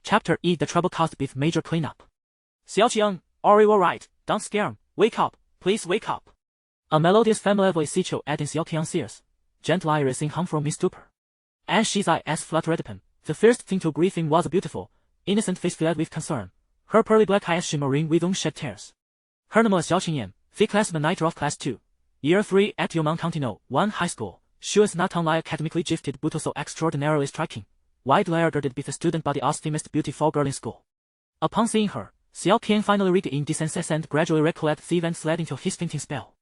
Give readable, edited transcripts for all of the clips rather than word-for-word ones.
Chapter E. The Trouble Caused with Major Cleanup. Xiao Qiang, are you alright? Don't scare him. Wake up. Please wake up. A melodious familiar voice echoed in Xiao Qiang's ears. Gentle raising him from his stupor. As his eyes fluttered upon, the first thing to greet him was a beautiful, innocent face filled with concern. Her pearly black eyes shimmering with unshed tears. Her name was Xiao Qiang, fifth classman of class 2. Year 3 at Yomang County No. 1 High School. She was not only academically gifted but also extraordinarily striking. Widely regarded with the student body as the most beautiful girl in school. Upon seeing her, Xiao Qiang finally regained his senses and gradually recollected the events led into his fainting spell.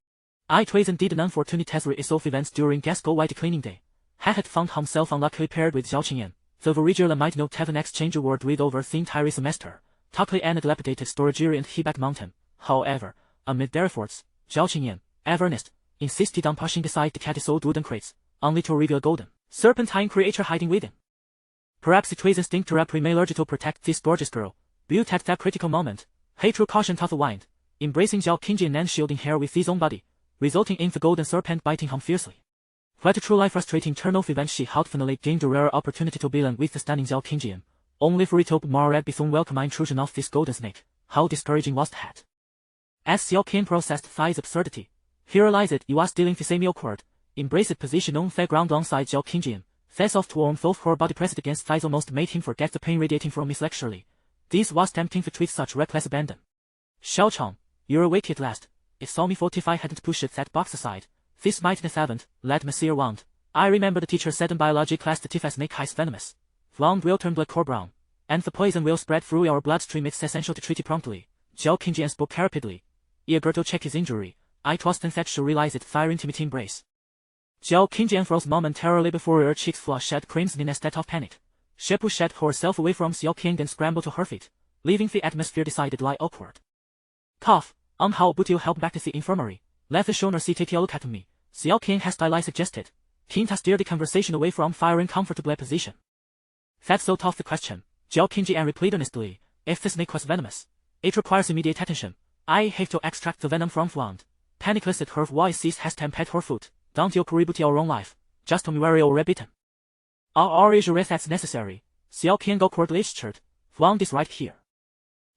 It was indeed an unfortunate series of events during Gasco-wide cleaning day. He had found himself unluckily paired with Xiao Qiang, though originally might not have an exchange word with over the entire semester, Tuckley and a dilapidated storage area in Heback Mountain. However, amid their efforts, Xiao Qiang, ever earnest, insisted on pushing aside the cat's old wooden crates, only to reveal a golden, serpentine creature hiding within. Perhaps it was instinct to primarily to protect this gorgeous girl, but at that critical moment, he drew caution to the wind, embracing Xiao Qiang and shielding her with his own body, resulting in the golden serpent biting him fiercely. What a truly frustrating turn of events. She had finally gained a rare opportunity to be alone with the stunning Xiao Qiang, only for it to more at before welcome intrusion of this golden snake. How discouraging was that? As Xiao Qiang processed this absurdity, he realized he was still in the semi-awkward, embraced position on the ground alongside Xiao Qiang. The soft warmth of her body pressed against thighs almost made him forget the pain radiating from his lecturely. This was tempting to treat such reckless abandon. Xiao Qiang, you're awake at last. It saw me 45 hadn't pushed that box aside. This mightn't haven't, let me see your wand. I remember the teacher said in biology class that if a snake is venomous, wand will turn black or brown, and the poison will spread through our bloodstream. It's essential to treat it promptly. Xiao Qiang spoke rapidly, eager to check his injury. It was then that she realized it fire intimate embrace. Xiao Qiang froze momentarily before her cheeks flushed crimson in a state of panic. She pushed herself away from Xiao Qiang and scrambled to her feet, leaving the atmosphere decidedly awkward. Cough, how would you help back to the infirmary? Let the Shoner see take a look at me, Xiao Qiang hastily suggested, keen to steer the conversation away from firing comfortably position. That's so tough the question, Xiao Qiang replied honestly. If the snake was venomous, it requires immediate attention. I have to extract the venom from the wand. Panic listed her voice ceased has stamped her foot. Don't you worry about your own life, just tell me where you're bitten. Are you sure that's necessary? Xiao Qiang awkwardly gestured. The wand is right here.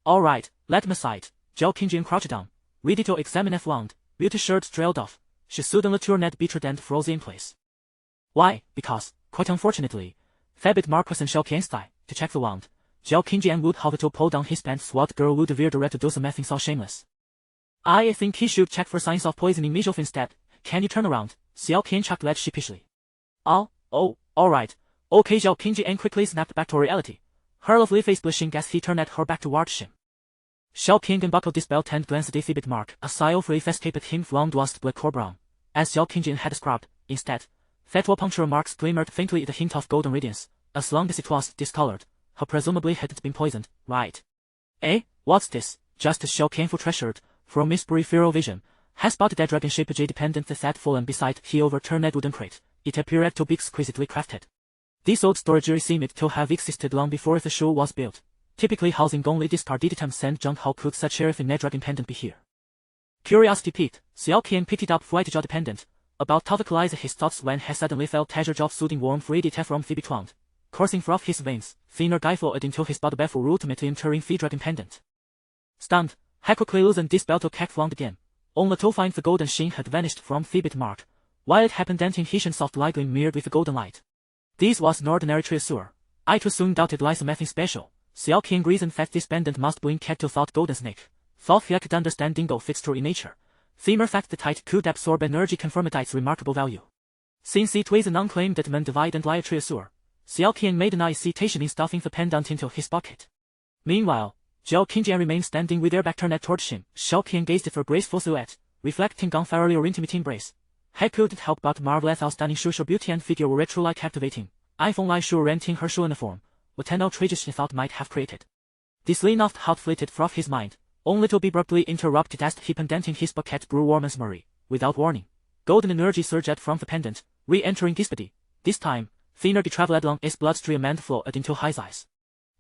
Alright, let me sight. Xiao Qiang crouched down, ready to examine the wand. Beauty shirt trailed off. She suddenly turned betrayed and froze in place. Why? Because, quite unfortunately, the bit mark was in Xiao Qiang's thigh. To check the wand, Xiao Qiang would have to pull down his pants. What girl would veer direct to do something so shameless? I think he should check for signs of poisoning himself instead. Can you turn around? Xiao Qiang chuckled sheepishly. Alright. Okay. Xiao Qiang quickly snapped back to reality, her lovely face blushing as he turned her back towards him. Xiao Qiang unbuckled his belt and glanced at the bit mark. A sigh of relief escaped him. The wand was black or brown, as Xiao Qiang had scrubbed. Instead, that puncture marks glimmered faintly at a hint of golden radiance. As long as it was discolored, her presumably hadn't been poisoned, right? Eh? What's this? Just as Xiao Qiang treasured, from his peripheral vision, has spotted a dragon-shaped J-dependent that had fallen beside the overturned wooden crate. It appeared to be exquisitely crafted. This old storage area seemed to have existed long before the show was built, typically housing only discarded items and junk. How could such a thin dragon pendant be here? Curiosity piqued, Xiao Qiang picked up white jaw pendant, about to vocalize his thoughts when he suddenly felt a surge of soothing warmth radiate from the bit wand, coursing through his veins. Thinner guy flowed into his body before ultimately entering the dragon pendant. Stunned, he quickly loosened this belt to catch the wand again, only to find the golden sheen had vanished from the bit mark, while it happened denting his soft light gleam mirrored with the golden light. This was an ordinary treasure. I too soon doubted something special. Xiao Qiang reasoned that this pendant must bring cat to thought golden snake. Thought he could understand dingo fixture in nature. The mere fact that it could absorb energy confirmed its remarkable value. Since it was an unclaimed that man divide and lie treasure, Xiao Qiang made an hesitation in stuffing the pendant into his pocket. Meanwhile, Xiao Qiang remained standing with their back turned towards him. Xiao Qiang gazed at her graceful silhouette, reflecting on thoroughly or intimate embrace. He couldn't help but marvel at how stunning her beauty and figure were truly captivating. If only she were renting her shoe uniform, what an outrageous she thought might have created. This lean off thought flitted through his mind, only to be abruptly interrupted as the pendant in his pocket grew warm as Murray. Without warning, golden energy surged from the pendant, re-entering his body. This time, thinner traveled along his bloodstream and flowed into his eyes.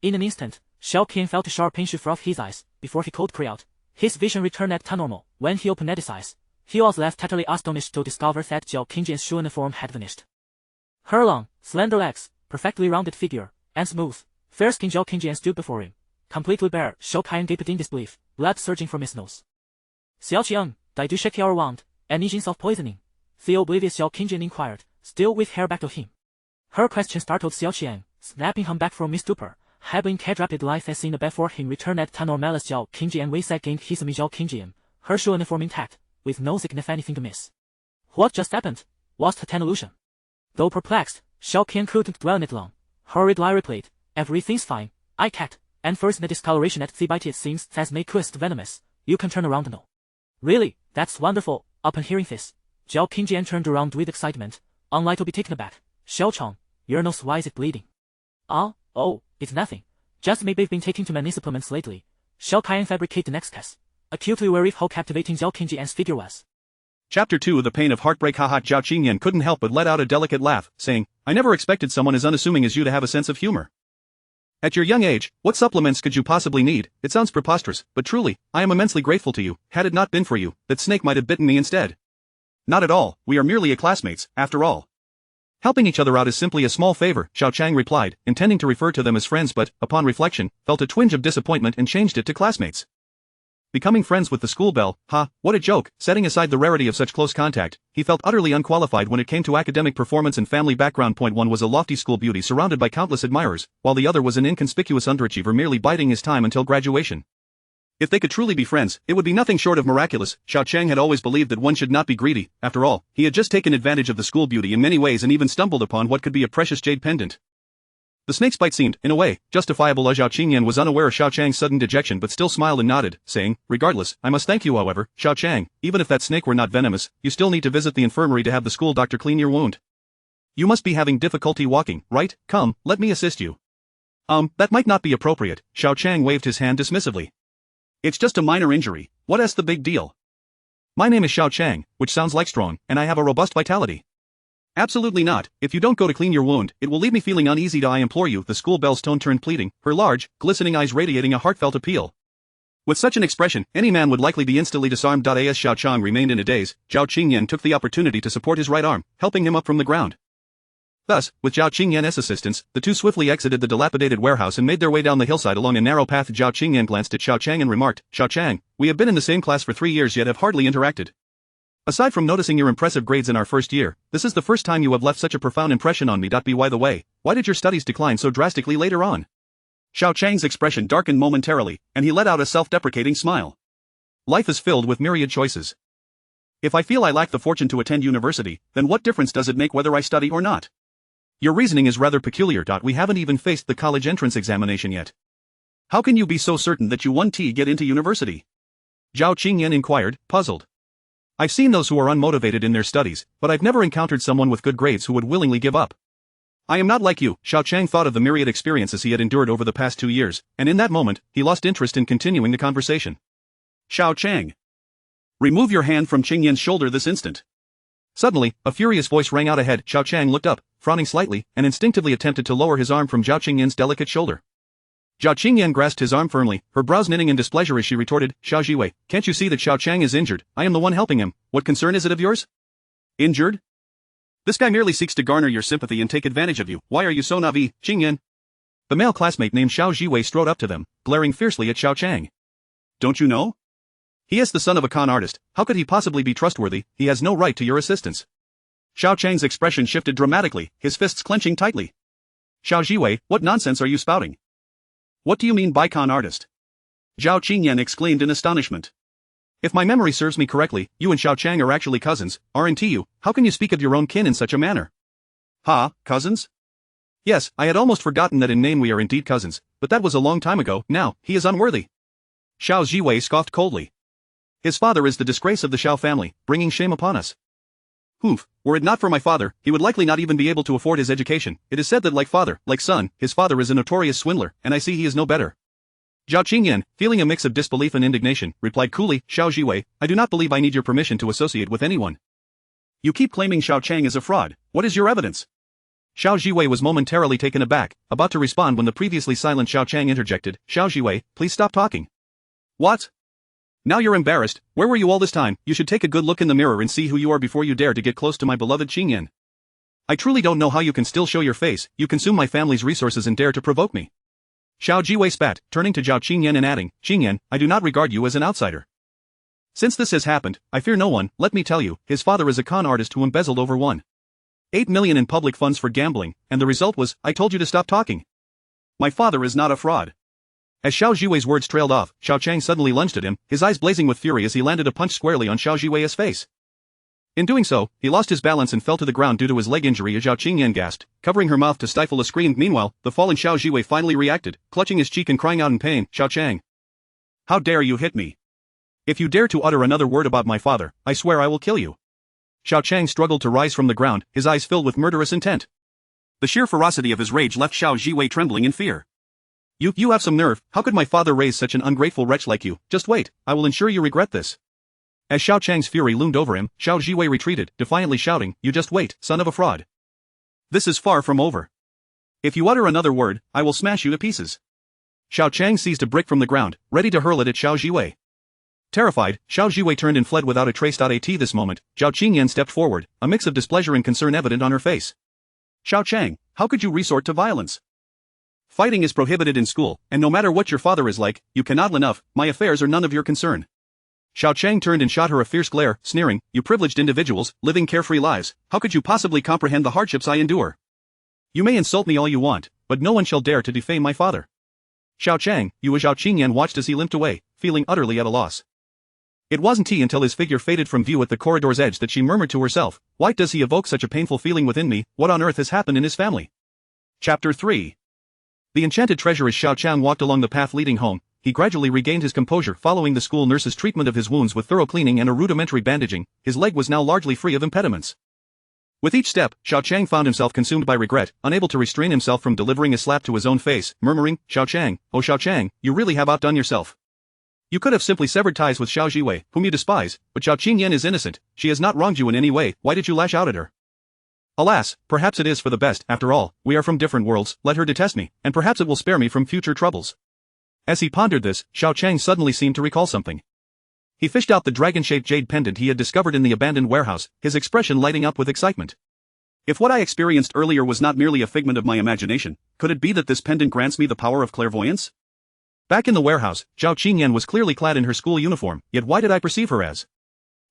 In an instant, Xiao Qiang felt a sharp pinch through his eyes. Before he could cry out, his vision returned to normal. When he opened his eyes, he was left utterly astonished to discover that Xiao Qiang's shoe uniform had vanished. Her long, slender legs, perfectly rounded figure, and smooth, Fair King Xiao Qiang stood before him, completely bare. Xiao Qiang gaped in disbelief, blood surging from his nose. Xiao Qiang, did you shake your wand, any agents of poisoning? The oblivious Xiao Qiang inquired, still with hair back to him. Her question startled Xiao Qiang, snapping him back from his stupor. Having had rapid life as seen before him return at time normalis Xiao Qiang Weisai gained his Xiao Qiang, her shoe uniform intact, with no sign of anything to miss. What just happened? Was it an illusion? Though perplexed, Xiao Qiang couldn't dwell on it long. Hurriedly replied, everything's fine, I can't, and first the discoloration at the bite it seems that's make quest venomous, you can turn around now. Really, that's wonderful. Upon hearing this, Xiao Qiang turned around with excitement, unlike to be taken aback. Xiao Qiang, your nose, why is it bleeding? Oh, it's nothing. Just maybe I've been taking too many supplements lately. Xiao Qiang fabricated the next guess, acutely aware of how captivating Xiao Qiang's figure was. Chapter 2 The Pain of Heartbreak. Haha. Xiao Qiang couldn't help but let out a delicate laugh, saying, I never expected someone as unassuming as you to have a sense of humor. At your young age, what supplements could you possibly need? It sounds preposterous, but truly, I am immensely grateful to you. Had it not been for you, that snake might have bitten me instead. Not at all, we are merely classmates, after all. Helping each other out is simply a small favor, Xiao Qiang replied, intending to refer to them as friends but, upon reflection, felt a twinge of disappointment and changed it to classmates. Becoming friends with the school belle, what a joke. Setting aside the rarity of such close contact, he felt utterly unqualified when it came to academic performance and family background. One was a lofty school beauty surrounded by countless admirers, while the other was an inconspicuous underachiever merely biding his time until graduation. If they could truly be friends, it would be nothing short of miraculous. Xiao Qiang had always believed that one should not be greedy. After all, he had just taken advantage of the school beauty in many ways and even stumbled upon what could be a precious jade pendant. The snake's bite seemed, in a way, justifiable. Xiao Qiang was unaware of Xiao Qiang's sudden dejection but still smiled and nodded, saying, regardless, I must thank you. However, Xiao Qiang, even if that snake were not venomous, you still need to visit the infirmary to have the school doctor clean your wound. You must be having difficulty walking, right? Come, let me assist you. That might not be appropriate. Xiao Qiang waved his hand dismissively. It's just a minor injury. What's the big deal? My name is Xiao Qiang, which sounds like strong, and I have a robust vitality. Absolutely not. If you don't go to clean your wound, it will leave me feeling uneasy. I implore you. The school belle's tone turned pleading, her large, glistening eyes radiating a heartfelt appeal. With such an expression, any man would likely be instantly disarmed. As Xiao Qiang remained in a daze, Xiao Qiang took the opportunity to support his right arm, helping him up from the ground. Thus, with Xiao Qiang's assistance, the two swiftly exited the dilapidated warehouse and made their way down the hillside along a narrow path. Xiao Qiang glanced at Xiao Qiang and remarked, Xiao Qiang, we have been in the same class for 3 years yet have hardly interacted. Aside from noticing your impressive grades in our first year, this is the first time you have left such a profound impression on me. By the way, why did your studies decline so drastically later on? Xiao Qiang's expression darkened momentarily, and he let out a self-deprecating smile. Life is filled with myriad choices. If I feel I lack the fortune to attend university, then what difference does it make whether I study or not? Your reasoning is rather peculiar. We haven't even faced the college entrance examination yet. How can you be so certain that you won't get into university? Xiao Qiang inquired, puzzled. I've seen those who are unmotivated in their studies, but I've never encountered someone with good grades who would willingly give up. I am not like you. Xiao Qiang thought of the myriad experiences he had endured over the past 2 years, and in that moment, he lost interest in continuing the conversation. Xiao Qiang. Remove your hand from Qingyan's shoulder this instant. Suddenly, a furious voice rang out ahead. Xiao Qiang looked up, frowning slightly, and instinctively attempted to lower his arm from Xiao Qingyan's delicate shoulder. Xiao Qingyan grasped his arm firmly, her brows knitting in displeasure as she retorted, Xiao Jiwei, can't you see that Xiao Qiang is injured? I am the one helping him. What concern is it of yours? Injured? This guy merely seeks to garner your sympathy and take advantage of you. Why are you so naive, Qingyan? The male classmate named Xiao Jiwei strode up to them, glaring fiercely at Xiao Qiang. Don't you know? He is the son of a con artist. How could he possibly be trustworthy? He has no right to your assistance. Xiao Qiang's expression shifted dramatically, his fists clenching tightly. Xiao Jiwei, what nonsense are you spouting? What do you mean by con artist? Xiao Qingyan exclaimed in astonishment. If my memory serves me correctly, you and Xiao Qiang are actually cousins, aren't you? How can you speak of your own kin in such a manner? Cousins? Yes, I had almost forgotten that in name we are indeed cousins, but that was a long time ago. Now, he is unworthy. Xiao Jiwei scoffed coldly. His father is the disgrace of the Xiao family, bringing shame upon us. Humph, were it not for my father, he would likely not even be able to afford his education. It is said that like father, like son, his father is a notorious swindler, and I see he is no better. Xiao Qingyan, feeling a mix of disbelief and indignation, replied coolly, Xiao Jiwei, I do not believe I need your permission to associate with anyone. You keep claiming Xiao Qiang is a fraud. What is your evidence? Xiao Jiwei was momentarily taken aback, about to respond when the previously silent Xiao Qiang interjected, Xiao Jiwei, please stop talking. What? Now you're embarrassed. Where were you all this time? You should take a good look in the mirror and see who you are before you dare to get close to my beloved Qingyan. I truly don't know how you can still show your face. You consume my family's resources and dare to provoke me. Xiao Jiwei spat, turning to Zhao Qingyan and adding, Qingyan, I do not regard you as an outsider. Since this has happened, I fear no one. Let me tell you, his father is a con artist who embezzled over 1.8 million in public funds for gambling, and the result was, I told you to stop talking. My father is not a fraud. As Xiao Jiwei's words trailed off, Xiao Qiang suddenly lunged at him, his eyes blazing with fury as he landed a punch squarely on Xiao Jiwei's face. In doing so, he lost his balance and fell to the ground due to his leg injury as Zhao Qingyan gasped, covering her mouth to stifle a scream. Meanwhile, the fallen Xiao Jiwei finally reacted, clutching his cheek and crying out in pain, Xiao Qiang. How dare you hit me? If you dare to utter another word about my father, I swear I will kill you. Xiao Qiang struggled to rise from the ground, his eyes filled with murderous intent. The sheer ferocity of his rage left Xiao Jiwei trembling in fear. You have some nerve. How could my father raise such an ungrateful wretch like you? Just wait, I will ensure you regret this. As Xiao Qiang's fury loomed over him, Xiao Jiwei retreated, defiantly shouting, You just wait, son of a fraud. This is far from over. If you utter another word, I will smash you to pieces. Xiao Qiang seized a brick from the ground, ready to hurl it at Xiao Jiwei. Terrified, Xiao Jiwei turned and fled without a trace. At this moment, Zhao Qingyan stepped forward, a mix of displeasure and concern evident on her face. Xiao Qiang, how could you resort to violence? Fighting is prohibited in school, and no matter what your father is like, you cannot enough. My affairs are none of your concern. Xiao Qiang turned and shot her a fierce glare, sneering, You privileged individuals, living carefree lives, how could you possibly comprehend the hardships I endure? You may insult me all you want, but no one shall dare to defame my father. Xiao Qiang, Zhao Qingyan watched as he limped away, feeling utterly at a loss. It wasn't until his figure faded from view at the corridor's edge that she murmured to herself, Why does he evoke such a painful feeling within me? What on earth has happened in his family? Chapter 3. The enchanted treasure. As Xiao Qiang walked along the path leading home, he gradually regained his composure following the school nurse's treatment of his wounds with thorough cleaning and a rudimentary bandaging. His leg was now largely free of impediments. With each step, Xiao Qiang found himself consumed by regret, unable to restrain himself from delivering a slap to his own face, murmuring, Xiao Qiang, oh Xiao Qiang, you really have outdone yourself. You could have simply severed ties with Xiao Jiwei, whom you despise, but Zhao Qingyan is innocent, she has not wronged you in any way, why did you lash out at her? Alas, perhaps it is for the best. After all, we are from different worlds, let her detest me, and perhaps it will spare me from future troubles. As he pondered this, Xiao Qiang suddenly seemed to recall something. He fished out the dragon-shaped jade pendant he had discovered in the abandoned warehouse, his expression lighting up with excitement. If what I experienced earlier was not merely a figment of my imagination, could it be that this pendant grants me the power of clairvoyance? Back in the warehouse, Zhao Qingyan was clearly clad in her school uniform, yet why did I perceive her as?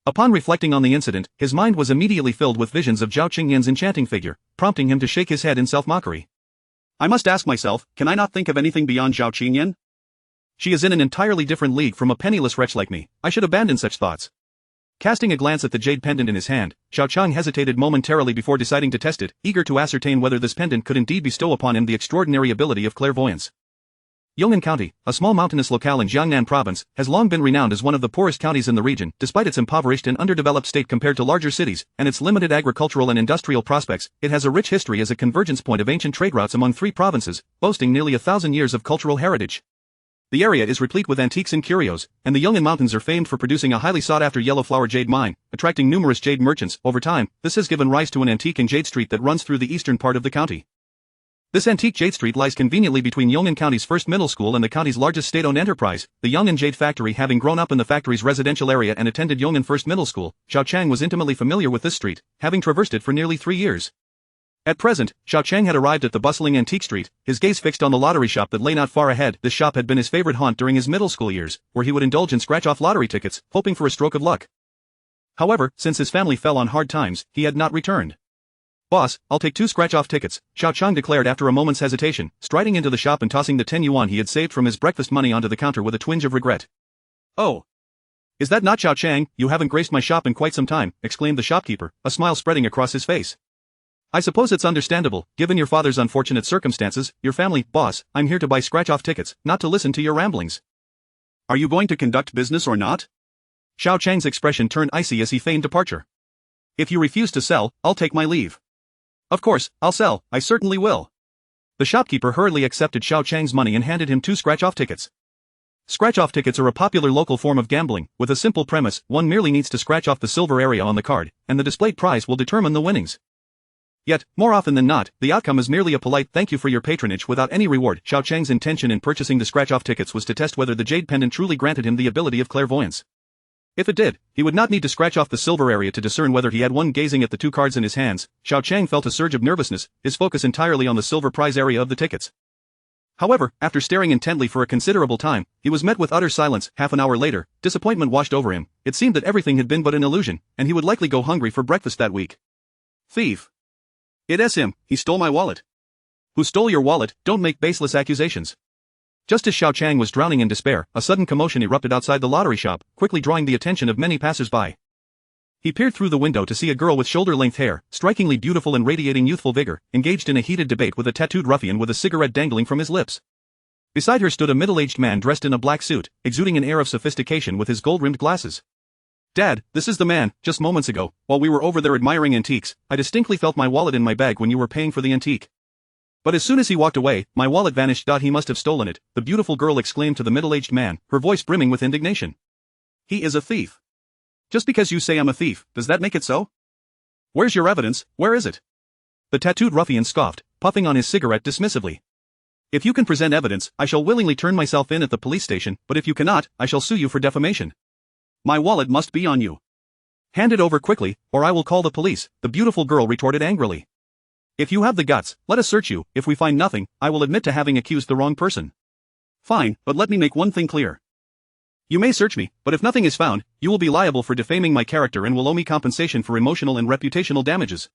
Upon reflecting on the incident, his mind was immediately filled with visions of Zhao Qingyan's enchanting figure, prompting him to shake his head in self-mockery. I must ask myself, can I not think of anything beyond Zhao Qingyan? She is in an entirely different league from a penniless wretch like me, I should abandon such thoughts. Casting a glance at the jade pendant in his hand, Xiao Qiang hesitated momentarily before deciding to test it, eager to ascertain whether this pendant could indeed bestow upon him the extraordinary ability of clairvoyance. Yong'an County, a small mountainous locale in Jiangnan Province, has long been renowned as one of the poorest counties in the region, despite its impoverished and underdeveloped state compared to larger cities, and its limited agricultural and industrial prospects. It has a rich history as a convergence point of ancient trade routes among 3 provinces, boasting nearly 1,000 years of cultural heritage. The area is replete with antiques and curios, and the Yong'an Mountains are famed for producing a highly sought-after yellow flower jade mine, attracting numerous jade merchants. Over time, this has given rise to an antique and jade street that runs through the eastern part of the county. This antique jade street lies conveniently between Yong'an County's first middle school and the county's largest state-owned enterprise, the Yong'an Jade Factory. Having grown up in the factory's residential area and attended Yong'an First Middle School, Xiao Qiang was intimately familiar with this street, having traversed it for nearly 3 years. At present, Xiao Qiang had arrived at the bustling antique street, his gaze fixed on the lottery shop that lay not far ahead. This shop had been his favorite haunt during his middle school years, where he would indulge in scratch-off lottery tickets, hoping for a stroke of luck. However, since his family fell on hard times, he had not returned. Boss, I'll take 2 scratch-off tickets, Xiao Qiang declared after a moment's hesitation, striding into the shop and tossing the 10 yuan he had saved from his breakfast money onto the counter with a twinge of regret. Oh. Is that not Xiao Qiang? You haven't graced my shop in quite some time, exclaimed the shopkeeper, a smile spreading across his face. I suppose it's understandable, given your father's unfortunate circumstances. Your family, boss, I'm here to buy scratch-off tickets, not to listen to your ramblings. Are you going to conduct business or not? Xiao Qiang's expression turned icy as he feigned departure. If you refuse to sell, I'll take my leave. Of course, I'll sell, I certainly will. The shopkeeper hurriedly accepted Xiao Qiang's money and handed him 2 scratch-off tickets. Scratch-off tickets are a popular local form of gambling, with a simple premise: one merely needs to scratch off the silver area on the card, and the displayed prize will determine the winnings. Yet, more often than not, the outcome is merely a polite thank you for your patronage without any reward. Xiao Qiang's intention in purchasing the scratch-off tickets was to test whether the jade pendant truly granted him the ability of clairvoyance. If it did, he would not need to scratch off the silver area to discern whether he had won. Gazing at the 2 cards in his hands, Xiao Qiang felt a surge of nervousness, his focus entirely on the silver prize area of the tickets. However, after staring intently for a considerable time, he was met with utter silence. Half an hour later, disappointment washed over him. It seemed that everything had been but an illusion, and he would likely go hungry for breakfast that week. Thief. It's him, he stole my wallet. Who stole your wallet? Don't make baseless accusations. Just as Xiao Qiang was drowning in despair, a sudden commotion erupted outside the lottery shop, quickly drawing the attention of many passers-by. He peered through the window to see a girl with shoulder-length hair, strikingly beautiful and radiating youthful vigor, engaged in a heated debate with a tattooed ruffian with a cigarette dangling from his lips. Beside her stood a middle-aged man dressed in a black suit, exuding an air of sophistication with his gold-rimmed glasses. Dad, this is the man. Just moments ago, while we were over there admiring antiques, I distinctly felt my wallet in my bag when you were paying for the antique. But as soon as he walked away, my wallet vanished. He must have stolen it, the beautiful girl exclaimed to the middle-aged man, her voice brimming with indignation. He is a thief. Just because you say I'm a thief, does that make it so? Where's your evidence? Where is it? The tattooed ruffian scoffed, puffing on his cigarette dismissively. If you can present evidence, I shall willingly turn myself in at the police station, but if you cannot, I shall sue you for defamation. My wallet must be on you. Hand it over quickly, or I will call the police, the beautiful girl retorted angrily. If you have the guts, let us search you. If we find nothing, I will admit to having accused the wrong person. Fine, but let me make one thing clear. You may search me, but if nothing is found, you will be liable for defaming my character and will owe me compensation for emotional and reputational damages.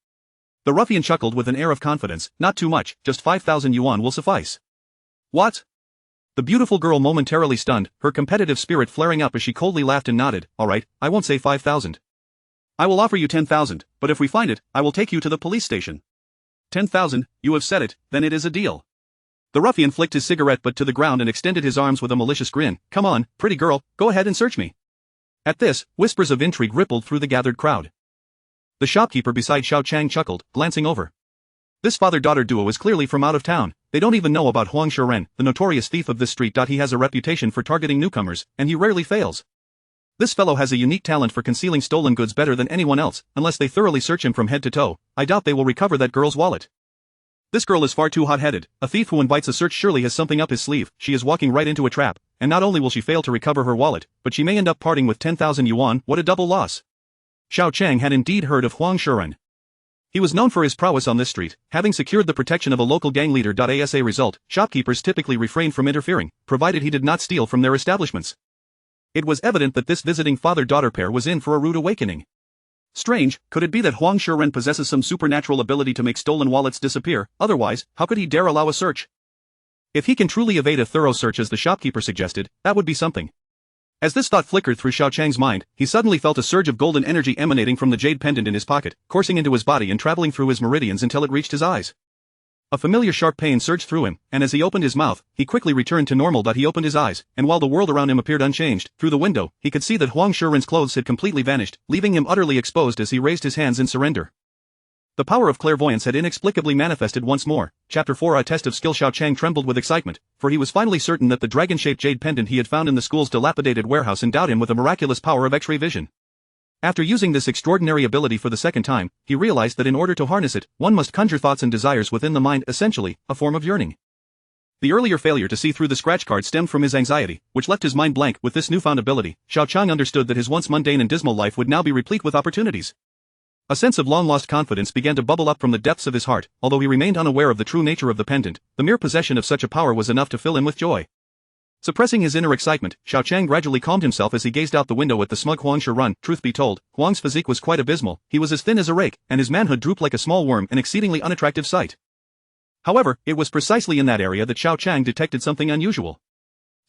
The ruffian chuckled with an air of confidence. Not too much, just 5,000 yuan will suffice. What? The beautiful girl momentarily stunned, her competitive spirit flaring up as she coldly laughed and nodded. All right, I won't say 5,000. I will offer you 10,000, but if we find it, I will take you to the police station. 10,000, you have said it, then it is a deal. The ruffian flicked his cigarette butt to the ground and extended his arms with a malicious grin. Come on, pretty girl, go ahead and search me. At this, whispers of intrigue rippled through the gathered crowd. The shopkeeper beside Xiao Qiang chuckled, glancing over. This father-daughter duo is clearly from out of town. They don't even know about Huang Shiren, the notorious thief of this street. He has a reputation for targeting newcomers, and he rarely fails. This fellow has a unique talent for concealing stolen goods better than anyone else. Unless they thoroughly search him from head to toe, I doubt they will recover that girl's wallet. This girl is far too hot-headed. A thief who invites a search surely has something up his sleeve. She is walking right into a trap, and not only will she fail to recover her wallet, but she may end up parting with 10,000 yuan. What a double loss. Xiao Qiang had indeed heard of Huang Shiren. He was known for his prowess on this street, having secured the protection of a local gang leader. As a result, shopkeepers typically refrained from interfering, provided he did not steal from their establishments. It was evident that this visiting father-daughter pair was in for a rude awakening. Strange, could it be that Huang Shiren possesses some supernatural ability to make stolen wallets disappear? Otherwise, how could he dare allow a search? If he can truly evade a thorough search as the shopkeeper suggested, that would be something. As this thought flickered through Xiao Qiang's mind, he suddenly felt a surge of golden energy emanating from the jade pendant in his pocket, coursing into his body and traveling through his meridians until it reached his eyes. A familiar sharp pain surged through him, and as he opened his mouth, he quickly returned to normal. He opened his eyes, and while the world around him appeared unchanged, through the window, he could see that Huang Shiren's clothes had completely vanished, leaving him utterly exposed as he raised his hands in surrender. The power of clairvoyance had inexplicably manifested once more. Chapter 4. A test of skill. Xiao Qiang trembled with excitement, for he was finally certain that the dragon-shaped jade pendant he had found in the school's dilapidated warehouse endowed him with a miraculous power of X-ray vision. After using this extraordinary ability for the second time, he realized that in order to harness it, one must conjure thoughts and desires within the mind, essentially, a form of yearning. The earlier failure to see through the scratch card stemmed from his anxiety, which left his mind blank. With this newfound ability, Xiao Qiang understood that his once mundane and dismal life would now be replete with opportunities. A sense of long-lost confidence began to bubble up from the depths of his heart. Although he remained unaware of the true nature of the pendant, the mere possession of such a power was enough to fill him with joy. Suppressing his inner excitement, Xiao Qiang gradually calmed himself as he gazed out the window at the smug Huang Shiren. Truth be told, Huang's physique was quite abysmal. He was as thin as a rake, and his manhood drooped like a small worm, an exceedingly unattractive sight. However, it was precisely in that area that Xiao Qiang detected something unusual.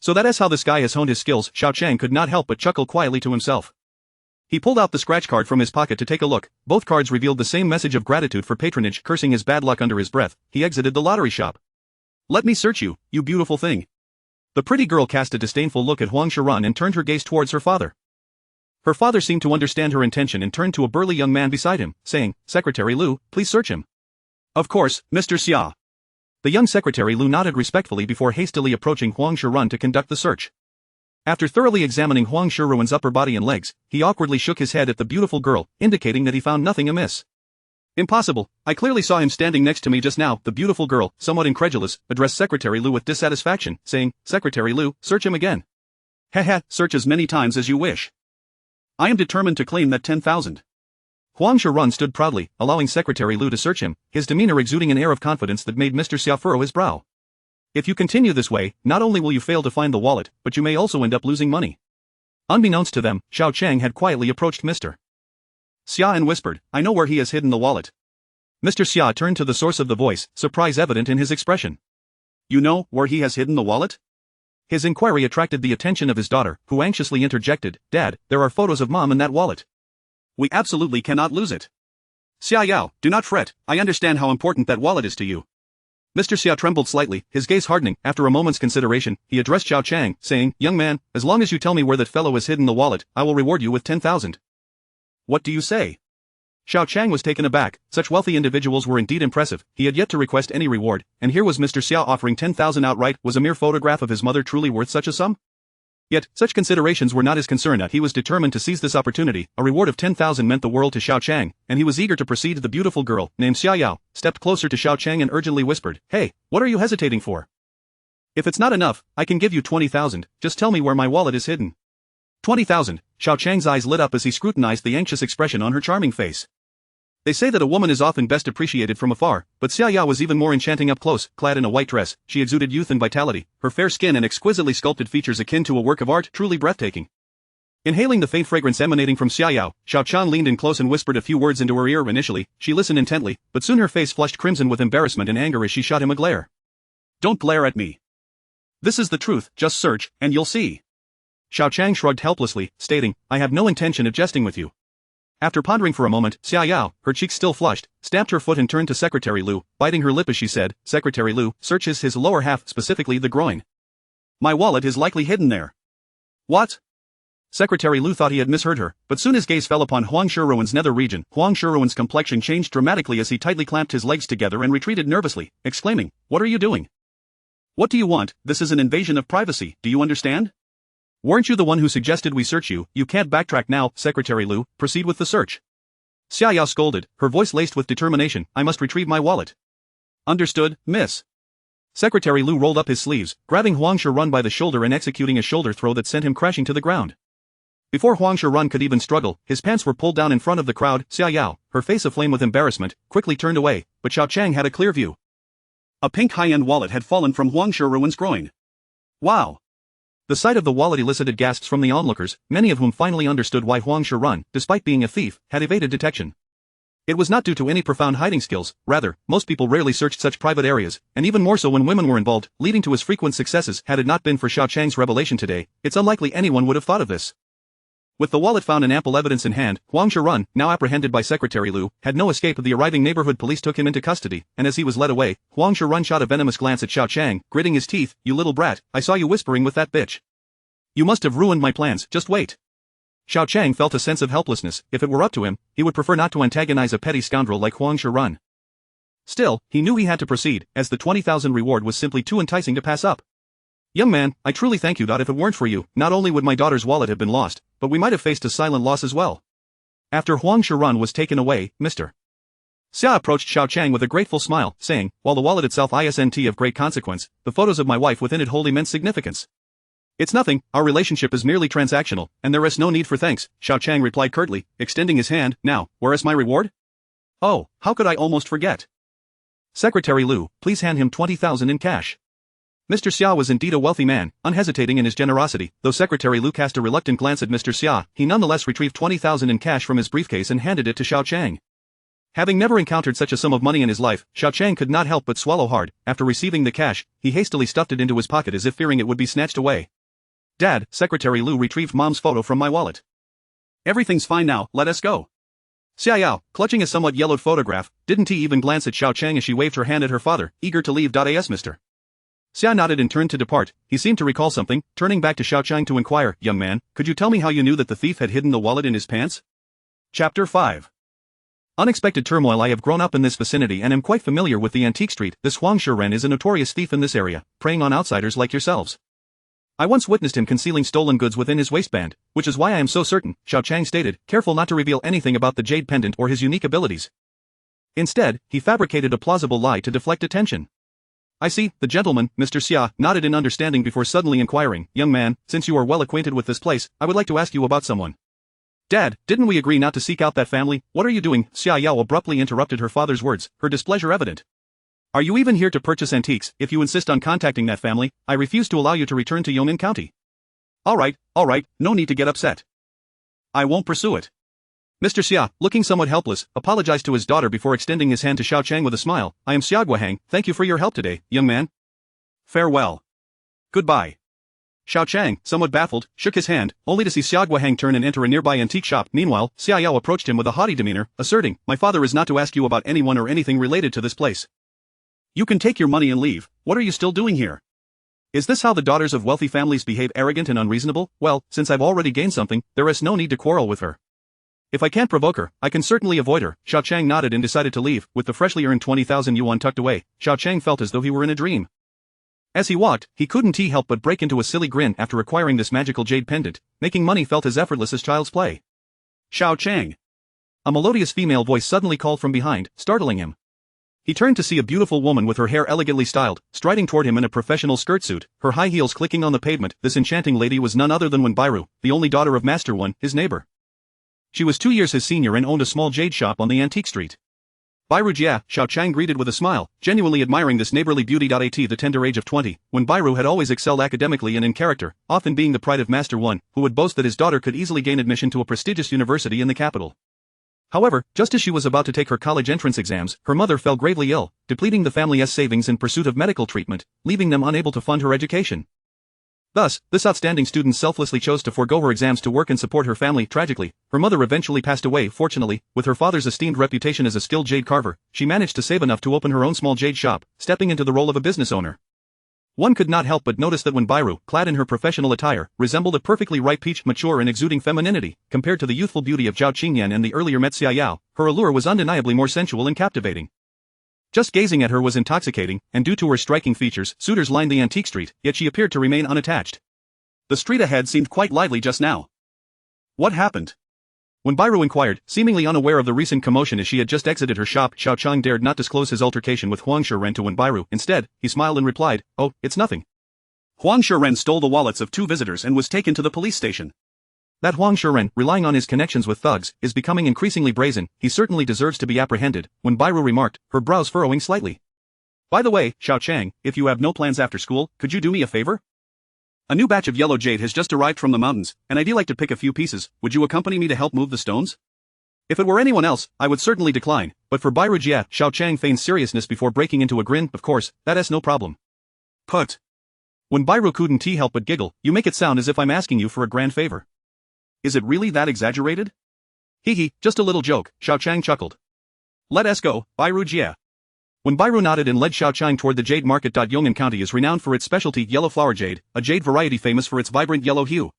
So that is how this guy has honed his skills. Xiao Qiang could not help but chuckle quietly to himself. He pulled out the scratch card from his pocket to take a look. Both cards revealed the same message of gratitude for patronage. Cursing his bad luck under his breath, he exited the lottery shop. Let me search you, you beautiful thing. The pretty girl cast a disdainful look at Huang Shiren and turned her gaze towards her father. Her father seemed to understand her intention and turned to a burly young man beside him, saying, Secretary Lu, please search him. Of course, Mr. Xia. The young Secretary Lu nodded respectfully before hastily approaching Huang Shiren to conduct the search. After thoroughly examining Huang Shiren's upper body and legs, he awkwardly shook his head at the beautiful girl, indicating that he found nothing amiss. Impossible, I clearly saw him standing next to me just now. The beautiful girl, somewhat incredulous, addressed Secretary Lu with dissatisfaction, saying, Secretary Lu, search him again. Haha, search as many times as you wish. I am determined to claim that 10,000. Huang Shiren stood proudly, allowing Secretary Lu to search him, his demeanor exuding an air of confidence that made Mr. Xia furrow his brow. If you continue this way, not only will you fail to find the wallet, but you may also end up losing money. Unbeknownst to them, Xiao Qiang had quietly approached Mr. Xia and whispered, I know where he has hidden the wallet. Mr. Xia turned to the source of the voice, surprise evident in his expression. You know where he has hidden the wallet? His inquiry attracted the attention of his daughter, who anxiously interjected, Dad, there are photos of Mom in that wallet. We absolutely cannot lose it. Xia Yao, do not fret, I understand how important that wallet is to you. Mr. Xia trembled slightly, his gaze hardening. After a moment's consideration, he addressed Xiao Qiang, saying, Young man, as long as you tell me where that fellow has hidden the wallet, I will reward you with 10,000. What do you say? Xiao Qiang was taken aback. Such wealthy individuals were indeed impressive. He had yet to request any reward, and here was Mr. Xia offering 10,000 outright. Was a mere photograph of his mother truly worth such a sum? Yet, such considerations were not his concern. He was determined to seize this opportunity. A reward of 10,000 meant the world to Xiao Qiang, and he was eager to proceed. The beautiful girl, named Xiao Yao, stepped closer to Xiao Qiang and urgently whispered, Hey, what are you hesitating for? If it's not enough, I can give you 20,000, just tell me where my wallet is hidden. 20,000, Xiao Qiang's eyes lit up as he scrutinized the anxious expression on her charming face. They say that a woman is often best appreciated from afar, but Xiao Yao was even more enchanting up close. Clad in a white dress, she exuded youth and vitality, her fair skin and exquisitely sculpted features akin to a work of art, truly breathtaking. Inhaling the faint fragrance emanating from Xiao Yao, Xiao Qiang leaned in close and whispered a few words into her ear. Initially, she listened intently, but soon her face flushed crimson with embarrassment and anger as she shot him a glare. Don't glare at me. This is the truth, just search, and you'll see. Xiao Qiang shrugged helplessly, stating, I have no intention of jesting with you. After pondering for a moment, Xiao Yao, her cheeks still flushed, stamped her foot and turned to Secretary Lu, biting her lip as she said, Secretary Lu, searches his lower half, specifically the groin. My wallet is likely hidden there. What? Secretary Lu thought he had misheard her, but soon his gaze fell upon Huang Shiruan's nether region. Huang Shiruan's complexion changed dramatically as he tightly clamped his legs together and retreated nervously, exclaiming, What are you doing? What do you want? This is an invasion of privacy, do you understand? Weren't you the one who suggested we search you? You can't backtrack now, Secretary Lu, proceed with the search. Xiao Yao scolded, her voice laced with determination, I must retrieve my wallet. Understood, miss. Secretary Lu rolled up his sleeves, grabbing Huang Shirun by the shoulder and executing a shoulder throw that sent him crashing to the ground. Before Huang Shirun could even struggle, his pants were pulled down in front of the crowd. Xiao Yao, her face aflame with embarrassment, quickly turned away, but Xiao Qiang had a clear view. A pink high-end wallet had fallen from Huang Shiruan's groin. Wow! The sight of the wallet elicited gasps from the onlookers, many of whom finally understood why Huang Shirun, despite being a thief, had evaded detection. It was not due to any profound hiding skills, rather, most people rarely searched such private areas, and even more so when women were involved, leading to his frequent successes. Had it not been for Xiao Qiang's revelation today, it's unlikely anyone would have thought of this. With the wallet found and ample evidence in hand, Huang Shirun, now apprehended by Secretary Lu, had no escape. The arriving neighborhood police took him into custody, and as he was led away, Huang Shirun shot a venomous glance at Xiao Qiang, gritting his teeth, You little brat, I saw you whispering with that bitch. You must have ruined my plans, just wait. Xiao Qiang felt a sense of helplessness. If it were up to him, he would prefer not to antagonize a petty scoundrel like Huang Shirun. Still, he knew he had to proceed, as the 20,000 reward was simply too enticing to pass up. Young man, I truly thank you. If it weren't for you, not only would my daughter's wallet have been lost, but we might have faced a silent loss as well. After Huang Shirun was taken away, Mr. Xia approached Xiao Qiang with a grateful smile, saying, While the wallet itself isn't of great consequence, the photos of my wife within it hold immense significance. It's nothing, our relationship is merely transactional, and there is no need for thanks, Xiao Qiang replied curtly, extending his hand. Now, where is my reward? Oh, how could I almost forget? Secretary Lu, please hand him 20,000 in cash. Mr. Xia was indeed a wealthy man, unhesitating in his generosity. Though Secretary Lu cast a reluctant glance at Mr. Xia, he nonetheless retrieved 20,000 in cash from his briefcase and handed it to Xiao Qiang. Having never encountered such a sum of money in his life, Xiao Qiang could not help but swallow hard. After receiving the cash, he hastily stuffed it into his pocket as if fearing it would be snatched away. Dad, Secretary Lu retrieved Mom's photo from my wallet. Everything's fine now, let us go. Xiao Yao, clutching a somewhat yellowed photograph, didn't even glance at Xiao Qiang as she waved her hand at her father, eager to leave. As Mr. Xia nodded and turned to depart. He seemed to recall something, turning back to Xiao Qiang to inquire, Young man, could you tell me how you knew that the thief had hidden the wallet in his pants? Chapter 5. Unexpected turmoil. I have grown up in this vicinity and am quite familiar with the antique street. This Huang Shiren is a notorious thief in this area, preying on outsiders like yourselves. I once witnessed him concealing stolen goods within his waistband, which is why I am so certain, Xiao Qiang stated, careful not to reveal anything about the jade pendant or his unique abilities. Instead, he fabricated a plausible lie to deflect attention. I see, the gentleman, Mr. Xia, nodded in understanding before suddenly inquiring, Young man, since you are well acquainted with this place, I would like to ask you about someone. Dad, didn't we agree not to seek out that family? What are you doing? Xiao Yao abruptly interrupted her father's words, her displeasure evident. Are you even here to purchase antiques? If you insist on contacting that family, I refuse to allow you to return to Yong'an County. Alright, no need to get upset. I won't pursue it. Mr. Xia, looking somewhat helpless, apologized to his daughter before extending his hand to Xiao Qiang with a smile. I am Xiao Qiang, thank you for your help today, young man. Farewell. Goodbye. Xiao Qiang, somewhat baffled, shook his hand, only to see Xiao Qiang turn and enter a nearby antique shop. Meanwhile, Xia Yao approached him with a haughty demeanor, asserting, my father is not to ask you about anyone or anything related to this place. You can take your money and leave. What are you still doing here? Is this how the daughters of wealthy families behave, arrogant and unreasonable? Well, since I've already gained something, there is no need to quarrel with her. If I can't provoke her, I can certainly avoid her. Xiao Qiang nodded and decided to leave. With the freshly earned 20,000 yuan tucked away, Xiao Qiang felt as though he were in a dream. As he walked, he couldn't help but break into a silly grin after acquiring this magical jade pendant. Making money felt as effortless as child's play. Xiao Qiang. A melodious female voice suddenly called from behind, startling him. He turned to see a beautiful woman with her hair elegantly styled, striding toward him in a professional skirt suit, her high heels clicking on the pavement. This enchanting lady was none other than Wen Bairu, the only daughter of Master Wen, his neighbor. She was 2 years his senior and owned a small jade shop on the antique street. Bairu Jia, Xiao Qiang greeted with a smile, genuinely admiring this neighborly beauty. At the tender age of 20, Wen Bairu had always excelled academically and in character, often being the pride of Master Wen, who would boast that his daughter could easily gain admission to a prestigious university in the capital. However, just as she was about to take her college entrance exams, her mother fell gravely ill, depleting the family's savings in pursuit of medical treatment, leaving them unable to fund her education. Thus, this outstanding student selflessly chose to forego her exams to work and support her family. Tragically, her mother eventually passed away. Fortunately, with her father's esteemed reputation as a skilled jade carver, she managed to save enough to open her own small jade shop, stepping into the role of a business owner. One could not help but notice that when Bairu, clad in her professional attire, resembled a perfectly ripe peach, mature and exuding femininity, compared to the youthful beauty of Zhao Qingyan and the earlier met Xia Yao, her allure was undeniably more sensual and captivating. Just gazing at her was intoxicating, and due to her striking features, suitors lined the antique street, yet she appeared to remain unattached. The street ahead seemed quite lively just now. What happened? When Bairu inquired, seemingly unaware of the recent commotion as she had just exited her shop, Xiao Qiang dared not disclose his altercation with Huang Shiren to Wen Bairu. Instead, he smiled and replied, oh, it's nothing. Huang Shiren stole the wallets of 2 visitors and was taken to the police station. That Huang Shiren, relying on his connections with thugs, is becoming increasingly brazen. He certainly deserves to be apprehended, Wen Bairu remarked, her brows furrowing slightly. By the way, Xiao Qiang, if you have no plans after school, could you do me a favor? A new batch of yellow jade has just arrived from the mountains, and I'd like to pick a few pieces. Would you accompany me to help move the stones? If it were anyone else, I would certainly decline, but for Bairu Jia, Xiao Qiang feigned seriousness before breaking into a grin. Of course, that's no problem. Put. When Bairu couldn't help but giggle, you make it sound as if I'm asking you for a grand favor. Is it really that exaggerated? Hee, just a little joke, Xiao Qiang chuckled. Let us go, Bairu Jia. When Bairu nodded and led Xiao Qiang toward the jade market. Yong'an County is renowned for its specialty yellow flower jade, a jade variety famous for its vibrant yellow hue.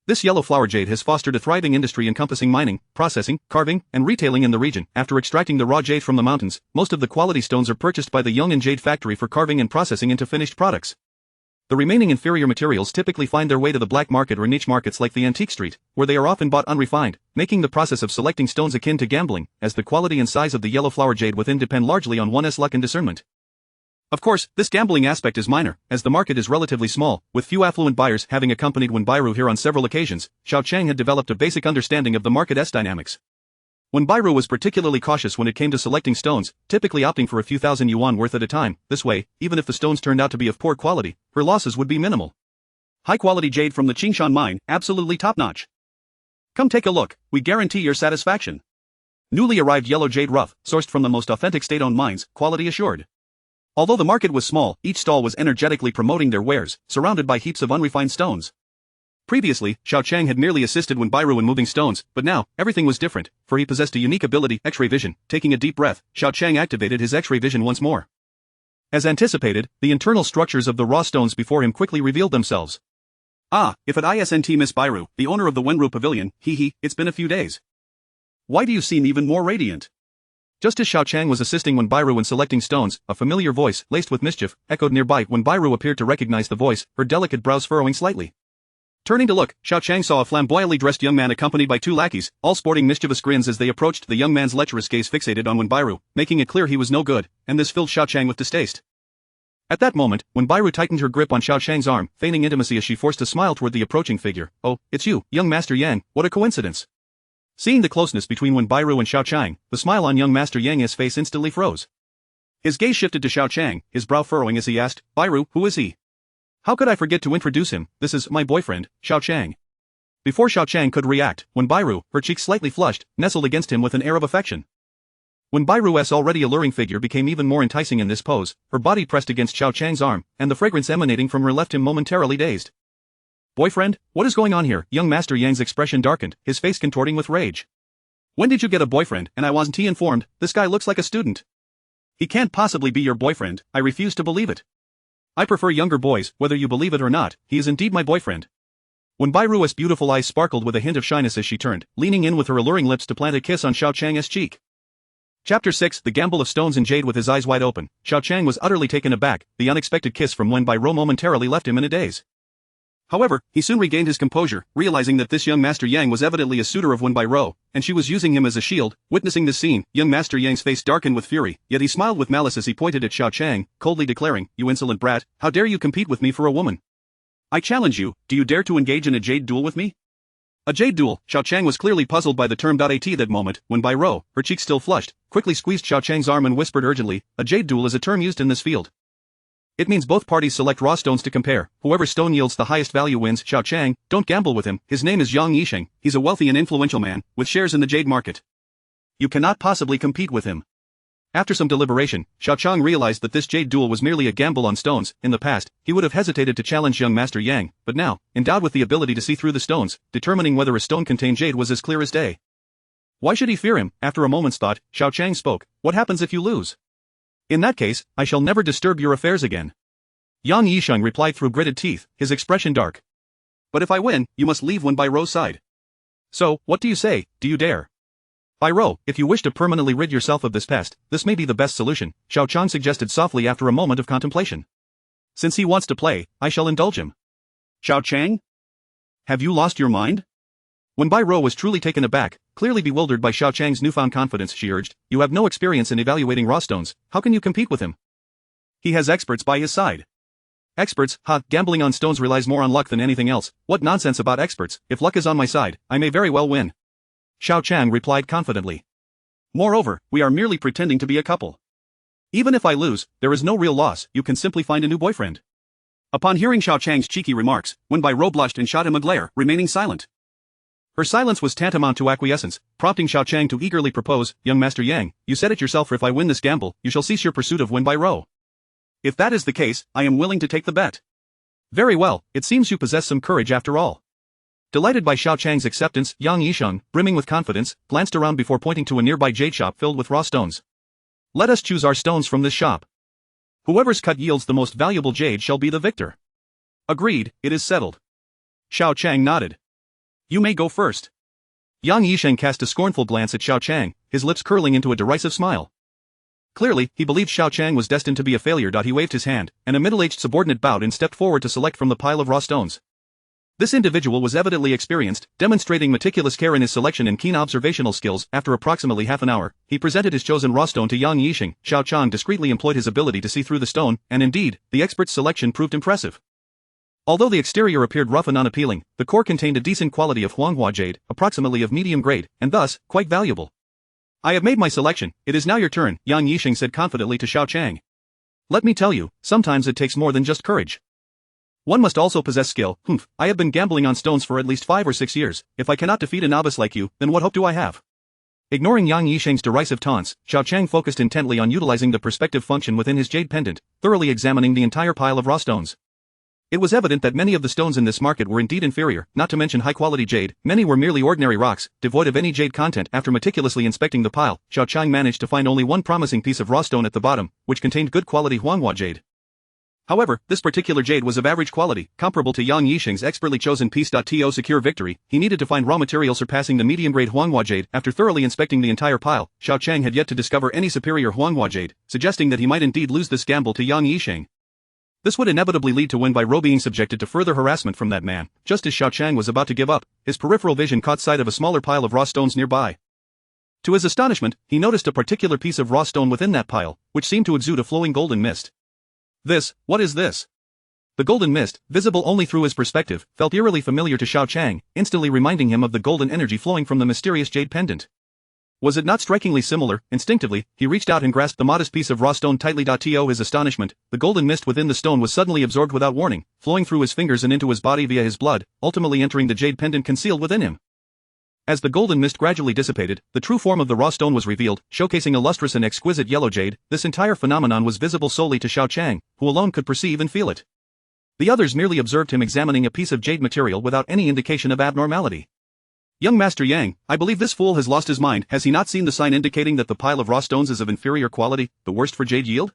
This yellow flower jade has fostered a thriving industry encompassing mining, processing, carving, and retailing in the region. After extracting the raw jade from the mountains, most of the quality stones are purchased by the Yong'an Jade Factory for carving and processing into finished products. The remaining inferior materials typically find their way to the black market or niche markets like the antique street, where they are often bought unrefined, making the process of selecting stones akin to gambling, as the quality and size of the yellow flower jade within depend largely on one's luck and discernment. Of course, this gambling aspect is minor, as the market is relatively small, with few affluent buyers. Having accompanied Wen Bairu here on several occasions, Xiao Qiang had developed a basic understanding of the market's dynamics. Wen Bairu was particularly cautious when it came to selecting stones, typically opting for a few thousand yuan worth at a time. This way, even if the stones turned out to be of poor quality, her losses would be minimal. High-quality jade from the Qingshan mine, absolutely top-notch. Come take a look, we guarantee your satisfaction. Newly arrived yellow jade rough, sourced from the most authentic state-owned mines, quality assured. Although the market was small, each stall was energetically promoting their wares, surrounded by heaps of unrefined stones. Previously, Xiao Qiang had merely assisted Wen Bairu in moving stones, but now, everything was different, for he possessed a unique ability, X-ray vision. Taking a deep breath, Xiao Qiang activated his X-ray vision once more. As anticipated, the internal structures of the raw stones before him quickly revealed themselves. Ah, if it isn't Miss Bairu, the owner of the Wenru Pavilion, it's been a few days. Why do you seem even more radiant? Just as Xiao Qiang was assisting Wen Bairu in selecting stones, a familiar voice, laced with mischief, echoed nearby. Wen Bairu appeared to recognize the voice, her delicate brows furrowing slightly. Turning to look, Xiao Qiang saw a flamboyantly dressed young man accompanied by 2 lackeys, all sporting mischievous grins as they approached. The young man's lecherous gaze fixated on Wen Bairu, making it clear he was no good, and this filled Xiao Qiang with distaste. At that moment, Wen Bairu tightened her grip on Xiao Qiang's arm, feigning intimacy as she forced a smile toward the approaching figure. Oh, it's you, young Master Yang, what a coincidence. Seeing the closeness between Wen Bairu and Xiao Qiang, the smile on young Master Yang's face instantly froze. His gaze shifted to Xiao Qiang, his brow furrowing as he asked, Bairu, who is he? How could I forget to introduce him? This is my boyfriend, Xiao Qiang. Before Xiao Qiang could react, when Bairu, her cheeks slightly flushed, nestled against him with an air of affection. When Bairu's already alluring figure became even more enticing in this pose, her body pressed against Xiao Qiang's arm, and the fragrance emanating from her left him momentarily dazed. Boyfriend, what is going on here? Young Master Yang's expression darkened, his face contorting with rage. When did you get a boyfriend? And I wasn't informed. This guy looks like a student. He can't possibly be your boyfriend. I refuse to believe it. I prefer younger boys, whether you believe it or not. He is indeed my boyfriend. When Bairu's beautiful eyes sparkled with a hint of shyness as she turned, leaning in with her alluring lips to plant a kiss on Xiao Qiang's cheek. Chapter 6 The Gamble of Stones and Jade. With his eyes wide open, Xiao Qiang was utterly taken aback. The unexpected kiss from Wen Bairu momentarily left him in a daze. However, he soon regained his composure, realizing that this young Master Yang was evidently a suitor of Wen Bairu, and she was using him as a shield. Witnessing this scene, young Master Yang's face darkened with fury, yet he smiled with malice as he pointed at Xiao Qiang, coldly declaring, You insolent brat, how dare you compete with me for a woman? I challenge you, do you dare to engage in a jade duel with me? A jade duel. Xiao Qiang was clearly puzzled by the term. At that moment, when Bairu, her cheeks still flushed, quickly squeezed Xiao Qiang's arm and whispered urgently, a jade duel is a term used in this field. It means both parties select raw stones to compare. Whoever stone yields the highest value wins. Xiao Qiang, don't gamble with him. His name is Yang Yisheng. He's a wealthy and influential man, with shares in the jade market. You cannot possibly compete with him. After some deliberation, Xiao Qiang realized that this jade duel was merely a gamble on stones. In the past, he would have hesitated to challenge young Master Yang, but now, endowed with the ability to see through the stones, determining whether a stone contained jade was as clear as day. Why should he fear him? After a moment's thought, Xiao Qiang spoke, What happens if you lose? In that case, I shall never disturb your affairs again. Yang Yisheng replied through gritted teeth, his expression dark. But if I win, you must leave Wen Bairu's side. So, what do you say? Do you dare? Bairu, if you wish to permanently rid yourself of this pest, this may be the best solution, Xiao Qiang suggested softly after a moment of contemplation. Since he wants to play, I shall indulge him. Xiao Qiang? Have you lost your mind? When Bairu was truly taken aback, clearly bewildered by Xiao Qiang's newfound confidence, she urged, You have no experience in evaluating raw stones, how can you compete with him? He has experts by his side. Experts? Gambling on stones relies more on luck than anything else. What nonsense about experts? If luck is on my side, I may very well win. Xiao Qiang replied confidently. Moreover, we are merely pretending to be a couple. Even if I lose, there is no real loss, you can simply find a new boyfriend. Upon hearing Xiao Qiang's cheeky remarks, Wen Bairu blushed and shot him a glare, remaining silent. Her silence was tantamount to acquiescence, prompting Xiao Qiang to eagerly propose, Young Master Yang, you said it yourself, if I win this gamble, you shall cease your pursuit of Wen Bairu. If that is the case, I am willing to take the bet. Very well, it seems you possess some courage after all. Delighted by Xiao Qiang's acceptance, Yang Yisheng, brimming with confidence, glanced around before pointing to a nearby jade shop filled with raw stones. Let us choose our stones from this shop. Whoever's cut yields the most valuable jade shall be the victor. Agreed, it is settled. Xiao Qiang nodded. You may go first. Yang Yisheng cast a scornful glance at Xiao Qiang, his lips curling into a derisive smile. Clearly, he believed Xiao Qiang was destined to be a failure. He waved his hand, and a middle-aged subordinate bowed and stepped forward to select from the pile of raw stones. This individual was evidently experienced, demonstrating meticulous care in his selection and keen observational skills. After approximately half an hour, he presented his chosen raw stone to Yang Yisheng. Xiao Qiang discreetly employed his ability to see through the stone, and indeed, the expert's selection proved impressive. Although the exterior appeared rough and unappealing, the core contained a decent quality of Huanghua jade, approximately of medium grade, and thus, quite valuable. I have made my selection, it is now your turn, Yang Yisheng said confidently to Xiao Qiang. Let me tell you, sometimes it takes more than just courage. One must also possess skill. I have been gambling on stones for at least 5 or 6 years. If I cannot defeat a novice like you, then what hope do I have? Ignoring Yang Yisheng's derisive taunts, Xiao Qiang focused intently on utilizing the perspective function within his jade pendant, thoroughly examining the entire pile of raw stones. It was evident that many of the stones in this market were indeed inferior, not to mention high-quality jade. Many were merely ordinary rocks, devoid of any jade content. After meticulously inspecting the pile, Xiao Qiang managed to find only one promising piece of raw stone at the bottom, which contained good quality Huanghua jade. However, this particular jade was of average quality, comparable to Yang Yisheng's expertly chosen piece. To secure victory, he needed to find raw material surpassing the medium-grade Huanghua jade. After thoroughly inspecting the entire pile, Xiao Qiang had yet to discover any superior Huanghua jade, suggesting that he might indeed lose this gamble to Yang Yisheng. This would inevitably lead to Wen Bairu being subjected to further harassment from that man. Just as Xiao Qiang was about to give up, his peripheral vision caught sight of a smaller pile of raw stones nearby. To his astonishment, he noticed a particular piece of raw stone within that pile, which seemed to exude a flowing golden mist. What is this? The golden mist, visible only through his perspective, felt eerily familiar to Xiao Qiang, instantly reminding him of the golden energy flowing from the mysterious jade pendant. Was it not strikingly similar? Instinctively, he reached out and grasped the modest piece of raw stone tightly. To his astonishment, the golden mist within the stone was suddenly absorbed without warning, flowing through his fingers and into his body via his blood, ultimately entering the jade pendant concealed within him. As the golden mist gradually dissipated, the true form of the raw stone was revealed, showcasing a lustrous and exquisite yellow jade. This entire phenomenon was visible solely to Xiao Qiang, who alone could perceive and feel it. The others merely observed him examining a piece of jade material without any indication of abnormality. Young Master Yang, I believe this fool has lost his mind. Has he not seen the sign indicating that the pile of raw stones is of inferior quality, the worst for jade yield?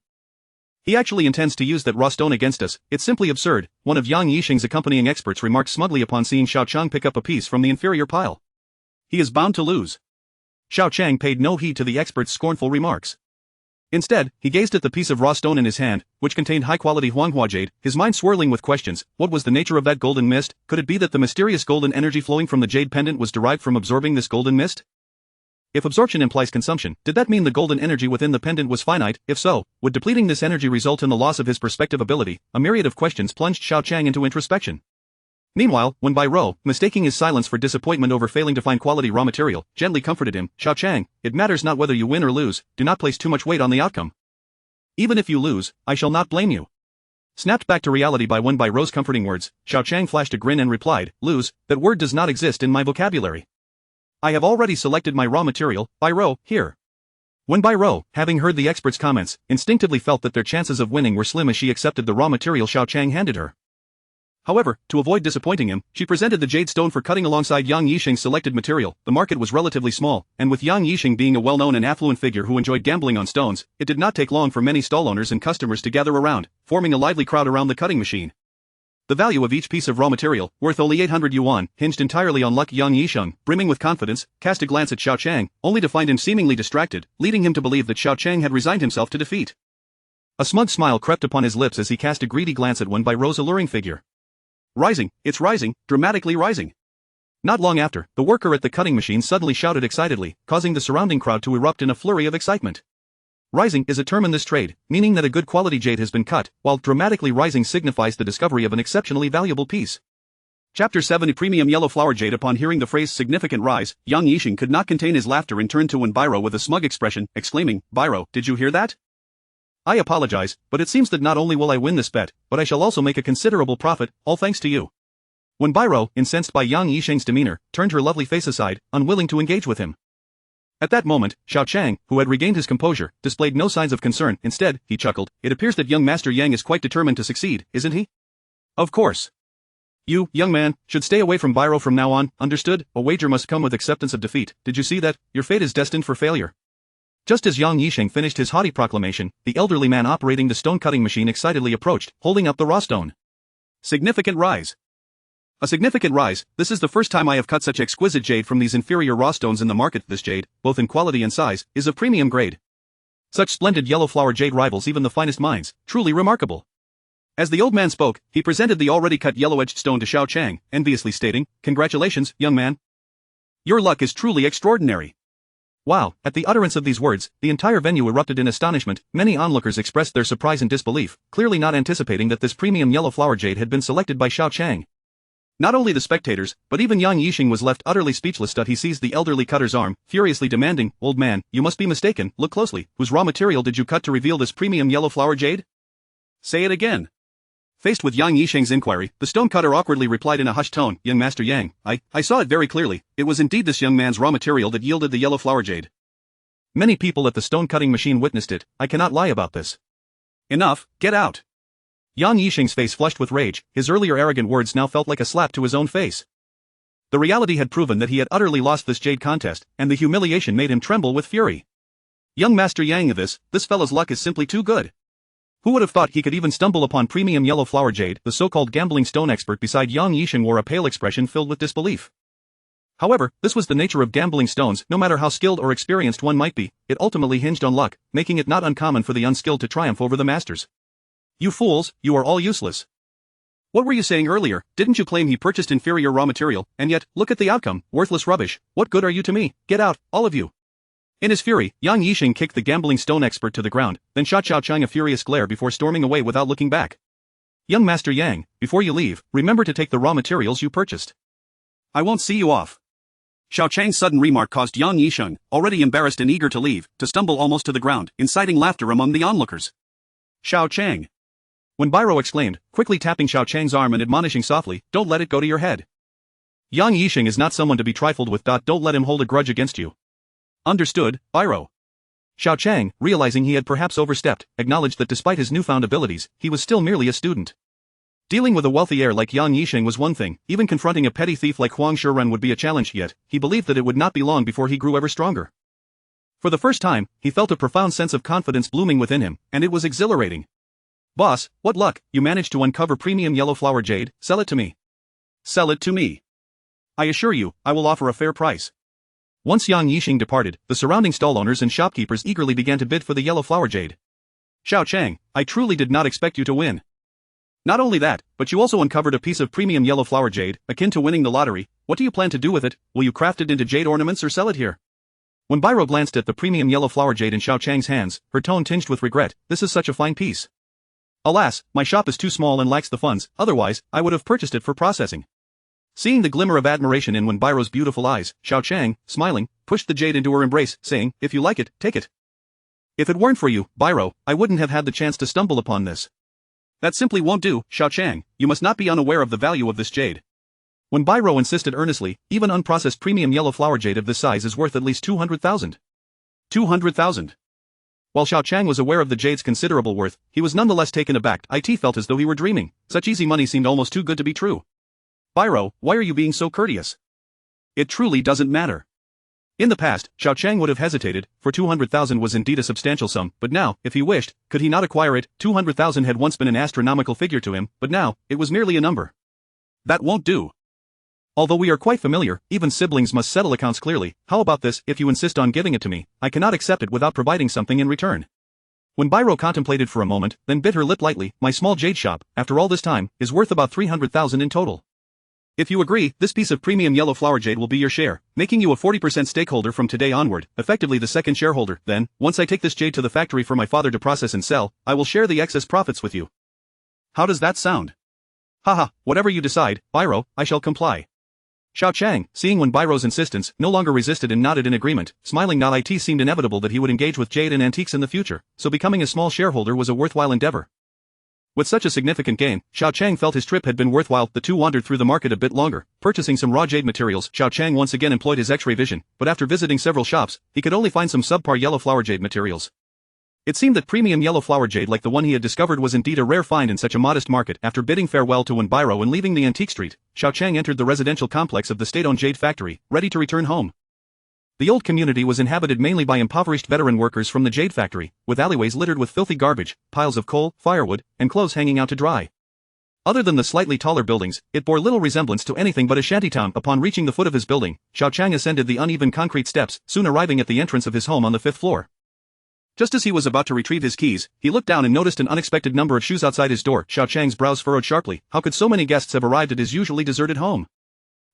He actually intends to use that raw stone against us. It's simply absurd, one of Yang Yixing's accompanying experts remarked smugly upon seeing Xiao Qiang pick up a piece from the inferior pile. He is bound to lose. Xiao Qiang paid no heed to the expert's scornful remarks. Instead, he gazed at the piece of raw stone in his hand, which contained high-quality Huanghua jade, his mind swirling with questions. What was the nature of that golden mist? Could it be that the mysterious golden energy flowing from the jade pendant was derived from absorbing this golden mist? If absorption implies consumption, did that mean the golden energy within the pendant was finite? If so, would depleting this energy result in the loss of his perspective ability? A myriad of questions plunged Xiao Qiang into introspection. Meanwhile, when Bai Rou, mistaking his silence for disappointment over failing to find quality raw material, gently comforted him, Xiao Qiang, it matters not whether you win or lose, do not place too much weight on the outcome. Even if you lose, I shall not blame you. Snapped back to reality by Bai Rou's comforting words, Xiao Qiang flashed a grin and replied, lose, that word does not exist in my vocabulary. I have already selected my raw material, Bai Rou, here. Bai Rou, having heard the expert's comments, instinctively felt that their chances of winning were slim as she accepted the raw material Xiao Qiang handed her. However, to avoid disappointing him, she presented the jade stone for cutting alongside Yang Yixing's selected material. The market was relatively small, and with Yang Yixing being a well-known and affluent figure who enjoyed gambling on stones, it did not take long for many stall owners and customers to gather around, forming a lively crowd around the cutting machine. The value of each piece of raw material, worth only 800 yuan, hinged entirely on luck. Yang Yixing, brimming with confidence, cast a glance at Xiao Qiang, only to find him seemingly distracted, leading him to believe that Xiao Qiang had resigned himself to defeat. A smug smile crept upon his lips as he cast a greedy glance at Bai Rou's alluring figure. Rising, it's rising, dramatically rising. Not long after, the worker at the cutting machine suddenly shouted excitedly, causing the surrounding crowd to erupt in a flurry of excitement. Rising is a term in this trade, meaning that a good quality jade has been cut, while dramatically rising signifies the discovery of an exceptionally valuable piece. Chapter 7 Premium Yellow Flower Jade. Upon hearing the phrase significant rise, Yang Yixing could not contain his laughter and turned to Bai Rou with a smug expression, exclaiming, Bai Rou, did you hear that? I apologize, but it seems that not only will I win this bet, but I shall also make a considerable profit, all thanks to you. Bai Rou, incensed by Yang Yixing's demeanor, turned her lovely face aside, unwilling to engage with him. At that moment, Xiao Qiang, who had regained his composure, displayed no signs of concern. Instead, he chuckled, it appears that young Master Yang is quite determined to succeed, isn't he? Of course. You, young man, should stay away from Bai Rou from now on, understood? A wager must come with acceptance of defeat. Did you see that? Your fate is destined for failure. Just as Yang Yixing finished his haughty proclamation, the elderly man operating the stone-cutting machine excitedly approached, holding up the raw stone. Significant rise. A significant rise. This is the first time I have cut such exquisite jade from these inferior raw stones in the market. This jade, both in quality and size, is of premium grade. Such splendid yellow flower jade rivals even the finest minds, truly remarkable. As the old man spoke, he presented the already cut yellow-edged stone to Xiao Qiang, enviously stating, congratulations, young man. Your luck is truly extraordinary. Wow, at the utterance of these words, the entire venue erupted in astonishment. Many onlookers expressed their surprise and disbelief, clearly not anticipating that this premium yellow flower jade had been selected by Xiao Qiang. Not only the spectators, but even Yang Yixing was left utterly speechless. He seized the elderly cutter's arm, furiously demanding, old man, you must be mistaken, look closely, whose raw material did you cut to reveal this premium yellow flower jade? Say it again. Faced with Yang Yixing's inquiry, the stonecutter awkwardly replied in a hushed tone, young Master Yang, I saw it very clearly, it was indeed this young man's raw material that yielded the yellow flower jade. Many people at the stone-cutting machine witnessed it, I cannot lie about this. Enough, get out. Yang Yixing's face flushed with rage, his earlier arrogant words now felt like a slap to his own face. The reality had proven that he had utterly lost this jade contest, and the humiliation made him tremble with fury. Young Master Yang, this fellow's luck is simply too good. Who would have thought he could even stumble upon premium yellow flower jade? The so-called gambling stone expert beside Yang Yixing wore a pale expression filled with disbelief. However, this was the nature of gambling stones. No matter how skilled or experienced one might be, it ultimately hinged on luck, making it not uncommon for the unskilled to triumph over the masters. You fools, you are all useless. What were you saying earlier? Didn't you claim he purchased inferior raw material, and yet, look at the outcome, worthless rubbish. What good are you to me? Get out, all of you. In his fury, Yang Yixing kicked the gambling stone expert to the ground, then shot Xiao Qiang a furious glare before storming away without looking back. Young Master Yang, before you leave, remember to take the raw materials you purchased. I won't see you off. Xiao Qiang's sudden remark caused Yang Yisheng, already embarrassed and eager to leave, to stumble almost to the ground, inciting laughter among the onlookers. Xiao Qiang! Wenbiro exclaimed, quickly tapping Xiao Qiang's arm and admonishing softly, don't let it go to your head. Yang Yisheng is not someone to be trifled with. Don't let him hold a grudge against you. Understood, Biro. Xiao Qiang, realizing he had perhaps overstepped, acknowledged that despite his newfound abilities, he was still merely a student. Dealing with a wealthy heir like Yang Yisheng was one thing, even confronting a petty thief like Huang Shiren would be a challenge, yet he believed that it would not be long before he grew ever stronger. For the first time, he felt a profound sense of confidence blooming within him, and it was exhilarating. Boss, what luck, you managed to uncover premium yellow flower jade, sell it to me. Sell it to me. I assure you, I will offer a fair price. Once Yang Yisheng departed, the surrounding stall owners and shopkeepers eagerly began to bid for the yellow flower jade. Xiao Qiang, I truly did not expect you to win. Not only that, but you also uncovered a piece of premium yellow flower jade, akin to winning the lottery. What do you plan to do with it? Will you craft it into jade ornaments or sell it here? When Biro glanced at the premium yellow flower jade in Xiao Qiang's hands, her tone tinged with regret. This is such a fine piece. Alas, my shop is too small and lacks the funds, otherwise, I would have purchased it for processing. Seeing the glimmer of admiration in Wenbiro's beautiful eyes, Xiao Qiang, smiling, pushed the jade into her embrace, saying, if you like it, take it. If it weren't for you, Biro, I wouldn't have had the chance to stumble upon this. That simply won't do, Xiao Qiang, you must not be unaware of the value of this jade. When Biro insisted earnestly, even unprocessed premium yellow flower jade of this size is worth at least 200,000. 200,000. While Xiao Qiang was aware of the jade's considerable worth, he was nonetheless taken aback. It felt as though he were dreaming. Such easy money seemed almost too good to be true. Biro, why are you being so courteous? It truly doesn't matter. In the past, Xiao Qiang would have hesitated, for 200,000 was indeed a substantial sum, but now, if he wished, could he not acquire it? 200,000 had once been an astronomical figure to him, but now, it was merely a number. That won't do. Although we are quite familiar, even siblings must settle accounts clearly. How about this? If you insist on giving it to me, I cannot accept it without providing something in return. When Biro contemplated for a moment, then bit her lip lightly, my small jade shop, after all this time, is worth about 300,000 in total. If you agree, this piece of premium yellow flower jade will be your share, making you a 40% stakeholder from today onward, effectively the second shareholder. Then, once I take this jade to the factory for my father to process and sell, I will share the excess profits with you. How does that sound? Haha, whatever you decide, Biro, I shall comply. Xiao Qiang, seeing Wenbiro's insistence, no longer resisted and nodded in agreement, smiling. It seemed inevitable that he would engage with jade and antiques in the future, so becoming a small shareholder was a worthwhile endeavor. With such a significant gain, Xiao Qiang felt his trip had been worthwhile. The two wandered through the market a bit longer, purchasing some raw jade materials. Xiao Qiang once again employed his X-ray vision, but after visiting several shops, he could only find some subpar yellow flower jade materials. It seemed that premium yellow flower jade like the one he had discovered was indeed a rare find in such a modest market. After bidding farewell to Wenbiro and leaving the antique street, Xiao Qiang entered the residential complex of the state-owned jade factory, ready to return home. The old community was inhabited mainly by impoverished veteran workers from the jade factory, with alleyways littered with filthy garbage, piles of coal, firewood, and clothes hanging out to dry. Other than the slightly taller buildings, it bore little resemblance to anything but a shantytown. Upon reaching the foot of his building, Xiao Qiang ascended the uneven concrete steps, soon arriving at the entrance of his home on the 5th floor. Just as he was about to retrieve his keys, he looked down and noticed an unexpected number of shoes outside his door. Xiao Qiang's brows furrowed sharply. How could so many guests have arrived at his usually deserted home?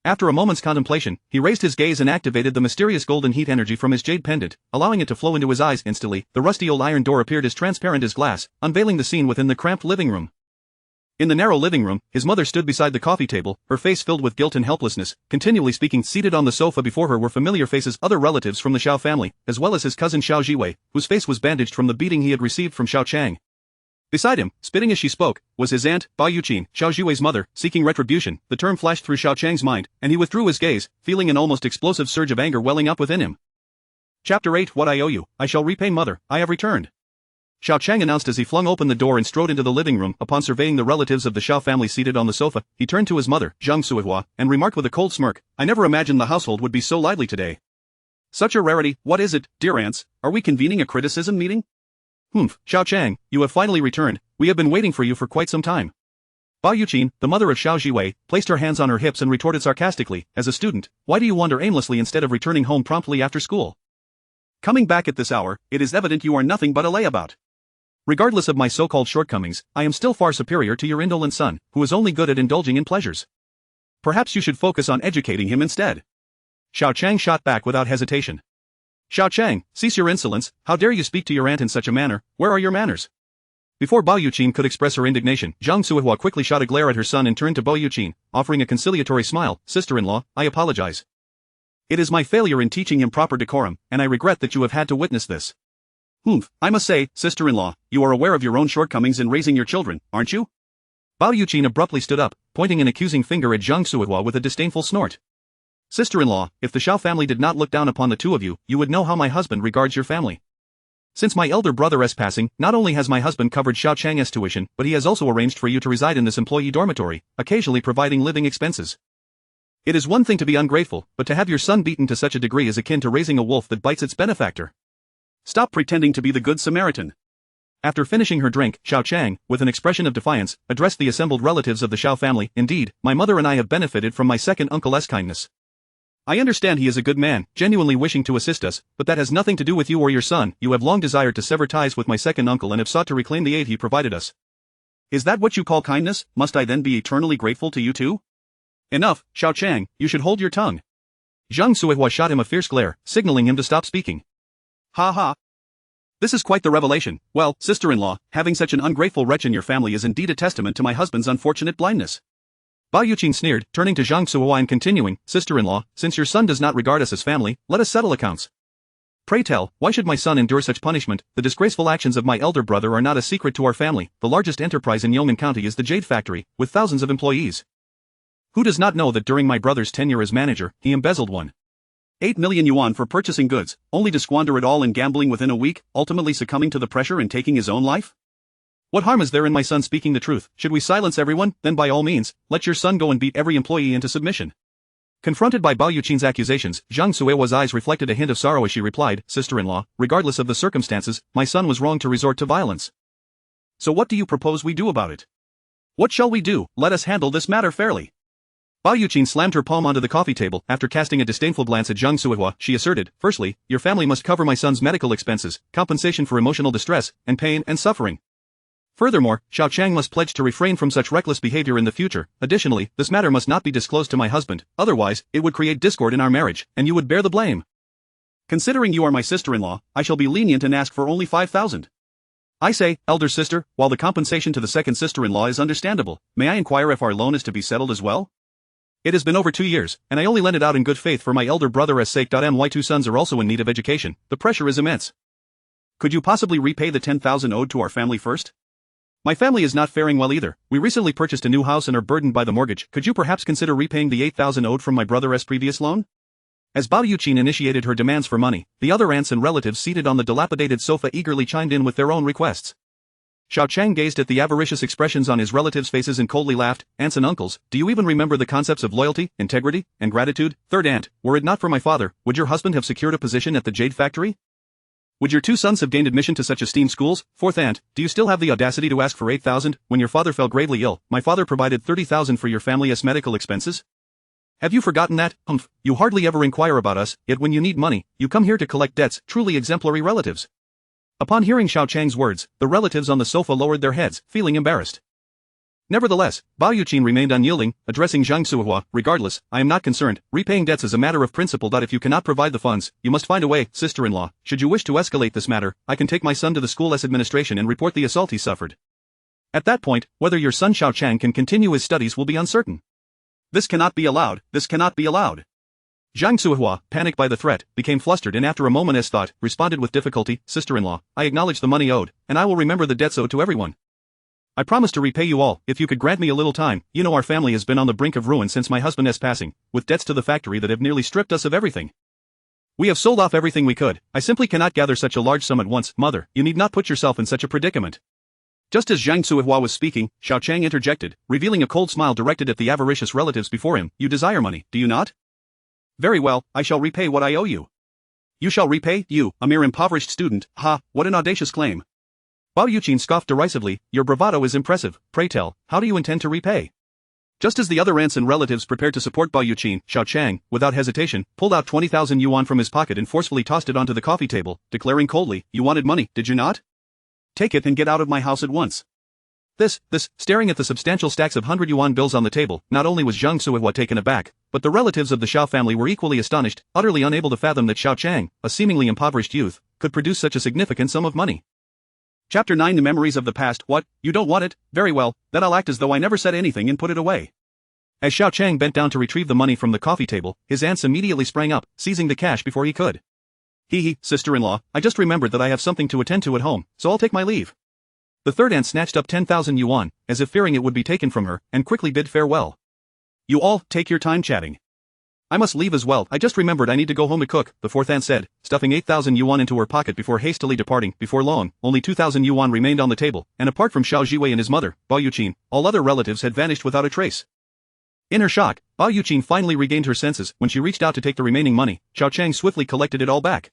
After a moment's contemplation, he raised his gaze and activated the mysterious golden heat energy from his jade pendant, allowing it to flow into his eyes. Instantly, the rusty old iron door appeared as transparent as glass, unveiling the scene within the cramped living room. In the narrow living room, his mother stood beside the coffee table, her face filled with guilt and helplessness, continually speaking. Seated on the sofa before her were familiar faces, other relatives from the Xiao family, as well as his cousin Xiao Jiwei, whose face was bandaged from the beating he had received from Xiao Qiang. Beside him, spitting as she spoke, was his aunt, Ba Yuqin, Xiao Jiwei's mother, seeking retribution. The term flashed through Xiao Qiang's mind, and he withdrew his gaze, feeling an almost explosive surge of anger welling up within him. Chapter 8. What I owe you, I shall repay. Mother, I have returned. Xiao Qiang announced as he flung open the door and strode into the living room. Upon surveying the relatives of the Xiao family seated on the sofa, he turned to his mother, Zhang Suihua, and remarked with a cold smirk, I never imagined the household would be so lively today. Such a rarity. What is it, dear aunts? Are we convening a criticism meeting? Humph, Xiao Qiang, you have finally returned. We have been waiting for you for quite some time. Ba Yuqin, the mother of Xiao Jiwei, placed her hands on her hips and retorted sarcastically, as a student, why do you wander aimlessly instead of returning home promptly after school? Coming back at this hour, it is evident you are nothing but a layabout. Regardless of my so-called shortcomings, I am still far superior to your indolent son, who is only good at indulging in pleasures. Perhaps you should focus on educating him instead. Xiao Qiang shot back without hesitation. Xiao Qiang, cease your insolence. How dare you speak to your aunt in such a manner? Where are your manners? Before Ba Yuqin could express her indignation, Zhang Suihua quickly shot a glare at her son and turned to Ba Yuqin, offering a conciliatory smile. Sister-in-law, I apologize. It is my failure in teaching him proper decorum, and I regret that you have had to witness this. I must say, sister-in-law, you are aware of your own shortcomings in raising your children, aren't you? Bao Yuqin abruptly stood up, pointing an accusing finger at Zhang Suihua with a disdainful snort. Sister-in-law, if the Xiao family did not look down upon the two of you, you would know how my husband regards your family. Since my elder brother's passing, not only has my husband covered Xiao Qiang's tuition, but he has also arranged for you to reside in this employee dormitory, occasionally providing living expenses. It is one thing to be ungrateful, but to have your son beaten to such a degree is akin to raising a wolf that bites its benefactor. Stop pretending to be the good Samaritan. After finishing her drink, Xiao Qiang, with an expression of defiance, addressed the assembled relatives of the Xiao family. Indeed, my mother and I have benefited from my second uncle's kindness. I understand he is a good man, genuinely wishing to assist us, but that has nothing to do with you or your son. You have long desired to sever ties with my second uncle and have sought to reclaim the aid he provided us. Is that what you call kindness? Must I then be eternally grateful to you too? Enough, Xiao Qiang, you should hold your tongue. Zhang Suihua shot him a fierce glare, signaling him to stop speaking. Ha ha. This is quite the revelation. Well, sister-in-law, having such an ungrateful wretch in your family is indeed a testament to my husband's unfortunate blindness. Bao Yuqin sneered, turning to Zhang Suihua and continuing, Sister-in-law, since your son does not regard us as family, let us settle accounts. Pray tell, why should my son endure such punishment? The disgraceful actions of my elder brother are not a secret to our family. The largest enterprise in Yong'an County is the Jade Factory, with thousands of employees. Who does not know that during my brother's tenure as manager, he embezzled 1.8 million yuan for purchasing goods, only to squander it all in gambling within a week, ultimately succumbing to the pressure and taking his own life? What harm is there in my son speaking the truth? Should we silence everyone? Then by all means, let your son go and beat every employee into submission. Confronted by Bao Yuqin's accusations, Zhang Suihua's eyes reflected a hint of sorrow as she replied, Sister-in-law, regardless of the circumstances, my son was wrong to resort to violence. So what do you propose we do about it? What shall we do? Let us handle this matter fairly. Bao Yuqin slammed her palm onto the coffee table. After casting a disdainful glance at Zhang Suihua, she asserted, firstly, your family must cover my son's medical expenses, compensation for emotional distress, and pain and suffering. Furthermore, Xiao Qiang must pledge to refrain from such reckless behavior in the future. Additionally, this matter must not be disclosed to my husband, otherwise, it would create discord in our marriage, and you would bear the blame. Considering you are my sister-in-law, I shall be lenient and ask for only 5,000. I say, elder sister, while the compensation to the second sister-in-law is understandable, may I inquire if our loan is to be settled as well? It has been over 2 years, and I only lent it out in good faith for my elder brother's sake. My 2 sons are also in need of education. The pressure is immense. Could you possibly repay the 10,000 owed to our family first? My family is not faring well either. We recently purchased a new house and are burdened by the mortgage. Could you perhaps consider repaying the 8,000 owed from my brother's previous loan? As Bao Yuqin initiated her demands for money, the other aunts and relatives seated on the dilapidated sofa eagerly chimed in with their own requests. Xiao Qiang gazed at the avaricious expressions on his relatives' faces and coldly laughed. Aunts and uncles, do you even remember the concepts of loyalty, integrity, and gratitude? Third aunt, were it not for my father, would your husband have secured a position at the Jade Factory? Would your 2 sons have gained admission to such esteemed schools? Fourth aunt, do you still have the audacity to ask for 8,000? When your father fell gravely ill, my father provided 30,000 for your family's medical expenses? Have you forgotten that? You hardly ever inquire about us, yet when you need money, you come here to collect debts. Truly exemplary relatives. Upon hearing Xiao Qiang's words, the relatives on the sofa lowered their heads, feeling embarrassed. Nevertheless, Bao Yuqin remained unyielding, addressing Zhang Suihua, regardless, I am not concerned, repaying debts is a matter of principle. If you cannot provide the funds, you must find a way. Sister-in-law, should you wish to escalate this matter, I can take my son to the school's administration and report the assault he suffered. At that point, whether your son Xiao Qiang can continue his studies will be uncertain. This cannot be allowed, this cannot be allowed. Zhang Suihua, panicked by the threat, became flustered and after a moment's thought, responded with difficulty, Sister-in-law, I acknowledge the money owed, and I will remember the debts owed to everyone. I promise to repay you all, if you could grant me a little time. You know our family has been on the brink of ruin since my husband's passing, with debts to the factory that have nearly stripped us of everything. We have sold off everything we could. I simply cannot gather such a large sum at once. Mother, you need not put yourself in such a predicament. Just as Zhang Suihua was speaking, Xiao Qiang interjected, revealing a cold smile directed at the avaricious relatives before him. You desire money, do you not? Very well, I shall repay what I owe you. You shall repay, you, a mere impoverished student, ha, what an audacious claim. Bao Yuqin scoffed derisively, your bravado is impressive, pray tell, how do you intend to repay? Just as the other aunts and relatives prepared to support Bao Yuqin, Xiao Qiang, without hesitation, pulled out 20,000 yuan from his pocket and forcefully tossed it onto the coffee table, declaring coldly, you wanted money, did you not? Take it and get out of my house at once. Staring at the substantial stacks of 100 yuan bills on the table, not only was Zhang Suihua taken aback, but the relatives of the Xiao family were equally astonished, utterly unable to fathom that Xiao Qiang, a seemingly impoverished youth, could produce such a significant sum of money. Chapter 9 The Memories of the Past. What? You don't want it? Very well, then I'll act as though I never said anything and put it away. As Xiao Qiang bent down to retrieve the money from the coffee table, his aunts immediately sprang up, seizing the cash before he could. Hee, sister-in-law, I just remembered that I have something to attend to at home, so I'll take my leave. The third aunt snatched up 10,000 yuan, as if fearing it would be taken from her, and quickly bid farewell. You all, take your time chatting. I must leave as well, I just remembered I need to go home to cook, the fourth aunt said, stuffing 8,000 yuan into her pocket before hastily departing. Before long, only 2,000 yuan remained on the table, and apart from Xiao Jiwei and his mother, Bao Yuqin, all other relatives had vanished without a trace. In her shock, Bao Yuqin finally regained her senses. When she reached out to take the remaining money, Xiao Qiang swiftly collected it all back.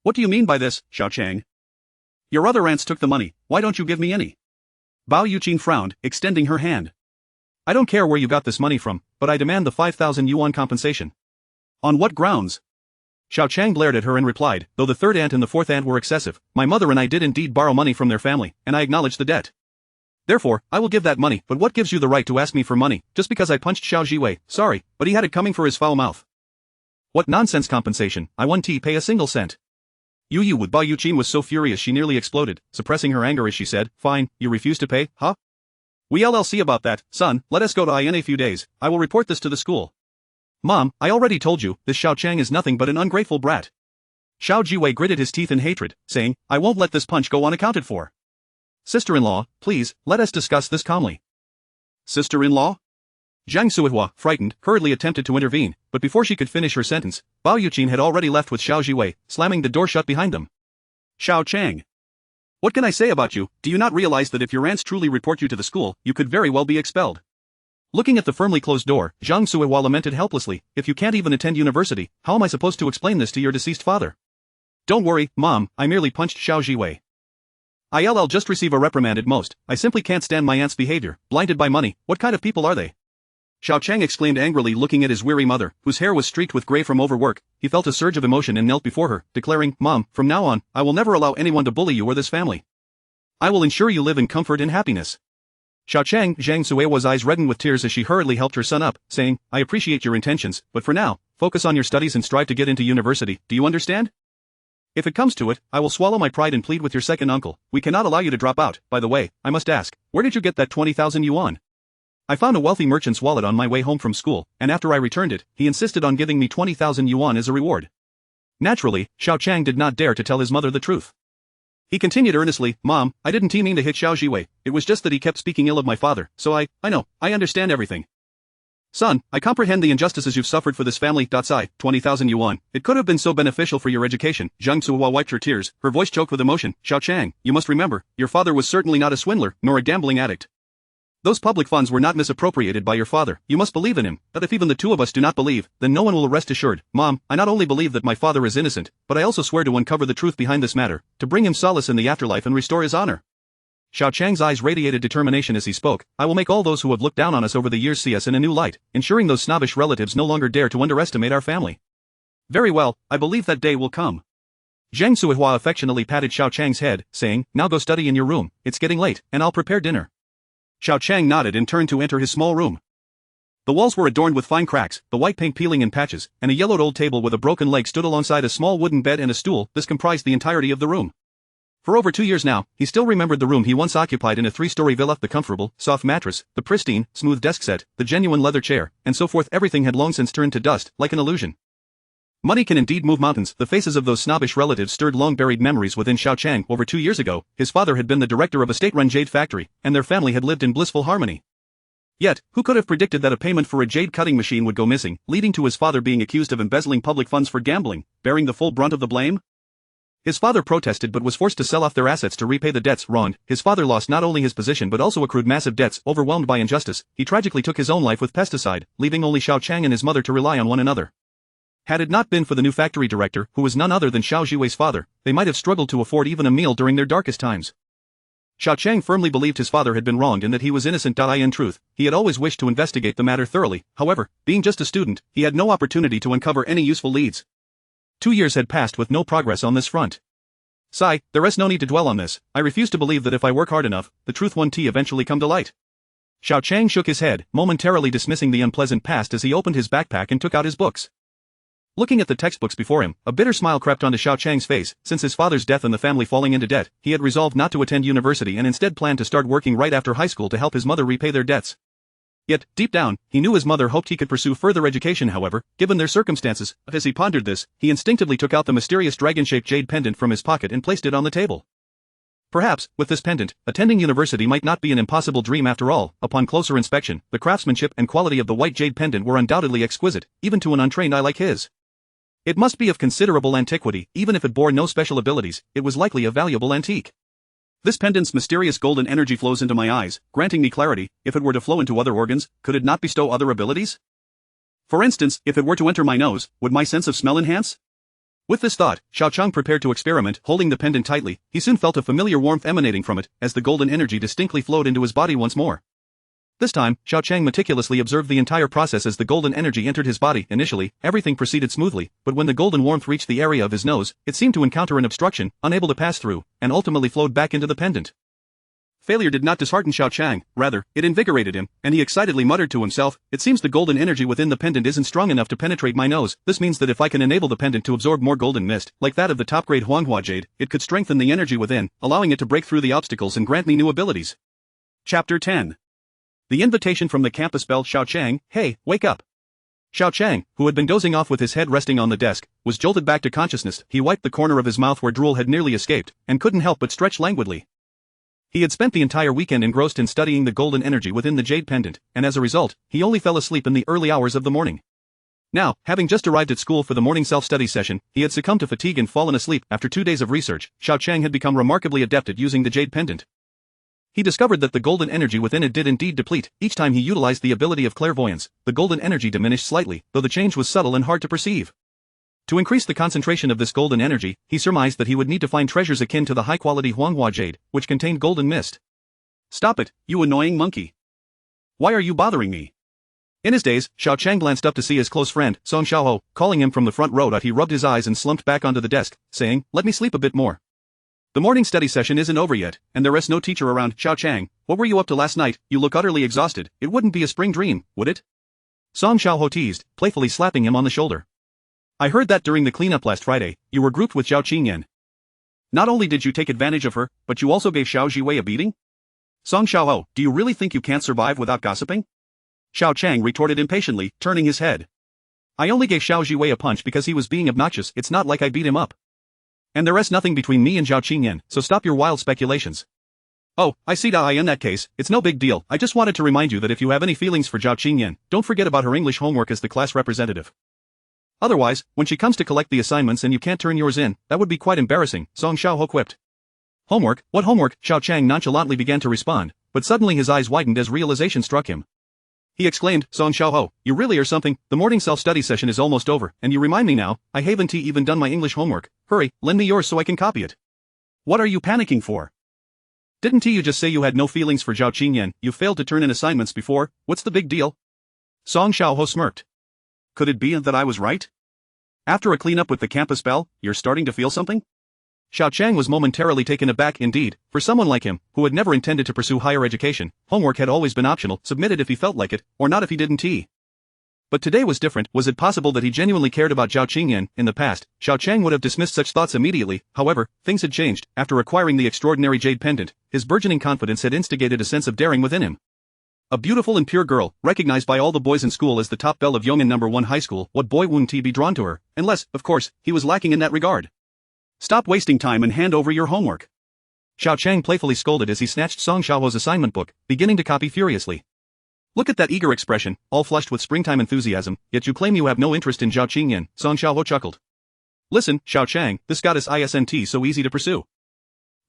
What do you mean by this, Xiao Qiang? Your other aunts took the money, why don't you give me any? Bao Yuqin frowned, extending her hand. I don't care where you got this money from, but I demand the 5,000 yuan compensation. On what grounds? Xiao Qiang glared at her and replied, though the third aunt and the fourth aunt were excessive, my mother and I did indeed borrow money from their family, and I acknowledge the debt. Therefore, I will give that money, but what gives you the right to ask me for money, just because I punched Xiao Jiwei? Sorry, but he had it coming for his foul mouth. What nonsense compensation, I won't pay a single cent. You with Bao Yuqin was so furious she nearly exploded, suppressing her anger as she said, fine, you refuse to pay, huh? We'll see about that, son, let us go to in a few days, I will report this to the school. Mom, I already told you, this Xiao Qiang is nothing but an ungrateful brat. Xiao Jiwei gritted his teeth in hatred, saying, I won't let this punch go unaccounted for. Sister-in-law, please, let us discuss this calmly. Sister-in-law? Zhang Suihua, frightened, hurriedly attempted to intervene, but before she could finish her sentence, Bao Yuqin had already left with Xiao Jiwei, slamming the door shut behind them. Xiao Qiang. What can I say about you? Do you not realize that if your aunts truly report you to the school, you could very well be expelled? Looking at the firmly closed door, Zhang Suihua lamented helplessly, if you can't even attend university, how am I supposed to explain this to your deceased father? Don't worry, Mom, I merely punched Xiao Jiwei. I'll just receive a reprimand at most, I simply can't stand my aunt's behavior, blinded by money, what kind of people are they? Xiao Qiang exclaimed angrily looking at his weary mother, whose hair was streaked with gray from overwork. He felt a surge of emotion and knelt before her, declaring, Mom, from now on, I will never allow anyone to bully you or this family. I will ensure you live in comfort and happiness. Xiao Qiang, Zhang Suihua's eyes reddened with tears as she hurriedly helped her son up, saying, I appreciate your intentions, but for now, focus on your studies and strive to get into university, do you understand? If it comes to it, I will swallow my pride and plead with your second uncle, we cannot allow you to drop out. By the way, I must ask, where did you get that 20,000 yuan? I found a wealthy merchant's wallet on my way home from school, and after I returned it, he insisted on giving me 20,000 yuan as a reward. Naturally, Xiao Qiang did not dare to tell his mother the truth. He continued earnestly, Mom, I didn't mean to hit Xiao Jiwei, it was just that he kept speaking ill of my father, so I understand everything. Son, I comprehend the injustices you've suffered for this family. 20,000 yuan. It could have been so beneficial for your education. Zhang Suihua wiped her tears, her voice choked with emotion. Xiao Qiang, you must remember, your father was certainly not a swindler, nor a gambling addict. Those public funds were not misappropriated by your father. You must believe in him, but if even the two of us do not believe, then no one will rest assured. Mom, I not only believe that my father is innocent, but I also swear to uncover the truth behind this matter, to bring him solace in the afterlife and restore his honor. Xiao Qiang's eyes radiated determination as he spoke. I will make all those who have looked down on us over the years see us in a new light, ensuring those snobbish relatives no longer dare to underestimate our family. Very well, I believe that day will come. Zhang Suihua affectionately patted Xiao Qiang's head, saying, now go study in your room, it's getting late, and I'll prepare dinner. Xiao Qiang nodded and turned to enter his small room. The walls were adorned with fine cracks, the white paint peeling in patches, and a yellowed old table with a broken leg stood alongside a small wooden bed and a stool. This comprised the entirety of the room. For over 2 years now, he still remembered the room he once occupied in a 3-story villa, the comfortable, soft mattress, the pristine, smooth desk set, the genuine leather chair, and so forth. Everything had long since turned to dust, like an illusion. Money can indeed move mountains. The faces of those snobbish relatives stirred long-buried memories within Xiao Qiang. Over 2 years ago, his father had been the director of a state-run jade factory, and their family had lived in blissful harmony. Yet, who could have predicted that a payment for a jade cutting machine would go missing, leading to his father being accused of embezzling public funds for gambling, bearing the full brunt of the blame? His father protested but was forced to sell off their assets to repay the debts. Ruined, his father lost not only his position but also accrued massive debts. Overwhelmed by injustice, he tragically took his own life with pesticide, leaving only Xiao Qiang and his mother to rely on one another. Had it not been for the new factory director, who was none other than Xiao Jiwei's father, they might have struggled to afford even a meal during their darkest times. Xiao Qiang firmly believed his father had been wronged and that he was innocent. In truth, he had always wished to investigate the matter thoroughly. However, being just a student, he had no opportunity to uncover any useful leads. 2 years had passed with no progress on this front. There is no need to dwell on this. I refuse to believe that if I work hard enough, the truth won't eventually come to light. Xiao Qiang shook his head, momentarily dismissing the unpleasant past as he opened his backpack and took out his books. Looking at the textbooks before him, a bitter smile crept onto Xiao Qiang's face. Since his father's death and the family falling into debt, he had resolved not to attend university and instead planned to start working right after high school to help his mother repay their debts. Yet, deep down, he knew his mother hoped he could pursue further education. However, given their circumstances, as he pondered this, he instinctively took out the mysterious dragon-shaped jade pendant from his pocket and placed it on the table. Perhaps, with this pendant, attending university might not be an impossible dream after all. Upon closer inspection, the craftsmanship and quality of the white jade pendant were undoubtedly exquisite, even to an untrained eye like his. It must be of considerable antiquity. Even if it bore no special abilities, it was likely a valuable antique. This pendant's mysterious golden energy flows into my eyes, granting me clarity. If it were to flow into other organs, could it not bestow other abilities? For instance, if it were to enter my nose, would my sense of smell enhance? With this thought, Xiao Qiang prepared to experiment. Holding the pendant tightly, he soon felt a familiar warmth emanating from it, as the golden energy distinctly flowed into his body once more. This time, Xiao Qiang meticulously observed the entire process as the golden energy entered his body. Initially, everything proceeded smoothly, but when the golden warmth reached the area of his nose, it seemed to encounter an obstruction, unable to pass through, and ultimately flowed back into the pendant. Failure did not dishearten Xiao Qiang, rather, it invigorated him, and he excitedly muttered to himself, "It seems the golden energy within the pendant isn't strong enough to penetrate my nose. This means that if I can enable the pendant to absorb more golden mist, like that of the top-grade Huanghua jade, it could strengthen the energy within, allowing it to break through the obstacles and grant me new abilities." Chapter 10. The invitation from the campus bell. Xiao Qiang, hey, wake up. Xiao Qiang, who had been dozing off with his head resting on the desk, was jolted back to consciousness. He wiped the corner of his mouth where drool had nearly escaped, and couldn't help but stretch languidly. He had spent the entire weekend engrossed in studying the golden energy within the jade pendant, and as a result, he only fell asleep in the early hours of the morning. Now, having just arrived at school for the morning self-study session, he had succumbed to fatigue and fallen asleep. After 2 days of research, Xiao Qiang had become remarkably adept at using the jade pendant. He discovered that the golden energy within it did indeed deplete. Each time he utilized the ability of clairvoyance, the golden energy diminished slightly, though the change was subtle and hard to perceive. To increase the concentration of this golden energy, he surmised that he would need to find treasures akin to the high-quality Huanghua jade, which contained golden mist. "Stop it, you annoying monkey. Why are you bothering me?" In his daze, Xiao Qiang glanced up to see his close friend, Song Xiaohou, calling him from the front row. He rubbed his eyes and slumped back onto the desk, saying, "Let me sleep a bit more. The morning study session isn't over yet, and there is no teacher around." "Xiao Qiang, what were you up to last night? You look utterly exhausted. It wouldn't be a spring dream, would it?" Song Xiaohou teased, playfully slapping him on the shoulder. "I heard that during the cleanup last Friday, you were grouped with Xiao Qiang. Not only did you take advantage of her, but you also gave Xiao Jiwei a beating? Song Xiaohou, do you really think you can't survive without gossiping?" Xiao Qiang retorted impatiently, turning his head. "I only gave Xiao Jiwei a punch because he was being obnoxious. It's not like I beat him up. And there is nothing between me and Xiao Qiang, so stop your wild speculations." "Oh, I see. In that case, it's no big deal. I just wanted to remind you that if you have any feelings for Xiao Qiang, don't forget about her English homework as the class representative. Otherwise, when she comes to collect the assignments and you can't turn yours in, that would be quite embarrassing," Song Xiaohou quipped. "Homework? What homework?" Xiao Qiang nonchalantly began to respond, but suddenly his eyes widened as realization struck him. He exclaimed, "Song Xiaohou, you really are something. The morning self-study session is almost over, and you remind me now, I haven't even done my English homework. Hurry, lend me yours so I can copy it." "What are you panicking for? Didn't you just say you had no feelings for Xiao Qiang? You failed to turn in assignments before. What's the big deal?" Song Xiaohou smirked. "Could it be that I was right? After a cleanup with the campus bell, you're starting to feel something?" Xiao Qiang was momentarily taken aback. Indeed, for someone like him, who had never intended to pursue higher education, homework had always been optional, submitted if he felt like it, or not if he didn't. But today was different. Was it possible that he genuinely cared about Xiao Qiang? In the past, Xiao Qiang would have dismissed such thoughts immediately. However, things had changed. After acquiring the extraordinary jade pendant, his burgeoning confidence had instigated a sense of daring within him. A beautiful and pure girl, recognized by all the boys in school as the top belle of Yong'an No. 1 high school. What boy wouldn't be drawn to her? Unless, of course, he was lacking in that regard. "Stop wasting time and hand over your homework," Xiao Qiang playfully scolded as he snatched Song Xiaohou's assignment book, beginning to copy furiously. "Look at that eager expression, all flushed with springtime enthusiasm, yet you claim you have no interest in Xiao Qiang," Song Xiaohou chuckled. "Listen, Xiao Qiang, this goddess isn't so easy to pursue.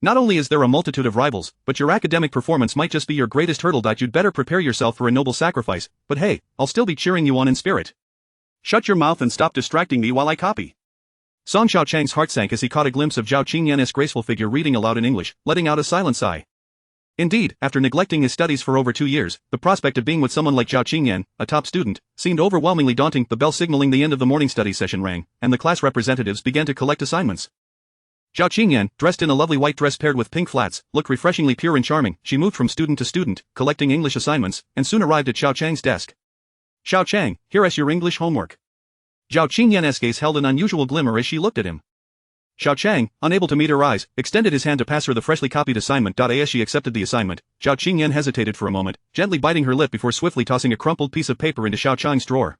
Not only is there a multitude of rivals, but your academic performance might just be your greatest hurdle. You'd better prepare yourself for a noble sacrifice, but hey, I'll still be cheering you on in spirit. Shut your mouth and stop distracting me while I copy." Song Xiao Qiang's heart sank as he caught a glimpse of Xiao Qiang's graceful figure reading aloud in English, letting out a silent sigh. Indeed, after neglecting his studies for over 2 years, the prospect of being with someone like Xiao Qiang, a top student, seemed overwhelmingly daunting. The bell signaling the end of the morning study session rang, and the class representatives began to collect assignments. Xiao Qiang, dressed in a lovely white dress paired with pink flats, looked refreshingly pure and charming. She moved from student to student, collecting English assignments, and soon arrived at Xiao Qiang's desk. "Xiao Qiang, here is your English homework." Xiao Qiang's gaze held an unusual glimmer as she looked at him. Xiao Qiang, unable to meet her eyes, extended his hand to pass her the freshly copied assignment. As she accepted the assignment, Xiao Qingyan hesitated for a moment, gently biting her lip before swiftly tossing a crumpled piece of paper into Xiao Qiang's drawer.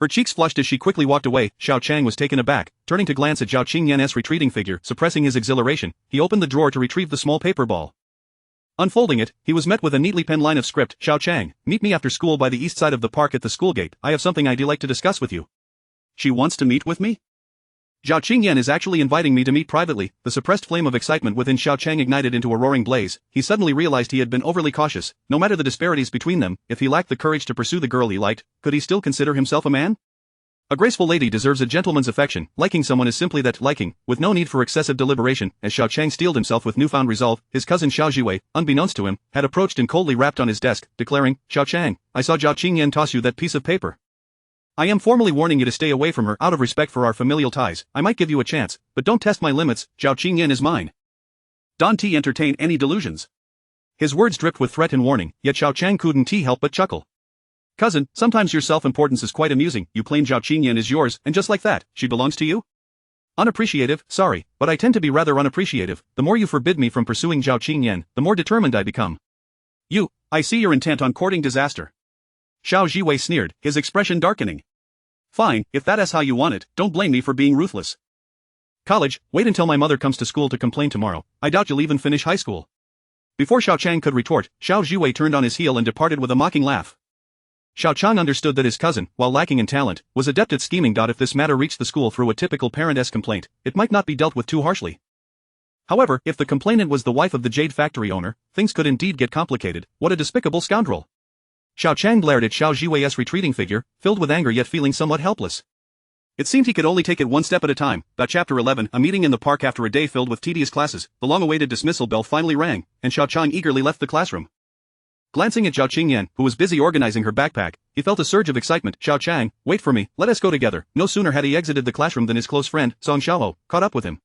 Her cheeks flushed as she quickly walked away. Xiao Qiang was taken aback, turning to glance at Xiao Qingyan's retreating figure. Suppressing his exhilaration, he opened the drawer to retrieve the small paper ball. Unfolding it, he was met with a neatly penned line of script. Xiao Qiang, meet me after school by the east side of the park at the school gate. I have something I'd like to discuss with you. She wants to meet with me? Xiao Qingyan is actually inviting me to meet privately. The suppressed flame of excitement within Xiao Qiang ignited into a roaring blaze. He suddenly realized he had been overly cautious. No matter the disparities between them, if he lacked the courage to pursue the girl he liked, could he still consider himself a man? A graceful lady deserves a gentleman's affection. Liking someone is simply that, liking, with no need for excessive deliberation. As Xiao Qiang steeled himself with newfound resolve, his cousin Xiao Jiwei, unbeknownst to him, had approached and coldly rapped on his desk, declaring, Xiao Qiang, I saw Xiao Qingyan toss you that piece of paper. I am formally warning you to stay away from her out of respect for our familial ties. I might give you a chance, but don't test my limits. Xiao Qingyan is mine. Don't entertain any delusions. His words dripped with threat and warning, yet Xiao Qiang couldn't help but chuckle. Cousin, sometimes your self-importance is quite amusing. You claim Xiao Qingyan is yours, and just like that, she belongs to you? Unappreciative, sorry, but I tend to be rather unappreciative. The more you forbid me from pursuing Xiao Qingyan, the more determined I become. I see you're intent on courting disaster. Xiao Jiwei sneered, his expression darkening. Fine, if that is how you want it, don't blame me for being ruthless. College, wait until my mother comes to school to complain tomorrow. I doubt you'll even finish high school. Before Xiao Qiang could retort, Xiao Jiwei turned on his heel and departed with a mocking laugh. Xiao Qiang understood that his cousin, while lacking in talent, was adept at scheming. If this matter reached the school through a typical parent-esque complaint, it might not be dealt with too harshly. However, if the complainant was the wife of the jade factory owner, things could indeed get complicated. What a despicable scoundrel! Xiao Qiang glared at Xiao Jiwei's retreating figure, filled with anger yet feeling somewhat helpless. It seemed he could only take it one step at a time. Chapter 11, a meeting in the park after a day filled with tedious classes, the long-awaited dismissal bell finally rang, and Xiao Qiang eagerly left the classroom. Glancing at Xiao Qingyan, who was busy organizing her backpack, he felt a surge of excitement. Xiao Qiang, wait for me, let us go together. No sooner had he exited the classroom than his close friend, Song Xiao, caught up with him.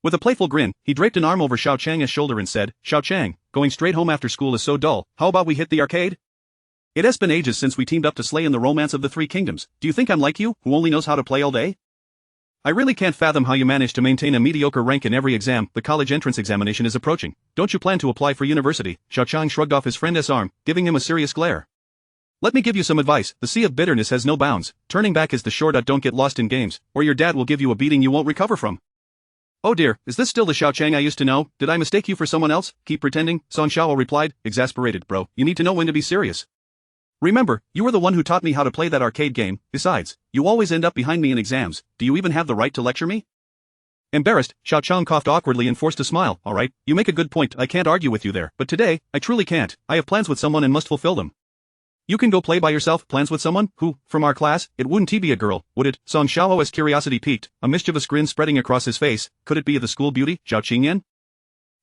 With a playful grin, he draped an arm over Xiao Qiang's shoulder and said, Xiao Qiang, going straight home after school is so dull, how about we hit the arcade? It has been ages since we teamed up to slay in the romance of the Three Kingdoms. Do you think I'm like you, who only knows how to play all day? I really can't fathom how you manage to maintain a mediocre rank in every exam. The college entrance examination is approaching. Don't you plan to apply for university? Xiao Qiang shrugged off his friend's arm, giving him a serious glare. Let me give you some advice. The sea of bitterness has no bounds. Turning back is the shore. Don't get lost in games, or your dad will give you a beating you won't recover from. Oh dear, is this still the Xiao Qiang I used to know? Did I mistake you for someone else? Keep pretending, Song Xiao replied, exasperated. Bro, you need to know when to be serious. Remember, you were the one who taught me how to play that arcade game. Besides, you always end up behind me in exams. Do you even have the right to lecture me? Embarrassed, Xiao Qiang coughed awkwardly and forced a smile. Alright, you make a good point. I can't argue with you there. But today, I truly can't. I have plans with someone and must fulfill them. You can go play by yourself. Plans with someone? Who, from our class? It wouldn't be a girl, would it? Song Xiao's curiosity piqued, a mischievous grin spreading across his face. Could it be the school beauty, Xiao Qingyan?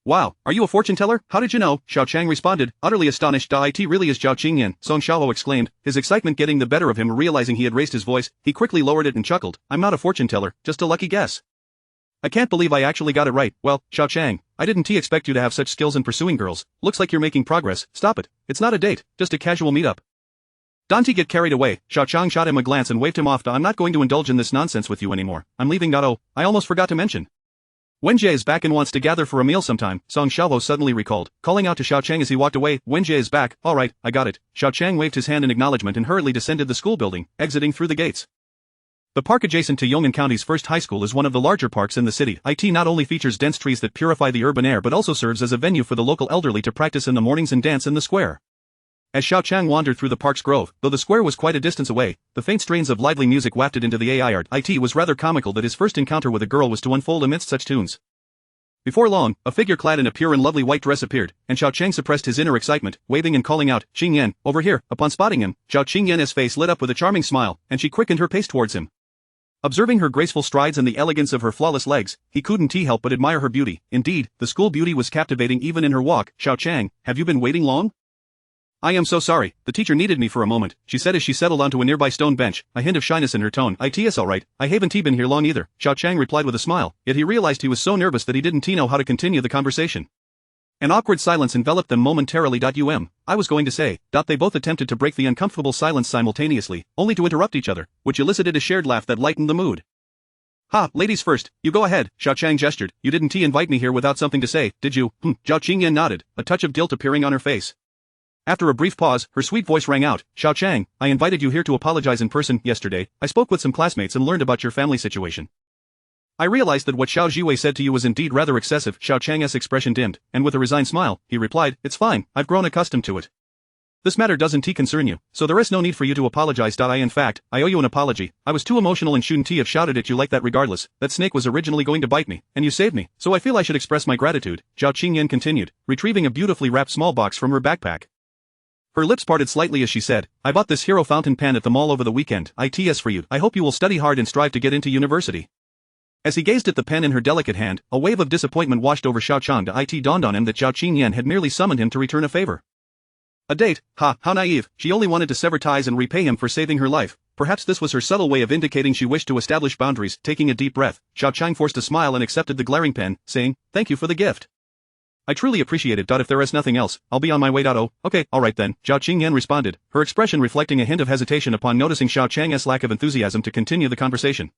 Wow, are you a fortune teller? How did you know? Xiao Qiang responded, utterly astonished. It really is Xiao Qingyan, Song Xiao exclaimed, his excitement getting the better of him. Realizing he had raised his voice, he quickly lowered it and chuckled. I'm not a fortune teller, just a lucky guess. I can't believe I actually got it right. Well, Xiao Qiang, I didn't expect you to have such skills in pursuing girls. Looks like you're making progress. Stop it. It's not a date, just a casual meetup. Don't get carried away. Xiao Qiang shot him a glance and waved him off. I'm not going to indulge in this nonsense with you anymore. I'm leaving. Oh, I almost forgot to mention. Wenjie is back and wants to gather for a meal sometime, Song Xiao suddenly recalled, calling out to Xiao Qiang as he walked away. Wenjie is back. Alright, I got it. Xiao Qiang waved his hand in acknowledgement and hurriedly descended the school building, exiting through the gates. The park adjacent to Yong'an County's first high school is one of the larger parks in the city. It not only features dense trees that purify the urban air but also serves as a venue for the local elderly to practice in the mornings and dance in the square. As Xiao Qiang wandered through the park's grove, though the square was quite a distance away, the faint strains of lively music wafted into the air. It was rather comical that his first encounter with a girl was to unfold amidst such tunes. Before long, a figure clad in a pure and lovely white dress appeared, and Xiao Qiang suppressed his inner excitement, waving and calling out, Qingyan, over here. Upon spotting him, Xiao Qingyan's face lit up with a charming smile, and she quickened her pace towards him. Observing her graceful strides and the elegance of her flawless legs, he couldn't help but admire her beauty. Indeed, the school beauty was captivating even in her walk. Xiao Qiang, have you been waiting long? I am so sorry, the teacher needed me for a moment, she said as she settled onto a nearby stone bench, a hint of shyness in her tone. It's alright, I haven't been here long either, Xiao Qiang replied with a smile, yet he realized he was so nervous that he didn't know how to continue the conversation. An awkward silence enveloped them momentarily. I was going to say, they both attempted to break the uncomfortable silence simultaneously, only to interrupt each other, which elicited a shared laugh that lightened the mood. Ha, ladies first, you go ahead, Xiao Qiang gestured. You didn't invite me here without something to say, did you? Xiao Qingyan nodded, a touch of guilt appearing on her face. After a brief pause, her sweet voice rang out, Xiao Qiang, I invited you here to apologize in person. Yesterday, I spoke with some classmates and learned about your family situation. I realized that what Xiao Jiwei said to you was indeed rather excessive. Xiao Qiang's expression dimmed, and with a resigned smile, he replied, it's fine, I've grown accustomed to it. This matter doesn't concern you, so there is no need for you to apologize. In fact, I owe you an apology. I was too emotional and shouldn't have shouted at you like that regardless. That snake was originally going to bite me, and you saved me, so I feel I should express my gratitude, Xiao Qingyan continued, retrieving a beautifully wrapped small box from her backpack. Her lips parted slightly as she said, I bought this hero fountain pen at the mall over the weekend. It's for you. I hope you will study hard and strive to get into university. As he gazed at the pen in her delicate hand, a wave of disappointment washed over Xiao Qiang. It dawned on him that Xiao Qingyan had merely summoned him to return a favor. A date? Ha, how naive. She only wanted to sever ties and repay him for saving her life. Perhaps this was her subtle way of indicating she wished to establish boundaries. Taking a deep breath, Xiao Qiang forced a smile and accepted the glaring pen, saying, thank you for the gift. I truly appreciate it. If there is nothing else, I'll be on my way. Oh, okay, alright then, Xiao Qingyan responded, her expression reflecting a hint of hesitation upon noticing Xiao Qiang's lack of enthusiasm to continue the conversation.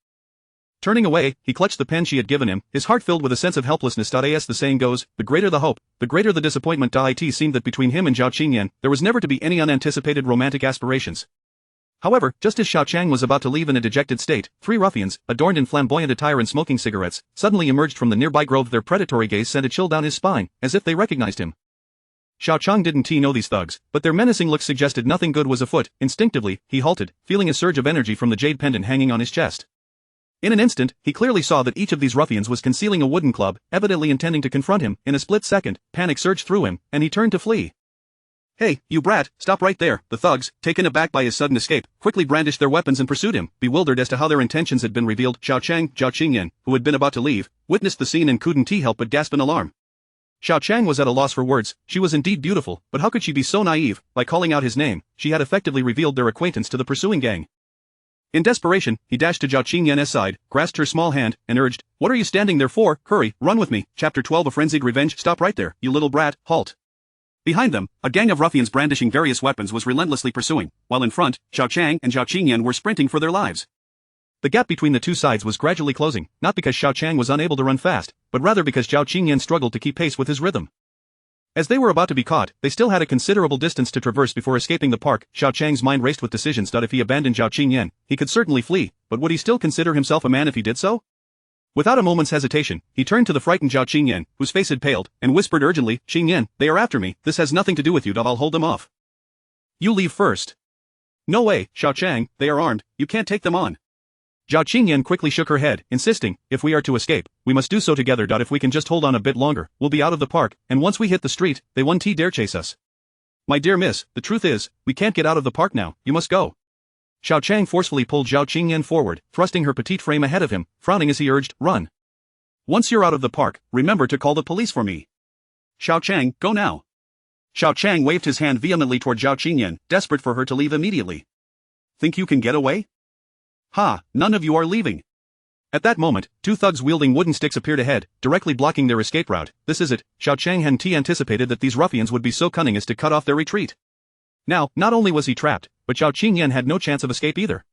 Turning away, he clutched the pen she had given him, his heart filled with a sense of helplessness. As the saying goes, the greater the hope, the greater the disappointment. It seemed that between him and Xiao Qingyan, there was never to be any unanticipated romantic aspirations. However, just as Xiao Qiang was about to leave in a dejected state, 3 ruffians, adorned in flamboyant attire and smoking cigarettes, suddenly emerged from the nearby grove. Their predatory gaze sent a chill down his spine, as if they recognized him. Xiao Qiang didn't know these thugs, but their menacing looks suggested nothing good was afoot. Instinctively, he halted, feeling a surge of energy from the jade pendant hanging on his chest. In an instant, he clearly saw that each of these ruffians was concealing a wooden club, evidently intending to confront him. In a split second, panic surged through him, and he turned to flee. Hey, you brat, stop right there. The thugs, taken aback by his sudden escape, quickly brandished their weapons and pursued him. Bewildered as to how their intentions had been revealed, Xiao Qingyan, who had been about to leave, witnessed the scene and couldn't help but gasp in alarm. Xiao Qiang was at a loss for words. She was indeed beautiful, but how could she be so naive? By calling out his name, she had effectively revealed their acquaintance to the pursuing gang. In desperation, he dashed to Xiao Qingyan's side, grasped her small hand, and urged, what are you standing there for? Hurry, run with me. Chapter 12 A Frenzied Revenge. Stop right there, you little brat, halt. Behind them, a gang of ruffians brandishing various weapons was relentlessly pursuing, while in front, Xiao Qiang and Xiao Qingyan were sprinting for their lives. The gap between the two sides was gradually closing, not because Xiao Qiang was unable to run fast, but rather because Xiao Qingyan struggled to keep pace with his rhythm. As they were about to be caught, they still had a considerable distance to traverse before escaping the park. Xiao Qiang's mind raced with decisions. If he abandoned Xiao Qingyan, he could certainly flee, but would he still consider himself a man if he did so? Without a moment's hesitation, he turned to the frightened Xiao Qingyan, whose face had paled, and whispered urgently, Qingyan, they are after me. This has nothing to do with you. I'll hold them off. You leave first. No way, Xiao Qiang, they are armed, you can't take them on. Xiao Qingyan quickly shook her head, insisting, if we are to escape, we must do so together. If we can just hold on a bit longer, we'll be out of the park, and once we hit the street, they won't dare chase us. My dear miss, the truth is, we can't get out of the park now, you must go. Xiao Qiang forcefully pulled Xiao Qingyan forward, thrusting her petite frame ahead of him, frowning as he urged, run. Once you're out of the park, remember to call the police for me. Xiao Qiang, go now. Xiao Qiang waved his hand vehemently toward Xiao Qingyan, desperate for her to leave immediately. Think you can get away? Ha, none of you are leaving. At that moment, 2 thugs wielding wooden sticks appeared ahead, directly blocking their escape route. This is it, Xiao Qiang hadn't anticipated that these ruffians would be so cunning as to cut off their retreat. Now, not only was he trapped, but Xiao Qingyan had no chance of escape either.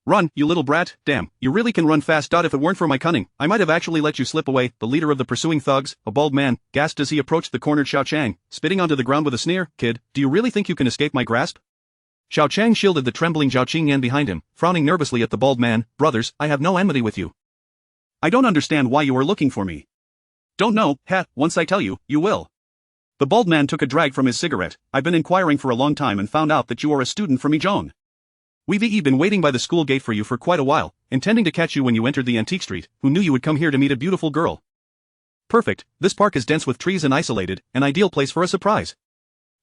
Run, you little brat, damn, you really can run fast. If it weren't for my cunning, I might have actually let you slip away. The leader of the pursuing thugs, a bald man, gasped as he approached the cornered Xiao Qiang, spitting onto the ground with a sneer, kid, do you really think you can escape my grasp? Xiao Qiang shielded the trembling Xiao Qingyan behind him, frowning nervously at the bald man. Brothers, I have no enmity with you. I don't understand why you are looking for me. Don't know, once I tell you, you will. The bald man took a drag from his cigarette. I've been inquiring for a long time and found out that you are a student from Yizhong. We've been waiting by the school gate for you for quite a while, intending to catch you when you entered the antique street. Who knew you would come here to meet a beautiful girl? Perfect, this park is dense with trees and isolated, an ideal place for a surprise.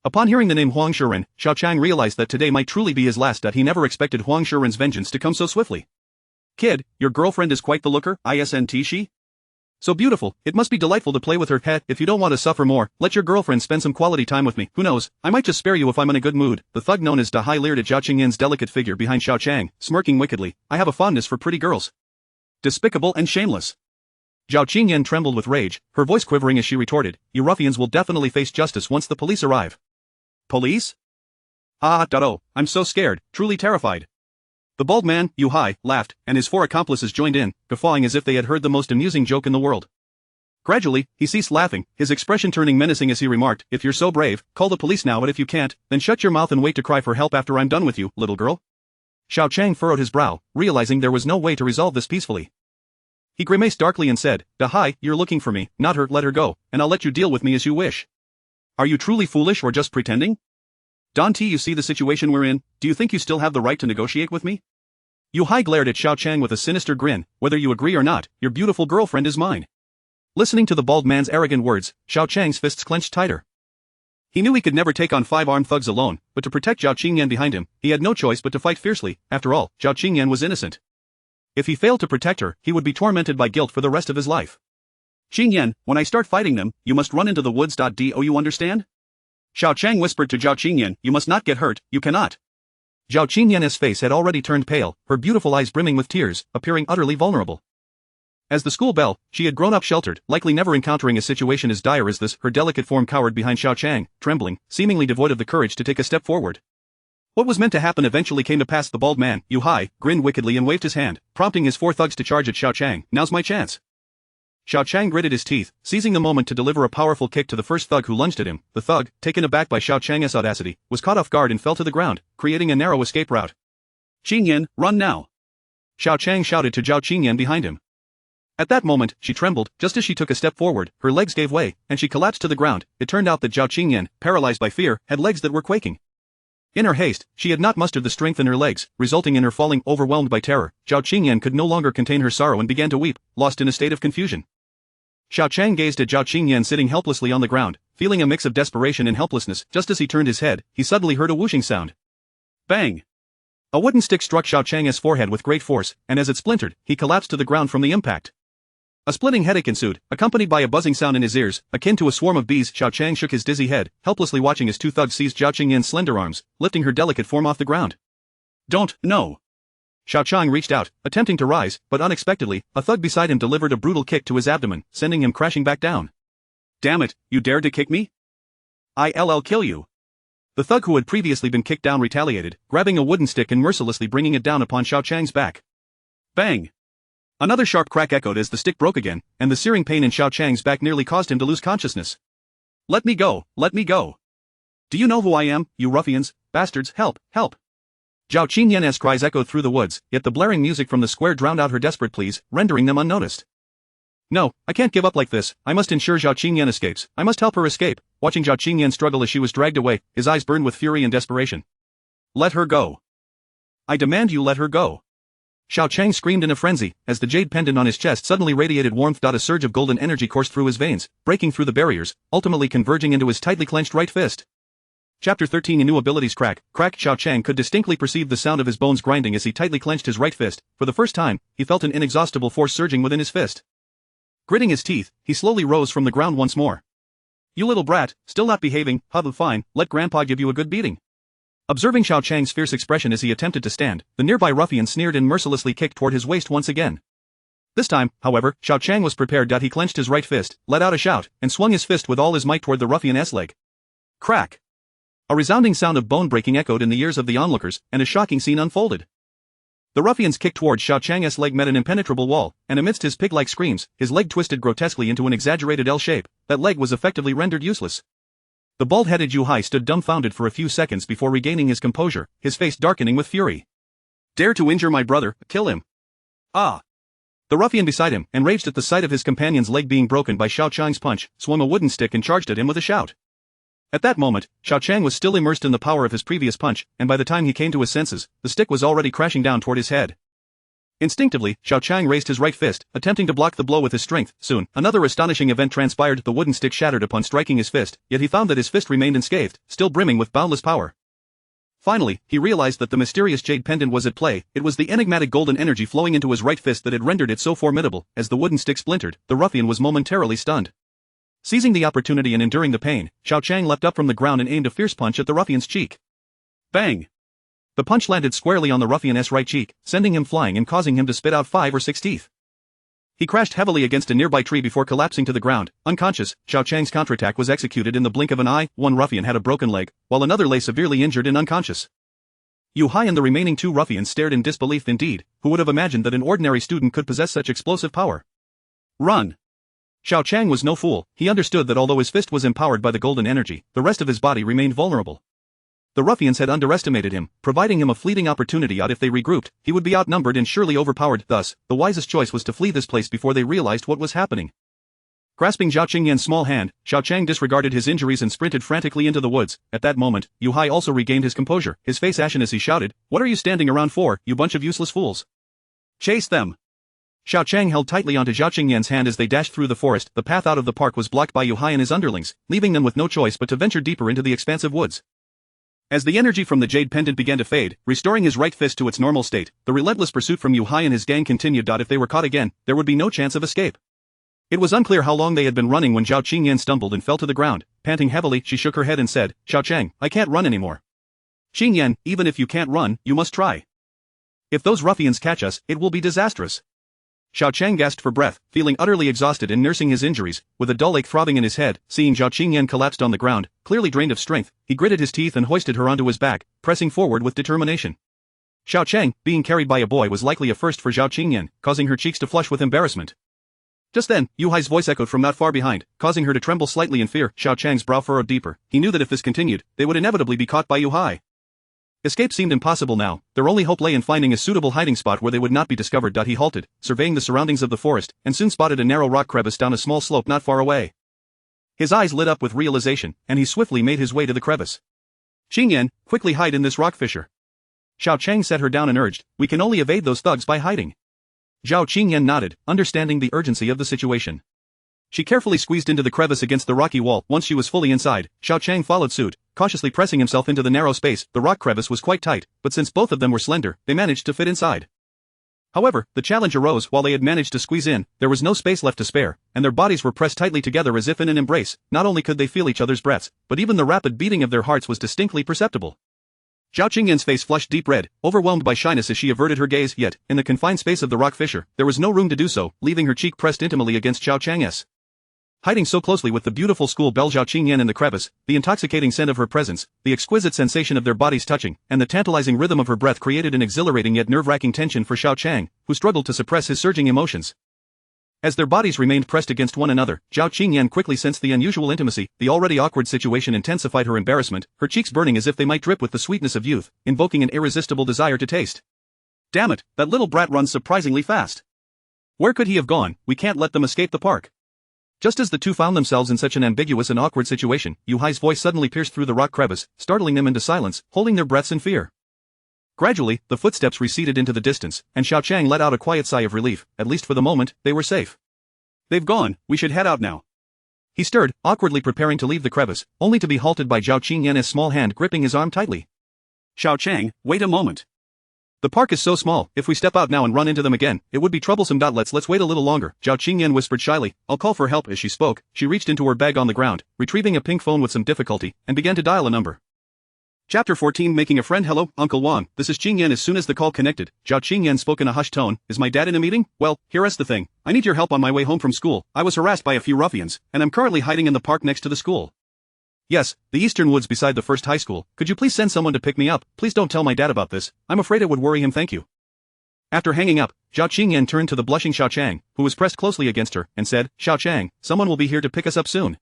Upon hearing the name Huang Shiren, Xiao Qiang realized that today might truly be his last. He never expected Huang Shiren's vengeance to come so swiftly. Kid, your girlfriend is quite the looker, isn't she? So beautiful, it must be delightful to play with her. If you don't want to suffer more, let your girlfriend spend some quality time with me. Who knows, I might just spare you if I'm in a good mood. The thug known as Dahai leered at Xiao Qingyan's delicate figure behind Xiao Qiang, smirking wickedly. I have a fondness for pretty girls. Despicable and shameless. Xiao Qingyan trembled with rage, her voice quivering as she retorted, you ruffians will definitely face justice once the police arrive. Police? I'm so scared, truly terrified. The bald man, Yu Hai, laughed, and his four accomplices joined in, guffawing as if they had heard the most amusing joke in the world. Gradually, he ceased laughing, his expression turning menacing as he remarked, "If you're so brave, call the police now, but if you can't, then shut your mouth and wait to cry for help after I'm done with you, little girl." Xiao Qiang furrowed his brow, realizing there was no way to resolve this peacefully. He grimaced darkly and said, "Da Hai, you're looking for me, not her, let her go, and I'll let you deal with me as you wish. Are you truly foolish or just pretending? Don T, you see the situation we're in, do you think you still have the right to negotiate with me?" Yu Hai glared at Xiao Qiang with a sinister grin, "Whether you agree or not, your beautiful girlfriend is mine." Listening to the bald man's arrogant words, Xiao Qiang's fists clenched tighter. He knew he could never take on 5 armed thugs alone, but to protect Xiao Qingyan behind him, he had no choice but to fight fiercely. After all, Xiao Qingyan was innocent. If he failed to protect her, he would be tormented by guilt for the rest of his life. "Qingyan, when I start fighting them, you must run into the woods. Do you understand?" Xiao Qiang whispered to Zhao Qingyan, "You must not get hurt, you cannot." Zhao Qingyan's face had already turned pale, her beautiful eyes brimming with tears, appearing utterly vulnerable. As the school belle, she had grown up sheltered, likely never encountering a situation as dire as this. Her delicate form cowered behind Xiao Qiang, trembling, seemingly devoid of the courage to take a step forward. What was meant to happen eventually came to pass. The bald man, Yu Hai, grinned wickedly and waved his hand, prompting his 4 thugs to charge at Xiao Qiang. "Now's my chance." Xiao Qiang gritted his teeth, seizing the moment to deliver a powerful kick to the first thug who lunged at him. The thug, taken aback by Xiao Qiang's audacity, was caught off guard and fell to the ground, creating a narrow escape route. "Qingyan, run now!" Xiao Qiang shouted to Zhao Qingyan behind him. At that moment, she trembled. Just as she took a step forward, her legs gave way, and she collapsed to the ground. It turned out that Zhao Qingyan, paralyzed by fear, had legs that were quaking. In her haste, she had not mustered the strength in her legs, resulting in her falling. Overwhelmed by terror, Zhao Qingyan could no longer contain her sorrow and began to weep, lost in a state of confusion. Xiao Qiang gazed at Zhao Qingyan sitting helplessly on the ground, feeling a mix of desperation and helplessness. Just as he turned his head, he suddenly heard a whooshing sound. Bang! A wooden stick struck Xiao Qiang's forehead with great force, and as it splintered, he collapsed to the ground from the impact. A splitting headache ensued, accompanied by a buzzing sound in his ears, akin to a swarm of bees. Xiao Qiang shook his dizzy head, helplessly watching as 2 thugs seized Zhao Qingyan's slender arms, lifting her delicate form off the ground. "Don't, no!" Xiao Qiang reached out, attempting to rise, but unexpectedly, a thug beside him delivered a brutal kick to his abdomen, sending him crashing back down. "Damn it, you dared to kick me? I'll kill you." The thug who had previously been kicked down retaliated, grabbing a wooden stick and mercilessly bringing it down upon Xiao Qiang's back. Bang! Another sharp crack echoed as the stick broke again, and the searing pain in Xiao Qiang's back nearly caused him to lose consciousness. "Let me go, let me go. Do you know who I am, you ruffians, bastards, help, help." Zhao Qingyan's cries echoed through the woods, yet the blaring music from the square drowned out her desperate pleas, rendering them unnoticed. "No, I can't give up like this. I must ensure Zhao Qingyan escapes. I must help her escape." Watching Zhao Qingyan struggle as she was dragged away, his eyes burned with fury and desperation. "Let her go. I demand you let her go." Xiao Qiang screamed in a frenzy, as the jade pendant on his chest suddenly radiated warmth. A surge of golden energy coursed through his veins, breaking through the barriers, ultimately converging into his tightly clenched right fist. Chapter 13. A new abilities. Crack. Xiao Qiang could distinctly perceive the sound of his bones grinding as he tightly clenched his right fist. For the first time, he felt an inexhaustible force surging within his fist. Gritting his teeth, he slowly rose from the ground once more. "You little brat, still not behaving? Fine, let Grandpa give you a good beating." Observing Xiao Qiang's fierce expression as he attempted to stand, the nearby ruffian sneered and mercilessly kicked toward his waist once again. This time, however, Xiao Qiang was prepared. He clenched his right fist, let out a shout, and swung his fist with all his might toward the ruffian's leg. Crack! A resounding sound of bone breaking echoed in the ears of the onlookers, and a shocking scene unfolded. The ruffian's kick toward Xiao Qiang's leg met an impenetrable wall, and amidst his pig-like screams, his leg twisted grotesquely into an exaggerated L shape. That leg was effectively rendered useless. The bald-headed Yu Hai stood dumbfounded for a few seconds before regaining his composure, his face darkening with fury. "Dare to injure my brother, kill him." "Ah!" The ruffian beside him, enraged at the sight of his companion's leg being broken by Xiao Qiang's punch, swung a wooden stick and charged at him with a shout. At that moment, Xiao Qiang was still immersed in the power of his previous punch, and by the time he came to his senses, the stick was already crashing down toward his head. Instinctively, Xiao Qiang raised his right fist, attempting to block the blow with his strength. Soon, another astonishing event transpired. The wooden stick shattered upon striking his fist, yet he found that his fist remained unscathed, still brimming with boundless power. Finally, he realized that the mysterious jade pendant was at play. It was the enigmatic golden energy flowing into his right fist that had rendered it so formidable. As the wooden stick splintered, the ruffian was momentarily stunned. Seizing the opportunity and enduring the pain, Xiao Qiang leapt up from the ground and aimed a fierce punch at the ruffian's cheek. Bang! The punch landed squarely on the ruffian's right cheek, sending him flying and causing him to spit out 5 or 6 teeth. He crashed heavily against a nearby tree before collapsing to the ground. Unconscious, Xiao Qiang's counterattack was executed in the blink of an eye. One ruffian had a broken leg, while another lay severely injured and unconscious. Yu Hai and the remaining two ruffians stared in disbelief indeed, who would have imagined that an ordinary student could possess such explosive power. Run! Xiao Qiang was no fool, he understood that although his fist was empowered by the golden energy, the rest of his body remained vulnerable. The ruffians had underestimated him, providing him a fleeting opportunity if they regrouped, he would be outnumbered and surely overpowered, thus, the wisest choice was to flee this place before they realized what was happening. Grasping Xiao Qingyan's small hand, Xiao Qiang disregarded his injuries and sprinted frantically into the woods. At that moment, Yu Hai also regained his composure, his face ashen as he shouted, "What are you standing around for, you bunch of useless fools? Chase them!" Xiao Qiang held tightly onto Xiao Qingyan's hand as they dashed through the forest. The path out of the park was blocked by Yu Hai and his underlings, leaving them with no choice but to venture deeper into the expansive woods. As the energy from the jade pendant began to fade, restoring his right fist to its normal state, the relentless pursuit from Yu Hai and his gang continued. If they were caught again, there would be no chance of escape. It was unclear how long they had been running when Xiao Qingyan stumbled and fell to the ground. Panting heavily, she shook her head and said, "Xiao Qiang, I can't run anymore." "Qingyan, even if you can't run, you must try. If those ruffians catch us, it will be disastrous." Xiao Qiang gasped for breath, feeling utterly exhausted and nursing his injuries, with a dull ache throbbing in his head. Seeing Xiao Qingyan collapsed on the ground, clearly drained of strength, he gritted his teeth and hoisted her onto his back, pressing forward with determination. Xiao Qiang, being carried by a boy, was likely a first for Xiao Qingyan, causing her cheeks to flush with embarrassment. Just then, Yu Hai's voice echoed from not far behind, causing her to tremble slightly in fear. Xiao Qiang's brow furrowed deeper. He knew that if this continued, they would inevitably be caught by Yu Hai. Escape seemed impossible now. Their only hope lay in finding a suitable hiding spot where they would not be discovered. He halted, surveying the surroundings of the forest, and soon spotted a narrow rock crevice down a small slope not far away. His eyes lit up with realization, and he swiftly made his way to the crevice. "Qingyan, quickly hide in this rock fissure." Xiao Qiang set her down and urged, "We can only evade those thugs by hiding." Xiao Qingyan nodded, understanding the urgency of the situation. She carefully squeezed into the crevice against the rocky wall. Once she was fully inside, Xiao Qiang followed suit, cautiously pressing himself into the narrow space. The rock crevice was quite tight, but since both of them were slender, they managed to fit inside. However, the challenge arose. While they had managed to squeeze in, there was no space left to spare, and their bodies were pressed tightly together as if in an embrace. Not only could they feel each other's breaths, but even the rapid beating of their hearts was distinctly perceptible. Xiao Qingyan's face flushed deep red, overwhelmed by shyness as she averted her gaze, yet, in the confined space of the rock fissure, there was no room to do so, leaving her cheek pressed intimately against Xiao Qiang's. Hiding so closely with the beautiful school belle Xiao Qingyan in the crevice, the intoxicating scent of her presence, the exquisite sensation of their bodies touching, and the tantalizing rhythm of her breath created an exhilarating yet nerve-wracking tension for Xiao Qiang, who struggled to suppress his surging emotions. As their bodies remained pressed against one another, Xiao Qingyan quickly sensed the unusual intimacy. The already awkward situation intensified her embarrassment, her cheeks burning as if they might drip with the sweetness of youth, invoking an irresistible desire to taste. "Damn it, that little brat runs surprisingly fast. Where could he have gone? We can't let them escape the park." Just as the two found themselves in such an ambiguous and awkward situation, Yu Hai's voice suddenly pierced through the rock crevice, startling them into silence, holding their breaths in fear. Gradually, the footsteps receded into the distance, and Xiao Qiang let out a quiet sigh of relief. At least for the moment, they were safe. "They've gone, we should head out now." He stirred, awkwardly preparing to leave the crevice, only to be halted by Xiao Qingyan's small hand gripping his arm tightly. "Xiao Qiang, wait a moment. The park is so small, if we step out now and run into them again, it would be troublesome. Let's wait a little longer," Xiao Qingyan whispered shyly. "I'll call for help." As she spoke, she reached into her bag on the ground, retrieving a pink phone with some difficulty, and began to dial a number. Chapter 14 Making a Friend. "Hello, Uncle Wang, this is Qingyan." As soon as the call connected, Xiao Qingyan spoke in a hushed tone. "Is my dad in a meeting? Well, here's the thing. I need your help on my way home from school. I was harassed by a few ruffians, and I'm currently hiding in the park next to the school." "Yes, the eastern woods beside the first high school. Could you please send someone to pick me up? Please don't tell my dad about this. I'm afraid it would worry him. Thank you." After hanging up, Xiao Qingyan turned to the blushing Xiao Qiang, who was pressed closely against her, and said, "Xiao Qiang, someone will be here to pick us up soon.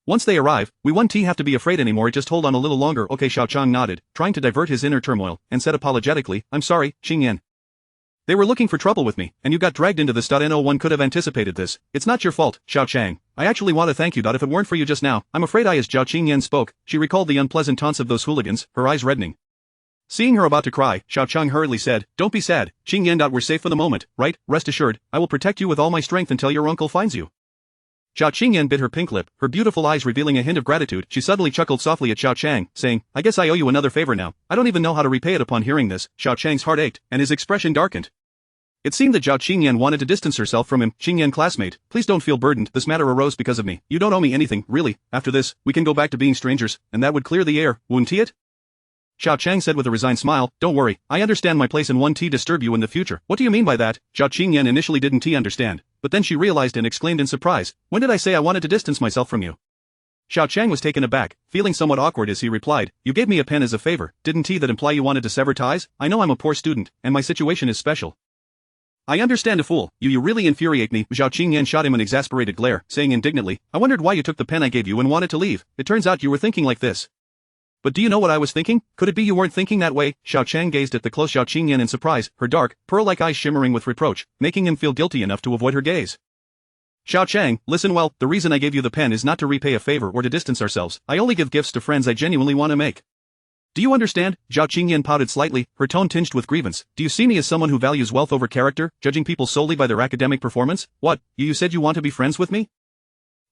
Once they arrive, we won't have to be afraid anymore. Just hold on a little longer." "Okay." Xiao Qiang nodded, trying to divert his inner turmoil, and said apologetically, "I'm sorry, Qingyan. They were looking for trouble with me, and you got dragged into this. No one could have anticipated this. It's not your fault, Xiao Qiang. I actually want to thank you. If it weren't for you just now, I'm afraid As Xiao Qingyan spoke, she recalled the unpleasant taunts of those hooligans, her eyes reddening. Seeing her about to cry, Xiao Qiang hurriedly said, "Don't be sad, Qingyan. We're safe for the moment, right? Rest assured, I will protect you with all my strength until your uncle finds you." Xiao Qingyan bit her pink lip, her beautiful eyes revealing a hint of gratitude. She suddenly chuckled softly at Xiao Qiang, saying, "I guess I owe you another favor now. I don't even know how to repay it." Upon hearing this, Xiao Qiang's heart ached, and his expression darkened. It seemed that Xiao Qingyan wanted to distance herself from him. "Qingyan classmate, please don't feel burdened. This matter arose because of me. You don't owe me anything, really. After this, we can go back to being strangers, and that would clear the air, wouldn't it?" Xiao Qiang said with a resigned smile, "Don't worry, I understand my place in 1T disturb you in the future." "What do you mean by that?" Xiao Qingyan initially didn't understand, but then she realized and exclaimed in surprise, "When did I say I wanted to distance myself from you?" Xiao Qiang was taken aback, feeling somewhat awkward as he replied, "You gave me a pen as a favor, didn't that imply you wanted to sever ties? I know I'm a poor student, and my situation is special." "I understand a fool, you really infuriate me." Xiao Qingyan shot him an exasperated glare, saying indignantly, "I wondered why you took the pen I gave you and wanted to leave. It turns out you were thinking like this." "But do you know what I was thinking? Could it be you weren't thinking that way?" Xiao Qiang gazed at the close Xiao Qingyan in surprise, her dark, pearl-like eyes shimmering with reproach, making him feel guilty enough to avoid her gaze. "Xiao Qiang, listen well, the reason I gave you the pen is not to repay a favor or to distance ourselves. I only give gifts to friends I genuinely want to make. Do you understand?" Xiao Qingyan pouted slightly, her tone tinged with grievance. "Do you see me as someone who values wealth over character, judging people solely by their academic performance? What, you said you want to be friends with me?"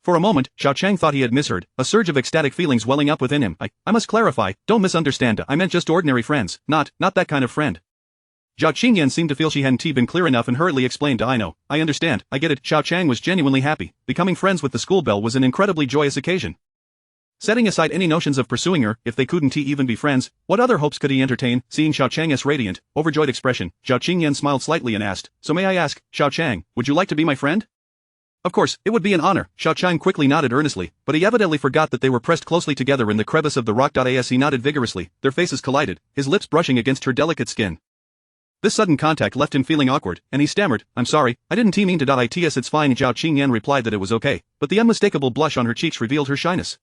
For a moment, Xiao Qiang thought he had misheard, a surge of ecstatic feelings welling up within him. I must clarify, don't misunderstand, I meant just ordinary friends, not that kind of friend." Xiao Qingyan seemed to feel she hadn't been clear enough and hurriedly explained, "I know, I understand, I get it." Xiao Qiang was genuinely happy. Becoming friends with the school belle was an incredibly joyous occasion. Setting aside any notions of pursuing her, if they couldn't even be friends, what other hopes could he entertain? Seeing Xiao Qiang's radiant, overjoyed expression, Xiao Qingyan smiled slightly and asked, "So may I ask, Xiao Qiang, would you like to be my friend?" "Of course, it would be an honor." Xiao Qiang quickly nodded earnestly, but he evidently forgot that they were pressed closely together in the crevice of the rock. As he nodded vigorously, their faces collided, his lips brushing against her delicate skin. This sudden contact left him feeling awkward, and he stammered, "I'm sorry, I didn't mean to. It's fine." Xiao Qingyan replied that it was okay, but the unmistakable blush on her cheeks revealed her shyness.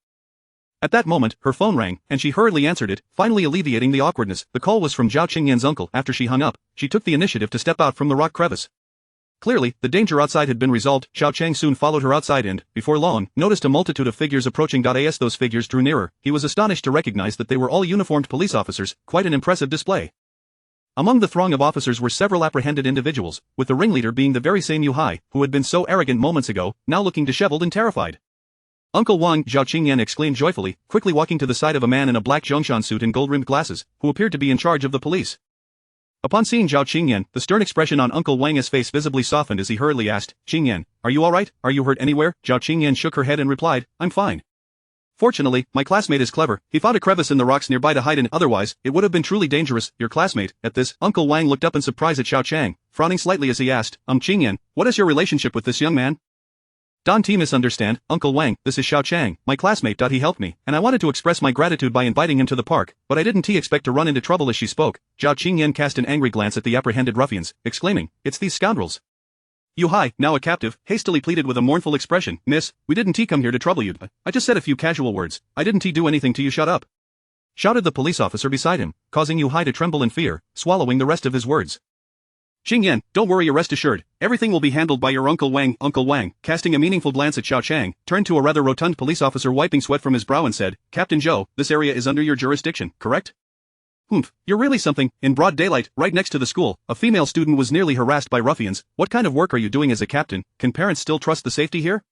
At that moment, her phone rang, and she hurriedly answered it, finally alleviating the awkwardness. The call was from Xiao Qingyan's uncle. After she hung up, she took the initiative to step out from the rock crevice. Clearly, the danger outside had been resolved. Xiao Qiang soon followed her outside and, before long, noticed a multitude of figures approaching. As those figures drew nearer, he was astonished to recognize that they were all uniformed police officers, quite an impressive display. Among the throng of officers were several apprehended individuals, with the ringleader being the very same Yu Hai, who had been so arrogant moments ago, now looking disheveled and terrified. "Uncle Wang!" Xiao Qingyan exclaimed joyfully, quickly walking to the side of a man in a black Zhongshan suit and gold-rimmed glasses, who appeared to be in charge of the police. Upon seeing Xiao Qingyan, the stern expression on Uncle Wang's face visibly softened as he hurriedly asked, "Qingyan, are you alright? Are you hurt anywhere?" Xiao Qingyan shook her head and replied, "I'm fine. Fortunately, my classmate is clever. He found a crevice in the rocks nearby to hide in, otherwise, it would have been truly dangerous." "Your classmate?" At this, Uncle Wang looked up in surprise at Xiao Qiang, frowning slightly as he asked, Qingyan, what is your relationship with this young man?" "Don't misunderstand, Uncle Wang, this is Xiao Qiang, my classmate. He helped me, and I wanted to express my gratitude by inviting him to the park, but I didn't expect to run into trouble." As she spoke, Xiao Qingyan cast an angry glance at the apprehended ruffians, exclaiming, "It's these scoundrels." Yu Hai, now a captive, hastily pleaded with a mournful expression, "Miss, we didn't come here to trouble you. I just said a few casual words. I didn't do anything to you. Shut up," shouted the police officer beside him, causing Yu Hai to tremble in fear, swallowing the rest of his words. "Qingyan, don't worry, rest assured, everything will be handled by your Uncle Wang." Uncle Wang, casting a meaningful glance at Xiao Qiang, turned to a rather rotund police officer wiping sweat from his brow and said, "Captain Zhou, this area is under your jurisdiction, correct?" "Humph, you're really something." In broad daylight, right next to the school, a female student was nearly harassed by ruffians. "What kind of work are you doing as a captain? Can parents still trust the safety here?"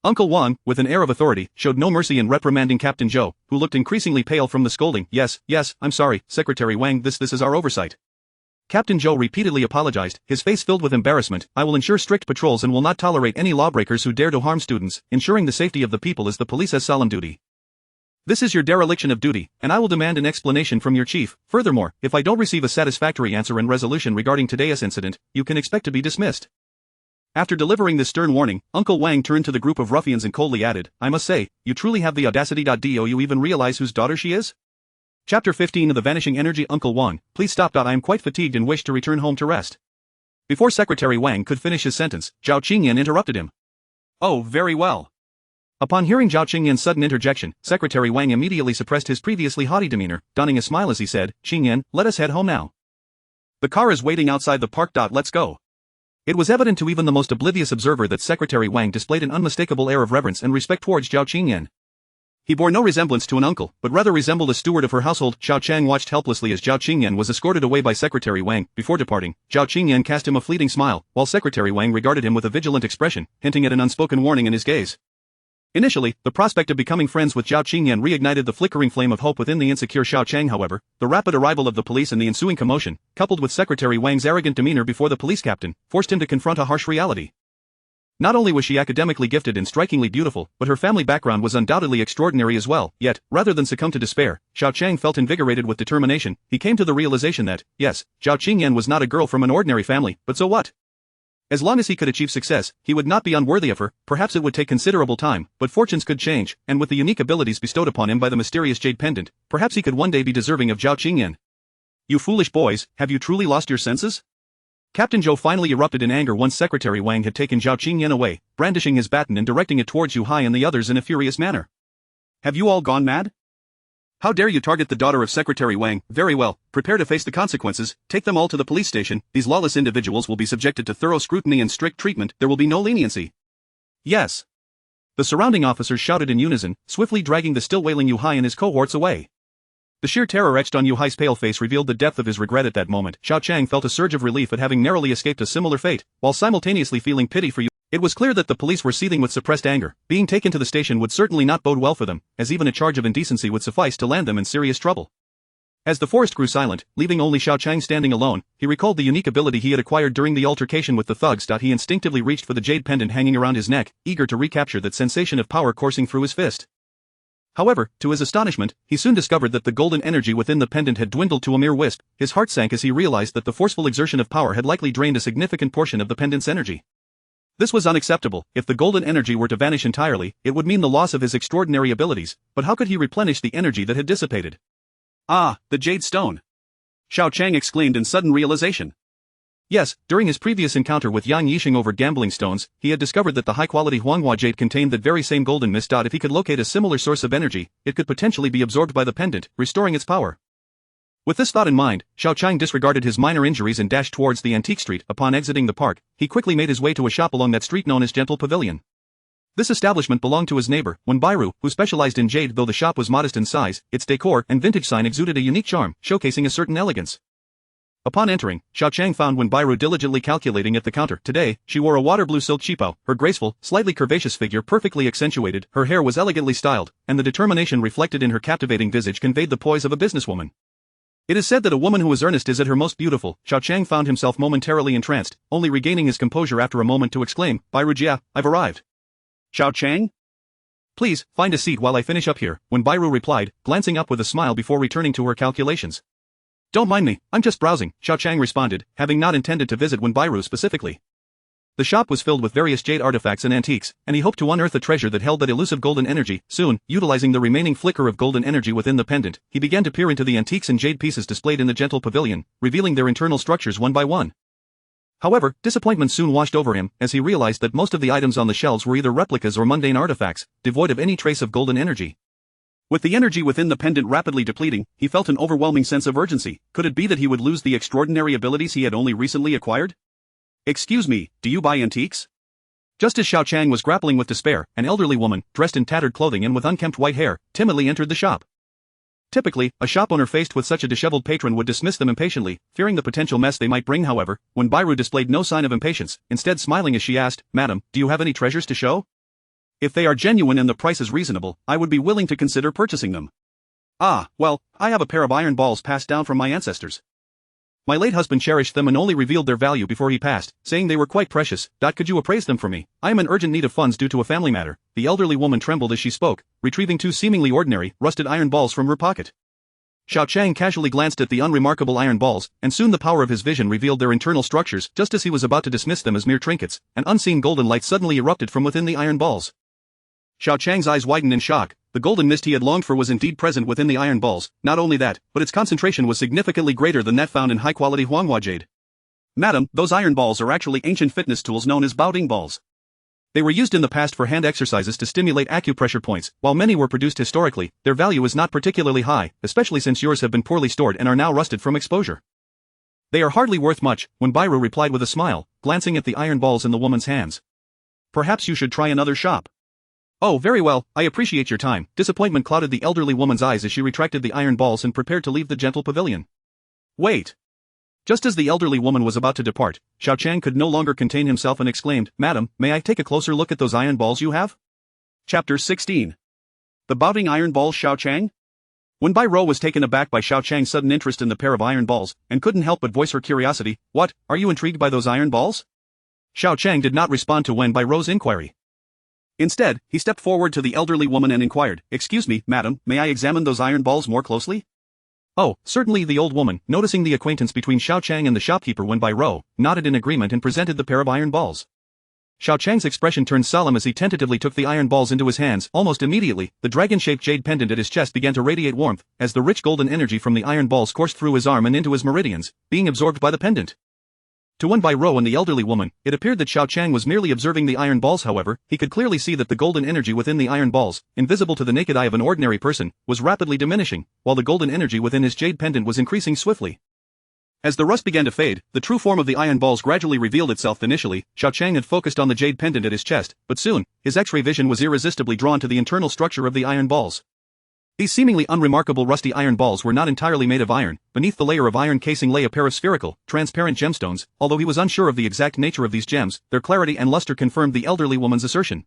Uncle Wang, with an air of authority, showed no mercy in reprimanding Captain Zhou, who looked increasingly pale from the scolding. Yes, I'm sorry, Secretary Wang, this is our oversight." Captain Zhou repeatedly apologized, his face filled with embarrassment. "I will ensure strict patrols and will not tolerate any lawbreakers who dare to harm students. Ensuring the safety of the people is the police's solemn duty. This is your dereliction of duty, and I will demand an explanation from your chief. Furthermore, if I don't receive a satisfactory answer and resolution regarding today's incident, you can expect to be dismissed." After delivering this stern warning, Uncle Wang turned to the group of ruffians and coldly added, "I must say, you truly have the audacity. Do you even realize whose daughter she is?" Chapter 15 of the Vanishing Energy. "Uncle Wang, please stop. I am quite fatigued and wish to return home to rest." Before Secretary Wang could finish his sentence, Xiao Qingyan interrupted him. "Oh, very well." Upon hearing Xiao Qingyan's sudden interjection, Secretary Wang immediately suppressed his previously haughty demeanor, donning a smile as he said, "Qingyan, let us head home now. The car is waiting outside the park. Let's go." It was evident to even the most oblivious observer that Secretary Wang displayed an unmistakable air of reverence and respect towards Xiao Qingyan. He bore no resemblance to an uncle, but rather resembled a steward of her household. Xiao Qiang watched helplessly as Xiao Qingyan was escorted away by Secretary Wang. Before departing, Xiao Qingyan cast him a fleeting smile, while Secretary Wang regarded him with a vigilant expression, hinting at an unspoken warning in his gaze. Initially, the prospect of becoming friends with Xiao Qingyan reignited the flickering flame of hope within the insecure Xiao Qiang. However, the rapid arrival of the police and the ensuing commotion, coupled with Secretary Wang's arrogant demeanor before the police captain, forced him to confront a harsh reality. Not only was she academically gifted and strikingly beautiful, but her family background was undoubtedly extraordinary as well. Yet, rather than succumb to despair, Xiao Qiang felt invigorated with determination. He came to the realization that, yes, Xiao Qingyan was not a girl from an ordinary family, but so what? As long as he could achieve success, he would not be unworthy of her. Perhaps it would take considerable time, but fortunes could change, and with the unique abilities bestowed upon him by the mysterious jade pendant, perhaps he could one day be deserving of Xiao Qiang. You foolish boys, have you truly lost your senses? Captain Zhou finally erupted in anger once Secretary Wang had taken Xiao Qiang away, brandishing his baton and directing it towards Yu Hai and the others in a furious manner. Have you all gone mad? How dare you target the daughter of Secretary Wang? Very well, prepare to face the consequences, take them all to the police station. These lawless individuals will be subjected to thorough scrutiny and strict treatment, there will be no leniency. Yes. The surrounding officers shouted in unison, swiftly dragging the still wailing Yu Hai and his cohorts away. The sheer terror etched on Yu Hai's pale face revealed the depth of his regret at that moment. Xiao Qiang felt a surge of relief at having narrowly escaped a similar fate, while simultaneously feeling pity for Yu. It was clear that the police were seething with suppressed anger. Being taken to the station would certainly not bode well for them, as even a charge of indecency would suffice to land them in serious trouble. As the forest grew silent, leaving only Xiao Qiang standing alone, he recalled the unique ability he had acquired during the altercation with the thugs. He instinctively reached for the jade pendant hanging around his neck, eager to recapture that sensation of power coursing through his fist. However, to his astonishment, he soon discovered that the golden energy within the pendant had dwindled to a mere wisp. His heart sank as he realized that the forceful exertion of power had likely drained a significant portion of the pendant's energy. This was unacceptable. If the golden energy were to vanish entirely, it would mean the loss of his extraordinary abilities, but how could he replenish the energy that had dissipated? Ah, the jade stone! Xiao Qiang exclaimed in sudden realization. Yes, during his previous encounter with Yang Yixing over gambling stones, he had discovered that the high-quality Huanghua jade contained that very same golden mist. If he could locate a similar source of energy, it could potentially be absorbed by the pendant, restoring its power. With this thought in mind, Xiao Qiang disregarded his minor injuries and dashed towards the antique street. Upon exiting the park, he quickly made his way to a shop along that street known as Gentle Pavilion. This establishment belonged to his neighbor, Wenbairu, who specialized in jade. Though the shop was modest in size, its decor and vintage sign exuded a unique charm, showcasing a certain elegance. Upon entering, Xiao Qiang found Wenbairu diligently calculating at the counter. Today, she wore a water blue silk qipao, her graceful, slightly curvaceous figure perfectly accentuated, her hair was elegantly styled, and the determination reflected in her captivating visage conveyed the poise of a businesswoman. It is said that a woman who is earnest is at her most beautiful. Xiao Qiang found himself momentarily entranced, only regaining his composure after a moment to exclaim, Bairu Jia, I've arrived. Xiao Qiang? Please, find a seat while I finish up here, Wenbairu replied, glancing up with a smile before returning to her calculations. Don't mind me, I'm just browsing, Xiao Qiang responded, having not intended to visit Wenbairu specifically. The shop was filled with various jade artifacts and antiques, and he hoped to unearth a treasure that held that elusive golden energy. Soon, utilizing the remaining flicker of golden energy within the pendant, he began to peer into the antiques and jade pieces displayed in the Gentle Pavilion, revealing their internal structures one by one. However, disappointment soon washed over him, as he realized that most of the items on the shelves were either replicas or mundane artifacts, devoid of any trace of golden energy. With the energy within the pendant rapidly depleting, he felt an overwhelming sense of urgency. Could it be that he would lose the extraordinary abilities he had only recently acquired? Excuse me, do you buy antiques? Just as Xiao Qiang was grappling with despair, an elderly woman, dressed in tattered clothing and with unkempt white hair, timidly entered the shop. Typically, a shop owner faced with such a disheveled patron would dismiss them impatiently, fearing the potential mess they might bring. However, Wenbairu displayed no sign of impatience, instead smiling as she asked, Madam, do you have any treasures to show? If they are genuine and the price is reasonable, I would be willing to consider purchasing them. Ah, well, I have a pair of iron balls passed down from my ancestors. My late husband cherished them and only revealed their value before he passed, saying they were quite precious. Could you appraise them for me? I am in urgent need of funds due to a family matter. The elderly woman trembled as she spoke, retrieving two seemingly ordinary, rusted iron balls from her pocket. Xiao Qiang casually glanced at the unremarkable iron balls, and soon the power of his vision revealed their internal structures. Just as he was about to dismiss them as mere trinkets, an unseen golden light suddenly erupted from within the iron balls. Xiao Qiang's eyes widened in shock. The golden mist he had longed for was indeed present within the iron balls. Not only that, but its concentration was significantly greater than that found in high-quality Huanghua jade. Madam, those iron balls are actually ancient fitness tools known as Baoding balls. They were used in the past for hand exercises to stimulate acupressure points. While many were produced historically, their value is not particularly high, especially since yours have been poorly stored and are now rusted from exposure. They are hardly worth much, Wenbairu replied with a smile, glancing at the iron balls in the woman's hands. Perhaps you should try another shop. Oh, very well, I appreciate your time. Disappointment clouded the elderly woman's eyes as she retracted the iron balls and prepared to leave the Gentle Pavilion. Wait. Just as the elderly woman was about to depart, Xiao Qiang could no longer contain himself and exclaimed, Madam, may I take a closer look at those iron balls you have? Chapter 16. The Baoding Iron Balls. Xiao Qiang? Wenbairu was taken aback by Xiao Qiang's sudden interest in the pair of iron balls, and couldn't help but voice her curiosity. What, are you intrigued by those iron balls? Xiao Qiang did not respond to Wenbairu's inquiry. Instead, he stepped forward to the elderly woman and inquired, Excuse me, madam, may I examine those iron balls more closely? Oh, certainly. The old woman, noticing the acquaintance between Xiao Qiang and the shopkeeper Wen Rou, nodded in agreement and presented the pair of iron balls. Xiao Qiang's expression turned solemn as he tentatively took the iron balls into his hands. Almost immediately, the dragon-shaped jade pendant at his chest began to radiate warmth, as the rich golden energy from the iron balls coursed through his arm and into his meridians, being absorbed by the pendant. To Wen Rou and the elderly woman, it appeared that Xiao Qiang was merely observing the iron balls. However, he could clearly see that the golden energy within the iron balls, invisible to the naked eye of an ordinary person, was rapidly diminishing, while the golden energy within his jade pendant was increasing swiftly. As the rust began to fade, the true form of the iron balls gradually revealed itself. Initially, Xiao Qiang had focused on the jade pendant at his chest, but soon, his X-ray vision was irresistibly drawn to the internal structure of the iron balls. These seemingly unremarkable rusty iron balls were not entirely made of iron. Beneath the layer of iron casing lay a pair of spherical, transparent gemstones. Although he was unsure of the exact nature of these gems, their clarity and luster confirmed the elderly woman's assertion.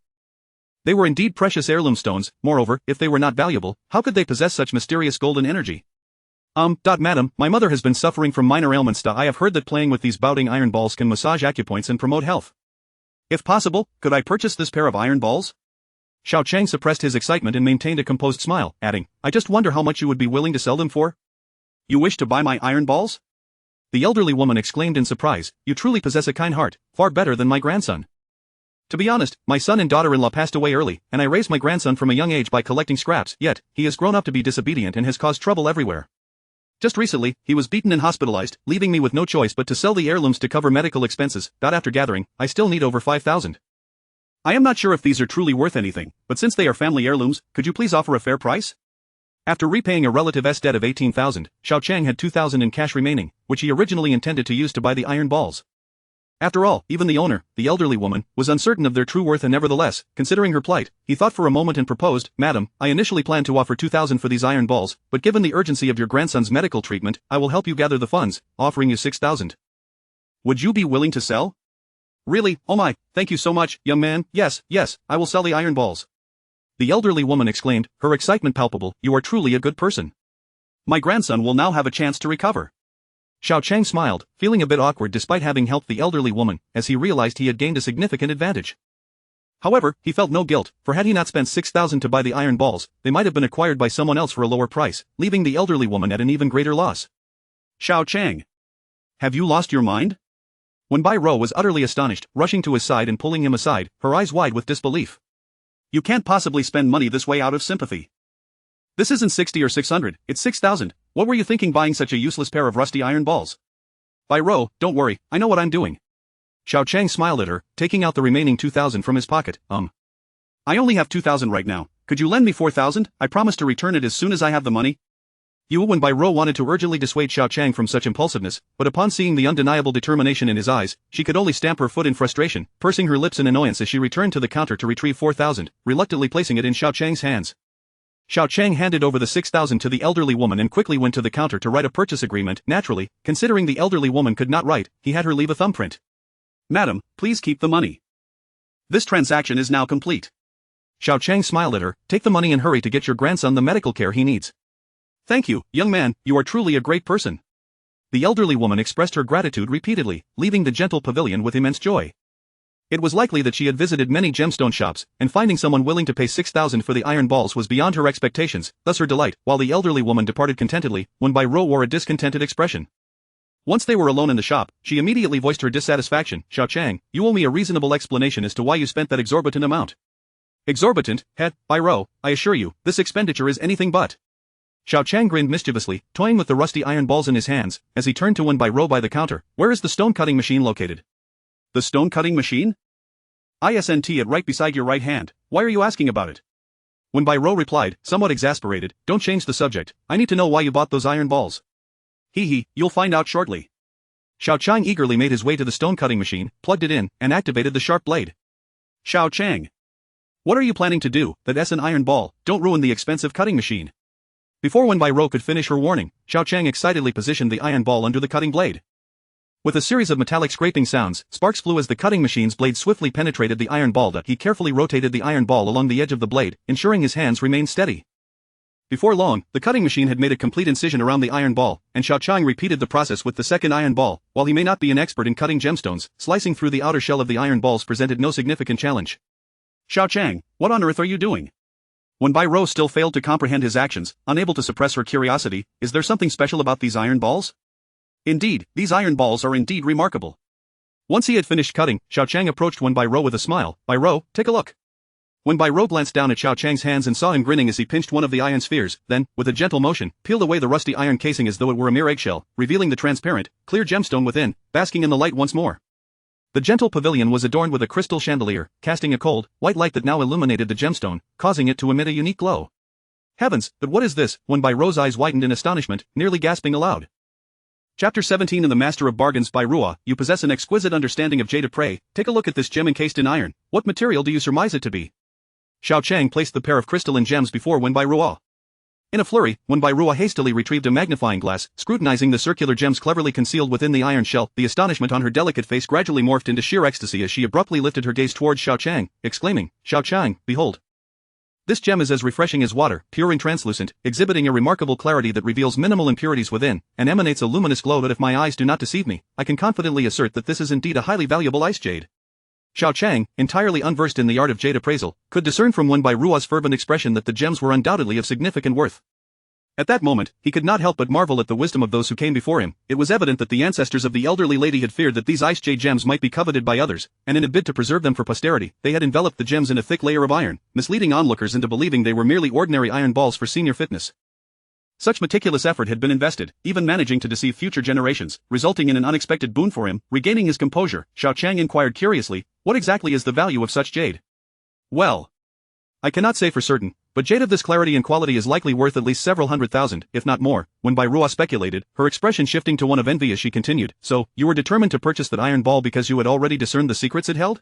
They were indeed precious heirloom stones. Moreover, if they were not valuable, how could they possess such mysterious golden energy? Madam, my mother has been suffering from minor ailments. I have heard that playing with these bouting iron balls can massage acupoints and promote health. If possible, could I purchase this pair of iron balls? Xiao Qiang suppressed his excitement and maintained a composed smile, adding, I just wonder how much you would be willing to sell them for? You wish to buy my iron balls? The elderly woman exclaimed in surprise, you truly possess a kind heart, far better than my grandson. To be honest, my son and daughter-in-law passed away early, and I raised my grandson from a young age by collecting scraps, yet, he has grown up to be disobedient and has caused trouble everywhere. Just recently, he was beaten and hospitalized, leaving me with no choice but to sell the heirlooms to cover medical expenses. After gathering, I still need over 5,000. I am not sure if these are truly worth anything, but since they are family heirlooms, could you please offer a fair price? After repaying a relative's debt of 18,000, Xiao Qiang had 2,000 in cash remaining, which he originally intended to use to buy the iron balls. After all, even the owner, the elderly woman, was uncertain of their true worth, and nevertheless, considering her plight, he thought for a moment and proposed, Madam, I initially planned to offer 2,000 for these iron balls, but given the urgency of your grandson's medical treatment, I will help you gather the funds, offering you 6,000. Would you be willing to sell? Really? Oh my, thank you so much, young man. Yes, I will sell the iron balls. The elderly woman exclaimed, her excitement palpable, you are truly a good person. My grandson will now have a chance to recover. Xiao Qiang smiled, feeling a bit awkward despite having helped the elderly woman, as he realized he had gained a significant advantage. However, he felt no guilt, for had he not spent 6,000 to buy the iron balls, they might have been acquired by someone else for a lower price, leaving the elderly woman at an even greater loss. Xiao Qiang. Have you lost your mind? Wen Rou was utterly astonished, rushing to his side and pulling him aside, her eyes wide with disbelief. You can't possibly spend money this way out of sympathy. This isn't 60 or 600, it's 6,000. What were you thinking buying such a useless pair of rusty iron balls? Rou, don't worry, I know what I'm doing. Xiao Qiang smiled at her, taking out the remaining 2,000 from his pocket. I only have 2,000 right now. Could you lend me 4,000? I promise to return it as soon as I have the money. Wen Rou wanted to urgently dissuade Xiao Qiang from such impulsiveness, but upon seeing the undeniable determination in his eyes, she could only stamp her foot in frustration, pursing her lips in annoyance as she returned to the counter to retrieve 4,000, reluctantly placing it in Xiao Qiang's hands. Xiao Qiang handed over the 6,000 to the elderly woman and quickly went to the counter to write a purchase agreement. Naturally, considering the elderly woman could not write, he had her leave a thumbprint. Madam, please keep the money. This transaction is now complete. Xiao Qiang smiled at her, take the money and hurry to get your grandson the medical care he needs. Thank you, young man, you are truly a great person. The elderly woman expressed her gratitude repeatedly, leaving the gentle pavilion with immense joy. It was likely that she had visited many gemstone shops, and finding someone willing to pay 6,000 for the iron balls was beyond her expectations, thus her delight. While the elderly woman departed contentedly, Wen Rou wore a discontented expression. Once they were alone in the shop, she immediately voiced her dissatisfaction. Xiao Qiang, you owe me a reasonable explanation as to why you spent that exorbitant amount. Exorbitant, Rou, I assure you, this expenditure is anything but. Xiao Qiang grinned mischievously, toying with the rusty iron balls in his hands, as he turned to Wen Rou by the counter. Where is the stone cutting machine located? The stone cutting machine? Isn't it right beside your right hand? Why are you asking about it? Wen Rou replied, somewhat exasperated, don't change the subject, I need to know why you bought those iron balls. You'll find out shortly. Xiao Qiang eagerly made his way to the stone cutting machine, plugged it in, and activated the sharp blade. Xiao Qiang. What are you planning to do? That's an iron ball, don't ruin the expensive cutting machine. Before Wen Rou could finish her warning, Xiao Qiang excitedly positioned the iron ball under the cutting blade. With a series of metallic scraping sounds, sparks flew as the cutting machine's blade swiftly penetrated the iron ball. He carefully rotated the iron ball along the edge of the blade, ensuring his hands remained steady. Before long, the cutting machine had made a complete incision around the iron ball, and Xiao Qiang repeated the process with the second iron ball. While he may not be an expert in cutting gemstones, slicing through the outer shell of the iron balls presented no significant challenge. Xiao Qiang, what on earth are you doing? When Bai Rou still failed to comprehend his actions, unable to suppress her curiosity, is there something special about these iron balls? Indeed, these iron balls are indeed remarkable. Once he had finished cutting, Xiao Qiang approached Wen Bai Rou with a smile. Bai Rou, take a look. Wen Bai Rou glanced down at Xiao Qiang's hands and saw him grinning as he pinched one of the iron spheres, then, with a gentle motion, peeled away the rusty iron casing as though it were a mere eggshell, revealing the transparent, clear gemstone within, basking in the light once more. The gentle pavilion was adorned with a crystal chandelier, casting a cold, white light that now illuminated the gemstone, causing it to emit a unique glow. Heavens, but what is this? Wen Bai Rou's eyes widened in astonishment, nearly gasping aloud. Chapter 17 in The Master of Bargains by Rua. You possess an exquisite understanding of jade of prey. Take a look at this gem encased in iron. What material do you surmise it to be? Xiao Qiang placed the pair of crystalline gems before Wen Bai Rua. In a flurry, Wen Bai Rua hastily retrieved a magnifying glass, scrutinizing the circular gems cleverly concealed within the iron shell. The astonishment on her delicate face gradually morphed into sheer ecstasy as she abruptly lifted her gaze towards Xiao Qiang, exclaiming, Xiao Qiang, behold. This gem is as refreshing as water, pure and translucent, exhibiting a remarkable clarity that reveals minimal impurities within, and emanates a luminous glow that if my eyes do not deceive me, I can confidently assert that this is indeed a highly valuable ice jade. Xiao Qiang, entirely unversed in the art of jade appraisal, could discern from Wen Bai Rua's fervent expression that the gems were undoubtedly of significant worth. At that moment, he could not help but marvel at the wisdom of those who came before him. It was evident that the ancestors of the elderly lady had feared that these ice jade gems might be coveted by others, and in a bid to preserve them for posterity, they had enveloped the gems in a thick layer of iron, misleading onlookers into believing they were merely ordinary iron balls for senior fitness. Such meticulous effort had been invested, even managing to deceive future generations, resulting in an unexpected boon for him. Regaining his composure, Xiao Qiang inquired curiously, what exactly is the value of such jade? Well, I cannot say for certain, but jade of this clarity and quality is likely worth at least several 100,000, if not more. Wen Bai Rua speculated, her expression shifting to one of envy as she continued, so, you were determined to purchase that iron ball because you had already discerned the secrets it held?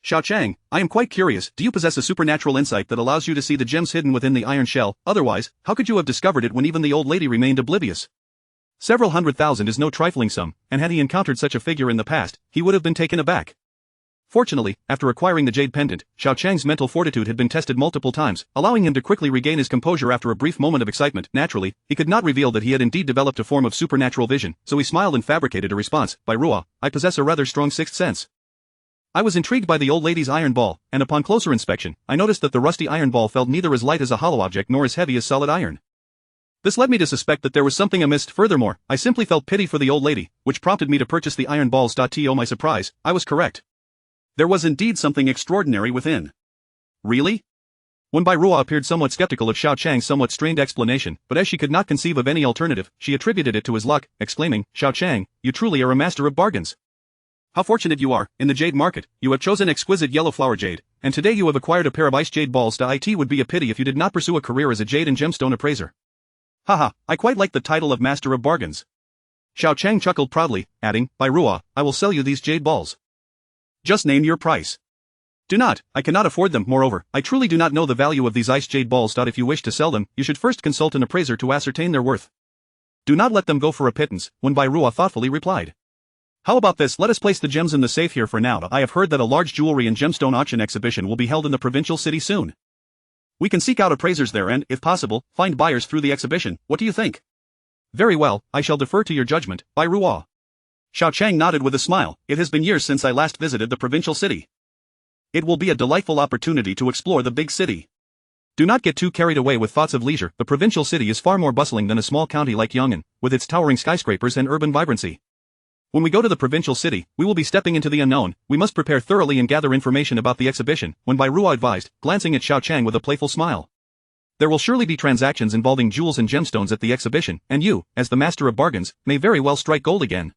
Xiao Qiang, I am quite curious, do you possess a supernatural insight that allows you to see the gems hidden within the iron shell? Otherwise, how could you have discovered it when even the old lady remained oblivious? Several 100,000 is no trifling sum, and had he encountered such a figure in the past, he would have been taken aback. Fortunately, after acquiring the jade pendant, Xiao Qiang's mental fortitude had been tested multiple times, allowing him to quickly regain his composure after a brief moment of excitement. Naturally, he could not reveal that he had indeed developed a form of supernatural vision, so he smiled and fabricated a response. Bai Rua, I possess a rather strong sixth sense. I was intrigued by the old lady's iron ball, and upon closer inspection, I noticed that the rusty iron ball felt neither as light as a hollow object nor as heavy as solid iron. This led me to suspect that there was something amiss. Furthermore, I simply felt pity for the old lady, which prompted me to purchase the iron balls. To my surprise, I was correct. There was indeed something extraordinary within. Really? Wen Bai Rua appeared somewhat skeptical of Xiao Qiang's somewhat strained explanation, but as she could not conceive of any alternative, she attributed it to his luck, exclaiming, Xiao Qiang, you truly are a master of bargains. How fortunate you are, in the jade market, you have chosen exquisite yellow flower jade, and today you have acquired a pair of ice jade balls. It would be a pity if you did not pursue a career as a jade and gemstone appraiser. Haha, I quite like the title of Master of Bargains. Xiao Qiang chuckled proudly, adding, Bai Rua, I will sell you these jade balls. Just name your price. Do not, I cannot afford them. Moreover, I truly do not know the value of these ice jade balls. If you wish to sell them, you should first consult an appraiser to ascertain their worth. Do not let them go for a pittance, Wen Bai Rua thoughtfully replied. How about this? Let us place the gems in the safe here for now. I have heard that a large jewelry and gemstone auction exhibition will be held in the provincial city soon. We can seek out appraisers there and, if possible, find buyers through the exhibition. What do you think? Very well, I shall defer to your judgment, Bai Rua. Xiao Qiang nodded with a smile. It has been years since I last visited the provincial city. It will be a delightful opportunity to explore the big city. Do not get too carried away with thoughts of leisure. The provincial city is far more bustling than a small county like Yong'an, with its towering skyscrapers and urban vibrancy. When we go to the provincial city, we will be stepping into the unknown. We must prepare thoroughly and gather information about the exhibition, Wen Bai Rua advised, glancing at Xiao Qiang with a playful smile. There will surely be transactions involving jewels and gemstones at the exhibition, and you, as the master of bargains, may very well strike gold again.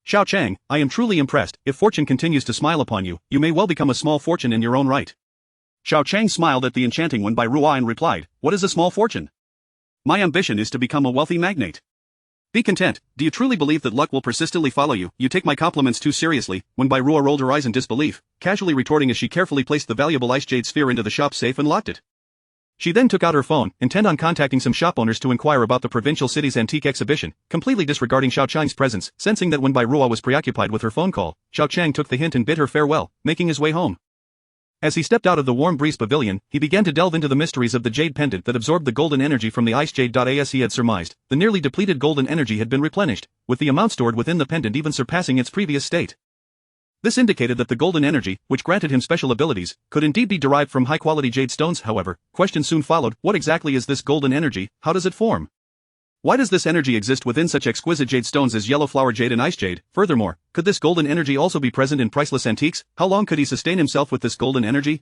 Xiao Qiang, I am truly impressed. If fortune continues to smile upon you, you may well become a small fortune in your own right. Xiao Qiang smiled at the enchanting Wen Bai Rua and replied, what is a small fortune? My ambition is to become a wealthy magnate. Be content. Do you truly believe that luck will persistently follow you? You take my compliments too seriously. Wen Bai Rua rolled her eyes in disbelief, casually retorting as she carefully placed the valuable ice jade sphere into the shop safe and locked it. She then took out her phone, intent on contacting some shop owners to inquire about the provincial city's antique exhibition, completely disregarding Xiao Qiang's presence. Sensing that Wen Bai Rua was preoccupied with her phone call, Xiao Qiang took the hint and bid her farewell, making his way home. As he stepped out of the warm breeze pavilion, he began to delve into the mysteries of the jade pendant that absorbed the golden energy from the ice jade. As he had surmised, the nearly depleted golden energy had been replenished, with the amount stored within the pendant even surpassing its previous state. This indicated that the golden energy, which granted him special abilities, could indeed be derived from high-quality jade stones. However, questions soon followed: what exactly is this golden energy, how does it form? Why does this energy exist within such exquisite jade stones as yellow flower jade and ice jade? Furthermore, could this golden energy also be present in priceless antiques? How long could he sustain himself with this golden energy?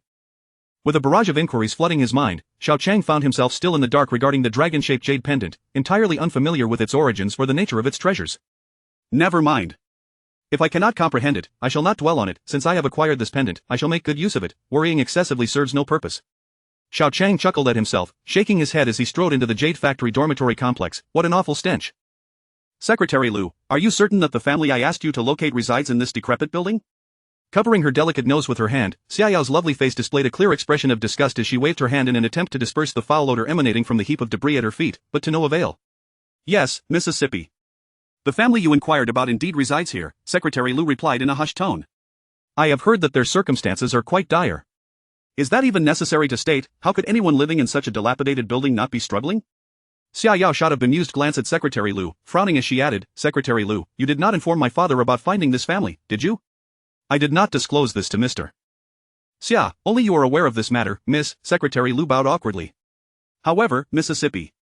With a barrage of inquiries flooding his mind, Xiao Qiang found himself still in the dark regarding the dragon-shaped jade pendant, entirely unfamiliar with its origins or the nature of its treasures. Never mind. If I cannot comprehend it, I shall not dwell on it. Since I have acquired this pendant, I shall make good use of it. Worrying excessively serves no purpose. Xiao Qiang chuckled at himself, shaking his head as he strode into the jade factory dormitory complex. What an awful stench. Secretary Lu, are you certain that the family I asked you to locate resides in this decrepit building? Covering her delicate nose with her hand, Xiao's lovely face displayed a clear expression of disgust as she waved her hand in an attempt to disperse the foul odor emanating from the heap of debris at her feet, but to no avail. Yes, Mississippi. The family you inquired about indeed resides here, Secretary Lu replied in a hushed tone. I have heard that their circumstances are quite dire. Is that even necessary to state? How could anyone living in such a dilapidated building not be struggling? Xiao shot a bemused glance at Secretary Lu, frowning as she added, Secretary Lu, you did not inform my father about finding this family, did you? I did not disclose this to Mr. Xia, only you are aware of this matter, Miss. Secretary Lu bowed awkwardly. However, Mississippi.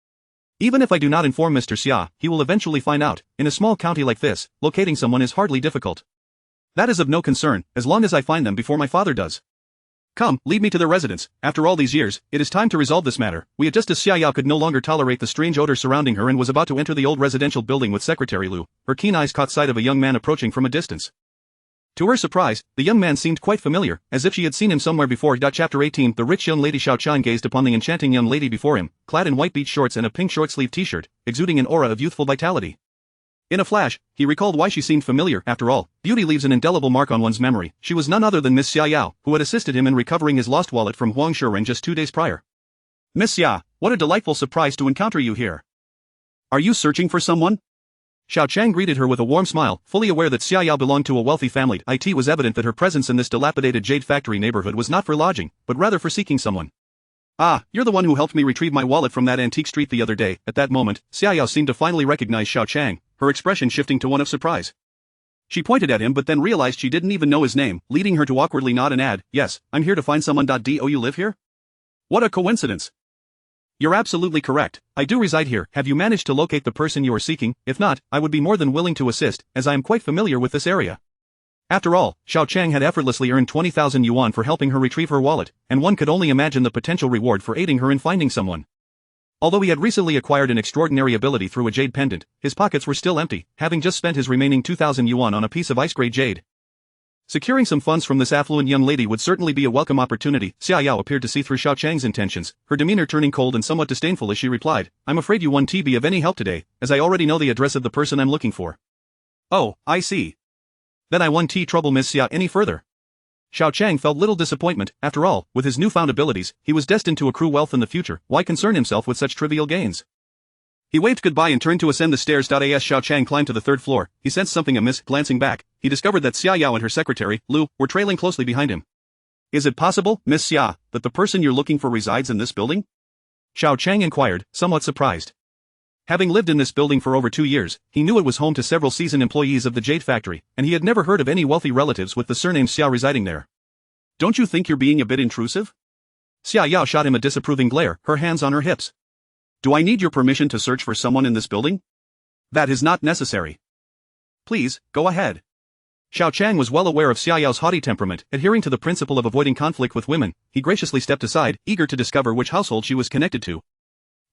Even if I do not inform Mr. Xia, he will eventually find out. In a small county like this, locating someone is hardly difficult. That is of no concern, as long as I find them before my father does. Come, lead me to their residence. After all these years, it is time to resolve this matter. Just as Xiao could no longer tolerate the strange odor surrounding her and was about to enter the old residential building with Secretary Lu, her keen eyes caught sight of a young man approaching from a distance. To her surprise, the young man seemed quite familiar, as if she had seen him somewhere before. Chapter 18 The rich young lady Xiao Qiang gazed upon the enchanting young lady before him, clad in white beach shorts and a pink short-sleeved t-shirt, exuding an aura of youthful vitality. In a flash, he recalled why she seemed familiar. After all, beauty leaves an indelible mark on one's memory. She was none other than Miss Xiao, who had assisted him in recovering his lost wallet from Huang Shuren just 2 days prior. Miss Xia, what a delightful surprise to encounter you here. Are you searching for someone? Xiao Qiang greeted her with a warm smile, fully aware that Xiao belonged to a wealthy family. It was evident that her presence in this dilapidated jade factory neighborhood was not for lodging, but rather for seeking someone. Ah, you're the one who helped me retrieve my wallet from that antique street the other day. At that moment, Xiao seemed to finally recognize Xiao Qiang, her expression shifting to one of surprise. She pointed at him but then realized she didn't even know his name, leading her to awkwardly nod and add, yes, I'm here to find someone. Do you live here? What a coincidence. You're absolutely correct, I do reside here. Have you managed to locate the person you are seeking? If not, I would be more than willing to assist, as I am quite familiar with this area. After all, Xiao Qiang had effortlessly earned 20,000 yuan for helping her retrieve her wallet, and one could only imagine the potential reward for aiding her in finding someone. Although he had recently acquired an extraordinary ability through a jade pendant, his pockets were still empty, having just spent his remaining 2,000 yuan on a piece of ice-gray jade. Securing some funds from this affluent young lady would certainly be a welcome opportunity. Xiao appeared to see through Xiao Qiang's intentions, her demeanor turning cold and somewhat disdainful as she replied, I'm afraid you won't be of any help today, as I already know the address of the person I'm looking for. Oh, I see. Then I won't trouble Miss Xia any further. Xiao Qiang felt little disappointment. After all, with his newfound abilities, he was destined to accrue wealth in the future. Why concern himself with such trivial gains? He waved goodbye and turned to ascend the stairs. As Xiao Qiang climbed to the 3rd floor, he sensed something amiss. Glancing back, he discovered that Xiao and her secretary, Lu, were trailing closely behind him. Is it possible, Miss Xia, that the person you're looking for resides in this building? Xiao Qiang inquired, somewhat surprised. Having lived in this building for over 2 years, he knew it was home to several seasoned employees of the jade factory, and he had never heard of any wealthy relatives with the surname Xiao residing there. Don't you think you're being a bit intrusive? Xiao shot him a disapproving glare, her hands on her hips. Do I need your permission to search for someone in this building? That is not necessary. Please, go ahead. Xiao Qiang was well aware of Xiao's haughty temperament. Adhering to the principle of avoiding conflict with women, he graciously stepped aside, eager to discover which household she was connected to.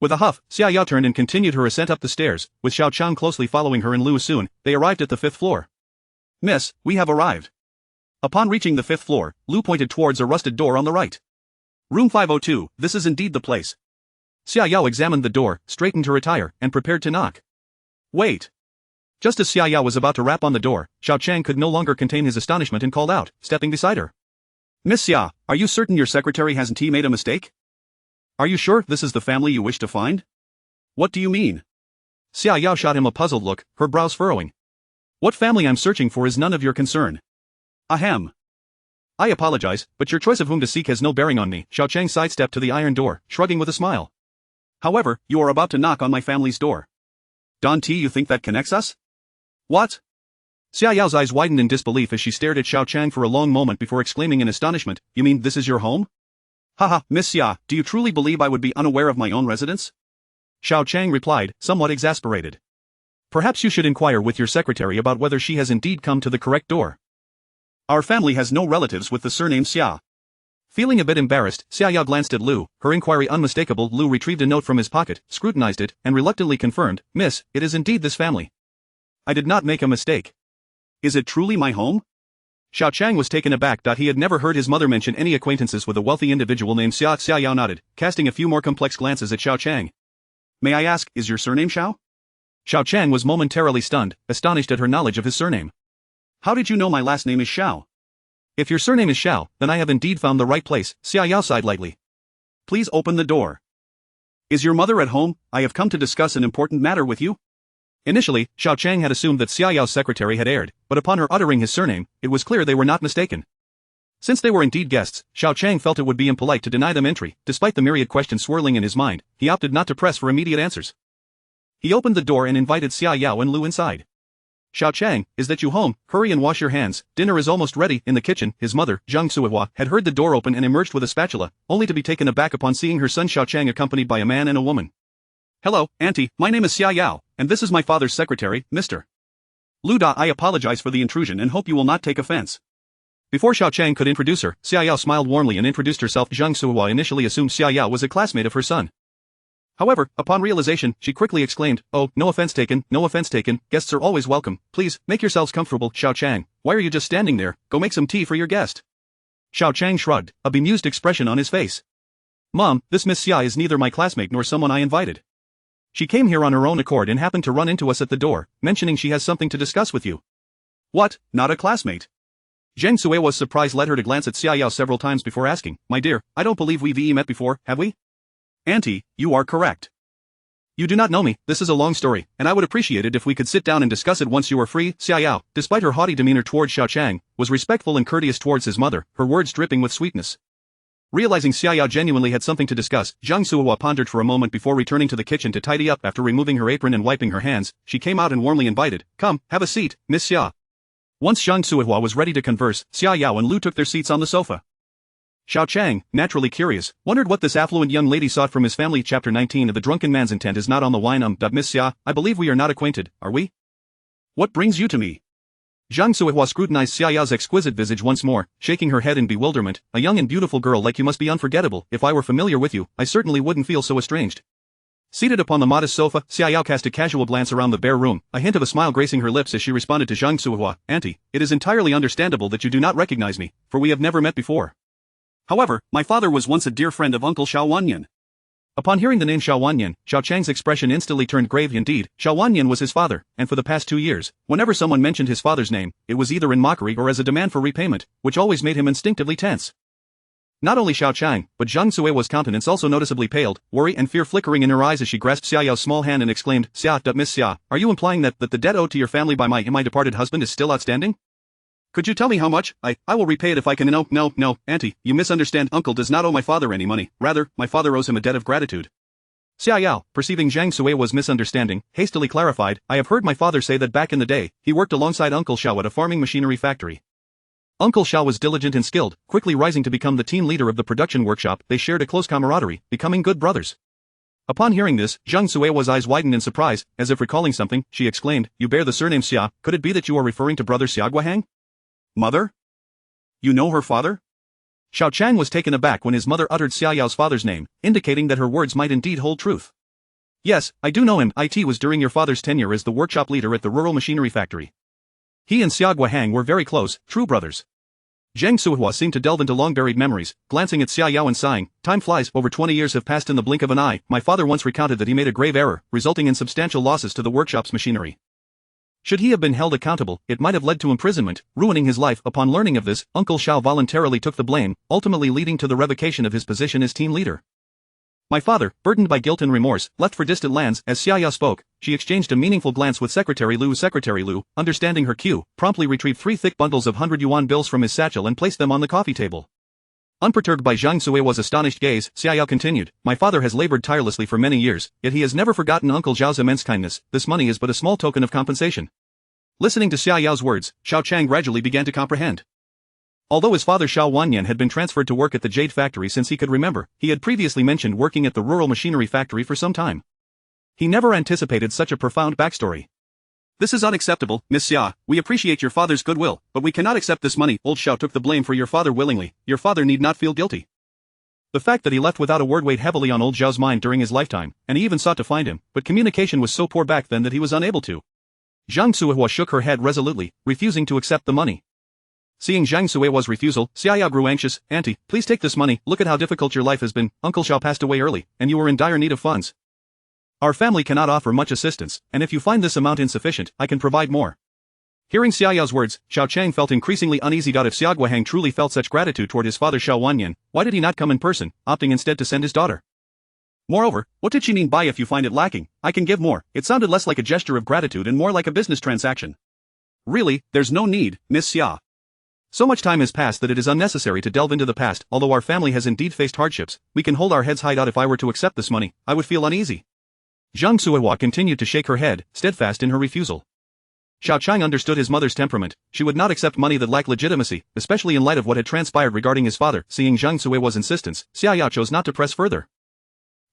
With a huff, Xiao turned and continued her ascent up the stairs, with Xiao Qiang closely following her. And Lu soon, they arrived at the 5th floor. Miss, we have arrived. Upon reaching the 5th floor, Lu pointed towards a rusted door on the right. Room 502, this is indeed the place. Xiao examined the door, straightened her attire, and prepared to knock. Wait. Just as Xiao was about to rap on the door, Xiao Qiang could no longer contain his astonishment and called out, stepping beside her. Miss Xia, are you certain your secretary hasn't made a mistake? Are you sure this is the family you wish to find? What do you mean? Xiao shot him a puzzled look, her brows furrowing. What family I'm searching for is none of your concern. Ahem. I apologize, but your choice of whom to seek has no bearing on me. Xiao Qiang sidestepped to the iron door, shrugging with a smile. However, you are about to knock on my family's door. You think that connects us? What? Xiao Yao's eyes widened in disbelief as she stared at Xiao Qiang for a long moment before exclaiming in astonishment, "You mean this is your home?" "Haha, Miss Xia, do you truly believe I would be unaware of my own residence?" Xiao Qiang replied, somewhat exasperated. "Perhaps you should inquire with your secretary about whether she has indeed come to the correct door. Our family has no relatives with the surname Xia." Feeling a bit embarrassed, Xiao Yao glanced at Lu, her inquiry unmistakable. Lu retrieved a note from his pocket, scrutinized it, and reluctantly confirmed, "Miss, it is indeed this family. I did not make a mistake." "Is it truly my home?" Xiao Qiang was taken aback. He had never heard his mother mention any acquaintances with a wealthy individual named Xia. Xiao Yao nodded, casting a few more complex glances at Xiao Qiang. "May I ask, is your surname Xiao?" Xiao Qiang was momentarily stunned, astonished at her knowledge of his surname. "How did you know my last name is Xiao?" "If your surname is Xiao, then I have indeed found the right place," Xiao Yao sighed lightly. "Please open the door. Is your mother at home? I have come to discuss an important matter with you." Initially, Xiao Qiang had assumed that Xiao Yao's secretary had erred, but upon her uttering his surname, it was clear they were not mistaken. Since they were indeed guests, Xiao Qiang felt it would be impolite to deny them entry. Despite the myriad questions swirling in his mind, he opted not to press for immediate answers. He opened the door and invited Xiao Yao and Lu inside. "Xiao Qiang, is that you home? Hurry and wash your hands, dinner is almost ready." In the kitchen, his mother, Zhang Suihua, had heard the door open and emerged with a spatula, only to be taken aback upon seeing her son Xiao Qiang accompanied by a man and a woman. "Hello, Auntie, my name is Xiao Yao, and this is my father's secretary, Mr. Lu Da. I apologize for the intrusion and hope you will not take offense." Before Xiao Qiang could introduce her, Xiao Yao smiled warmly and introduced herself. Zhang Suihua initially assumed Xiao Yao was a classmate of her son. However, upon realization, she quickly exclaimed, "Oh, no offense taken, no offense taken, guests are always welcome, please, make yourselves comfortable." "Xiao Qiang, why are you just standing there? Go make some tea for your guest." Xiao Qiang shrugged, a bemused expression on his face. "Mom, this Miss Xia is neither my classmate nor someone I invited. She came here on her own accord and happened to run into us at the door, mentioning she has something to discuss with you." "What, not a classmate?" Zheng Suiwa's surprise led her to glance at Xiao Yao several times before asking, "My dear, I don't believe we've met before, have we?" "Auntie, you are correct. You do not know me. This is a long story, and I would appreciate it if we could sit down and discuss it once you are free." Xiao Yao, despite her haughty demeanor towards Xiao Qiang, was respectful and courteous towards his mother, her words dripping with sweetness. Realizing Xiao Yao genuinely had something to discuss, Zhang Suihua pondered for a moment before returning to the kitchen to tidy up. After removing her apron and wiping her hands, she came out and warmly invited, "Come, have a seat, Miss Xia." Once Zhang Suihua was ready to converse, Xiao Yao and Lu took their seats on the sofa. Xiao Qiang, naturally curious, wondered what this affluent young lady sought from his family. Chapter 19 of The Drunken Man's Intent is not on the wine. Miss Xia, I believe we are not acquainted, are we? What brings you to me? Zhang Suihua scrutinized Xiao Yao's exquisite visage once more, shaking her head in bewilderment. "A young and beautiful girl like you must be unforgettable. If I were familiar with you, I certainly wouldn't feel so estranged." Seated upon the modest sofa, Xiao Yao cast a casual glance around the bare room, a hint of a smile gracing her lips as she responded to Zhang Suihua, "Auntie, it is entirely understandable that you do not recognize me, for we have never met before. However, my father was once a dear friend of Uncle Xiao Wanyan." Upon hearing the name Xiao Wanyan, Xiao Qiang's expression instantly turned grave. Indeed, Xiao Wanyan was his father, and for the past 2 years, whenever someone mentioned his father's name, it was either in mockery or as a demand for repayment, which always made him instinctively tense. Not only Xiao Qiang, but Zhang Suiwa's countenance also noticeably paled, worry and fear flickering in her eyes as she grasped Xiao Yao's small hand and exclaimed, "Xia, Miss Xia, are you implying that the debt owed to your family by my departed husband is still outstanding? Could you tell me how much? I will repay it if I can." No, Auntie, you misunderstand. Uncle does not owe my father any money, rather, my father owes him a debt of gratitude." Xiao Yao, perceiving Zhang Suiwa's misunderstanding, hastily clarified, "I have heard my father say that back in the day, he worked alongside Uncle Xiao at a farming machinery factory. Uncle Xiao was diligent and skilled, quickly rising to become the team leader of the production workshop. They shared a close camaraderie, becoming good brothers." Upon hearing this, Zhang Suiwa's eyes widened in surprise, as if recalling something, she exclaimed, "You bear the surname Xia, could it be that you are referring to brother Xiao Guahang?" "Mother? You know her father?" Xiao Qiang was taken aback when his mother uttered Xiao Yao's father's name, indicating that her words might indeed hold truth. "Yes, I do know him. It was during your father's tenure as the workshop leader at the rural machinery factory. He and Xiao Guahang were very close, true brothers." Zhang Suihua seemed to delve into long-buried memories, glancing at Xiao Yao and sighing, "Time flies, over 20 years have passed in the blink of an eye. My father once recounted that he made a grave error, resulting in substantial losses to the workshop's machinery. Should he have been held accountable, it might have led to imprisonment, ruining his life. Upon learning of this, Uncle Xiao voluntarily took the blame, ultimately leading to the revocation of his position as team leader. My father, burdened by guilt and remorse, left for distant lands." As Xiao Yao spoke, she exchanged a meaningful glance with Secretary Lu. Secretary Lu, understanding her cue, promptly retrieved 3 thick bundles of 100 yuan bills from his satchel and placed them on the coffee table. Unperturbed by Zhang Suiwa's astonished gaze, Xiao Yao continued, "My father has labored tirelessly for many years, yet he has never forgotten Uncle Zhao's immense kindness. This money is but a small token of compensation. Listening to Xiao Yao's words, Xiao Qiang gradually began to comprehend. Although his father Xiao Wanyan had been transferred to work at the jade factory since he could remember, he had previously mentioned working at the rural machinery factory for some time. He never anticipated such a profound backstory. This is unacceptable, Miss Xia. We appreciate your father's goodwill, but we cannot accept this money. Old Xiao took the blame for your father willingly. Your father need not feel guilty. The fact that he left without a word weighed heavily on old Zhao's mind during his lifetime, and he even sought to find him, but communication was so poor back then that he was unable to. Zhang Suihua shook her head resolutely, refusing to accept the money. Seeing Zhang Suihua's refusal, Xiao Yao grew anxious. Auntie, please take this money. Look at how difficult your life has been. Uncle Xiao passed away early, and you were in dire need of funds. Our family cannot offer much assistance, and if you find this amount insufficient, I can provide more. Hearing Xiao Yao's words, Xiao Qiang felt increasingly uneasy. If Xiao Guohang truly felt such gratitude toward his father Xiao Wanyan, why did he not come in person, opting instead to send his daughter? Moreover, what did she mean by if you find it lacking, I can give more? It sounded less like a gesture of gratitude and more like a business transaction. Really, there's no need, Miss Xia. So much time has passed that it is unnecessary to delve into the past. Although our family has indeed faced hardships, we can hold our heads high. If I were to accept this money, I would feel uneasy. Zhang Suihua continued to shake her head, steadfast in her refusal. Xiao Qiang understood his mother's temperament. She would not accept money that lacked legitimacy, especially in light of what had transpired regarding his father. Seeing Zhang Suihua's insistence, Xiao Yao chose not to press further.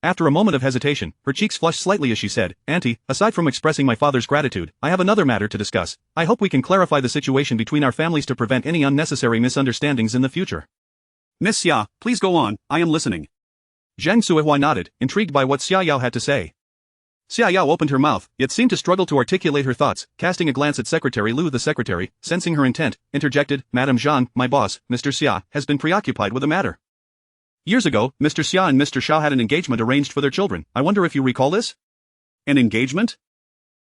After a moment of hesitation, her cheeks flushed slightly as she said, Auntie, aside from expressing my father's gratitude, I have another matter to discuss. I hope we can clarify the situation between our families to prevent any unnecessary misunderstandings in the future. Miss Xia, please go on, I am listening. Zhang Suihua nodded, intrigued by what Xiao Yao had to say. Xiao Yao opened her mouth, yet seemed to struggle to articulate her thoughts. Casting a glance at Secretary Lu, the secretary, sensing her intent, interjected, Madame Zhang, my boss, Mr. Xia, has been preoccupied with a matter. Years ago, Mr. Xia and Mr. Xiao had an engagement arranged for their children. I wonder if you recall this? An engagement?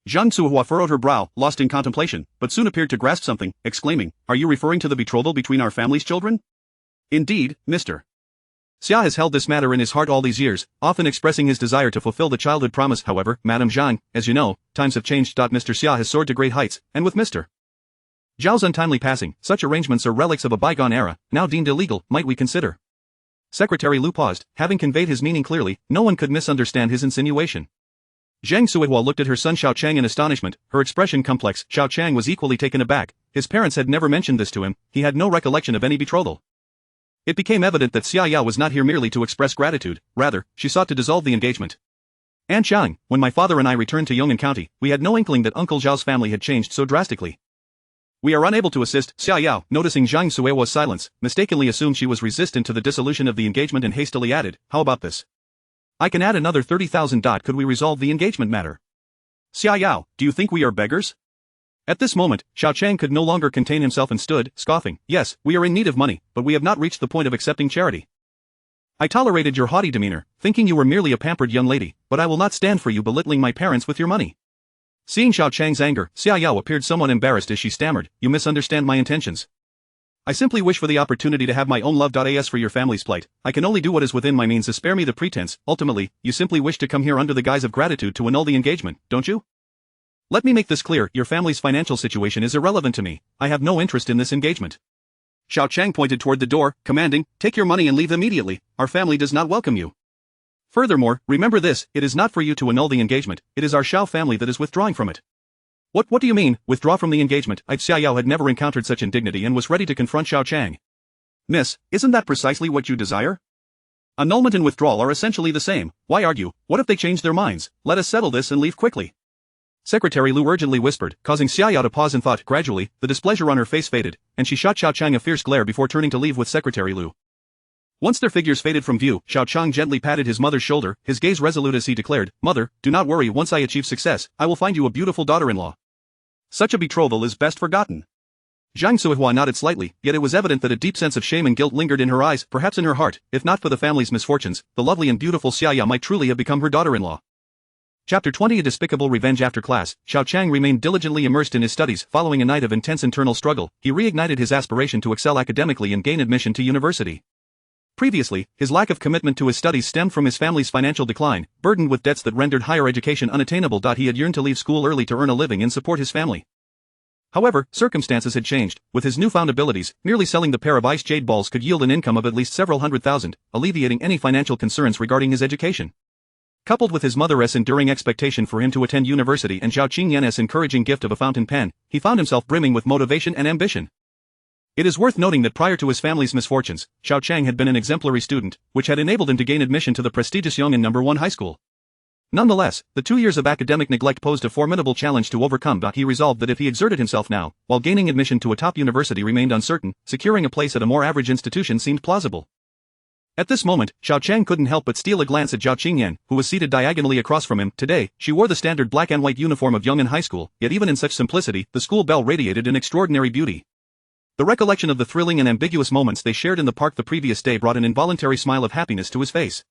Zhang Suihua furrowed her brow, lost in contemplation, but soon appeared to grasp something, exclaiming, Are you referring to the betrothal between our family's children? Indeed, Mr. Xia has held this matter in his heart all these years, often expressing his desire to fulfill the childhood promise. However, Madame Zhang, as you know, times have changed. Mr. Xia has soared to great heights, and with Mr. Zhao's untimely passing, such arrangements are relics of a bygone era, now deemed illegal. Might we consider? Secretary Lu paused, having conveyed his meaning clearly. No one could misunderstand his insinuation. Zhang Suihua looked at her son Xiao Qiang in astonishment, her expression complex. Xiao Qiang was equally taken aback. His parents had never mentioned this to him. He had no recollection of any betrothal. It became evident that Xiao Yao was not here merely to express gratitude, rather, she sought to dissolve the engagement. Aunt Qiang, when my father and I returned to Yong'an County, we had no inkling that Uncle Zhao's family had changed so drastically. We are unable to assist. Xiao Yao, noticing Zhang Suihua's silence, mistakenly assumed she was resistant to the dissolution of the engagement and hastily added, How about this? I can add another 30,000. Could we resolve the engagement matter? Xiao Yao, do you think we are beggars? At this moment, Xiao Qiang could no longer contain himself and stood, scoffing. Yes, we are in need of money, but we have not reached the point of accepting charity. I tolerated your haughty demeanor, thinking you were merely a pampered young lady, but I will not stand for you belittling my parents with your money. Seeing Xiao Qiang's anger, Xiao Yao appeared somewhat embarrassed as she stammered, You misunderstand my intentions. I simply wish for the opportunity to have my own love. As for your family's plight, I can only do what is within my means. Spare me the pretense. Ultimately, you simply wish to come here under the guise of gratitude to annul the engagement, don't you? Let me make this clear, your family's financial situation is irrelevant to me. I have no interest in this engagement. Xiao Qiang pointed toward the door, commanding, Take your money and leave immediately. Our family does not welcome you. Furthermore, remember this, it is not for you to annul the engagement, it is our Xiao family that is withdrawing from it. What do you mean, withdraw from the engagement? Xiao Yao had never encountered such indignity and was ready to confront Xiao Qiang. Miss, isn't that precisely what you desire? Annulment and withdrawal are essentially the same. Why argue? What if they change their minds? Let us settle this and leave quickly. Secretary Lu urgently whispered, causing Xiao Yao to pause in thought. Gradually, the displeasure on her face faded, and she shot Xiao Qiang a fierce glare before turning to leave with Secretary Lu. Once their figures faded from view, Xiao Qiang gently patted his mother's shoulder, his gaze resolute as he declared, Mother, do not worry, once I achieve success, I will find you a beautiful daughter-in-law. Such a betrothal is best forgotten. Zhang Suihua nodded slightly, yet it was evident that a deep sense of shame and guilt lingered in her eyes, perhaps in her heart. If not for the family's misfortunes, the lovely and beautiful Xiao Yao might truly have become her daughter-in-law. Chapter 20 A Despicable Revenge. After class, Xiao Qiang remained diligently immersed in his studies. Following a night of intense internal struggle, he reignited his aspiration to excel academically and gain admission to university. Previously, his lack of commitment to his studies stemmed from his family's financial decline, burdened with debts that rendered higher education unattainable. He had yearned to leave school early to earn a living and support his family. However, circumstances had changed. With his newfound abilities, merely selling the pair of ice jade balls could yield an income of at least several $100,000, alleviating any financial concerns regarding his education. Coupled with his mother's enduring expectation for him to attend university and Xiao Qiang's encouraging gift of a fountain pen, he found himself brimming with motivation and ambition. It is worth noting that prior to his family's misfortunes, Xiao Qiang had been an exemplary student, which had enabled him to gain admission to the prestigious Yong'an No. 1 high school. Nonetheless, the 2 years of academic neglect posed a formidable challenge to overcome, but he resolved that if he exerted himself now, while gaining admission to a top university remained uncertain, securing a place at a more average institution seemed plausible. At this moment, Xiao Qiang couldn't help but steal a glance at Xiao Qingyan, who was seated diagonally across from him. Today, she wore the standard black and white uniform of Yong'an High School, yet even in such simplicity, the school belle radiated an extraordinary beauty. The recollection of the thrilling and ambiguous moments they shared in the park the previous day brought an involuntary smile of happiness to his face.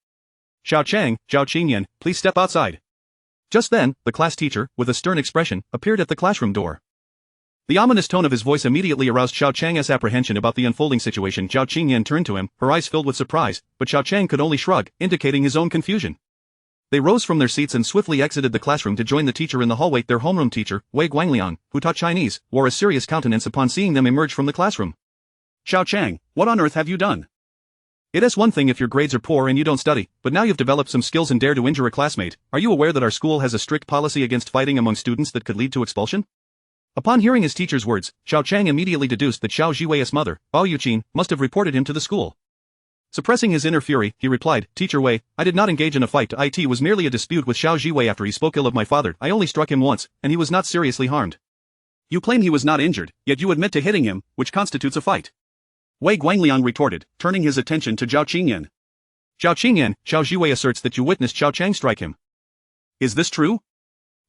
Xiao Qingyan, please step outside. Just then, the class teacher, with a stern expression, appeared at the classroom door. The ominous tone of his voice immediately aroused Xiao Qiang's apprehension about the unfolding situation. Xiao Qingyan turned to him, her eyes filled with surprise, but Xiao Qiang could only shrug, indicating his own confusion. They rose from their seats and swiftly exited the classroom to join the teacher in the hallway. Their homeroom teacher, Wei Guangliang, who taught Chinese, wore a serious countenance upon seeing them emerge from the classroom. Xiao Qiang, what on earth have you done? It is one thing if your grades are poor and you don't study, but now you've developed some skills and dare to injure a classmate. Are you aware that our school has a strict policy against fighting among students that could lead to expulsion? Upon hearing his teacher's words, Xiao Qiang immediately deduced that Xiao Jiwei's mother, Bao Yuqin, must have reported him to the school. Suppressing his inner fury, he replied, Teacher Wei, I did not engage in a fight. It was merely a dispute with Xiao Jiwei after he spoke ill of my father. I only struck him once, and he was not seriously harmed. You claim he was not injured, yet you admit to hitting him, which constitutes a fight. Wei Guangliang retorted, turning his attention to Xiao Qingyan. Xiao Jiwei asserts that you witnessed Xiao Qiang strike him. Is this true?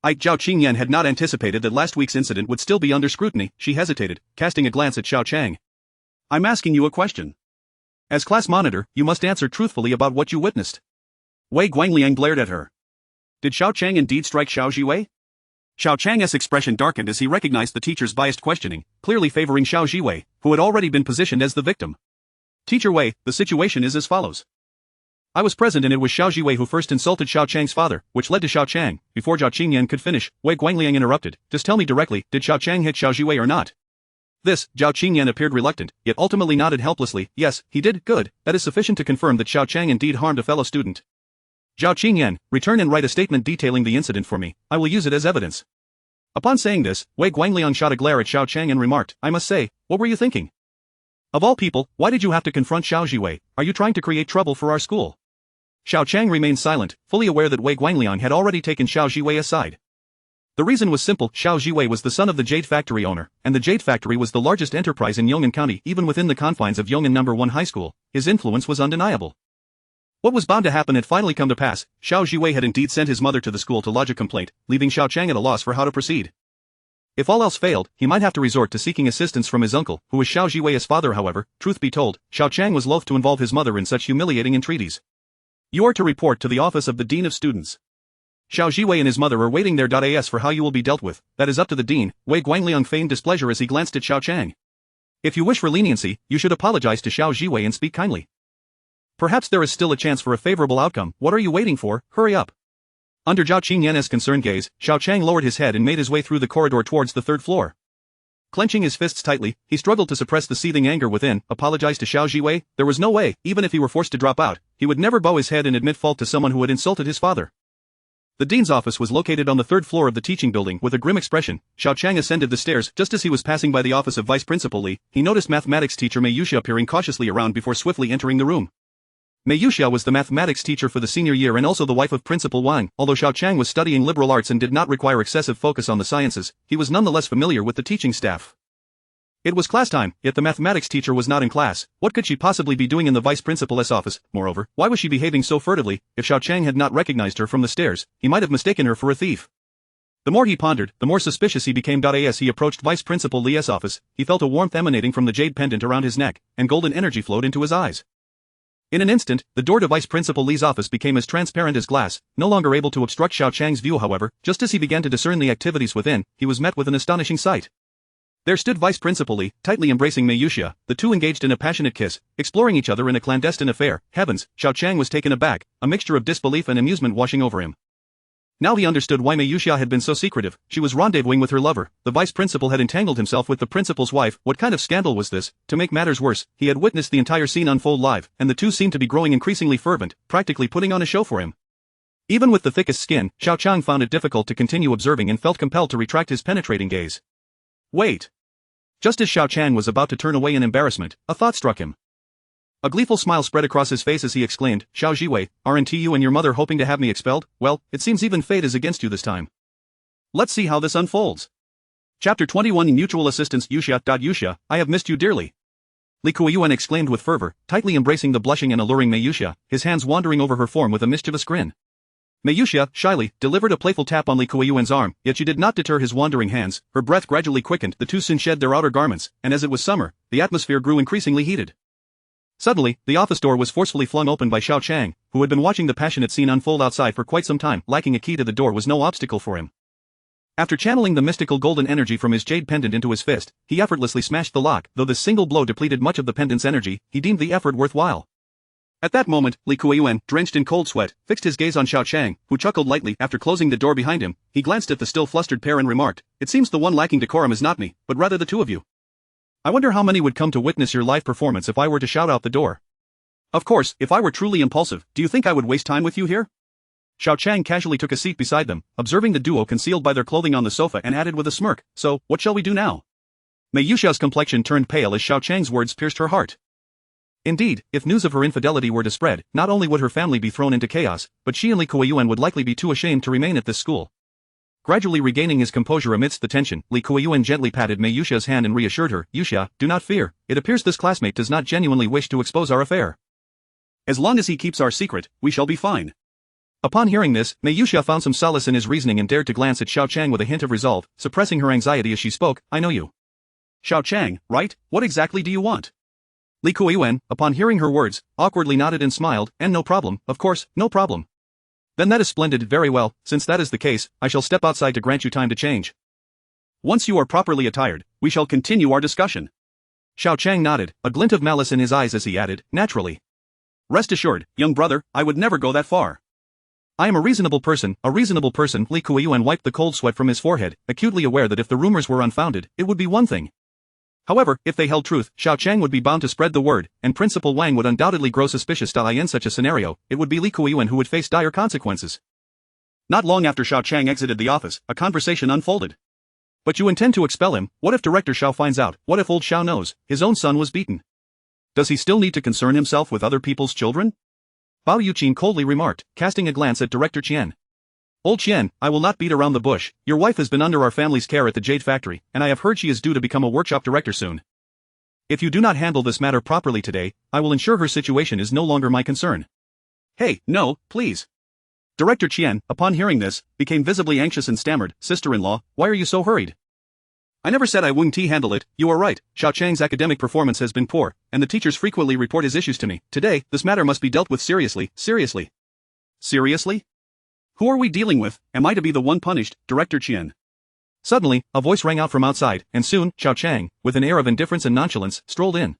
Xiao Qingyan had not anticipated that last week's incident would still be under scrutiny. She hesitated, casting a glance at Xiao Qiang. I'm asking you a question. As class monitor, you must answer truthfully about what you witnessed. Wei Guangliang glared at her. Did Xiao Qiang indeed strike Xiao Jiwei? Xiao Qiang's expression darkened as he recognized the teacher's biased questioning, clearly favoring Xiao Jiwei, who had already been positioned as the victim. Teacher Wei, the situation is as follows. I was present and it was Xiao Jiwei who first insulted Xiao Qiang's father, which led to Xiao Qiang. Before Xiao Qingyan could finish, Wei Guangliang interrupted, just tell me directly, did Xiao Qiang hit Xiao Jiwei or not? This, Xiao Qingyan appeared reluctant, yet ultimately nodded helplessly, yes, he did, good, that is sufficient to confirm that Xiao Qiang indeed harmed a fellow student. Xiao Qingyan, return and write a statement detailing the incident for me, I will use it as evidence. Upon saying this, Wei Guangliang shot a glare at Xiao Qiang and remarked, I must say, what were you thinking? Of all people, why did you have to confront Xiao Jiwei? Are you trying to create trouble for our school? Xiao Qiang remained silent, fully aware that Wei Guangliang had already taken Xiao Jiwei aside. The reason was simple, Xiao Jiwei was the son of the Jade Factory owner, and the Jade Factory was the largest enterprise in Yong'an County. Even within the confines of Yong'an No. 1 High School, his influence was undeniable. What was bound to happen had finally come to pass. Xiao Jiwei had indeed sent his mother to the school to lodge a complaint, leaving Xiao Qiang at a loss for how to proceed. If all else failed, he might have to resort to seeking assistance from his uncle, who was Xiao Jiwei's father. However, truth be told, Xiao Qiang was loath to involve his mother in such humiliating entreaties. You are to report to the office of the Dean of Students. Xiao Jiwei and his mother are waiting there. As for how you will be dealt with, that is up to the dean. Wei Guangliang feigned displeasure as he glanced at Xiao Qiang. If you wish for leniency, you should apologize to Xiao Jiwei and speak kindly. Perhaps there is still a chance for a favorable outcome. What are you waiting for? Hurry up. Under Xiao Qingyan's concerned gaze, Xiao Qiang lowered his head and made his way through the corridor towards the third floor. Clenching his fists tightly, he struggled to suppress the seething anger within. Apologize to Xiao Jiwei? There was no way, even if he were forced to drop out, he would never bow his head and admit fault to someone who had insulted his father. The dean's office was located on the third floor of the teaching building. With a grim expression, Xiao Qiang ascended the stairs. Just as he was passing by the office of Vice Principal Li, he noticed mathematics teacher Mei Yuxia peering cautiously around before swiftly entering the room. Mei Yuxia was the mathematics teacher for the senior year and also the wife of Principal Wang. Although Xiao Qiang was studying liberal arts and did not require excessive focus on the sciences, he was nonetheless familiar with the teaching staff. It was class time, yet the mathematics teacher was not in class. What could she possibly be doing in the vice principal's office? Moreover, why was she behaving so furtively? If Xiao Qiang had not recognized her from the stairs, he might have mistaken her for a thief. The more he pondered, the more suspicious he became. As he approached Vice Principal Li's office, he felt a warmth emanating from the jade pendant around his neck, and golden energy flowed into his eyes. In an instant, the door to Vice Principal Li's office became as transparent as glass, no longer able to obstruct Xiao Qiang's view. However, just as he began to discern the activities within, he was met with an astonishing sight. There stood Vice Principal Li, tightly embracing Mei Yuxia, the two engaged in a passionate kiss, exploring each other in a clandestine affair. Heavens, Xiao Qiang was taken aback, a mixture of disbelief and amusement washing over him. Now he understood why Mei Yuxia had been so secretive. She was rendezvousing with her lover. The vice principal had entangled himself with the principal's wife. What kind of scandal was this? To make matters worse, he had witnessed the entire scene unfold live, and the two seemed to be growing increasingly fervent, practically putting on a show for him. Even with the thickest skin, Xiao Qiang found it difficult to continue observing and felt compelled to retract his penetrating gaze. Wait. Just as Xiao Qiang was about to turn away in embarrassment, a thought struck him. A gleeful smile spread across his face as he exclaimed, Xiao Jiwei, aren't you and your mother hoping to have me expelled? Well, it seems even fate is against you this time. Let's see how this unfolds. Chapter 21 Mutual Assistance Yuxia, I have missed you dearly. Li Kuiyuan exclaimed with fervor, tightly embracing the blushing and alluring Mei Yuxia, his hands wandering over her form with a mischievous grin. Mei Yuxia, shyly, delivered a playful tap on Li Kuiyuan's arm, yet she did not deter his wandering hands. Her breath gradually quickened, the two soon shed their outer garments, and as it was summer, the atmosphere grew increasingly heated. Suddenly, the office door was forcefully flung open by Xiao Qiang, who had been watching the passionate scene unfold outside for quite some time. Lacking a key to the door was no obstacle for him. After channeling the mystical golden energy from his jade pendant into his fist, he effortlessly smashed the lock. Though this single blow depleted much of the pendant's energy, he deemed the effort worthwhile. At that moment, Li Kuiyuan, drenched in cold sweat, fixed his gaze on Xiao Qiang, who chuckled lightly. After closing the door behind him, he glanced at the still flustered pair and remarked, It seems the one lacking decorum is not me, but rather the two of you. I wonder how many would come to witness your live performance if I were to shout out the door. Of course, if I were truly impulsive, do you think I would waste time with you here? Xiao Qiang casually took a seat beside them, observing the duo concealed by their clothing on the sofa and added with a smirk, So, what shall we do now? Mei Yuxia's complexion turned pale as Xiao Qiang's words pierced her heart. Indeed, if news of her infidelity were to spread, not only would her family be thrown into chaos, but she and Li Kuiyuan would likely be too ashamed to remain at this school. Gradually regaining his composure amidst the tension, Li Kuiyuan gently patted Mei Yuxia's hand and reassured her, Yuxia, do not fear, it appears this classmate does not genuinely wish to expose our affair. As long as he keeps our secret, we shall be fine. Upon hearing this, Mei Yuxia found some solace in his reasoning and dared to glance at Xiao Qiang with a hint of resolve, suppressing her anxiety as she spoke, I know you. Xiao Qiang, right? What exactly do you want? Li Kuiyuan, upon hearing her words, awkwardly nodded and smiled, and no problem, of course, no problem. Then that is splendid, very well, since that is the case, I shall step outside to grant you time to change. Once you are properly attired, we shall continue our discussion. Xiao Qiang nodded, a glint of malice in his eyes as he added, naturally. Rest assured, young brother, I would never go that far. I am a reasonable person, Li Kuiyuan wiped the cold sweat from his forehead, acutely aware that if the rumors were unfounded, it would be one thing. However, if they held truth, Xiao Qiang would be bound to spread the word, and Principal Wang would undoubtedly grow suspicious. In such a scenario, it would be Li Kuiyuan who would face dire consequences. Not long after Xiao Qiang exited the office, a conversation unfolded. But you intend to expel him? What if Director Xiao finds out? What if old Xiao knows? His own son was beaten. Does he still need to concern himself with other people's children? Bao Yuqin coldly remarked, casting a glance at Director Qian. Old Qian, I will not beat around the bush. Your wife has been under our family's care at the Jade Factory, and I have heard she is due to become a workshop director soon. If you do not handle this matter properly today, I will ensure her situation is no longer my concern. Hey, no, please. Director Qian, upon hearing this, became visibly anxious and stammered, Sister-in-law, why are you so hurried? I never said I wouldn't handle it. You are right, Xiao Qiang's academic performance has been poor, and the teachers frequently report his issues to me. Today, this matter must be dealt with seriously. Seriously? Who are we dealing with? Am I to be the one punished, Director Qian? Suddenly, a voice rang out from outside, and soon, Xiao Qiang, with an air of indifference and nonchalance, strolled in.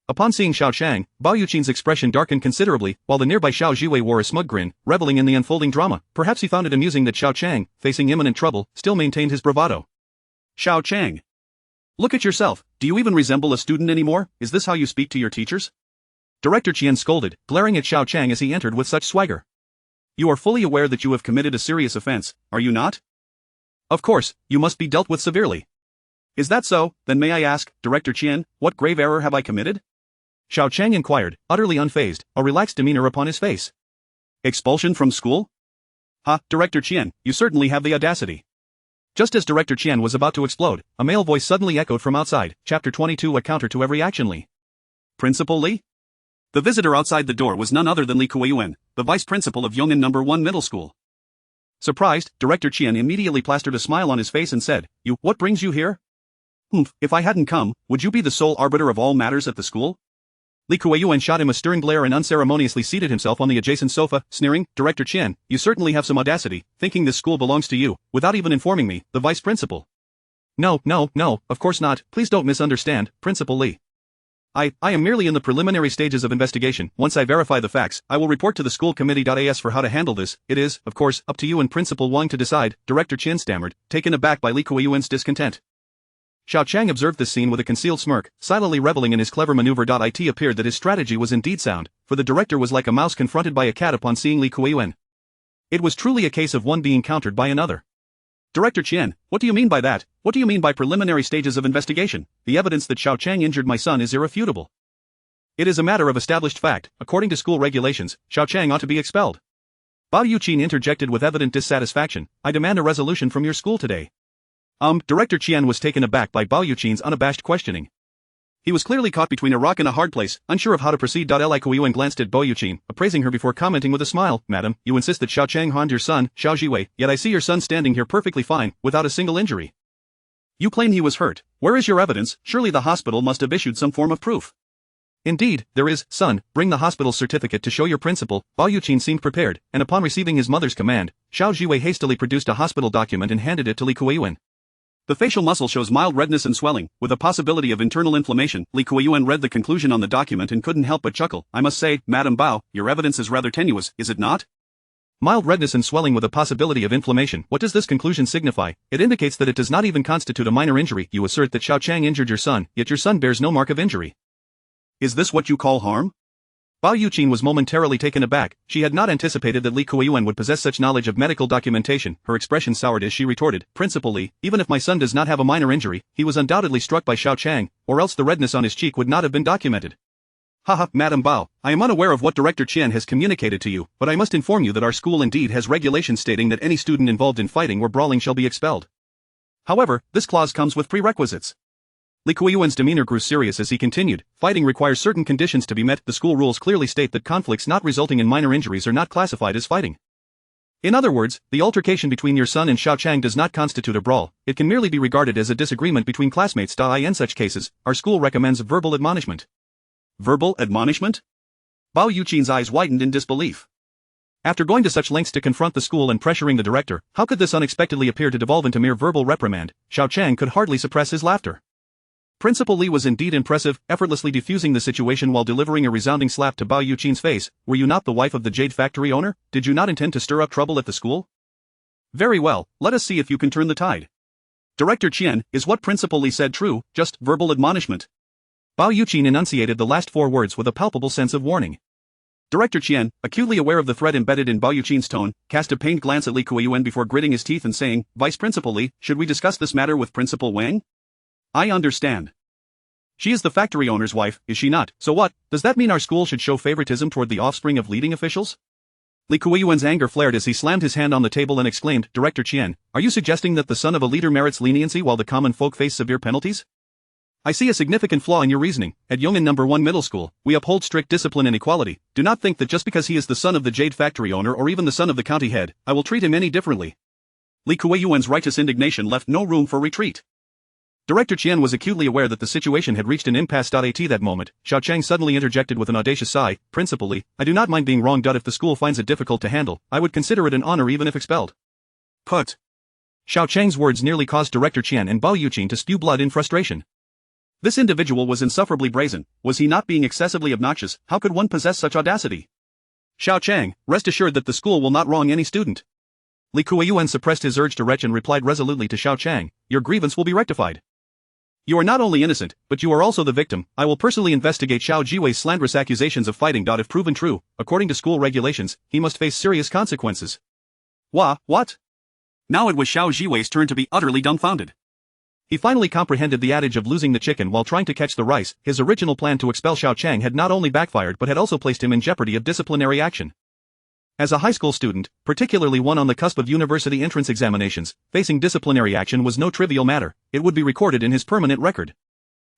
Upon seeing Xiao Qiang, Bao Yuqin's expression darkened considerably, while the nearby Xiao Jiwei wore a smug grin, reveling in the unfolding drama. Perhaps he found it amusing that Xiao Qiang, facing imminent trouble, still maintained his bravado. Xiao Qiang. Look at yourself, do you even resemble a student anymore? Is this how you speak to your teachers? Director Qian scolded, glaring at Xiao Qiang as he entered with such swagger. You are fully aware that you have committed a serious offense, are you not? Of course, you must be dealt with severely. Is that so? Then may I ask, Director Qian, what grave error have I committed? Xiao Qiang inquired, utterly unfazed, a relaxed demeanor upon his face. Expulsion from school? Ha, Director Qian, you certainly have the audacity. Just as Director Qian was about to explode, a male voice suddenly echoed from outside, Chapter 22 A counter to every action Li. Principal Li? The visitor outside the door was none other than Li Kuiyuan, the vice principal of Yong'an No. 1 Middle School. Surprised, Director Qian immediately plastered a smile on his face and said, What brings you here? If I hadn't come, would you be the sole arbiter of all matters at the school? Li Kuiyuan shot him a stern glare and unceremoniously seated himself on the adjacent sofa, sneering, Director Qian, you certainly have some audacity, thinking this school belongs to you, without even informing me, the vice principal. No, of course not, please don't misunderstand, Principal Li. I am merely in the preliminary stages of investigation. Once I verify the facts, I will report to the school committee. As for how to handle this, it is, of course, up to you and Principal Wang to decide, Director Qian stammered, taken aback by Li Kuiyuan's discontent. Xiao Qiang observed this scene with a concealed smirk, silently reveling in his clever maneuver. It appeared that his strategy was indeed sound, for the director was like a mouse confronted by a cat upon seeing Li Kuiyuan. It was truly a case of one being countered by another. Director Qian, what do you mean by that? What do you mean by preliminary stages of investigation? The evidence that Xiao Qiang injured my son is irrefutable. It is a matter of established fact. According to school regulations, Xiao Qiang ought to be expelled. Bao Yuqin interjected with evident dissatisfaction. I demand a resolution from your school today. Director Qian was taken aback by Bao Yuqin's unabashed questioning. He was clearly caught between a rock and a hard place, unsure of how to proceed. Li Kuiyuan glanced at Bao Yuqin, appraising her before commenting with a smile. Madam, you insist that Xiao Qiang harmed your son, Xiao Jiwei, yet I see your son standing here perfectly fine, without a single injury. You claim he was hurt. Where is your evidence? Surely the hospital must have issued some form of proof. Indeed, there is. Son, bring the hospital's certificate to show your principal. Bao Yuqin seemed prepared, and upon receiving his mother's command, Xiao Jiwei hastily produced a hospital document and handed it to Li Kuiyuan. The facial muscle shows mild redness and swelling, with a possibility of internal inflammation. Li Kuiyuan read the conclusion on the document and couldn't help but chuckle. I must say, Madam Bao, your evidence is rather tenuous, is it not? Mild redness and swelling with a possibility of inflammation. What does this conclusion signify? It indicates that it does not even constitute a minor injury. You assert that Xiao Qiang injured your son, yet your son bears no mark of injury. Is this what you call harm? Bao Yuqin was momentarily taken aback. She had not anticipated that Li Kuiyuan would possess such knowledge of medical documentation. Her expression soured as she retorted, Principal Li, even if my son does not have a minor injury, he was undoubtedly struck by Xiao Qiang, or else the redness on his cheek would not have been documented. Haha, Madam Bao, I am unaware of what Director Qian has communicated to you, but I must inform you that our school indeed has regulations stating that any student involved in fighting or brawling shall be expelled. However, this clause comes with prerequisites. Li Kuiyuan's demeanor grew serious as he continued, fighting requires certain conditions to be met. The school rules clearly state that conflicts not resulting in minor injuries are not classified as fighting. In other words, the altercation between your son and Xiao Qiang does not constitute a brawl, it can merely be regarded as a disagreement between classmates. In such cases, our school recommends verbal admonishment. Verbal admonishment? Bao Yuqin's eyes widened in disbelief. After going to such lengths to confront the school and pressuring the director, how could this unexpectedly appear to devolve into mere verbal reprimand? Xiao Qiang could hardly suppress his laughter. Principal Li was indeed impressive, effortlessly diffusing the situation while delivering a resounding slap to Bao Yuqin's face. Were you not the wife of the jade factory owner? Did you not intend to stir up trouble at the school? Very well, let us see if you can turn the tide. Director Qian, is what Principal Li said true, just verbal admonishment? Bao Yuqin enunciated the last 4 words with a palpable sense of warning. Director Qian, acutely aware of the threat embedded in Bao Yuqin's tone, cast a pained glance at Li Kuiyuan before gritting his teeth and saying, Vice Principal Li, should we discuss this matter with Principal Wang? I understand. She is the factory owner's wife, is she not? So what, does that mean our school should show favoritism toward the offspring of leading officials? Li Kuiyuan's anger flared as he slammed his hand on the table and exclaimed, Director Qian, are you suggesting that the son of a leader merits leniency while the common folk face severe penalties? I see a significant flaw in your reasoning. At Yong'an No. 1 Middle School, we uphold strict discipline and equality. Do not think that just because he is the son of the jade factory owner or even the son of the county head, I will treat him any differently. Li Kuiyuan's righteous indignation left no room for retreat. Director Qian was acutely aware that the situation had reached an impasse. At that moment, Xiao Qiang suddenly interjected with an audacious sigh, Principal Li, I do not mind being wronged. If the school finds it difficult to handle, I would consider it an honor even if expelled. Put. Xiao Qiang's words nearly caused Director Qian and Bao Yuqin to spew blood in frustration. This individual was insufferably brazen. Was he not being excessively obnoxious? How could one possess such audacity? Xiao Qiang, rest assured that the school will not wrong any student. Li Kuiyuan suppressed his urge to retch and replied resolutely to Xiao Qiang, your grievance will be rectified. You are not only innocent, but you are also the victim. I will personally investigate Xiao Jiwei's slanderous accusations of fighting. If proven true, according to school regulations, he must face serious consequences. What? Now it was Xiao Jiwei's turn to be utterly dumbfounded. He finally comprehended the adage of losing the chicken while trying to catch the rice. His original plan to expel Xiao Qiang had not only backfired but had also placed him in jeopardy of disciplinary action. As a high school student, particularly one on the cusp of university entrance examinations, facing disciplinary action was no trivial matter. It would be recorded in his permanent record.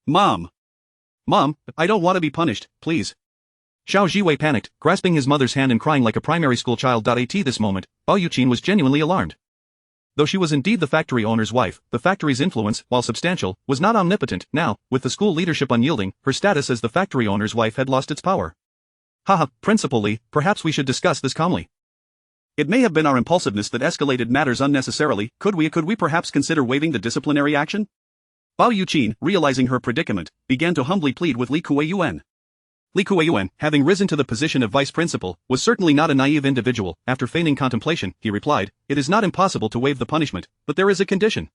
Mom, I don't want to be punished, please. Xiao Jiwei panicked, grasping his mother's hand and crying like a primary school child. At this moment, Bao Yuqin was genuinely alarmed. Though she was indeed the factory owner's wife, the factory's influence, while substantial, was not omnipotent. Now, with the school leadership unyielding, her status as the factory owner's wife had lost its power. Haha, Principal Li, perhaps we should discuss this calmly. It may have been our impulsiveness that escalated matters unnecessarily. Could we perhaps consider waiving the disciplinary action? Bao Yuqin, realizing her predicament, began to humbly plead with Li Kuiyuan. Li Kuiyuan, having risen to the position of vice principal, was certainly not a naive individual. After feigning contemplation, he replied, it is not impossible to waive the punishment, but there is a condition.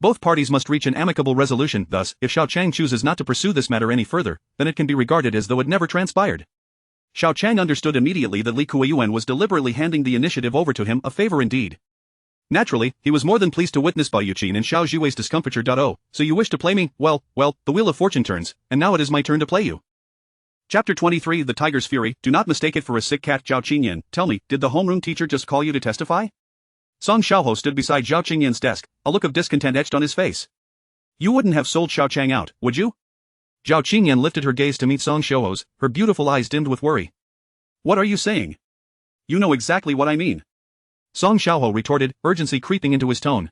Both parties must reach an amicable resolution. Thus, if Xiao Qiang chooses not to pursue this matter any further, then it can be regarded as though it never transpired. Xiao Qiang understood immediately that Li Kuiyuan was deliberately handing the initiative over to him, a favor indeed. Naturally, he was more than pleased to witness Bai Yuqin and Xiao Jiwei's discomfiture. Oh, so you wish to play me? Well, the wheel of fortune turns, and now it is my turn to play you. Chapter 23 The Tiger's Fury. Do not mistake it for a sick cat. Zhao Qingyan, tell me, did the homeroom teacher just call you to testify? Song Xiaohou stood beside Zhao Qingyan's desk, a look of discontent etched on his face. You wouldn't have sold Xiao Qiang out, would you? Zhao Qingyan lifted her gaze to meet Song Xiaohou's, her beautiful eyes dimmed with worry. What are you saying? You know exactly what I mean. Song Xiaohou retorted, urgency creeping into his tone.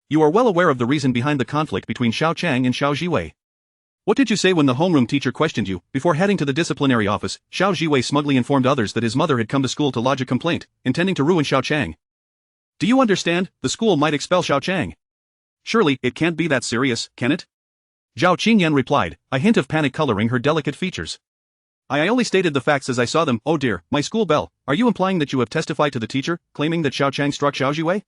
You are well aware of the reason behind the conflict between Xiao Qiang and Xiao Jiwei. What did you say when the homeroom teacher questioned you? Before heading to the disciplinary office, Xiao Jiwei smugly informed others that his mother had come to school to lodge a complaint, intending to ruin Xiao Qiang. Do you understand? The school might expel Xiao Qiang. Surely, it can't be that serious, can it? Zhao Qingyan replied, a hint of panic coloring her delicate features. I only stated the facts as I saw them. Oh dear, my school bell. Are you implying that you have testified to the teacher, claiming that Xiao Qiang struck Xiao Jiwei?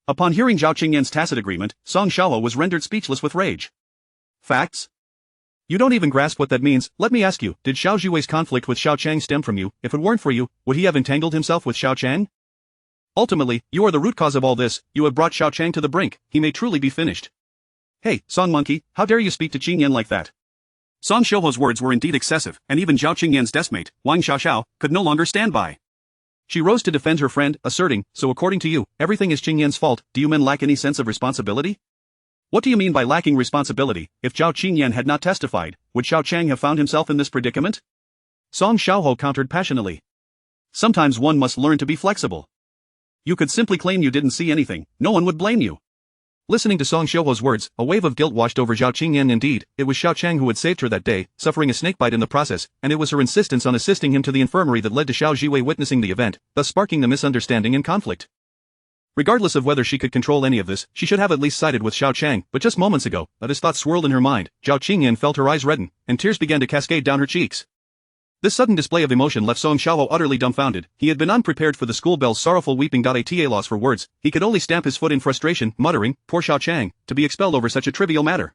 Upon hearing Zhao Qingyan's tacit agreement, Song Xiaohou was rendered speechless with rage. Facts? You don't even grasp what that means. Let me ask you, did Xiao Jiwei's conflict with Xiao Qiang stem from you? If it weren't for you, would he have entangled himself with Xiao Qiang? Ultimately, you are the root cause of all this. You have brought Xiao Qiang to the brink. He may truly be finished. Hey, Song Monkey, how dare you speak to Qingyan like that? Song Xiaohou's words were indeed excessive, and even Zhao Qingyan's deskmate, Wang Xiaoxiao, could no longer stand by. She rose to defend her friend, asserting, so according to you, everything is Qingyan's fault. Do you men lack any sense of responsibility? What do you mean by lacking responsibility? If Zhao Qingyan had not testified, would Xiao Qiang have found himself in this predicament? Song Xiaohou countered passionately. Sometimes one must learn to be flexible. You could simply claim you didn't see anything, no one would blame you. Listening to Song Xiaohou's words, a wave of guilt washed over Zhao Qingyan. Indeed, it was Xiao Qiang who had saved her that day, suffering a snakebite in the process, and it was her insistence on assisting him to the infirmary that led to Xiao Jiwei witnessing the event, thus sparking the misunderstanding and conflict. Regardless of whether she could control any of this, she should have at least sided with Xiao Qiang, but just moments ago, as thoughts swirled in her mind, Zhao Qingyan felt her eyes redden, and tears began to cascade down her cheeks. This sudden display of emotion left Song Xiaohou utterly dumbfounded. He had been unprepared for the school bell's sorrowful weeping. Ata loss for words, he could only stamp his foot in frustration, muttering, poor Xiao Qiang, to be expelled over such a trivial matter.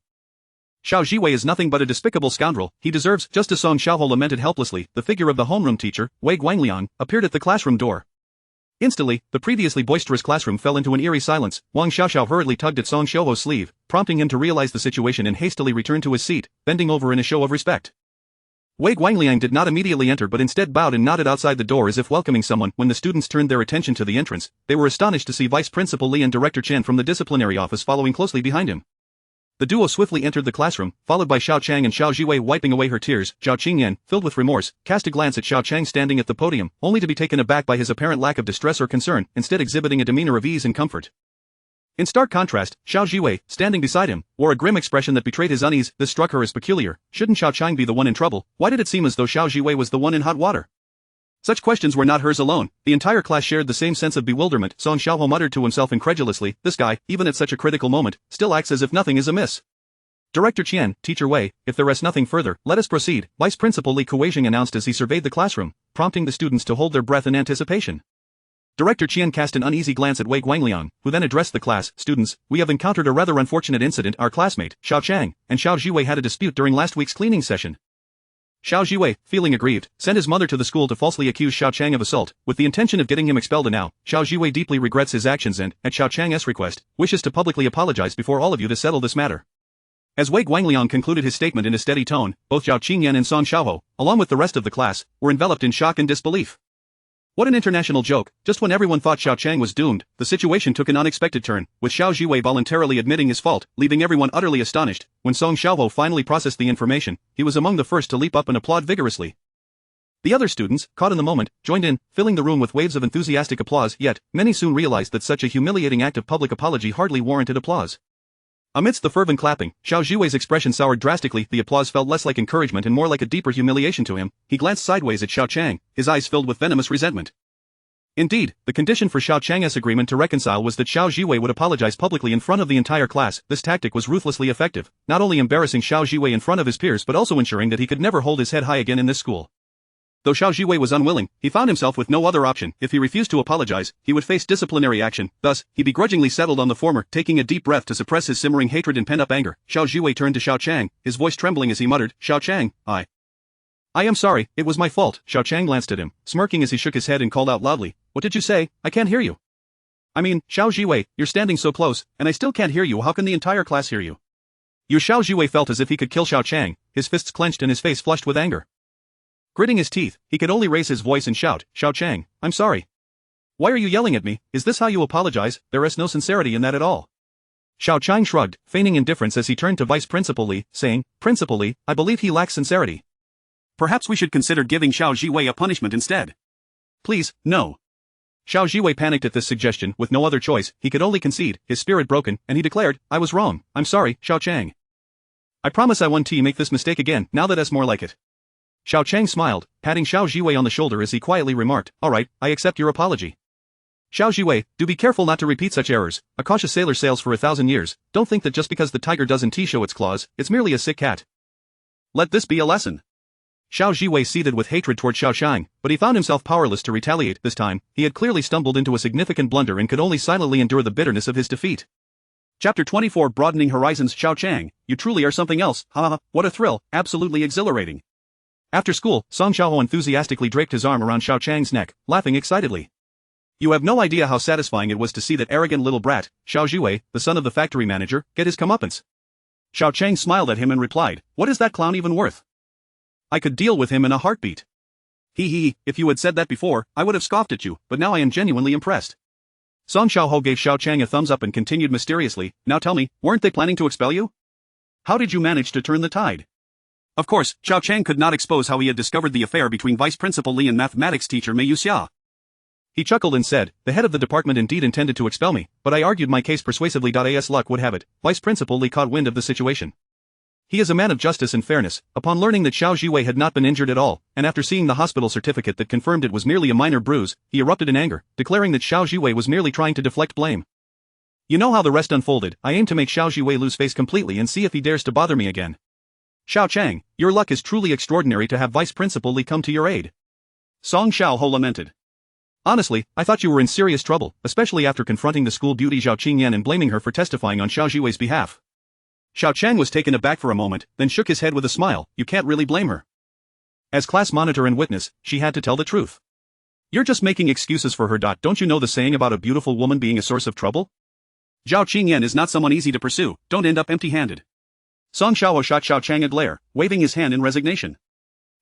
Xiao Jiwei is nothing but a despicable scoundrel, he deserves. Just as Song Xiaohou lamented helplessly, the figure of the homeroom teacher, Wei Guangliang, appeared at the classroom door. Instantly, the previously boisterous classroom fell into an eerie silence. Wang Xiaoxiao hurriedly tugged at Song Xiaohou's sleeve, prompting him to realize the situation and hastily returned to his seat, bending over in a show of respect. Wei Guangliang did not immediately enter but instead bowed and nodded outside the door as if welcoming someone. When the students turned their attention to the entrance, they were astonished to see Vice Principal Li and Director Chen from the disciplinary office following closely behind him. The duo swiftly entered the classroom, followed by Xiao Qiang and Xiao Jiwei wiping away her tears. Zhao Qingyan, filled with remorse, cast a glance at Xiao Qiang standing at the podium, only to be taken aback by his apparent lack of distress or concern, instead exhibiting a demeanor of ease and comfort. In stark contrast, Xiao Jiwei, standing beside him, wore a grim expression that betrayed his unease. This struck her as peculiar. Shouldn't Xiao Qiang be the one in trouble? Why did it seem as though Xiao Jiwei was the one in hot water? Such questions were not hers alone. The entire class shared the same sense of bewilderment. Song Xiaohou muttered to himself incredulously, this guy, even at such a critical moment, still acts as if nothing is amiss. Director Qian, Teacher Wei, if there rests nothing further, let us proceed, Vice Principal Li Kuijing announced as he surveyed the classroom, prompting the students to hold their breath in anticipation. Director Qian cast an uneasy glance at Wei Guangliang, who then addressed the class. Students, we have encountered a rather unfortunate incident. Our classmate, Xiao Qiang, and Xiao Jiwei had a dispute during last week's cleaning session. Xiao Jiwei, feeling aggrieved, sent his mother to the school to falsely accuse Xiao Qiang of assault, with the intention of getting him expelled, and now, Xiao Jiwei deeply regrets his actions and, at Xiao Qiang's request, wishes to publicly apologize before all of you to settle this matter. As Wei Guangliang concluded his statement in a steady tone, both Zhao Qingyan and Song Xiaohou, along with the rest of the class, were enveloped in shock and disbelief. What an international joke! Just when everyone thought Xiao Qiang was doomed, the situation took an unexpected turn, with Xiao Jiwei voluntarily admitting his fault, leaving everyone utterly astonished. When Song Xiaohou finally processed the information, he was among the first to leap up and applaud vigorously. The other students, caught in the moment, joined in, filling the room with waves of enthusiastic applause, yet, many soon realized that such a humiliating act of public apology hardly warranted applause. Amidst the fervent clapping, Xiao Jiwei's expression soured drastically. The applause felt less like encouragement and more like a deeper humiliation to him. He glanced sideways at Xiao Qiang, his eyes filled with venomous resentment. Indeed, the condition for Xiao Qiang's agreement to reconcile was that Xiao Jiwei would apologize publicly in front of the entire class. This tactic was ruthlessly effective, not only embarrassing Xiao Jiwei in front of his peers but also ensuring that he could never hold his head high again in this school. Though Xiao Jiwei was unwilling, he found himself with no other option. If he refused to apologize, he would face disciplinary action. Thus, he begrudgingly settled on the former, taking a deep breath to suppress his simmering hatred and pent-up anger. Xiao Jiwei turned to Xiao Qiang, his voice trembling as he muttered, Xiao Qiang, I am sorry, it was my fault. Xiao Qiang glanced at him, smirking as he shook his head and called out loudly, "What did you say? I can't hear you." "I mean, Xiao Jiwei, you're standing so close, and I still can't hear you. How can the entire class hear you?" Xiao Jiwei felt as if he could kill Xiao Qiang, his fists clenched and his face flushed with anger. Gritting his teeth, he could only raise his voice and shout, "Xiao Qiang, I'm sorry. Why are you yelling at me? Is this how you apologize? There is no sincerity in that at all." Xiao Qiang shrugged, feigning indifference as he turned to Vice Principal Li, saying, "Principal Li, I believe he lacks sincerity. Perhaps we should consider giving Xiao Jiwei a punishment instead." "Please, no." Xiao Jiwei panicked at this suggestion. With no other choice, he could only concede, his spirit broken, and he declared, "I was wrong. I'm sorry, Xiao Qiang. I promise I won't make this mistake again. Now that's more like it." Xiao Qiang smiled, patting Xiao Jiwei on the shoulder as he quietly remarked, "All right, I accept your apology. Xiao Jiwei, do be careful not to repeat such errors. A cautious sailor sails for 1,000 years. Don't think that just because the tiger doesn't show its claws, it's merely a sick cat. Let this be a lesson." Xiao Jiwei seethed with hatred toward Xiao Qiang, but he found himself powerless to retaliate. This time, he had clearly stumbled into a significant blunder and could only silently endure the bitterness of his defeat. Chapter 24 Broadening Horizons. Xiao Qiang, you truly are something else. Ha ha, what a thrill, absolutely exhilarating. After school, Song Xiaohou enthusiastically draped his arm around Xiao Qiang's neck, laughing excitedly. You have no idea how satisfying it was to see that arrogant little brat, Xiao Jiwei, the son of the factory manager, get his comeuppance. Xiao Qiang smiled at him and replied, "What is that clown even worth? I could deal with him in a heartbeat." He, if you had said that before, I would have scoffed at you, but now I am genuinely impressed." Song Xiaohou gave Xiao Qiang a thumbs up and continued mysteriously, "Now tell me, weren't they planning to expel you? How did you manage to turn the tide?" Of course, Xiao Qiang could not expose how he had discovered the affair between Vice Principal Li and mathematics teacher Mei Yuxia. He chuckled and said, "The head of the department indeed intended to expel me, but I argued my case persuasively. As luck would have it, Vice Principal Li caught wind of the situation. He is a man of justice and fairness. Upon learning that Xiao Jiwei had not been injured at all, and after seeing the hospital certificate that confirmed it was merely a minor bruise, he erupted in anger, declaring that Xiao Jiwei was merely trying to deflect blame. You know how the rest unfolded. I aim to make Xiao Jiwei lose face completely and see if he dares to bother me again. Xiao Qiang, your luck is truly extraordinary to have Vice Principal Li come to your aid." Song Xiaohou lamented. "Honestly, I thought you were in serious trouble, especially after confronting the school beauty Xiao Qingyan and blaming her for testifying on Xiao Jiwei's behalf." Xiao Qiang was taken aback for a moment, then shook his head with a smile. "You can't really blame her. As class monitor and witness, she had to tell the truth. You're just making excuses for her. Don't you know the saying about a beautiful woman being a source of trouble? Xiao Qingyan is not someone easy to pursue. Don't end up empty-handed." Song Xiaohou shot Xiao Qiang a glare, waving his hand in resignation.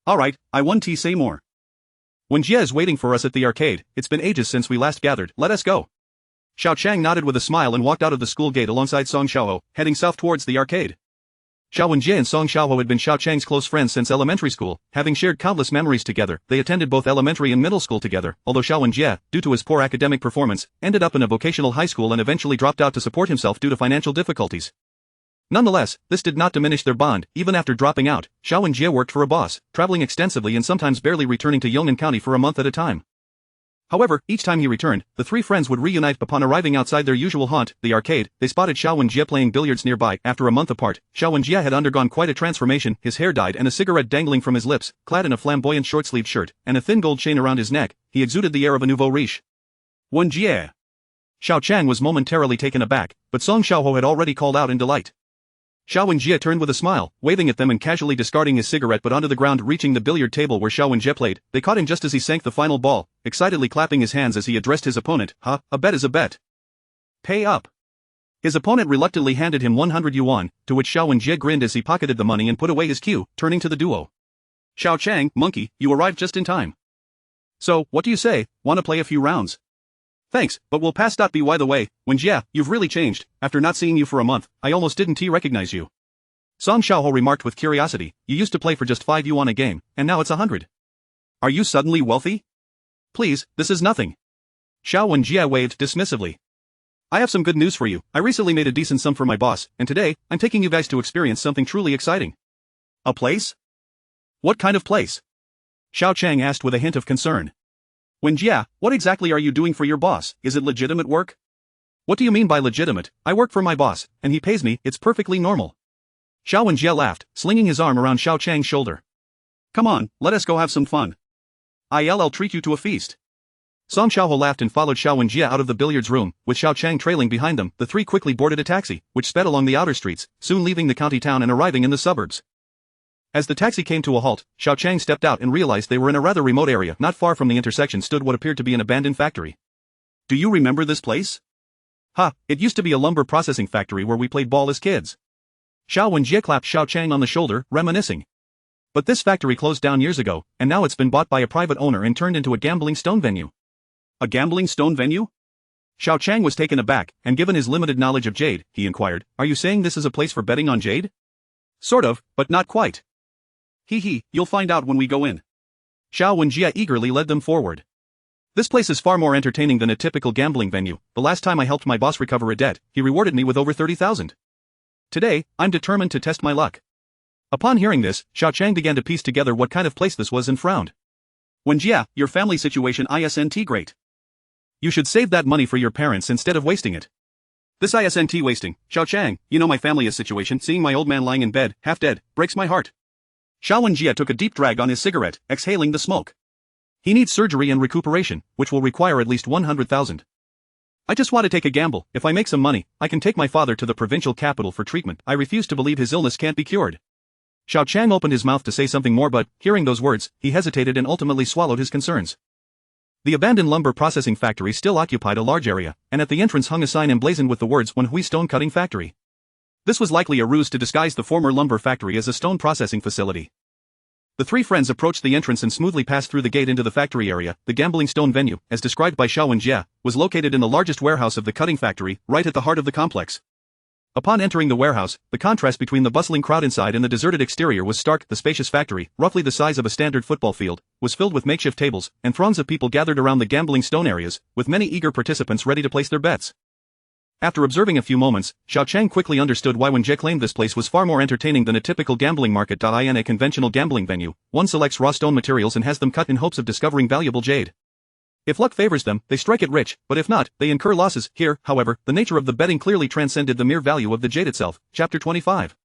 "All right, I won't say more. When Jia is waiting for us at the arcade, it's been ages since we last gathered. Let us go." Xiao Qiang nodded with a smile and walked out of the school gate alongside Song Xiaohou, heading south towards the arcade. Xiao Wenjie and Song Xiaohou had been Xiao Qiang's close friends since elementary school, having shared countless memories together. They attended both elementary and middle school together, although Xiao Wenjie, due to his poor academic performance, ended up in a vocational high school and eventually dropped out to support himself due to financial difficulties. Nonetheless, this did not diminish their bond. Even after dropping out, Xiao Wenjie worked for a boss, traveling extensively and sometimes barely returning to Yongnan County for a month at a time. However, each time he returned, the three friends would reunite. Upon arriving outside their usual haunt, the arcade, they spotted Xiao Wenjie playing billiards nearby. After a month apart, Xiao Wenjie had undergone quite a transformation. His hair dyed and a cigarette dangling from his lips, clad in a flamboyant short-sleeved shirt, and a thin gold chain around his neck, he exuded the air of a nouveau riche. Wenjie. Xiao Qiang was momentarily taken aback, but Song Xiaohou had already called out in delight. Xiao Wenjie turned with a smile, waving at them and casually discarding his cigarette but onto the ground. Reaching the billiard table where Xiao Wenjie played, they caught him just as he sank the final ball, excitedly clapping his hands as he addressed his opponent. A bet is a bet. Pay up." His opponent reluctantly handed him 100 yuan, to which Xiao Wenjie grinned as he pocketed the money and put away his cue, turning to the duo. "Xiao Qiang, monkey, you arrived just in time. So, what do you say, wanna play a few rounds?" "Thanks, but we'll pass. By the way, Wenjie, you've really changed. After not seeing you for a month, I almost didn't recognize you." Song Xiaohou remarked with curiosity, "You used to play for just 5 yuan a game, and now it's 100. Are you suddenly wealthy?" "Please, this is nothing." Xiao Wenjie waved dismissively. "I have some good news for you. I recently made a decent sum for my boss, and today, I'm taking you guys to experience something truly exciting." "A place? What kind of place?" Xiao Qiang asked with a hint of concern. "Wenjie, what exactly are you doing for your boss? Is it legitimate work?" "What do you mean by legitimate? I work for my boss, and he pays me. It's perfectly normal." Xiao Wenjie laughed, slinging his arm around Xiao Qiang's shoulder. "Come on, let us go have some fun. I'll treat you to a feast." Song Xiaohou laughed and followed Xiao Wenjie out of the billiards room, with Xiao Qiang trailing behind them. The three quickly boarded a taxi, which sped along the outer streets, soon leaving the county town and arriving in the suburbs. As the taxi came to a halt, Xiao Qiang stepped out and realized they were in a rather remote area. Not far from the intersection stood what appeared to be an abandoned factory. Do you remember this place? Ha, it used to be a lumber processing factory where we played ball as kids. Xiao Wenjie clapped Xiao Qiang on the shoulder, reminiscing. But this factory closed down years ago, and now it's been bought by a private owner and turned into a gambling stone venue. A gambling stone venue? Xiao Qiang was taken aback, and given his limited knowledge of jade, he inquired, are you saying this is a place for betting on jade? Sort of, but not quite. You'll find out when we go in. Xiao Wenjie eagerly led them forward. This place is far more entertaining than a typical gambling venue. The last time I helped my boss recover a debt, he rewarded me with over 30,000. Today, I'm determined to test my luck. Upon hearing this, Xiao Qiang began to piece together what kind of place this was and frowned. Wenjie, your family situation isn't great. You should save that money for your parents instead of wasting it. This isn't wasting, Xiao Qiang, you know my family's situation. Seeing my old man lying in bed, half dead, breaks my heart. Xiao Wenjie took a deep drag on his cigarette, exhaling the smoke. He needs surgery and recuperation, which will require at least 100,000. I just want to take a gamble. If I make some money, I can take my father to the provincial capital for treatment. I refuse to believe his illness can't be cured. Xiao Qiang opened his mouth to say something more, but, hearing those words, he hesitated and ultimately swallowed his concerns. The abandoned lumber processing factory still occupied a large area, and at the entrance hung a sign emblazoned with the words Wenhui Stone Cutting Factory. This was likely a ruse to disguise the former lumber factory as a stone processing facility. The three friends approached the entrance and smoothly passed through the gate into the factory area. The gambling stone venue, as described by Xiao Wenjie, was located in the largest warehouse of the cutting factory, right at the heart of the complex. Upon entering the warehouse, the contrast between the bustling crowd inside and the deserted exterior was stark. The spacious factory, roughly the size of a standard football field, was filled with makeshift tables, and throngs of people gathered around the gambling stone areas, with many eager participants ready to place their bets. After observing a few moments, Xiao Qiang quickly understood why Wenjie claimed this place was far more entertaining than a typical gambling market. In a conventional gambling venue, one selects raw stone materials and has them cut in hopes of discovering valuable jade. If luck favors them, they strike it rich, but if not, they incur losses. Here, however, the nature of the betting clearly transcended the mere value of the jade itself. Chapter 25.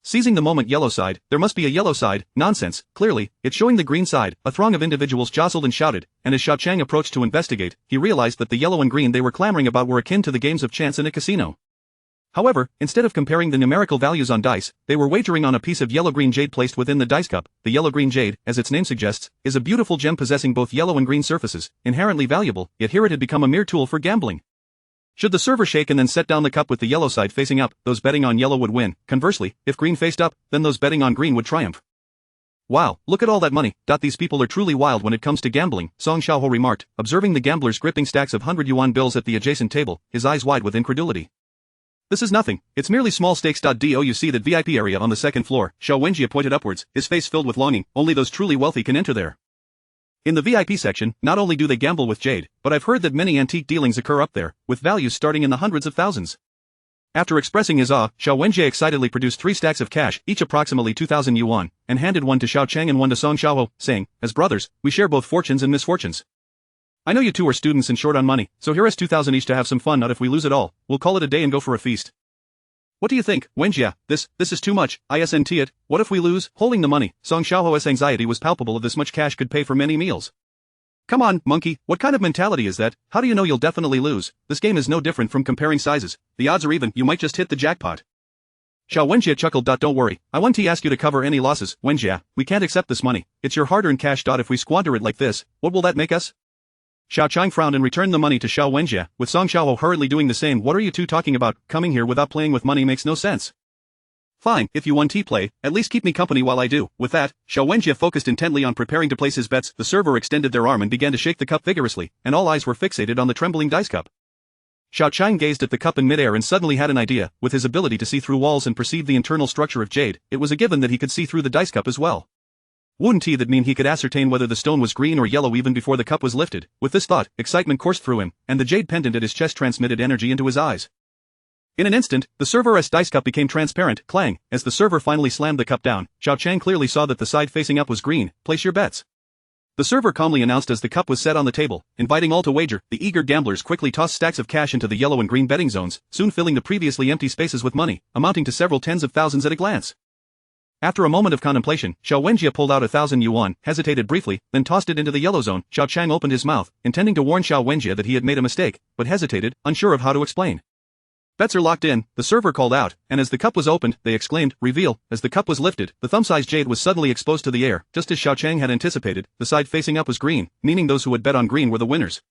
Seizing the moment. Yellow side, there must be a yellow side. Nonsense, clearly, it's showing the green side. A throng of individuals jostled and shouted, and as Xiao Qiang approached to investigate, he realized that the yellow and green they were clamoring about were akin to the games of chance in a casino. However, instead of comparing the numerical values on dice, they were wagering on a piece of yellow-green jade placed within the dice cup. The yellow-green jade, as its name suggests, is a beautiful gem possessing both yellow and green surfaces, inherently valuable, yet here it had become a mere tool for gambling. Should the server shake and then set down the cup with the yellow side facing up, those betting on yellow would win. Conversely, if green faced up, then those betting on green would triumph. Wow, look at all that money. These people are truly wild when it comes to gambling, Song Xiaoho remarked, observing the gamblers gripping stacks of 100 yuan bills at the adjacent table, his eyes wide with incredulity. This is nothing, it's merely small stakes. Do you see that VIP area on the second floor? Xiao Wenjie pointed upwards, his face filled with longing. Only those truly wealthy can enter there. In the VIP section, not only do they gamble with jade, but I've heard that many antique dealings occur up there, with values starting in the hundreds of thousands. After expressing his awe, Xiao Wenjie excitedly produced 3 stacks of cash, each approximately 2,000 yuan, and handed one to Xiao Qiang and one to Song Xiaoho, saying, as brothers, we share both fortunes and misfortunes. I know you two are students and short on money, so here is 2,000 each to have some fun. Not if we lose it all, we'll call it a day and go for a feast. What do you think, Wenjie? This is too much, isn't it? What if we lose? Holding the money, Song Xiaoho's anxiety was palpable. Of this much cash could pay for many meals. Come on, monkey, what kind of mentality is that? How do you know you'll definitely lose? This game is no different from comparing sizes. The odds are even, you might just hit the jackpot. Xiao Wenjie chuckled. Don't worry, I won't ask you to cover any losses, Wenjie. We can't accept this money. It's your hard-earned cash. If we squander it like this, what will that make us? Xiao Qiang frowned and returned the money to Xiao Wenjie, with Song Xiaoho hurriedly doing the same. What are you two talking about? Coming here without playing with money makes no sense. Fine, if you want to play, at least keep me company while I do. With that, Xiao Wenjie focused intently on preparing to place his bets. The server extended their arm and began to shake the cup vigorously, and all eyes were fixated on the trembling dice cup. Xiao Qiang gazed at the cup in midair and suddenly had an idea. With his ability to see through walls and perceive the internal structure of jade, it was a given that he could see through the dice cup as well. Wouldn't that mean he could ascertain whether the stone was green or yellow even before the cup was lifted? With this thought, excitement coursed through him, and the jade pendant at his chest transmitted energy into his eyes. In an instant, the server's dice cup became transparent. Clang! As the server finally slammed the cup down, Xiao Qiang clearly saw that the side facing up was green. Place your bets. The server calmly announced as the cup was set on the table, inviting all to wager. The eager gamblers quickly tossed stacks of cash into the yellow and green betting zones, soon filling the previously empty spaces with money, amounting to several tens of thousands at a glance. After a moment of contemplation, Xiao Wenjie pulled out 1,000 yuan, hesitated briefly, then tossed it into the yellow zone. Xiao Qiang opened his mouth, intending to warn Xiao Wenjie that he had made a mistake, but hesitated, unsure of how to explain. Bets are locked in, the server called out, and as the cup was opened, they exclaimed, reveal. As the cup was lifted, the thumb-sized jade was suddenly exposed to the air, just as Xiao Qiang had anticipated. The side facing up was green, meaning those who had bet on green were the winners.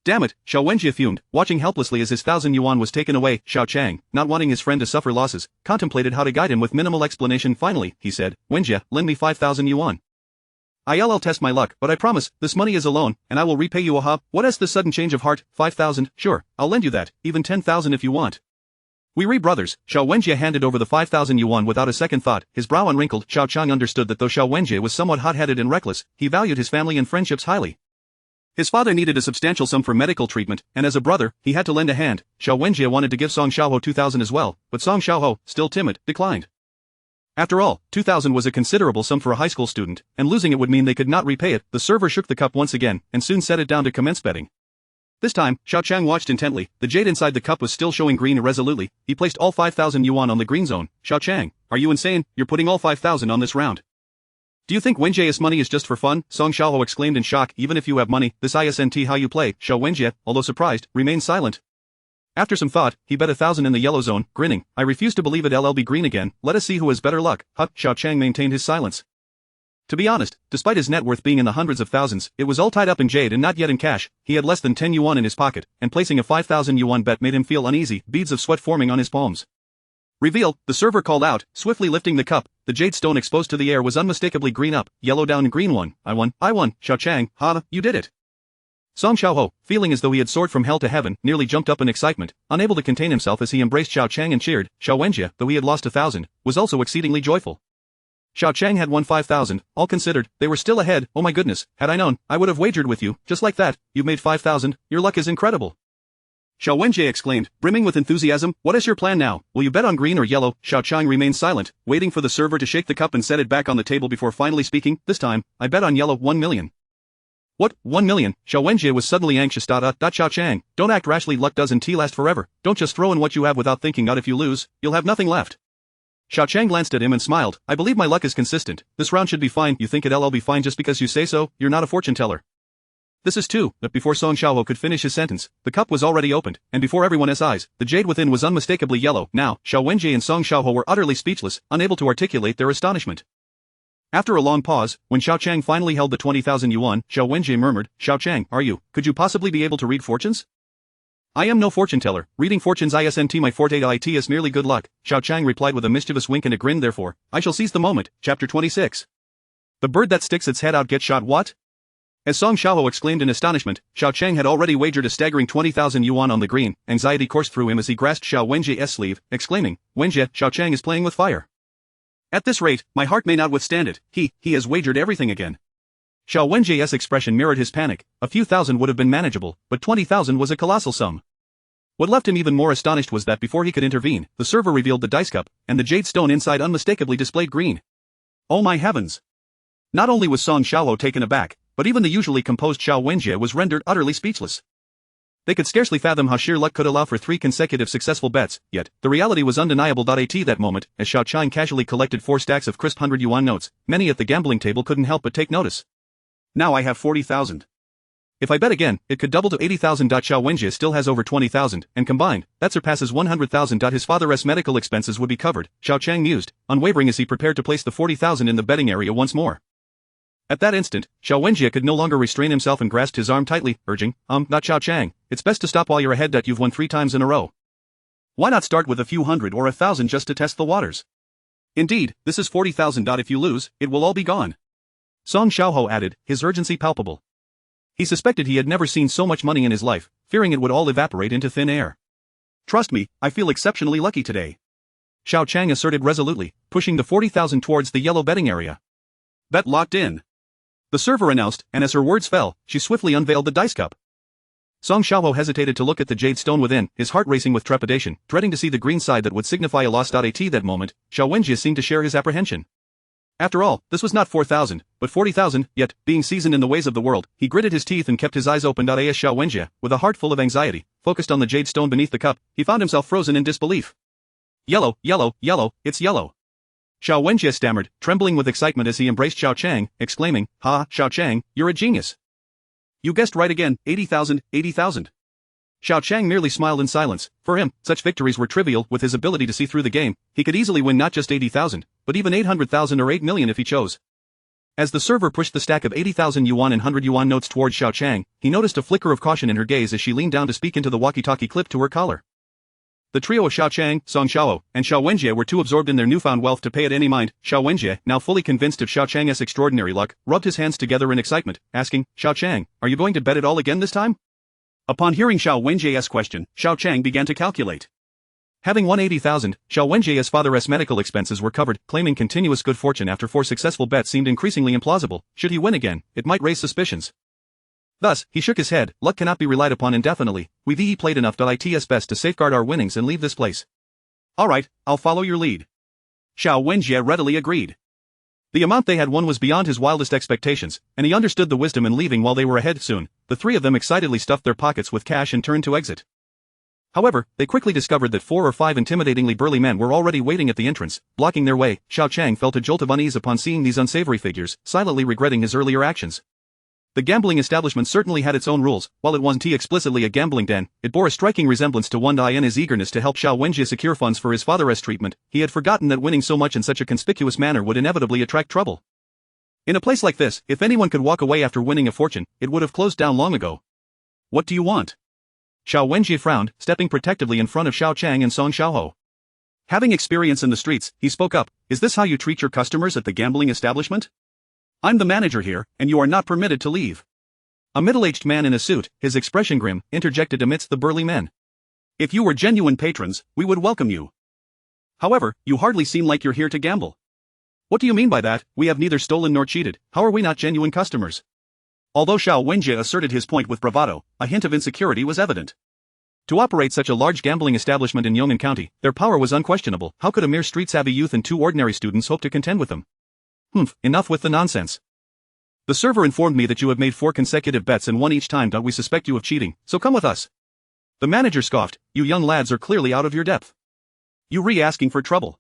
Damn it, Xiao Wenjie fumed, watching helplessly as his 1,000 yuan was taken away. Xiao Qiang, not wanting his friend to suffer losses, contemplated how to guide him with minimal explanation. Finally, he said, Wenjie, lend me 5,000 yuan. I'll test my luck, but I promise, this money is a loan, and I will repay you. Aha, what is the sudden change of heart? 5,000, sure, I'll lend you that, even 10,000 if you want. We re brothers. Xiao Wenjie handed over the 5,000 yuan without a second thought, his brow unwrinkled. Xiao Qiang understood that though Xiao Wenjie was somewhat hot-headed and reckless, he valued his family and friendships highly. His father needed a substantial sum for medical treatment, and as a brother, he had to lend a hand. Xiao Wenjie wanted to give Song Xiaoho 2,000 as well, but Song Xiaoho, still timid, declined. After all, 2,000 was a considerable sum for a high school student, and losing it would mean they could not repay it. The server shook the cup once again, and soon set it down to commence betting. This time, Xiao Qiang watched intently. The jade inside the cup was still showing green irresolutely. He placed all 5,000 yuan on the green zone. Xiao Qiang, are you insane? You're putting all 5,000 on this round. Do you think Wenjie's money is just for fun? Song Xiaoho exclaimed in shock. Even if you have money, this isn't how you play. Xiao Wenjie, although surprised, remained silent. After some thought, he bet 1,000 in the yellow zone, grinning. I refuse to believe it'll be green again. Let us see who has better luck. Huh? Xiao Qiang maintained his silence. To be honest, despite his net worth being in the hundreds of thousands, it was all tied up in jade and not yet in cash. He had less than 10 yuan in his pocket, and placing a 5,000 yuan bet made him feel uneasy, beads of sweat forming on his palms. Reveal, the server called out, swiftly lifting the cup. The jade stone exposed to the air was unmistakably green up, yellow down, green one. I won. Xiao Qiang, ha, you did it. Song Xiaoho, feeling as though he had soared from hell to heaven, nearly jumped up in excitement, unable to contain himself as he embraced Xiao Qiang and cheered. Xiao Wenjie, though he had lost 1,000, was also exceedingly joyful. Xiao Qiang had won 5,000, all considered, they were still ahead. Oh my goodness, had I known, I would have wagered with you, just like that. You've made 5,000, your luck is incredible. Xiao Wenjie exclaimed, brimming with enthusiasm. What is your plan now? Will you bet on green or yellow? Xiao Qiang remained silent, waiting for the server to shake the cup and set it back on the table before finally speaking. This time, I bet on yellow. 1 million. What? 1 million? Xiao Wenjie was suddenly anxious. Xiao Qiang, don't act rashly. Luck doesn't last forever. Don't just throw in what you have without thinking. If you lose, you'll have nothing left. Xiao Qiang glanced at him and smiled. I believe my luck is consistent. This round should be fine. You think it'll be fine just because you say so? You're not a fortune teller. This is too. But before Song Xiaoho could finish his sentence, the cup was already opened, and before everyone's eyes, the jade within was unmistakably yellow. Now, Xiao Wenjie and Song Xiaoho were utterly speechless, unable to articulate their astonishment. After a long pause, when Xiao Qiang finally held the 20,000 yuan, Xiao Wenjie murmured, Xiao Qiang, are you? Could you possibly be able to read fortunes? I am no fortune teller. Reading fortunes isn't my forte. It is merely good luck. Xiao Qiang replied with a mischievous wink and a grin. Therefore, I shall seize the moment. Chapter 26. The bird that sticks its head out gets shot. What? As Song Xiaoho exclaimed in astonishment, Xiao Qiang had already wagered a staggering 20,000 yuan on the green. Anxiety coursed through him as he grasped Xiao Wenjie's sleeve, exclaiming, Wenjie, Xiao Qiang is playing with fire. At this rate, my heart may not withstand it. He has wagered everything again. Xiao Wenjie's expression mirrored his panic. A few thousand would have been manageable, but 20,000 was a colossal sum. What left him even more astonished was that before he could intervene, the server revealed the dice cup, and the jade stone inside unmistakably displayed green. Oh my heavens! Not only was Song Xiaoho taken aback, but even the usually composed Xiao Wenjie was rendered utterly speechless. They could scarcely fathom how sheer luck could allow for 3 consecutive successful bets, yet, the reality was undeniable. At that moment, as Xiao Qiang casually collected 4 stacks of crisp 100 yuan notes, many at the gambling table couldn't help but take notice. Now I have 40,000. If I bet again, it could double to 80,000. Xiao Wenjie still has over 20,000, and combined, that surpasses 100,000. His father's medical expenses would be covered, Xiao Qiang mused, unwavering as he prepared to place the 40,000 in the betting area once more. At that instant, Xiao Wenjie could no longer restrain himself and grasped his arm tightly, urging, not Xiao Qiang, it's best to stop while you're ahead. You've won 3 times in a row. Why not start with a few hundred or 1,000 just to test the waters? Indeed, this is 40,000. If you lose, it will all be gone. Song Xiaoho added, his urgency palpable. He suspected he had never seen so much money in his life, fearing it would all evaporate into thin air. Trust me, I feel exceptionally lucky today. Xiao Qiang asserted resolutely, pushing the 40,000 towards the yellow betting area. Bet locked in. The server announced, and as her words fell, she swiftly unveiled the dice cup. Song Xiaoho hesitated to look at the jade stone within, his heart racing with trepidation, dreading to see the green side that would signify a loss. At that moment, Xiao Wenjie seemed to share his apprehension. After all, this was not 4,000, but 40,000, yet, being seasoned in the ways of the world, he gritted his teeth and kept his eyes open. As Xiao Wenjie, with a heart full of anxiety, focused on the jade stone beneath the cup, he found himself frozen in disbelief. Yellow, yellow, yellow, it's yellow. Xiao Wenjie stammered, trembling with excitement as he embraced Xiao Qiang, exclaiming, Ha, Xiao Qiang, you're a genius. You guessed right again, 80,000, 80,000. Xiao Qiang merely smiled in silence. For him, such victories were trivial. With his ability to see through the game, he could easily win not just 80,000, but even 800,000 or 8 million if he chose. As the server pushed the stack of 80,000 yuan and 100 yuan notes towards Xiao Qiang, he noticed a flicker of caution in her gaze as she leaned down to speak into the walkie-talkie clipped to her collar. The trio of Xiao Qiang, Song Xiao, and Xiao Wenjie were too absorbed in their newfound wealth to pay it any mind. Xiao Wenjie, now fully convinced of Xiao Qiang's extraordinary luck, rubbed his hands together in excitement, asking, Xiao Qiang, are you going to bet it all again this time? Upon hearing Xiao Wenjie's question, Xiao Qiang began to calculate. Having won 80,000, Xiao Wenjie's father's medical expenses were covered, claiming continuous good fortune after 4 successful bets seemed increasingly implausible. Should he win again, it might raise suspicions. Thus, he shook his head. Luck cannot be relied upon indefinitely. We've played enough. It's best to safeguard our winnings and leave this place. Alright, I'll follow your lead. Xiao Wenjie readily agreed. The amount they had won was beyond his wildest expectations, and he understood the wisdom in leaving while they were ahead. Soon, the three of them excitedly stuffed their pockets with cash and turned to exit. However, they quickly discovered that 4 or 5 intimidatingly burly men were already waiting at the entrance, blocking their way. Xiao Qiang felt a jolt of unease upon seeing these unsavory figures, silently regretting his earlier actions. The gambling establishment certainly had its own rules. While it wasn't explicitly a gambling den, it bore a striking resemblance to one in his eagerness to help Xiao Wenjie secure funds for his father's treatment. He had forgotten that winning so much in such a conspicuous manner would inevitably attract trouble. In a place like this, if anyone could walk away after winning a fortune, it would have closed down long ago. What do you want? Xiao Wenjie frowned, stepping protectively in front of Xiao Qiang and Song Xiaoho. Having experience in the streets, he spoke up. Is this how you treat your customers at the gambling establishment? I'm the manager here, and you are not permitted to leave. A middle-aged man in a suit, his expression grim, interjected amidst the burly men. If you were genuine patrons, we would welcome you. However, you hardly seem like you're here to gamble. What do you mean by that? We have neither stolen nor cheated. How are we not genuine customers? Although Xiao Wenjie asserted his point with bravado, a hint of insecurity was evident. To operate such a large gambling establishment in Yong'an County, their power was unquestionable. How could a mere street-savvy youth and 2 ordinary students hope to contend with them? Enough with the nonsense. The server informed me that you have made 4 consecutive bets and won each time. We suspect you of cheating, so come with us. The manager scoffed. You young lads are clearly out of your depth. You asking for trouble.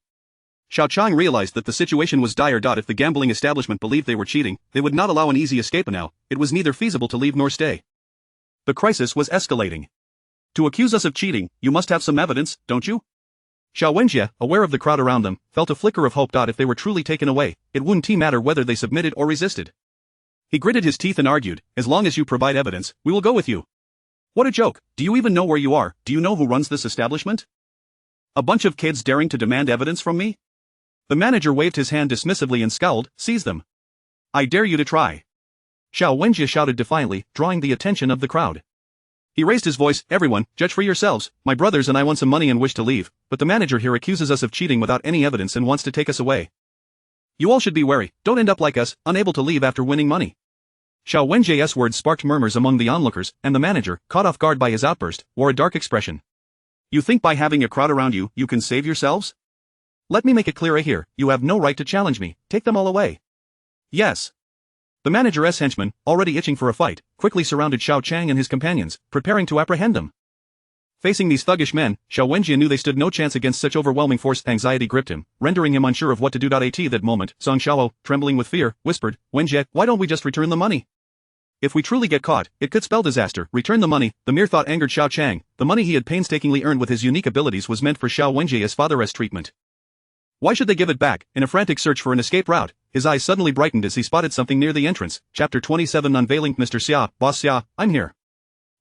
Xiao Qiang realized that the situation was dire. If the gambling establishment believed they were cheating, they would not allow an easy escape now. It was neither feasible to leave nor stay. The crisis was escalating. To accuse us of cheating, you must have some evidence, don't you? Xiao Wenjie, aware of the crowd around them, felt a flicker of hope. If they were truly taken away, it wouldn't matter whether they submitted or resisted. He gritted his teeth and argued, as long as you provide evidence, we will go with you. What a joke. Do you even know where you are? Do you know who runs this establishment? A bunch of kids daring to demand evidence from me? The manager waved his hand dismissively and scowled. Seize them. I dare you to try. Xiao Wenjie shouted defiantly, drawing the attention of the crowd. He raised his voice. Everyone, judge for yourselves. My brothers and I want some money and wish to leave, but the manager here accuses us of cheating without any evidence and wants to take us away. You all should be wary. Don't end up like us, unable to leave after winning money. Xiao Wenjie's words sparked murmurs among the onlookers, and the manager, caught off guard by his outburst, wore a dark expression. You think by having a crowd around you, you can save yourselves? Let me make it clear here, you have no right to challenge me. Take them all away. Yes. The manager's henchmen, already itching for a fight, quickly surrounded Xiao Qiang and his companions, preparing to apprehend them. Facing these thuggish men, Xiao Wenjie knew they stood no chance against such overwhelming force. Anxiety gripped him, rendering him unsure of what to do. At that moment, Song Xiao, trembling with fear, whispered, Wenjie, why don't we just return the money? If we truly get caught, it could spell disaster. Return the money. The mere thought angered Xiao Qiang. The money he had painstakingly earned with his unique abilities was meant for Xiao Wenjie's father's treatment. Why should they give it back? In a frantic search for an escape route, his eyes suddenly brightened as he spotted something near the entrance. Chapter 27 Unveiling. Mr. Xia, Boss Xia, I'm here.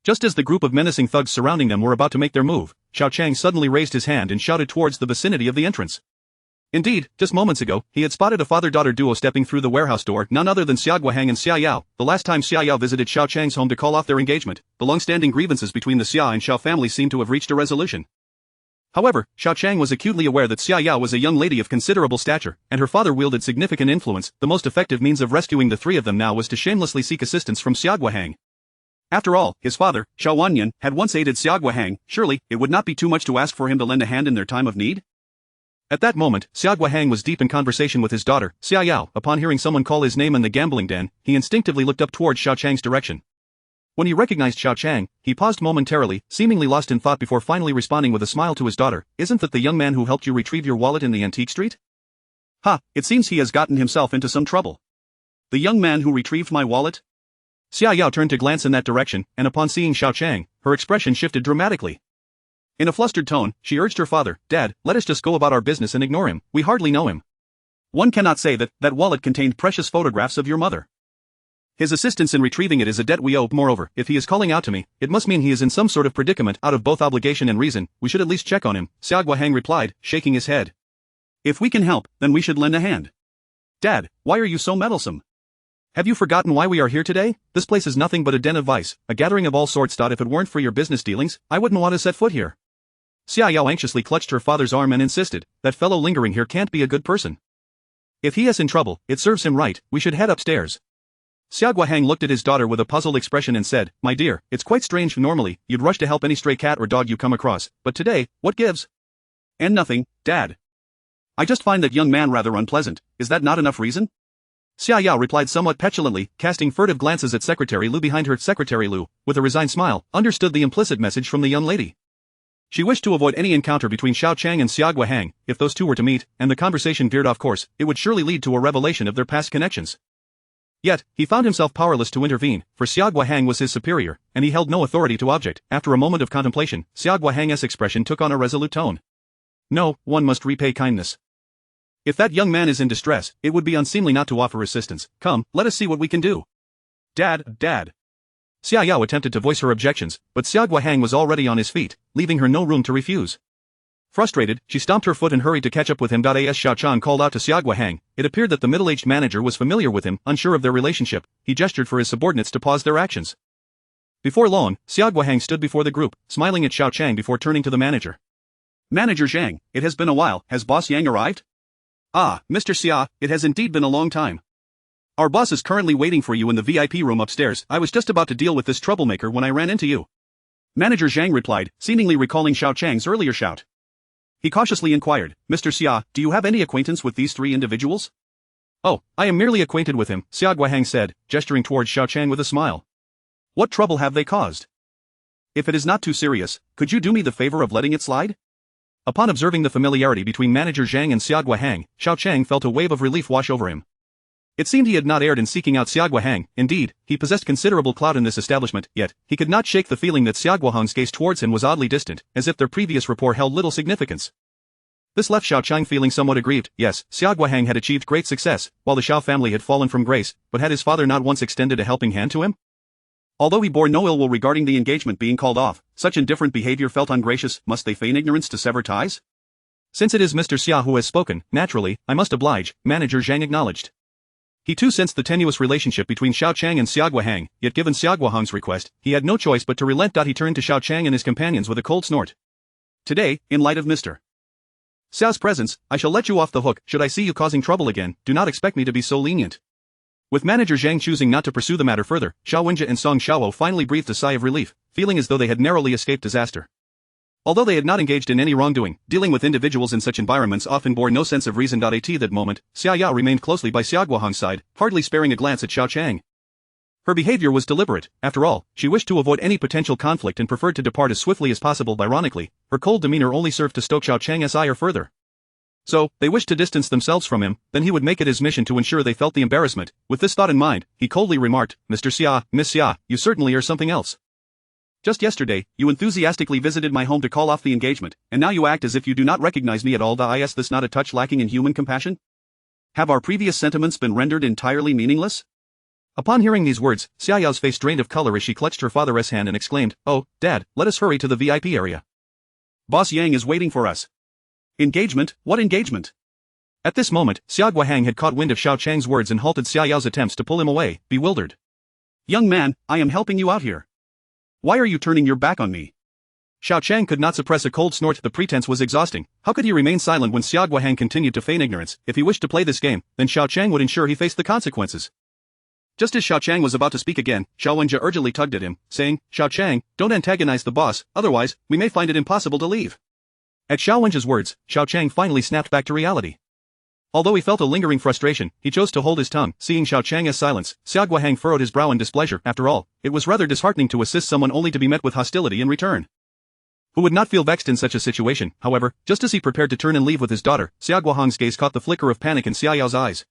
Just as the group of menacing thugs surrounding them were about to make their move, Xiao Qiang suddenly raised his hand and shouted towards the vicinity of the entrance. Indeed, just moments ago, he had spotted a father-daughter duo stepping through the warehouse door, none other than Xiao Qiang and Xiao Yao. The last time Xiao Yao visited Xiao Qiang's home to call off their engagement, the long-standing grievances between the Xia and Xiao families seemed to have reached a resolution. However, Xiao Qiang was acutely aware that Xiao Yao was a young lady of considerable stature, and her father wielded significant influence. The most effective means of rescuing the three of them now was to shamelessly seek assistance from Xiao Qiang. After all, his father, Xiao Wanyan, had once aided Xiao Qiang. Surely, it would not be too much to ask for him to lend a hand in their time of need? At that moment, Xiao Qiang was deep in conversation with his daughter, Xiao Yao. Upon hearing someone call his name in the gambling den, he instinctively looked up towards Xiao Qiang's direction. When he recognized Xiao Qiang, he paused momentarily, seemingly lost in thought before finally responding with a smile to his daughter. Isn't that the young man who helped you retrieve your wallet in the antique street? Ha, it seems he has gotten himself into some trouble. The young man who retrieved my wallet? Xiao Yao turned to glance in that direction, and upon seeing Xiao Qiang, her expression shifted dramatically. In a flustered tone, she urged her father, "Dad, let us just go about our business and ignore him, we hardly know him. One cannot say that that wallet contained precious photographs of your mother. His assistance in retrieving it is a debt we owe. Moreover, if he is calling out to me, it must mean he is in some sort of predicament. Out of both obligation and reason, we should at least check on him," Xiao Qiang replied, shaking his head. "If we can help, then we should lend a hand. Dad, why are you so meddlesome? Have you forgotten why we are here today? This place is nothing but a den of vice, a gathering of all sorts. If it weren't for your business dealings, I wouldn't want to set foot here." Xiao Yao anxiously clutched her father's arm and insisted, "That fellow lingering here can't be a good person. If he is in trouble, it serves him right, we should head upstairs." Xiao Qiang looked at his daughter with a puzzled expression and said, "My dear, it's quite strange. Normally, you'd rush to help any stray cat or dog you come across, but today, what gives?" "And nothing, Dad. I just find that young man rather unpleasant. Is that not enough reason?" Xiao Yao replied somewhat petulantly, casting furtive glances at Secretary Lu behind her. Secretary Lu, with a resigned smile, understood the implicit message from the young lady. She wished to avoid any encounter between Xiao Qiang and Xiao Qiang. If those two were to meet, and the conversation veered off course, it would surely lead to a revelation of their past connections. Yet, he found himself powerless to intervene, for Xiao Qiang was his superior, and he held no authority to object. After a moment of contemplation, Xiao Guahang's expression took on a resolute tone. "No, one must repay kindness. If that young man is in distress, it would be unseemly not to offer assistance. Come, let us see what we can do." Dad. Xiao Yao attempted to voice her objections, but Xiao Guahang was already on his feet, leaving her no room to refuse. Frustrated, she stomped her foot and hurried to catch up with him. As Xiao Qiang called out to Xiao Guahang, it appeared that the middle-aged manager was familiar with him. Unsure of their relationship, he gestured for his subordinates to pause their actions. Before long, Xiao Guahang stood before the group, smiling at Xiao Qiang before turning to the manager. "Manager Zhang, it has been a while. Has Boss Yang arrived?" "Ah, Mr. Xia, it has indeed been a long time. Our boss is currently waiting for you in the VIP room upstairs. I was just about to deal with this troublemaker when I ran into you," Manager Zhang replied, seemingly recalling Xiao Qiang's earlier shout. He cautiously inquired, "Mr. Xia, do you have any acquaintance with these three individuals?" "Oh, I am merely acquainted with him," Xiao Guahang said, gesturing towards Xiao Qiang with a smile. "What trouble have they caused? If it is not too serious, could you do me the favor of letting it slide?" Upon observing the familiarity between Manager Zhang and Xiao Guahang, Xiao Qiang felt a wave of relief wash over him. It seemed he had not erred in seeking out Xiao Guahang. Indeed, he possessed considerable clout in this establishment, yet, he could not shake the feeling that Xiao Guahang's gaze towards him was oddly distant, as if their previous rapport held little significance. This left Xiao Qiang feeling somewhat aggrieved. Yes, Xiao Guahang had achieved great success, while the Xiao family had fallen from grace, but had his father not once extended a helping hand to him? Although he bore no ill will regarding the engagement being called off, such indifferent behavior felt ungracious. Must they feign ignorance to sever ties? "Since it is Mr. Xia who has spoken, naturally, I must oblige," Manager Zhang acknowledged. He too sensed the tenuous relationship between Xiao Qiang and Xiao Guahang, yet given Xiao Guahang's request, he had no choice but to relent. He turned to Xiao Qiang and his companions with a cold snort. "Today, in light of Mr. Xiao's presence, I shall let you off the hook. Should I see you causing trouble again, do not expect me to be so lenient." With Manager Zhang choosing not to pursue the matter further, Xiao Wenjie and Song Xiaowo finally breathed a sigh of relief, feeling as though they had narrowly escaped disaster. Although they had not engaged in any wrongdoing, dealing with individuals in such environments often bore no sense of reason. At that moment, Xiao Yao remained closely by Xiao Guahang's side, hardly sparing a glance at Xiao Qiang. Her behavior was deliberate. After all, she wished to avoid any potential conflict and preferred to depart as swiftly as possible. Ironically, her cold demeanor only served to stoke Xiao Qiang's ire further. So, they wished to distance themselves from him, then he would make it his mission to ensure they felt the embarrassment. With this thought in mind, he coldly remarked, "Mr. Xia, Miss Xia, you certainly are something else. Just yesterday, you enthusiastically visited my home to call off the engagement, and now you act as if you do not recognize me at all. Is this not a touch lacking in human compassion? Have our previous sentiments been rendered entirely meaningless?" Upon hearing these words, Xiao Yao's face drained of color as she clutched her father's hand and exclaimed, "Oh, Dad, let us hurry to the VIP area. Boss Yang is waiting for us." "Engagement? What engagement?" At this moment, Xiao Guahang had caught wind of Xiao Qiang's words and halted Xiao Yao's attempts to pull him away, bewildered. "Young man, I am helping you out here. Why are you turning your back on me?" Xiao Qiang could not suppress a cold snort. The pretense was exhausting. How could he remain silent when Xiao Guahang continued to feign ignorance? If he wished to play this game, then Xiao Qiang would ensure he faced the consequences. Just as Xiao Qiang was about to speak again, Xiao Wenjie urgently tugged at him, saying, "Xiao Qiang, don't antagonize the boss, otherwise, we may find it impossible to leave." At Xiao Wenjie's words, Xiao Qiang finally snapped back to reality. Although he felt a lingering frustration, he chose to hold his tongue. Seeing Xiao Qiang's silence, Xiao Guahang furrowed his brow in displeasure. After all, it was rather disheartening to assist someone only to be met with hostility in return. Who would not feel vexed in such a situation? However, just as he prepared to turn and leave with his daughter, Xiao Guahang's gaze caught the flicker of panic in Xiao Yao's eyes.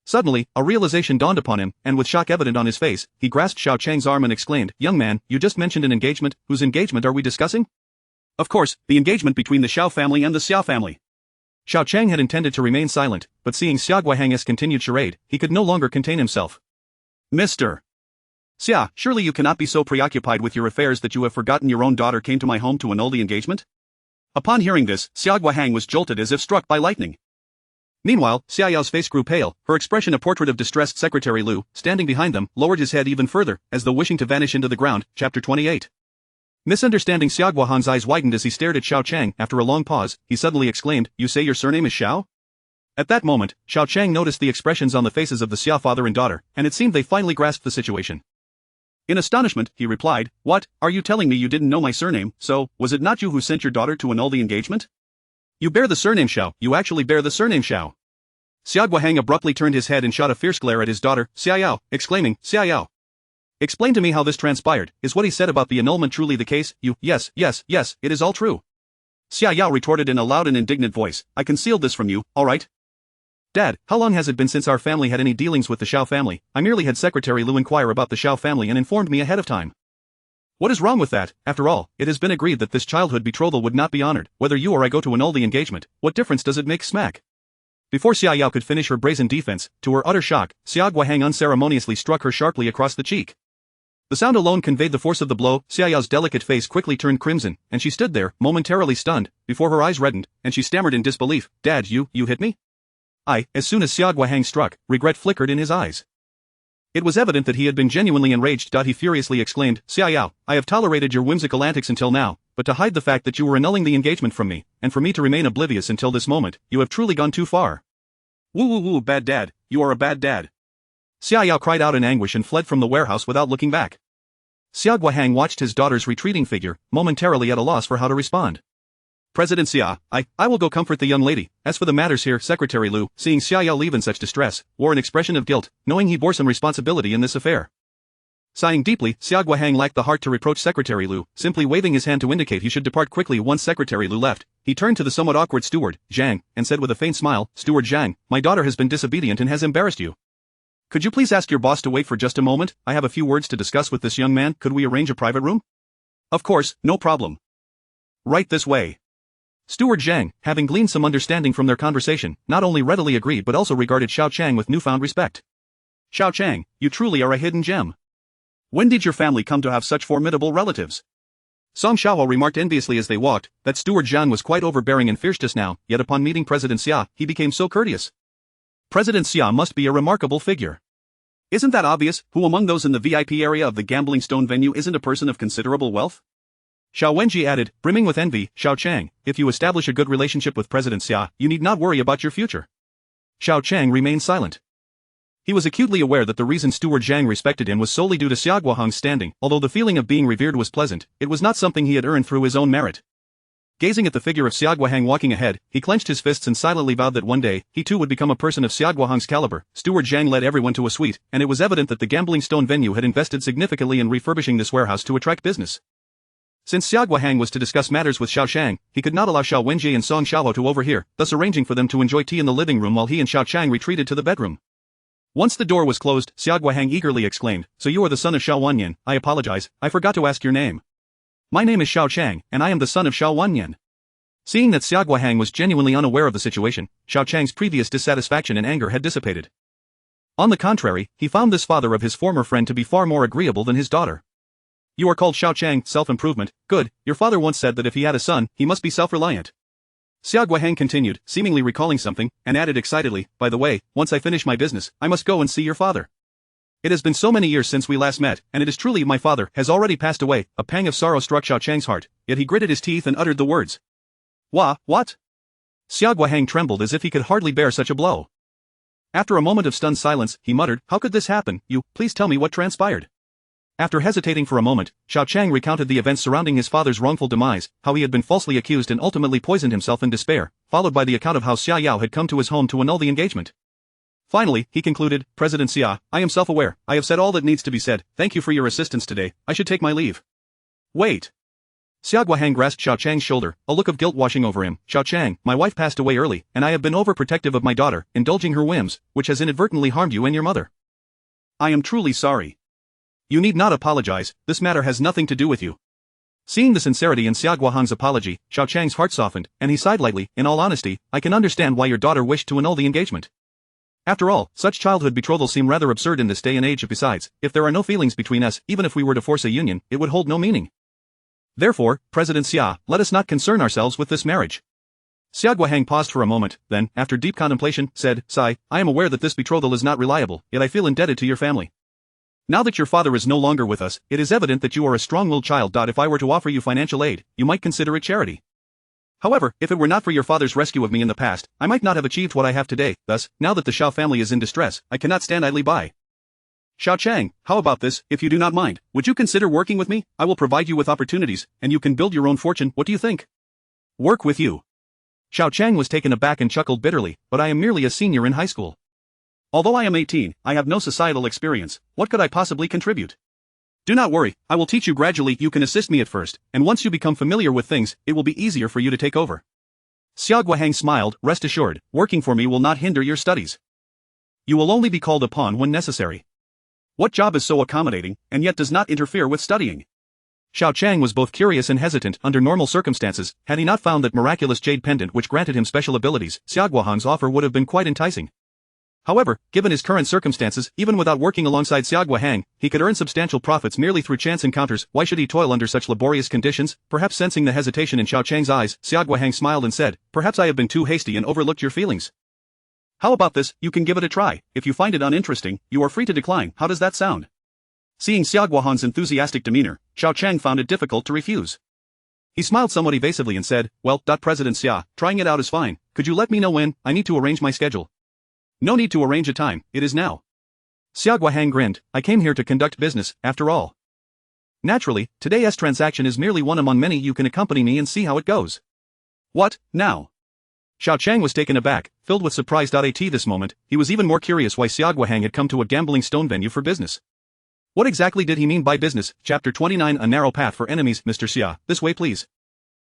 Suddenly, a realization dawned upon him, and with shock evident on his face, he grasped Xiao Qiang's arm and exclaimed, "Young man, you just mentioned an engagement. Whose engagement are we discussing?" "Of course, the engagement between the Xiao family and the Xiao family." Xiao Qiang had intended to remain silent, but seeing Xia Guohang's continued charade, he could no longer contain himself. "Mr. Xia, surely you cannot be so preoccupied with your affairs that you have forgotten your own daughter came to my home to annul the engagement?" Upon hearing this, Xia Guohang was jolted as if struck by lightning. Meanwhile, Xia Yao's face grew pale, her expression a portrait of distressed Secretary Lu, standing behind them, lowered his head even further, as though wishing to vanish into the ground. Chapter 28. Misunderstanding, Xia Guohang's eyes widened as he stared at Xiao Qiang. After a long pause, he suddenly exclaimed, "You say your surname is Xiao?" At that moment, Xiao Qiang noticed the expressions on the faces of the Xia father and daughter, and it seemed they finally grasped the situation. In astonishment, he replied, "What, are you telling me you didn't know my surname? So, was it not you who sent your daughter to annul the engagement? You bear the surname Xiao, you actually bear the surname Xiao." Xia Guohang abruptly turned his head and shot a fierce glare at his daughter, Xia Yao, exclaiming, "Xia Yao, explain to me how this transpired. Is what he said about the annulment truly the case? Yes, it is all true." Xia Yao retorted in a loud and indignant voice, "I concealed this from you, alright? Dad, how long has it been since our family had any dealings with the Xiao family? I merely had Secretary Lu inquire about the Xiao family and informed me ahead of time. What is wrong with that? After all, it has been agreed that this childhood betrothal would not be honored. Whether you or I go to annul the engagement, what difference does it make? Smack." Before Xia Yao could finish her brazen defense, to her utter shock, Xia Guohang unceremoniously struck her sharply across the cheek. The sound alone conveyed the force of the blow. Xia Yao's delicate face quickly turned crimson, and she stood there, momentarily stunned, before her eyes reddened, and she stammered in disbelief, "Dad, you hit me?" As soon as Xia Guohang struck, regret flickered in his eyes. It was evident that he had been genuinely enraged. He furiously exclaimed, "Xia Yao, I have tolerated your whimsical antics until now, but to hide the fact that you were annulling the engagement from me, and for me to remain oblivious until this moment, you have truly gone too far. Woo, bad dad, you are a bad dad." Xia Yao cried out in anguish and fled from the warehouse without looking back. Xia Guohang watched his daughter's retreating figure, momentarily at a loss for how to respond. "President Xia, I will go comfort the young lady. As for the matters here," Secretary Lu, seeing Xia Yao leave in such distress, wore an expression of guilt, knowing he bore some responsibility in this affair. Sighing deeply, Xia Guohang lacked the heart to reproach Secretary Lu, simply waving his hand to indicate he should depart quickly. Once Secretary Lu left, he turned to the somewhat awkward steward, Zhang, and said with a faint smile, "Steward Zhang, my daughter has been disobedient and has embarrassed you. Could you please ask your boss to wait for just a moment? I have a few words to discuss with this young man. Could we arrange a private room?" "Of course, no problem. Right this way." Steward Zhang, having gleaned some understanding from their conversation, not only readily agreed but also regarded Xiao Qiang with newfound respect. "Xiao Qiang, you truly are a hidden gem. When did your family come to have such formidable relatives?" Song Xiaohua remarked enviously as they walked, that Steward Zhang was quite overbearing and fierce just now, yet upon meeting President Xia, he became so courteous. President Xia must be a remarkable figure. Isn't that obvious? Who among those in the VIP area of the gambling stone venue isn't a person of considerable wealth? Xiao Wenji added, brimming with envy, "Xiao Qiang, if you establish a good relationship with President Xia, you need not worry about your future." Xiao Qiang remained silent. He was acutely aware that the reason Steward Zhang respected him was solely due to Xia Guohang's standing. Although the feeling of being revered was pleasant, it was not something he had earned through his own merit. Gazing at the figure of Xia Guohang walking ahead, he clenched his fists and silently vowed that one day, he too would become a person of Xia Guohang's caliber. Steward Zhang led everyone to a suite, and it was evident that the gambling stone venue had invested significantly in refurbishing this warehouse to attract business. Since Xia Guohang was to discuss matters with Xiao Qiang, he could not allow Xiao Wenji and Song Xiaohua to overhear, thus arranging for them to enjoy tea in the living room while he and Xiao Qiang retreated to the bedroom. Once the door was closed, Xia Guohang eagerly exclaimed, "So you are the son of Xiao Wanyan? I apologize, I forgot to ask your name." "My name is Xiao Qiang, and I am the son of Xiao Wanyan." Seeing that Xia Guohang was genuinely unaware of the situation, Xiao Qiang's previous dissatisfaction and anger had dissipated. On the contrary, he found this father of his former friend to be far more agreeable than his daughter. "You are called Xiao Qiang, self-improvement, good. Your father once said that if he had a son, he must be self-reliant." Xia Guohang continued, seemingly recalling something, and added excitedly, "By the way, once I finish my business, I must go and see your father. It has been so many years since we last met, and it is truly my father has already passed away." A pang of sorrow struck Xiao Qiang's heart, yet he gritted his teeth and uttered the words. What? Xia Guohang trembled as if he could hardly bear such a blow. After a moment of stunned silence, he muttered, "How could this happen? Please tell me what transpired." After hesitating for a moment, Xiao Qiang recounted the events surrounding his father's wrongful demise, how he had been falsely accused and ultimately poisoned himself in despair, followed by the account of how Xia Yao had come to his home to annul the engagement. Finally, he concluded, "President Xia, I am self-aware, I have said all that needs to be said, thank you for your assistance today, I should take my leave." "Wait." Xiao Guohang grasped Xiao Qiang's shoulder, a look of guilt washing over him. Xiao Qiang, my wife passed away early, and I have been overprotective of my daughter, indulging her whims, which has inadvertently harmed you and your mother. I am truly sorry. You need not apologize, this matter has nothing to do with you. Seeing the sincerity in Xiao Guohang's apology, Xiao Qiang's heart softened, and he sighed lightly. In all honesty, I can understand why your daughter wished to annul the engagement. After all, such childhood betrothals seem rather absurd in this day and age. Besides, if there are no feelings between us, even if we were to force a union, it would hold no meaning. Therefore, President Xia, let us not concern ourselves with this marriage. Xiao Guohang paused for a moment, then, after deep contemplation, said, Sai, I am aware that this betrothal is not reliable, yet I feel indebted to your family. Now that your father is no longer with us, it is evident that you are a strong-willed child. If I were to offer you financial aid, you might consider it charity. However, if it were not for your father's rescue of me in the past, I might not have achieved what I have today. Thus, now that the Xiao family is in distress, I cannot stand idly by. Xiao Qiang, how about this? If you do not mind, would you consider working with me? I will provide you with opportunities, and you can build your own fortune. What do you think? Work with you. Xiao Qiang was taken aback and chuckled bitterly, but I am merely a senior in high school. Although I am 18, I have no societal experience. What could I possibly contribute? Do not worry, I will teach you gradually. You can assist me at first, and once you become familiar with things, it will be easier for you to take over. Xiao Guohang smiled, rest assured, working for me will not hinder your studies. You will only be called upon when necessary. What job is so accommodating, and yet does not interfere with studying? Xiao Qiang was both curious and hesitant. Under normal circumstances, had he not found that miraculous jade pendant which granted him special abilities, Xiao Guohang's offer would have been quite enticing. However, given his current circumstances, even without working alongside Xiao Guohang, he could earn substantial profits merely through chance encounters. Why should he toil under such laborious conditions? Perhaps sensing the hesitation in Xiao Qiang's eyes, Xiao Guohang smiled and said, Perhaps I have been too hasty and overlooked your feelings. How about this? You can give it a try. If you find it uninteresting, you are free to decline. How does that sound? Seeing Xiao Guohang's enthusiastic demeanor, Xiao Qiang found it difficult to refuse. He smiled somewhat evasively and said, Well, President Xia, trying it out is fine. Could you let me know when? I need to arrange my schedule. No need to arrange a time, it is now. Xiao Guohang grinned, I came here to conduct business, after all. Naturally, today's transaction is merely one among many. You can accompany me and see how it goes. What, now? Xiao Qiang was taken aback, filled with surprise. At this moment, he was even more curious why Xiao Guohang had come to a gambling stone venue for business. What exactly did he mean by business? Chapter 29 A Narrow Path for Enemies. Mr. Xia, this way please.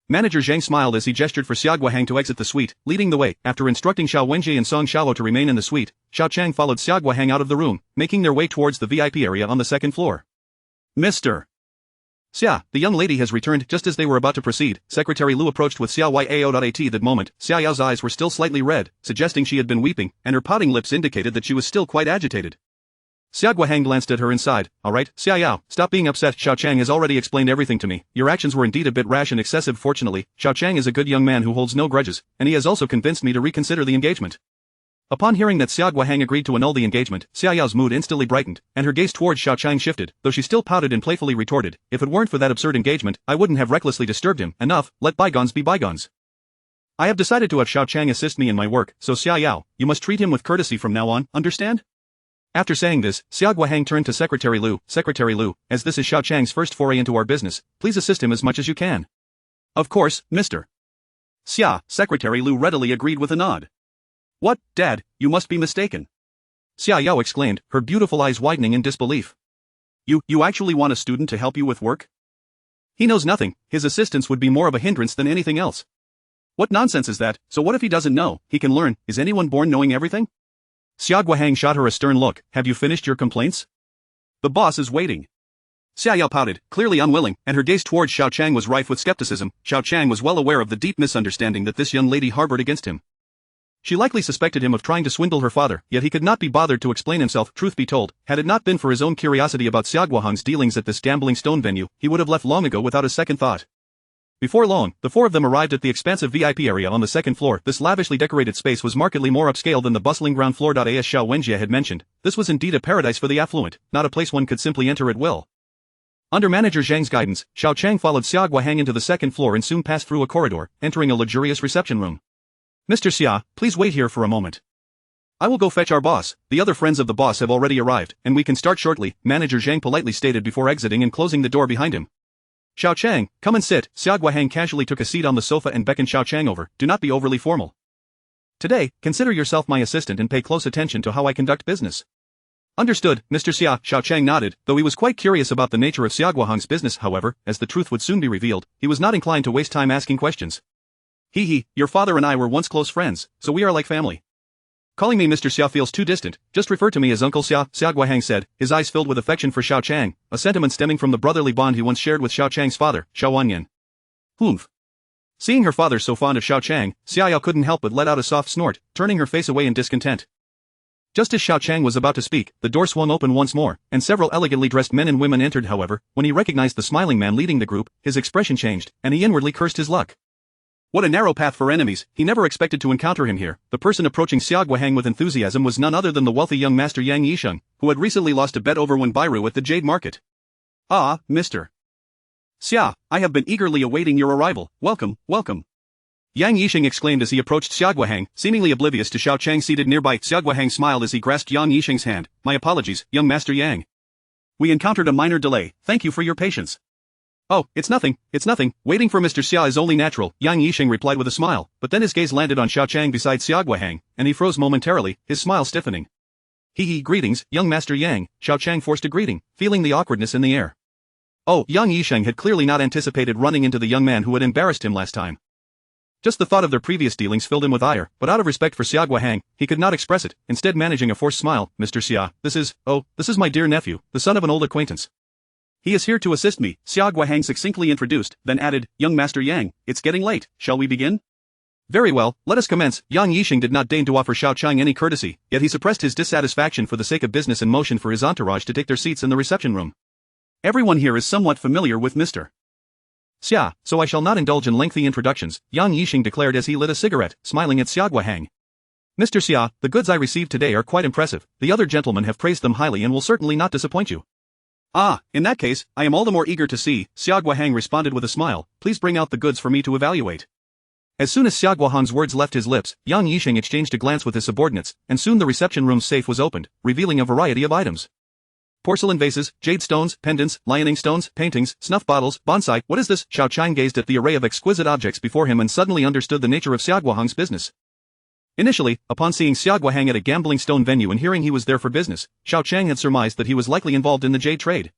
Manager Zhang smiled as he gestured for Xiao Guohang to exit the suite, leading the way. After instructing Xiao Wenjie and Song Xiao to remain in the suite, Xiao Qiang followed Xiao Guohang out of the room, making their way towards the VIP area on the second floor. Mr. Xia, the young lady has returned. Just as they were about to proceed, Secretary Lu approached with Xiao Yao. At that moment, Xiao Yao's eyes were still slightly red, suggesting she had been weeping, and her pouting lips indicated that she was still quite agitated. Xiao Guohang glanced at her and sighed. Alright, Xiao Yao, stop being upset. Xiao Qiang has already explained everything to me. Your actions were indeed a bit rash and excessive. Fortunately, Xiao Qiang is a good young man who holds no grudges, and he has also convinced me to reconsider the engagement. Upon hearing that Xiao Guohang agreed to annul the engagement, Xiao Yao's mood instantly brightened, and her gaze towards Xiao Qiang shifted, though she still pouted and playfully retorted, If it weren't for that absurd engagement, I wouldn't have recklessly disturbed him. Enough, let bygones be bygones. I have decided to have Xiao Qiang assist me in my work, so Xiao Yao, you must treat him with courtesy from now on, understand? After saying this, Xiao Guohang turned to Secretary Lu. Secretary Lu, as this is Xiao Qiang's first foray into our business, please assist him as much as you can. Of course, Mr. Xia, Secretary Lu readily agreed with a nod. What, Dad, you must be mistaken. Xiao Yao exclaimed, her beautiful eyes widening in disbelief. You actually want a student to help you with work? He knows nothing, his assistance would be more of a hindrance than anything else. What nonsense is that? So what if he doesn't know? He can learn. Is anyone born knowing everything? Xiao Guohang shot her a stern look. Have you finished your complaints? The boss is waiting. Xiao Yao pouted, clearly unwilling, and her gaze towards Xiao Qiang was rife with skepticism. Xiao Qiang was well aware of the deep misunderstanding that this young lady harbored against him. She likely suspected him of trying to swindle her father, yet he could not be bothered to explain himself. Truth be told, had it not been for his own curiosity about Xiao Guohang's dealings at this gambling stone venue, he would have left long ago without a second thought. Before long, the four of them arrived at the expansive VIP area on the second floor. This lavishly decorated space was markedly more upscale than the bustling ground floor. As Xiao Wenjie had mentioned, this was indeed a paradise for the affluent, not a place one could simply enter at will. Under Manager Zhang's guidance, Xiao Qiang followed Xiao Guohang into the second floor and soon passed through a corridor, entering a luxurious reception room. Mr. Xia, please wait here for a moment. I will go fetch our boss. The other friends of the boss have already arrived, and we can start shortly, Manager Zhang politely stated before exiting and closing the door behind him. Xiao Qiang, come and sit. Xiao Guohang casually took a seat on the sofa and beckoned Xiao Qiang over. Do not be overly formal. Today, consider yourself my assistant and pay close attention to how I conduct business. Understood, Mr. Xia. Xiao Qiang nodded, though he was quite curious about the nature of Xiaoguoheng's business. However, as the truth would soon be revealed, he was not inclined to waste time asking questions. Your father and I were once close friends, so we are like family. Calling me Mr. Xia feels too distant, just refer to me as Uncle Xia, Xiaoguoheng said, his eyes filled with affection for Xiao Qiang, a sentiment stemming from the brotherly bond he once shared with Xiao Qiang's father, Xiao Wanyan. Humph. Seeing her father so fond of Xiao Qiang, Xiao couldn't help but let out a soft snort, turning her face away in discontent. Just as Xiao Qiang was about to speak, the door swung open once more, and several elegantly dressed men and women entered. However, when he recognized the smiling man leading the group, his expression changed, and he inwardly cursed his luck. What a narrow path for enemies, he never expected to encounter him here. The person approaching Xiaoguoheng with enthusiasm was none other than the wealthy young master Yang Yisheng, who had recently lost a bet over Wenbairu at the Jade Market. Ah, Mr. Xia, I have been eagerly awaiting your arrival. Welcome, welcome. Yang Yisheng exclaimed as he approached Xiaoguoheng, seemingly oblivious to Xiao Qiang seated nearby. Xiaoguoheng smiled as he grasped Yang Yisheng's hand. My apologies, young master Yang. We encountered a minor delay, thank you for your patience. Oh, it's nothing, waiting for Mr. Xia is only natural, Yang Yisheng replied with a smile, but then his gaze landed on Xiao Qiang beside Xiaoguoheng, and he froze momentarily, his smile stiffening. Greetings, young master Yang, Xiao Qiang forced a greeting, feeling the awkwardness in the air. Oh, Yang Yisheng had clearly not anticipated running into the young man who had embarrassed him last time. Just the thought of their previous dealings filled him with ire, but out of respect for Xiaoguoheng, he could not express it, instead managing a forced smile. Mr. Xia, this is my dear nephew, the son of an old acquaintance. He is here to assist me, Xiaoguoheng succinctly introduced, then added, young master Yang, it's getting late, shall we begin? Very well, let us commence. Yang Yisheng did not deign to offer Xiao Qiang any courtesy, yet he suppressed his dissatisfaction for the sake of business and motioned for his entourage to take their seats in the reception room. Everyone here is somewhat familiar with Mr. Xia, so I shall not indulge in lengthy introductions, Yang Yisheng declared as he lit a cigarette, smiling at Xiaoguoheng. Mr. Xia, the goods I received today are quite impressive, the other gentlemen have praised them highly and will certainly not disappoint you. Ah, in that case, I am all the more eager to see, Xiaoguoheng responded with a smile, please bring out the goods for me to evaluate. As soon as Xiaoguoheng's words left his lips, Yang Yisheng exchanged a glance with his subordinates, and soon the reception room's safe was opened, revealing a variety of items. Porcelain vases, jade stones, pendants, lining stones, paintings, snuff bottles, bonsai. What is this? Xiao Qiang gazed at the array of exquisite objects before him and suddenly understood the nature of Xiaoguoheng's business. Initially, upon seeing Xiaoguoheng at a gambling stone venue and hearing he was there for business, Xiao Qiang had surmised that he was likely involved in the jade trade.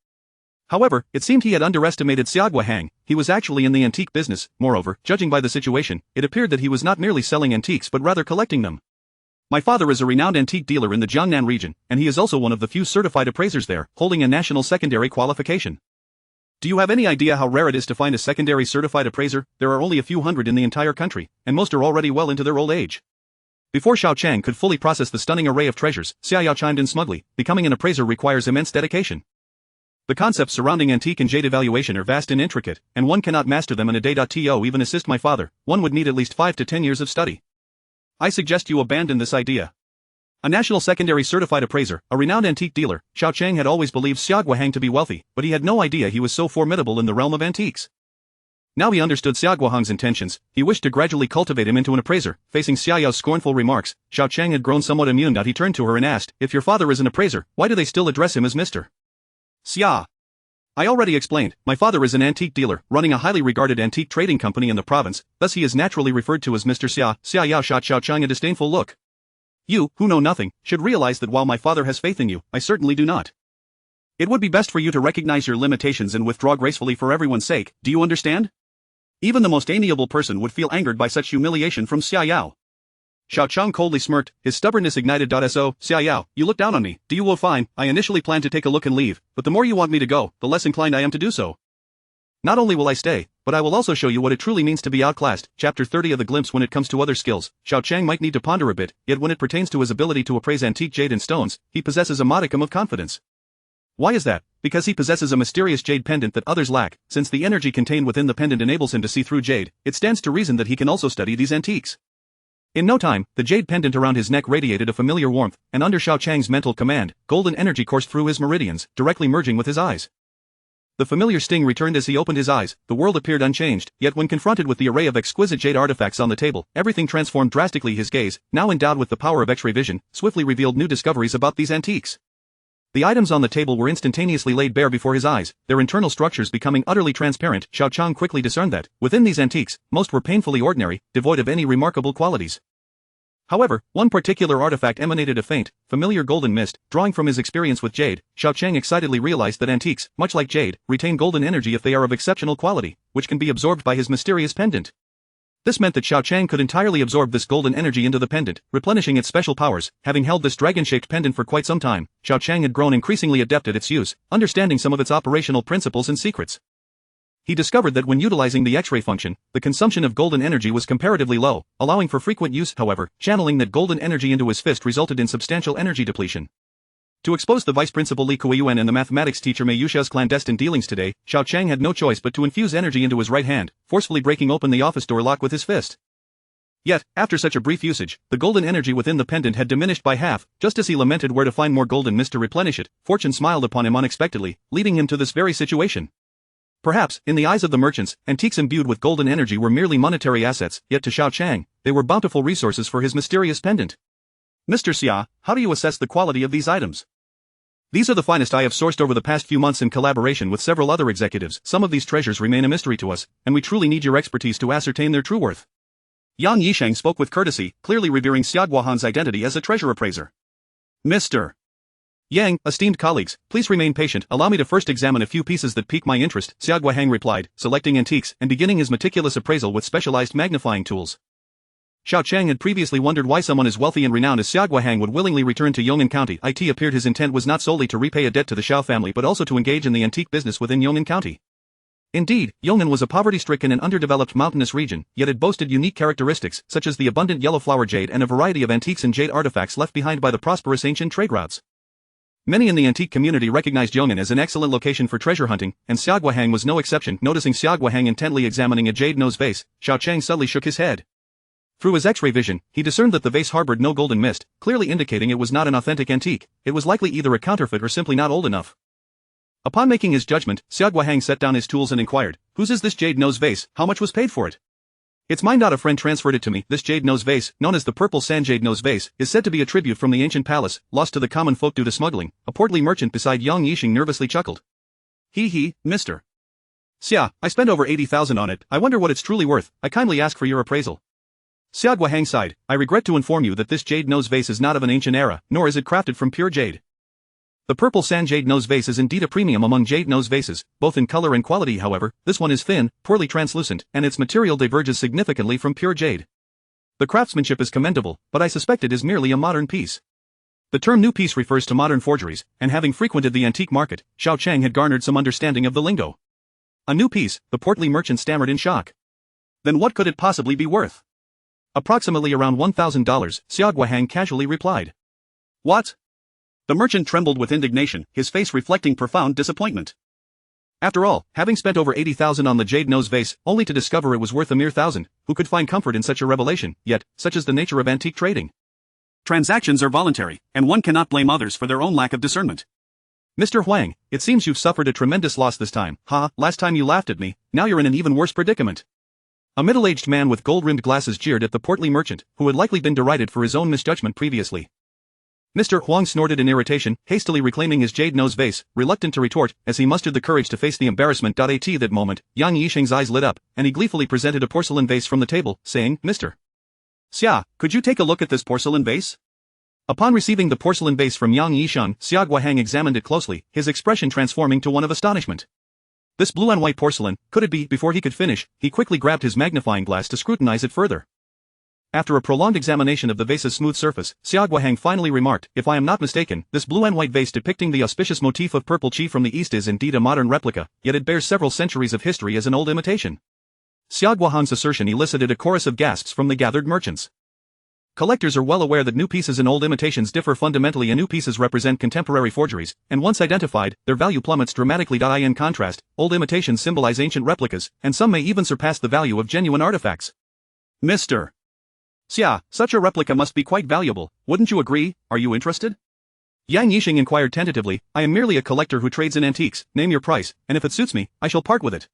However, it seemed he had underestimated Xiaoguoheng, he was actually in the antique business. Moreover, judging by the situation, it appeared that he was not merely selling antiques but rather collecting them. My father is a renowned antique dealer in the Jiangnan region, and he is also one of the few certified appraisers there, holding a national secondary qualification. Do you have any idea how rare it is to find a secondary certified appraiser? There are only a few hundred in the entire country, and most are already well into their old age. Before Xiao Qiang could fully process the stunning array of treasures, Xiao chimed in smugly, becoming an appraiser requires immense dedication. The concepts surrounding antique and jade evaluation are vast and intricate, and one cannot master them in a day. To even assist my father, one would need at least 5 to 10 years of study. I suggest you abandon this idea. A national secondary certified appraiser, a renowned antique dealer, Xiao Qiang had always believed Xiaoguoheng to be wealthy, but he had no idea he was so formidable in the realm of antiques. Now he understood Xiaoguoheng's intentions, he wished to gradually cultivate him into an appraiser. Facing Xiao's scornful remarks, Xiao Qiang had grown somewhat immune. He turned to her and asked, if your father is an appraiser, why do they still address him as Mr. Xia? I already explained, my father is an antique dealer, running a highly regarded antique trading company in the province, thus he is naturally referred to as Mr. Xia. Xiao shot Xiao Qiang a disdainful look. You, who know nothing, should realize that while my father has faith in you, I certainly do not. It would be best for you to recognize your limitations and withdraw gracefully for everyone's sake, do you understand? Even the most amiable person would feel angered by such humiliation from Xiao. Xiao Qiang coldly smirked, his stubbornness ignited. So, Xiao, you look down on me, do you? Well, fine, I initially planned to take a look and leave, but the more you want me to go, the less inclined I am to do so. Not only will I stay, but I will also show you what it truly means to be outclassed. Chapter 30 of the glimpse. When it comes to other skills, Xiao Qiang might need to ponder a bit, yet when it pertains to his ability to appraise antique jade and stones, he possesses a modicum of confidence. Why is that? Because he possesses a mysterious jade pendant that others lack. Since the energy contained within the pendant enables him to see through jade, it stands to reason that he can also study these antiques. In no time, the jade pendant around his neck radiated a familiar warmth, and under Xiao Qiang's mental command, golden energy coursed through his meridians, directly merging with his eyes. The familiar sting returned as he opened his eyes. The world appeared unchanged, yet when confronted with the array of exquisite jade artifacts on the table, everything transformed drastically. His gaze, now endowed with the power of X-ray vision, swiftly revealed new discoveries about these antiques. The items on the table were instantaneously laid bare before his eyes, their internal structures becoming utterly transparent. Xiao Qiang quickly discerned that, within these antiques, most were painfully ordinary, devoid of any remarkable qualities. However, one particular artifact emanated a faint, familiar golden mist. Drawing from his experience with jade, Xiao Qiang excitedly realized that antiques, much like jade, retain golden energy if they are of exceptional quality, which can be absorbed by his mysterious pendant. This meant that Xiao Qiang could entirely absorb this golden energy into the pendant, replenishing its special powers. Having held this dragon-shaped pendant for quite some time, Xiao Qiang had grown increasingly adept at its use, understanding some of its operational principles and secrets. He discovered that when utilizing the X-ray function, the consumption of golden energy was comparatively low, allowing for frequent use. However, channeling that golden energy into his fist resulted in substantial energy depletion. To expose the vice principal Li Kuiyuan and the mathematics teacher Mei Yusha's clandestine dealings today, Xiao Qiang had no choice but to infuse energy into his right hand, forcefully breaking open the office door lock with his fist. Yet, after such a brief usage, the golden energy within the pendant had diminished by half. Just as he lamented where to find more golden mist to replenish it, fortune smiled upon him unexpectedly, leading him to this very situation. Perhaps, in the eyes of the merchants, antiques imbued with golden energy were merely monetary assets, yet to Xiao Qiang, they were bountiful resources for his mysterious pendant. Mr. Xia, how do you assess the quality of these items? These are the finest I have sourced over the past few months in collaboration with several other executives. Some of these treasures remain a mystery to us, and we truly need your expertise to ascertain their true worth. Yang Yisheng spoke with courtesy, clearly revering Xia Guohan's identity as a treasure appraiser. Mr. Yang, esteemed colleagues, please remain patient. Allow me to first examine a few pieces that pique my interest, Xia Guohang replied, selecting antiques and beginning his meticulous appraisal with specialized magnifying tools. Xiao Qiang had previously wondered why someone as wealthy and renowned as Xia Guohang would willingly return to Yong'an County. It appeared his intent was not solely to repay a debt to the Xiao family but also to engage in the antique business within Yong'an County. Indeed, Yong'an was a poverty-stricken and underdeveloped mountainous region, yet it boasted unique characteristics such as the abundant yellow flower jade and a variety of antiques and jade artifacts left behind by the prosperous ancient trade routes. Many in the antique community recognized Yong'an as an excellent location for treasure hunting, and Xia Guohang was no exception. Noticing Xia Guohang intently examining a jade nose vase, Xiao Qiang subtly shook his head. Through his X-ray vision, he discerned that the vase harbored no golden mist, clearly indicating it was not an authentic antique. It was likely either a counterfeit or simply not old enough. Upon making his judgment, Xia Guohang set down his tools and inquired, "Whose is this jade nose vase? How much was paid for it?" "It's mine. A friend transferred it to me." This jade nose vase, known as the purple sand jade nose vase, is said to be a tribute from the ancient palace, lost to the common folk due to smuggling. A portly merchant beside Yang Yisheng nervously chuckled. He, Mr. Xia, I spent over 80,000 on it. I wonder what it's truly worth. I kindly ask for your appraisal. Xia Guohang sighed. I regret to inform you that this jade nose vase is not of an ancient era, nor is it crafted from pure jade. The purple sand jade nose vase is indeed a premium among jade nose vases, both in color and quality. However, this one is thin, poorly translucent, and its material diverges significantly from pure jade. The craftsmanship is commendable, but I suspect it is merely a modern piece. The term new piece refers to modern forgeries, and having frequented the antique market, Xiao Qiang had garnered some understanding of the lingo. A new piece, the portly merchant stammered in shock. Then what could it possibly be worth? Approximately around $1,000, Xia Guohang casually replied. What? The merchant trembled with indignation, his face reflecting profound disappointment. After all, having spent over 80,000 on the jade nose vase, only to discover it was worth a mere 1,000, who could find comfort in such a revelation? Yet, such is the nature of antique trading. Transactions are voluntary, and one cannot blame others for their own lack of discernment. Mr. Huang, it seems you've suffered a tremendous loss this time. Last time you laughed at me, now you're in an even worse predicament. A middle-aged man with gold-rimmed glasses jeered at the portly merchant, who had likely been derided for his own misjudgment previously. Mr. Huang snorted in irritation, hastily reclaiming his jade nose vase, reluctant to retort, as he mustered the courage to face the embarrassment. At that moment, Yang Yisheng's eyes lit up, and he gleefully presented a porcelain vase from the table, saying, Mr. Xia, could you take a look at this porcelain vase? Upon receiving the porcelain vase from Yang Yisheng, Xia Guohang examined it closely, his expression transforming to one of astonishment. This blue and white porcelain, could it be? Before he could finish, he quickly grabbed his magnifying glass to scrutinize it further. After a prolonged examination of the vase's smooth surface, Xia Guohang finally remarked, if I am not mistaken, this blue and white vase depicting the auspicious motif of purple chi from the east is indeed a modern replica, yet it bears several centuries of history as an old imitation. Xia Guohan's assertion elicited a chorus of gasps from the gathered merchants. Collectors are well aware that new pieces and old imitations differ fundamentally, and new pieces represent contemporary forgeries, and once identified, their value plummets dramatically. In contrast, old imitations symbolize ancient replicas, and some may even surpass the value of genuine artifacts. Mr. Xia, such a replica must be quite valuable, wouldn't you agree? Are you interested? Yang Yisheng inquired tentatively. I am merely a collector who trades in antiques. Name your price, and if it suits me, I shall part with it.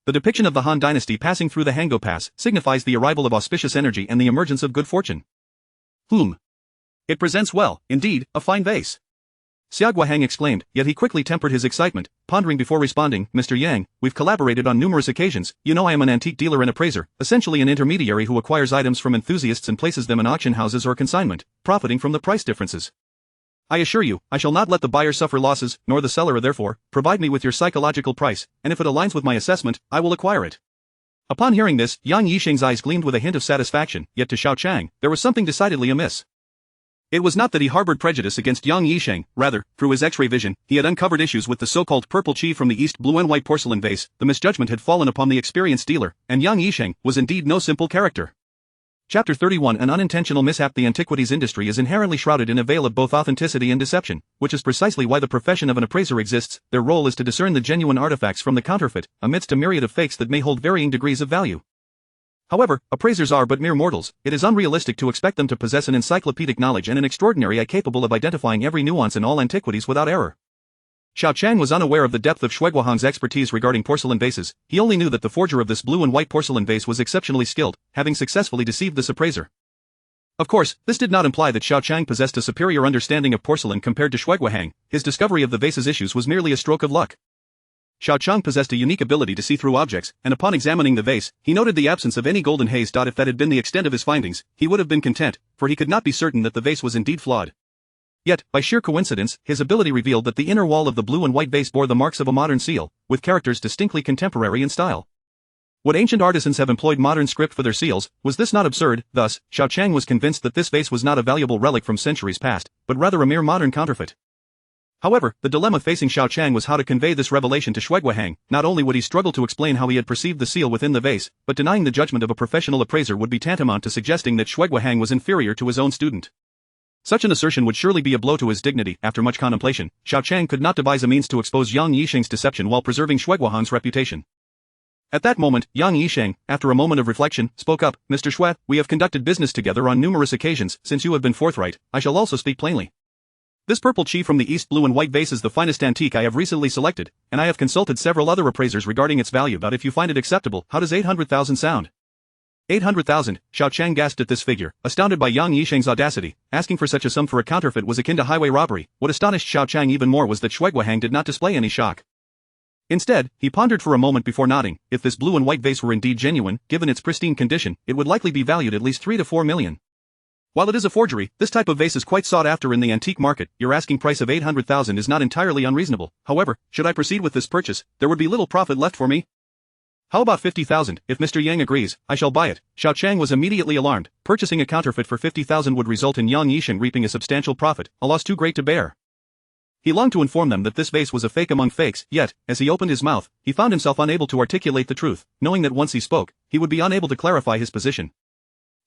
The depiction of the Han dynasty passing through the Hango Pass signifies the arrival of auspicious energy and the emergence of good fortune. It presents well, indeed, a fine vase. Xiao Qiang exclaimed, yet he quickly tempered his excitement, pondering before responding, Mr. Yang, we've collaborated on numerous occasions, you know I am an antique dealer and appraiser, essentially an intermediary who acquires items from enthusiasts and places them in auction houses or consignment, profiting from the price differences. I assure you, I shall not let the buyer suffer losses, nor the seller therefore, provide me with your psychological price, and if it aligns with my assessment, I will acquire it. Upon hearing this, Yang Yisheng's eyes gleamed with a hint of satisfaction, yet to Xiao Qiang, there was something decidedly amiss. It was not that he harbored prejudice against Yang Yisheng, rather, through his X-ray vision, he had uncovered issues with the so-called purple chi from the East blue and white porcelain vase, the misjudgment had fallen upon the experienced dealer, and Yang Yisheng was indeed no simple character. Chapter 31 An unintentional mishap. The antiquities industry is inherently shrouded in a veil of both authenticity and deception, which is precisely why the profession of an appraiser exists. Their role is to discern the genuine artifacts from the counterfeit, amidst a myriad of fakes that may hold varying degrees of value. However, appraisers are but mere mortals, it is unrealistic to expect them to possess an encyclopedic knowledge and an extraordinary eye capable of identifying every nuance in all antiquities without error. Xiao Qiang was unaware of the depth of Shuiguahang's expertise regarding porcelain vases, he only knew that the forger of this blue and white porcelain vase was exceptionally skilled, having successfully deceived this appraiser. Of course, this did not imply that Xiao Qiang possessed a superior understanding of porcelain compared to Shuiguahang, his discovery of the vase's issues was merely a stroke of luck. Xiao Qiang possessed a unique ability to see through objects, and upon examining the vase, he noted the absence of any golden haze. If that had been the extent of his findings, he would have been content, for he could not be certain that the vase was indeed flawed. Yet, by sheer coincidence, his ability revealed that the inner wall of the blue and white vase bore the marks of a modern seal, with characters distinctly contemporary in style. Would ancient artisans have employed modern script for their seals? Was this not absurd? Thus, Xiao Qiang was convinced that this vase was not a valuable relic from centuries past, but rather a mere modern counterfeit. However, the dilemma facing Xiao Qiang was how to convey this revelation to Shuiguahang. Not only would he struggle to explain how he had perceived the seal within the vase, but denying the judgment of a professional appraiser would be tantamount to suggesting that Shuiguahang was inferior to his own student. Such an assertion would surely be a blow to his dignity. After much contemplation, Xiao Qiang could not devise a means to expose Yang Yisheng's deception while preserving Shuiguahang's reputation. At that moment, Yang Yisheng, after a moment of reflection, spoke up, Mr. Shui, we have conducted business together on numerous occasions. Since you have been forthright, I shall also speak plainly. This purple chi from the East blue and white vase is the finest antique I have recently selected, and I have consulted several other appraisers regarding its value. But if you find it acceptable, how does 800,000 sound? 800,000, Xiao Qiang gasped at this figure, astounded by Yang Yisheng's audacity. Asking for such a sum for a counterfeit was akin to highway robbery. What astonished Xiao Qiang even more was that Shuiguahang did not display any shock. Instead, he pondered for a moment before nodding. If this blue and white vase were indeed genuine, given its pristine condition, it would likely be valued at least 3 to 4 million. While it is a forgery, this type of vase is quite sought after in the antique market. Your asking price of 800,000 is not entirely unreasonable. However, should I proceed with this purchase, there would be little profit left for me. How about 50,000? If Mr. Yang agrees, I shall buy it. Xiao Qiang was immediately alarmed. Purchasing a counterfeit for 50,000 would result in Yang Yisheng reaping a substantial profit, a loss too great to bear. He longed to inform them that this vase was a fake among fakes, yet, as he opened his mouth, he found himself unable to articulate the truth, knowing that once he spoke, he would be unable to clarify his position.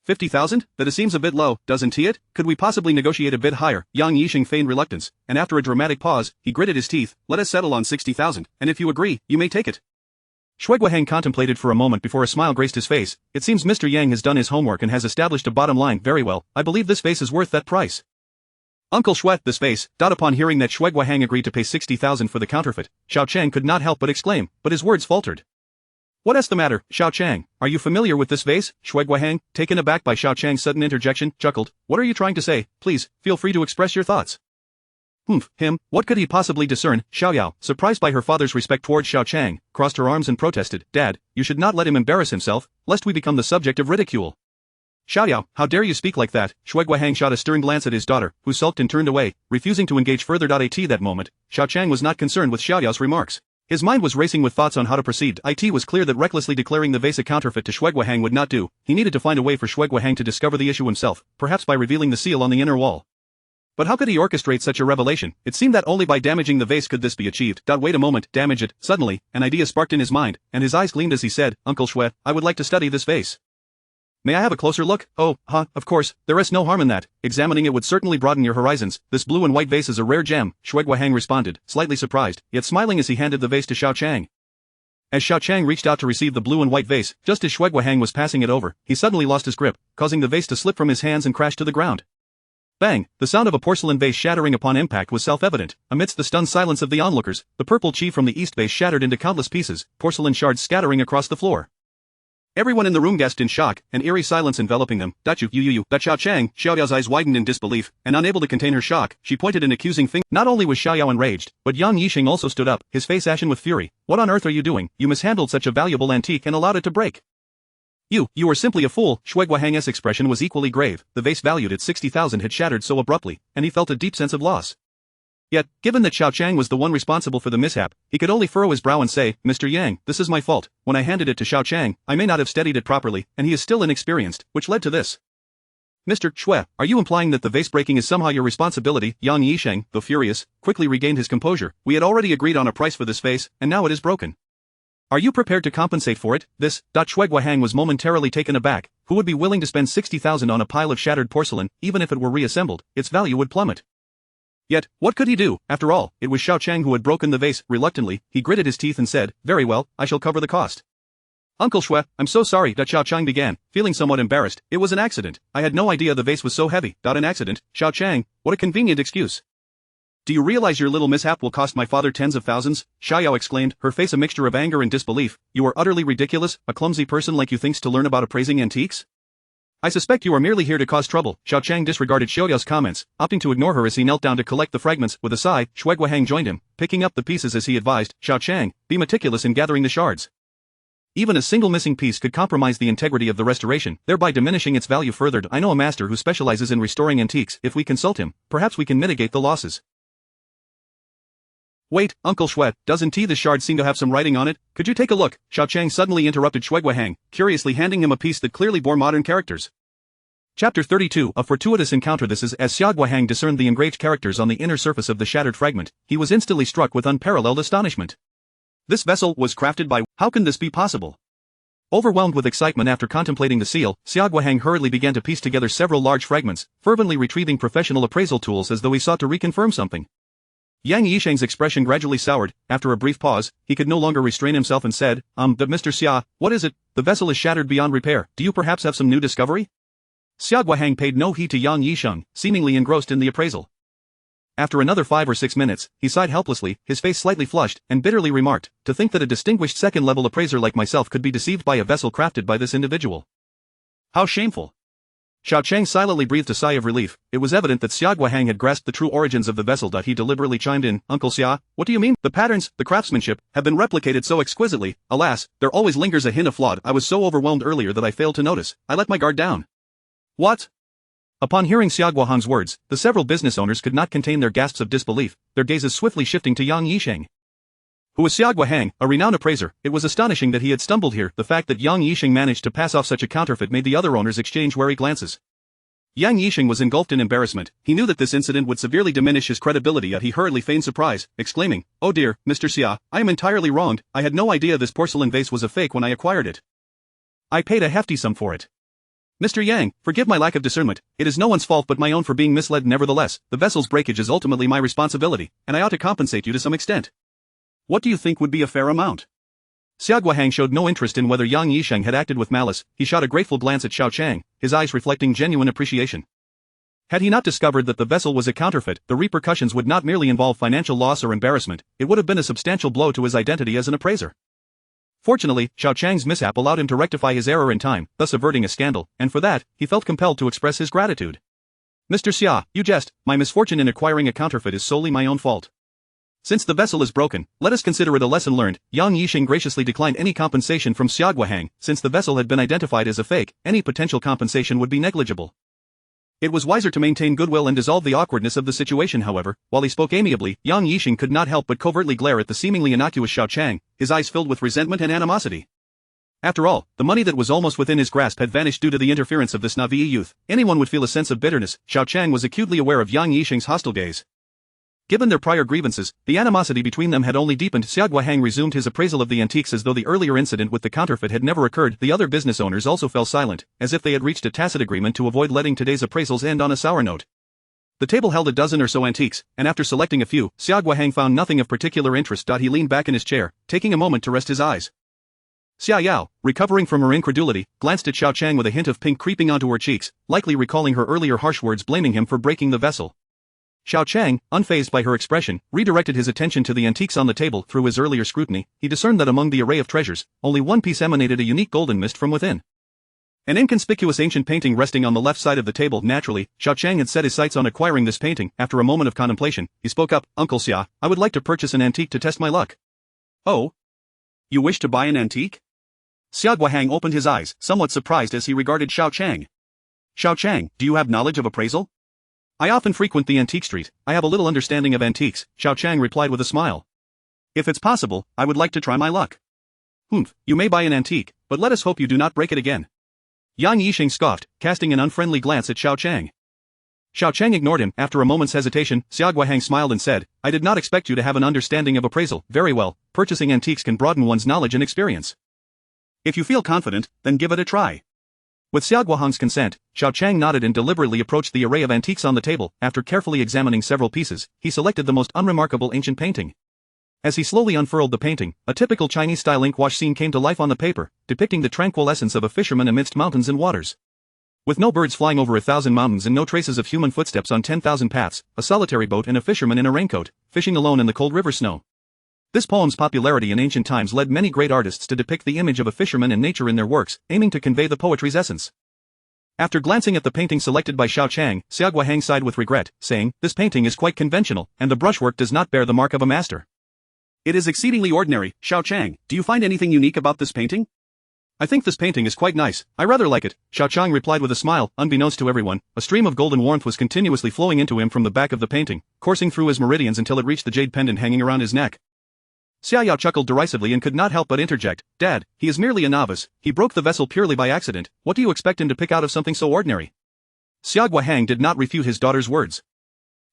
50,000? That seems a bit low, doesn't it? Could we possibly negotiate a bit higher? Yang Yisheng feigned reluctance, and after a dramatic pause, he gritted his teeth. Let us settle on 60,000, and if you agree, you may take it. Shuiguahang contemplated for a moment before a smile graced his face. It seems Mr. Yang has done his homework and has established a bottom line. Very well, I believe this vase is worth that price. Uncle Shui, this vase. Upon hearing that Shuiguahang agreed to pay 60,000 for the counterfeit, Xiao Qiang could not help but exclaim, but his words faltered. What is the matter, Xiao Qiang? Are you familiar with this vase? Shuiguahang, taken aback by Xiao Qiang's sudden interjection, chuckled. What are you trying to say? Please, feel free to express your thoughts. Him, what could he possibly discern? Xiao Yao, surprised by her father's respect towards Xiao Qiang, crossed her arms and protested, Dad, you should not let him embarrass himself, lest we become the subject of ridicule. Xiao Yao, how dare you speak like that? Shuiguahang shot a stern glance at his daughter, who sulked and turned away, refusing to engage further. At that moment, Xiao Qiang was not concerned with Xiao Yao's remarks. His mind was racing with thoughts on how to proceed. It was clear that recklessly declaring the vase a counterfeit to Shuiguahang would not do. He needed to find a way for Shuiguahang to discover the issue himself, perhaps by revealing the seal on the inner wall. But how could he orchestrate such a revelation? It seemed that only by damaging the vase could this be achieved. Wait a moment, damage it. Suddenly, an idea sparked in his mind, and his eyes gleamed as he said, Uncle Shui, I would like to study this vase. May I have a closer look? Oh, of course, there is no harm in that. Examining it would certainly broaden your horizons. This blue and white vase is a rare gem, Shuiguahang responded, slightly surprised, yet smiling as he handed the vase to Xiao Qiang. As Xiao Qiang reached out to receive the blue and white vase, just as Shuiguahang was passing it over, he suddenly lost his grip, causing the vase to slip from his hands and crash to the ground. Bang! The sound of a porcelain vase shattering upon impact was self-evident. Amidst the stunned silence of the onlookers, the purple chi from the East vase shattered into countless pieces, porcelain shards scattering across the floor. Everyone in the room gasped in shock, an eerie silence enveloping them. That Xiao Qiang, Xiao Yao's eyes widened in disbelief, and unable to contain her shock, she pointed an accusing finger. Not only was Xiao Yao enraged, but Yang Yixing also stood up, his face ashen with fury. What on earth are you doing? You mishandled such a valuable antique and allowed it to break. You are simply a fool. Shui Guohang's expression was equally grave. The vase valued at 60,000 had shattered so abruptly, and he felt a deep sense of loss. Yet, given that Xiao Qiang was the one responsible for the mishap, he could only furrow his brow and say, Mr. Yang, this is my fault. When I handed it to Xiao Qiang, I may not have steadied it properly, and he is still inexperienced, which led to this. Mr. Shui, are you implying that the vase breaking is somehow your responsibility? Yang Yixing, though furious, quickly regained his composure. We had already agreed on a price for this vase, and now it is broken. Are you prepared to compensate for it? Shui Guohang was momentarily taken aback. Who would be willing to spend 60,000 on a pile of shattered porcelain? Even if it were reassembled, its value would plummet. Yet, what could he do? After all, it was Xiao Qiang who had broken the vase. Reluctantly, he gritted his teeth and said, very well, I shall cover the cost. Uncle Shui, I'm so sorry. Xiao Qiang began, feeling somewhat embarrassed. It was an accident. I had no idea the vase was so heavy. An accident? Xiao Qiang, what a convenient excuse. Do you realize your little mishap will cost my father tens of thousands? Xiao Yao exclaimed, her face a mixture of anger and disbelief. You are utterly ridiculous. A clumsy person like you thinks to learn about appraising antiques? I suspect you are merely here to cause trouble. Xiao Qiang disregarded Xiao Yao's comments, opting to ignore her as he knelt down to collect the fragments. With a sigh, Shui Guohang joined him, picking up the pieces as he advised. Xiao Qiang, be meticulous in gathering the shards. Even a single missing piece could compromise the integrity of the restoration, thereby diminishing its value further. I know a master who specializes in restoring antiques. If we consult him, perhaps we can mitigate the losses. Wait, Uncle Shui, doesn't the shard seem to have some writing on it? Could you take a look? Xiao Qiang suddenly interrupted Shui Guohang, curiously handing him a piece that clearly bore modern characters. Chapter 32, a fortuitous encounter. This is as Xiao Guohang discerned the engraved characters on the inner surface of the shattered fragment, he was instantly struck with unparalleled astonishment. This vessel was crafted by, how can this be possible? Overwhelmed with excitement after contemplating the seal, Xiao Guohang hurriedly began to piece together several large fragments, fervently retrieving professional appraisal tools as though he sought to reconfirm something. Yang Yixing's expression gradually soured. After a brief pause, he could no longer restrain himself and said, But Mr. Xia, what is it? The vessel is shattered beyond repair. Do you perhaps have some new discovery? Xiao Guohang paid no heed to Yang Yixing, seemingly engrossed in the appraisal. After another 5 or 6 minutes, he sighed helplessly, his face slightly flushed, and bitterly remarked, to think that a distinguished second-level appraiser like myself could be deceived by a vessel crafted by this individual. How shameful. Xiao Qiang silently breathed a sigh of relief. It was evident that Xiao Guohang had grasped the true origins of the vessel. He deliberately chimed in, Uncle Xia, what do you mean? The patterns, the craftsmanship, have been replicated so exquisitely. Alas, there always lingers a hint of flaw. I was so overwhelmed earlier that I failed to notice. I let my guard down. What? Upon hearing Xiao Guohang's words, the several business owners could not contain their gasps of disbelief, their gazes swiftly shifting to Yang Yixing. Who was Xiao Guohang, a renowned appraiser. It was astonishing that he had stumbled here. The fact that Yang Yixing managed to pass off such a counterfeit made the other owners exchange wary glances. Yang Yixing was engulfed in embarrassment. He knew that this incident would severely diminish his credibility, yet he hurriedly feigned surprise, exclaiming, Oh dear, Mr. Xia, I am entirely wronged. I had no idea this porcelain vase was a fake when I acquired it. I paid a hefty sum for it. Mr. Yang, forgive my lack of discernment. It is no one's fault but my own for being misled. Nevertheless, the vessel's breakage is ultimately my responsibility, and I ought to compensate you to some extent. What do you think would be a fair amount? Xiao Guohang showed no interest in whether Yang Yixing had acted with malice. He shot a grateful glance at Xiao Qiang, his eyes reflecting genuine appreciation. Had he not discovered that the vessel was a counterfeit, the repercussions would not merely involve financial loss or embarrassment, it would have been a substantial blow to his identity as an appraiser. Fortunately, Xiao Qiang's mishap allowed him to rectify his error in time, thus averting a scandal, and for that, he felt compelled to express his gratitude. Mr. Xia, you jest. My misfortune in acquiring a counterfeit is solely my own fault. Since the vessel is broken, let us consider it a lesson learned. Yang Yixing graciously declined any compensation from Xiao Guohang. Since the vessel had been identified as a fake, any potential compensation would be negligible. It was wiser to maintain goodwill and dissolve the awkwardness of the situation. However, while he spoke amiably, Yang Yixing could not help but covertly glare at the seemingly innocuous Xiao Qiang, his eyes filled with resentment and animosity. After all, the money that was almost within his grasp had vanished due to the interference of this Navi youth. Anyone would feel a sense of bitterness. Xiao Qiang was acutely aware of Yang Yixing's hostile gaze. Given their prior grievances, the animosity between them had only deepened. Xiao Guohang resumed his appraisal of the antiques as though the earlier incident with the counterfeit had never occurred. The other business owners also fell silent, as if they had reached a tacit agreement to avoid letting today's appraisals end on a sour note. The table held a dozen or so antiques, and after selecting a few, Xiao Guohang found nothing of particular interest. He leaned back in his chair, taking a moment to rest his eyes. Xiao Yao, recovering from her incredulity, glanced at Xiao Qiang with a hint of pink creeping onto her cheeks, likely recalling her earlier harsh words blaming him for breaking the vessel. Xiao Qiang, unfazed by her expression, redirected his attention to the antiques on the table. Through his earlier scrutiny, he discerned that among the array of treasures, only one piece emanated a unique golden mist from within. An inconspicuous ancient painting resting on the left side of the table. Naturally, Xiao Qiang had set his sights on acquiring this painting. After a moment of contemplation, he spoke up, "Uncle Xia, I would like to purchase an antique to test my luck." "Oh? You wish to buy an antique?" Xia Guahang opened his eyes, somewhat surprised as he regarded Xiao Qiang. "Xiao Qiang, do you have knowledge of appraisal?" "I often frequent the antique street. I have a little understanding of antiques," Xiao Qiang replied with a smile. "If it's possible, I would like to try my luck." "Humph, you may buy an antique, but let us hope you do not break it again." Yang Yixing scoffed, casting an unfriendly glance at Xiao Qiang. Xiao Qiang ignored him. After a moment's hesitation, Xia Guahang smiled and said, "I did not expect you to have an understanding of appraisal. Very well, purchasing antiques can broaden one's knowledge and experience. If you feel confident, then give it a try." With Xia Guahang's consent, Xiao Qiang nodded and deliberately approached the array of antiques on the table. After carefully examining several pieces, he selected the most unremarkable ancient painting. As he slowly unfurled the painting, a typical Chinese-style ink wash scene came to life on the paper, depicting the tranquil essence of a fisherman amidst mountains and waters. With no birds flying over 1,000 mountains and no traces of human footsteps on 10,000 paths, a solitary boat and a fisherman in a raincoat, fishing alone in the cold river snow. This poem's popularity in ancient times led many great artists to depict the image of a fisherman and nature in their works, aiming to convey the poetry's essence. After glancing at the painting selected by Xiao Qiang, Xia Guahang sighed with regret, saying, "This painting is quite conventional, and the brushwork does not bear the mark of a master." "It is exceedingly ordinary, Xiao Qiang. Do you find anything unique about this painting?" "I think this painting is quite nice. I rather like it," Xiao Qiang replied with a smile. Unbeknownst to everyone, a stream of golden warmth was continuously flowing into him from the back of the painting, coursing through his meridians until it reached the jade pendant hanging around his neck. Xia Yao chuckled derisively and could not help but interject, "Dad, he is merely a novice. He broke the vessel purely by accident. What do you expect him to pick out of something so ordinary?" Xia Guahang did not refute his daughter's words.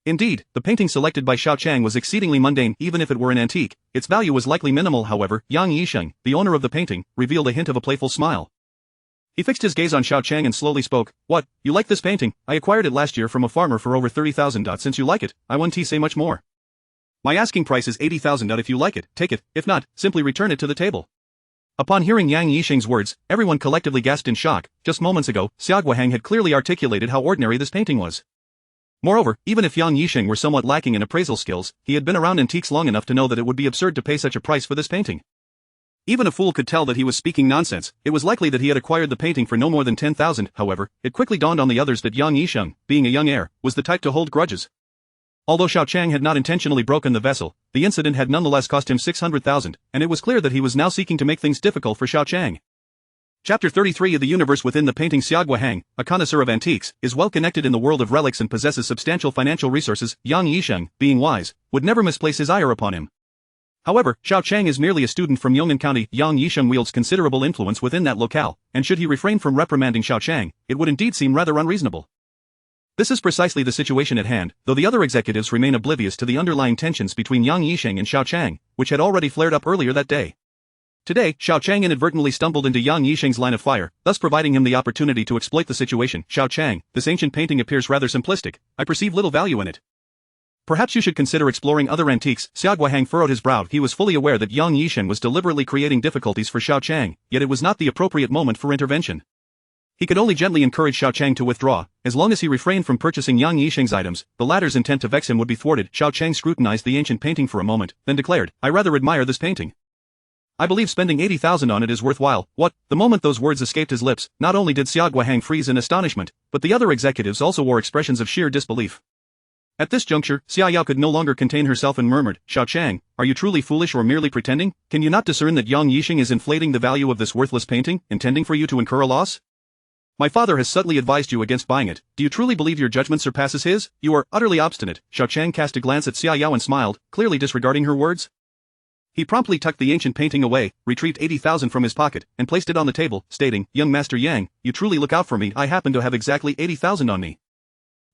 Indeed, the painting selected by Xiao Qiang was exceedingly mundane. Even if it were an antique, its value was likely minimal. However, Yang Yixing, the owner of the painting, revealed a hint of a playful smile. He fixed his gaze on Xiao Qiang and slowly spoke, "What, you like this painting? I acquired it last year from a farmer for over 30,000. Since you like it, I won't say much more. My asking price is 80,000. If you like it, take it. If not, simply return it to the table." Upon hearing Yang Yixing's words, everyone collectively gasped in shock. Just moments ago, Xia Guahang had clearly articulated how ordinary this painting was. Moreover, even if Yang Yixing were somewhat lacking in appraisal skills, he had been around antiques long enough to know that it would be absurd to pay such a price for this painting. Even a fool could tell that he was speaking nonsense. It was likely that he had acquired the painting for no more than 10,000. However, it quickly dawned on the others that Yang Yixing, being a young heir, was the type to hold grudges. Although Xiao Qiang had not intentionally broken the vessel, the incident had nonetheless cost him 600,000, and it was clear that he was now seeking to make things difficult for Xiao Qiang. Chapter 33 of the universe within the painting. Xia Guahang, a connoisseur of antiques, is well connected in the world of relics and possesses substantial financial resources. Yang Yixing, being wise, would never misplace his ire upon him. However, Xiao Qiang is merely a student from Yongnan County. Yang Yixing wields considerable influence within that locale, and should he refrain from reprimanding Xiao Qiang, it would indeed seem rather unreasonable. This is precisely the situation at hand, though the other executives remain oblivious to the underlying tensions between Yang Yixing and Xiao Qiang, which had already flared up earlier that day. Today, Xiao Qiang inadvertently stumbled into Yang Yixing's line of fire, thus providing him the opportunity to exploit the situation. "Xiao Qiang, this ancient painting appears rather simplistic. I perceive little value in it. Perhaps you should consider exploring other antiques." Xia Guahang furrowed his brow. He was fully aware that Yang Yixing was deliberately creating difficulties for Xiao Qiang, yet it was not the appropriate moment for intervention. He could only gently encourage Xiao Qiang to withdraw. As long as he refrained from purchasing Yang Yixing's items, the latter's intent to vex him would be thwarted. Xiao Qiang scrutinized the ancient painting for a moment, then declared, "I rather admire this painting. I believe spending 80,000 on it is worthwhile." "What?" The moment those words escaped his lips, not only did Xia Guahang freeze in astonishment, but the other executives also wore expressions of sheer disbelief. At this juncture, Xia Yao could no longer contain herself and murmured, "Xiao Qiang, are you truly foolish or merely pretending? Can you not discern that Yang Yixing is inflating the value of this worthless painting, intending for you to incur a loss? My father has subtly advised you against buying it. Do you truly believe your judgment surpasses his? You are utterly obstinate." Xiao Qiang cast a glance at Xia Yao and smiled, clearly disregarding her words. He promptly tucked the ancient painting away, retrieved 80,000 from his pocket, and placed it on the table, stating, "Young Master Yang, you truly look out for me. I happen to have exactly 80,000 on me.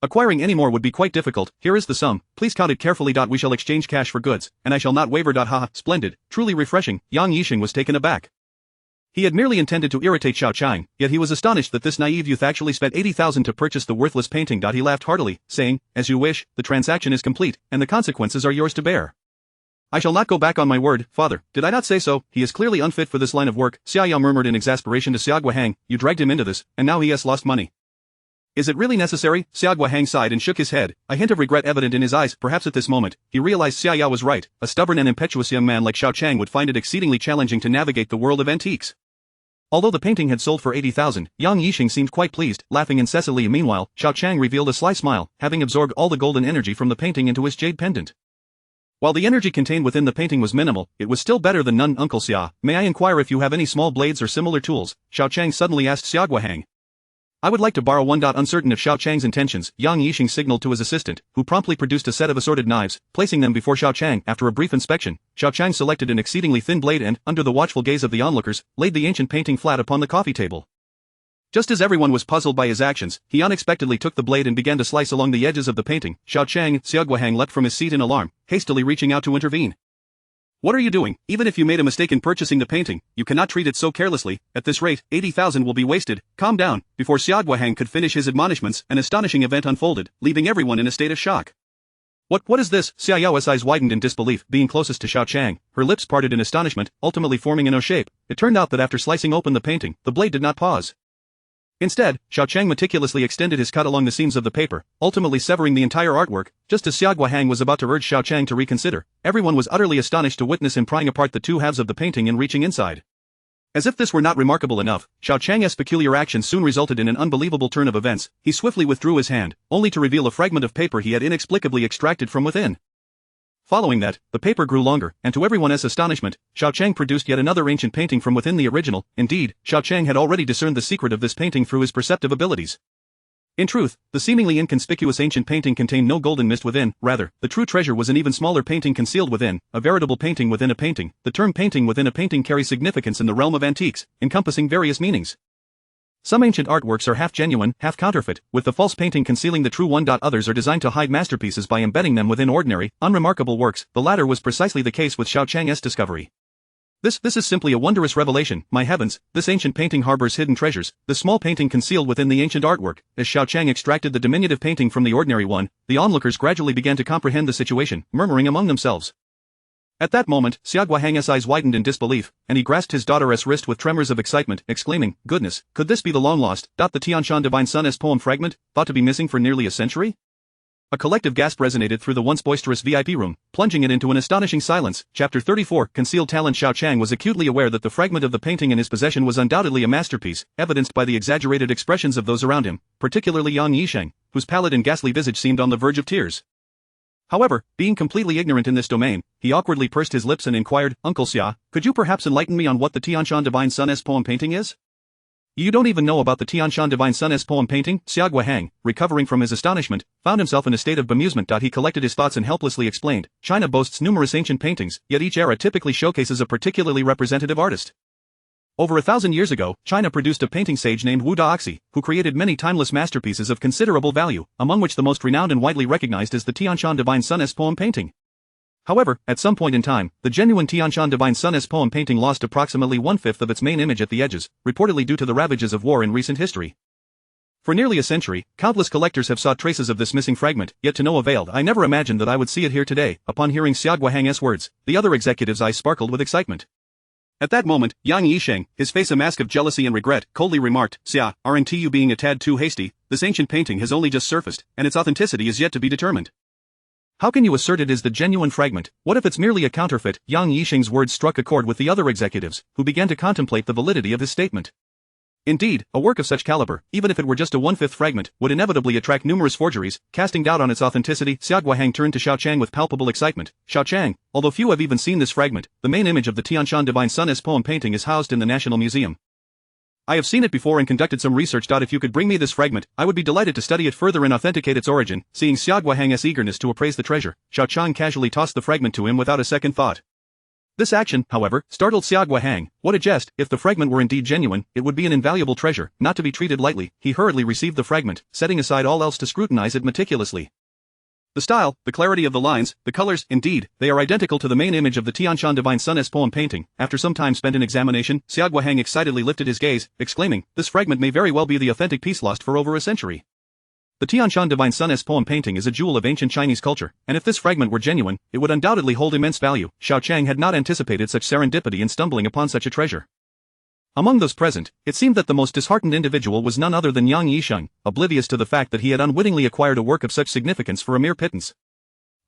Acquiring any more would be quite difficult. Here is the sum. Please count it carefully. We shall exchange cash for goods, and I shall not waver. Ha, splendid, truly refreshing." Yang Yixing was taken aback. He had merely intended to irritate Xiao Qiang, yet he was astonished that this naive youth actually spent 80,000 to purchase the worthless painting. He laughed heartily, saying, "As you wish, the transaction is complete, and the consequences are yours to bear. I shall not go back on my word, father. Did I not say so? He is clearly unfit for this line of work." Xia Yao murmured in exasperation to Xia Guahang, "You dragged him into this, and now he has lost money." Is it really necessary? Xiao Qiang sighed and shook his head, a hint of regret evident in his eyes. Perhaps at this moment, he realized Xiao Yao was right. A stubborn and impetuous young man like Xiao Qiang would find it exceedingly challenging to navigate the world of antiques. Although the painting had sold for 80,000, Yang Yixing seemed quite pleased, laughing incessantly. Meanwhile, Xiao Qiang revealed a sly smile, having absorbed all the golden energy from the painting into his jade pendant. While the energy contained within the painting was minimal, it was still better than none. Uncle Xia, may I inquire if you have any small blades or similar tools? Xiao Qiang suddenly asked Xiao Qiang. I would like to borrow one. Uncertain of Xiao Qiang's intentions, Yang Yixing signaled to his assistant, who promptly produced a set of assorted knives, placing them before Xiao Qiang. After a brief inspection, Xiao Qiang selected an exceedingly thin blade and, under the watchful gaze of the onlookers, laid the ancient painting flat upon the coffee table. Just as everyone was puzzled by his actions, he unexpectedly took the blade and began to slice along the edges of the painting. Xiao Qiang leapt from his seat in alarm, hastily reaching out to intervene. What are you doing? Even if you made a mistake in purchasing the painting, you cannot treat it so carelessly. At this rate, 80,000 will be wasted. Calm down. Before Xiao Qiang could finish his admonishments, an astonishing event unfolded, leaving everyone in a state of shock. What is this? Xiao Yao's eyes widened in disbelief. Being closest to Xiao Qiang, her lips parted in astonishment, ultimately forming an O shape. It turned out that after slicing open the painting, the blade did not pause. Instead, Xiao Qiang meticulously extended his cut along the seams of the paper, ultimately severing the entire artwork. Just as Xiao Qiang was about to urge Xiao Qiang to reconsider, everyone was utterly astonished to witness him prying apart the two halves of the painting and reaching inside. As if this were not remarkable enough, Xiao Qiang's peculiar action soon resulted in an unbelievable turn of events. He swiftly withdrew his hand, only to reveal a fragment of paper he had inexplicably extracted from within. Following that, the paper grew longer, and to everyone's astonishment, Xiao Qiang produced yet another ancient painting from within the original. Indeed, Xiao Qiang had already discerned the secret of this painting through his perceptive abilities. In truth, the seemingly inconspicuous ancient painting contained no golden mist within. Rather, the true treasure was an even smaller painting concealed within, a veritable painting within a painting. The term painting within a painting carries significance in the realm of antiques, encompassing various meanings. Some ancient artworks are half genuine, half counterfeit, with the false painting concealing the true one. Others are designed to hide masterpieces by embedding them within ordinary, unremarkable works. The latter was precisely the case with Xiao Qiang's discovery. This is simply a wondrous revelation. My heavens, this ancient painting harbors hidden treasures, the small painting concealed within the ancient artwork. As Xiao Qiang extracted the diminutive painting from the ordinary one, the onlookers gradually began to comprehend the situation, murmuring among themselves. At that moment, Xiao Qiang's eyes widened in disbelief, and he grasped his daughter's wrist with tremors of excitement, exclaiming, "Goodness, could this be the long-lost, the Tianshan Divine Sun's poem fragment, thought to be missing for nearly a century?" A collective gasp resonated through the once boisterous VIP room, plunging it into an astonishing silence. Chapter 34 Concealed Talent. Xiao Qiang was acutely aware that the fragment of the painting in his possession was undoubtedly a masterpiece, evidenced by the exaggerated expressions of those around him, particularly Yang Yixing, whose pallid and ghastly visage seemed on the verge of tears. However, being completely ignorant in this domain, he awkwardly pursed his lips and inquired, "Uncle Xia, could you perhaps enlighten me on what the Tianshan Divine Sun's poem painting is?" "You don't even know about the Tianshan Divine Sun's poem painting?" Xiao Qiang, recovering from his astonishment, found himself in a state of bemusement. He collected his thoughts and helplessly explained, "China boasts numerous ancient paintings, yet each era typically showcases a particularly representative artist. Over 1,000 years ago, China produced a painting sage named Wu Daoxi, who created many timeless masterpieces of considerable value, among which the most renowned and widely recognized is the Tianshan Divine Sun's poem painting. However, at some point in time, the genuine Tianshan Divine Sun's poem painting lost approximately 1/5 of its main image at the edges, reportedly due to the ravages of war in recent history. For nearly a century, countless collectors have sought traces of this missing fragment, yet to no avail. I never imagined that I would see it here today." Upon hearing Xiao Qiang's words, the other executives' eyes sparkled with excitement. At that moment, Yang Yixing, his face a mask of jealousy and regret, coldly remarked, "Xia, aren't you being a tad too hasty? This ancient painting has only just surfaced, and its authenticity is yet to be determined. How can you assert it is the genuine fragment? What if it's merely a counterfeit?" Yang Yixing's words struck a chord with the other executives, who began to contemplate the validity of his statement. Indeed, a work of such caliber, even if it were just a 1/5 fragment, would inevitably attract numerous forgeries. Casting doubt on its authenticity, Xiao Qiang turned to Xiao Qiang with palpable excitement. "Xiao Qiang, although few have even seen this fragment, the main image of the Tianshan Divine Sun's poem painting is housed in the National Museum. I have seen it before and conducted some research. If you could bring me this fragment, I would be delighted to study it further and authenticate its origin." Seeing Xiao Qiang's eagerness to appraise the treasure, Xiao Qiang casually tossed the fragment to him without a second thought. This action, however, startled Xiao Qiang. What a jest! If the fragment were indeed genuine, it would be an invaluable treasure, not to be treated lightly. He hurriedly received the fragment, setting aside all else to scrutinize it meticulously. The style, the clarity of the lines, the colors, indeed, they are identical to the main image of the Tianshan Divine Sun's poem painting. After some time spent in examination, Xiao Qiang excitedly lifted his gaze, exclaiming, "This fragment may very well be the authentic piece lost for over a century. The Tianshan Divine Sun's poem painting is a jewel of ancient Chinese culture, and if this fragment were genuine, it would undoubtedly hold immense value." Xiao Qiang had not anticipated such serendipity in stumbling upon such a treasure. Among those present, it seemed that the most disheartened individual was none other than Xiao Qiang, oblivious to the fact that he had unwittingly acquired a work of such significance for a mere pittance.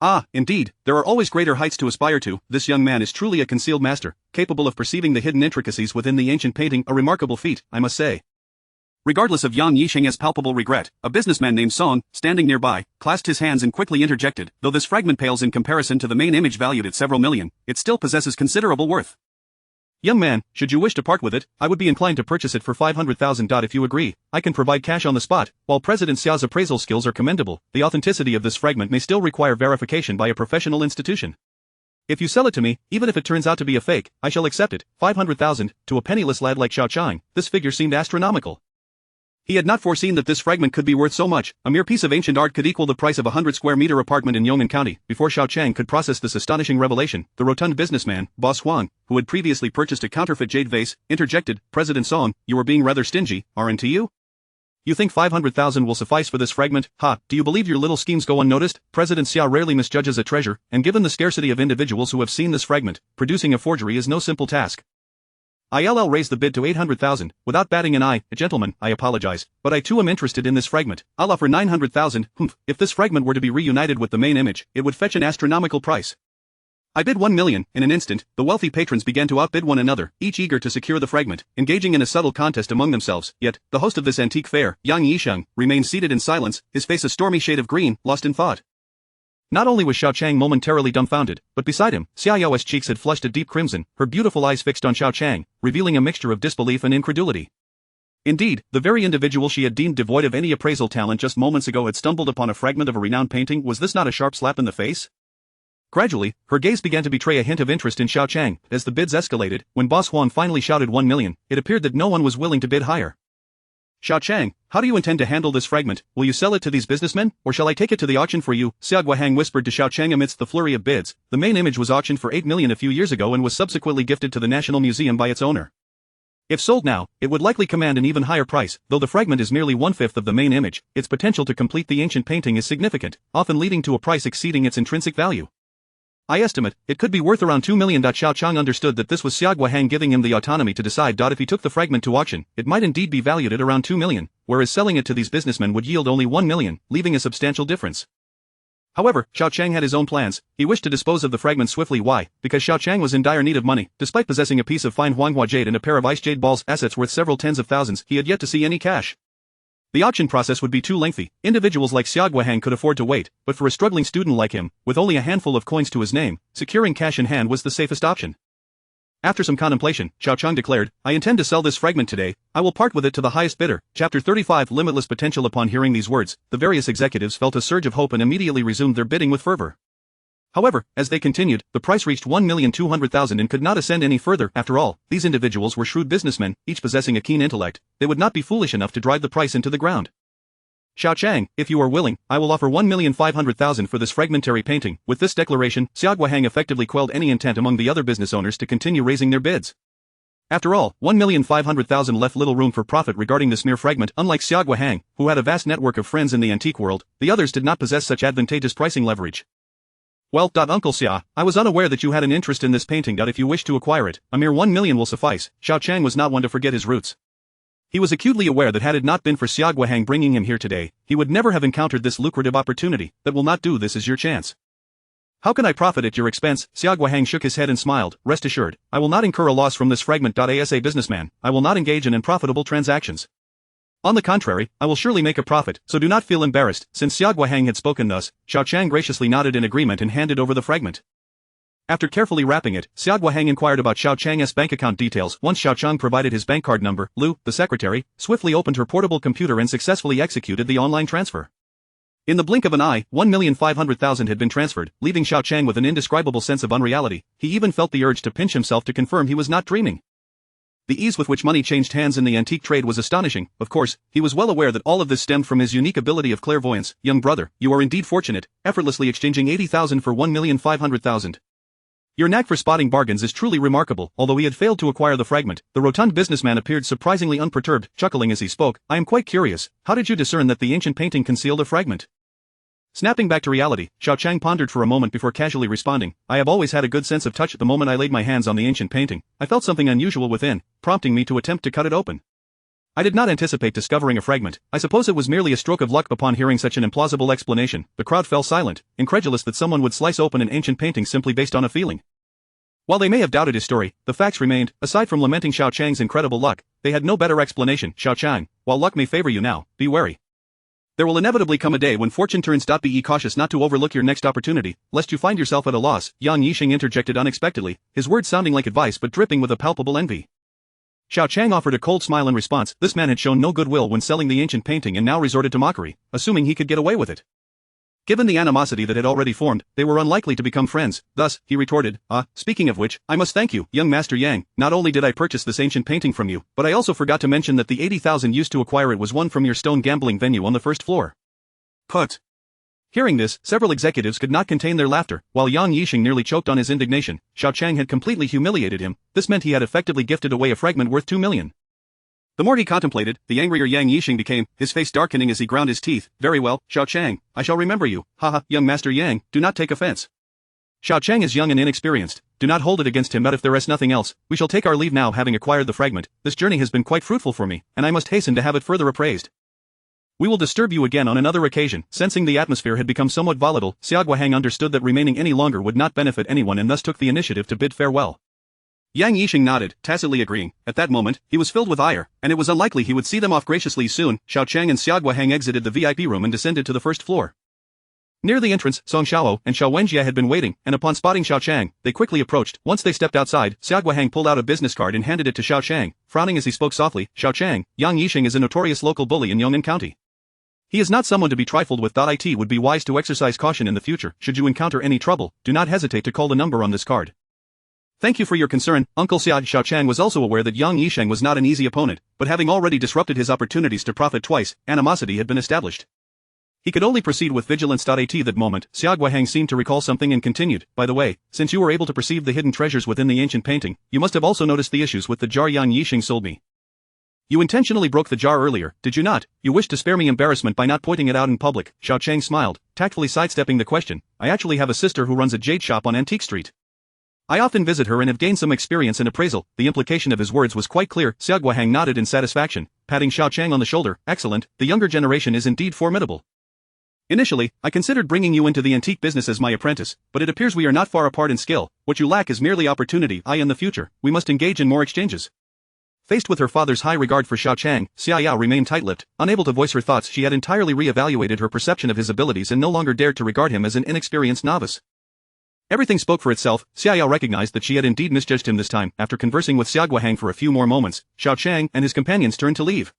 Ah, indeed, there are always greater heights to aspire to. This young man is truly a concealed master, capable of perceiving the hidden intricacies within the ancient painting, a remarkable feat, I must say. Regardless of Yang Yisheng's palpable regret, a businessman named Song, standing nearby, clasped his hands and quickly interjected, though this fragment pales in comparison to the main image valued at several million, it still possesses considerable worth. Young man, should you wish to part with it, I would be inclined to purchase it for 500,000. If you agree, I can provide cash on the spot. While President Xiao's appraisal skills are commendable, the authenticity of this fragment may still require verification by a professional institution. If you sell it to me, even if it turns out to be a fake, I shall accept it. 500,000, to a penniless lad like Xiao Qiang, this figure seemed astronomical. He had not foreseen that this fragment could be worth so much. A mere piece of ancient art could equal the price of a 100-square-meter apartment in Yong'an County. Before Xiao Qiang could process this astonishing revelation, the rotund businessman, Boss Huang, who had previously purchased a counterfeit jade vase, interjected, President Song, you are being rather stingy, aren't you? You think 500,000 will suffice for this fragment? Ha, do you believe your little schemes go unnoticed? President Xiao rarely misjudges a treasure, and given the scarcity of individuals who have seen this fragment, producing a forgery is no simple task. ILL raised the bid to 800,000, without batting an eye. Gentlemen, I apologize, but I too am interested in this fragment. I'll offer 900,000. If this fragment were to be reunited with the main image, it would fetch an astronomical price. I bid 1 million. In an instant, the wealthy patrons began to outbid one another, each eager to secure the fragment, engaging in a subtle contest among themselves. Yet, the host of this antique fair, Yang Yisheng, remained seated in silence, his face a stormy shade of green, lost in thought. Not only was Xiao Qiang momentarily dumbfounded, but beside him, Xiaoyao's cheeks had flushed a deep crimson, her beautiful eyes fixed on Xiao Qiang, revealing a mixture of disbelief and incredulity. Indeed, the very individual she had deemed devoid of any appraisal talent just moments ago had stumbled upon a fragment of a renowned painting. Was this not a sharp slap in the face? Gradually, her gaze began to betray a hint of interest in Xiao Qiang. As the bids escalated, when Boss Huang finally shouted 1 million, it appeared that no one was willing to bid higher. Xiao Qiang, how do you intend to handle this fragment? Will you sell it to these businessmen, or shall I take it to the auction for you? Xiao Guohang whispered to Xiao Qiang amidst the flurry of bids. The main image was auctioned for 8 million a few years ago and was subsequently gifted to the National Museum by its owner. If sold now, it would likely command an even higher price. Though the fragment is merely 1/5 of the main image, its potential to complete the ancient painting is significant, often leading to a price exceeding its intrinsic value. I estimate, it could be worth around 2 million. Xiao Qiang understood that this was Xiao Guohang giving him the autonomy to decide. If he took the fragment to auction, it might indeed be valued at around 2 million, whereas selling it to these businessmen would yield only 1 million, leaving a substantial difference. However, Xiao Qiang had his own plans. He wished to dispose of the fragment swiftly. Why? Because Xiao Qiang was in dire need of money. Despite possessing a piece of fine Huanghua jade and a pair of ice jade balls, assets worth several tens of thousands, he had yet to see any cash. The auction process would be too lengthy. Individuals like Xiao Guohang could afford to wait, but for a struggling student like him, with only a handful of coins to his name, securing cash in hand was the safest option. After some contemplation, Xiao Qiang declared, I intend to sell this fragment today. I will part with it to the highest bidder. Chapter 35 Limitless Potential. Upon hearing these words, the various executives felt a surge of hope and immediately resumed their bidding with fervor. However, as they continued, the price reached 1,200,000 and could not ascend any further. After all, these individuals were shrewd businessmen, each possessing a keen intellect. They would not be foolish enough to drive the price into the ground. Xiao Qiang, if you are willing, I will offer 1,500,000 for this fragmentary painting. With this declaration, Xiao Guohang effectively quelled any intent among the other business owners to continue raising their bids. After all, 1,500,000 left little room for profit regarding this mere fragment. Unlike Xiao Guohang, who had a vast network of friends in the antique world, the others did not possess such advantageous pricing leverage. Well, Uncle Xia, I was unaware that you had an interest in this painting. If you wish to acquire it, a mere 1 million will suffice. Xiao Qiang was not one to forget his roots. He was acutely aware that had it not been for Xiao Guohang bringing him here today, he would never have encountered this lucrative opportunity. That will not do. This is your chance. How can I profit at your expense? Xiao Guohang shook his head and smiled. Rest assured, I will not incur a loss from this fragment. As a businessman, I will not engage in unprofitable transactions. On the contrary, I will surely make a profit, so do not feel embarrassed. Since Xiao Guohang had spoken thus, Xiao Qiang graciously nodded in agreement and handed over the fragment. After carefully wrapping it, Xiao Guohang inquired about Xiao Qiang's bank account details. Once Xiao Qiang provided his bank card number, Lu, the secretary, swiftly opened her portable computer and successfully executed the online transfer. In the blink of an eye, 1,500,000 had been transferred, leaving Xiao Qiang with an indescribable sense of unreality. He even felt the urge to pinch himself to confirm he was not dreaming. The ease with which money changed hands in the antique trade was astonishing. Of course, he was well aware that all of this stemmed from his unique ability of clairvoyance. Young brother, you are indeed fortunate, effortlessly exchanging 80,000 for 1,500,000. Your knack for spotting bargains is truly remarkable. Although he had failed to acquire the fragment, the rotund businessman appeared surprisingly unperturbed, chuckling as he spoke. I am quite curious, how did you discern that the ancient painting concealed a fragment? Snapping back to reality, Xiao Qiang pondered for a moment before casually responding, I have always had a good sense of touch. The moment I laid my hands on the ancient painting, I felt something unusual within, prompting me to attempt to cut it open. I did not anticipate discovering a fragment. I suppose it was merely a stroke of luck. Upon hearing such an implausible explanation, the crowd fell silent, incredulous that someone would slice open an ancient painting simply based on a feeling. While they may have doubted his story, the facts remained. Aside from lamenting Xiao Qiang's incredible luck, they had no better explanation. Xiao Qiang, while luck may favor you now, be wary. There will inevitably come a day when fortune turns. Be cautious not to overlook your next opportunity, lest you find yourself at a loss. Yang Yixing interjected unexpectedly, his words sounding like advice but dripping with a palpable envy. Xiao Qiang offered a cold smile in response. This man had shown no goodwill when selling the ancient painting and now resorted to mockery, assuming he could get away with it. Given the animosity that had already formed, they were unlikely to become friends. Thus, he retorted, speaking of which, I must thank you, young Master Yang. Not only did I purchase this ancient painting from you, but I also forgot to mention that the 80,000 used to acquire it was won from your stone gambling venue on the first floor. Put. Hearing this, several executives could not contain their laughter, while Yang Yixing nearly choked on his indignation. Xiao Qiang had completely humiliated him. This meant he had effectively gifted away a fragment worth 2 million. The more he contemplated, the angrier Yang Yixing became, his face darkening as he ground his teeth. Very well, Xiao Qiang, I shall remember you. Haha, young Master Yang, do not take offense. Xiao Qiang is young and inexperienced. Do not hold it against him. But if there is nothing else, we shall take our leave now. Having acquired the fragment, this journey has been quite fruitful for me, and I must hasten to have it further appraised. We will disturb you again on another occasion. Sensing the atmosphere had become somewhat volatile, Xiao Qiang understood that remaining any longer would not benefit anyone and thus took the initiative to bid farewell. Yang Yixing nodded, tacitly agreeing. At that moment, he was filled with ire, and it was unlikely he would see them off graciously soon. Xiao Qiang and Xiao Qiang exited the VIP room and descended to the first floor. Near the entrance, Song Xiao and Xiao Wenjie had been waiting, and upon spotting Xiao Qiang, they quickly approached. Once they stepped outside, Xiao Qiang pulled out a business card and handed it to Xiao Qiang, frowning as he spoke softly. Xiao Qiang, Yang Yixing is a notorious local bully in Yong'an County. He is not someone to be trifled with. It would be wise to exercise caution in the future. Should you encounter any trouble, do not hesitate to call the number on this card. Thank you for your concern, Uncle Xiao. Xiao Qiang was also aware that Yang Yixing was not an easy opponent, but having already disrupted his opportunities to profit twice, animosity had been established. He could only proceed with vigilance. At that moment, Xiao Qiang seemed to recall something and continued, by the way, since you were able to perceive the hidden treasures within the ancient painting, you must have also noticed the issues with the jar Yang Yixing sold me. You intentionally broke the jar earlier, did you not? You wished to spare me embarrassment by not pointing it out in public. Xiao Qiang smiled, tactfully sidestepping the question. I actually have a sister who runs a jade shop on Antique Street. I often visit her and have gained some experience in appraisal. The implication of his words was quite clear. Xiao Qiang nodded in satisfaction, patting Xiao Qiang on the shoulder. Excellent, the younger generation is indeed formidable. Initially, I considered bringing you into the antique business as my apprentice, but it appears we are not far apart in skill. What you lack is merely opportunity. In the future, we must engage in more exchanges. Faced with her father's high regard for Xiao Qiang, Xiao Yao remained tight-lipped, unable to voice her thoughts. She had entirely re-evaluated her perception of his abilities and no longer dared to regard him as an inexperienced novice. Everything spoke for itself. Xiao Yao recognized that she had indeed misjudged him this time. After conversing with Xiao Qiang for a few more moments, Xiao Qiang and his companions turned to leave.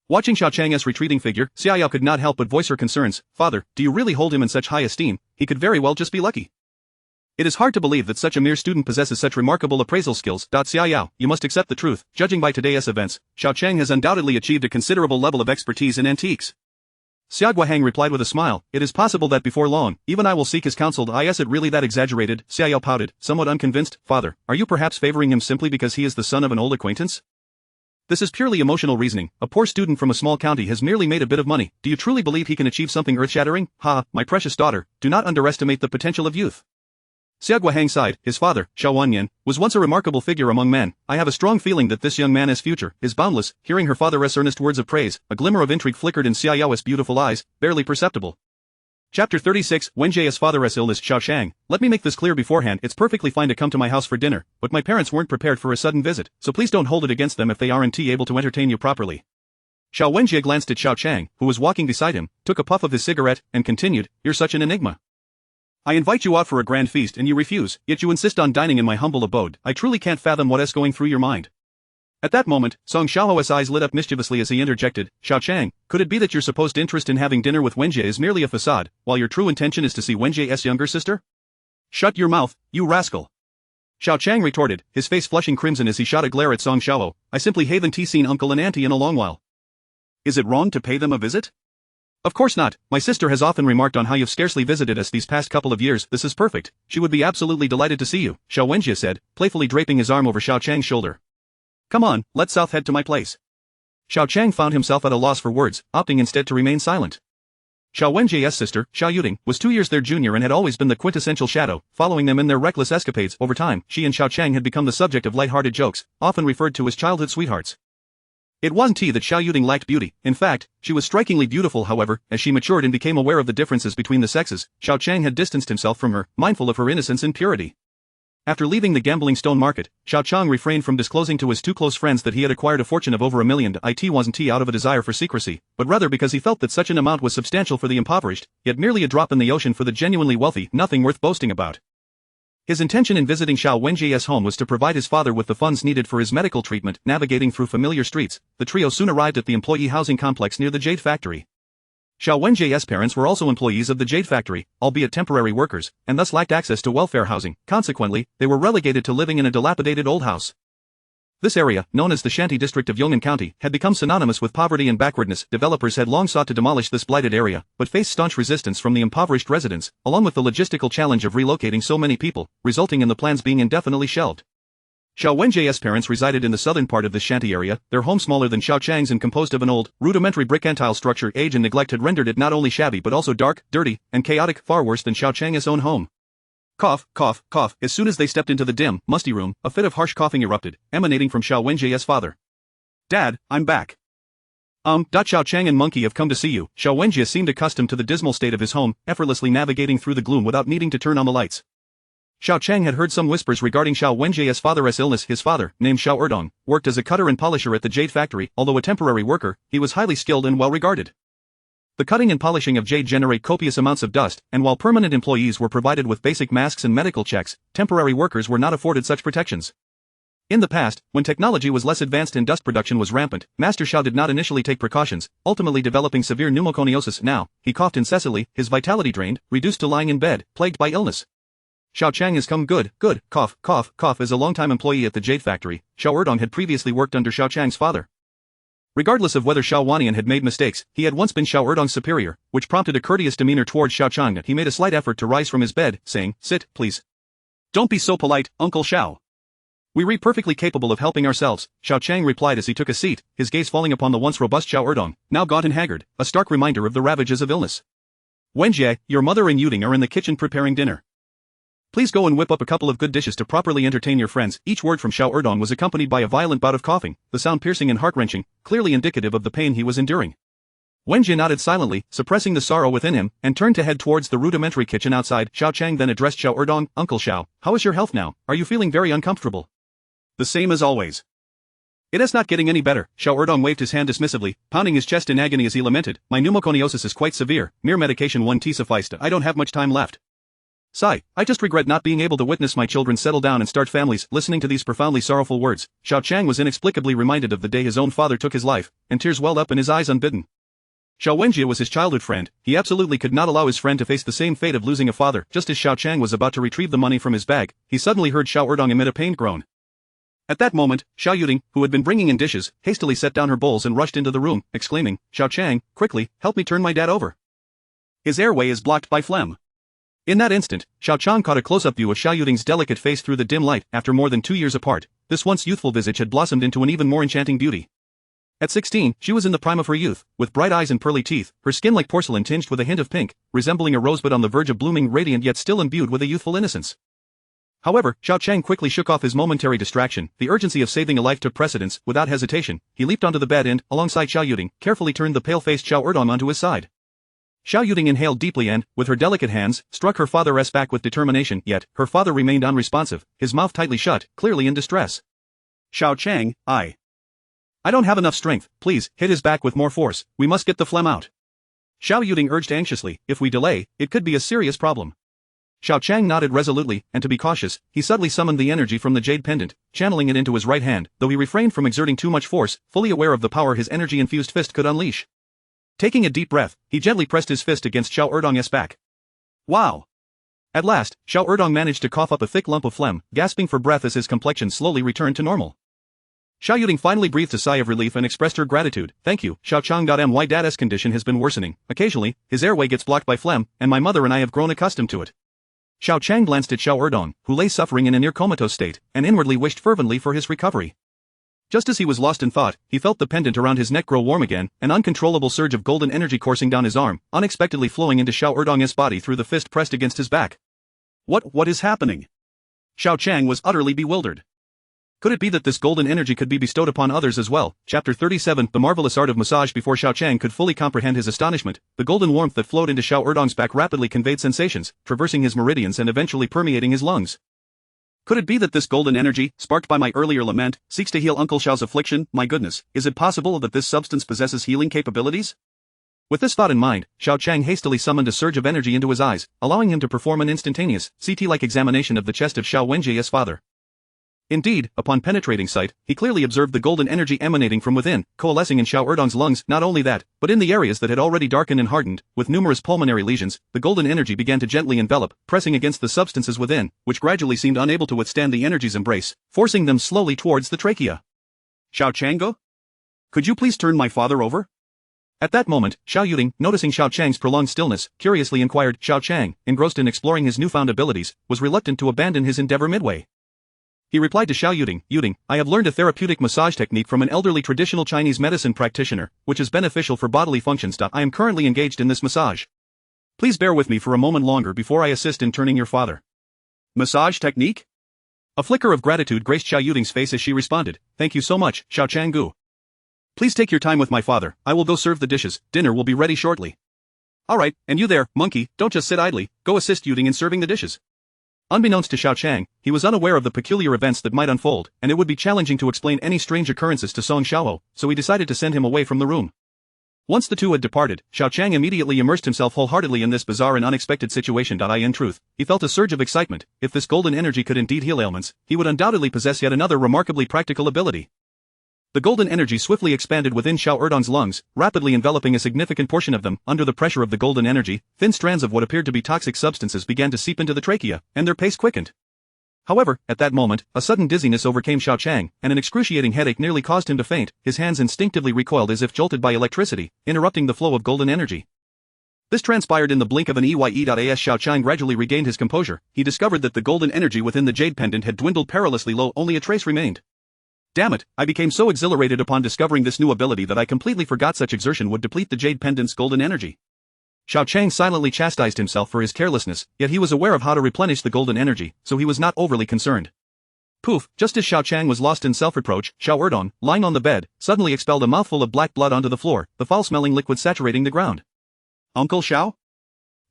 Watching Xiao Qiang's retreating figure, Xiao Yao could not help but voice her concerns. Father, do you really hold him in such high esteem? He could very well just be lucky. It is hard to believe that such a mere student possesses such remarkable appraisal skills. Xiao Yao, you must accept the truth. Judging by today's events, Xiao Qiang has undoubtedly achieved a considerable level of expertise in antiques. Xiao Qiang replied with a smile, it is possible that before long, even I will seek his counsel. Is it really that exaggerated? Xiao Yao pouted, somewhat unconvinced. Father, are you perhaps favoring him simply because he is the son of an old acquaintance? This is purely emotional reasoning. A poor student from a small county has merely made a bit of money. Do you truly believe he can achieve something earth-shattering? My precious daughter, do not underestimate the potential of youth. Xiao Qiang sighed. His father, Xiao Wanyan, was once a remarkable figure among men. I have a strong feeling that this young man's future is boundless. Hearing her father's earnest words of praise, a glimmer of intrigue flickered in Xiao Yao's beautiful eyes, barely perceptible. Chapter 36, Wenjie's father's illness. Xiao Qiang, let me make this clear beforehand. It's perfectly fine to come to my house for dinner, but my parents weren't prepared for a sudden visit, so please don't hold it against them if they aren't able to entertain you properly. Xiao Wenjie glanced at Xiao Qiang, who was walking beside him, took a puff of his cigarette, and continued, you're such an enigma. I invite you out for a grand feast and you refuse, yet you insist on dining in my humble abode. I truly can't fathom what is going through your mind. At that moment, Song Xiao's eyes lit up mischievously as he interjected, Xiao Qiang, could it be that your supposed interest in having dinner with Wenjie is merely a facade, while your true intention is to see Wenjie's younger sister? Shut your mouth, you rascal. Xiao Qiang retorted, his face flushing crimson as he shot a glare at Song Xiao. I simply haven't seen uncle and auntie in a long while. Is it wrong to pay them a visit? Of course not. My sister has often remarked on how you've scarcely visited us these past couple of years. This is perfect. She would be absolutely delighted to see you, Xiao Wenjie said, playfully draping his arm over Xiao Qiang's shoulder. Come on, let's south head to my place. Xiao Qiang found himself at a loss for words, opting instead to remain silent. Xiao Wenjie's sister, Xiao Yuting, was 2 years their junior and had always been the quintessential shadow, following them in their reckless escapades. Over time, she and Xiao Qiang had become the subject of light-hearted jokes, often referred to as childhood sweethearts. It wasn't that Xiao Yuting lacked beauty. In fact, she was strikingly beautiful. However, as she matured and became aware of the differences between the sexes, Xiao Qiang had distanced himself from her, mindful of her innocence and purity. After leaving the gambling stone market, Xiao Qiang refrained from disclosing to his two close friends that he had acquired a fortune of over $1 million. It wasn't out of a desire for secrecy, but rather because he felt that such an amount was substantial for the impoverished, yet merely a drop in the ocean for the genuinely wealthy, nothing worth boasting about. His intention in visiting Xiao Wenjie's home was to provide his father with the funds needed for his medical treatment. Navigating through familiar streets, the trio soon arrived at the employee housing complex near the Jade Factory. Xiao Wenjie's parents were also employees of the Jade Factory, albeit temporary workers, and thus lacked access to welfare housing. Consequently, they were relegated to living in a dilapidated old house. This area, known as the Shanty district of Yong'an County, had become synonymous with poverty and backwardness. Developers had long sought to demolish this blighted area, but faced staunch resistance from the impoverished residents, along with the logistical challenge of relocating so many people, resulting in the plans being indefinitely shelved. Xiao Wenjie's parents resided in the southern part of this shanty area, their home smaller than Xiao Qiang's and composed of an old, rudimentary brick-and-tile structure. Age and neglect had rendered it not only shabby but also dark, dirty, and chaotic, far worse than Xiao Qiang's own home. Cough, cough, cough. As soon as they stepped into the dim, musty room, a fit of harsh coughing erupted, emanating from Xiao Wenjie's father. Dad, I'm back. Xiao Qiang and Monkey have come to see you. Xiao Wenjie seemed accustomed to the dismal state of his home, effortlessly navigating through the gloom without needing to turn on the lights. Xiao Qiang had heard some whispers regarding Xiao Wenjie's father's illness. His father, named Xiao Erdong, worked as a cutter and polisher at the Jade Factory. Although a temporary worker, he was highly skilled and well regarded. The cutting and polishing of jade generate copious amounts of dust, and while permanent employees were provided with basic masks and medical checks, temporary workers were not afforded such protections. In the past, when technology was less advanced and dust production was rampant, Master Xiao did not initially take precautions, ultimately developing severe pneumoconiosis. Now, he coughed incessantly, his vitality drained, reduced to lying in bed, plagued by illness. Xiao Qiang has come. Good, cough, cough, cough. As a longtime employee at the Jade Factory, Xiao Erdong had previously worked under Xiao Qiang's father. Regardless of whether Xiao Wanian had made mistakes, he had once been Xiao Erdong's superior, which prompted a courteous demeanor towards Xiao Qiang. He made a slight effort to rise from his bed, saying, "Sit, please. Don't be so polite, Uncle Xiao. We're perfectly capable of helping ourselves," Xiao Qiang replied as he took a seat, his gaze falling upon the once robust Xiao Erdong, now gaunt and haggard, a stark reminder of the ravages of illness. "Wenjie, your mother and Yuting are in the kitchen preparing dinner. Please go and whip up a couple of good dishes to properly entertain your friends." Each word from Xiao Erdong was accompanied by a violent bout of coughing, the sound piercing and heart-wrenching, clearly indicative of the pain he was enduring. Wenjie nodded silently, suppressing the sorrow within him, and turned to head towards the rudimentary kitchen outside. Xiao Qiang then addressed Xiao Erdong, "Uncle Xiao, how is your health now? Are you feeling very uncomfortable?" "The same as always. It is not getting any better." Xiao Erdong waved his hand dismissively, pounding his chest in agony as he lamented, "My pneumoconiosis is quite severe, mere medication 1 tea sufficed. I don't have much time left. Sigh, I just regret not being able to witness my children settle down and start families." Listening to these profoundly sorrowful words, Xiao Qiang was inexplicably reminded of the day his own father took his life, and tears welled up in his eyes unbidden. Xiao Wenjie was his childhood friend. He absolutely could not allow his friend to face the same fate of losing a father. Just as Xiao Qiang was about to retrieve the money from his bag, he suddenly heard Xiao Erdong emit a pained groan. At that moment, Xiao Yuting, who had been bringing in dishes, hastily set down her bowls and rushed into the room, exclaiming, "Xiao Qiang, quickly, help me turn my dad over. His airway is blocked by phlegm." In that instant, Xiao Qiang caught a close-up view of Xiao Yuting's delicate face through the dim light. After more than 2 years apart, this once youthful visage had blossomed into an even more enchanting beauty. At 16, she was in the prime of her youth, with bright eyes and pearly teeth, her skin like porcelain tinged with a hint of pink, resembling a rosebud on the verge of blooming, radiant yet still imbued with a youthful innocence. However, Xiao Qiang quickly shook off his momentary distraction. The urgency of saving a life took precedence. Without hesitation, he leaped onto the bed and, alongside Xiao Yuting, carefully turned the pale-faced Xiao Erdong onto his side. Xiao Yuting inhaled deeply and, with her delicate hands, struck her father's back with determination. Yet, her father remained unresponsive, his mouth tightly shut, clearly in distress. "Xiao Qiang, I don't have enough strength. Please, hit his back with more force. We must get the phlegm out." Xiao Yuting urged anxiously. "If we delay, it could be a serious problem." Xiao Qiang nodded resolutely, and to be cautious, he suddenly summoned the energy from the jade pendant, channeling it into his right hand, though he refrained from exerting too much force, fully aware of the power his energy-infused fist could unleash. Taking a deep breath, he gently pressed his fist against Xiao Erdong's back. Wow! At last, Xiao Erdong managed to cough up a thick lump of phlegm, gasping for breath as his complexion slowly returned to normal. Xiao Yuting finally breathed a sigh of relief and expressed her gratitude. "Thank you, Xiao Qiang. My dad's condition has been worsening. Occasionally, his airway gets blocked by phlegm, and my mother and I have grown accustomed to it." Xiao Qiang glanced at Xiao Erdong, who lay suffering in a near comatose state, and inwardly wished fervently for his recovery. Just as he was lost in thought, he felt the pendant around his neck grow warm again, an uncontrollable surge of golden energy coursing down his arm, unexpectedly flowing into Xiao Erdong's body through the fist pressed against his back. What is happening? Xiao Qiang was utterly bewildered. Could it be that this golden energy could be bestowed upon others as well? Chapter 37 The marvelous art of massage. Before Xiao Qiang could fully comprehend his astonishment, the golden warmth that flowed into Xiao Erdong's back rapidly conveyed sensations, traversing his meridians and eventually permeating his lungs. Could it be that this golden energy, sparked by my earlier lament, seeks to heal Uncle Xiao's affliction? My goodness, is it possible that this substance possesses healing capabilities? With this thought in mind, Xiao Qiang hastily summoned a surge of energy into his eyes, allowing him to perform an instantaneous, CT-like examination of the chest of Xiao Wenjie's father. Indeed, upon penetrating sight, he clearly observed the golden energy emanating from within, coalescing in Xiao Erdong's lungs. Not only that, but in the areas that had already darkened and hardened, with numerous pulmonary lesions, the golden energy began to gently envelop, pressing against the substances within, which gradually seemed unable to withstand the energy's embrace, forcing them slowly towards the trachea. Xiao Qiang? Could you please turn my father over? At that moment, Xiao Yuding, noticing Xiao Qiang's prolonged stillness, curiously inquired. Xiao Qiang, engrossed in exploring his newfound abilities, was reluctant to abandon his endeavor midway. He replied to Xiao Yuding, Yuding, I have learned a therapeutic massage technique from an elderly traditional Chinese medicine practitioner, which is beneficial for bodily functions. I am currently engaged in this massage. Please bear with me for a moment longer before I assist in turning your father. Massage technique? A flicker of gratitude graced Xiao Yuding's face as she responded, Thank you so much, Xiao Qiang. Please take your time with my father, I will go serve the dishes, dinner will be ready shortly. Alright, and you there, monkey, don't just sit idly, go assist Yuding in serving the dishes. Unbeknownst to Xiao Qiang, he was unaware of the peculiar events that might unfold, and it would be challenging to explain any strange occurrences to Song Xiao, so he decided to send him away from the room. Once the two had departed, Xiao Qiang immediately immersed himself wholeheartedly in this bizarre and unexpected situation. In truth, he felt a surge of excitement. If this golden energy could indeed heal ailments, he would undoubtedly possess yet another remarkably practical ability. The golden energy swiftly expanded within Xiao Erdong's lungs, rapidly enveloping a significant portion of them. Under the pressure of the golden energy, thin strands of what appeared to be toxic substances began to seep into the trachea, and their pace quickened. However, at that moment, a sudden dizziness overcame Xiao Qiang, and an excruciating headache nearly caused him to faint. His hands instinctively recoiled as if jolted by electricity, interrupting the flow of golden energy. This transpired in the blink of an eye. As Xiao Qiang gradually regained his composure, he discovered that the golden energy within the jade pendant had dwindled perilously low. Only a trace remained. Damn it, I became so exhilarated upon discovering this new ability that I completely forgot such exertion would deplete the jade pendant's golden energy. Xiao Qiang silently chastised himself for his carelessness, yet he was aware of how to replenish the golden energy, so he was not overly concerned. Poof, just as Xiao Qiang was lost in self-reproach, Xiao Erdong, lying on the bed, suddenly expelled a mouthful of black blood onto the floor, the foul-smelling liquid saturating the ground. Uncle Xiao?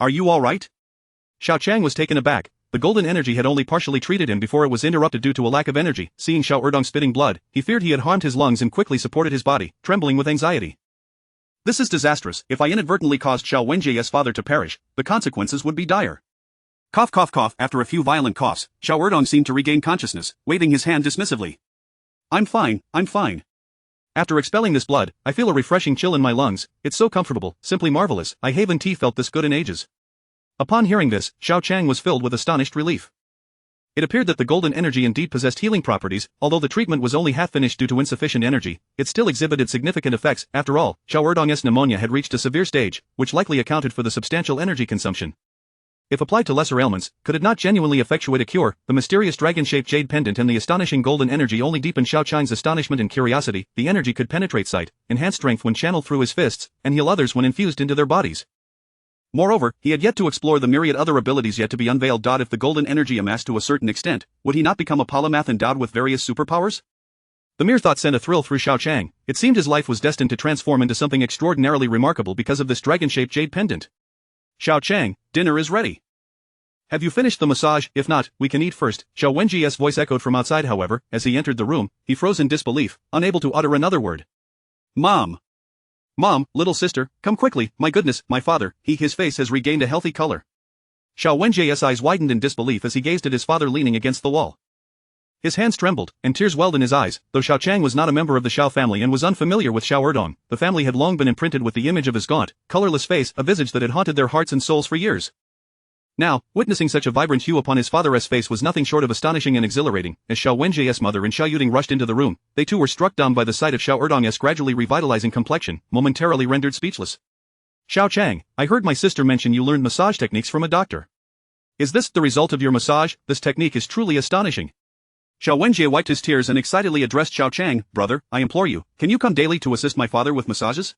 Are you all right? Xiao Qiang was taken aback. The golden energy had only partially treated him before it was interrupted due to a lack of energy. Seeing Xiao Erdong spitting blood, he feared he had harmed his lungs and quickly supported his body, trembling with anxiety. This is disastrous. If I inadvertently caused Xiao Wenjie's father to perish, the consequences would be dire. Cough cough cough. After a few violent coughs, Xiao Erdong seemed to regain consciousness, waving his hand dismissively. I'm fine. After expelling this blood, I feel a refreshing chill in my lungs. It's so comfortable, simply marvelous. I haven't felt this good in ages. Upon hearing this, Xiao Qiang was filled with astonished relief. It appeared that the golden energy indeed possessed healing properties. Although the treatment was only half finished due to insufficient energy, it still exhibited significant effects. After all, Xiao Erdong's pneumonia had reached a severe stage, which likely accounted for the substantial energy consumption. If applied to lesser ailments, could it not genuinely effectuate a cure? The mysterious dragon-shaped jade pendant and the astonishing golden energy only deepened Xiao Qiang's astonishment and curiosity. The energy could penetrate sight, enhance strength when channeled through his fists, and heal others when infused into their bodies. Moreover, he had yet to explore the myriad other abilities yet to be unveiled. If the golden energy amassed to a certain extent, would he not become a polymath endowed with various superpowers? The mere thought sent a thrill through Xiao Qiang. It seemed his life was destined to transform into something extraordinarily remarkable because of this dragon-shaped jade pendant. Xiao Qiang, dinner is ready. Have you finished the massage? If not, we can eat first. Xiao Wenjie's voice echoed from outside. However, as he entered the room, he froze in disbelief, unable to utter another word. Mom, little sister, come quickly. My goodness, my father, his face has regained a healthy color. Xiao Wenjie's eyes widened in disbelief as he gazed at his father leaning against the wall. His hands trembled, and tears welled in his eyes. Though Xiao Qiang was not a member of the Xiao family and was unfamiliar with Xiao Erdong, the family had long been imprinted with the image of his gaunt, colorless face, a visage that had haunted their hearts and souls for years. Now, witnessing such a vibrant hue upon his father's face was nothing short of astonishing and exhilarating. As Xiao Wenjie's mother and Xiao Yuding rushed into the room, they too were struck dumb by the sight of Xiao Erdong's gradually revitalizing complexion, momentarily rendered speechless. Xiao Qiang, I heard my sister mention you learned massage techniques from a doctor. Is this the result of your massage? This technique is truly astonishing. Xiao Wenjie wiped his tears and excitedly addressed Xiao Qiang, brother, I implore you, can you come daily to assist my father with massages?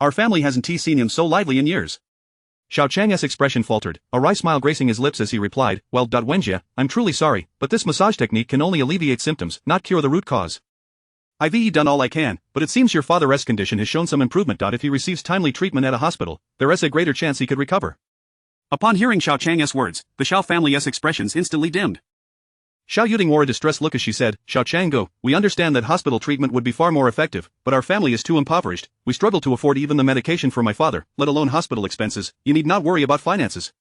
Our family hasn't seen him so lively in years. Xiao Qiang's expression faltered, a wry smile gracing his lips as he replied, well, Wenjie, I'm truly sorry, but this massage technique can only alleviate symptoms, not cure the root cause. I've done all I can, but it seems your father's condition has shown some improvement. If he receives timely treatment at a hospital, there is a greater chance he could recover. Upon hearing Xiao Qiang's words, the Xiao family's expressions instantly dimmed. Xiao Yuting wore a distressed look as she said, Xiao Qiang, we understand that hospital treatment would be far more effective, but our family is too impoverished, we struggle to afford even the medication for my father, let alone hospital expenses, you need not worry about finances.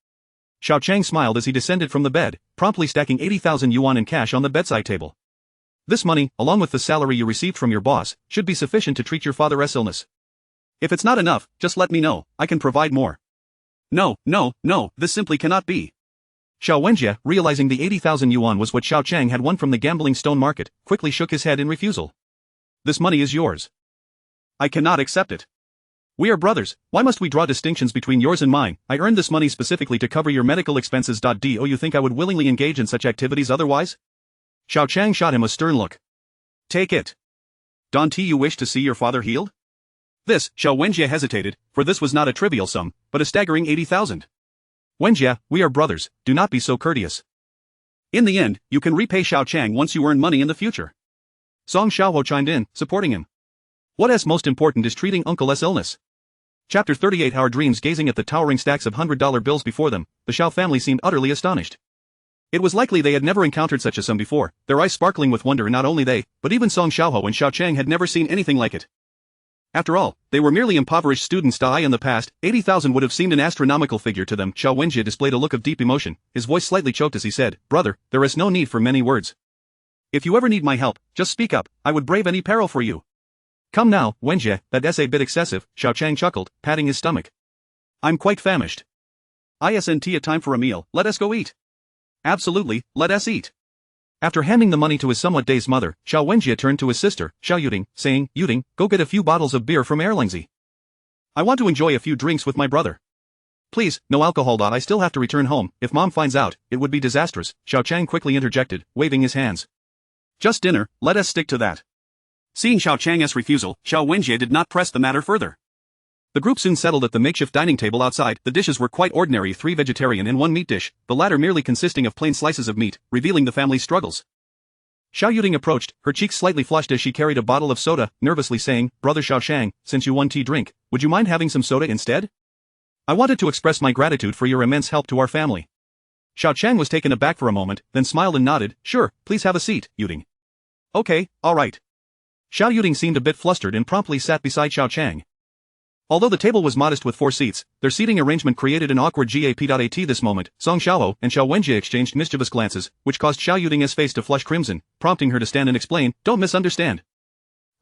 Xiao Qiang smiled as he descended from the bed, promptly stacking 80,000 yuan in cash on the bedside table. This money, along with the salary you received from your boss, should be sufficient to treat your father's illness. If it's not enough, just let me know, I can provide more. No, this simply cannot be. Xiao Wenjie, realizing the 80,000 yuan was what Xiao Qiang had won from the gambling stone market, quickly shook his head in refusal. This money is yours. I cannot accept it. We are brothers, why must we draw distinctions between yours and mine? I earned this money specifically to cover your medical expenses. Do you think I would willingly engage in such activities otherwise? Xiao Qiang shot him a stern look. Take it. Don't you wish to see your father healed? This, Xiao Wenjie hesitated, for this was not a trivial sum, but a staggering 80,000. Wenjie, we are brothers, do not be so courteous. In the end, you can repay Xiao Qiang once you earn money in the future. Song Xiaoho chimed in, supporting him. What is most important is treating Uncle's illness. Chapter 38. Our dreams. Gazing at the towering stacks of $100 bills before them, the Xiao family seemed utterly astonished. It was likely they had never encountered such a sum before, their eyes sparkling with wonder, and not only they, but even Song Xiaoho and Xiao Qiang had never seen anything like it. After all, they were merely impoverished students. In the past, 80,000 would have seemed an astronomical figure to them. Xiao Wenjie displayed a look of deep emotion, his voice slightly choked as he said, brother, there is no need for many words. If you ever need my help, just speak up, I would brave any peril for you. Come now, Wenjie, that's a bit excessive, Xiao Qiang chuckled, patting his stomach. I'm quite famished. Isn't it time for a meal? Let us go eat. Absolutely, let us eat. After handing the money to his somewhat dazed mother, Xiao Wenjie turned to his sister, Xiao Yuting, saying, Yuting, go get a few bottles of beer from Erlangzi. I want to enjoy a few drinks with my brother. Please, no alcohol. I still have to return home, if mom finds out, it would be disastrous, Xiao Qiang quickly interjected, waving his hands. Just dinner, let us stick to that. Seeing Xiao Qiang's refusal, Xiao Wenjie did not press the matter further. The group soon settled at the makeshift dining table outside. The dishes were quite ordinary, 3 vegetarian and 1 meat dish, the latter merely consisting of plain slices of meat, revealing the family's struggles. Xiao Yuting approached, her cheeks slightly flushed as she carried a bottle of soda, nervously saying, Brother Xiao Qiang, since you won tea drink, would you mind having some soda instead? I wanted to express my gratitude for your immense help to our family. Xiao Qiang was taken aback for a moment, then smiled and nodded, sure, please have a seat, Yuting. Okay, alright. Xiao Yuting seemed a bit flustered and promptly sat beside Xiao Qiang. Although the table was modest with 4 seats, their seating arrangement created an awkward gap. At this moment, Song Xiaoho and Xiao Wenjie exchanged mischievous glances, which caused Xiao Yuting's face to flush crimson, prompting her to stand and explain, don't misunderstand.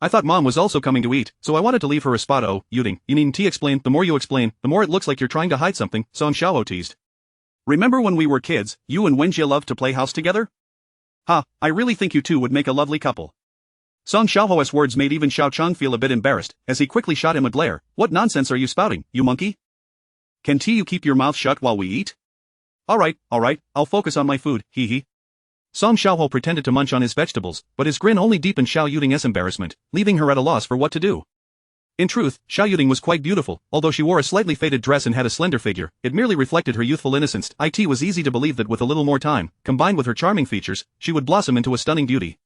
I thought mom was also coming to eat, so I wanted to leave her a spot. Oh, Yuting, you needn't explain, the more you explain, the more it looks like you're trying to hide something, Song Xiaoho teased. Remember when we were kids, you and Wenjie loved to play house together? Ha, I really think you two would make a lovely couple. Song Xiaoho's words made even Xiao Qiang feel a bit embarrassed, as he quickly shot him a glare. What nonsense are you spouting, you monkey? Can't you keep your mouth shut while we eat? Alright, I'll focus on my food, hee hee. Song Xiaoho pretended to munch on his vegetables, but his grin only deepened Xiao Yuting's embarrassment, leaving her at a loss for what to do. In truth, Xiao Yuting was quite beautiful, although she wore a slightly faded dress and had a slender figure, it merely reflected her youthful innocence. It was easy to believe that with a little more time, combined with her charming features, she would blossom into a stunning beauty.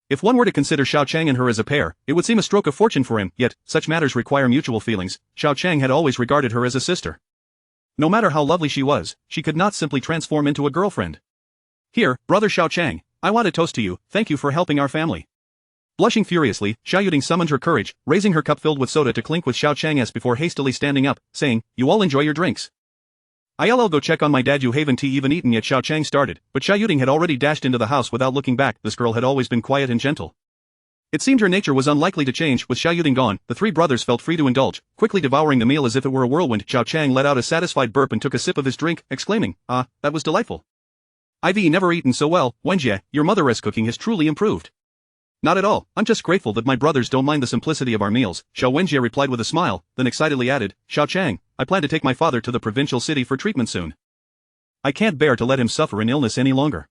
If one were to consider Xiao Qiang and her as a pair, it would seem a stroke of fortune for him, yet, such matters require mutual feelings. Xiao Qiang had always regarded her as a sister. No matter how lovely she was, she could not simply transform into a girlfriend. Here, brother Xiao Qiang, I want to toast to you, thank you for helping our family. Blushing furiously, Xiao Yuting summoned her courage, raising her cup filled with soda to clink with Xiao Qiang's before hastily standing up, saying, you all enjoy your drinks. I'll go check on my dad. You haven't even eaten yet. Xiao Qiang started, but Xiao Yuting had already dashed into the house without looking back. This girl had always been quiet and gentle. It seemed her nature was unlikely to change. With Xiao Yuting gone, the 3 brothers felt free to indulge, quickly devouring the meal as if it were a whirlwind. Xiao Qiang let out a satisfied burp and took a sip of his drink, exclaiming, ah, that was delightful. I've never eaten so well. Wenjie, your mother's cooking has truly improved. Not at all, I'm just grateful that my brothers don't mind the simplicity of our meals, Xiao Wenjie replied with a smile, then excitedly added, Xiao Qiang, I plan to take my father to the provincial city for treatment soon. I can't bear to let him suffer in illness any longer.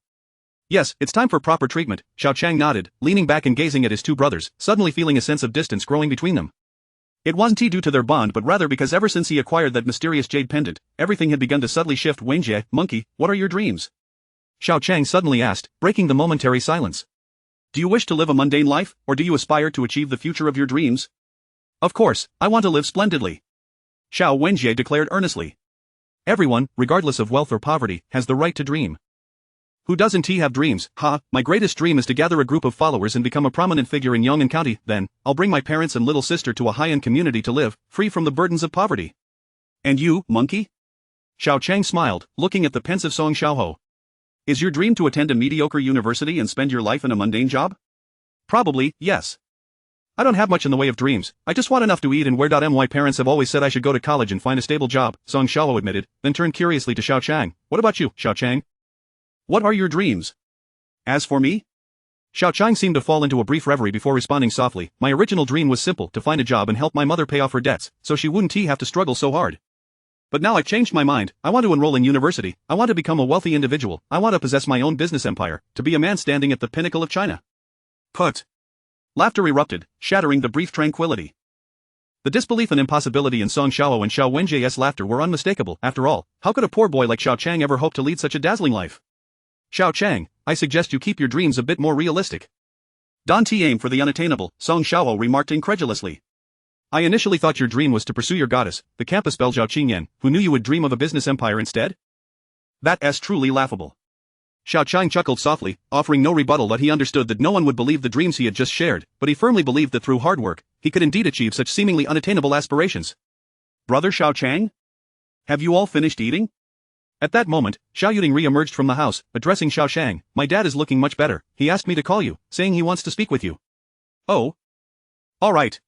Yes, it's time for proper treatment, Xiao Qiang nodded, leaning back and gazing at his two brothers, suddenly feeling a sense of distance growing between them. It wasn't due to their bond but rather because ever since he acquired that mysterious jade pendant, everything had begun to subtly shift. Wenjie, monkey, what are your dreams? Xiao Qiang suddenly asked, breaking the momentary silence. Do you wish to live a mundane life, or do you aspire to achieve the future of your dreams? Of course, I want to live splendidly. Xiao Wenjie declared earnestly. Everyone, regardless of wealth or poverty, has the right to dream. Who doesn't have dreams? My greatest dream is to gather a group of followers and become a prominent figure in Yong'an County. Then, I'll bring my parents and little sister to a high-end community to live, free from the burdens of poverty. And you, monkey? Xiao Qiang smiled, looking at the pensive Song Xiaoho. Is your dream to attend a mediocre university and spend your life in a mundane job? Probably, yes. I don't have much in the way of dreams, I just want enough to eat and wear. My parents have always said I should go to college and find a stable job, Song Xiaoho admitted, then turned curiously to Xiao Qiang. What about you, Xiao Qiang? What are your dreams? As for me? Xiao Qiang seemed to fall into a brief reverie before responding softly. My original dream was simple, to find a job and help my mother pay off her debts, so she wouldn't have to struggle so hard. But now I've changed my mind. I want to enroll in university, I want to become a wealthy individual, I want to possess my own business empire, to be a man standing at the pinnacle of China. Put. Laughter erupted, shattering the brief tranquility. The disbelief and impossibility in Song Xiao and Xiao Wenjie's laughter were unmistakable. After all, how could a poor boy like Xiao Qiang ever hope to lead such a dazzling life? Xiao Qiang, I suggest you keep your dreams a bit more realistic. Don't aim for the unattainable, Song Xiao remarked incredulously. I initially thought your dream was to pursue your goddess, the campus belle Xiao Qingyan, who knew you would dream of a business empire instead? That's truly laughable. Xiao Qiang chuckled softly, offering no rebuttal that he understood that no one would believe the dreams he had just shared, but he firmly believed that through hard work, he could indeed achieve such seemingly unattainable aspirations. Brother Xiao Qiang? Have you all finished eating? At that moment, Xiao Yuding re-emerged from the house, addressing Xiao Qiang. My dad is looking much better, he asked me to call you, saying he wants to speak with you. Oh? Alright.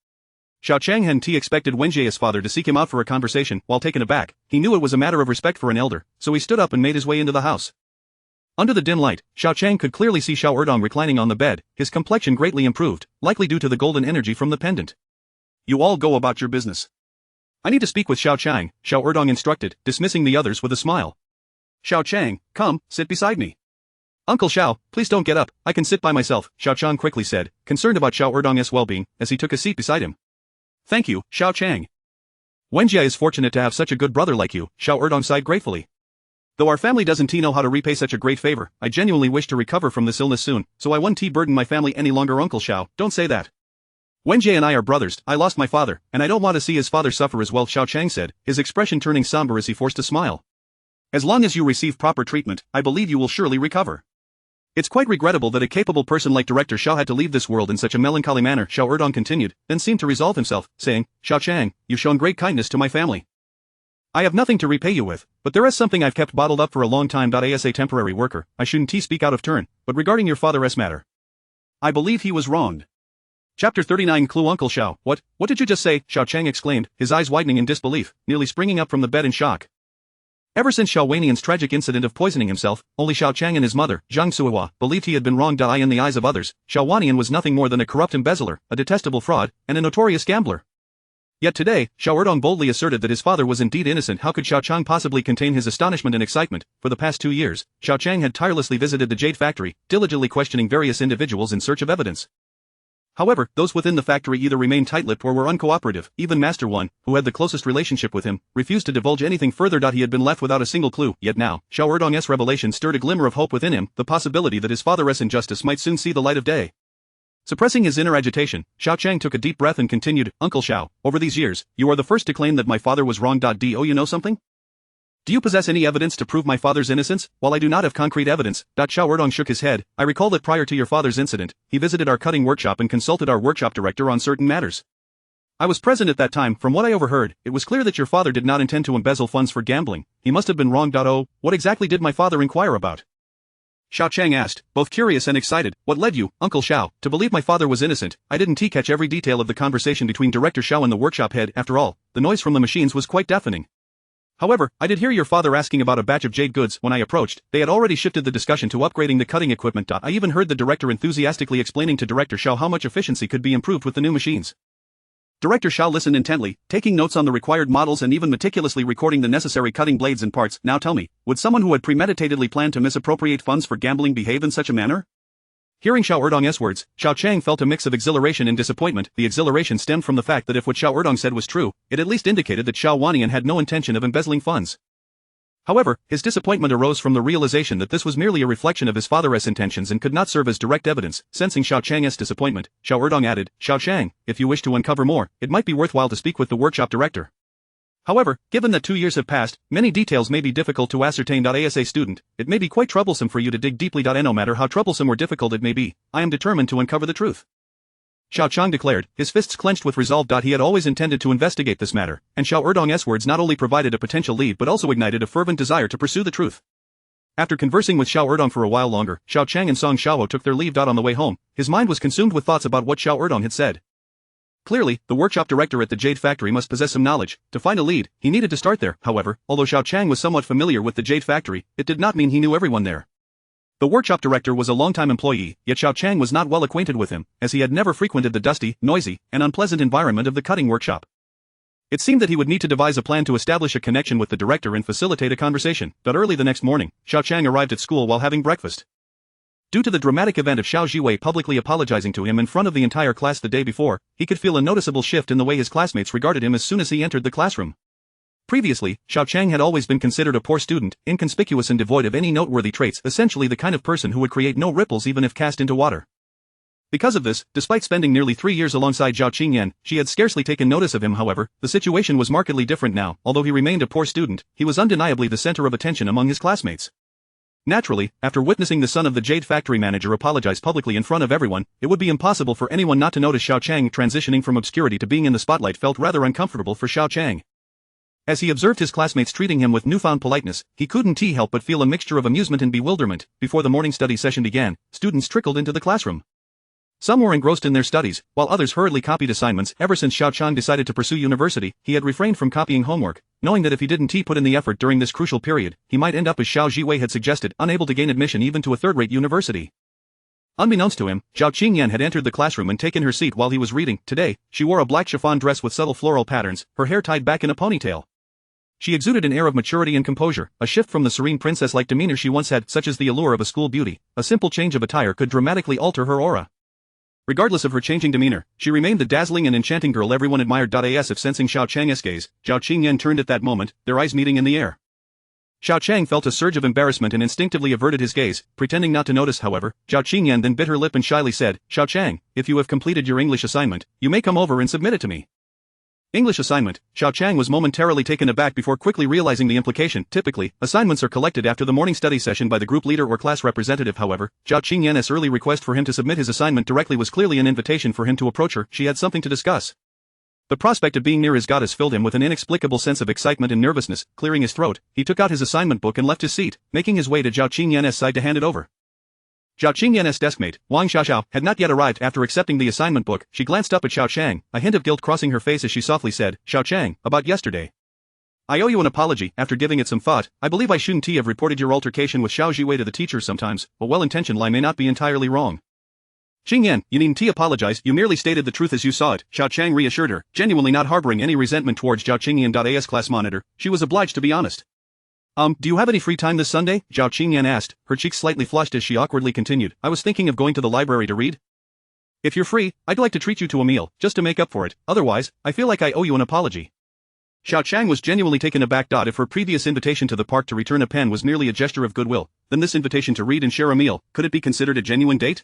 Xiao Qiang hadn't expected Wenjie's father to seek him out for a conversation. While taken aback, he knew it was a matter of respect for an elder, so he stood up and made his way into the house. Under the dim light, Xiao Qiang could clearly see Xiao Erdong reclining on the bed, his complexion greatly improved, likely due to the golden energy from the pendant. You all go about your business. I need to speak with Xiao Qiang, Xiao Erdong instructed, dismissing the others with a smile. Xiao Qiang, come, sit beside me. Uncle Xiao, please don't get up, I can sit by myself, Xiao Qiang quickly said, concerned about Xiao Erdong's well-being, as he took a seat beside him. Thank you, Xiao Qiang. Wenjie is fortunate to have such a good brother like you, Xiao Erdong sighed gratefully. Though our family doesn't know how to repay such a great favor, I genuinely wish to recover from this illness soon, so I won't burden my family any longer. Uncle Xiao, don't say that. Wenjie and I are brothers, I lost my father, and I don't want to see his father suffer as well, Xiao Qiang said, his expression turning somber as he forced a smile. As long as you receive proper treatment, I believe you will surely recover. It's quite regrettable that a capable person like Director Xiao had to leave this world in such a melancholy manner, Xiao Erdong continued, then seemed to resolve himself, saying, Xiao Qiang, you've shown great kindness to my family. I have nothing to repay you with, but there is something I've kept bottled up for a long time. As a temporary worker, I shouldn't speak out of turn, but regarding your father's matter. I believe he was wronged. Chapter 39 Clue Uncle Xiao, what did you just say? Xiao Qiang exclaimed, his eyes widening in disbelief, nearly springing up from the bed in shock. Ever since Xiao Wanian's tragic incident of poisoning himself, only Xiao Qiang and his mother, Zhang Suihua, believed he had been wronged. In the eyes of others, Xiao Wanian was nothing more than a corrupt embezzler, a detestable fraud, and a notorious gambler. Yet today, Xiao Erdong boldly asserted that his father was indeed innocent. How could Xiao Qiang possibly contain his astonishment and excitement? For the past 2 years, Xiao Qiang had tirelessly visited the jade factory, diligently questioning various individuals in search of evidence. However, those within the factory either remained tight-lipped or were uncooperative. Even Master One, who had the closest relationship with him, refused to divulge anything further. He had been left without a single clue. Yet now, Xiao Erdong's revelation stirred a glimmer of hope within him, the possibility that his father's injustice might soon see the light of day. Suppressing his inner agitation, Xiao Qiang took a deep breath and continued, Uncle Xiao, over these years, you are the first to claim that my father was wrong. Do you know something? Do you possess any evidence to prove my father's innocence? While I do not have concrete evidence, Xiao Erdong shook his head, I recall that prior to your father's incident, he visited our cutting workshop and consulted our workshop director on certain matters. I was present at that time. From what I overheard, it was clear that your father did not intend to embezzle funds for gambling. He must have been wrong. Oh, what exactly did my father inquire about? Xiao Qiang asked, both curious and excited. What led you, Uncle Xiao, to believe my father was innocent? I didn't catch every detail of the conversation between Director Xiao and the workshop head. After all, the noise from the machines was quite deafening. However, I did hear your father asking about a batch of jade goods. When I approached, they had already shifted the discussion to upgrading the cutting equipment. I even heard the director enthusiastically explaining to Director Xiao how much efficiency could be improved with the new machines. Director Xiao listened intently, taking notes on the required models and even meticulously recording the necessary cutting blades and parts. Now tell me, would someone who had premeditatedly planned to misappropriate funds for gambling behave in such a manner? Hearing Xiao Erdong's words, Xiao Qiang felt a mix of exhilaration and disappointment. The exhilaration stemmed from the fact that if what Xiao Erdong said was true, it at least indicated that Xiao Wanian had no intention of embezzling funds. However, his disappointment arose from the realization that this was merely a reflection of his father's intentions and could not serve as direct evidence. Sensing Xiao Qiang's disappointment, Xiao Erdong added, Xiao Qiang, if you wish to uncover more, it might be worthwhile to speak with the workshop director. However, given that 2 years have passed, many details may be difficult to ascertain. As a student, it may be quite troublesome for you to dig deeply. No matter how troublesome or difficult it may be, I am determined to uncover the truth. Xiao Qiang declared, his fists clenched with resolve. He had always intended to investigate this matter, and Xiao Erdong's words not only provided a potential lead but also ignited a fervent desire to pursue the truth. After conversing with Xiao Erdong for a while longer, Xiao Qiang and Song Xiaowo took their leave. On the way home, his mind was consumed with thoughts about what Xiao Erdong had said. Clearly, the workshop director at the Jade Factory must possess some knowledge. To find a lead, he needed to start there. However, although Xiao Qiang was somewhat familiar with the Jade Factory, it did not mean he knew everyone there. The workshop director was a longtime employee, yet Xiao Qiang was not well acquainted with him, as he had never frequented the dusty, noisy, and unpleasant environment of the cutting workshop. It seemed that he would need to devise a plan to establish a connection with the director and facilitate a conversation. But early the next morning, Xiao Qiang arrived at school while having breakfast. Due to the dramatic event of Xiao Jiwei publicly apologizing to him in front of the entire class the day before, he could feel a noticeable shift in the way his classmates regarded him as soon as he entered the classroom. Previously, Xiao Qiang had always been considered a poor student, inconspicuous and devoid of any noteworthy traits, essentially the kind of person who would create no ripples even if cast into water. Because of this, despite spending nearly 3 years alongside Zhao Qingyan, she had scarcely taken notice of him. However, the situation was markedly different now. Although he remained a poor student, he was undeniably the center of attention among his classmates. Naturally, after witnessing the son of the Jade Factory manager apologize publicly in front of everyone, it would be impossible for anyone not to notice Xiao Qiang. Transitioning from obscurity to being in the spotlight felt rather uncomfortable for Xiao Qiang. As he observed his classmates treating him with newfound politeness, he couldn't help but feel a mixture of amusement and bewilderment. Before the morning study session began, students trickled into the classroom. Some were engrossed in their studies, while others hurriedly copied assignments. Ever since Xiao Qiang decided to pursue university, he had refrained from copying homework, knowing that if he didn't put in the effort during this crucial period, he might end up as Xiao Jiwei had suggested, unable to gain admission even to a third-rate university. Unbeknownst to him, Zhao Qingyan had entered the classroom and taken her seat while he was reading. Today, she wore a black chiffon dress with subtle floral patterns, her hair tied back in a ponytail. She exuded an air of maturity and composure, a shift from the serene princess-like demeanor she once had, such as the allure of a school beauty. A simple change of attire could dramatically alter her aura. Regardless of her changing demeanor, she remained the dazzling and enchanting girl everyone admired. As if sensing Xiao Qiang's gaze, Zhao Qingyan turned at that moment, their eyes meeting in the air. Xiao Qiang felt a surge of embarrassment and instinctively averted his gaze, pretending not to notice. However, Zhao Qingyan then bit her lip and shyly said, Xiao Qiang, if you have completed your English assignment, you may come over and submit it to me. English assignment. Xiao Qiang was momentarily taken aback before quickly realizing the implication. Typically, assignments are collected after the morning study session by the group leader or class representative. However, Zhao Qingyan's early request for him to submit his assignment directly was clearly an invitation for him to approach her. She had something to discuss. The prospect of being near his goddess filled him with an inexplicable sense of excitement and nervousness. Clearing his throat, he took out his assignment book and left his seat, making his way to Zhao Qingyan's side to hand it over. Zhao Qingyan's deskmate, Wang Xiaoxiao, had not yet arrived. After accepting the assignment book, she glanced up at Xiao Qiang, a hint of guilt crossing her face as she softly said, Xiao Qiang, about yesterday. I owe you an apology. After giving it some thought, I believe I shouldn't have reported your altercation with Xiao Jiwei to the teacher. Sometimes, a well-intentioned lie may not be entirely wrong. Qingyan, you needn't apologize, you merely stated the truth as you saw it, Xiao Qiang reassured her, genuinely not harboring any resentment towards Zhao Qingyan. As class monitor, she was obliged to be honest. Do you have any free time this Sunday? Zhao Qingyan asked, her cheeks slightly flushed as she awkwardly continued, I was thinking of going to the library to read. If you're free, I'd like to treat you to a meal, just to make up for it, otherwise, I feel like I owe you an apology. Xiao Qiang was genuinely taken aback. If her previous invitation to the park to return a pen was merely a gesture of goodwill, then this invitation to read and share a meal, could it be considered a genuine date?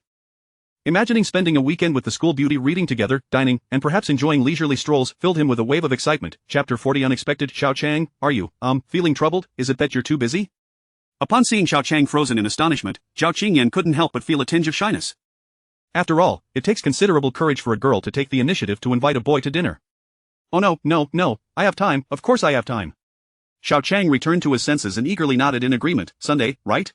Imagining spending a weekend with the school beauty, reading together, dining, and perhaps enjoying leisurely strolls filled him with a wave of excitement. Chapter 40 Unexpected. Xiao Qiang, are you, feeling troubled? Is it that you're too busy? Upon seeing Xiao Qiang frozen in astonishment, Zhao Qingyan couldn't help but feel a tinge of shyness. After all, it takes considerable courage for a girl to take the initiative to invite a boy to dinner. Oh no, I have time, of course I have time. Xiao Qiang returned to his senses and eagerly nodded in agreement. Sunday, right?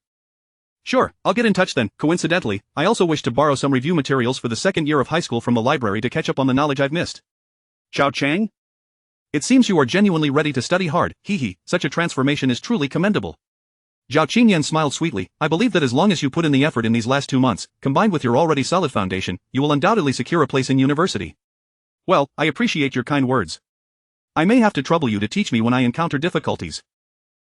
Sure, I'll get in touch then. Coincidentally, I also wish to borrow some review materials for the second year of high school from the library to catch up on the knowledge I've missed. Xiao Qiang? It seems you are genuinely ready to study hard, such a transformation is truly commendable. Zhao Qingyan smiled sweetly, I believe that as long as you put in the effort in these last 2 months, combined with your already solid foundation, you will undoubtedly secure a place in university. Well, I appreciate your kind words. I may have to trouble you to teach me when I encounter difficulties.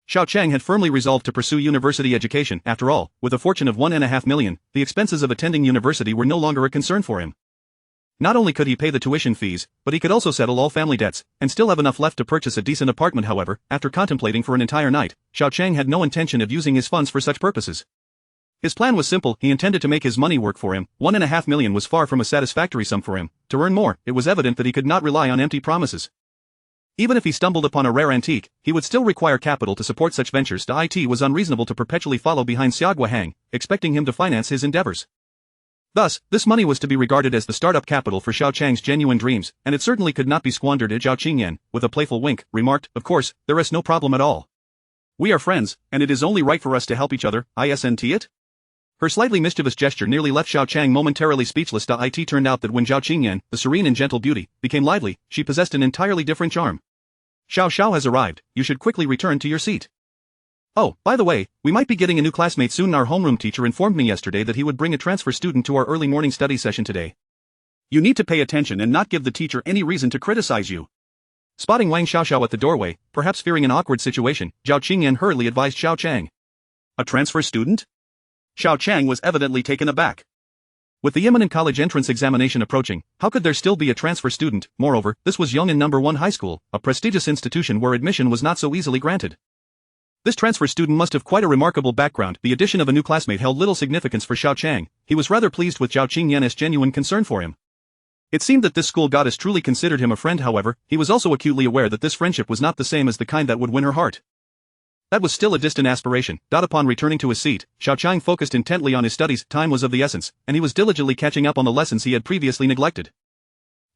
Xiao Qiang had firmly resolved to pursue university education. After all, with a fortune of 1.5 million, the expenses of attending university were no longer a concern for him. Not only could he pay the tuition fees, but he could also settle all family debts, and still have enough left to purchase a decent apartment. However, after contemplating for an entire night, Xiao Qiang had no intention of using his funds for such purposes. His plan was simple. He intended to make his money work for him. 1.5 million was far from a satisfactory sum for him. To earn more, it was evident that he could not rely on empty promises. Even if he stumbled upon a rare antique, he would still require capital to support such ventures. It was unreasonable to perpetually follow behind Xiao Qiang, expecting him to finance his endeavors. Thus, this money was to be regarded as the startup capital for Xiao Qiang's genuine dreams, and it certainly could not be squandered. Xiao Qiang, with a playful wink, remarked, "Of course, there is no problem at all. We are friends, and it is only right for us to help each other, isn't it?" Her slightly mischievous gesture nearly left Xiao Qiang momentarily speechless. It turned out that when Xiao Qiang, the serene and gentle beauty, became lively, she possessed an entirely different charm. "Xiao has arrived, you should quickly return to your seat. Oh, by the way, we might be getting a new classmate soon. Our homeroom teacher informed me yesterday that he would bring a transfer student to our early morning study session today. You need to pay attention and not give the teacher any reason to criticize you." Spotting Wang Xiaoxiao at the doorway, perhaps fearing an awkward situation, Xiao Qiang hurriedly advised Xiao Qiang. "A transfer student?" Xiao Qiang was evidently taken aback. With the imminent college entrance examination approaching, how could there still be a transfer student? Moreover, this was Yong'an No. 1 High School, a prestigious institution where admission was not so easily granted. This transfer student must have quite a remarkable background. The addition of a new classmate held little significance for Xiao Qiang. He was rather pleased with Xiao Qingyan's genuine concern for him. It seemed that this school goddess truly considered him a friend. However, he was also acutely aware that this friendship was not the same as the kind that would win her heart. That was still a distant aspiration. Upon returning to his seat, Xiao Qiang focused intently on his studies. Time was of the essence, and he was diligently catching up on the lessons he had previously neglected.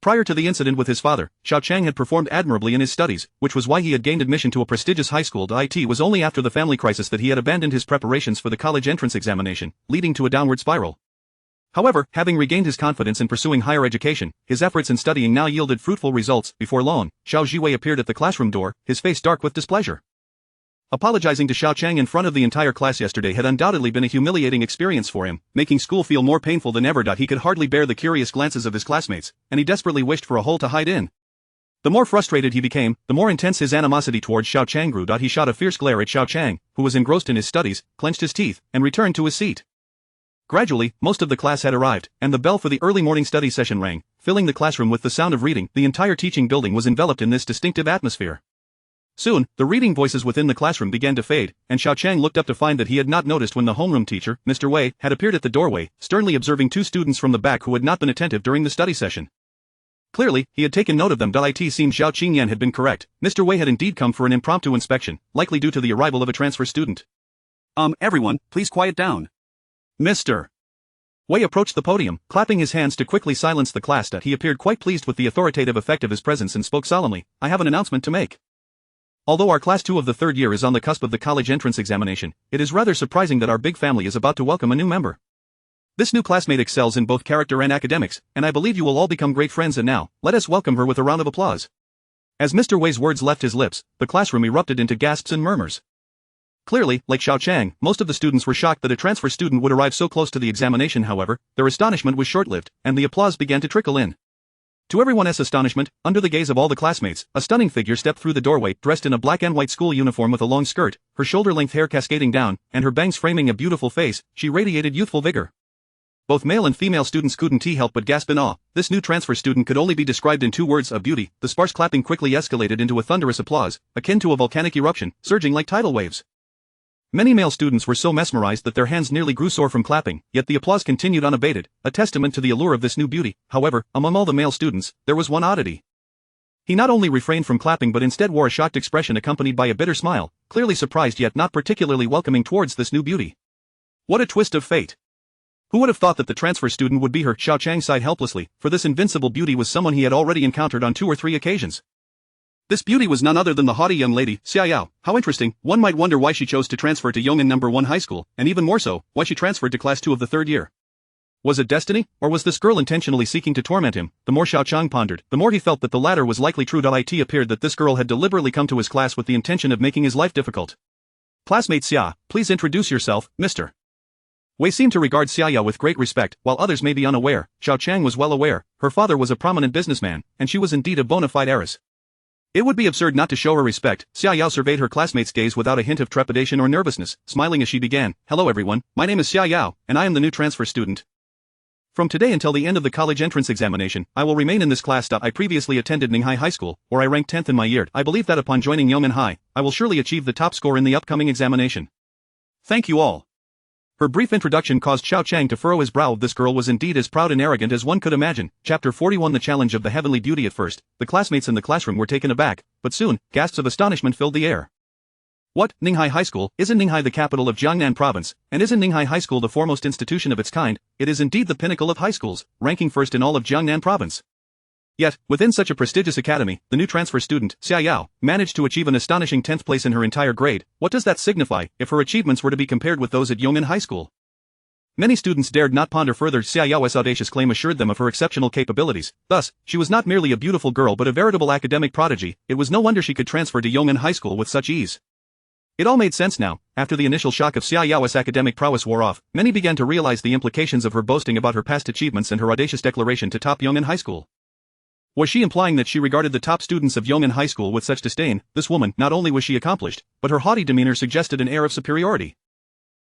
Prior to the incident with his father, Xiao Qiang had performed admirably in his studies, which was why he had gained admission to a prestigious high school. It was only after the family crisis that he had abandoned his preparations for the college entrance examination, leading to a downward spiral. However, having regained his confidence in pursuing higher education, his efforts in studying now yielded fruitful results. Before long, Xiao Zhiwei appeared at the classroom door, his face dark with displeasure. Apologizing to Xiao Qiang in front of the entire class yesterday had undoubtedly been a humiliating experience for him, making school feel more painful than ever. He could hardly bear the curious glances of his classmates, and he desperately wished for a hole to hide in. The more frustrated he became, the more intense his animosity towards Xiao Qiang grew. He shot a fierce glare at Xiao Qiang, who was engrossed in his studies, clenched his teeth, and returned to his seat. Gradually, most of the class had arrived, and the bell for the early morning study session rang, filling the classroom with the sound of reading. The entire teaching building was enveloped in this distinctive atmosphere. Soon, the reading voices within the classroom began to fade, and Xiao Qiang looked up to find that he had not noticed when the homeroom teacher, Mr. Wei, had appeared at the doorway, sternly observing two students from the back who had not been attentive during the study session. Clearly, he had taken note of them. It seemed Xiao Qingyan had been correct. Mr. Wei had indeed come for an impromptu inspection, likely due to the arrival of a transfer student. Everyone, please quiet down. Mr. Wei approached the podium, clapping his hands to quickly silence the class. He appeared quite pleased with the authoritative effect of his presence and spoke solemnly. "I have an announcement to make. Although our class 2 of the 3rd year is on the cusp of the college entrance examination, it is rather surprising that our big family is about to welcome a new member. This new classmate excels in both character and academics, and I believe you will all become great friends. And now, let us welcome her with a round of applause." As Mr. Wei's words left his lips, the classroom erupted into gasps and murmurs. Clearly, like Xiao Qiang, most of the students were shocked that a transfer student would arrive so close to the examination. However, their astonishment was short-lived, and the applause began to trickle in. To everyone's astonishment, under the gaze of all the classmates, a stunning figure stepped through the doorway, dressed in a black and white school uniform with a long skirt, her shoulder-length hair cascading down, and her bangs framing a beautiful face. She radiated youthful vigor. Both male and female students couldn't help but gasp in awe. This new transfer student could only be described in 2 words: of beauty. The sparse clapping quickly escalated into a thunderous applause, akin to a volcanic eruption, surging like tidal waves. Many male students were so mesmerized that their hands nearly grew sore from clapping, yet the applause continued unabated, a testament to the allure of this new beauty. However, among all the male students, there was one oddity. He not only refrained from clapping but instead wore a shocked expression accompanied by a bitter smile, clearly surprised yet not particularly welcoming towards this new beauty. What a twist of fate! Who would have thought that the transfer student would be her? Xiao Qiang sighed helplessly, for this invincible beauty was someone he had already encountered on 2 or 3 occasions. This beauty was none other than the haughty young lady, Xiao. How interesting. One might wonder why she chose to transfer to Yong'an No. 1 High School, and even more so, why she transferred to Class 2 of the 3rd year. Was it destiny, or was this girl intentionally seeking to torment him? The more Xiao Qiang pondered, the more he felt that the latter was likely true. It appeared that this girl had deliberately come to his class with the intention of making his life difficult. "Classmate Xia, please introduce yourself, Mr. Wei seemed to regard Xiao with great respect, while others may be unaware. Xiao Qiang was well aware. Her father was a prominent businessman, and she was indeed a bona fide heiress. It would be absurd not to show her respect. Xiao surveyed her classmates' gaze without a hint of trepidation or nervousness, smiling as she began. Hello everyone, my name is Xiao, and I am the new transfer student. From today until the end of the college entrance examination, I will remain in this class. I previously attended Ninghai High School, where I ranked 10th in my year. I believe that upon joining Yeoman High, I will surely achieve the top score in the upcoming examination. Thank you all. Her brief introduction caused Xiao Qiang to furrow his brow. This girl was indeed as proud and arrogant as one could imagine. Chapter 41 The Challenge of the Heavenly Beauty. At first, the classmates in the classroom were taken aback, but soon, gasps of astonishment filled the air. What, Ninghai High School? Isn't Ninghai the capital of Jiangnan Province, and isn't Ninghai High School the foremost institution of its kind? It is indeed the pinnacle of high schools, ranking first in all of Jiangnan Province. Yet, within such a prestigious academy, the new transfer student, Xiao, managed to achieve an astonishing 10th place in her entire grade. What does that signify, if her achievements were to be compared with those at Yeoman High School? Many students dared not ponder further. Xiao's audacious claim assured them of her exceptional capabilities. Thus, she was not merely a beautiful girl but a veritable academic prodigy. It was no wonder she could transfer to Yeoman High School with such ease. It all made sense now. After the initial shock of Xiao's academic prowess wore off, many began to realize the implications of her boasting about her past achievements and her audacious declaration to top Yeoman High School. Was she implying that she regarded the top students of Yeoman High School with such disdain? This woman, not only was she accomplished, but her haughty demeanor suggested an air of superiority.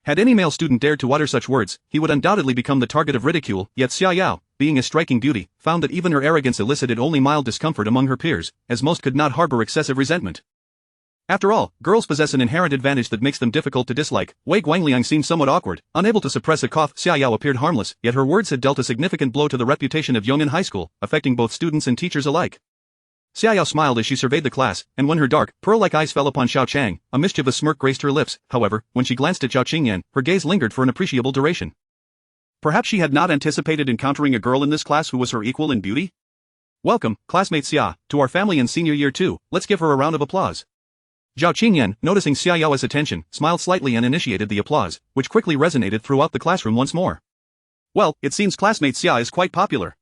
Had any male student dared to utter such words, he would undoubtedly become the target of ridicule. Yet Xiao, being a striking beauty, found that even her arrogance elicited only mild discomfort among her peers, as most could not harbor excessive resentment. After all, girls possess an inherent advantage that makes them difficult to dislike. Wei Guangliang seemed somewhat awkward, unable to suppress a cough. Xiao appeared harmless, yet her words had dealt a significant blow to the reputation of Yeoman High School, affecting both students and teachers alike. Xiao smiled as she surveyed the class, and when her dark, pearl-like eyes fell upon Xiao Qiang, a mischievous smirk graced her lips. However, when she glanced at Xiao Qingyan, her gaze lingered for an appreciable duration. Perhaps she had not anticipated encountering a girl in this class who was her equal in beauty? Welcome, classmate Xia, to our family in senior year 2, let's give her a round of applause. Xiao Qingyan, noticing Xiao's attention, smiled slightly and initiated the applause, which quickly resonated throughout the classroom once more. Well, it seems classmate Xia is quite popular.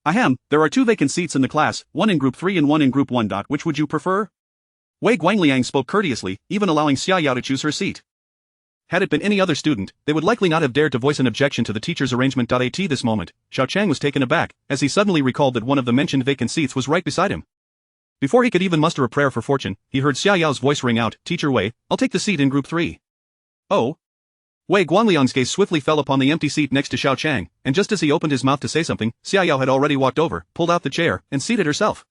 Ahem, there are 2 vacant seats in the class, one in group 3 and one in group 1. Which would you prefer? Wei Guangliang spoke courteously, even allowing Xiao to choose her seat. Had it been any other student, they would likely not have dared to voice an objection to the teacher's arrangement. At this moment, Xiao Qiang was taken aback, as he suddenly recalled that one of the mentioned vacant seats was right beside him. Before he could even muster a prayer for fortune, he heard Xiao's voice ring out, Teacher Wei, I'll take the seat in group 3. Oh? Wei Guangliang's gaze swiftly fell upon the empty seat next to Xiao Qiang, and just as he opened his mouth to say something, Xiao had already walked over, pulled out the chair, and seated herself.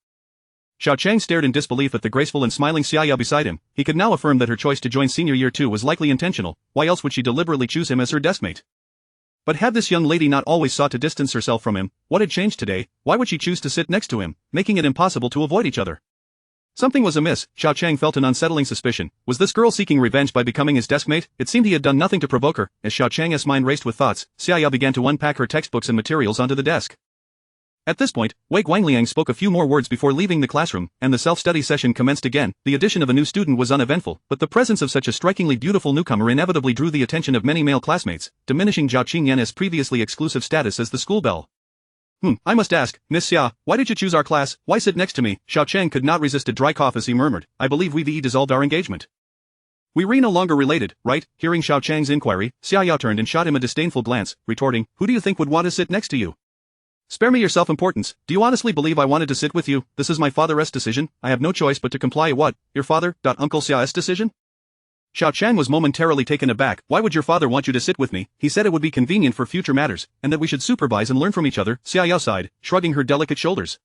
Xiao Qiang stared in disbelief at the graceful and smiling Xiao beside him. He could now affirm that her choice to join senior year 2 was likely intentional. Why else would she deliberately choose him as her deskmate? But had this young lady not always sought to distance herself from him? What had changed today? Why would she choose to sit next to him, making it impossible to avoid each other? Something was amiss. Xiao Qiang felt an unsettling suspicion. Was this girl seeking revenge by becoming his deskmate? It seemed he had done nothing to provoke her. As Xiao Qiang's mind raced with thoughts, Xiao began to unpack her textbooks and materials onto the desk. At this point, Wei Guangliang spoke a few more words before leaving the classroom, and the self-study session commenced again. The addition of a new student was uneventful, but the presence of such a strikingly beautiful newcomer inevitably drew the attention of many male classmates, diminishing Xiao Qingyan's previously exclusive status as the school belle. I must ask, Miss Xia, why did you choose our class? Why sit next to me? Xiao Qiang could not resist a dry cough as he murmured, I believe we've dissolved our engagement. We re no longer related, right? Hearing Xiao Qiang's inquiry, Xiao turned and shot him a disdainful glance, retorting, who do you think would want to sit next to you? Spare me your self-importance. Do you honestly believe I wanted to sit with you? This is my father's decision. I have no choice but to comply. What? Your father? Uncle Xiao's decision? Xiao Qiang was momentarily taken aback. Why would your father want you to sit with me? He said it would be convenient for future matters, and that we should supervise and learn from each other. Xiao sighed, shrugging her delicate shoulders.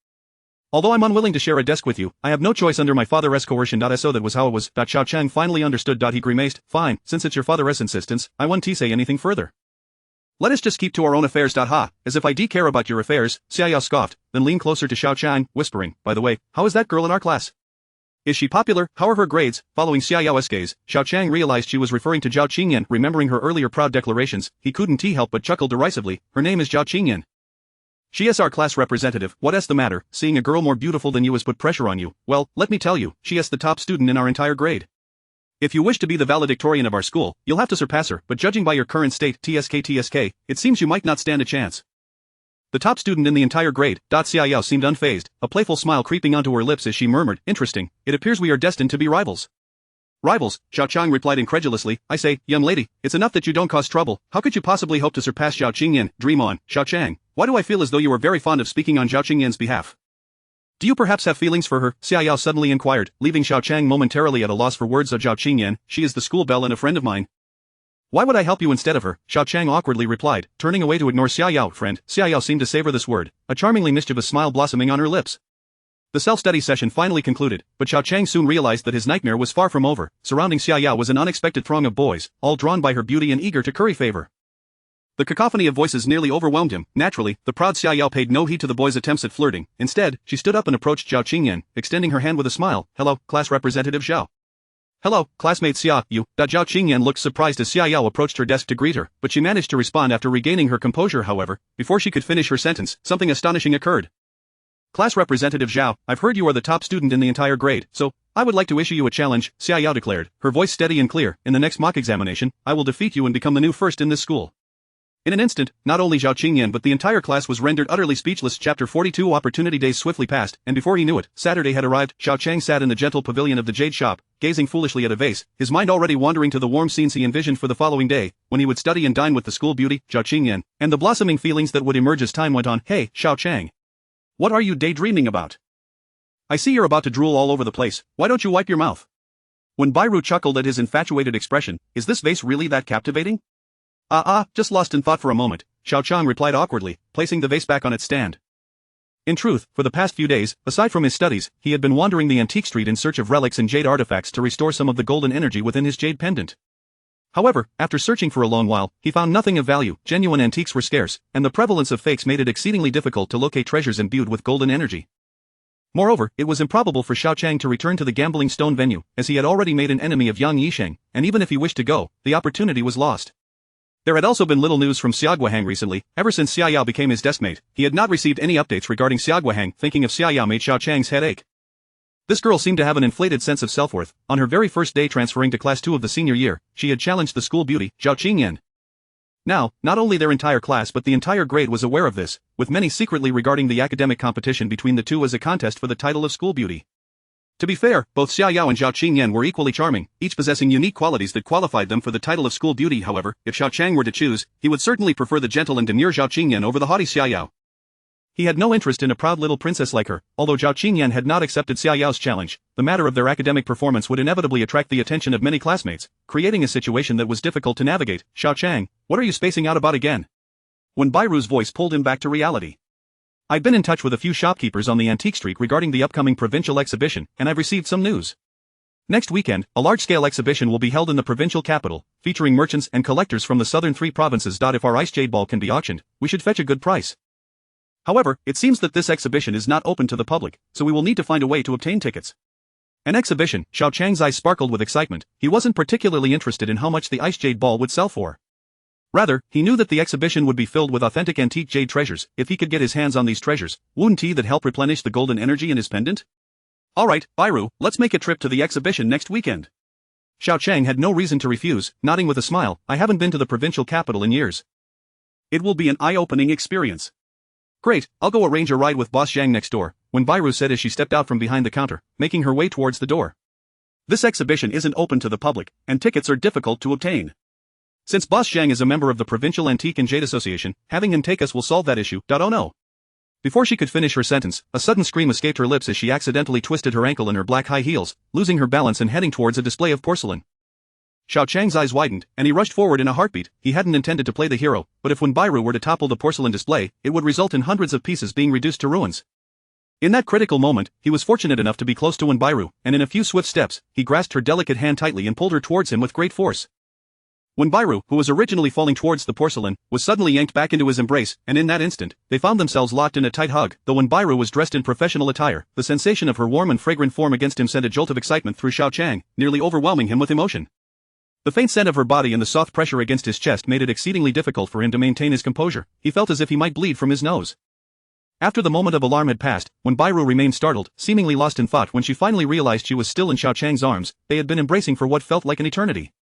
Although I'm unwilling to share a desk with you, I have no choice under my father's coercion. So that was how it was. Xiao Qiang finally understood. He grimaced. Fine, since it's your father's insistence, I won't say anything further. Let us just keep to our own affairs. Ha, as if I care about your affairs, Xiao scoffed, then leaned closer to Xiao Qiang, whispering, by the way, how is that girl in our class? Is she popular? How are her grades? Following Xiao's gaze, Xiao Qiang realized she was referring to Xiao Qingyan. Remembering her earlier proud declarations, he couldn't help but chuckle derisively. Her name is Xiao Qingyan. She is our class representative. What's the matter? Seeing a girl more beautiful than you has put pressure on you. Well, let me tell you, she is the top student in our entire grade. If you wish to be the valedictorian of our school, you'll have to surpass her, but judging by your current state, TSK, it seems you might not stand a chance. The top student in the entire grade. Xiao seemed unfazed, a playful smile creeping onto her lips as she murmured, interesting, it appears we are destined to be rivals. Rivals, Xiao Qiang replied incredulously, I say, young lady, it's enough that you don't cause trouble, how could you possibly hope to surpass Xiao Qingyan? Dream on, Xiao Qiang. Why do I feel as though you are very fond of speaking on Xiao Qingyan's behalf? Do you perhaps have feelings for her? Xiao suddenly inquired, leaving Xiao Qiang momentarily at a loss for words. Of Xiao Qingyan, she is the school belle and a friend of mine. Why would I help you instead of her? Xiao Qiang awkwardly replied, turning away to ignore Xiao. Friend, Xiao seemed to savor this word, a charmingly mischievous smile blossoming on her lips. The self-study session finally concluded, but Xiao Qiang soon realized that his nightmare was far from over. Surrounding Xiao was an unexpected throng of boys, all drawn by her beauty and eager to curry favor. The cacophony of voices nearly overwhelmed him. Naturally, the proud Xiao paid no heed to the boys' attempts at flirting. Instead, she stood up and approached Xiao Qingyan, extending her hand with a smile. Hello, class representative Xiao. Hello, classmate Xiao. Xiao Qingyan looked surprised as Xiao approached her desk to greet her, but she managed to respond after regaining her composure. However, before she could finish her sentence, something astonishing occurred. Class representative Xiao, I've heard you are the top student in the entire grade, so I would like to issue you a challenge, Xiao declared, her voice steady and clear. In the next mock examination, I will defeat you and become the new first in this school. In an instant, not only Xiao Qingyan but the entire class was rendered utterly speechless. Chapter 42 Opportunity days swiftly passed, and before he knew it, Saturday had arrived. Xiao Qiang sat in the gentle pavilion of the jade shop, gazing foolishly at a vase, his mind already wandering to the warm scenes he envisioned for the following day, when he would study and dine with the school beauty, Xiao Qingyan, and the blossoming feelings that would emerge as time went on. Hey, Xiao Qiang. What are you daydreaming about? I see you're about to drool all over the place, why don't you wipe your mouth? When Bairu chuckled at his infatuated expression, is this vase really that captivating? Just lost in thought for a moment, Xiao Qiang replied awkwardly, placing the vase back on its stand. In truth, for the past few days, aside from his studies, he had been wandering the antique street in search of relics and jade artifacts to restore some of the golden energy within his jade pendant. However, after searching for a long while, he found nothing of value. Genuine antiques were scarce, and the prevalence of fakes made it exceedingly difficult to locate treasures imbued with golden energy. Moreover, it was improbable for Xiao Qiang to return to the gambling stone venue, as he had already made an enemy of Yang Yisheng, and even if he wished to go, the opportunity was lost. There had also been little news from Xiaoguahang recently. Ever since Xiao became his deskmate, he had not received any updates regarding Xiaoguahang. Thinking of Xiao made Xiao Qiang's head ache. This girl seemed to have an inflated sense of self-worth. On her very first day transferring to class 2 of the senior year, she had challenged the school beauty, Xiao Qingyan. Now, not only their entire class but the entire grade was aware of this, with many secretly regarding the academic competition between the two as a contest for the title of school beauty. To be fair, both Xiao and Xiao Qingyan were equally charming, each possessing unique qualities that qualified them for the title of school beauty. However, if Xiao Qiang were to choose, he would certainly prefer the gentle and demure Xiao Qingyan over the haughty Xiao. He had no interest in a proud little princess like her. Although Xiao Qingyan had not accepted Xiao's challenge, the matter of their academic performance would inevitably attract the attention of many classmates, creating a situation that was difficult to navigate. Xiao Qiang, what are you spacing out about again? When Bairu's voice pulled him back to reality. I've been in touch with a few shopkeepers on the antique street regarding the upcoming provincial exhibition, and I've received some news. Next weekend, a large-scale exhibition will be held in the provincial capital, featuring merchants and collectors from the southern 3 provinces. If our ice jade ball can be auctioned, we should fetch a good price. However, it seems that this exhibition is not open to the public, so we will need to find a way to obtain tickets. An exhibition? Xiao Qiang's eyes sparkled with excitement. He wasn't particularly interested in how much the ice jade ball would sell for. Rather, he knew that the exhibition would be filled with authentic antique jade treasures. If he could get his hands on these treasures, wouldn't he that help replenish the golden energy in his pendant? Alright, Bairu, let's make a trip to the exhibition next weekend. Xiao Qiang had no reason to refuse, nodding with a smile. I haven't been to the provincial capital in years. It will be an eye-opening experience. Great, I'll go arrange a ride with Boss Zhang next door, when Bairu said as she stepped out from behind the counter, making her way towards the door. This exhibition isn't open to the public, and tickets are difficult to obtain. Since Boss Zhang is a member of the Provincial Antique and Jade Association, having him take us will solve that issue. Oh no. Before she could finish her sentence, a sudden scream escaped her lips as she accidentally twisted her ankle in her black high heels, losing her balance and heading towards a display of porcelain. Xiao Qiang's eyes widened, and he rushed forward in a heartbeat. He hadn't intended to play the hero, but if when Bairu were to topple the porcelain display, it would result in hundreds of pieces being reduced to ruins. In that critical moment, he was fortunate enough to be close to Bairu, and in a few swift steps, he grasped her delicate hand tightly and pulled her towards him with great force. Bairu, who was originally falling towards the porcelain, was suddenly yanked back into his embrace, and in that instant, they found themselves locked in a tight hug. Though Bairu was dressed in professional attire, the sensation of her warm and fragrant form against him sent a jolt of excitement through Xiao Qiang, nearly overwhelming him with emotion. The faint scent of her body and the soft pressure against his chest made it exceedingly difficult for him to maintain his composure. He felt as if he might bleed from his nose. After the moment of alarm had passed, Bairu remained startled, seemingly lost in thought when she finally realized she was still in Xiao Qiang's arms. They had been embracing for what felt like an eternity.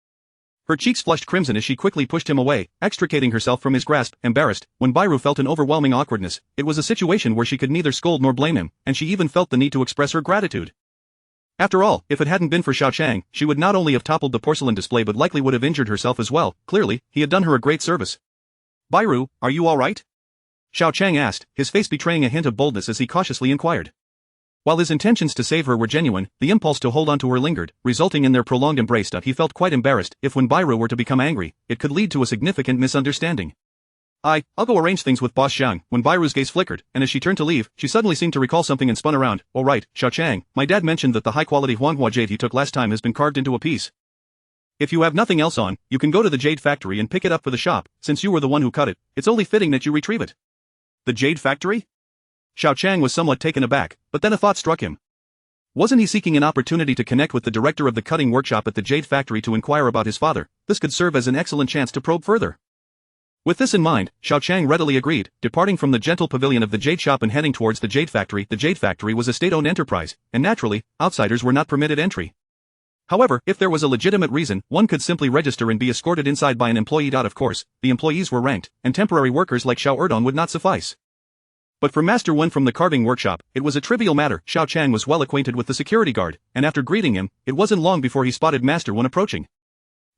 Her cheeks flushed crimson as she quickly pushed him away, extricating herself from his grasp. Embarrassed, Bairu felt an overwhelming awkwardness. It was a situation where she could neither scold nor blame him, and she even felt the need to express her gratitude. After all, if it hadn't been for Xiao Qiang, she would not only have toppled the porcelain display but likely would have injured herself as well. Clearly, he had done her a great service. Bairu, are you alright? Xiao Qiang asked, his face betraying a hint of boldness as he cautiously inquired. While his intentions to save her were genuine, the impulse to hold on to her lingered, resulting in their prolonged embrace. He felt quite embarrassed. If when Bairu were to become angry, it could lead to a significant misunderstanding. I'll go arrange things with Boss Xiang. When Bairu's gaze flickered, and as she turned to leave, she suddenly seemed to recall something and spun around. Oh right, Xiao Qiang, my dad mentioned that the high-quality Huanghua jade he took last time has been carved into a piece. If you have nothing else on, you can go to the jade factory and pick it up for the shop. Since you were the one who cut it, it's only fitting that you retrieve it. The jade factory? Xiao Qiang was somewhat taken aback, but then a thought struck him. Wasn't he seeking an opportunity to connect with the director of the cutting workshop at the jade factory to inquire about his father? This could serve as an excellent chance to probe further. With this in mind, Xiao Qiang readily agreed, departing from the gentle pavilion of the jade shop and heading towards the jade factory. The jade factory was a state-owned enterprise, and naturally, outsiders were not permitted entry. However, if there was a legitimate reason, one could simply register and be escorted inside by an employee. Of course, the employees were ranked, and temporary workers like Xiao Erdong would not suffice. But for Master Wen from the carving workshop, it was a trivial matter. Xiao Qiang was well acquainted with the security guard, and after greeting him, it wasn't long before he spotted Master Wen approaching.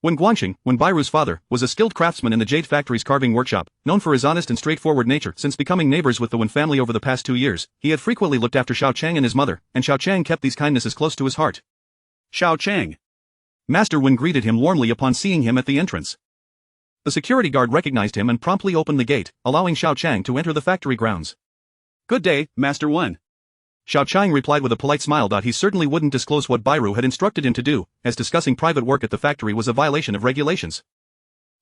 Wen Guanxing, Wen Bairu's father, was a skilled craftsman in the jade factory's carving workshop, known for his honest and straightforward nature. Since becoming neighbors with the Wen family over the past 2 years, he had frequently looked after Xiao Qiang and his mother, and Xiao Qiang kept these kindnesses close to his heart. Xiao Qiang. Master Wen greeted him warmly upon seeing him at the entrance. The security guard recognized him and promptly opened the gate, allowing Xiao Qiang to enter the factory grounds. Good day, Master Wen. Xiao Qiang replied with a polite smile. He certainly wouldn't disclose what Bairu had instructed him to do, as discussing private work at the factory was a violation of regulations.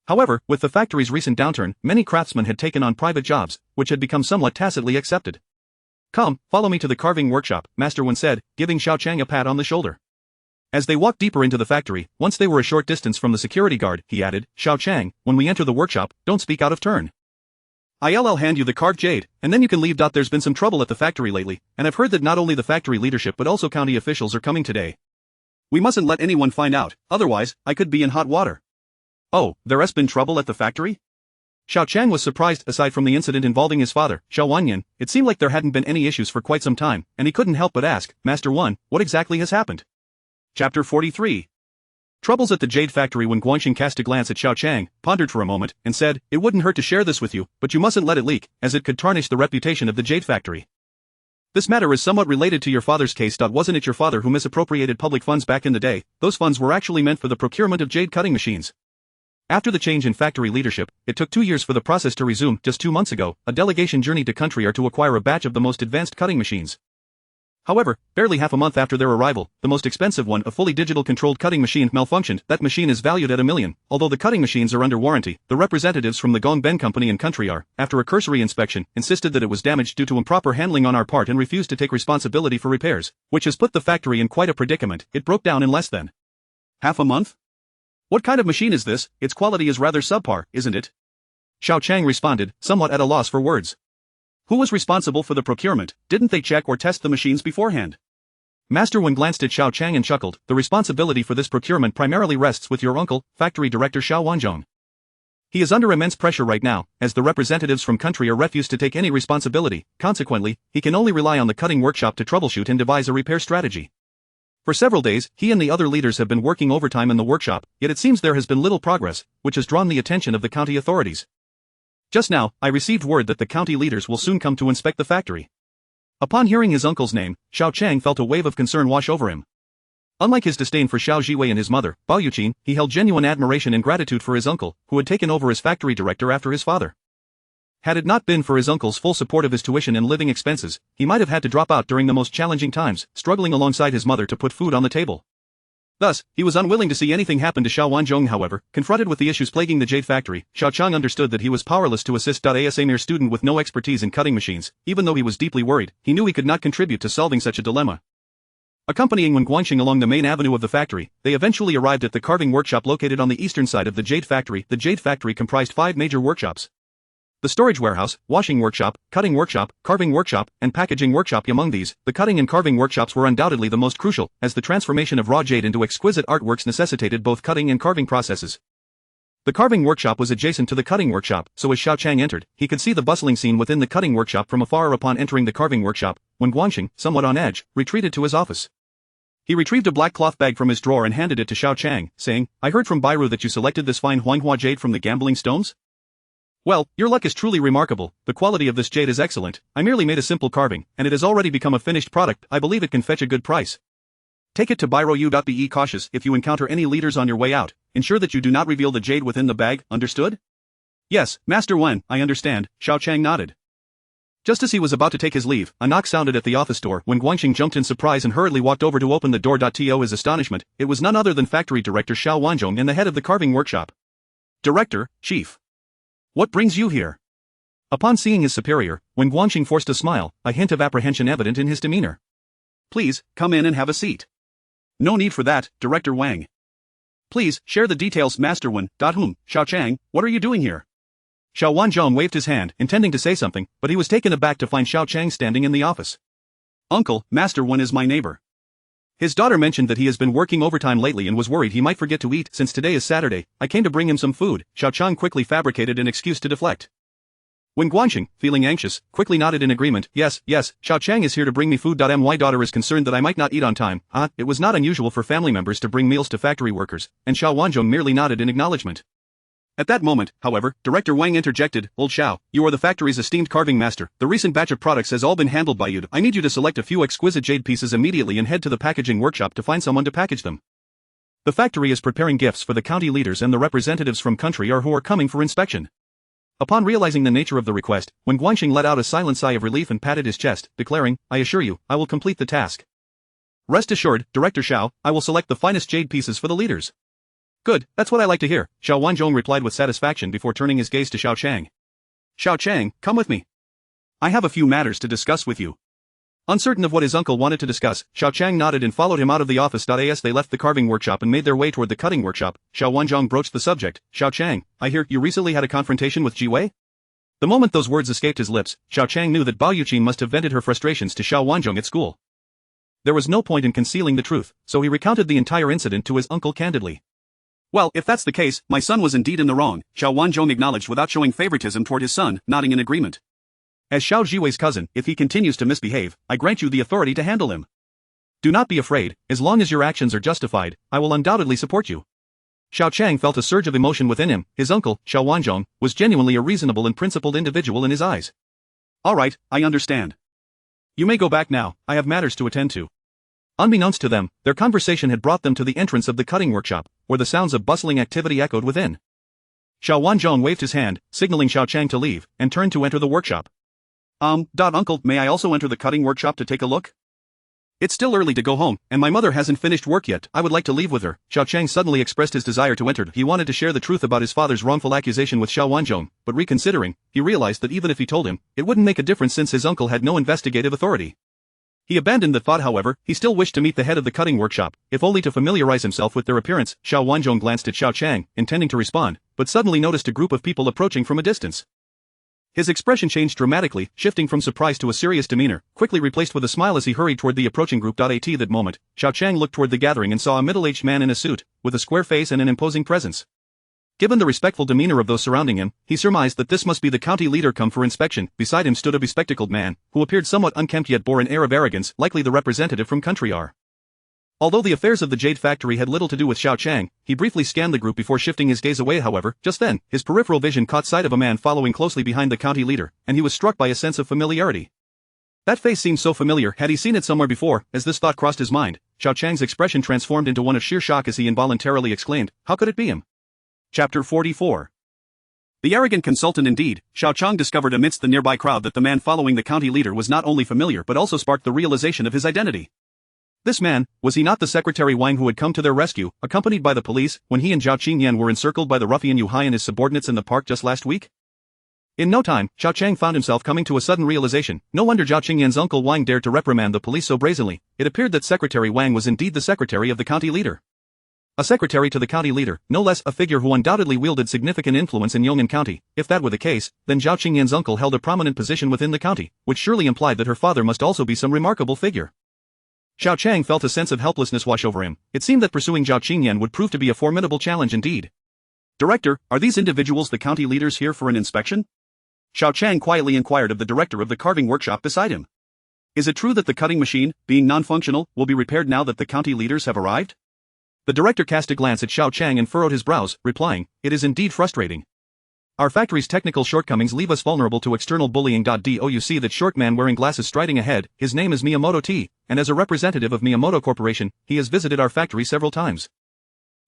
However, with the factory's recent downturn, many craftsmen had taken on private jobs, which had become somewhat tacitly accepted. Come, follow me to the carving workshop, Master Wen said, giving Xiao Qiang a pat on the shoulder. As they walked deeper into the factory, once they were a short distance from the security guard, he added, Xiao Qiang, when we enter the workshop, don't speak out of turn. I'll hand you the carved jade, and then you can leave. There's been some trouble at the factory lately, and I've heard that not only the factory leadership but also county officials are coming today. We mustn't let anyone find out, otherwise, I could be in hot water. Oh, there has been trouble at the factory? Xiao Qiang was surprised. Aside from the incident involving his father, Xiao Wanyan, it seemed like there hadn't been any issues for quite some time, and he couldn't help but ask, Master Wen, what exactly has happened? Chapter 43. Troubles at the jade factory. When Guanxing cast a glance at Xiao Qiang, pondered for a moment, and said, it wouldn't hurt to share this with you, but you mustn't let it leak, as it could tarnish the reputation of the jade factory. This matter is somewhat related to your father's case. Wasn't it your father who misappropriated public funds back in the day? Those funds were actually meant for the procurement of jade cutting machines. After the change in factory leadership, it took 2 years for the process to resume. Just 2 months ago, a delegation journeyed to country to acquire a batch of the most advanced cutting machines. However, barely half a month after their arrival, the most expensive one, a fully digital controlled cutting machine, malfunctioned. That machine is valued at $1 million. Although the cutting machines are under warranty, the representatives from the Gongben Company and country after a cursory inspection, insisted that it was damaged due to improper handling on our part and refused to take responsibility for repairs, which has put the factory in quite a predicament. It broke down in less than half a month? What kind of machine is this? Its quality is rather subpar, isn't it? Xiao Qiang responded, somewhat at a loss for words. Who was responsible for the procurement? Didn't they check or test the machines beforehand? Master Wen glanced at Xiao Qiang and chuckled, the responsibility for this procurement primarily rests with your uncle, factory director Xiao Wanzhong. He is under immense pressure right now, as the representatives from country refuse to take any responsibility. Consequently, he can only rely on the cutting workshop to troubleshoot and devise a repair strategy. For several days, he and the other leaders have been working overtime in the workshop, yet it seems there has been little progress, which has drawn the attention of the county authorities. Just now, I received word that the county leaders will soon come to inspect the factory. Upon hearing his uncle's name, Xiao Qiang felt a wave of concern wash over him. Unlike his disdain for Xiao Jiwei and his mother, Bao Yuqin, he held genuine admiration and gratitude for his uncle, who had taken over as factory director after his father. Had it not been for his uncle's full support of his tuition and living expenses, he might have had to drop out during the most challenging times, struggling alongside his mother to put food on the table. Thus, he was unwilling to see anything happen to Xiao Wanzhong. However, confronted with the issues plaguing the jade factory, Xiao Qiang understood that he was powerless to assist. As a mere student with no expertise in cutting machines, even though he was deeply worried, he knew he could not contribute to solving such a dilemma. Accompanying Wen Guanxing along the main avenue of the factory, they eventually arrived at the carving workshop located on the eastern side of the jade factory. The jade factory comprised 5 major workshops: the storage warehouse, washing workshop, cutting workshop, carving workshop, and packaging workshop. Among these, the cutting and carving workshops were undoubtedly the most crucial, as the transformation of raw jade into exquisite artworks necessitated both cutting and carving processes. The carving workshop was adjacent to the cutting workshop, so as Xiao Qiang entered, he could see the bustling scene within the cutting workshop from afar. Upon entering the carving workshop, Wen Guanxing, somewhat on edge, retreated to his office. He retrieved a black cloth bag from his drawer and handed it to Xiao Qiang, saying, "I heard from Bairu that you selected this fine Huanghua jade from the gambling stones? Well, your luck is truly remarkable. The quality of this jade is excellent. I merely made a simple carving, and it has already become a finished product. I believe it can fetch a good price. Take it to Bairu. Be cautious if you encounter any leaders on your way out. Ensure that you do not reveal the jade within the bag, understood?" "Yes, Master Wen, I understand," Xiao Qiang nodded. Just as he was about to take his leave, a knock sounded at the office door. When Guangxing jumped in surprise and hurriedly walked over to open the door. To his astonishment, it was none other than factory director Xiao Wanzhong and the head of the carving workshop. "Director, Chief. What brings you here?" Upon seeing his superior, when Guangxing forced a smile, a hint of apprehension evident in his demeanor. "Please, come in and have a seat." "No need for that, Director Wang." "Please, share the details, Master Wen. Xiao Qiang, what are you doing here?" Xiao Wanzhong waved his hand, intending to say something, but he was taken aback to find Xiao Qiang standing in the office. "Uncle, Master Wen is my neighbor. His daughter mentioned that he has been working overtime lately and was worried he might forget to eat. Since today is Saturday, I came to bring him some food." Xiao Qiang quickly fabricated an excuse to deflect. When Guangxing, feeling anxious, quickly nodded in agreement. Yes, Xiao Qiang is here to bring me food. My daughter is concerned that I might not eat on time." It was not unusual for family members to bring meals to factory workers, and Xiao Wanzhong merely nodded in acknowledgement. At that moment, however, Director Wang interjected. "Old Xiao, you are the factory's esteemed carving master. The recent batch of products has all been handled by you. I need you to select a few exquisite jade pieces immediately and head to the packaging workshop to find someone to package them. The factory is preparing gifts for the county leaders and the representatives from country who are coming for inspection." Upon realizing the nature of the request, when Guangxing let out a silent sigh of relief and patted his chest, declaring, "I assure you, I will complete the task. Rest assured, Director Xiao, I will select the finest jade pieces for the leaders." "Good, that's what I like to hear," Xiao Wanzhong replied with satisfaction before turning his gaze to Xiao Qiang. "Xiao Qiang, come with me. I have a few matters to discuss with you." Uncertain of what his uncle wanted to discuss, Xiao Qiang nodded and followed him out of the office. As they left the carving workshop and made their way toward the cutting workshop, Xiao Wanzhong broached the subject. "Xiao Qiang, I hear you recently had a confrontation with Ji Wei?" The moment those words escaped his lips, Xiao Qiang knew that Bao Yuqin must have vented her frustrations to Xiao Wanzhong at school. There was no point in concealing the truth, so he recounted the entire incident to his uncle candidly. "Well, if that's the case, my son was indeed in the wrong," Xiao Wanzhong acknowledged without showing favoritism toward his son, nodding in agreement. "As Xiao Jiwei's cousin, if he continues to misbehave, I grant you the authority to handle him. Do not be afraid, as long as your actions are justified, I will undoubtedly support you." Xiao Qiang felt a surge of emotion within him. His uncle, Xiao Wanzhong, was genuinely a reasonable and principled individual in his eyes. "All right, I understand. You may go back now, I have matters to attend to." Unbeknownst to them, their conversation had brought them to the entrance of the cutting workshop, where the sounds of bustling activity echoed within. Xiao Wanzhong waved his hand, signaling Xiao Qiang to leave, and turned to enter the workshop. Uncle, may I also enter the cutting workshop to take a look? It's still early to go home, and my mother hasn't finished work yet. I would like to leave with her." Xiao Qiang suddenly expressed his desire to enter. He wanted to share the truth about his father's wrongful accusation with Xiao Wanzhong, but reconsidering, he realized that even if he told him, it wouldn't make a difference since his uncle had no investigative authority. He abandoned the thought. However, he still wished to meet the head of the cutting workshop, if only to familiarize himself with their appearance. Xiao Wanzhong glanced at Xiao Qiang, intending to respond, but suddenly noticed a group of people approaching from a distance. His expression changed dramatically, shifting from surprise to a serious demeanor, quickly replaced with a smile as he hurried toward the approaching group. At that moment, Xiao Qiang looked toward the gathering and saw a middle-aged man in a suit, with a square face and an imposing presence. Given the respectful demeanor of those surrounding him, he surmised that this must be the county leader come for inspection. Beside him stood a bespectacled man, who appeared somewhat unkempt yet bore an air of arrogance, likely the representative from country R. Although the affairs of the jade factory had little to do with Xiao Qiang, he briefly scanned the group before shifting his gaze away. However, just then, his peripheral vision caught sight of a man following closely behind the county leader, and he was struck by a sense of familiarity. That face seemed so familiar. Had he seen it somewhere before? As this thought crossed his mind, Xiao Qiang's expression transformed into one of sheer shock as he involuntarily exclaimed, "How could it be him?" Chapter 44. The arrogant consultant indeed. Xiao Qiang discovered amidst the nearby crowd that the man following the county leader was not only familiar but also sparked the realization of his identity. This man, was he not the Secretary Wang who had come to their rescue, accompanied by the police, when he and Zhao Qingyan were encircled by the ruffian Yu Hai and his subordinates in the park just last week? In no time, Xiao Qiang found himself coming to a sudden realization. No wonder Zhao Qingyan's uncle Wang dared to reprimand the police so brazenly. It appeared that Secretary Wang was indeed the secretary of the county leader. A secretary to the county leader, no less a figure who undoubtedly wielded significant influence in Yong'an County. If that were the case, then Zhao Qingyan's uncle held a prominent position within the county, which surely implied that her father must also be some remarkable figure. Xiao Qiang felt a sense of helplessness wash over him. It seemed that pursuing Zhao Qingyan would prove to be a formidable challenge indeed. "Director, are these individuals the county leaders here for an inspection?" Xiao Qiang quietly inquired of the director of the carving workshop beside him. Is it true that the cutting machine, being non-functional, will be repaired now that the county leaders have arrived? The director cast a glance at Xiao Qiang and furrowed his brows, replying, "It is indeed frustrating. Our factory's technical shortcomings leave us vulnerable to external bullying. Do you see that short man wearing glasses striding ahead? His name is Miyamoto T, and as a representative of Miyamoto Corporation, he has visited our factory several times.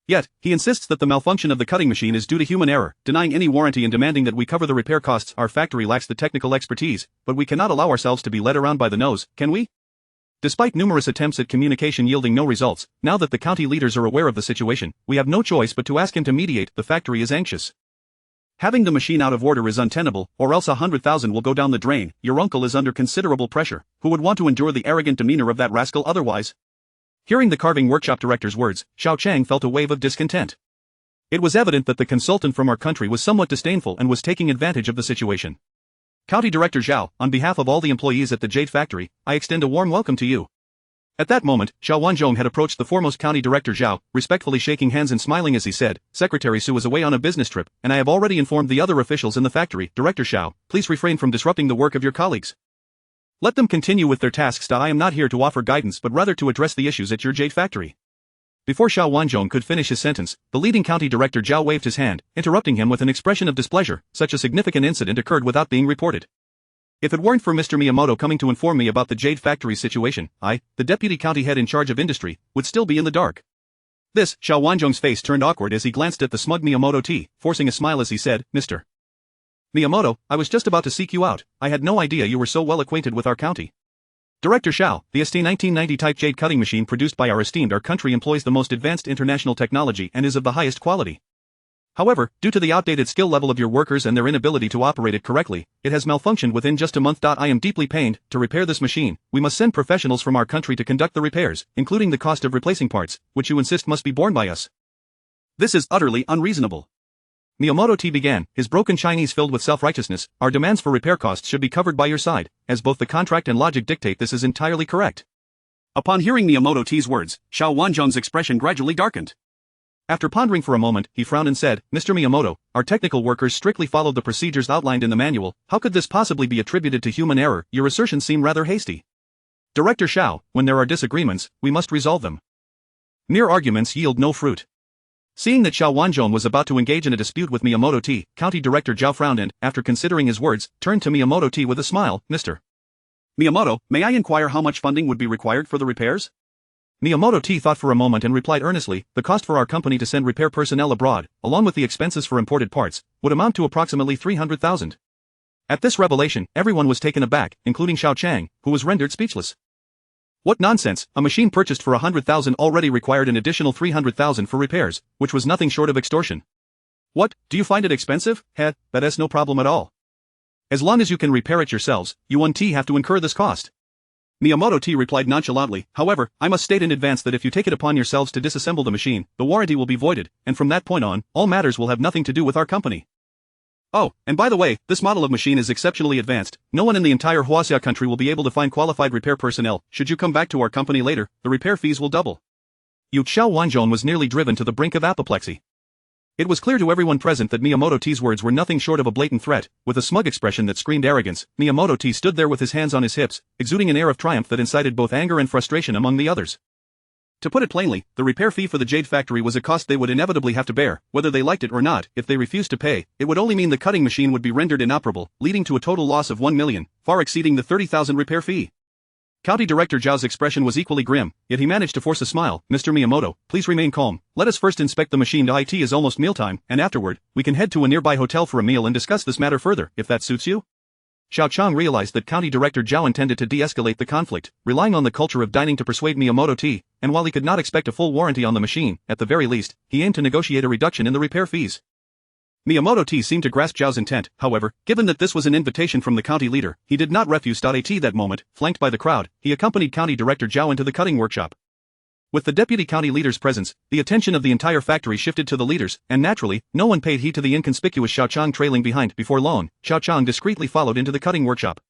Yet, he insists that the malfunction of the cutting machine is due to human error, denying any warranty and demanding that we cover the repair costs. Our factory lacks the technical expertise, but we cannot allow ourselves to be led around by the nose, can we?" Despite numerous attempts at communication yielding no results, now that the county leaders are aware of the situation, we have no choice but to ask him to mediate. The factory is anxious. Having the machine out of order is untenable, or else 100,000 will go down the drain. Your uncle is under considerable pressure. Who would want to endure the arrogant demeanor of that rascal otherwise? Hearing the carving workshop director's words, Xiao Qiang felt a wave of discontent. It was evident that the consultant from our country was somewhat disdainful and was taking advantage of the situation. "County Director Zhao, on behalf of all the employees at the Jade Factory, I extend a warm welcome to you." At that moment, Xiao Wanzhong had approached the foremost County Director Zhao, respectfully shaking hands and smiling as he said, "Secretary Su is away on a business trip, and I have already informed the other officials in the factory. Director Xiao, please refrain from disrupting the work of your colleagues. Let them continue with their tasks. I am not here to offer guidance but rather to address the issues at your Jade Factory." Before Xiao Wanzhong could finish his sentence, the leading County Director Zhao waved his hand, interrupting him with an expression of displeasure. Such a significant incident occurred without being reported. If it weren't for Mr. Miyamoto coming to inform me about the Jade Factory's situation, I, the deputy county head in charge of industry, would still be in the dark. This, Xiao Wanzhong's face turned awkward as he glanced at the smug Miyamoto T, forcing a smile as he said, "Mr. Miyamoto, I was just about to seek you out. I had no idea you were so well acquainted with our county. Director Xiao, the ST 1990 type jade cutting machine produced by our country employs the most advanced international technology and is of the highest quality. However, due to the outdated skill level of your workers and their inability to operate it correctly, it has malfunctioned within just a month. I am deeply pained. To repair this machine, we must send professionals from our country to conduct the repairs, including the cost of replacing parts, which you insist must be borne by us. This is utterly unreasonable." Miyamoto T began, his broken Chinese filled with self-righteousness. "Our demands for repair costs should be covered by your side, as both the contract and logic dictate. This is entirely correct." Upon hearing Miyamoto T's words, Xiao Wanzhong's expression gradually darkened. After pondering for a moment, he frowned and said, "Mr. Miyamoto, our technical workers strictly followed the procedures outlined in the manual. How could this possibly be attributed to human error? Your assertions seem rather hasty. Director Xiao, when there are disagreements, we must resolve them. Mere arguments yield no fruit." Seeing that Xiao Wanzhong was about to engage in a dispute with Miyamoto T, County Director Zhao frowned and, after considering his words, turned to Miyamoto T with a smile. "Mr. Miyamoto, may I inquire how much funding would be required for the repairs?" Miyamoto T thought for a moment and replied earnestly, "The cost for our company to send repair personnel abroad, along with the expenses for imported parts, would amount to approximately 300,000. At this revelation, everyone was taken aback, including Xiao Qiang, who was rendered speechless. What nonsense! A machine purchased for 100,000 already required an additional 300,000 for repairs, which was nothing short of extortion. What, do you find it expensive? That is no problem at all. As long as you can repair it yourselves, you won't have to incur this cost." Miyamoto T replied nonchalantly, "However, I must state in advance that if you take it upon yourselves to disassemble the machine, the warranty will be voided, and from that point on, all matters will have nothing to do with our company. Oh, and by the way, this model of machine is exceptionally advanced. No one in the entire Huaxia country will be able to find qualified repair personnel. Should you come back to our company later, the repair fees will double." Xiao Wanzhong was nearly driven to the brink of apoplexy. It was clear to everyone present that Miyamoto T's words were nothing short of a blatant threat. With a smug expression that screamed arrogance, Miyamoto T stood there with his hands on his hips, exuding an air of triumph that incited both anger and frustration among the others. To put it plainly, the repair fee for the Jade Factory was a cost they would inevitably have to bear, whether they liked it or not. If they refused to pay, it would only mean the cutting machine would be rendered inoperable, leading to a total loss of 1 million, far exceeding the 30,000 repair fee. County Director Zhao's expression was equally grim, yet he managed to force a smile. "Mr. Miyamoto, please remain calm. Let us first inspect the machine. It is almost mealtime, and afterward, we can head to a nearby hotel for a meal and discuss this matter further, if that suits you." Xiao Qiang realized that County Director Zhao intended to de-escalate the conflict, relying on the culture of dining to persuade Miyamoto T, and while he could not expect a full warranty on the machine, at the very least, he aimed to negotiate a reduction in the repair fees. Miyamoto T seemed to grasp Zhao's intent, however, given that this was an invitation from the county leader, he did not refuse. At that moment, flanked by the crowd, he accompanied County Director Zhao into the cutting workshop. With the deputy county leader's presence, the attention of the entire factory shifted to the leaders, and naturally, no one paid heed to the inconspicuous Xiao Qiang trailing behind. Before long, Xiao Qiang discreetly followed into the cutting workshop.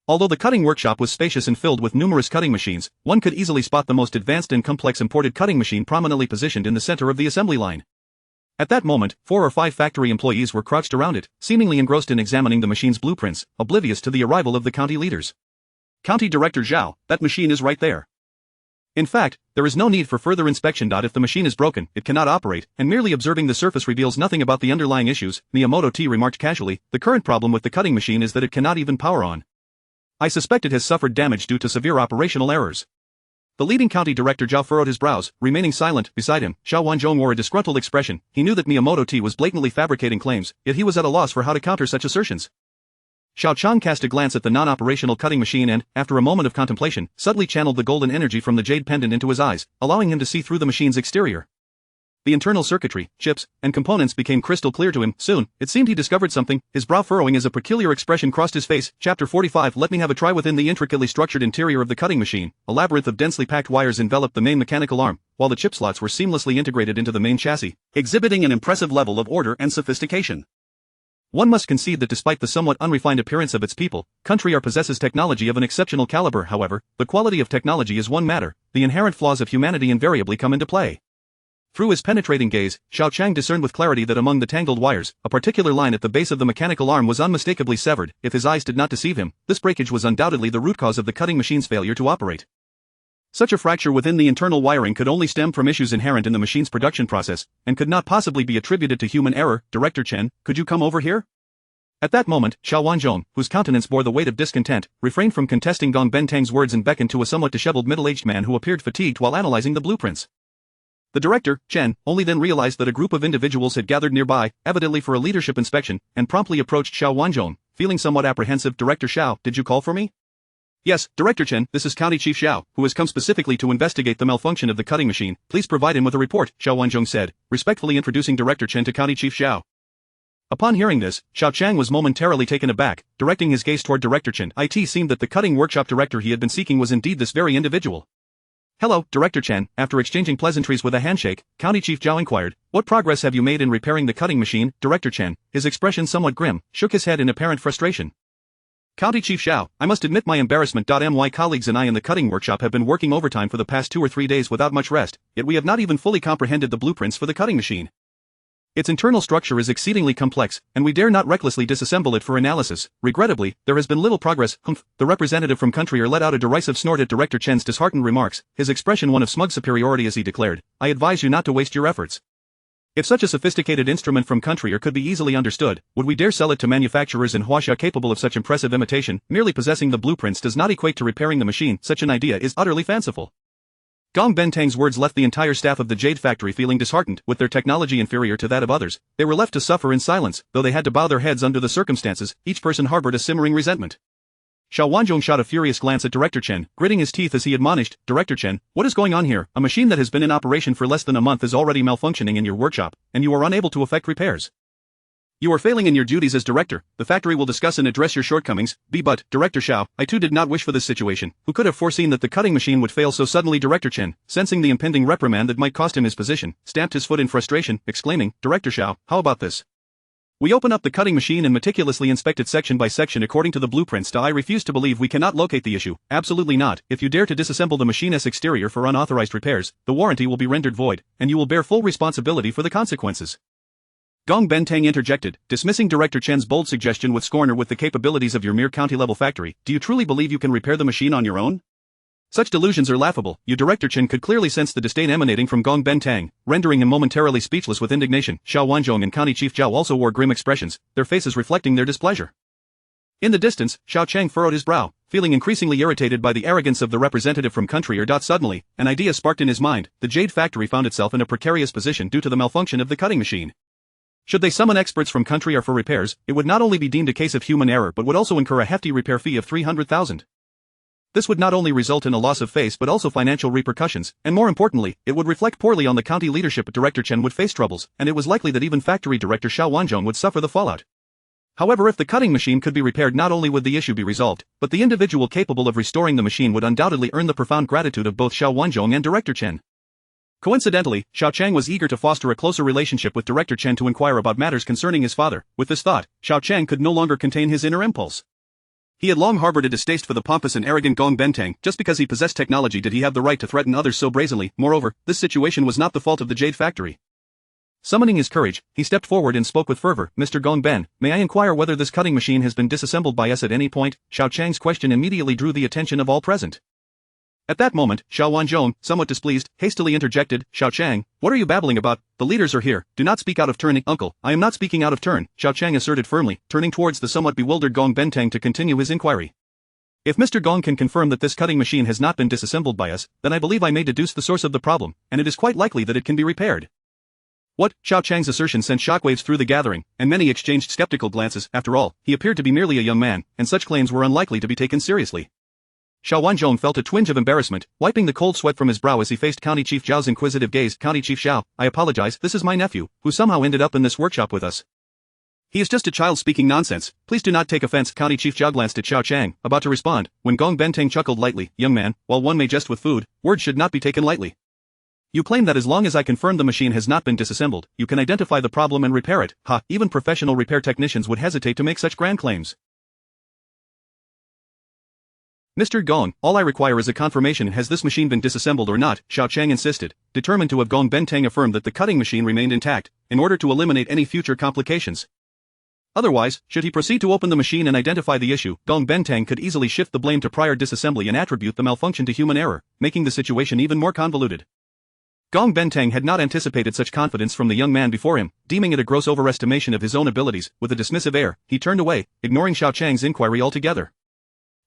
Although the cutting workshop was spacious and filled with numerous cutting machines, one could easily spot the most advanced and complex imported cutting machine prominently positioned in the center of the assembly line. At that moment, 4 or 5 factory employees were crouched around it, seemingly engrossed in examining the machine's blueprints, oblivious to the arrival of the county leaders. County Director Xiao, that machine is right there. In fact, there is no need for further inspection. If the machine is broken, it cannot operate, and merely observing the surface reveals nothing about the underlying issues, Miyamoto T remarked casually. The current problem with the cutting machine is that it cannot even power on. I suspect it has suffered damage due to severe operational errors. The leading county director Zhao furrowed his brows, remaining silent. Beside him, Xiao Wanzhong wore a disgruntled expression. He knew that Miyamoto T was blatantly fabricating claims, yet he was at a loss for how to counter such assertions. Xiao Qiang cast a glance at the non-operational cutting machine and, after a moment of contemplation, subtly channeled the golden energy from the jade pendant into his eyes, allowing him to see through the machine's exterior. The internal circuitry, chips, and components became crystal clear to him. Soon, it seemed he discovered something. His brow furrowing as a peculiar expression crossed his face. Chapter 45. Let me have a try. Within the intricately structured interior of the cutting machine, a labyrinth of densely packed wires enveloped the main mechanical arm, while the chip slots were seamlessly integrated into the main chassis, exhibiting an impressive level of order and sophistication. One must concede that despite the somewhat unrefined appearance of its people, country possesses technology of an exceptional caliber. However, the quality of technology is one matter, the inherent flaws of humanity invariably come into play. Through his penetrating gaze, Xiao Qiang discerned with clarity that among the tangled wires, a particular line at the base of the mechanical arm was unmistakably severed. If his eyes did not deceive him, this breakage was undoubtedly the root cause of the cutting machine's failure to operate. Such a fracture within the internal wiring could only stem from issues inherent in the machine's production process, and could not possibly be attributed to human error. Director Chen, could you come over here? At that moment, Xiao Wanzhong, whose countenance bore the weight of discontent, refrained from contesting Gong Bentang's words and beckoned to a somewhat disheveled middle-aged man who appeared fatigued while analyzing the blueprints. The director, Chen, only then realized that a group of individuals had gathered nearby, evidently for a leadership inspection, and promptly approached Xiao Wanzhong, feeling somewhat apprehensive. Director Xiao, did you call for me? Yes, Director Chen, this is County Chief Xiao, who has come specifically to investigate the malfunction of the cutting machine. Please provide him with a report, Xiao Wanzhong said, respectfully introducing Director Chen to County Chief Xiao. Upon hearing this, Xiao Qiang was momentarily taken aback, directing his gaze toward Director Chen. It seemed that the cutting workshop director he had been seeking was indeed this very individual. Hello, Director Chen. After exchanging pleasantries with a handshake, County Chief Zhao inquired, what progress have you made in repairing the cutting machine? Director Chen, his expression somewhat grim, shook his head in apparent frustration. County Chief Xiao, I must admit my embarrassment. My colleagues and I in the cutting workshop have been working overtime for the past 2 or 3 days without much rest, yet we have not even fully comprehended the blueprints for the cutting machine. Its internal structure is exceedingly complex, and we dare not recklessly disassemble it for analysis. Regrettably, there has been little progress. Humph. The representative from Country let out a derisive snort at Director Chen's disheartened remarks, his expression one of smug superiority as he declared, I advise you not to waste your efforts. If such a sophisticated instrument from Country could be easily understood, would we dare sell it to manufacturers in Huaxia capable of such impressive imitation? Merely possessing the blueprints does not equate to repairing the machine. Such an idea is utterly fanciful. Gong Bentang's words left the entire staff of the Jade Factory feeling disheartened. With their technology inferior to that of others, they were left to suffer in silence. Though they had to bow their heads under the circumstances, each person harbored a simmering resentment. Xiao Wanzhong shot a furious glance at Director Chen, gritting his teeth as he admonished, Director Chen, what is going on here? A machine that has been in operation for less than a month is already malfunctioning in your workshop, and you are unable to effect repairs. You are failing in your duties as director. The factory will discuss and address your shortcomings. But, Director Xiao, I too did not wish for this situation. Who could have foreseen that the cutting machine would fail so suddenly? Director Chen, sensing the impending reprimand that might cost him his position, stamped his foot in frustration, exclaiming, Director Xiao, how about this? We open up the cutting machine and meticulously inspect it section by section according to the blueprints. I refuse to believe we cannot locate the issue. Absolutely not. If you dare to disassemble the machine's exterior for unauthorized repairs, the warranty will be rendered void, and you will bear full responsibility for the consequences. Gong Bentang interjected, dismissing Director Chen's bold suggestion with scorn. With the capabilities of your mere county-level factory, do you truly believe you can repair the machine on your own? Such delusions are laughable. Director Chen could clearly sense the disdain emanating from Gong Bentang, rendering him momentarily speechless with indignation. Xiao Wanzhong and County Chief Zhao also wore grim expressions, their faces reflecting their displeasure. In the distance, Xiao Qiang furrowed his brow, feeling increasingly irritated by the arrogance of the representative from Country. Suddenly, an idea sparked in his mind. The Jade Factory found itself in a precarious position due to the malfunction of the cutting machine. Should they summon experts from Country for repairs, it would not only be deemed a case of human error but would also incur a hefty repair fee of 300,000. This would not only result in a loss of face but also financial repercussions, and more importantly, it would reflect poorly on the county leadership. Director Chen would face troubles, and it was likely that even factory director Xiao Wanzhong would suffer the fallout. However, if the cutting machine could be repaired, not only would the issue be resolved, but the individual capable of restoring the machine would undoubtedly earn the profound gratitude of both Xiao Wanzhong and Director Chen. Coincidentally, Xiao Qiang was eager to foster a closer relationship with Director Chen to inquire about matters concerning his father. With this thought, Xiao Qiang could no longer contain his inner impulse. He had long harbored a distaste for the pompous and arrogant Gong Bentang. Just because he possessed technology did he have the right to threaten others so brazenly? Moreover, this situation was not the fault of the Jade Factory. Summoning his courage, he stepped forward and spoke with fervor. Mr. Gong Ben, may I inquire whether this cutting machine has been disassembled by us at any point? Xiao Qiang's question immediately drew the attention of all present. At that moment, Xiao Wanzhong, somewhat displeased, hastily interjected, Xiao Qiang, what are you babbling about? The leaders are here, do not speak out of turn. Uncle, I am not speaking out of turn, Xiao Qiang asserted firmly, turning towards the somewhat bewildered Gong Benteng to continue his inquiry. If Mr. Gong can confirm that this cutting machine has not been disassembled by us, then I believe I may deduce the source of the problem, and it is quite likely that it can be repaired. What? Xiao Qiang's assertion sent shockwaves through the gathering, and many exchanged skeptical glances. After all, he appeared to be merely a young man, and such claims were unlikely to be taken seriously. Xiao Wanzhong felt a twinge of embarrassment, wiping the cold sweat from his brow as he faced County Chief Zhao's inquisitive gaze. County Chief Xiao, I apologize, this is my nephew, who somehow ended up in this workshop with us. He is just a child speaking nonsense, please do not take offense. County Chief Zhao glanced at Xiao Qiang, about to respond, when Gong Benteng chuckled lightly, young man, while one may jest with food, words should not be taken lightly. You claim that as long as I confirm the machine has not been disassembled, you can identify the problem and repair it. Ha, even professional repair technicians would hesitate to make such grand claims. Mr. Gong, all I require is a confirmation has this machine been disassembled or not, Xiao Qiang insisted, determined to have Gong Benteng affirmed that the cutting machine remained intact, in order to eliminate any future complications. Otherwise, should he proceed to open the machine and identify the issue, Gong Benteng could easily shift the blame to prior disassembly and attribute the malfunction to human error, making the situation even more convoluted. Gong Benteng had not anticipated such confidence from the young man before him, deeming it a gross overestimation of his own abilities. With a dismissive air, he turned away, ignoring Xiao Qiang's inquiry altogether.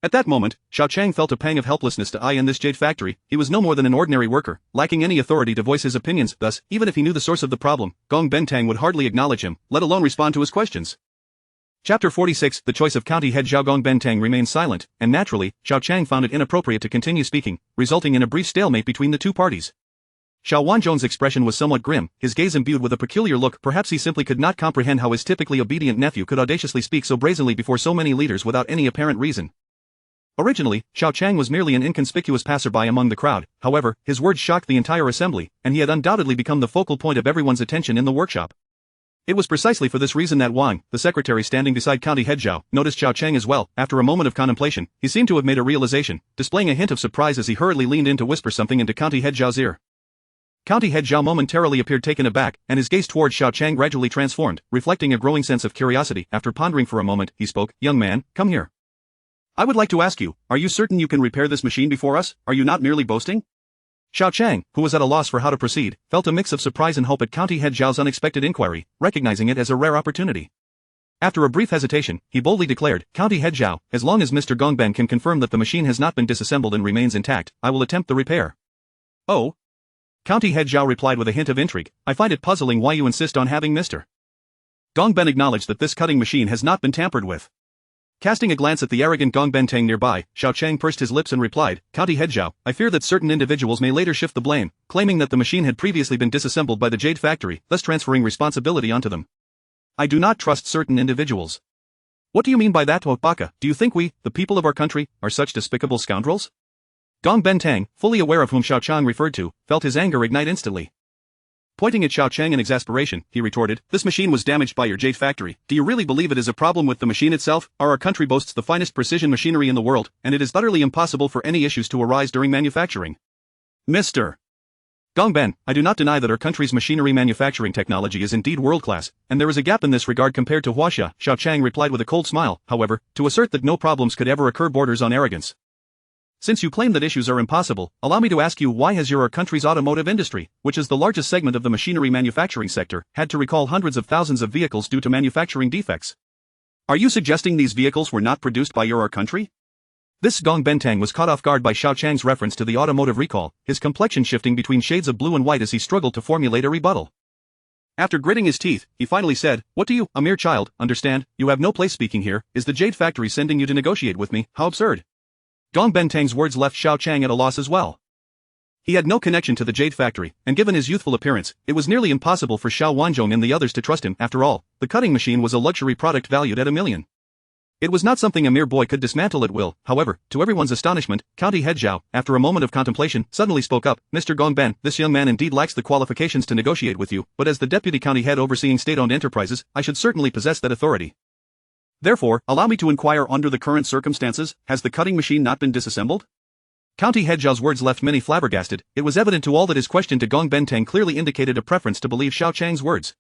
At that moment, Xiao Qiang felt a pang of helplessness to eye in this jade factory. He was no more than an ordinary worker, lacking any authority to voice his opinions. Thus, even if he knew the source of the problem, Gong Benteng would hardly acknowledge him, let alone respond to his questions. Chapter 46, The Choice of County Head. Zhao. Gong Benteng remained silent, and naturally, Xiao Qiang found it inappropriate to continue speaking, resulting in a brief stalemate between the two parties. Xiao Wanzhong's expression was somewhat grim, his gaze imbued with a peculiar look. Perhaps he simply could not comprehend how his typically obedient nephew could audaciously speak so brazenly before so many leaders without any apparent reason. Originally, Xiao Qiang was merely an inconspicuous passerby among the crowd, however, his words shocked the entire assembly, and he had undoubtedly become the focal point of everyone's attention in the workshop. It was precisely for this reason that Wang, the secretary standing beside County Head Zhao, noticed Xiao Qiang as well. After a moment of contemplation, he seemed to have made a realization, displaying a hint of surprise as he hurriedly leaned in to whisper something into County Head Zhao's ear. County Head Zhao momentarily appeared taken aback, and his gaze towards Xiao Qiang gradually transformed, reflecting a growing sense of curiosity. After pondering for a moment, he spoke, young man, come here. I would like to ask you, are you certain you can repair this machine before us? Are you not merely boasting? Xiao Qiang, who was at a loss for how to proceed, felt a mix of surprise and hope at County Head Zhao's unexpected inquiry, recognizing it as a rare opportunity. After a brief hesitation, he boldly declared, County Head Zhao, as long as Mr. Gongben can confirm that the machine has not been disassembled and remains intact, I will attempt the repair. Oh? County Head Zhao replied with a hint of intrigue, I find it puzzling why you insist on having Mr. Gongben acknowledged that this cutting machine has not been tampered with. Casting a glance at the arrogant Gong Benteng nearby, Xiao Qiang pursed his lips and replied, County Head Zhao, I fear that certain individuals may later shift the blame, claiming that the machine had previously been disassembled by the Jade Factory, thus transferring responsibility onto them. I do not trust certain individuals. What do you mean by that, Baka? Do you think we, the people of our country, are such despicable scoundrels? Gong Benteng, fully aware of whom Xiao Qiang referred to, felt his anger ignite instantly. Pointing at Xiao Qiang in exasperation, he retorted, this machine was damaged by your Jade Factory. Do you really believe it is a problem with the machine itself? Our country boasts the finest precision machinery in the world, and it is utterly impossible for any issues to arise during manufacturing. Mr. Gongben, I do not deny that our country's machinery manufacturing technology is indeed world-class, and there is a gap in this regard compared to Huaxia, Xiao Qiang replied with a cold smile. However, to assert that no problems could ever occur borders on arrogance. Since you claim that issues are impossible, allow me to ask you why has your country's automotive industry, which is the largest segment of the machinery manufacturing sector, had to recall hundreds of thousands of vehicles due to manufacturing defects? Are you suggesting these vehicles were not produced by your country? This Gong Benteng was caught off guard by Xiao Qiang's reference to the automotive recall, his complexion shifting between shades of blue and white as he struggled to formulate a rebuttal. After gritting his teeth, he finally said, what do you, a mere child, understand? You have no place speaking here. Is the Jade Factory sending you to negotiate with me? How absurd. Gong Benteng's words left Xiao Qiang at a loss as well. He had no connection to the Jade Factory, and given his youthful appearance, it was nearly impossible for Xiao Wanzhong and the others to trust him. After all, the cutting machine was a luxury product valued at $1 million. It was not something a mere boy could dismantle at will. However, to everyone's astonishment, County Head Zhao, after a moment of contemplation, suddenly spoke up, Mr. Gongben, this young man indeed lacks the qualifications to negotiate with you, but as the deputy county head overseeing state-owned enterprises, I should certainly possess that authority. Therefore, allow me to inquire under the current circumstances, has the cutting machine not been disassembled? County Head Xiao's words left many flabbergasted. It was evident to all that his question to Gong Benteng clearly indicated a preference to believe Xiao Qiang's words.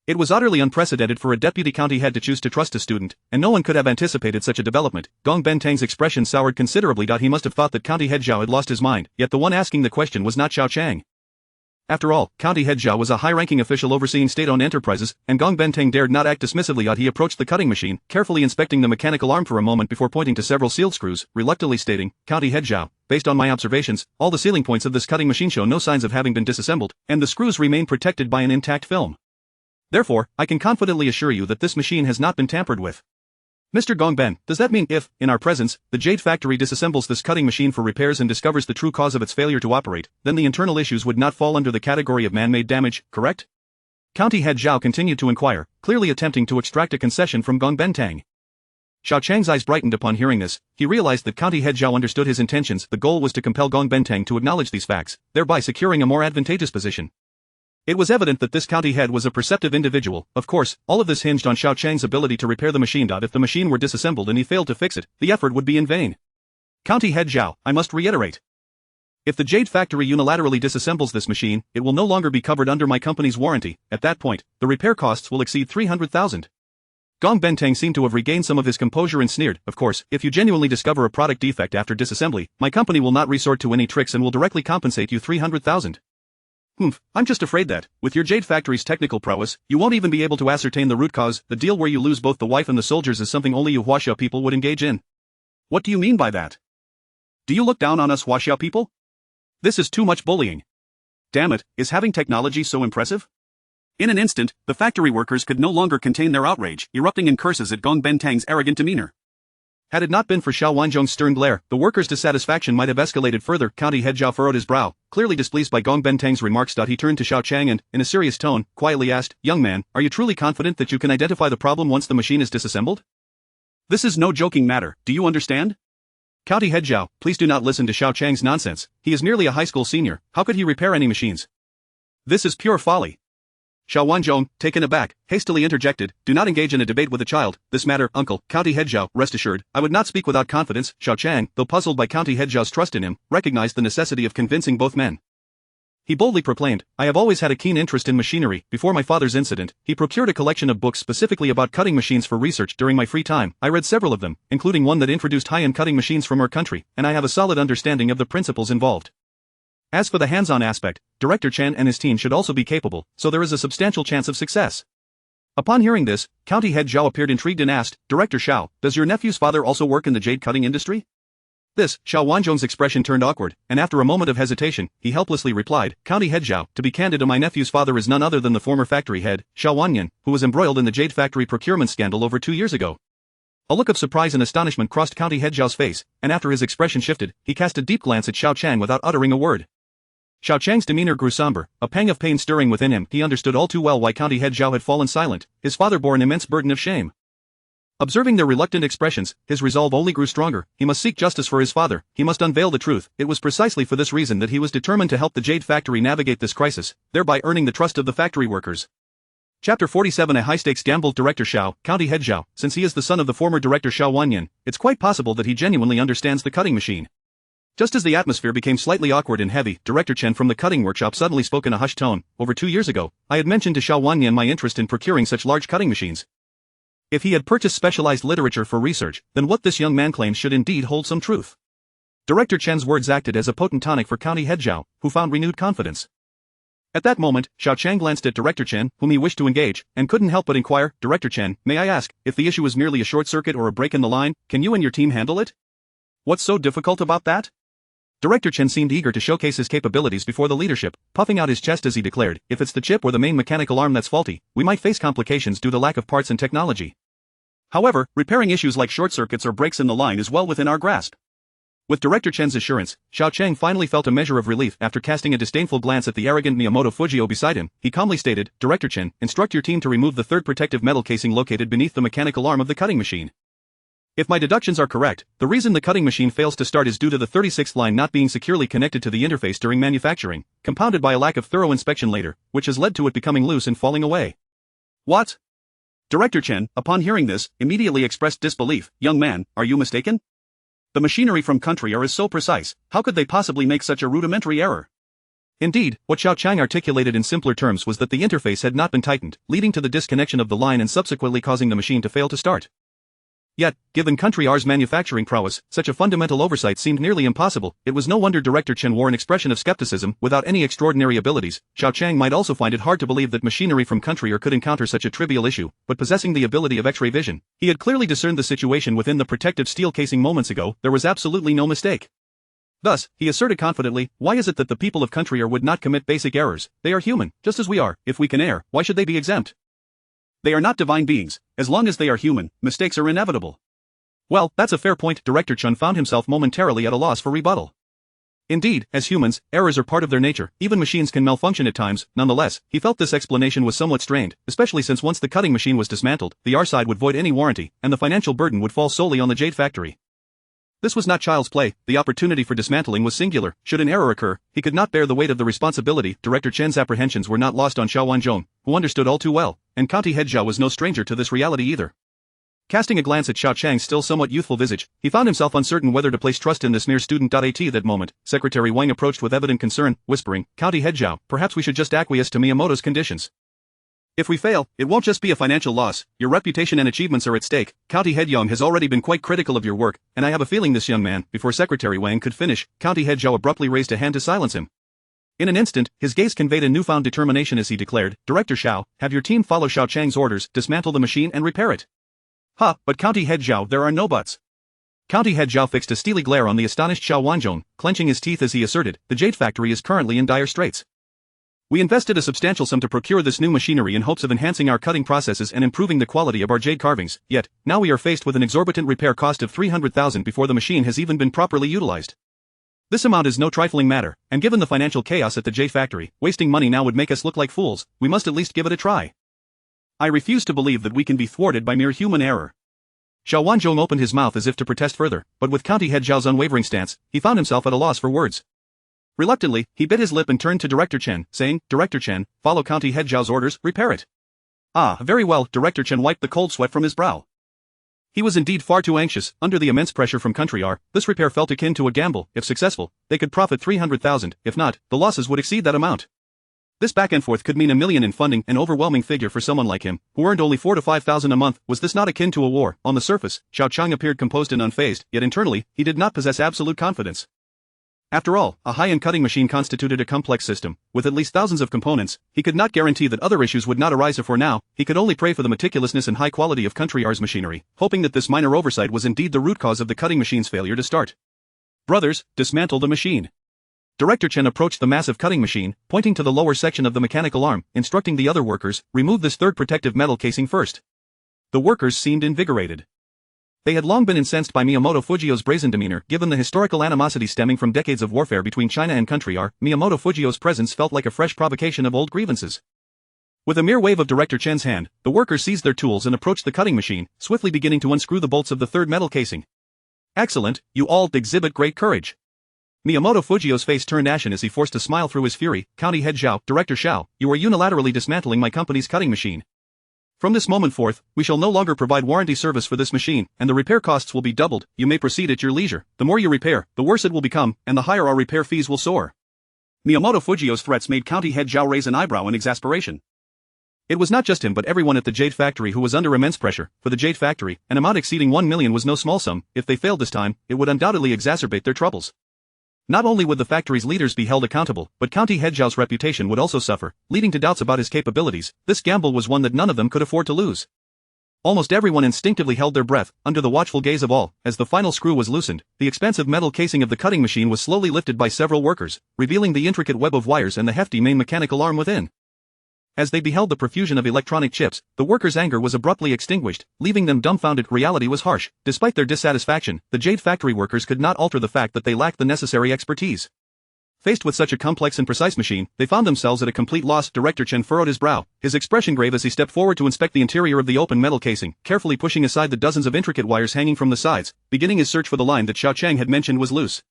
It was utterly unprecedented for a deputy county head to choose to trust a student, and no one could have anticipated such a development. Gong Benteng's expression soured considerably. He must have thought that County Head Xiao had lost his mind, yet the one asking the question was not Xiao Qiang. After all, County Head Xiao was a high-ranking official overseeing state-owned enterprises, and Gong Benteng dared not act dismissively. He approached the cutting machine, carefully inspecting the mechanical arm for a moment before pointing to several sealed screws, reluctantly stating, "County Head Xiao, based on my observations, all the sealing points of this cutting machine show no signs of having been disassembled, and the screws remain protected by an intact film. Therefore, I can confidently assure you that this machine has not been tampered with." Mr. Gong Ben, does that mean if, in our presence, the Jade Factory disassembles this cutting machine for repairs and discovers the true cause of its failure to operate, then the internal issues would not fall under the category of man-made damage, correct? County Head Xiao continued to inquire, clearly attempting to extract a concession from Gong Benteng. Xiao Qiang's eyes brightened upon hearing this. He realized that County Head Xiao understood his intentions. The goal was to compel Gong Benteng to acknowledge these facts, thereby securing a more advantageous position. It was evident that this county head was a perceptive individual. Of course, all of this hinged on Xiao Qiang's ability to repair the machine. If the machine were disassembled and he failed to fix it, the effort would be in vain. County Head Xiao, I must reiterate. If the Jade Factory unilaterally disassembles this machine, it will no longer be covered under my company's warranty. At that point, the repair costs will exceed 300,000. Gong Benteng seemed to have regained some of his composure and sneered, "Of course, if you genuinely discover a product defect after disassembly, my company will not resort to any tricks and will directly compensate you 300,000. I'm just afraid that, with your Jade Factory's technical prowess, you won't even be able to ascertain the root cause. The deal where you lose both the wife and the soldiers is something only you Huaxiao people would engage in." "What do you mean by that? Do you look down on us Huaxiao people? This is too much bullying. Damn it, is having technology so impressive?" In an instant, the factory workers could no longer contain their outrage, erupting in curses at Gong Benteng's arrogant demeanor. Had it not been for Xiao Wanzhong's stern glare, the workers' dissatisfaction might have escalated further. County Head Xiao furrowed his brow, clearly displeased by Gong Benteng's remarks. He turned to Xiao Qiang and, in a serious tone, quietly asked, "Young man, are you truly confident that you can identify the problem once the machine is disassembled? This is no joking matter, do you understand? County Head Xiao, please do not listen to Xiao Qiang's nonsense. He is nearly a high school senior. How could he repair any machines? This is pure folly." Xiao Wanzhong, taken aback, hastily interjected, "Do not engage in a debate with a child. This matter, uncle, County Head Xiao, rest assured, I would not speak without confidence." Xiao Qiang, though puzzled by County Head Xiao's trust in him, recognized the necessity of convincing both men. He boldly proclaimed, "I have always had a keen interest in machinery. Before my father's incident, he procured a collection of books specifically about cutting machines for research. During my free time, I read several of them, including one that introduced high-end cutting machines from our country, and I have a solid understanding of the principles involved. As for the hands-on aspect, Director Chen and his team should also be capable, so there is a substantial chance of success." Upon hearing this, County Head Xiao appeared intrigued and asked, "Director Xiao, does your nephew's father also work in the jade cutting industry?" This, Xiao Wanzhong's expression turned awkward, and after a moment of hesitation, he helplessly replied, "County Head Xiao, to be candid, my nephew's father is none other than the former factory head, Xiao Wanyan, who was embroiled in the Jade Factory procurement scandal over 2 years ago." A look of surprise and astonishment crossed County Head Xiao's face, and after his expression shifted, he cast a deep glance at Xiao Qiang without uttering a word. Xiao Qiang's demeanor grew somber, a pang of pain stirring within him. He understood all too well why County Head Xiao had fallen silent. His father bore an immense burden of shame. Observing their reluctant expressions, his resolve only grew stronger. He must seek justice for his father. He must unveil the truth. It was precisely for this reason that he was determined to help the Jade Factory navigate this crisis, thereby earning the trust of the factory workers. Chapter 47: A high-stakes gamble. Director Xiao, County Head Xiao, since he is the son of the former director Xiao Wanyan, it's quite possible that he genuinely understands the cutting machine. Just as the atmosphere became slightly awkward and heavy, Director Chen from the cutting workshop suddenly spoke in a hushed tone. "Over 2 years ago, I had mentioned to Xiao Wanyan my interest in procuring such large cutting machines. If he had purchased specialized literature for research, then what this young man claims should indeed hold some truth." Director Chen's words acted as a potent tonic for County Head Xiao, who found renewed confidence. At that moment, Xiao Qiang glanced at Director Chen, whom he wished to engage, and couldn't help but inquire, "Director Chen, may I ask, if the issue is merely a short circuit or a break in the line, can you and your team handle it? What's so difficult about that?" Director Chen seemed eager to showcase his capabilities before the leadership, puffing out his chest as he declared, "If it's the chip or the main mechanical arm that's faulty, we might face complications due to lack of parts and technology. However, repairing issues like short circuits or breaks in the line is well within our grasp." With Director Chen's assurance, Xiao Qiang finally felt a measure of relief. After casting a disdainful glance at the arrogant Miyamoto Fujio beside him, he calmly stated, "Director Chen, instruct your team to remove the third protective metal casing located beneath the mechanical arm of the cutting machine. If my deductions are correct, the reason the cutting machine fails to start is due to the 36th line not being securely connected to the interface during manufacturing, compounded by a lack of thorough inspection later, which has led to it becoming loose and falling away." "What?" Director Chen, upon hearing this, immediately expressed disbelief. "Young man, are you mistaken? The machinery from country is so precise, how could they possibly make such a rudimentary error? Indeed, what Xiao Qiang articulated in simpler terms was that the interface had not been tightened, leading to the disconnection of the line and subsequently causing the machine to fail to start. Yet, given Country R's manufacturing prowess, such a fundamental oversight seemed nearly impossible. It was no wonder Director Chen wore an expression of skepticism. Without any extraordinary abilities, Xiao Qiang might also find it hard to believe that machinery from Country R could encounter such a trivial issue, but possessing the ability of X-ray vision, he had clearly discerned the situation within the protective steel casing moments ago. There was absolutely no mistake. Thus, he asserted confidently, why is it that the people of Country R would not commit basic errors? They are human, just as we are. If we can err, why should they be exempt? They are not divine beings. As long as they are human, mistakes are inevitable. Well, that's a fair point. Director Chen found himself momentarily at a loss for rebuttal. Indeed, as humans, errors are part of their nature. Even machines can malfunction at times. Nonetheless, he felt this explanation was somewhat strained, especially since once the cutting machine was dismantled, the R side would void any warranty, and the financial burden would fall solely on the Jade Factory. This was not child's play. The opportunity for dismantling was singular. Should an error occur, he could not bear the weight of the responsibility. Director Chen's apprehensions were not lost on Xiao Wanzhong, who understood all too well, and County Head Xiao was no stranger to this reality either. Casting a glance at Xiao Qiang's still somewhat youthful visage, he found himself uncertain whether to place trust in this mere student. At that moment, Secretary Wang approached with evident concern, whispering, County Head Xiao, perhaps we should just acquiesce to Miyamoto's conditions. If we fail, it won't just be a financial loss. Your reputation and achievements are at stake. County Head Yang has already been quite critical of your work, and I have a feeling this young man. Before Secretary Wang could finish, County Head Xiao abruptly raised a hand to silence him. In an instant, his gaze conveyed a newfound determination as he declared, Director Xiao, have your team follow Xiao Qiang's orders, dismantle the machine and repair it. But County Head Xiao, there are no buts. County Head Xiao fixed a steely glare on the astonished Xiao Wanzhong, clenching his teeth as he asserted, the Jade Factory is currently in dire straits. We invested a substantial sum to procure this new machinery in hopes of enhancing our cutting processes and improving the quality of our jade carvings, yet, now we are faced with an exorbitant repair cost of 300,000 before the machine has even been properly utilized. This amount is no trifling matter, and given the financial chaos at the Jade Factory, wasting money now would make us look like fools. We must at least give it a try. I refuse to believe that we can be thwarted by mere human error. Xiao Wanzhong opened his mouth as if to protest further, but with County Head Xiao's unwavering stance, he found himself at a loss for words. Reluctantly, he bit his lip and turned to Director Chen, saying, Director Chen, follow County Head Xiao's orders, repair it. Very well. Director Chen wiped the cold sweat from his brow. He was indeed far too anxious. Under the immense pressure from Country R, this repair felt akin to a gamble. If successful, they could profit 300,000, if not, the losses would exceed that amount. This back and forth could mean $1 million in funding, an overwhelming figure for someone like him, who earned only 4,000 to 5,000 a month. Was this not akin to a war? On the surface, Xiao Qiang appeared composed and unfazed, yet internally, he did not possess absolute confidence. After all, a high-end cutting machine constituted a complex system, with at least thousands of components. He could not guarantee that other issues would not arise, for now, he could only pray for the meticulousness and high quality of Country R's machinery, hoping that this minor oversight was indeed the root cause of the cutting machine's failure to start. Brothers, dismantle the machine. Director Chen approached the massive cutting machine, pointing to the lower section of the mechanical arm, instructing the other workers, remove this third protective metal casing first. The workers seemed invigorated. They had long been incensed by Miyamoto Fujio's brazen demeanor. Given the historical animosity stemming from decades of warfare between China and Country R, Miyamoto Fujio's presence felt like a fresh provocation of old grievances. With a mere wave of Director Chen's hand, the workers seized their tools and approached the cutting machine, swiftly beginning to unscrew the bolts of the third metal casing. Excellent, you all exhibit great courage. Miyamoto Fujio's face turned ashen as he forced a smile through his fury. County Head Xiao, Director Xiao, you are unilaterally dismantling my company's cutting machine. From this moment forth, we shall no longer provide warranty service for this machine, and the repair costs will be doubled. You may proceed at your leisure. The more you repair, the worse it will become, and the higher our repair fees will soar. Miyamoto Fujio's threats made County Head Xiao raise an eyebrow in exasperation. It was not just him but everyone at the Jade Factory who was under immense pressure. For the Jade Factory, an amount exceeding 1 million was no small sum. If they failed this time, it would undoubtedly exacerbate their troubles. Not only would the factory's leaders be held accountable, but County Head Xiao's reputation would also suffer, leading to doubts about his capabilities. This gamble was one that none of them could afford to lose. Almost everyone instinctively held their breath, under the watchful gaze of all. As the final screw was loosened, the expansive metal casing of the cutting machine was slowly lifted by several workers, revealing the intricate web of wires and the hefty main mechanical arm within. As they beheld the profusion of electronic chips, the workers' anger was abruptly extinguished, leaving them dumbfounded. Reality was harsh. Despite their dissatisfaction, the Jade Factory workers could not alter the fact that they lacked the necessary expertise. Faced with such a complex and precise machine, they found themselves at a complete loss. Director Chen furrowed his brow, his expression grave as he stepped forward to inspect the interior of the open metal casing, carefully pushing aside the dozens of intricate wires hanging from the sides, beginning his search for the line that Xiao Qiang had mentioned was loose.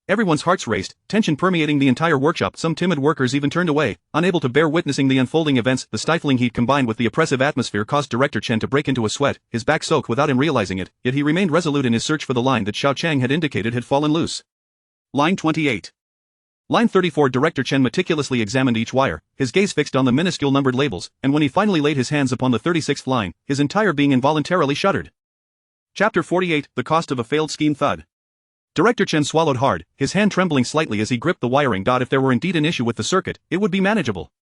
Everyone's hearts raced, tension permeating the entire workshop. Some timid workers even turned away, unable to bear witnessing the unfolding events. The stifling heat combined with the oppressive atmosphere caused Director Chen to break into a sweat, his back soaked without him realizing it, yet he remained resolute in his search for the line that Xiao Qiang had indicated had fallen loose. Line 28. Line 34. Director Chen meticulously examined each wire, his gaze fixed on the minuscule numbered labels, and when he finally laid his hands upon the 36th line, his entire being involuntarily shuddered. Chapter 48. The Cost of a Failed Scheme. Thud. Director Chen swallowed hard, his hand trembling slightly as he gripped the wiring. If there were indeed an issue with the circuit, it would be manageable.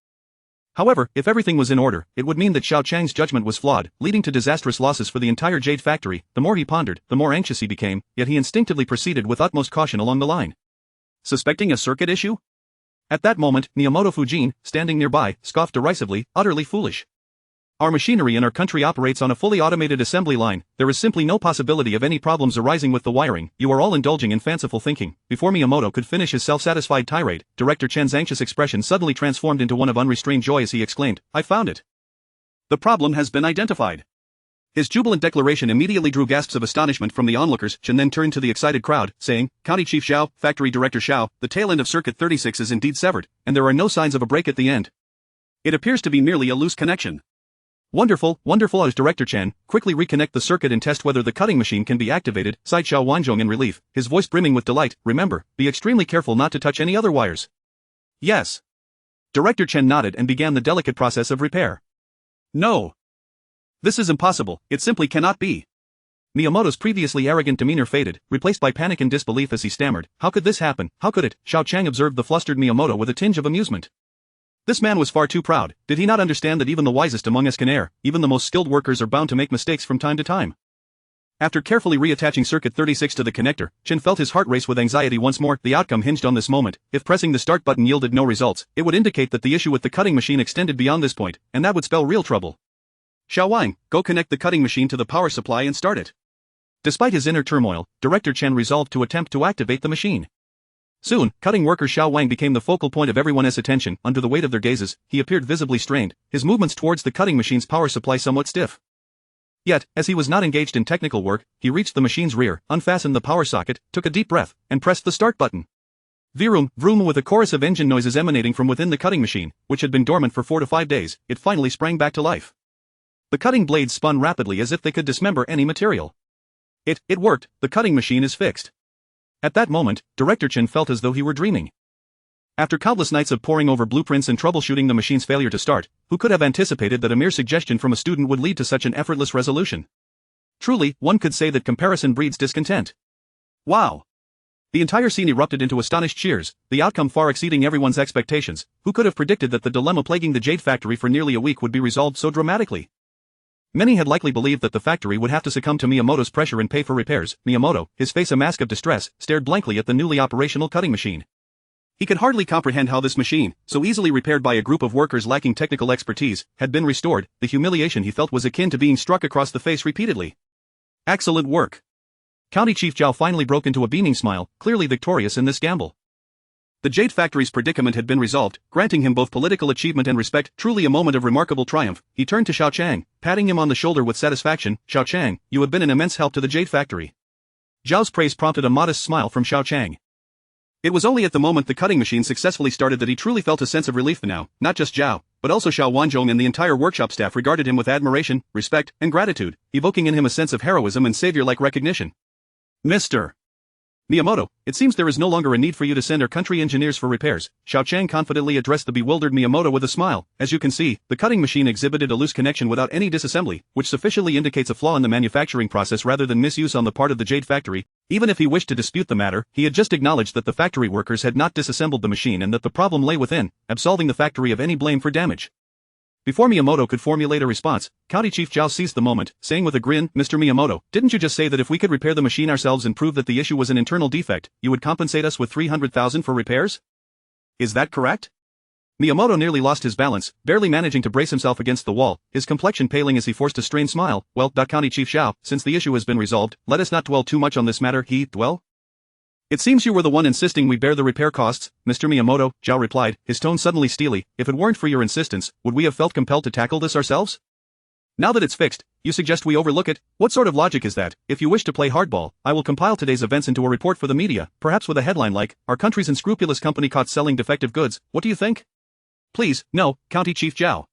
However, if everything was in order, it would mean that Xiao Qiang's judgment was flawed, leading to disastrous losses for the entire jade factory. The more he pondered, the more anxious he became, yet he instinctively proceeded with utmost caution along the line. Suspecting a circuit issue? At that moment, Miyamoto Fujin, standing nearby, scoffed derisively, utterly foolish. Our machinery in our country operates on a fully automated assembly line. There is simply no possibility of any problems arising with the wiring. You are all indulging in fanciful thinking. Before Miyamoto could finish his self-satisfied tirade, Director Chen's anxious expression suddenly transformed into one of unrestrained joy as he exclaimed, "I found it. The problem has been identified." His jubilant declaration immediately drew gasps of astonishment from the onlookers. Chen then turned to the excited crowd, saying, "County Chief Xiao, Factory Director Xiao, the tail end of Circuit 36 is indeed severed, and there are no signs of a break at the end. It appears to be merely a loose connection." "Wonderful, wonderful," as Director Chen quickly reconnect the circuit and test whether the cutting machine can be activated, sighed Xiao Wanzhong in relief, his voice brimming with delight. "Remember, be extremely careful not to touch any other wires." "Yes." Director Chen nodded and began the delicate process of repair. "No. This is impossible, it simply cannot be." Miyamoto's previously arrogant demeanor faded, replaced by panic and disbelief as he stammered, "How could this happen? How could it?" Xiao Qiang observed the flustered Miyamoto with a tinge of amusement. This man was far too proud. Did he not understand that even the wisest among us can err? Even the most skilled workers are bound to make mistakes from time to time. After carefully reattaching Circuit 36 to the connector, Chen felt his heart race with anxiety once more. The outcome hinged on this moment. If pressing the start button yielded no results, it would indicate that the issue with the cutting machine extended beyond this point, and that would spell real trouble. "Xiao Wang, go connect the cutting machine to the power supply and start it." Despite his inner turmoil, Director Chen resolved to attempt to activate the machine. Soon, cutting worker Xiao Wang became the focal point of everyone's attention. Under the weight of their gazes, he appeared visibly strained, his movements towards the cutting machine's power supply somewhat stiff. Yet, as he was not engaged in technical work, he reached the machine's rear, unfastened the power socket, took a deep breath, and pressed the start button. Vroom, vroom. With a chorus of engine noises emanating from within the cutting machine, which had been dormant for 4 to 5 days, it finally sprang back to life. The cutting blades spun rapidly as if they could dismember any material. It worked. The cutting machine is fixed. At that moment, Director Chen felt as though he were dreaming. After countless nights of poring over blueprints and troubleshooting the machine's failure to start, who could have anticipated that a mere suggestion from a student would lead to such an effortless resolution? Truly, one could say that comparison breeds discontent. Wow! The entire scene erupted into astonished cheers, the outcome far exceeding everyone's expectations. Who could have predicted that the dilemma plaguing the jade factory for nearly a week would be resolved so dramatically? Many had likely believed that the factory would have to succumb to Miyamoto's pressure and pay for repairs. Miyamoto, his face a mask of distress, stared blankly at the newly operational cutting machine. He could hardly comprehend how this machine, so easily repaired by a group of workers lacking technical expertise, had been restored. The humiliation he felt was akin to being struck across the face repeatedly. Excellent work. County Chief Zhao finally broke into a beaming smile, clearly victorious in this gamble. The jade factory's predicament had been resolved, granting him both political achievement and respect. Truly a moment of remarkable triumph. He turned to Xiao Qiang, patting him on the shoulder with satisfaction. "Xiao Qiang, you have been an immense help to the jade factory." Zhao's praise prompted a modest smile from Xiao Qiang. It was only at the moment the cutting machine successfully started that he truly felt a sense of relief. Now, not just Zhao, but also Xiao Wanzhong and the entire workshop staff regarded him with admiration, respect, and gratitude, evoking in him a sense of heroism and savior-like recognition. "Mr. Miyamoto, it seems there is no longer a need for you to send our country engineers for repairs." Xiao Qiang confidently addressed the bewildered Miyamoto with a smile. "As you can see, the cutting machine exhibited a loose connection without any disassembly, which sufficiently indicates a flaw in the manufacturing process rather than misuse on the part of the jade factory." Even if he wished to dispute the matter, he had just acknowledged that the factory workers had not disassembled the machine and that the problem lay within, absolving the factory of any blame for damage. Before Miyamoto could formulate a response, County Chief Zhao seized the moment, saying with a grin, "Mr. Miyamoto, didn't you just say that if we could repair the machine ourselves and prove that the issue was an internal defect, you would compensate us with 300,000 for repairs? Is that correct?" Miyamoto nearly lost his balance, barely managing to brace himself against the wall, his complexion paling as he forced a strained smile. "Well, County Chief Xiao, since the issue has been resolved, let us not dwell too much on this matter." "It seems you were the one insisting we bear the repair costs, Mr. Miyamoto," Zhao replied, his tone suddenly steely. "If it weren't for your insistence, would we have felt compelled to tackle this ourselves?" Now that it's fixed, you suggest we overlook it? What sort of logic is that? If you wish to play hardball, I will compile today's events into a report for the media, perhaps with a headline like, "Our country's unscrupulous company caught selling defective goods." What do you think? Please, no, County Chief Xiao.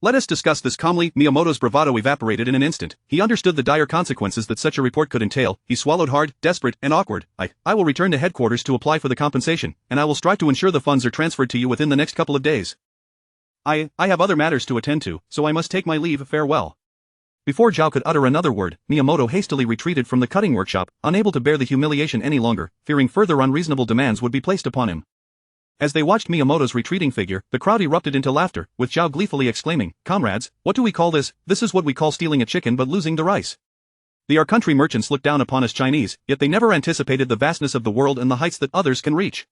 Let us discuss this calmly. Miyamoto's bravado evaporated in an instant. He understood the dire consequences that such a report could entail. He swallowed hard, desperate, and awkward. I will return to headquarters to apply for the compensation, and I will strive to ensure the funds are transferred to you within the next couple of days. I have other matters to attend to, so I must take my leave. Farewell. Before Zhao could utter another word, Miyamoto hastily retreated from the cutting workshop, unable to bear the humiliation any longer, fearing further unreasonable demands would be placed upon him. As they watched Miyamoto's retreating figure, the crowd erupted into laughter, with Zhao gleefully exclaiming, "Comrades, what do we call this? This is what we call stealing a chicken but losing the rice." Our country merchants look down upon us Chinese, yet they never anticipated the vastness of the world and the heights that others can reach.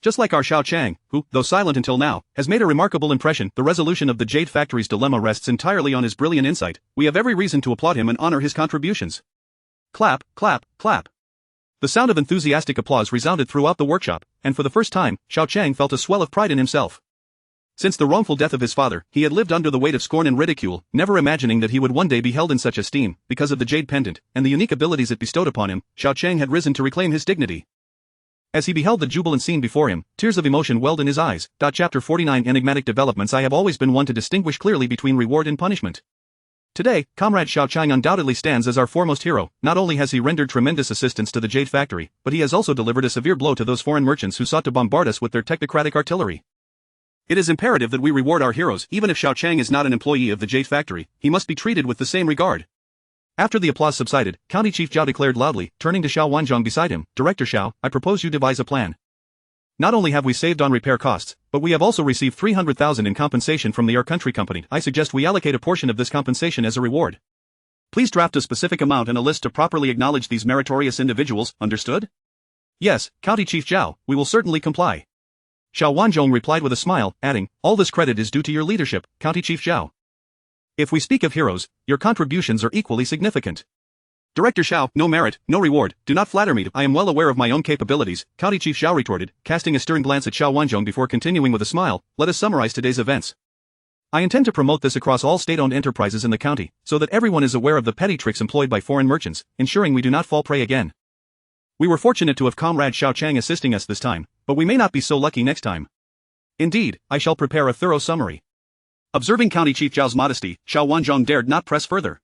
Just like our Xiao Qiang, who, though silent until now, has made a remarkable impression, the resolution of the Jade Factory's dilemma rests entirely on his brilliant insight. We have every reason to applaud him and honor his contributions. Clap, clap, clap. The sound of enthusiastic applause resounded throughout the workshop, and for the first time, Xiao Qiang felt a swell of pride in himself. Since the wrongful death of his father, he had lived under the weight of scorn and ridicule, never imagining that he would one day be held in such esteem. Because of the jade pendant, and the unique abilities it bestowed upon him, Xiao Qiang had risen to reclaim his dignity. As he beheld the jubilant scene before him, tears of emotion welled in his eyes. Chapter 49 Enigmatic Developments. I have always been one to distinguish clearly between reward and punishment. Today, Comrade Xiao Qiang undoubtedly stands as our foremost hero. Not only has he rendered tremendous assistance to the Jade Factory, but he has also delivered a severe blow to those foreign merchants who sought to bombard us with their technocratic artillery. It is imperative that we reward our heroes. Even if Xiao Qiang is not an employee of the Jade Factory, he must be treated with the same regard. After the applause subsided, County Chief Zhao declared loudly, turning to Xiao Wanzhong beside him, "Director Xiao, I propose you devise a plan. Not only have we saved on repair costs, but we have also received 300,000 in compensation from our country company. I suggest we allocate a portion of this compensation as a reward. Please draft a specific amount and a list to properly acknowledge these meritorious individuals, understood?" "Yes, County Chief Zhao, we will certainly comply." Xiao Wanzhong replied with a smile, adding, "All this credit is due to your leadership, County Chief Zhao. If we speak of heroes, your contributions are equally significant." "Director Xiao, no merit, no reward, do not flatter me. I am well aware of my own capabilities," County Chief Xiao retorted, casting a stern glance at Xiao Wanzhong before continuing with a smile. "Let us summarize today's events. I intend to promote this across all state-owned enterprises in the county, so that everyone is aware of the petty tricks employed by foreign merchants, ensuring we do not fall prey again. We were fortunate to have Comrade Xiao Qiang assisting us this time, but we may not be so lucky next time. Indeed, I shall prepare a thorough summary." Observing County Chief Zhao's modesty, Xiao Wanzhong dared not press further.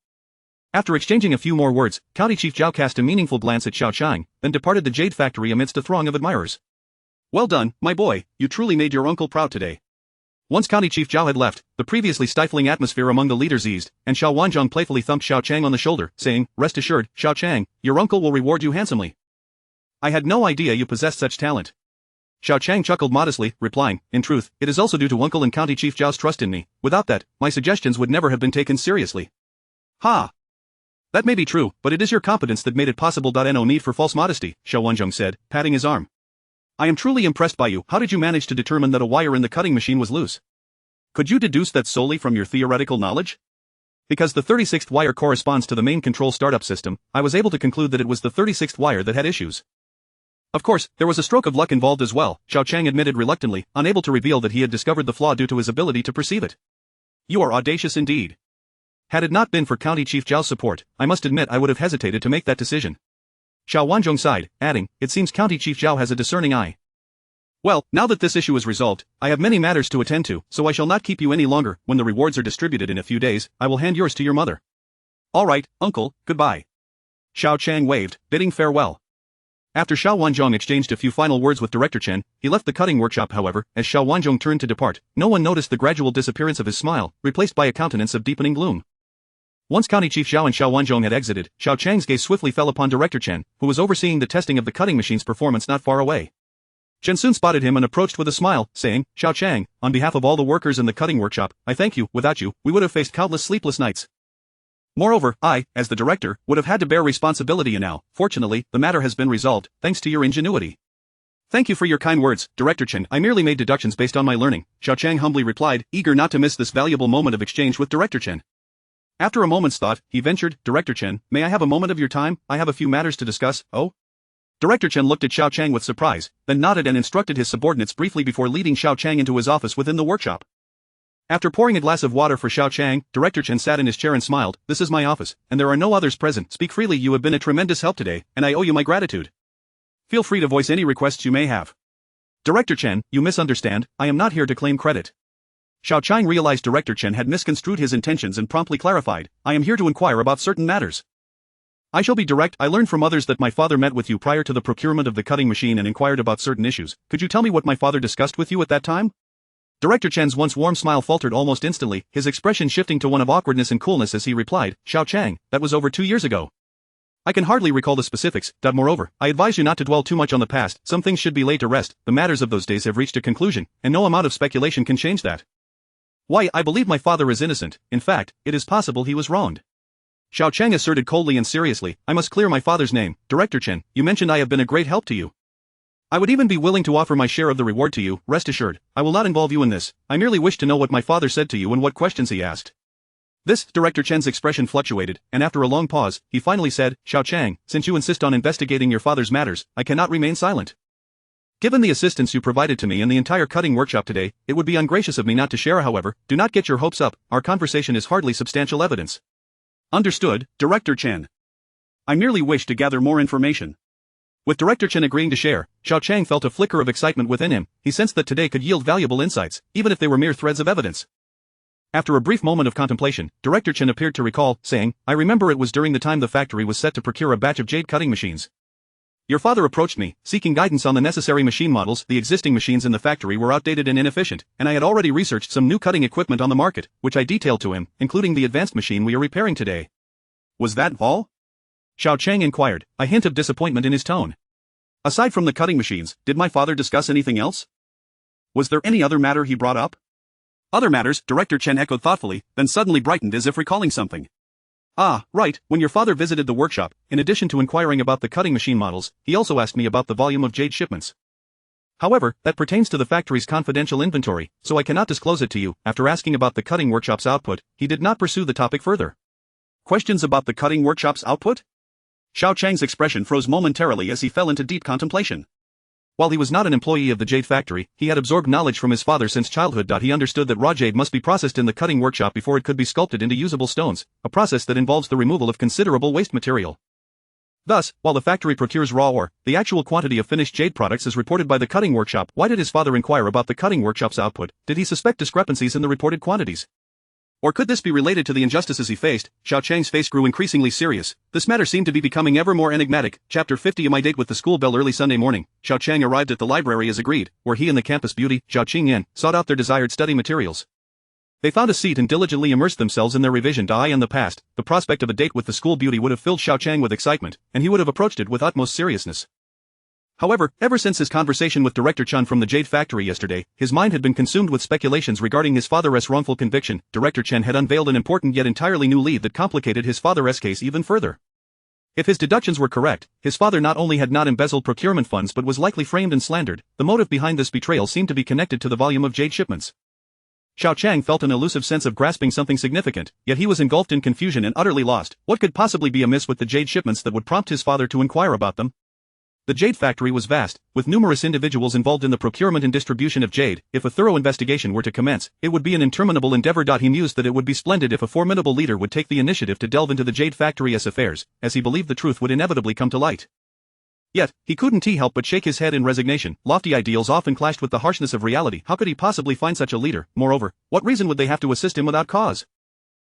After exchanging a few more words, County Chief Zhao cast a meaningful glance at Xiao Qiang, then departed the Jade Factory amidst a throng of admirers. "Well done, my boy, you truly made your uncle proud today." Once County Chief Zhao had left, the previously stifling atmosphere among the leaders eased, and Xiao Wanzhong playfully thumped Xiao Qiang on the shoulder, saying, "Rest assured, Xiao Qiang, your uncle will reward you handsomely. I had no idea you possessed such talent." Xiao Qiang chuckled modestly, replying, "In truth, it is also due to Uncle and County Chief Zhao's trust in me. Without that, my suggestions would never have been taken seriously." "Ha! That may be true, but it is your competence that made it possible. No need for false modesty," Xiao Wanzhong said, patting his arm. "I am truly impressed by you. How did you manage to determine that a wire in the cutting machine was loose? Could you deduce that solely from your theoretical knowledge?" "Because the 36th wire corresponds to the main control startup system, I was able to conclude that it was the 36th wire that had issues. Of course, there was a stroke of luck involved as well," Xiao Qiang admitted reluctantly, unable to reveal that he had discovered the flaw due to his ability to perceive it. "You are audacious indeed. Had it not been for County Chief Zhao's support, I must admit I would have hesitated to make that decision." Xiao Wanzhong sighed, adding, "It seems County Chief Zhao has a discerning eye. Well, now that this issue is resolved, I have many matters to attend to, so I shall not keep you any longer. When the rewards are distributed in a few days, I will hand yours to your mother." "All right, uncle, goodbye." Xiao Qiang waved, bidding farewell. After Xiao Wanzhong exchanged a few final words with Director Chen, he left the cutting workshop. However, as Xiao Wanzhong turned to depart, no one noticed the gradual disappearance of his smile, replaced by a countenance of deepening gloom. Once County Chief Xiao and Xiao Wanzhong had exited, Xiao Qiang's gaze swiftly fell upon Director Chen, who was overseeing the testing of the cutting machine's performance not far away. Chen soon spotted him and approached with a smile, saying, "Xiao Qiang, on behalf of all the workers in the cutting workshop, I thank you. Without you, we would have faced countless sleepless nights. Moreover, I, as the director, would have had to bear responsibility, and now, fortunately, the matter has been resolved, thanks to your ingenuity." "Thank you for your kind words, Director Chen. I merely made deductions based on my learning," Xiao Qiang humbly replied, eager not to miss this valuable moment of exchange with Director Chen. After a moment's thought, he ventured, "Director Chen, may I have a moment of your time? I have a few matters to discuss." "Oh?" Director Chen looked at Xiao Qiang with surprise, then nodded and instructed his subordinates briefly before leading Xiao Qiang into his office within the workshop. After pouring a glass of water for Xiao Qiang, Director Chen sat in his chair and smiled. This is my office, and there are no others present. Speak freely, you have been a tremendous help today, and I owe you my gratitude. Feel free to voice any requests you may have. Director Chen, you misunderstand, I am not here to claim credit. Xiao Qiang realized Director Chen had misconstrued his intentions and promptly clarified, I am here to inquire about certain matters. I shall be direct. I learned from others that my father met with you prior to the procurement of the cutting machine and inquired about certain issues. Could you tell me what my father discussed with you at that time? Director Chen's once warm smile faltered almost instantly, his expression shifting to one of awkwardness and coolness as he replied, Xiao Qiang, that was over 2 years ago. I can hardly recall the specifics. Moreover, I advise you not to dwell too much on the past. Some things should be laid to rest. The matters of those days have reached a conclusion, and no amount of speculation can change that. Why, I believe my father is innocent. In fact, it is possible he was wronged. Xiao Qiang asserted coldly and seriously, I must clear my father's name. Director Chen, you mentioned I have been a great help to you. I would even be willing to offer my share of the reward to you. Rest assured, I will not involve you in this. I merely wish to know what my father said to you and what questions he asked. This, Director Chen's expression fluctuated, and after a long pause, he finally said, Xiao Qiang, since you insist on investigating your father's matters, I cannot remain silent. Given the assistance you provided to me and the entire cutting workshop today, it would be ungracious of me not to share. However, do not get your hopes up, our conversation is hardly substantial evidence. Understood, Director Chen. I merely wish to gather more information. With Director Chen agreeing to share, Xiao Qiang felt a flicker of excitement within him. He sensed that today could yield valuable insights, even if they were mere threads of evidence. After a brief moment of contemplation, Director Chen appeared to recall, saying, I remember it was during the time the factory was set to procure a batch of jade cutting machines. Your father approached me, seeking guidance on the necessary machine models. The existing machines in the factory were outdated and inefficient, and I had already researched some new cutting equipment on the market, which I detailed to him, including the advanced machine we are repairing today. Was that all? Xiao Qiang inquired, a hint of disappointment in his tone. Aside from the cutting machines, did my father discuss anything else? Was there any other matter he brought up? Other matters, Director Chen echoed thoughtfully, then suddenly brightened as if recalling something. Ah, right, when your father visited the workshop, in addition to inquiring about the cutting machine models, he also asked me about the volume of jade shipments. However, that pertains to the factory's confidential inventory, so I cannot disclose it to you. After asking about the cutting workshop's output, he did not pursue the topic further. Questions about the cutting workshop's output? Xiao Qiang's expression froze momentarily as he fell into deep contemplation. While he was not an employee of the jade factory, he had absorbed knowledge from his father since childhood. He understood that raw jade must be processed in the cutting workshop before it could be sculpted into usable stones, a process that involves the removal of considerable waste material. Thus, while the factory procures raw ore, the actual quantity of finished jade products is reported by the cutting workshop. Why did his father inquire about the cutting workshop's output? Did he suspect discrepancies in the reported quantities? Or could this be related to the injustices he faced? Xiao Qiang's face grew increasingly serious. This matter seemed to be becoming ever more enigmatic. Chapter 50. My date with the school bell. Early Sunday morning, Xiao Qiang arrived at the library as agreed, where he and the campus beauty, Xiao Qingyan, sought out their desired study materials. They found a seat and diligently immersed themselves in their revision. In the past, the prospect of a date with the school beauty would have filled Xiao Qiang with excitement, and he would have approached it with utmost seriousness. However, ever since his conversation with Director Chen from the Jade Factory yesterday, his mind had been consumed with speculations regarding his father's wrongful conviction. Director Chen had unveiled an important yet entirely new lead that complicated his father's case even further. If his deductions were correct, his father not only had not embezzled procurement funds but was likely framed and slandered. The motive behind this betrayal seemed to be connected to the volume of jade shipments. Xiao Qiang felt an elusive sense of grasping something significant, yet he was engulfed in confusion and utterly lost. What could possibly be amiss with the jade shipments that would prompt his father to inquire about them? The jade factory was vast, with numerous individuals involved in the procurement and distribution of jade. If a thorough investigation were to commence, it would be an interminable endeavor. He mused that it would be splendid if a formidable leader would take the initiative to delve into the jade factory's affairs, as he believed the truth would inevitably come to light. Yet, he couldn't help but shake his head in resignation. Lofty ideals often clashed with the harshness of reality. How could he possibly find such a leader? Moreover, what reason would they have to assist him without cause?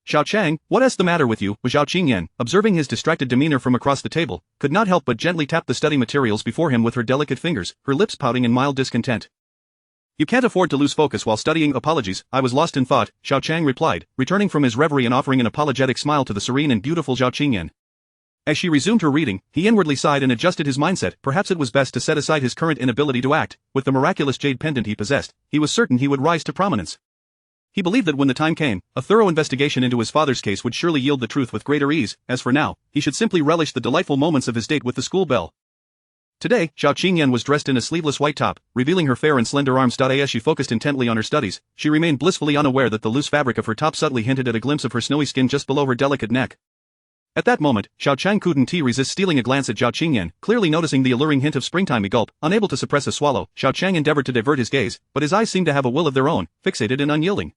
Xiao Qiang, what is the matter with you? Xiao Qingyan, observing his distracted demeanor from across the table, could not help but gently tap the study materials before him with her delicate fingers, her lips pouting in mild discontent. You can't afford to lose focus while studying. Apologies, I was lost in thought, Xiao Qiang replied, returning from his reverie and offering an apologetic smile to the serene and beautiful Xiao Qingyan. As she resumed her reading, he inwardly sighed and adjusted his mindset. Perhaps it was best to set aside his current inability to act. With the miraculous jade pendant he possessed, he was certain he would rise to prominence. He believed that when the time came, a thorough investigation into his father's case would surely yield the truth with greater ease. As for now, he should simply relish the delightful moments of his date with the school belle. Today, Xiao Qingyan was dressed in a sleeveless white top, revealing her fair and slender arms. As she focused intently on her studies, she remained blissfully unaware that the loose fabric of her top subtly hinted at a glimpse of her snowy skin just below her delicate neck. At that moment, Xiao Qiang couldn't resist stealing a glance at Xiao Qingyan, clearly noticing the alluring hint of springtime. Gulp, unable to suppress a swallow, Xiao Qiang endeavored to divert his gaze, but his eyes seemed to have a will of their own, fixated and unyielding.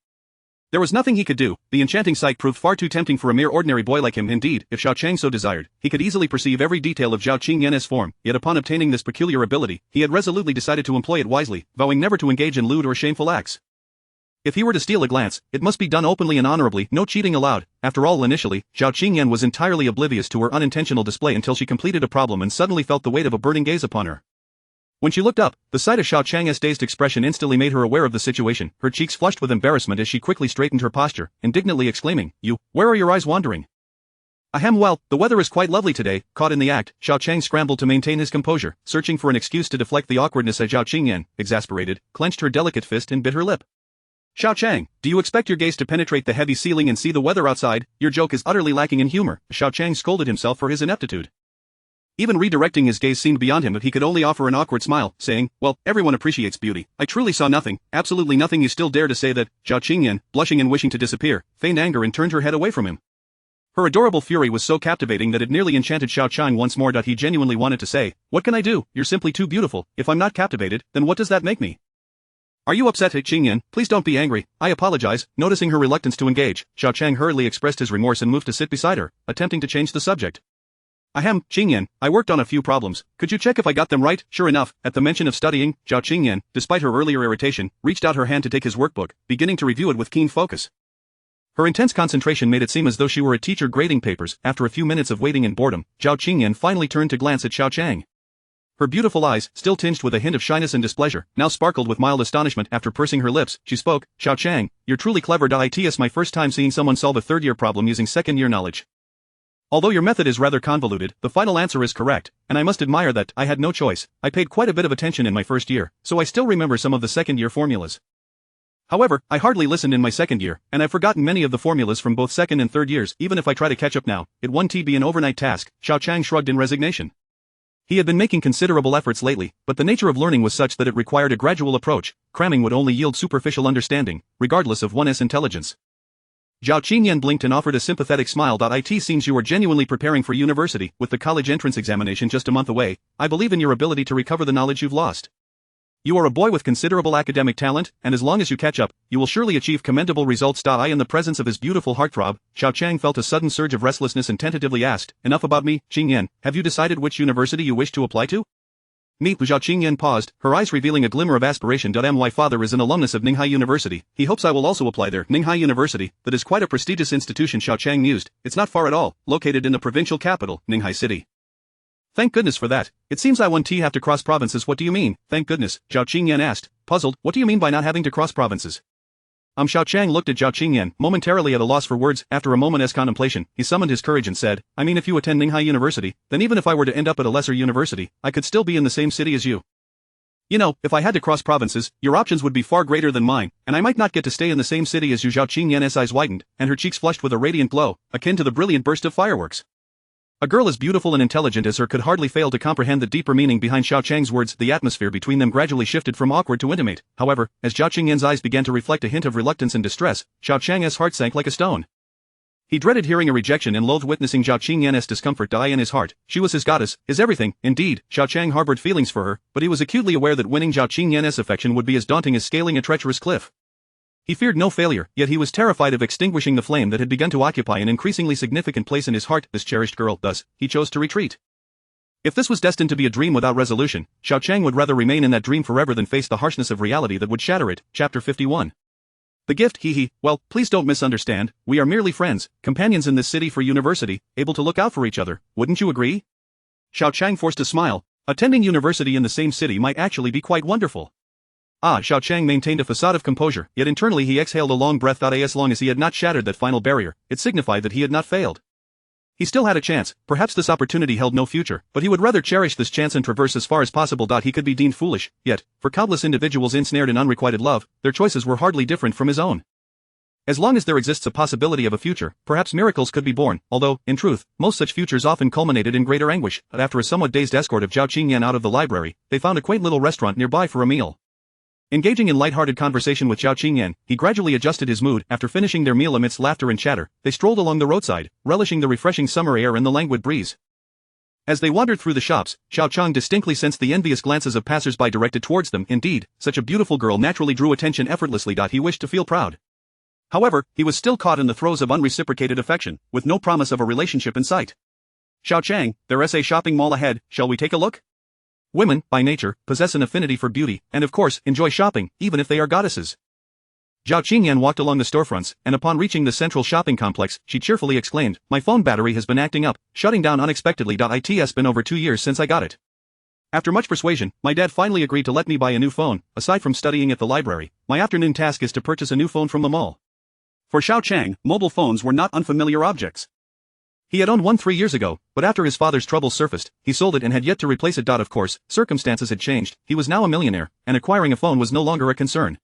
There was nothing he could do. The enchanting sight proved far too tempting for a mere ordinary boy like him. Indeed, if Xiao Qiang so desired, he could easily perceive every detail of Xiao Qingyan's form, yet upon obtaining this peculiar ability, he had resolutely decided to employ it wisely, vowing never to engage in lewd or shameful acts. If he were to steal a glance, it must be done openly and honorably, no cheating allowed. After all, initially, Xiao Qingyan was entirely oblivious to her unintentional display until she completed a problem and suddenly felt the weight of a burning gaze upon her. When she looked up, the sight of Xiao Qiang's dazed expression instantly made her aware of the situation. Her cheeks flushed with embarrassment as she quickly straightened her posture, indignantly exclaiming, Where are your eyes wandering? Ahem, well, the weather is quite lovely today." Caught in the act, Xiao Qiang scrambled to maintain his composure, searching for an excuse to deflect the awkwardness as Xiao Qingyan, exasperated, clenched her delicate fist and bit her lip. "Xiao Qiang, do you expect your gaze to penetrate the heavy ceiling and see the weather outside? Your joke is utterly lacking in humor." Xiao Qiang scolded himself for his ineptitude. Even redirecting his gaze seemed beyond him, but he could only offer an awkward smile, saying, "Well, everyone appreciates beauty. I truly saw nothing, absolutely nothing." "You still dare to say that?" Xiao Qingyan, blushing and wishing to disappear, feigned anger and turned her head away from him. Her adorable fury was so captivating that it nearly enchanted Xiao Qiang once more. He genuinely wanted to say, "What can I do? You're simply too beautiful. If I'm not captivated, then what does that make me?" "Are you upset, Qingyan? Please don't be angry. I apologize." Noticing her reluctance to engage, Xiao Qiang hurriedly expressed his remorse and moved to sit beside her, attempting to change the subject. "Ahem, Qingyan, I worked on a few problems. Could you check if I got them right?" Sure enough, at the mention of studying, Xiao Qingyan, despite her earlier irritation, reached out her hand to take his workbook, beginning to review it with keen focus. Her intense concentration made it seem as though she were a teacher grading papers. After a few minutes of waiting and boredom, Xiao Qingyan finally turned to glance at Xiao Qiang. Her beautiful eyes, still tinged with a hint of shyness and displeasure, now sparkled with mild astonishment. After pursing her lips, she spoke, "Xiao Qiang, you're truly clever. It's my first time seeing someone solve a third-year problem using second-year knowledge. Although your method is rather convoluted, the final answer is correct, and I must admire that. I had no choice. I paid quite a bit of attention in my first year, so I still remember some of the second-year formulas. However, I hardly listened in my second year, and I've forgotten many of the formulas from both second and third years. Even if I try to catch up now, it won't be an overnight task." Xiao Qiang shrugged in resignation. He had been making considerable efforts lately, but the nature of learning was such that it required a gradual approach. Cramming would only yield superficial understanding, regardless of one's intelligence. Xiao Qingyan blinked and offered a sympathetic smile. "It seems you are genuinely preparing for university. With the college entrance examination just a month away, I believe in your ability to recover the knowledge you've lost. You are a boy with considerable academic talent, and as long as you catch up, you will surely achieve commendable results." In the presence of his beautiful heartthrob, Xiao Qiang felt a sudden surge of restlessness and tentatively asked, "Enough about me, Qingyan. Have you decided which university you wish to apply to?" "Me?" Xiao Qingyan paused, her eyes revealing a glimmer of aspiration. My father is an alumnus of Ninghai University. He hopes I will also apply there." "Ninghai University? That is quite a prestigious institution," Xiao Qiang mused. "It's not far at all, located in the provincial capital, Ninghai City." "Thank goodness for that. It seems I won't have to cross provinces." "What do you mean, thank goodness?" Xiao Qingyan asked, puzzled. "What do you mean by not having to cross provinces?" Xiao Qiang looked at Xiao Qingyan, momentarily at a loss for words. After a moment's contemplation, he summoned his courage and said, "I mean, if you attend Ninghai University, then even if I were to end up at a lesser university, I could still be in the same city as you. You know, if I had to cross provinces, your options would be far greater than mine, and I might not get to stay in the same city as you." Xiao Qingyan's eyes widened, and her cheeks flushed with a radiant glow, akin to the brilliant burst of fireworks. A girl as beautiful and intelligent as her could hardly fail to comprehend the deeper meaning behind Xiao Qiang's words. The atmosphere between them gradually shifted from awkward to intimate. However, as Xiao Qingyan's eyes began to reflect a hint of reluctance and distress, Xiao Qiang's heart sank like a stone. He dreaded hearing a rejection and loathed witnessing Xiao Qingyan's discomfort die in his heart. She was his goddess, his everything. Indeed, Xiao Qiang harbored feelings for her, but he was acutely aware that winning Xiao Qingyan's affection would be as daunting as scaling a treacherous cliff. He feared no failure, yet he was terrified of extinguishing the flame that had begun to occupy an increasingly significant place in his heart. This cherished girl, thus, he chose to retreat. If this was destined to be a dream without resolution, Xiao Qiang would rather remain in that dream forever than face the harshness of reality that would shatter it. Chapter 51. The gift. Well, please don't misunderstand, we are merely friends, companions in this city for university, able to look out for each other, wouldn't you agree? Xiao Qiang forced a smile. Attending university in the same city might actually be quite wonderful. Xiao Qiang maintained a facade of composure, yet internally he exhaled a long breath. As long as he had not shattered that final barrier, it signified that he had not failed. He still had a chance. Perhaps this opportunity held no future, but he would rather cherish this chance and traverse as far as possible. He could be deemed foolish, yet, for countless individuals ensnared in unrequited love, their choices were hardly different from his own. As long as there exists a possibility of a future, perhaps miracles could be born, although, in truth, most such futures often culminated in greater anguish. After a somewhat dazed escort of Xiao Qingyan out of the library, they found a quaint little restaurant nearby for a meal. Engaging in light-hearted conversation with Xiao Qingyan, he gradually adjusted his mood. After finishing their meal amidst laughter and chatter, they strolled along the roadside, relishing the refreshing summer air and the languid breeze. As they wandered through the shops, Xiao Qiang distinctly sensed the envious glances of passers-by directed towards them. Indeed, such a beautiful girl naturally drew attention effortlessly. He wished to feel proud. However, he was still caught in the throes of unreciprocated affection, with no promise of a relationship in sight. Xiao Qiang, there's a shopping mall ahead, shall we take a look? Women, by nature, possess an affinity for beauty, and of course, enjoy shopping, even if they are goddesses. Xiao Qiang walked along the storefronts, and upon reaching the central shopping complex, she cheerfully exclaimed, "My phone battery has been acting up, shutting down unexpectedly. It's been over 2 years since I got it." After much persuasion, my dad finally agreed to let me buy a new phone. Aside from studying at the library, my afternoon task is to purchase a new phone from the mall. For Xiao Qiang, mobile phones were not unfamiliar objects. He had owned one 3 years ago, but after his father's troubles surfaced, he sold it and had yet to replace it. Of course, circumstances had changed, he was now a millionaire, and acquiring a phone was no longer a concern.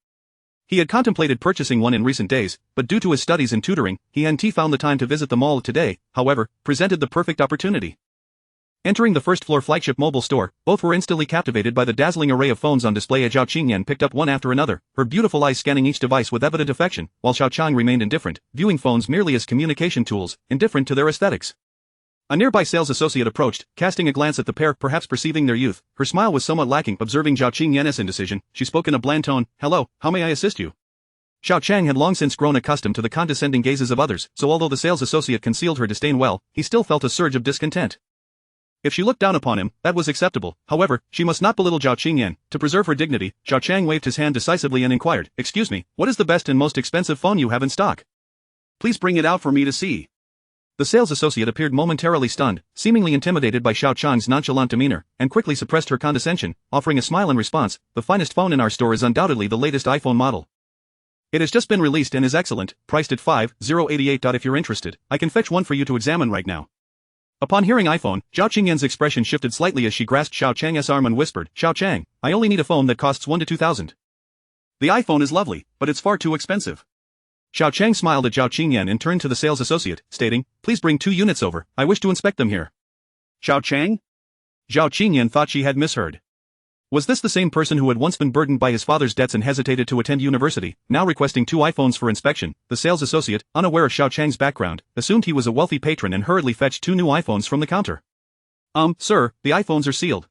He had contemplated purchasing one in recent days, but due to his studies and tutoring, he hadn't found the time to visit the mall today, however, presented the perfect opportunity. Entering the first-floor flagship mobile store, both were instantly captivated by the dazzling array of phones on display. Xiao Qiang picked up one after another, her beautiful eyes scanning each device with evident affection, while Xiao Qiang remained indifferent, viewing phones merely as communication tools, indifferent to their aesthetics. A nearby sales associate approached, casting a glance at the pair, perhaps perceiving their youth. Her smile was somewhat lacking. Observing Xiao Qiang's indecision, she spoke in a bland tone, "Hello, how may I assist you?" Xiao Qiang had long since grown accustomed to the condescending gazes of others, so although the sales associate concealed her disdain well, he still felt a surge of discontent. If she looked down upon him, that was acceptable. However, she must not belittle Xiao Qiang. To preserve her dignity, Xiao Qiang waved his hand decisively and inquired, "Excuse me, what is the best and most expensive phone you have in stock? Please bring it out for me to see." The sales associate appeared momentarily stunned, seemingly intimidated by Xiao Qiang's nonchalant demeanor, and quickly suppressed her condescension, offering a smile in response. "The finest phone in our store is undoubtedly the latest iPhone model. It has just been released and is excellent, priced at 5,088. If you're interested, I can fetch one for you to examine right now." Upon hearing iPhone, Xiao Qiang's expression shifted slightly as she grasped Xiao Qiang's arm and whispered, "Xiao Qiang, I only need a phone that costs 1 to 2,000. The iPhone is lovely, but it's far too expensive." Xiao Qiang smiled at Xiao Qiang and turned to the sales associate, stating, "Please bring 2 units over, I wish to inspect them here." Xiao Qiang? Xiao Qiang thought she had misheard. Was this the same person who had once been burdened by his father's debts and hesitated to attend university, now requesting 2 iPhones for inspection? The sales associate, unaware of Xiao Qiang's background, assumed he was a wealthy patron and hurriedly fetched 2 new iPhones from the counter. Sir, the iPhones are sealed.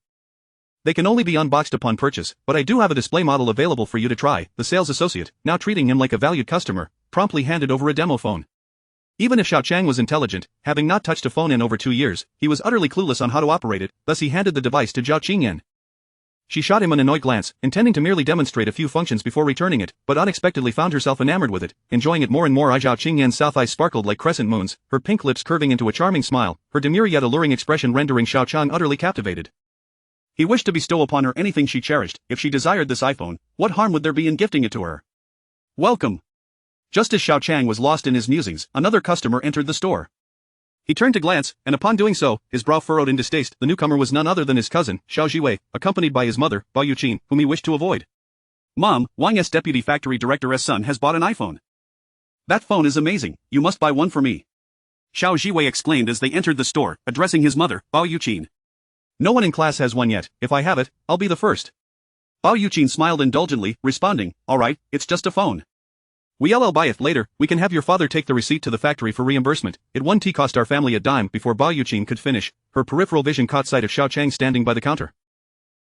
They can only be unboxed upon purchase, but I do have a display model available for you to try." The sales associate, now treating him like a valued customer, promptly handed over a demo phone. Even if Xiao Qiang was intelligent, having not touched a phone in over 2 years, he was utterly clueless on how to operate it, thus he handed the device to Xiao Qiang. She shot him an annoyed glance, intending to merely demonstrate a few functions before returning it, but unexpectedly found herself enamored with it, enjoying it more and more. Xiao Qiang's south eyes sparkled like crescent moons, her pink lips curving into a charming smile, her demure yet alluring expression rendering Xiao Qiang utterly captivated. He wished to bestow upon her anything she cherished. If she desired this iPhone, what harm would there be in gifting it to her? "Welcome." Just as Xiao Qiang was lost in his musings, another customer entered the store. He turned to glance, and upon doing so, his brow furrowed in distaste. The newcomer was none other than his cousin, Xiao Jiwei, accompanied by his mother, Bao Yuqin, whom he wished to avoid. "Mom, Wang's deputy factory director's son has bought an iPhone. That phone is amazing, you must buy one for me," Xiao Jiwei exclaimed as they entered the store, addressing his mother, Bao Yuqin. "No one in class has one yet. If I have it, I'll be the first." Bao Yuqin smiled indulgently, responding, "Alright, it's just a phone. We'll buy it later. We can have your father take the receipt to the factory for reimbursement. It won't cost our family a dime." Before Bao Yuqin could finish, her peripheral vision caught sight of Xiao Qiang standing by the counter.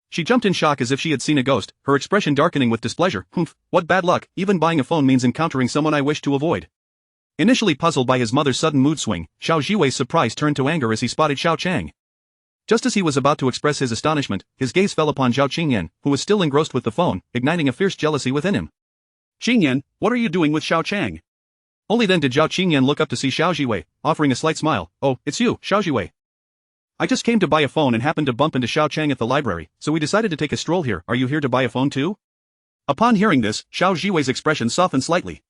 She jumped in shock as if she had seen a ghost, her expression darkening with displeasure. "Humph, what bad luck, even buying a phone means encountering someone I wish to avoid." Initially puzzled by his mother's sudden mood swing, Xiao Jiwei's surprise turned to anger as he spotted Xiao Qiang. Just as he was about to express his astonishment, his gaze fell upon Xiao Qiang, who was still engrossed with the phone, igniting a fierce jealousy within him. "Qiang, what are you doing with Xiao Qiang?" Only then did Xiao Qiang look up to see Xiao Jiwei, offering a slight smile. "Oh, it's you, Xiao Jiwei. I just came to buy a phone and happened to bump into Xiao Qiang at the library, so we decided to take a stroll here. Are you here to buy a phone too?" Upon hearing this, Xiao Jiwei's expression softened slightly.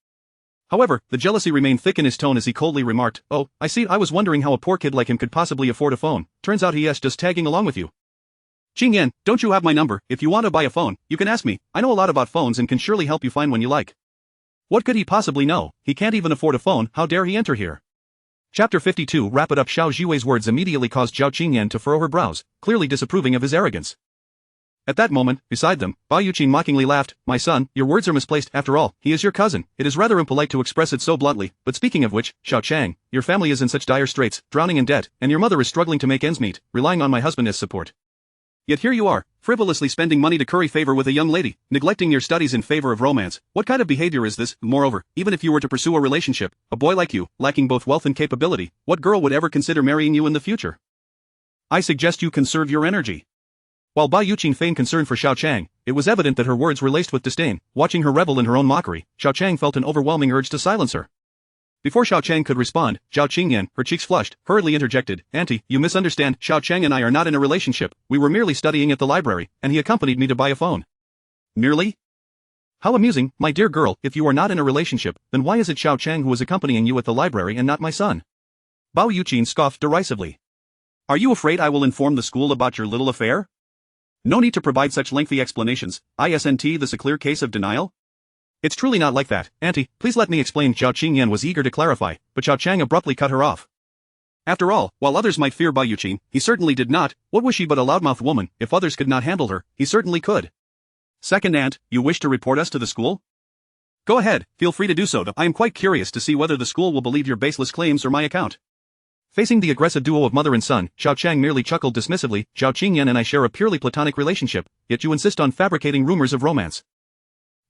However, the jealousy remained thick in his tone as he coldly remarked, "Oh, I see. I was wondering how a poor kid like him could possibly afford a phone. Turns out he's just tagging along with you. Qiang, don't you have my number? If you want to buy a phone, you can ask me. I know a lot about phones and can surely help you find one you like." What could he possibly know? He can't even afford a phone, how dare he enter here? Chapter 52. Wrap it up. Xiao Jiwei's words immediately caused Xiao Qiang to furrow her brows, clearly disapproving of his arrogance. At that moment, beside them, Bao Yuqin mockingly laughed. "My son, your words are misplaced. After all, he is your cousin. It is rather impolite to express it so bluntly, but speaking of which, Xiao Qiang, your family is in such dire straits, drowning in debt, and your mother is struggling to make ends meet, relying on my husband as support. Yet here you are, frivolously spending money to curry favor with a young lady, neglecting your studies in favor of romance. What kind of behavior is this? Moreover, even if you were to pursue a relationship, a boy like you, lacking both wealth and capability, what girl would ever consider marrying you in the future? I suggest you conserve your energy. While Bao Yuqing feigned concern for Xiao Qiang, it was evident that her words were laced with disdain. Watching her revel in her own mockery, Xiao Qiang felt an overwhelming urge to silence her. Before Xiao Qiang could respond, Xiao Qingyan, her cheeks flushed, hurriedly interjected, "Auntie, you misunderstand, Xiao Qiang and I are not in a relationship, we were merely studying at the library, and he accompanied me to buy a phone." Merely? How amusing, my dear girl, if you are not in a relationship, then why is it Xiao Qiang who is accompanying you at the library and not my son? Bao Yuqing scoffed derisively. Are you afraid I will inform the school about your little affair? No need to provide such lengthy explanations, isn't this a clear case of denial? It's truly not like that, Auntie, please let me explain. Xiao Qingyan was eager to clarify, but Xiao Qiang abruptly cut her off. After all, while others might fear Bao Yuqing, he certainly did not. What was she but a loudmouth woman? If others could not handle her, he certainly could. Second aunt, you wish to report us to the school? Go ahead, feel free to do so. I am quite curious to see whether the school will believe your baseless claims or my account. Facing the aggressive duo of mother and son, Xiao Qiang merely chuckled dismissively. Xiao Qingyan and I share a purely platonic relationship, yet you insist on fabricating rumors of romance.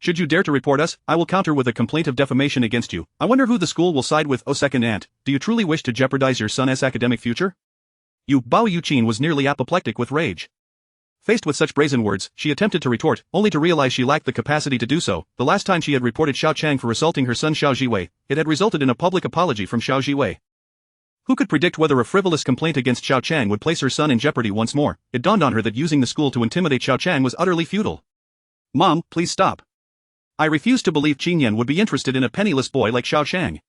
Should you dare to report us, I will counter with a complaint of defamation against you. I wonder who the school will side with. Oh, second aunt, do you truly wish to jeopardize your son's academic future? You, Bao Yuqing was nearly apoplectic with rage. Faced with such brazen words, she attempted to retort, only to realize she lacked the capacity to do so. The last time she had reported Xiao Qiang for assaulting her son Xiao Jiwei, it had resulted in a public apology from Xiao Jiwei. Who could predict whether a frivolous complaint against Xiao Qiang would place her son in jeopardy once more? It dawned on her that using the school to intimidate Xiao Qiang was utterly futile. Mom, please stop. I refuse to believe Qingyan would be interested in a penniless boy like Xiao Qiang.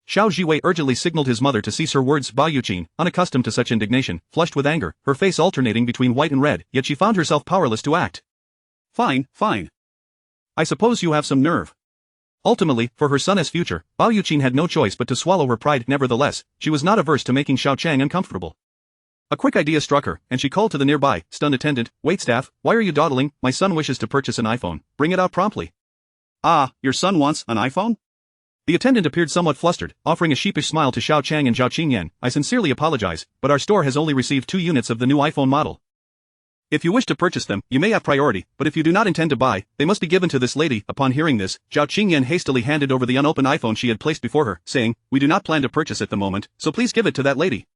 Xiao Jiwei urgently signaled his mother to cease her words. Bao Yuqing, unaccustomed to such indignation, flushed with anger, her face alternating between white and red, yet she found herself powerless to act. Fine, fine. I suppose you have some nerve. Ultimately, for her son's future, Bao Yuqing had no choice but to swallow her pride. Nevertheless, she was not averse to making Xiao Qiang uncomfortable. A quick idea struck her, and she called to the nearby, stunned attendant, "Waitstaff, why are you dawdling? My son wishes to purchase an iPhone. Bring it out promptly." Ah, your son wants an iPhone? The attendant appeared somewhat flustered, offering a sheepish smile to Xiao Qiang and Xiao Qingyan. "I sincerely apologize, but our store has only received 2 units of the new iPhone model. If you wish to purchase them, you may have priority, but if you do not intend to buy, they must be given to this lady." Upon hearing this, Xiao Qingyan hastily handed over the unopened iPhone she had placed before her, saying, "We do not plan to purchase at the moment, so please give it to that lady."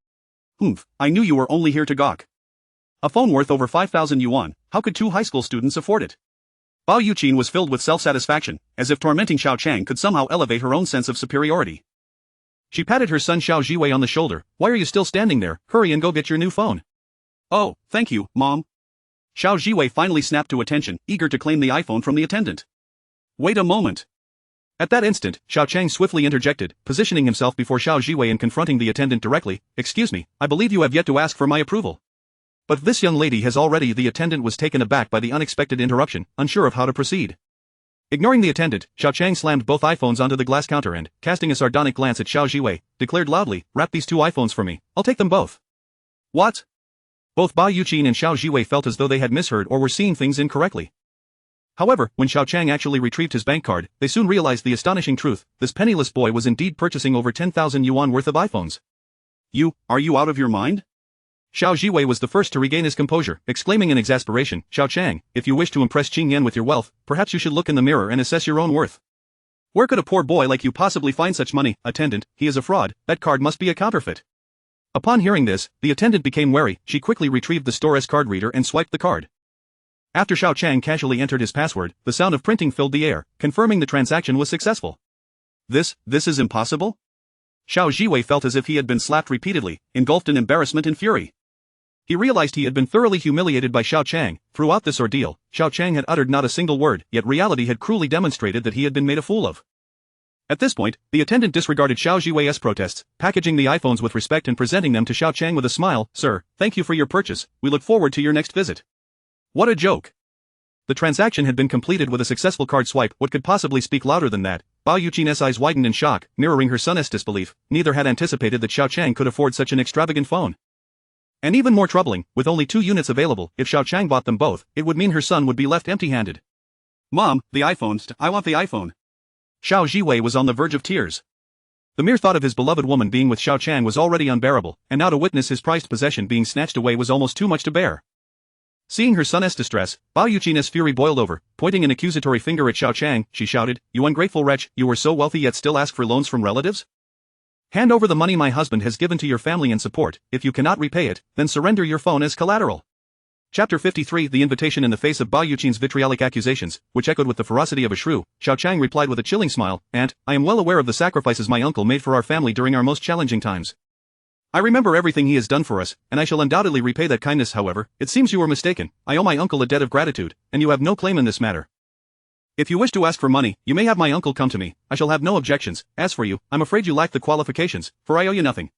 "Humph, I knew you were only here to gawk. A phone worth over 5,000 yuan, how could 2 high school students afford it?" Bao Yuqing was filled with self-satisfaction, as if tormenting Xiao Qiang could somehow elevate her own sense of superiority. She patted her son Xiao Jiwei on the shoulder. "Why are you still standing there? Hurry and go get your new phone." "Oh, thank you, Mom." Xiao Jiwei finally snapped to attention, eager to claim the iPhone from the attendant. "Wait a moment." At that instant, Xiao Qiang swiftly interjected, positioning himself before Xiao Jiwei and confronting the attendant directly. "Excuse me, I believe you have yet to ask for my approval." "But this young lady has already." The attendant was taken aback by the unexpected interruption, unsure of how to proceed. Ignoring the attendant, Xiao Qiang slammed both iPhones onto the glass counter and, casting a sardonic glance at Xiao Jiwei, declared loudly, "Wrap these 2 iPhones for me. I'll take them both." "What?" Both Bao Yuqing and Xiao Jiwei felt as though they had misheard or were seeing things incorrectly. However, when Xiao Qiang actually retrieved his bank card, they soon realized the astonishing truth. This penniless boy was indeed purchasing over 10,000 yuan worth of iPhones. Are you out of your mind?" Xiao Jiwei was the first to regain his composure, exclaiming in exasperation, "Xiao Qiang, if you wish to impress Qingyan with your wealth, perhaps you should look in the mirror and assess your own worth. Where could a poor boy like you possibly find such money? Attendant, he is a fraud, that card must be a counterfeit." Upon hearing this, the attendant became wary. She quickly retrieved the store's card reader and swiped the card. After Xiao Qiang casually entered his password, the sound of printing filled the air, confirming the transaction was successful. This is impossible?" Xiao Jiwei felt as if he had been slapped repeatedly, engulfed in embarrassment and fury. He realized he had been thoroughly humiliated by Xiao Qiang. Throughout this ordeal, Xiao Qiang had uttered not a single word, yet reality had cruelly demonstrated that he had been made a fool of. At this point, the attendant disregarded Xiao Jiwei's protests, packaging the iPhones with respect and presenting them to Xiao Qiang with a smile. "Sir, thank you for your purchase, we look forward to your next visit." What a joke. The transaction had been completed with a successful card swipe. What could possibly speak louder than that? Bao Yuqing's eyes widened in shock, mirroring her son's disbelief. Neither had anticipated that Xiao Qiang could afford such an extravagant phone. And even more troubling, with only 2 units available, if Xiao Qiang bought them both, it would mean her son would be left empty-handed. "Mom, the iPhones, I want the iPhone." Xiao Jiwei was on the verge of tears. The mere thought of his beloved woman being with Xiao Qiang was already unbearable, and now to witness his prized possession being snatched away was almost too much to bear. Seeing her son's distress, Bao Yuqing's fury boiled over. Pointing an accusatory finger at Xiao Qiang, she shouted, "You ungrateful wretch, you were so wealthy yet still ask for loans from relatives? Hand over the money my husband has given to your family in support. If you cannot repay it, then surrender your phone as collateral." Chapter 53 The invitation. In the face of Bao Yuqing's vitriolic accusations, which echoed with the ferocity of a shrew, Xiao Qiang replied with a chilling smile, "Aunt, I am well aware of the sacrifices my uncle made for our family during our most challenging times. I remember everything he has done for us, and I shall undoubtedly repay that kindness. However, it seems you were mistaken. I owe my uncle a debt of gratitude, and you have no claim in this matter. If you wish to ask for money, you may have my uncle come to me. I shall have no objections. As for you, I'm afraid you lack the qualifications, for I owe you nothing."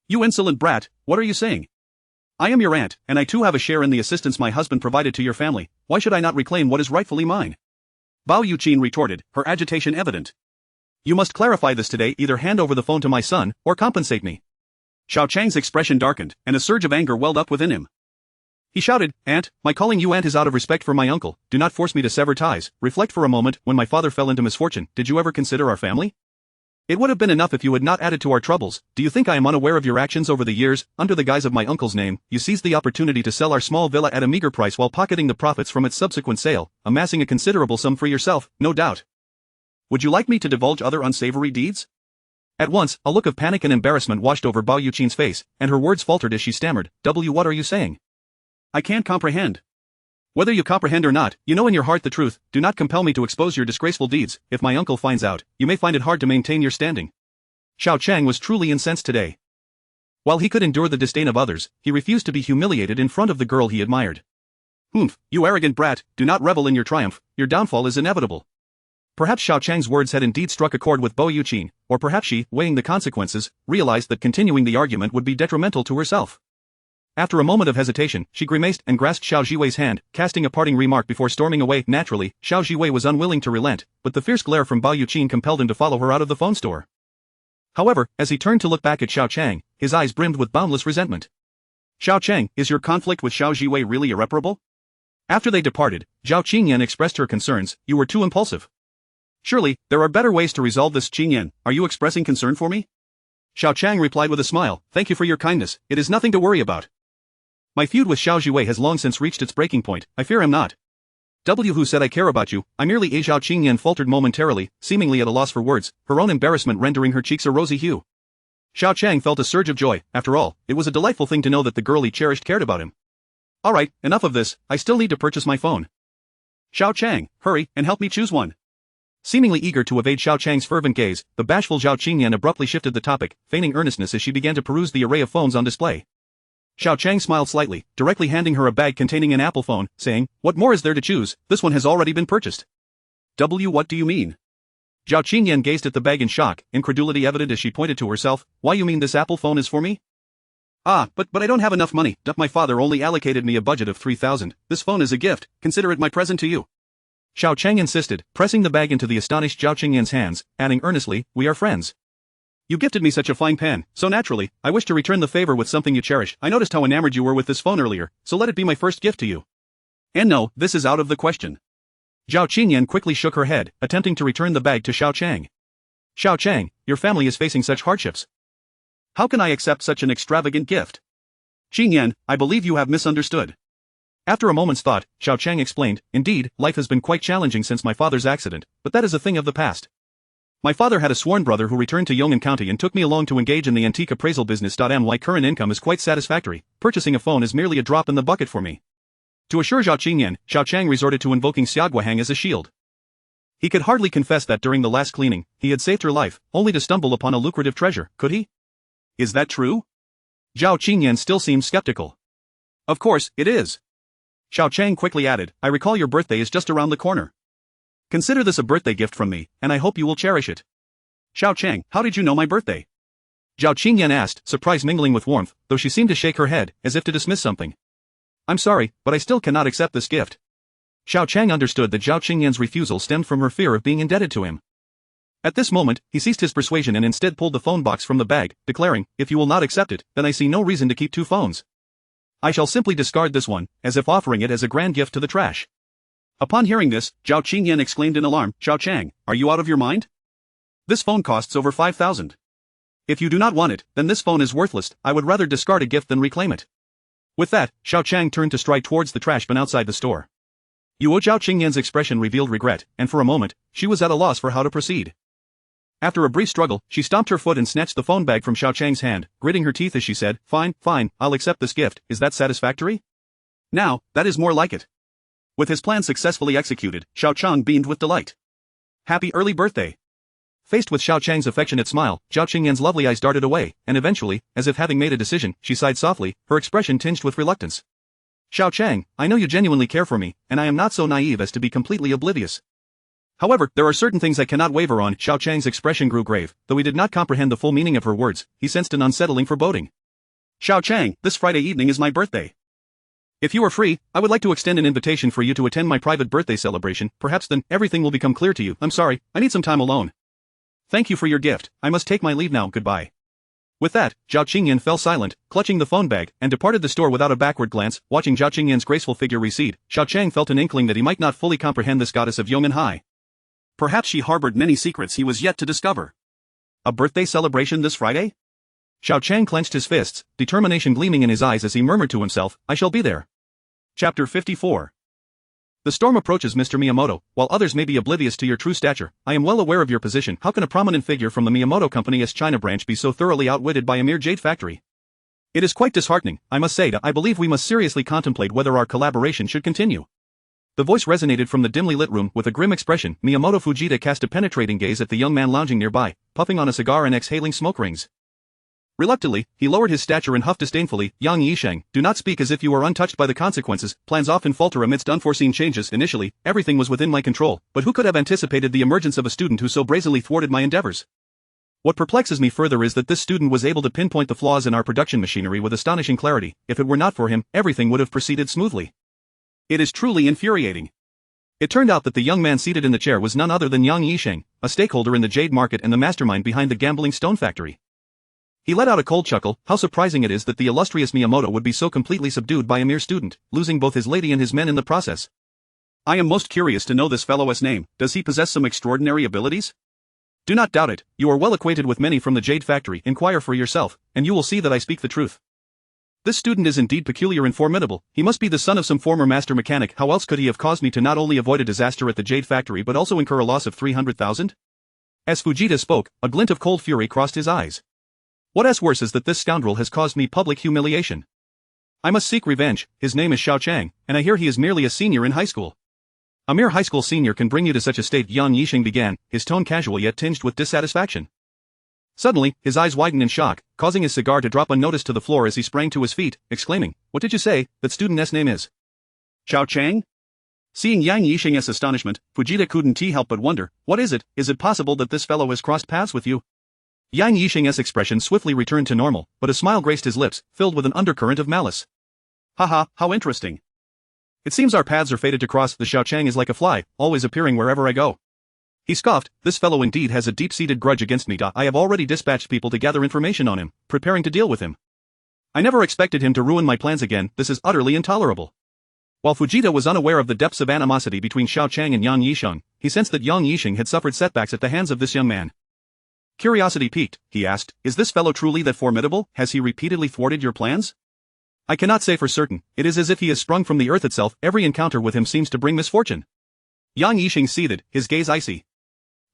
"You insolent brat, what are you saying? I am your aunt, and I too have a share in the assistance my husband provided to your family. Why should I not reclaim what is rightfully mine?" Bao Yuqing retorted, her agitation evident. "You must clarify this today. Either hand over the phone to my son, or compensate me." Xiao Qiang's expression darkened, and a surge of anger welled up within him. He shouted, "Aunt, my calling you aunt is out of respect for my uncle. Do not force me to sever ties. Reflect for a moment. When my father fell into misfortune, did you ever consider our family? It would have been enough if you had not added to our troubles. Do you think I am unaware of your actions over the years? Under the guise of my uncle's name, you seized the opportunity to sell our small villa at a meager price while pocketing the profits from its subsequent sale, amassing a considerable sum for yourself, no doubt. Would you like me to divulge other unsavory deeds?" At once, a look of panic and embarrassment washed over Bao Yuqing's face, and her words faltered as she stammered, "What are you saying? I can't comprehend." "Whether you comprehend or not, you know in your heart the truth. Do not compel me to expose your disgraceful deeds. If my uncle finds out, you may find it hard to maintain your standing." Xiao Qiang was truly incensed today. While he could endure the disdain of others, he refused to be humiliated in front of the girl he admired. "Humph, you arrogant brat, do not revel in your triumph. Your downfall is inevitable." Perhaps Xiao Qiang's words had indeed struck a chord with Bao Yuqing, or perhaps she, weighing the consequences, realized that continuing the argument would be detrimental to herself. After a moment of hesitation, she grimaced and grasped Xiao Jiwei's hand, casting a parting remark before storming away. Naturally, Xiao Jiwei was unwilling to relent, but the fierce glare from Bao Yuqing compelled him to follow her out of the phone store. However, as he turned to look back at Xiao Qiang, his eyes brimmed with boundless resentment. "Xiao Qiang, is your conflict with Xiao Jiwei really irreparable?" After they departed, Zhao Qingyan expressed her concerns. "You were too impulsive. Surely, there are better ways to resolve this. Qingyan, are you expressing concern for me?" Xiao Qiang replied with a smile, "Thank you for your kindness, it is nothing to worry about. My feud with Xiao Jiwei has long since reached its breaking point. I fear him not." "Who said I care about you? I merely..." Zhao Qingyan faltered momentarily, seemingly at a loss for words, her own embarrassment rendering her cheeks a rosy hue. Xiao Qiang felt a surge of joy. After all, it was a delightful thing to know that the girl he cherished cared about him. "Alright, enough of this, I still need to purchase my phone. Xiao Qiang, hurry, and help me choose one." Seemingly eager to evade Xiao Qiang's fervent gaze, the bashful Zhao Qingyan abruptly shifted the topic, feigning earnestness as she began to peruse the array of phones on display. Xiao Qiang smiled slightly, directly handing her a bag containing an Apple phone, saying, "What more is there to choose? This one has already been purchased." What do you mean?" Zhao Qingyan gazed at the bag in shock, incredulity evident as she pointed to herself. "Why, you mean this Apple phone is for me?" But I don't have enough money. My father only allocated me a budget of 3,000. This phone is a gift, consider it my present to you." Xiao Qiang insisted, pressing the bag into the astonished Zhao Qingyan's hands, adding earnestly, "We are friends. You gifted me such a fine pen, so naturally, I wish to return the favor with something you cherish. I noticed how enamored you were with this phone earlier, so let it be my first gift to you." "And no, this is out of the question." Zhao Qingyan quickly shook her head, attempting to return the bag to Xiao Qiang. "Xiao Qiang, your family is facing such hardships. How can I accept such an extravagant gift?" "Qingyan, I believe you have misunderstood." After a moment's thought, Xiao Qiang explained, "Indeed, life has been quite challenging since my father's accident, but that is a thing of the past. My father had a sworn brother who returned to Yong'an County and took me along to engage in the antique appraisal business. My current income is quite satisfactory. Purchasing a phone is merely a drop in the bucket for me." To assure Zhao Qingyan, Xiao Qiang resorted to invoking Xiaoguohang as a shield. He could hardly confess that during the last cleaning, he had saved her life, only to stumble upon a lucrative treasure, could he? "Is that true?" Zhao Qingyan still seemed skeptical. "Of course, it is." Xiao Qiang quickly added, "I recall your birthday is just around the corner. Consider this a birthday gift from me, and I hope you will cherish it." "Xiao Qiang, how did you know my birthday?" Zhao Qingyan asked, surprise mingling with warmth, though she seemed to shake her head, as if to dismiss something. "I'm sorry, but I still cannot accept this gift." Xiao Qiang understood that Zhao Qingyan's refusal stemmed from her fear of being indebted to him. At this moment, he ceased his persuasion and instead pulled the phone box from the bag, declaring, "If you will not accept it, then I see no reason to keep two phones. I shall simply discard this one, as if offering it as a grand gift to the trash." Upon hearing this, Zhao Qingyan exclaimed in alarm, "Xiao Qiang, are you out of your mind? This phone costs over 5,000. If you do not want it, then this phone is worthless. I would rather discard a gift than reclaim it." With that, Xiao Qiang turned to stride towards the trash bin outside the store. Xiao Qingyan's expression revealed regret, and for a moment, she was at a loss for how to proceed. After a brief struggle, she stomped her foot and snatched the phone bag from Xiao Qiang's hand, gritting her teeth as she said, "Fine, fine, I'll accept this gift, is that satisfactory?" "Now, that is more like it." With his plan successfully executed, Xiao Qiang beamed with delight. "Happy early birthday." Faced with Xiao Qiang's affectionate smile, Xiao Qingyan's lovely eyes darted away, and eventually, as if having made a decision, she sighed softly, her expression tinged with reluctance. "Xiao Qiang, I know you genuinely care for me, and I am not so naive as to be completely oblivious. However, there are certain things I cannot waver on." Xiao Qiang's expression grew grave, though he did not comprehend the full meaning of her words, he sensed an unsettling foreboding. "Xiao Qiang, this Friday evening is my birthday. If you are free, I would like to extend an invitation for you to attend my private birthday celebration, perhaps then, everything will become clear to you. I'm sorry, I need some time alone. Thank you for your gift, I must take my leave now, goodbye." With that, Xiao Qingyan fell silent, clutching the phone bag, and departed the store without a backward glance. Watching Xiao Qingyan's graceful figure recede, Xiao Qiang felt an inkling that he might not fully comprehend this goddess of Yong'an Hai. Perhaps she harbored many secrets he was yet to discover. A birthday celebration this Friday? Xiao Qiang clenched his fists, determination gleaming in his eyes as he murmured to himself, "I shall be there." Chapter 54. The storm approaches, Mr. Miyamoto. While others may be oblivious to your true stature, I am well aware of your position. How can a prominent figure from the Miyamoto Company's China branch be so thoroughly outwitted by a mere jade factory? It is quite disheartening, I must say. I believe we must seriously contemplate whether our collaboration should continue. The voice resonated from the dimly lit room. With a grim expression, Miyamoto Fujita cast a penetrating gaze at the young man lounging nearby, puffing on a cigar and exhaling smoke rings. Reluctantly, he lowered his stature and huffed disdainfully, "Yang Yisheng, do not speak as if you are untouched by the consequences. Plans often falter amidst unforeseen changes. Initially, everything was within my control, but who could have anticipated the emergence of a student who so brazenly thwarted my endeavors? What perplexes me further is that this student was able to pinpoint the flaws in our production machinery with astonishing clarity. If it were not for him, everything would have proceeded smoothly. It is truly infuriating." It turned out that the young man seated in the chair was none other than Yang Yisheng, a stakeholder in the jade market and the mastermind behind the gambling stone factory. He let out a cold chuckle. How surprising it is that the illustrious Miyamoto would be so completely subdued by a mere student, losing both his lady and his men in the process. "I am most curious to know this fellow's name. Does he possess some extraordinary abilities?" "Do not doubt it. You are well acquainted with many from the jade factory. Inquire for yourself, and you will see that I speak the truth. This student is indeed peculiar and formidable. He must be the son of some former master mechanic. How else could he have caused me to not only avoid a disaster at the jade factory but also incur a loss of 300,000? As Fujita spoke, a glint of cold fury crossed his eyes. "What is worse is that this scoundrel has caused me public humiliation. I must seek revenge. His name is Xiao Qiang, and I hear he is merely a senior in high school." "A mere high school senior can bring you to such a state," Yang Yisheng began, his tone casual yet tinged with dissatisfaction. Suddenly, his eyes widened in shock, causing his cigar to drop unnoticed to the floor as he sprang to his feet, exclaiming, "What did you say? That student's name is Xiao Qiang?" Seeing Yang Yisheng's astonishment, Fujita couldn't help but wonder, "What is it? Is it possible that this fellow has crossed paths with you?" Yang Yisheng's expression swiftly returned to normal, but a smile graced his lips, filled with an undercurrent of malice. "Haha, how interesting. It seems our paths are fated to cross. The Xiao Qiang is like a fly, always appearing wherever I go." He scoffed. "This fellow indeed has a deep-seated grudge against me. I have already dispatched people to gather information on him, preparing to deal with him. I never expected him to ruin my plans again. This is utterly intolerable." While Fujita was unaware of the depths of animosity between Xiao Qiang and Yang Yisheng, he sensed that Yang Yisheng had suffered setbacks at the hands of this young man. Curiosity piqued, he asked, "Is this fellow truly that formidable? Has he repeatedly thwarted your plans?" "I cannot say for certain. It is as if he has sprung from the earth itself. Every encounter with him seems to bring misfortune." Yang Yisheng seethed, his gaze icy.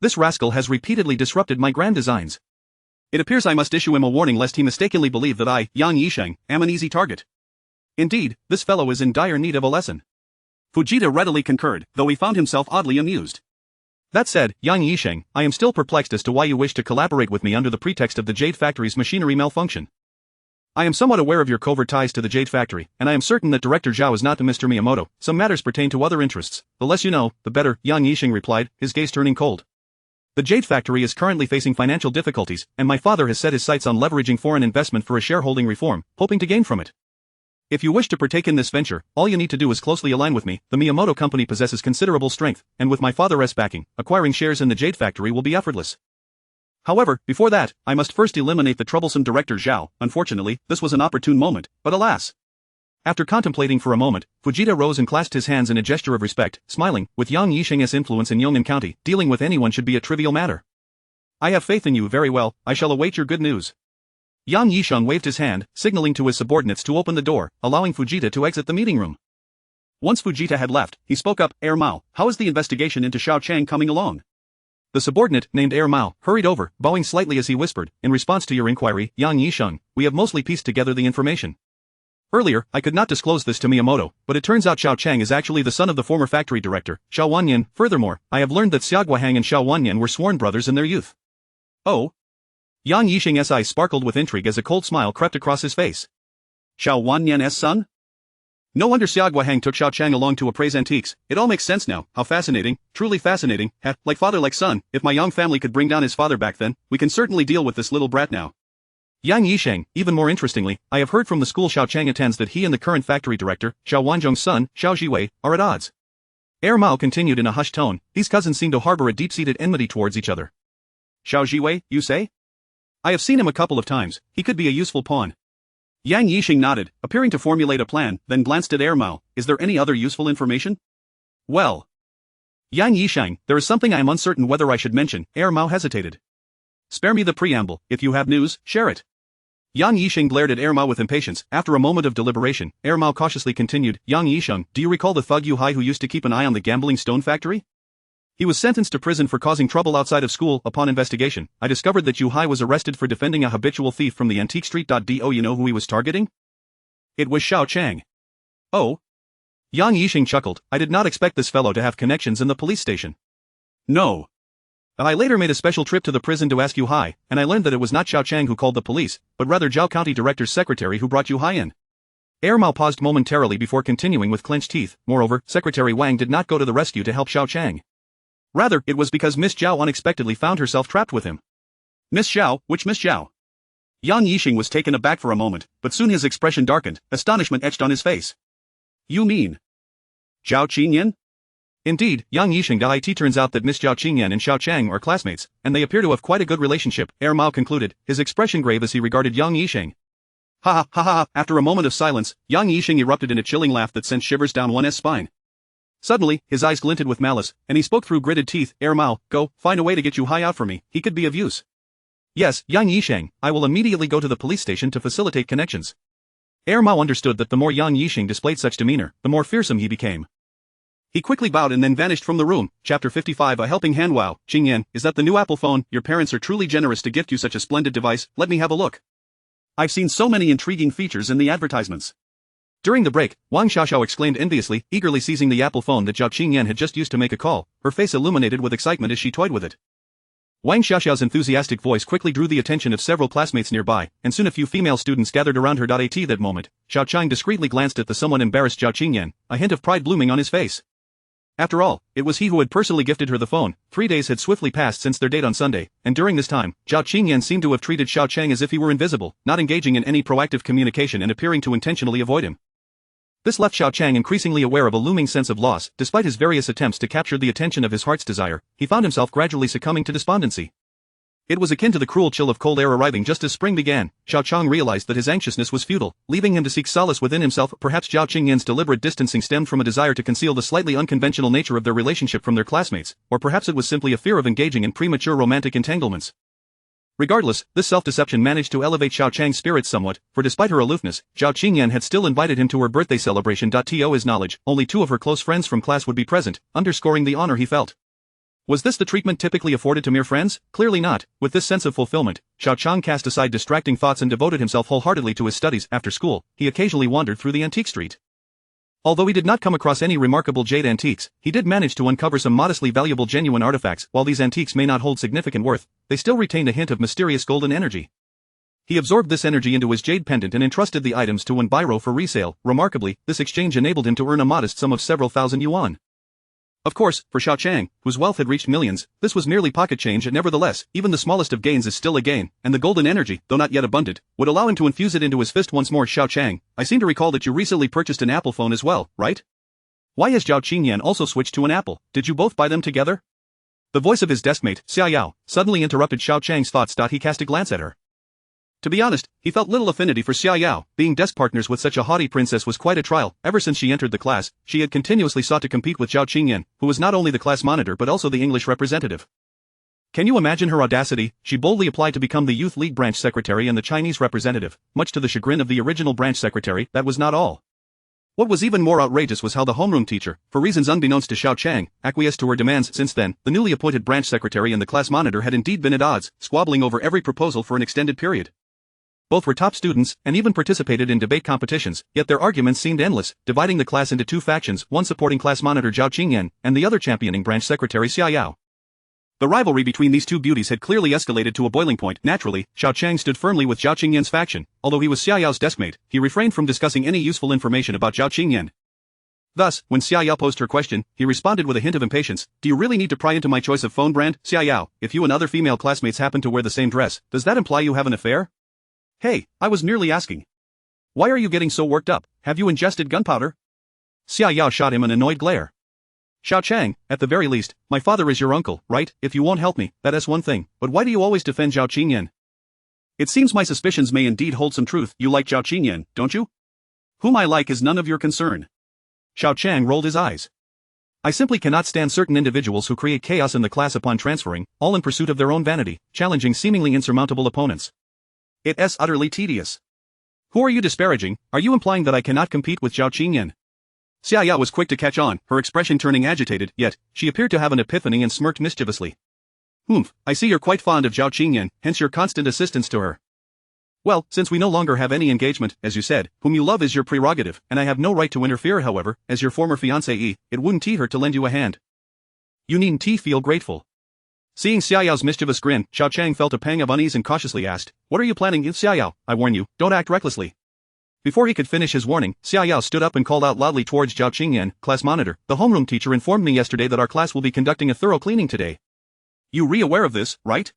"This rascal has repeatedly disrupted my grand designs. It appears I must issue him a warning lest he mistakenly believe that I, Yang Yisheng, am an easy target. Indeed, this fellow is in dire need of a lesson." Fujita readily concurred, though he found himself oddly amused. "That said, Yang Yisheng, I am still perplexed as to why you wish to collaborate with me under the pretext of the Jade Factory's machinery malfunction. I am somewhat aware of your covert ties to the Jade Factory, and I am certain that Director Zhao is not to Mr. Miyamoto. Some matters pertain to other interests. The less you know, the better," Yang Yisheng replied, his gaze turning cold. "The Jade Factory is currently facing financial difficulties, and my father has set his sights on leveraging foreign investment for a shareholding reform, hoping to gain from it. If you wish to partake in this venture, all you need to do is closely align with me. The Miyamoto Company possesses considerable strength, and with my father's backing, acquiring shares in the Jade Factory will be effortless. However, before that, I must first eliminate the troublesome Director Zhao." Unfortunately, this was an opportune moment, but alas. After contemplating for a moment, Fujita rose and clasped his hands in a gesture of respect, smiling. "With Yang Yisheng's influence in Yong'an County, dealing with anyone should be a trivial matter. I have faith in you. Very well, I shall await your good news." Yang Yisheng waved his hand, signaling to his subordinates to open the door, allowing Fujita to exit the meeting room. Once Fujita had left, he spoke up, "Air Mao, how is the investigation into Xiao Qiang coming along?" The subordinate, named Air Mao, hurried over, bowing slightly as he whispered, "In response to your inquiry, Yang Yisheng, we have mostly pieced together the information. Earlier, I could not disclose this to Miyamoto, but it turns out Xiao Qiang is actually the son of the former factory director, Xiao Wanyan. Furthermore, I have learned that Xiao Guohang and Xiao Wanyan were sworn brothers in their youth." "Oh?" Yang Yisheng's eyes sparkled with intrigue as a cold smile crept across his face. "Xiao Wanyan's son? No wonder Xiao Guohang took Xiao Qiang along to appraise antiques. It all makes sense now. How fascinating, truly fascinating. Like father like son. If my Yang family could bring down his father back then, we can certainly deal with this little brat now." Yang Yisheng, even more interestingly, I have heard from the school Xiao Qiang attends that he and the current factory director, Xiao Wanzhong's son, Xiao Jiwei, are at odds. Air Mao continued in a hushed tone, these cousins seem to harbor a deep-seated enmity towards each other. "Xiao Jiwei, you say? I have seen him a couple of times, he could be a useful pawn." Yang Yisheng nodded, appearing to formulate a plan, then glanced at Air Mao. "Is there any other useful information?" "Well, Yang Yisheng, there is something I am uncertain whether I should mention." Air Mao hesitated. "Spare me the preamble, if you have news, share it." Yang Yisheng glared at Air Mao with impatience. After a moment of deliberation, Air Mao cautiously continued, "Yang Yisheng, do you recall the thug Yu Hai who used to keep an eye on the gambling stone factory? He was sentenced to prison for causing trouble outside of school. Upon investigation, I discovered that Yu Hai was arrested for defending a habitual thief from the antique street. Do you know who he was targeting? It was Xiao Qiang." "Oh?" Yang Yisheng chuckled, "I did not expect this fellow to have connections in the police station." "No. I later made a special trip to the prison to ask Yu Hai, and I learned that it was not Xiao Qiang who called the police, but rather Zhao County Director's secretary who brought Yu Hai in." Air Mao paused momentarily before continuing with clenched teeth. Moreover, Secretary Wang did not go to the rescue to help Xiao Qiang. Rather, it was because Miss Zhao unexpectedly found herself trapped with him. "Miss Zhao? Which Miss Zhao?" Yang Yisheng was taken aback for a moment, but soon his expression darkened, astonishment etched on his face. "You mean Zhao Qingyan?" "Indeed, Yang Yisheng. It turns out that Miss Zhao Qingyan and Xiao Qiang are classmates, and they appear to have quite a good relationship," Air Mao concluded, his expression grave as he regarded Yang Yisheng. "Ha ha ha ha!" After a moment of silence, Yang Yisheng erupted in a chilling laugh that sent shivers down one's spine. Suddenly, his eyes glinted with malice, and he spoke through gritted teeth. "Air Mao, go, find a way to get Yu Hai out for me, he could be of use." "Yes, Yang Yisheng, I will immediately go to the police station to facilitate connections." Air Mao understood that the more Yang Yisheng displayed such demeanor, the more fearsome he became. He quickly bowed and then vanished from the room. Chapter 55 A Helping Hand. "Wow, Qingyan, is that the new Apple phone? Your parents are truly generous to gift you such a splendid device. Let me have a look. I've seen so many intriguing features in the advertisements." During the break, Wang Xiaoxiao exclaimed enviously, eagerly seizing the Apple phone that Zhao Qingyan had just used to make a call, her face illuminated with excitement as she toyed with it. Wang Xiaoxiao's enthusiastic voice quickly drew the attention of several classmates nearby, and soon a few female students gathered around her. At that moment, Xiao Qiang discreetly glanced at the somewhat embarrassed Zhao Qingyan, a hint of pride blooming on his face. After all, it was he who had personally gifted her the phone. 3 days had swiftly passed since their date on Sunday, and during this time, Zhao Qingyan seemed to have treated Xiao Qiang as if he were invisible, not engaging in any proactive communication and appearing to intentionally avoid him. This left Xiao Qiang increasingly aware of a looming sense of loss. Despite his various attempts to capture the attention of his heart's desire, he found himself gradually succumbing to despondency. It was akin to the cruel chill of cold air arriving just as spring began. Xiao Qiang realized that his anxiousness was futile, leaving him to seek solace within himself. Perhaps Zhao Qingyan's deliberate distancing stemmed from a desire to conceal the slightly unconventional nature of their relationship from their classmates, or perhaps it was simply a fear of engaging in premature romantic entanglements. Regardless, this self-deception managed to elevate Xiao Qiang's spirits somewhat, for despite her aloofness, Zhao Qingyan had still invited him to her birthday celebration. To his knowledge, only 2 of her close friends from class would be present, underscoring the honor he felt. Was this the treatment typically afforded to mere friends? Clearly not. With this sense of fulfillment, Xiao Qiang cast aside distracting thoughts and devoted himself wholeheartedly to his studies. After school, he occasionally wandered through the antique street. Although he did not come across any remarkable jade antiques, he did manage to uncover some modestly valuable genuine artifacts. While these antiques may not hold significant worth, they still retained a hint of mysterious golden energy. He absorbed this energy into his jade pendant and entrusted the items to one Biro for resale. Remarkably, this exchange enabled him to earn a modest sum of several thousand yuan. Of course, for Xiao Qiang, whose wealth had reached millions, this was merely pocket change. And nevertheless, even the smallest of gains is still a gain, and the golden energy, though not yet abundant, would allow him to infuse it into his fist once more. "Xiao Qiang, I seem to recall that you recently purchased an Apple phone as well, right? Why has Zhao Qingyan also switched to an Apple? Did you both buy them together?" The voice of his deskmate, Xiao Yao, suddenly interrupted Xiao Qiang's thoughts. He cast a glance at her. To be honest, he felt little affinity for Xiao Yao. Being desk partners with such a haughty princess was quite a trial. Ever since she entered the class, she had continuously sought to compete with Zhao Qingyan, who was not only the class monitor but also the English representative. Can you imagine her audacity? She boldly applied to become the Youth League branch secretary and the Chinese representative, much to the chagrin of the original branch secretary. That was not all. What was even more outrageous was how the homeroom teacher, for reasons unbeknownst to Xiao Qiang, acquiesced to her demands. Since then, the newly appointed branch secretary and the class monitor had indeed been at odds, squabbling over every proposal for an extended period. Both were top students, and even participated in debate competitions, yet their arguments seemed endless, dividing the class into two factions, one supporting class monitor Xiao Qiang, and the other championing branch secretary Xiao. The rivalry between these two beauties had clearly escalated to a boiling point. Naturally, Xiao Qiang stood firmly with Xiao Qingyan's faction. Although he was Xiao's deskmate, he refrained from discussing any useful information about Xiao Qingyan. Thus, when Xiao posed her question, he responded with a hint of impatience. Do you really need to pry into my choice of phone brand, Xiao? If you and other female classmates happen to wear the same dress, does that imply you have an affair? Hey, I was merely asking. Why are you getting so worked up? Have you ingested gunpowder? Xiao shot him an annoyed glare. Xiao Qiang, at the very least, my father is your uncle, right? If you won't help me, that's one thing, but why do you always defend Xiao Qingyan? It seems my suspicions may indeed hold some truth. You like Xiao Qingyan, don't you? Whom I like is none of your concern. Xiao Qiang rolled his eyes. I simply cannot stand certain individuals who create chaos in the class upon transferring, all in pursuit of their own vanity, challenging seemingly insurmountable opponents. It's utterly tedious. Who are you disparaging? Are you implying that I cannot compete with Xiao Qingyan? Xiao was quick to catch on, her expression turning agitated, yet, she appeared to have an epiphany and smirked mischievously. I see you're quite fond of Xiao Qingyan, hence your constant assistance to her. Well, since we no longer have any engagement, as you said, whom you love is your prerogative, and I have no right to interfere. However, as your former fiancée, it wouldn't hurt to lend you a hand. You needn't feel grateful. Seeing Xiao's mischievous grin, Xiao Qiang felt a pang of unease and cautiously asked, what are you planning? Xiao, I warn you, don't act recklessly. Before he could finish his warning, Xiao stood up and called out loudly towards Xiao Qingyan, class monitor, the homeroom teacher informed me yesterday that our class will be conducting a thorough cleaning today. You aware of this, right?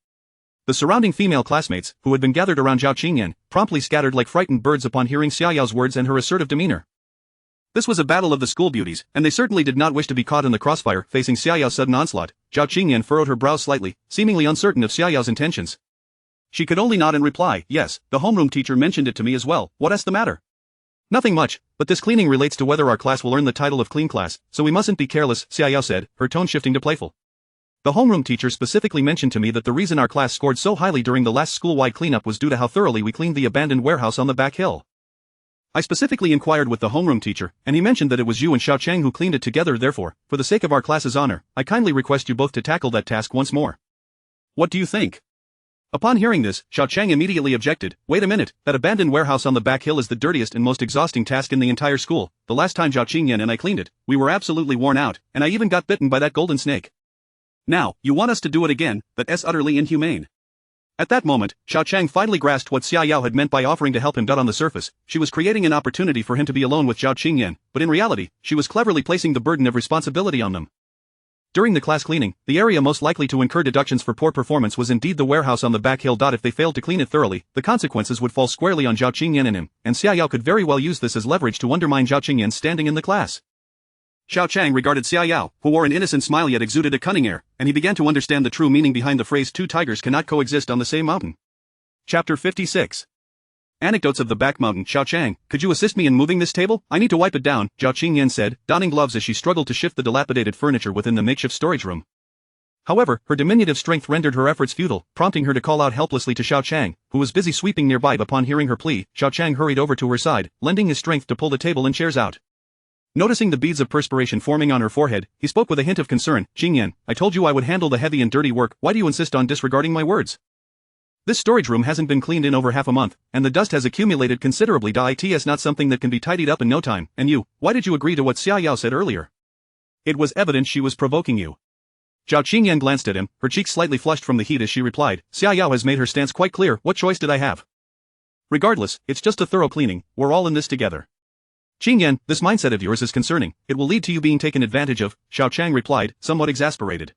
The surrounding female classmates, who had been gathered around Xiao Qingyan, promptly scattered like frightened birds upon hearing Xiao's words and her assertive demeanor. This was a battle of the school beauties, and they certainly did not wish to be caught in the crossfire. Facing Xiao's sudden onslaught, Xiao Qingyan furrowed her brows slightly, seemingly uncertain of Xiao's intentions. She could only nod and reply, yes, the homeroom teacher mentioned it to me as well. What's the matter? Nothing much, but this cleaning relates to whether our class will earn the title of clean class, so we mustn't be careless, Xiao said, her tone shifting to playful. The homeroom teacher specifically mentioned to me that the reason our class scored so highly during the last school-wide cleanup was due to how thoroughly we cleaned the abandoned warehouse on the back hill. I specifically inquired with the homeroom teacher, and he mentioned that it was you and Xiao Qiang who cleaned it together. Therefore, for the sake of our class's honor, I kindly request you both to tackle that task once more. What do you think? Upon hearing this, Xiao Qiang immediately objected. Wait a minute, that abandoned warehouse on the back hill is the dirtiest and most exhausting task in the entire school. The last time Xiao Qingyan and I cleaned it, we were absolutely worn out, and I even got bitten by that golden snake. Now, you want us to do it again? That's utterly inhumane. At that moment, Xiao Qiang finally grasped what Xiao had meant by offering to help him. On the surface, she was creating an opportunity for him to be alone with Xiao Qingyan, but in reality, she was cleverly placing the burden of responsibility on them. During the class cleaning, the area most likely to incur deductions for poor performance was indeed the warehouse on the back hill. If they failed to clean it thoroughly, the consequences would fall squarely on Xiao Qingyan and him, and Xiao could very well use this as leverage to undermine Xiao Qingyan's standing in the class. Xiao Qiang regarded Xiao, who wore an innocent smile yet exuded a cunning air, and he began to understand the true meaning behind the phrase two tigers cannot coexist on the same mountain. Chapter 56. Anecdotes of the back mountain. Xiao Qiang, could you assist me in moving this table? I need to wipe it down, Xiao Qingyan said, donning gloves as she struggled to shift the dilapidated furniture within the makeshift storage room. However, her diminutive strength rendered her efforts futile, prompting her to call out helplessly to Xiao Qiang, who was busy sweeping nearby. Upon hearing her plea, Xiao Qiang hurried over to her side, lending his strength to pull the table and chairs out. Noticing the beads of perspiration forming on her forehead, he spoke with a hint of concern. Qingyan, I told you I would handle the heavy and dirty work. Why do you insist on disregarding my words? This storage room hasn't been cleaned in over half a month, and the dust has accumulated considerably. It's not something that can be tidied up in no time. And you, why did you agree to what Xiao said earlier? It was evident she was provoking you. Xiao Qingyan glanced at him, her cheeks slightly flushed from the heat as she replied, Xiao has made her stance quite clear. What choice did I have? Regardless, it's just a thorough cleaning. We're all in this together. Qingyan, this mindset of yours is concerning. It will lead to you being taken advantage of, Xiao Qiang replied, somewhat exasperated.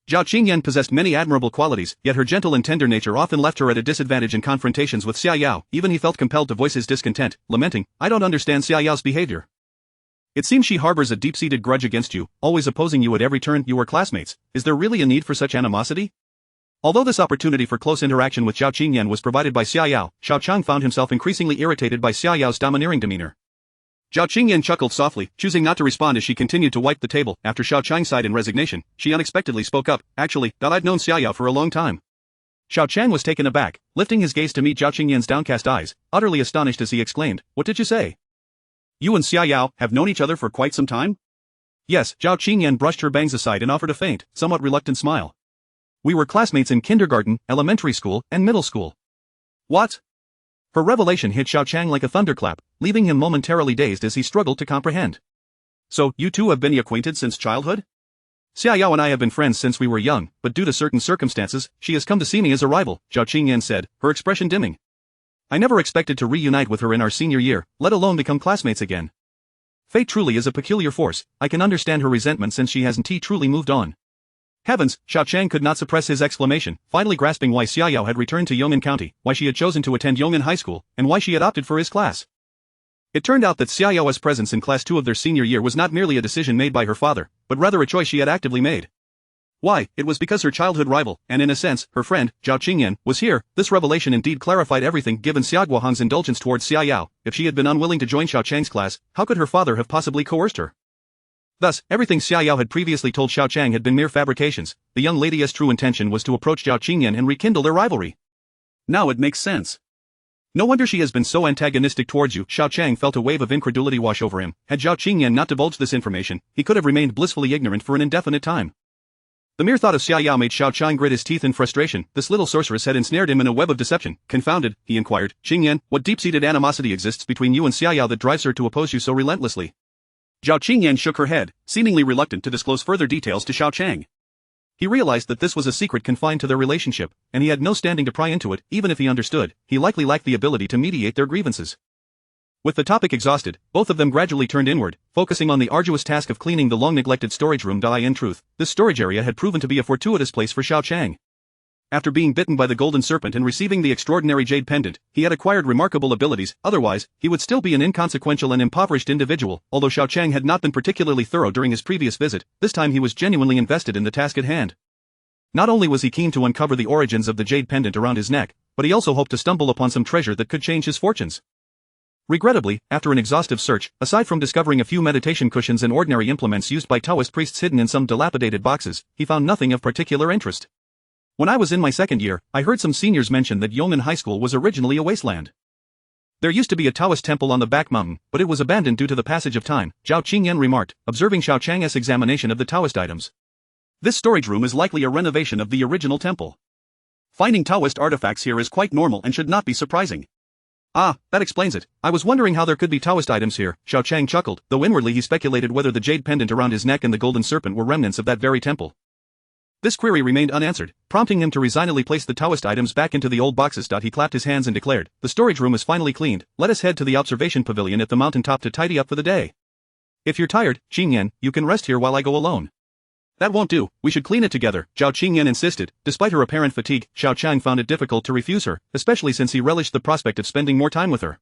Xiao Qingyan possessed many admirable qualities, yet her gentle and tender nature often left her at a disadvantage in confrontations with Xiao. Even he felt compelled to voice his discontent, lamenting, I don't understand Xiao's behavior. It seems she harbors a deep-seated grudge against you, always opposing you at every turn. You were classmates. Is there really a need for such animosity? Although this opportunity for close interaction with Xiao Qingyan was provided by Xiao, Xiao Qiang found himself increasingly irritated by Xiao's domineering demeanor. Xiao Qingyan chuckled softly, choosing not to respond as she continued to wipe the table. After Xiao Qiang sighed in resignation, she unexpectedly spoke up, "Actually, I've known Xiao for a long time." Xiao Qiang was taken aback, lifting his gaze to meet Xiao Qingyan's downcast eyes, utterly astonished as he exclaimed, "What did you say? You and Xiao have known each other for quite some time?" "Yes." Xiao Qingyan brushed her bangs aside and offered a faint, somewhat reluctant smile. "We were classmates in kindergarten, elementary school, and middle school." "What?" Her revelation hit Xiao Qiang like a thunderclap, leaving him momentarily dazed as he struggled to comprehend. "So, you two have been acquainted since childhood?" "Xiao and I have been friends since we were young, but due to certain circumstances, she has come to see me as a rival," Xiao Qingyan said, her expression dimming. "I never expected to reunite with her in our senior year, let alone become classmates again. Fate truly is a peculiar force. I can understand her resentment since she hasn't truly moved on." Heavens, Xiao Qiang could not suppress his exclamation, finally grasping why Xiao had returned to Yong'an County, why she had chosen to attend Yong'an High School, and why she had opted for his class. It turned out that Xiao's presence in Class 2 of their senior year was not merely a decision made by her father, but rather a choice she had actively made. Why, it was because her childhood rival, and in a sense, her friend, Xiao Qingyan, was here. This revelation indeed clarified everything. Given Xia Guohang's indulgence towards Xiao, if she had been unwilling to join Xiao Qiang's class, how could her father have possibly coerced her? Thus, everything Xiao had previously told Xiao Qiang had been mere fabrications. The young lady's true intention was to approach Xiao Qingyan and rekindle their rivalry. Now it makes sense. No wonder she has been so antagonistic towards you. Xiao Qiang felt a wave of incredulity wash over him. Had Xiao Qingyan not divulged this information, he could have remained blissfully ignorant for an indefinite time. The mere thought of Xiao made Xiao Qiang grit his teeth in frustration. This little sorceress had ensnared him in a web of deception. Confounded, he inquired, "Qingyan, what deep-seated animosity exists between you and Xiao that drives her to oppose you so relentlessly?" Xiao Qingyan shook her head, seemingly reluctant to disclose further details to Xiao Qiang. He realized that this was a secret confined to their relationship, and he had no standing to pry into it. Even if he understood, he likely lacked the ability to mediate their grievances. With the topic exhausted, both of them gradually turned inward, focusing on the arduous task of cleaning the long-neglected storage room. In truth, this storage area had proven to be a fortuitous place for Xiao Qiang. After being bitten by the golden serpent and receiving the extraordinary jade pendant, he had acquired remarkable abilities. Otherwise, he would still be an inconsequential and impoverished individual. Although Xiao Qiang had not been particularly thorough during his previous visit, this time he was genuinely invested in the task at hand. Not only was he keen to uncover the origins of the jade pendant around his neck, but he also hoped to stumble upon some treasure that could change his fortunes. Regrettably, after an exhaustive search, aside from discovering a few meditation cushions and ordinary implements used by Taoist priests hidden in some dilapidated boxes, he found nothing of particular interest. "When I was in my second year, I heard some seniors mention that Yong'an High School was originally a wasteland. There used to be a Taoist temple on the back mountain, but it was abandoned due to the passage of time," Xiao Qingyan remarked, observing Xiao Qiang's examination of the Taoist items. "This storage room is likely a renovation of the original temple. Finding Taoist artifacts here is quite normal and should not be surprising." "Ah, that explains it. I was wondering how there could be Taoist items here," Xiao Qiang chuckled, though inwardly he speculated whether the jade pendant around his neck and the golden serpent were remnants of that very temple. This query remained unanswered, prompting him to resignedly place the Taoist items back into the old boxes. He clapped his hands and declared, "The storage room is finally cleaned. Let us head to the observation pavilion at the mountaintop to tidy up for the day. If you're tired, Qingyan, you can rest here while I go alone." "That won't do, we should clean it together," Xiao Qingyan insisted. Despite her apparent fatigue, Xiao Qiang found it difficult to refuse her, especially since he relished the prospect of spending more time with her.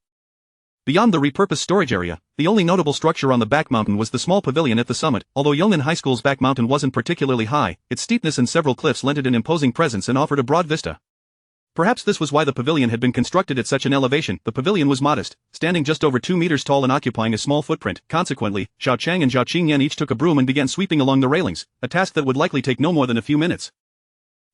Beyond the repurposed storage area, the only notable structure on the back mountain was the small pavilion at the summit. Although Yong'an High School's back mountain wasn't particularly high, its steepness and several cliffs lent it an imposing presence and offered a broad vista. Perhaps this was why the pavilion had been constructed at such an elevation. The pavilion was modest, standing just over 2 meters tall and occupying a small footprint. Consequently, Xiao Qiang and Xiao Qingyan each took a broom and began sweeping along the railings, a task that would likely take no more than a few minutes.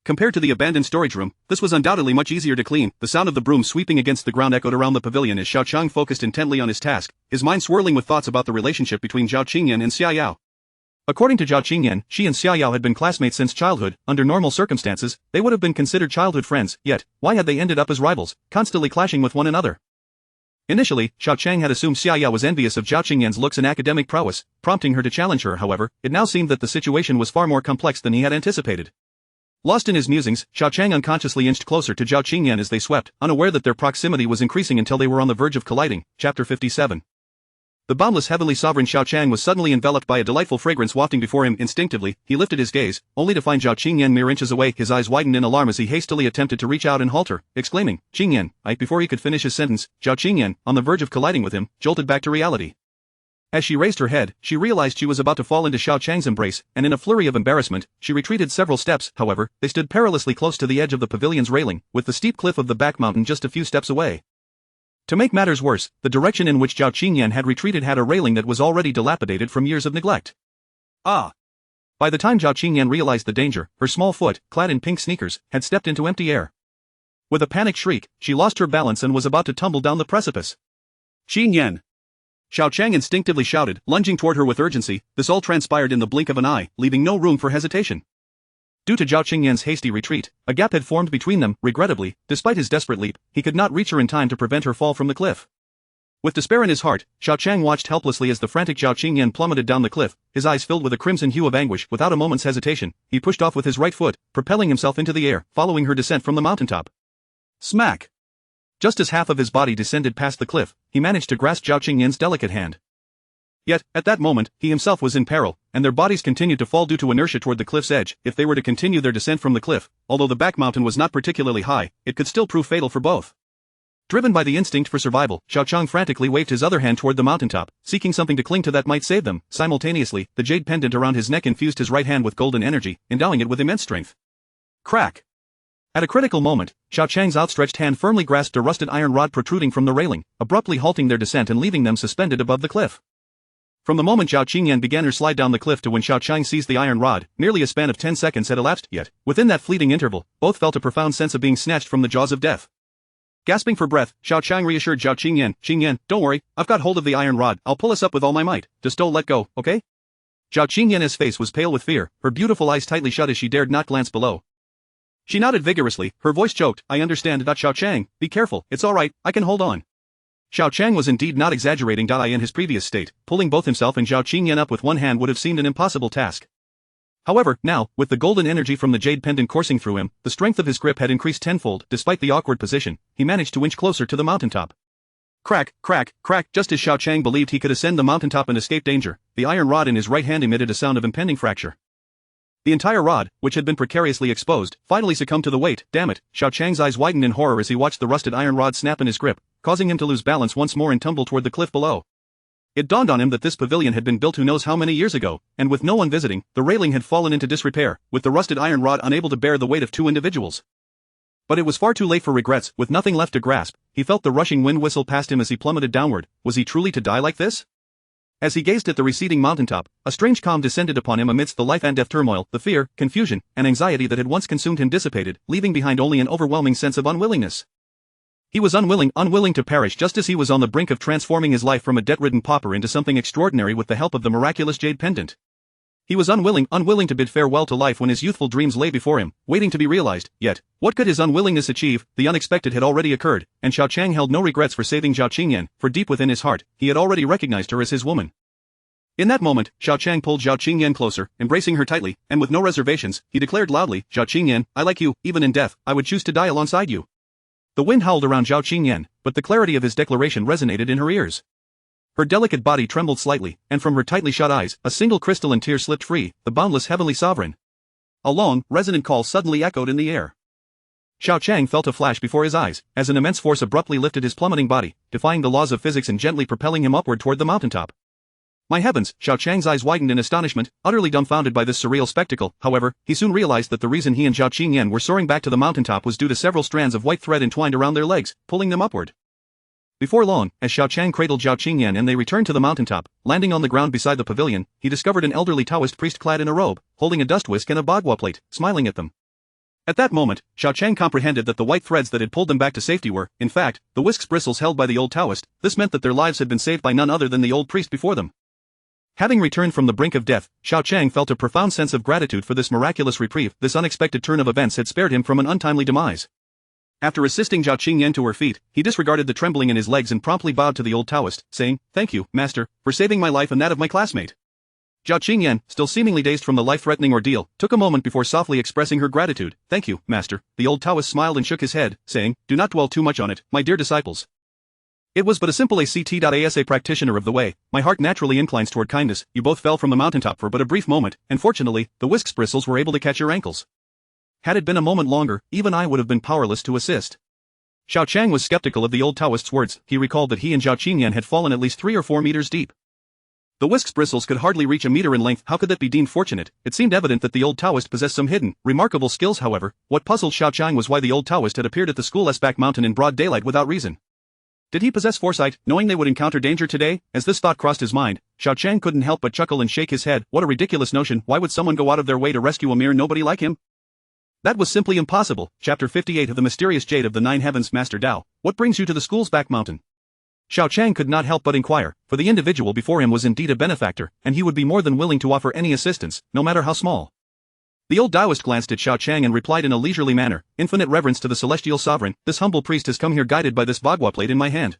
Compared to the abandoned storage room, this was undoubtedly much easier to clean. The sound of the broom sweeping against the ground echoed around the pavilion as Xiao Qiang focused intently on his task, his mind swirling with thoughts about the relationship between Xiao Qingyan and Xiao. According to Xiao Qingyan, she and Xiao had been classmates since childhood. Under normal circumstances, they would have been considered childhood friends, yet, why had they ended up as rivals, constantly clashing with one another? Initially, Xiao Qiang had assumed Xiao was envious of Xiao Qingyan's looks and academic prowess, prompting her to challenge her. However, it now seemed that the situation was far more complex than he had anticipated. Lost in his musings, Xiao Qiang unconsciously inched closer to Xiao Qingyan as they swept, unaware that their proximity was increasing until they were on the verge of colliding. Chapter 57. The boundless heavenly sovereign Xiao Qiang was suddenly enveloped by a delightful fragrance wafting before him. Instinctively, he lifted his gaze, only to find Xiao Qingyan mere inches away. His eyes widened in alarm as he hastily attempted to reach out and halt her, exclaiming, "Qingyan!" Before he could finish his sentence, Xiao Qingyan, on the verge of colliding with him, jolted back to reality. As she raised her head, she realized she was about to fall into Xiao Qiang's embrace, and in a flurry of embarrassment, she retreated several steps. However, they stood perilously close to the edge of the pavilion's railing, with the steep cliff of the back mountain just a few steps away. To make matters worse, the direction in which Xiao Qiang had retreated had a railing that was already dilapidated from years of neglect. Ah! By the time Xiao Qiang realized the danger, her small foot, clad in pink sneakers, had stepped into empty air. With a panicked shriek, she lost her balance and was about to tumble down the precipice. Qiang! Xiao Qiang instinctively shouted, lunging toward her with urgency. This all transpired in the blink of an eye, leaving no room for hesitation. Due to Xiao Qiang's hasty retreat, a gap had formed between them. Regrettably, despite his desperate leap, he could not reach her in time to prevent her fall from the cliff. With despair in his heart, Xiao Qiang watched helplessly as the frantic Xiao Qiang plummeted down the cliff, his eyes filled with a crimson hue of anguish. Without a moment's hesitation, he pushed off with his right foot, propelling himself into the air, following her descent from the mountaintop. Smack! Just as half of his body descended past the cliff, he managed to grasp Xiao Qiang's delicate hand. Yet, at that moment, he himself was in peril, and their bodies continued to fall due to inertia toward the cliff's edge. If they were to continue their descent from the cliff, although the back mountain was not particularly high, it could still prove fatal for both. Driven by the instinct for survival, Xiao Qiang frantically waved his other hand toward the mountaintop, seeking something to cling to that might save them. Simultaneously, the jade pendant around his neck infused his right hand with golden energy, endowing it with immense strength. Crack! At a critical moment, Xiao Qiang's outstretched hand firmly grasped a rusted iron rod protruding from the railing, abruptly halting their descent and leaving them suspended above the cliff. From the moment Xiao Qiang began her slide down the cliff to when Xiao Qiang seized the iron rod, nearly a span of 10 seconds had elapsed. Yet, within that fleeting interval, both felt a profound sense of being snatched from the jaws of death. Gasping for breath, Xiao Qiang reassured Xiao Qiang, "Qiang, don't worry, I've got hold of the iron rod. I'll pull us up with all my might. Just don't let go, okay?" Xiao Qiang's face was pale with fear, her beautiful eyes tightly shut as she dared not glance below. She nodded vigorously, her voice choked. "I understand. Xiao Qiang, be careful. It's all right, I can hold on." Xiao Qiang was indeed not exaggerating. In his previous state, pulling both himself and Xiao Qiang up with one hand would have seemed an impossible task. However, now, with the golden energy from the jade pendant coursing through him, the strength of his grip had increased tenfold. Despite the awkward position, he managed to inch closer to the mountaintop. Crack, crack, crack. Just as Xiao Qiang believed he could ascend the mountaintop and escape danger, the iron rod in his right hand emitted a sound of impending fracture. The entire rod, which had been precariously exposed, finally succumbed to the weight. Damn it! Xiao Qiang's eyes widened in horror as he watched the rusted iron rod snap in his grip, causing him to lose balance once more and tumble toward the cliff below. It dawned on him that this pavilion had been built who knows how many years ago, and with no one visiting, the railing had fallen into disrepair, with the rusted iron rod unable to bear the weight of two individuals. But it was far too late for regrets. With nothing left to grasp, he felt the rushing wind whistle past him as he plummeted downward. Was he truly to die like this? As he gazed at the receding mountaintop, a strange calm descended upon him amidst the life and death turmoil. The fear, confusion, and anxiety that had once consumed him dissipated, leaving behind only an overwhelming sense of unwillingness. He was unwilling to perish, just as he was on the brink of transforming his life from a debt-ridden pauper into something extraordinary with the help of the miraculous jade pendant. He was unwilling to bid farewell to life when his youthful dreams lay before him, waiting to be realized. Yet, what could his unwillingness achieve? The unexpected had already occurred, and Xiao Qiang held no regrets for saving Xiao Qiang, for deep within his heart, he had already recognized her as his woman. In that moment, Xiao Qiang pulled Xiao Qiang closer, embracing her tightly, and with no reservations, he declared loudly, "Xiao Qiang, I like you. Even in death, I would choose to die alongside you." The wind howled around Xiao Qiang, but the clarity of his declaration resonated in her ears. Her delicate body trembled slightly, and from her tightly shut eyes, a single crystalline tear slipped free. The boundless heavenly sovereign. A long, resonant call suddenly echoed in the air. Xiao Qiang felt a flash before his eyes, as an immense force abruptly lifted his plummeting body, defying the laws of physics and gently propelling him upward toward the mountaintop. My heavens! Xiao Qiang's eyes widened in astonishment, utterly dumbfounded by this surreal spectacle. However, he soon realized that the reason he and Xiao Qiang were soaring back to the mountaintop was due to several strands of white thread entwined around their legs, pulling them upward. Before long, as Xiao Qiang cradled Xiao Qiang and they returned to the mountaintop, landing on the ground beside the pavilion, he discovered an elderly Taoist priest clad in a robe, holding a dust whisk and a bagua plate, smiling at them. At that moment, Xiao Qiang comprehended that the white threads that had pulled them back to safety were, in fact, the whisk's bristles held by the old Taoist. This meant that their lives had been saved by none other than the old priest before them. Having returned from the brink of death, Xiao Qiang felt a profound sense of gratitude for this miraculous reprieve. This unexpected turn of events had spared him from an untimely demise. After assisting Xiao Qiang to her feet, he disregarded the trembling in his legs and promptly bowed to the old Taoist, saying, "Thank you, master, for saving my life and that of my classmate." Xiao Qiang, still seemingly dazed from the life-threatening ordeal, took a moment before softly expressing her gratitude. "Thank you, master." The old Taoist smiled and shook his head, saying, "Do not dwell too much on it, my dear disciples. It was but a simple ACT.ASA practitioner of the way. My heart naturally inclines toward kindness. You both fell from the mountaintop for but a brief moment, and fortunately, the whisk's bristles were able to catch your ankles. Had it been a moment longer, even I would have been powerless to assist." Xiao Qiang was skeptical of the old Taoist's words. He recalled that he and Xiao Qiang had fallen at least 3 or 4 meters deep. The whisk's bristles could hardly reach a meter in length. How could that be deemed fortunate? It seemed evident that the old Taoist possessed some hidden, remarkable skills. However, what puzzled Xiao Qiang was why the old Taoist had appeared at the school's back mountain in broad daylight without reason. Did he possess foresight, knowing they would encounter danger today? As this thought crossed his mind, Xiao Qiang couldn't help but chuckle and shake his head. What a ridiculous notion, why would someone go out of their way to rescue a mere nobody like him? That was simply impossible. Chapter 58 of the Mysterious Jade of the Nine Heavens. Master Dao, what brings you to the school's back mountain? Xiao Qiang could not help but inquire, for the individual before him was indeed a benefactor, and he would be more than willing to offer any assistance, no matter how small. The old Taoist glanced at Xiao Qiang and replied in a leisurely manner, infinite reverence to the celestial sovereign, this humble priest has come here guided by this Bagua plate in my hand.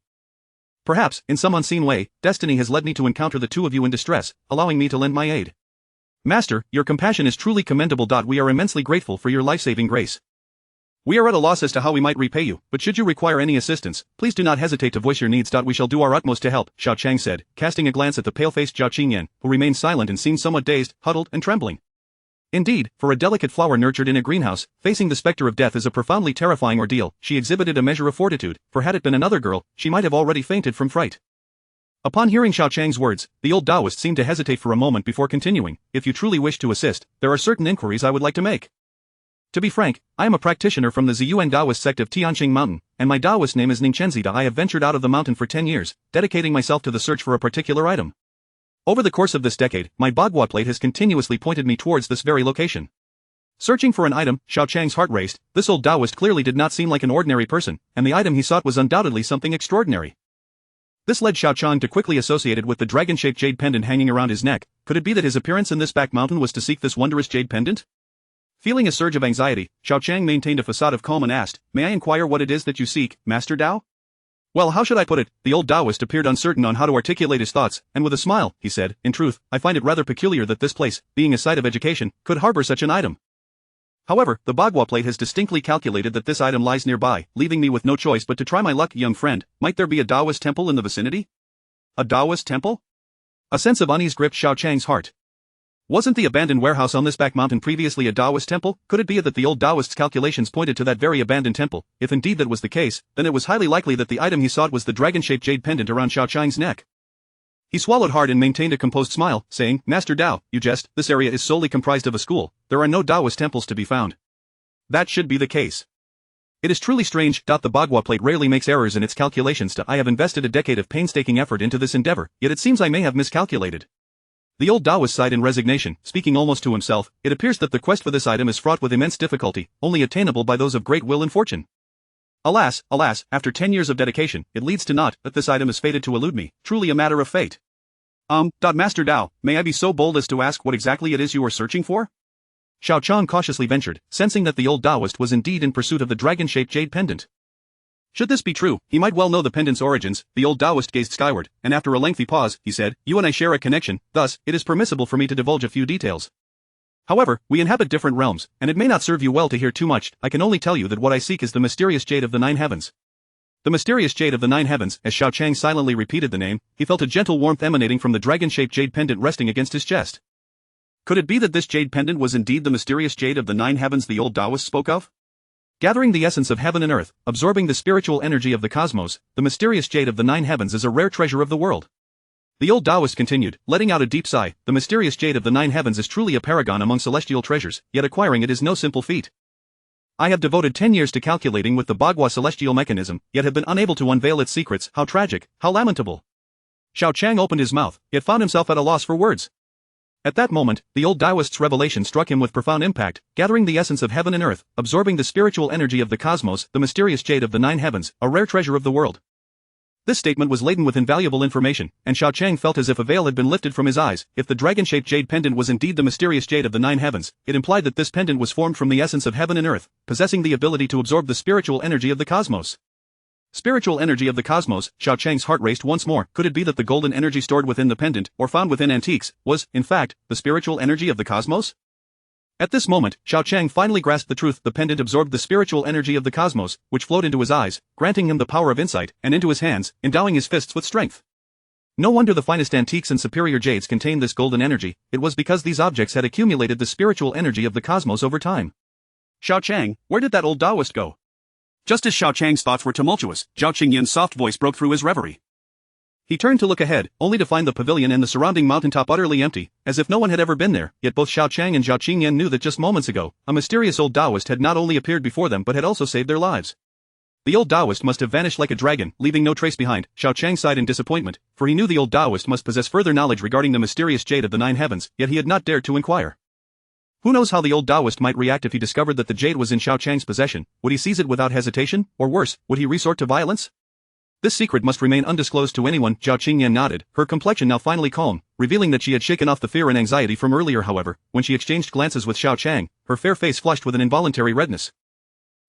Perhaps, in some unseen way, destiny has led me to encounter the two of you in distress, allowing me to lend my aid. Master, your compassion is truly commendable. We are immensely grateful for your life-saving grace. We are at a loss as to how we might repay you, but should you require any assistance, please do not hesitate to voice your needs. We shall do our utmost to help, Xiao Qiang said, casting a glance at the pale-faced Xiao Qiang, who remained silent and seemed somewhat dazed, huddled, and trembling. Indeed, for a delicate flower nurtured in a greenhouse, facing the specter of death is a profoundly terrifying ordeal. She exhibited a measure of fortitude, for had it been another girl, she might have already fainted from fright. Upon hearing Xiao Qiang's words, the old Taoist seemed to hesitate for a moment before continuing. If you truly wish to assist, there are certain inquiries I would like to make. To be frank, I am a practitioner from the Ziyuan Taoist sect of Tianqing Mountain, and my Taoist name is Ningchenzida. I have ventured out of the mountain for 10 years, dedicating myself to the search for a particular item. Over the course of this decade, my Bagua plate has continuously pointed me towards this very location. Searching for an item, Xiao Qiang's heart raced. This old Taoist clearly did not seem like an ordinary person, and the item he sought was undoubtedly something extraordinary. This led Xiao Qiang to quickly associate it with the dragon-shaped jade pendant hanging around his neck. Could it be that his appearance in this back mountain was to seek this wondrous jade pendant? Feeling a surge of anxiety, Xiao Qiang maintained a facade of calm and asked, "May I inquire what it is that you seek, Master Dao?" Well, how should I put it? The old Taoist appeared uncertain on how to articulate his thoughts, and with a smile, he said, "In truth, I find it rather peculiar that this place, being a site of education, could harbor such an item. However, the Bagua plate has distinctly calculated that this item lies nearby, leaving me with no choice but to try my luck. Young friend, might there be a Taoist temple in the vicinity?" A Taoist temple? A sense of unease gripped Xiao Qiang's heart. Wasn't the abandoned warehouse on this back mountain previously a Taoist temple? Could it be that the old Taoist's calculations pointed to that very abandoned temple? If indeed that was the case, then it was highly likely that the item he sought was the dragon-shaped jade pendant around Xiao Qiang's neck. He swallowed hard and maintained a composed smile, saying, "Master Dao, you jest, this area is solely comprised of a school, there are no Taoist temples to be found." That should be the case. It is truly strange. The Bagua plate rarely makes errors in its calculations. I have invested a decade of painstaking effort into this endeavor, yet it seems I may have miscalculated. The old Taoist sighed in resignation, speaking almost to himself. It appears that the quest for this item is fraught with immense difficulty, only attainable by those of great will and fortune. Alas, alas, after 10 years of dedication, it leads to naught. That this item is fated to elude me, truly a matter of fate. Master Dao, may I be so bold as to ask what exactly it is you are searching for? Xiao Qiang cautiously ventured, sensing that the old Taoist was indeed in pursuit of the dragon-shaped jade pendant. Should this be true, he might well know the pendant's origins. The old Taoist gazed skyward, and after a lengthy pause, he said, "You and I share a connection, thus, it is permissible for me to divulge a few details. However, we inhabit different realms, and it may not serve you well to hear too much. I can only tell you that what I seek is the mysterious jade of the Nine Heavens." The mysterious jade of the Nine Heavens. As Xiao Qiang silently repeated the name, he felt a gentle warmth emanating from the dragon-shaped jade pendant resting against his chest. Could it be that this jade pendant was indeed the mysterious jade of the Nine Heavens the old Taoist spoke of? Gathering the essence of heaven and earth, absorbing the spiritual energy of the cosmos, the mysterious jade of the Nine Heavens is a rare treasure of the world. The old Taoist continued, letting out a deep sigh. The mysterious jade of the Nine Heavens is truly a paragon among celestial treasures, yet acquiring it is no simple feat. I have devoted 10 years to calculating with the Bagua celestial mechanism, yet have been unable to unveil its secrets. How tragic, how lamentable. Xiao Qiang opened his mouth, yet found himself at a loss for words. At that moment, the old Taoist's revelation struck him with profound impact. Gathering the essence of heaven and earth, absorbing the spiritual energy of the cosmos, the mysterious jade of the Nine Heavens, a rare treasure of the world. This statement was laden with invaluable information, and Xiao Qiang felt as if a veil had been lifted from his eyes. If the dragon-shaped jade pendant was indeed the mysterious jade of the Nine Heavens, it implied that this pendant was formed from the essence of heaven and earth, possessing the ability to absorb the spiritual energy of the cosmos. Spiritual energy of the cosmos. Xiao Qiang's heart raced once more. Could it be that the golden energy stored within the pendant, or found within antiques, was, in fact, the spiritual energy of the cosmos? At this moment, Xiao Qiang finally grasped the truth. The pendant absorbed the spiritual energy of the cosmos, which flowed into his eyes, granting him the power of insight, and into his hands, endowing his fists with strength. No wonder the finest antiques and superior jades contained this golden energy. It was because these objects had accumulated the spiritual energy of the cosmos over time. Xiao Qiang, where did that old Taoist go? Just as Xiao Qiang's thoughts were tumultuous, Zhao Qingyan's soft voice broke through his reverie. He turned to look ahead, only to find the pavilion and the surrounding mountaintop utterly empty, as if no one had ever been there. Yet both Xiao Qiang and Zhao Qingyan knew that just moments ago, a mysterious old Taoist had not only appeared before them but had also saved their lives. The old Taoist must have vanished like a dragon, leaving no trace behind. Xiao Qiang sighed in disappointment, for he knew the old Taoist must possess further knowledge regarding the mysterious jade of the 9 heavens, yet he had not dared to inquire. Who knows how the old Taoist might react if he discovered that the jade was in Xiao Qiang's possession? Would he seize it without hesitation, or worse, would he resort to violence? This secret must remain undisclosed to anyone. Xiao Qiang nodded, her complexion now finally calm, revealing that she had shaken off the fear and anxiety from earlier. However, when she exchanged glances with Xiao Qiang, her fair face flushed with an involuntary redness.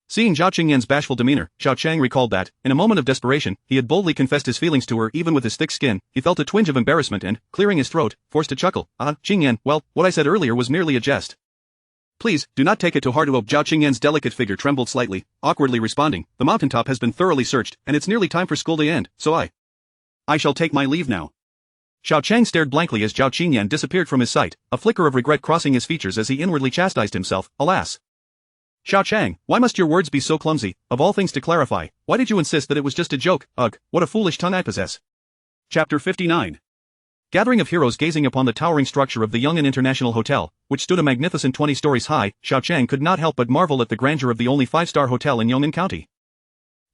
Seeing Xiao Qingyan's bashful demeanor, Xiao Qiang recalled that, in a moment of desperation, he had boldly confessed his feelings to her. Even with his thick skin, he felt a twinge of embarrassment and, clearing his throat, forced to chuckle. Qingyan, well, what I said earlier was merely a jest. Please, do not take it to heart. Xiao Qingyan's delicate figure trembled slightly, awkwardly responding, the mountaintop has been thoroughly searched, and it's nearly time for school to end, so I shall take my leave now. Xiao Qiang stared blankly as Xiao Qingyan disappeared from his sight, a flicker of regret crossing his features as he inwardly chastised himself. Alas! Xiao Qiang, why must your words be so clumsy? Of all things to clarify, why did you insist that it was just a joke? Ugh, what a foolish tongue I possess. Chapter 59. Gathering of heroes gazing upon the towering structure of the Yong'an International Hotel, which stood a magnificent 20 stories high, Xiao Qiang could not help but marvel at the grandeur of the only 5-star hotel in Yong'an County.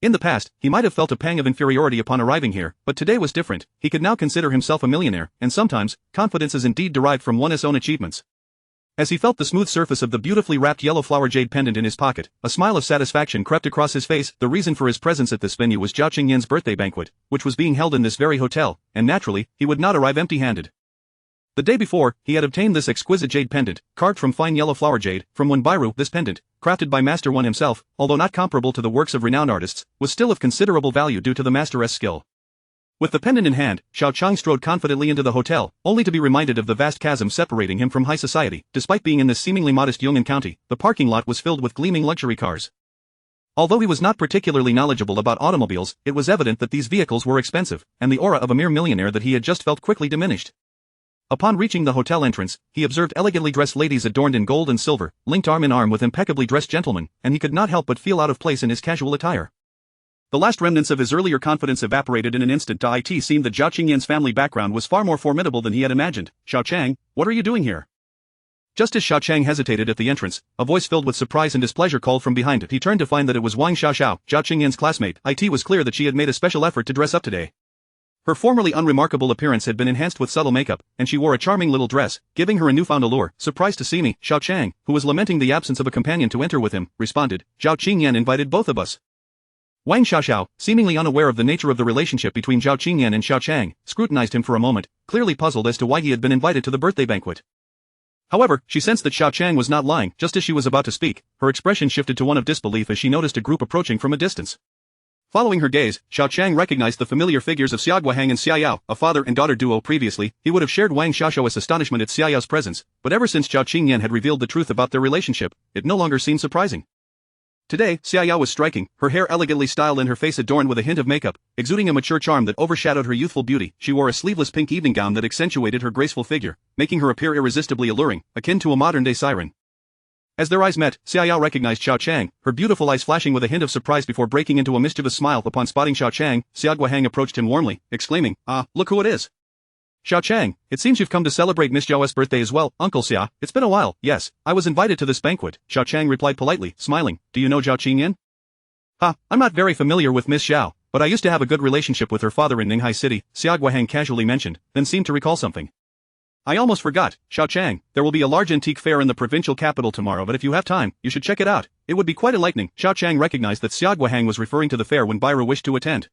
In the past, he might have felt a pang of inferiority upon arriving here, but today was different. He could now consider himself a millionaire, and sometimes, confidence is indeed derived from one's own achievements. As he felt the smooth surface of the beautifully wrapped yellow flower jade pendant in his pocket, a smile of satisfaction crept across his face. The reason for his presence at this venue was Xiao Qingyan's birthday banquet, which was being held in this very hotel, and naturally, he would not arrive empty-handed. The day before, he had obtained this exquisite jade pendant, carved from fine yellow flower jade, from Wenbairu. This pendant, crafted by Master Wen himself, although not comparable to the works of renowned artists, was still of considerable value due to the master's skill. With the pendant in hand, Xiao Qiang strode confidently into the hotel, only to be reminded of the vast chasm separating him from high society. Despite being in this seemingly modest Yong'an County, the parking lot was filled with gleaming luxury cars. Although he was not particularly knowledgeable about automobiles, it was evident that these vehicles were expensive, and the aura of a mere millionaire that he had just felt quickly diminished. Upon reaching the hotel entrance, he observed elegantly dressed ladies adorned in gold and silver, linked arm in arm with impeccably dressed gentlemen, and he could not help but feel out of place in his casual attire. The last remnants of his earlier confidence evaporated in an instant. It seemed that Xiao Qingyan's family background was far more formidable than he had imagined. Xiao Qiang, what are you doing here? Just as Xiao Qiang hesitated at the entrance, a voice filled with surprise and displeasure called from behind it. He turned to find that it was Wang Xiaoxiao, Xiao Qingyan's classmate. It was clear that she had made a special effort to dress up today. Her formerly unremarkable appearance had been enhanced with subtle makeup, and she wore a charming little dress, giving her a newfound allure. Surprised to see me, Xiao Qiang, who was lamenting the absence of a companion to enter with him, responded. Xiao Qingyan invited both of us. Wang Xiaoxiao, seemingly unaware of the nature of the relationship between Xiao Qingyan and Xiao Qiang, scrutinized him for a moment, clearly puzzled as to why he had been invited to the birthday banquet. However, she sensed that Xiao Qiang was not lying. Just as she was about to speak, her expression shifted to one of disbelief as she noticed a group approaching from a distance. Following her gaze, Xiao Qiang recognized the familiar figures of Xiaoguahang and Xiaoyao, a father and daughter duo. Previously, he would have shared Wang Xiaoxiao's astonishment at Xiaoyao's presence, but ever since Xiao Qingyan had revealed the truth about their relationship, it no longer seemed surprising. Today, Xiaoyao was striking, her hair elegantly styled and her face adorned with a hint of makeup, exuding a mature charm that overshadowed her youthful beauty. She wore a sleeveless pink evening gown that accentuated her graceful figure, making her appear irresistibly alluring, akin to a modern-day siren. As their eyes met, Xiaoyao recognized Xiao Qiang, her beautiful eyes flashing with a hint of surprise before breaking into a mischievous smile. Upon spotting Xiao Qiang, Xiaoguahang approached him warmly, exclaiming, look who it is. Xiao Qiang, it seems you've come to celebrate Miss Xiao's birthday as well, Uncle Xia. It's been a while. Yes, I was invited to this banquet, Xiao Qiang replied politely, smiling. Do you know Xiao Qingyan? I'm not very familiar with Miss Xiao, but I used to have a good relationship with her father in Ninghai City, Xiaoguahang casually mentioned, then seemed to recall something. I almost forgot, Xiao Qiang, there will be a large antique fair in the provincial capital tomorrow, but if you have time, you should check it out. It would be quite enlightening. Xiao Qiang recognized that Xiaoguahang was referring to the fair Wenbairu wished to attend.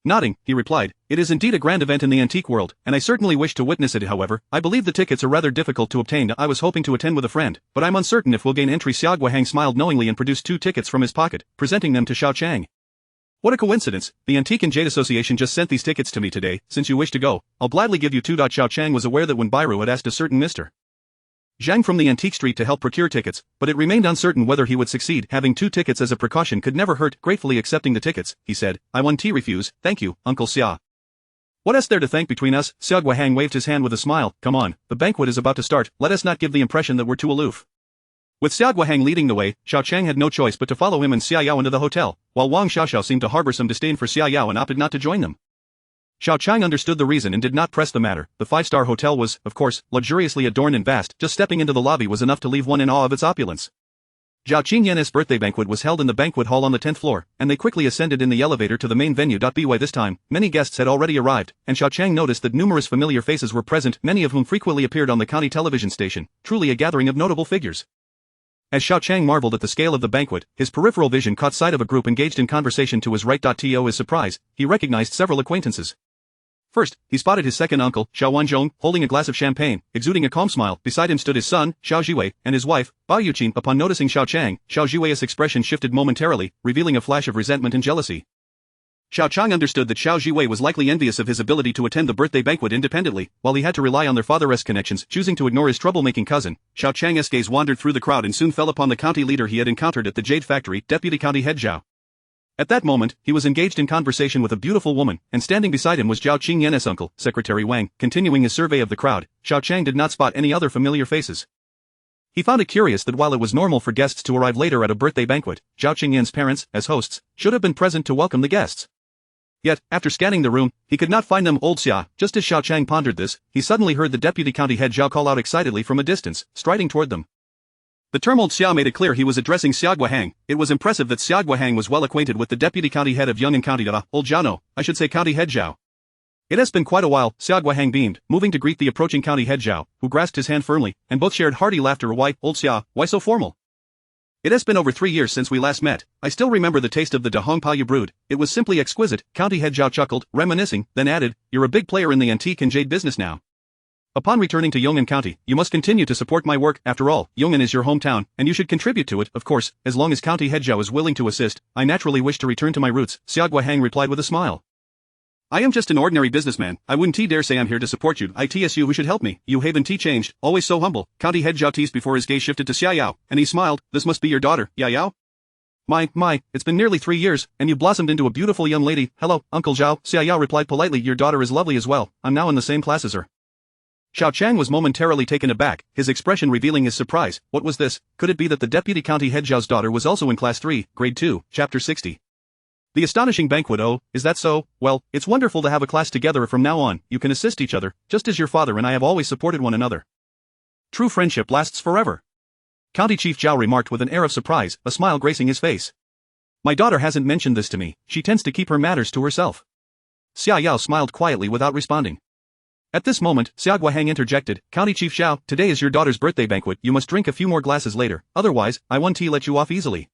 Nodding, he replied, it is indeed a grand event in the antique world, and I certainly wish to witness it. However, I believe the tickets are rather difficult to obtain. I was hoping to attend with a friend, but I'm uncertain if we'll gain entry. Xiaoguahang smiled knowingly and produced 2 tickets from his pocket, presenting them to Xiao Qiang. What a coincidence, the Antique and Jade Association just sent these tickets to me today. Since you wish to go, I'll gladly give you 2. Xiao Qiang was aware that Wenbairu had asked a certain Mr. Zhang from the Antique Street to help procure tickets, but it remained uncertain whether he would succeed. Having 2 tickets as a precaution could never hurt. Gratefully accepting the tickets, he said, I won't refuse, thank you, Uncle Xia. What is there to thank between us? Xiaoguahang waved his hand with a smile. Come on, the banquet is about to start, let us not give the impression that we're too aloof. With Xiaoguahang leading the way, Xiao Qiang had no choice but to follow him and Xiaoyao into the hotel, while Wang Xiaoxiao seemed to harbor some disdain for Xiaoyao and opted not to join them. Xiao Qiang understood the reason and did not press the matter. The 5-star hotel was, of course, luxuriously adorned and vast. Just stepping into the lobby was enough to leave one in awe of its opulence. Xiao Qingyan's birthday banquet was held in the banquet hall on the 10th floor, and they quickly ascended in the elevator to the main venue. By this time, many guests had already arrived, and Xiao Qiang noticed that numerous familiar faces were present, many of whom frequently appeared on the county television station, truly a gathering of notable figures. As Xiao Qiang marveled at the scale of the banquet, his peripheral vision caught sight of a group engaged in conversation to his right. To his surprise, he recognized several acquaintances. First, he spotted his second uncle, Xiao Wanzhong, holding a glass of champagne, exuding a calm smile. Beside him stood his son, Xiao Jiwei, and his wife, Bao Yuqin. Upon noticing Xiao Qiang, Xiao Jiwei's expression shifted momentarily, revealing a flash of resentment and jealousy. Xiao Qiang understood that Xiao Jiwei was likely envious of his ability to attend the birthday banquet independently, while he had to rely on their father's connections. Choosing to ignore his troublemaking cousin, Xiao Qiang's gaze wandered through the crowd and soon fell upon the county leader he had encountered at the Jade Factory, Deputy County Head Xiao. At that moment, he was engaged in conversation with a beautiful woman, and standing beside him was Xiao Qingyan's uncle, Secretary Wang. Continuing his survey of the crowd, Xiao Qiang did not spot any other familiar faces. He found it curious that while it was normal for guests to arrive later at a birthday banquet, Xiao Qingyan's parents, as hosts, should have been present to welcome the guests. Yet, after scanning the room, he could not find them. Old Xia. Just as Xiao Qiang pondered this, he suddenly heard the Deputy County Head Xiao call out excitedly from a distance, striding toward them. The term Old Xiao made it clear he was addressing Xia Guohang. It was impressive that Xia Guohang was well acquainted with the Deputy County Head of Yong'an County. Old Xiao, no, I should say County Head Xiao. It has been quite a while. Xia Guohang beamed, moving to greet the approaching County Head Xiao, who grasped his hand firmly, and both shared hearty laughter. Why, Old Xia, why so formal? It has been over 3 years since we last met. I still remember the taste of the Dahong Pa you brewed. It was simply exquisite. County Head Xiao chuckled, reminiscing, then added, you're a big player in the antique and jade business now. Upon returning to Yong'an County, you must continue to support my work. After all, Yong'an is your hometown, and you should contribute to it. Of course, as long as County Head Xiao is willing to assist, I naturally wish to return to my roots, Xia Guohang replied with a smile. I am just an ordinary businessman. I wouldn't dare say I'm here to support you. It's you who should help me. You haven't changed, always so humble. County Head Xiao teased before his gaze shifted to Xia Yao, and he smiled. This must be your daughter, Ya Yao? My, it's been nearly 3 years, and you blossomed into a beautiful young lady. Hello, Uncle Zhao, Xia Yao replied politely. Your daughter is lovely as well. I'm now in the same class as her. Xiao Qiang was momentarily taken aback, his expression revealing his surprise. What was this? Could it be that the Deputy County Head Xiao's daughter was also in Class 3, Grade 2, Chapter 60? The astonishing banquet. Oh, is that so? Well, it's wonderful to have a class together. From now on, you can assist each other, just as your father and I have always supported one another. True friendship lasts forever. County Chief Zhao remarked with an air of surprise, a smile gracing his face. My daughter hasn't mentioned this to me. She tends to keep her matters to herself. Xia Yao smiled quietly without responding. At this moment, Xia Guohang interjected, County Chief Xiao, today is your daughter's birthday banquet. You must drink a few more glasses later, otherwise, I won't let you off easily.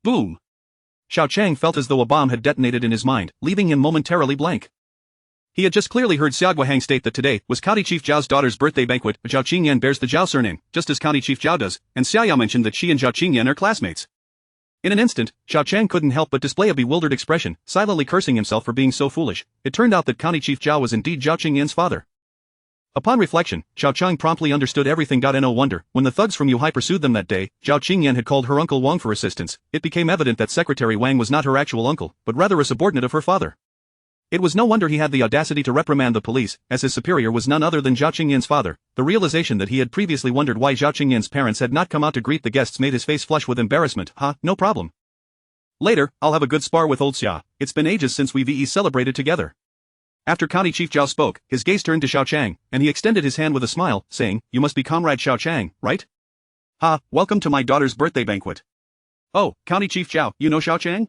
Boom! Xiao Qiang felt as though a bomb had detonated in his mind, leaving him momentarily blank. He had just clearly heard Xia Guohang state that today was County Chief Zhao's daughter's birthday banquet. Xiao Qingyan bears the Zhao surname, just as County Chief Zhao does, and Xia Yao mentioned that she and Xiao Qingyan are classmates. In an instant, Xiao Qiang couldn't help but display a bewildered expression, silently cursing himself for being so foolish. It turned out that County Chief Zhao was indeed Xiao Qingyan's father. Upon reflection, Xiao Qiang promptly understood everything. No wonder, when the thugs from Yuhai pursued them that day, Xiao Qingyan had called her uncle Wang for assistance. It became evident that Secretary Wang was not her actual uncle, but rather a subordinate of her father. It was no wonder he had the audacity to reprimand the police, as his superior was none other than Xiao Qingyan's father. The realization that he had previously wondered why Xiao Qingyan's parents had not come out to greet the guests made his face flush with embarrassment. No problem. Later, I'll have a good spar with old Xia. It's been ages since we've celebrated together. After County Chief Zhao spoke, his gaze turned to Xiao Qiang, and he extended his hand with a smile, saying, You must be Comrade Xiao Qiang, right? Welcome to my daughter's birthday banquet. Oh, County Chief Zhao, you know Xiao Qiang?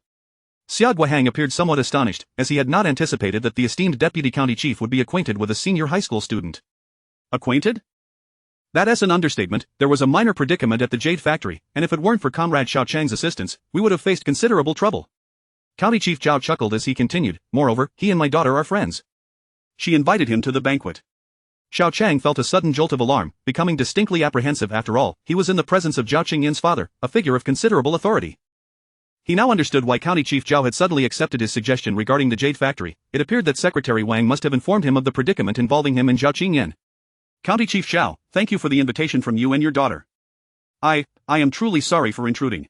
Xia Guohang appeared somewhat astonished, as he had not anticipated that the esteemed Deputy County Chief would be acquainted with a senior high school student. Acquainted? That's an understatement. There was a minor predicament at the Jade Factory, and if it weren't for Comrade Xiao Qiang's assistance, we would have faced considerable trouble. County Chief Zhao chuckled as he continued, Moreover, he and my daughter are friends. She invited him to the banquet. Xiao Qiang felt a sudden jolt of alarm, becoming distinctly apprehensive. After all, he was in the presence of Xiao Qingyan's father, a figure of considerable authority. He now understood why County Chief Zhao had suddenly accepted his suggestion regarding the Jade Factory. It appeared that Secretary Wang must have informed him of the predicament involving him and Xiao Qingyan. County Chief Xiao, thank you for the invitation from you and your daughter. I am truly sorry for intruding.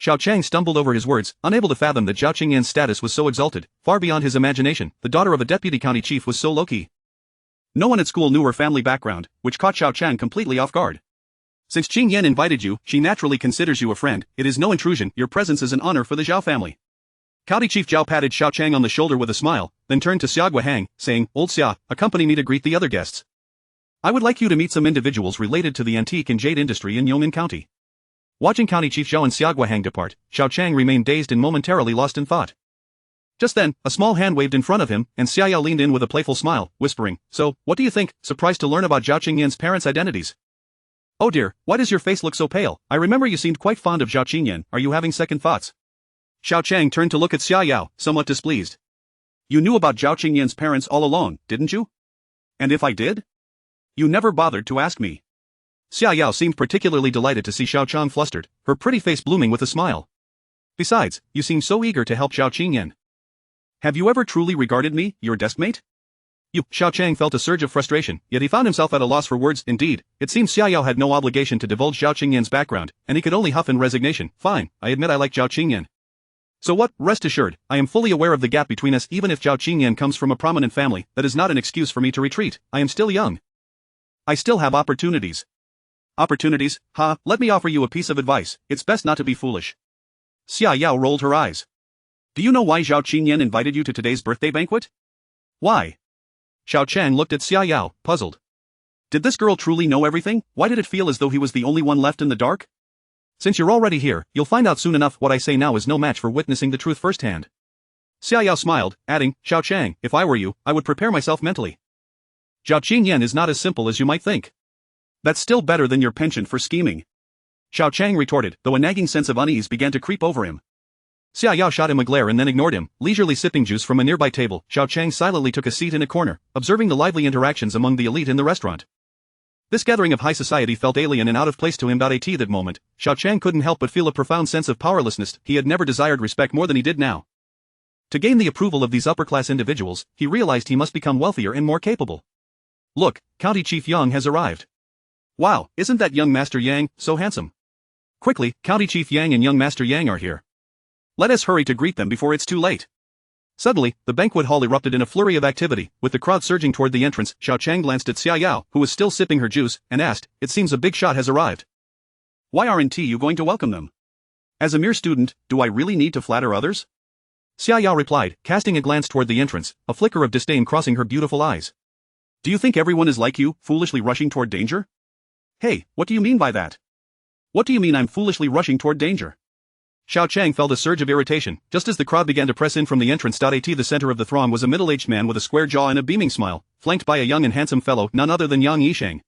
Xiao Qiang stumbled over his words, unable to fathom that Xiao Qingyan's status was so exalted, far beyond his imagination. The daughter of a deputy county chief was so low-key. No one at school knew her family background, which caught Xiao Qiang completely off guard. Since Qingyan invited you, she naturally considers you a friend. It is no intrusion. Your presence is an honor for the Zhao family. County Chief Zhao patted Xiao Qiang on the shoulder with a smile, then turned to Xia Guohang, saying, Old Xia, accompany me to greet the other guests. I would like you to meet some individuals related to the antique and jade industry in Yong'an County. Watching County Chief Xiao and Xiao Qiang depart, Xiao Qiang remained dazed and momentarily lost in thought. Just then, a small hand waved in front of him, and Xiao leaned in with a playful smile, whispering, "So, what do you think?" surprised to learn about Xiao Qingyan's parents' identities. "Oh dear, why does your face look so pale? I remember you seemed quite fond of Xiao Qingyan. Are you having second thoughts?" Xiao Qiang turned to look at Xiao, somewhat displeased. "You knew about Xiao Qingyan's parents all along, didn't you? And if I did? You never bothered to ask me." Xiao seemed particularly delighted to see Xiao Qiang flustered, her pretty face blooming with a smile. "Besides, you seem so eager to help Xiao Qingyan. Have you ever truly regarded me, your deskmate?" Xiao Qiang felt a surge of frustration, yet he found himself at a loss for words. Indeed, it seemed Xiao had no obligation to divulge Xiao Qingyan's background, and he could only huff in resignation. "Fine, I admit I like Xiao Qingyan. So what? Rest assured, I am fully aware of the gap between us. Even if Xiao Qingyan comes from a prominent family, that is not an excuse for me to retreat. I am still young. I still have opportunities." "Opportunities? Ha, let me offer you a piece of advice. It's best not to be foolish." Xiao rolled her eyes. "Do you know why Xiao Qingyan invited you to today's birthday banquet?" "Why?" Xiao Qiang looked at Xiao, puzzled. Did this girl truly know everything? Why did it feel as though he was the only one left in the dark? "Since you're already here, you'll find out soon enough. What I say now is no match for witnessing the truth firsthand." Xiao smiled, adding, "Xiao Qiang, if I were you, I would prepare myself mentally. Xiao Qingyan is not as simple as you might think. That's still better than your penchant for scheming." Xiao Qiang retorted, though a nagging sense of unease began to creep over him. Xiao shot him a glare and then ignored him, leisurely sipping juice from a nearby table. Xiao Qiang silently took a seat in a corner, observing the lively interactions among the elite in the restaurant. This gathering of high society felt alien and out of place to him. At that moment, Xiao Qiang couldn't help but feel a profound sense of powerlessness. He had never desired respect more than he did now. To gain the approval of these upper-class individuals, he realized he must become wealthier and more capable. "Look, County Chief Yang has arrived. Wow, isn't that young Master Yang so handsome? Quickly, County Chief Yang and young Master Yang are here. Let us hurry to greet them before it's too late." Suddenly, the banquet hall erupted in a flurry of activity, with the crowd surging toward the entrance. Xiao Qiang glanced at Xiao, who was still sipping her juice, and asked, "It seems a big shot has arrived. Why aren't you going to welcome them? As a mere student, do I really need to flatter others?" Xiao replied, casting a glance toward the entrance, a flicker of disdain crossing her beautiful eyes. "Do you think everyone is like you, foolishly rushing toward danger?" "Hey, what do you mean by that? What do you mean I'm foolishly rushing toward danger?" Xiao Qiang felt a surge of irritation, just as the crowd began to press in from the entrance. At the center of the throng was a middle-aged man with a square jaw and a beaming smile, flanked by a young and handsome fellow, none other than Yang Yisheng.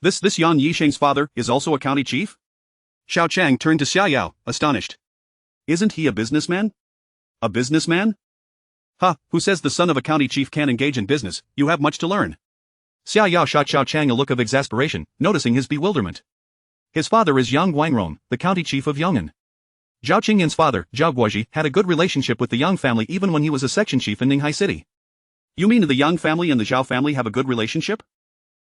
This Yang Yisheng's father is also a county chief?" Xiao Qiang turned to Xiao, astonished. "Isn't he a businessman?" "A businessman? Ha, who says the son of a county chief can't engage in business? You have much to learn." Xiao shot Xiao Qiang a look of exasperation, noticing his bewilderment. "His father is Yang Guangrong, the county chief of Yong'an. Xiao Qingyan's father, Zhao Guoji, had a good relationship with the Yang family even when he was a section chief in Ninghai City." "You mean the Yang family and the Zhao family have a good relationship?"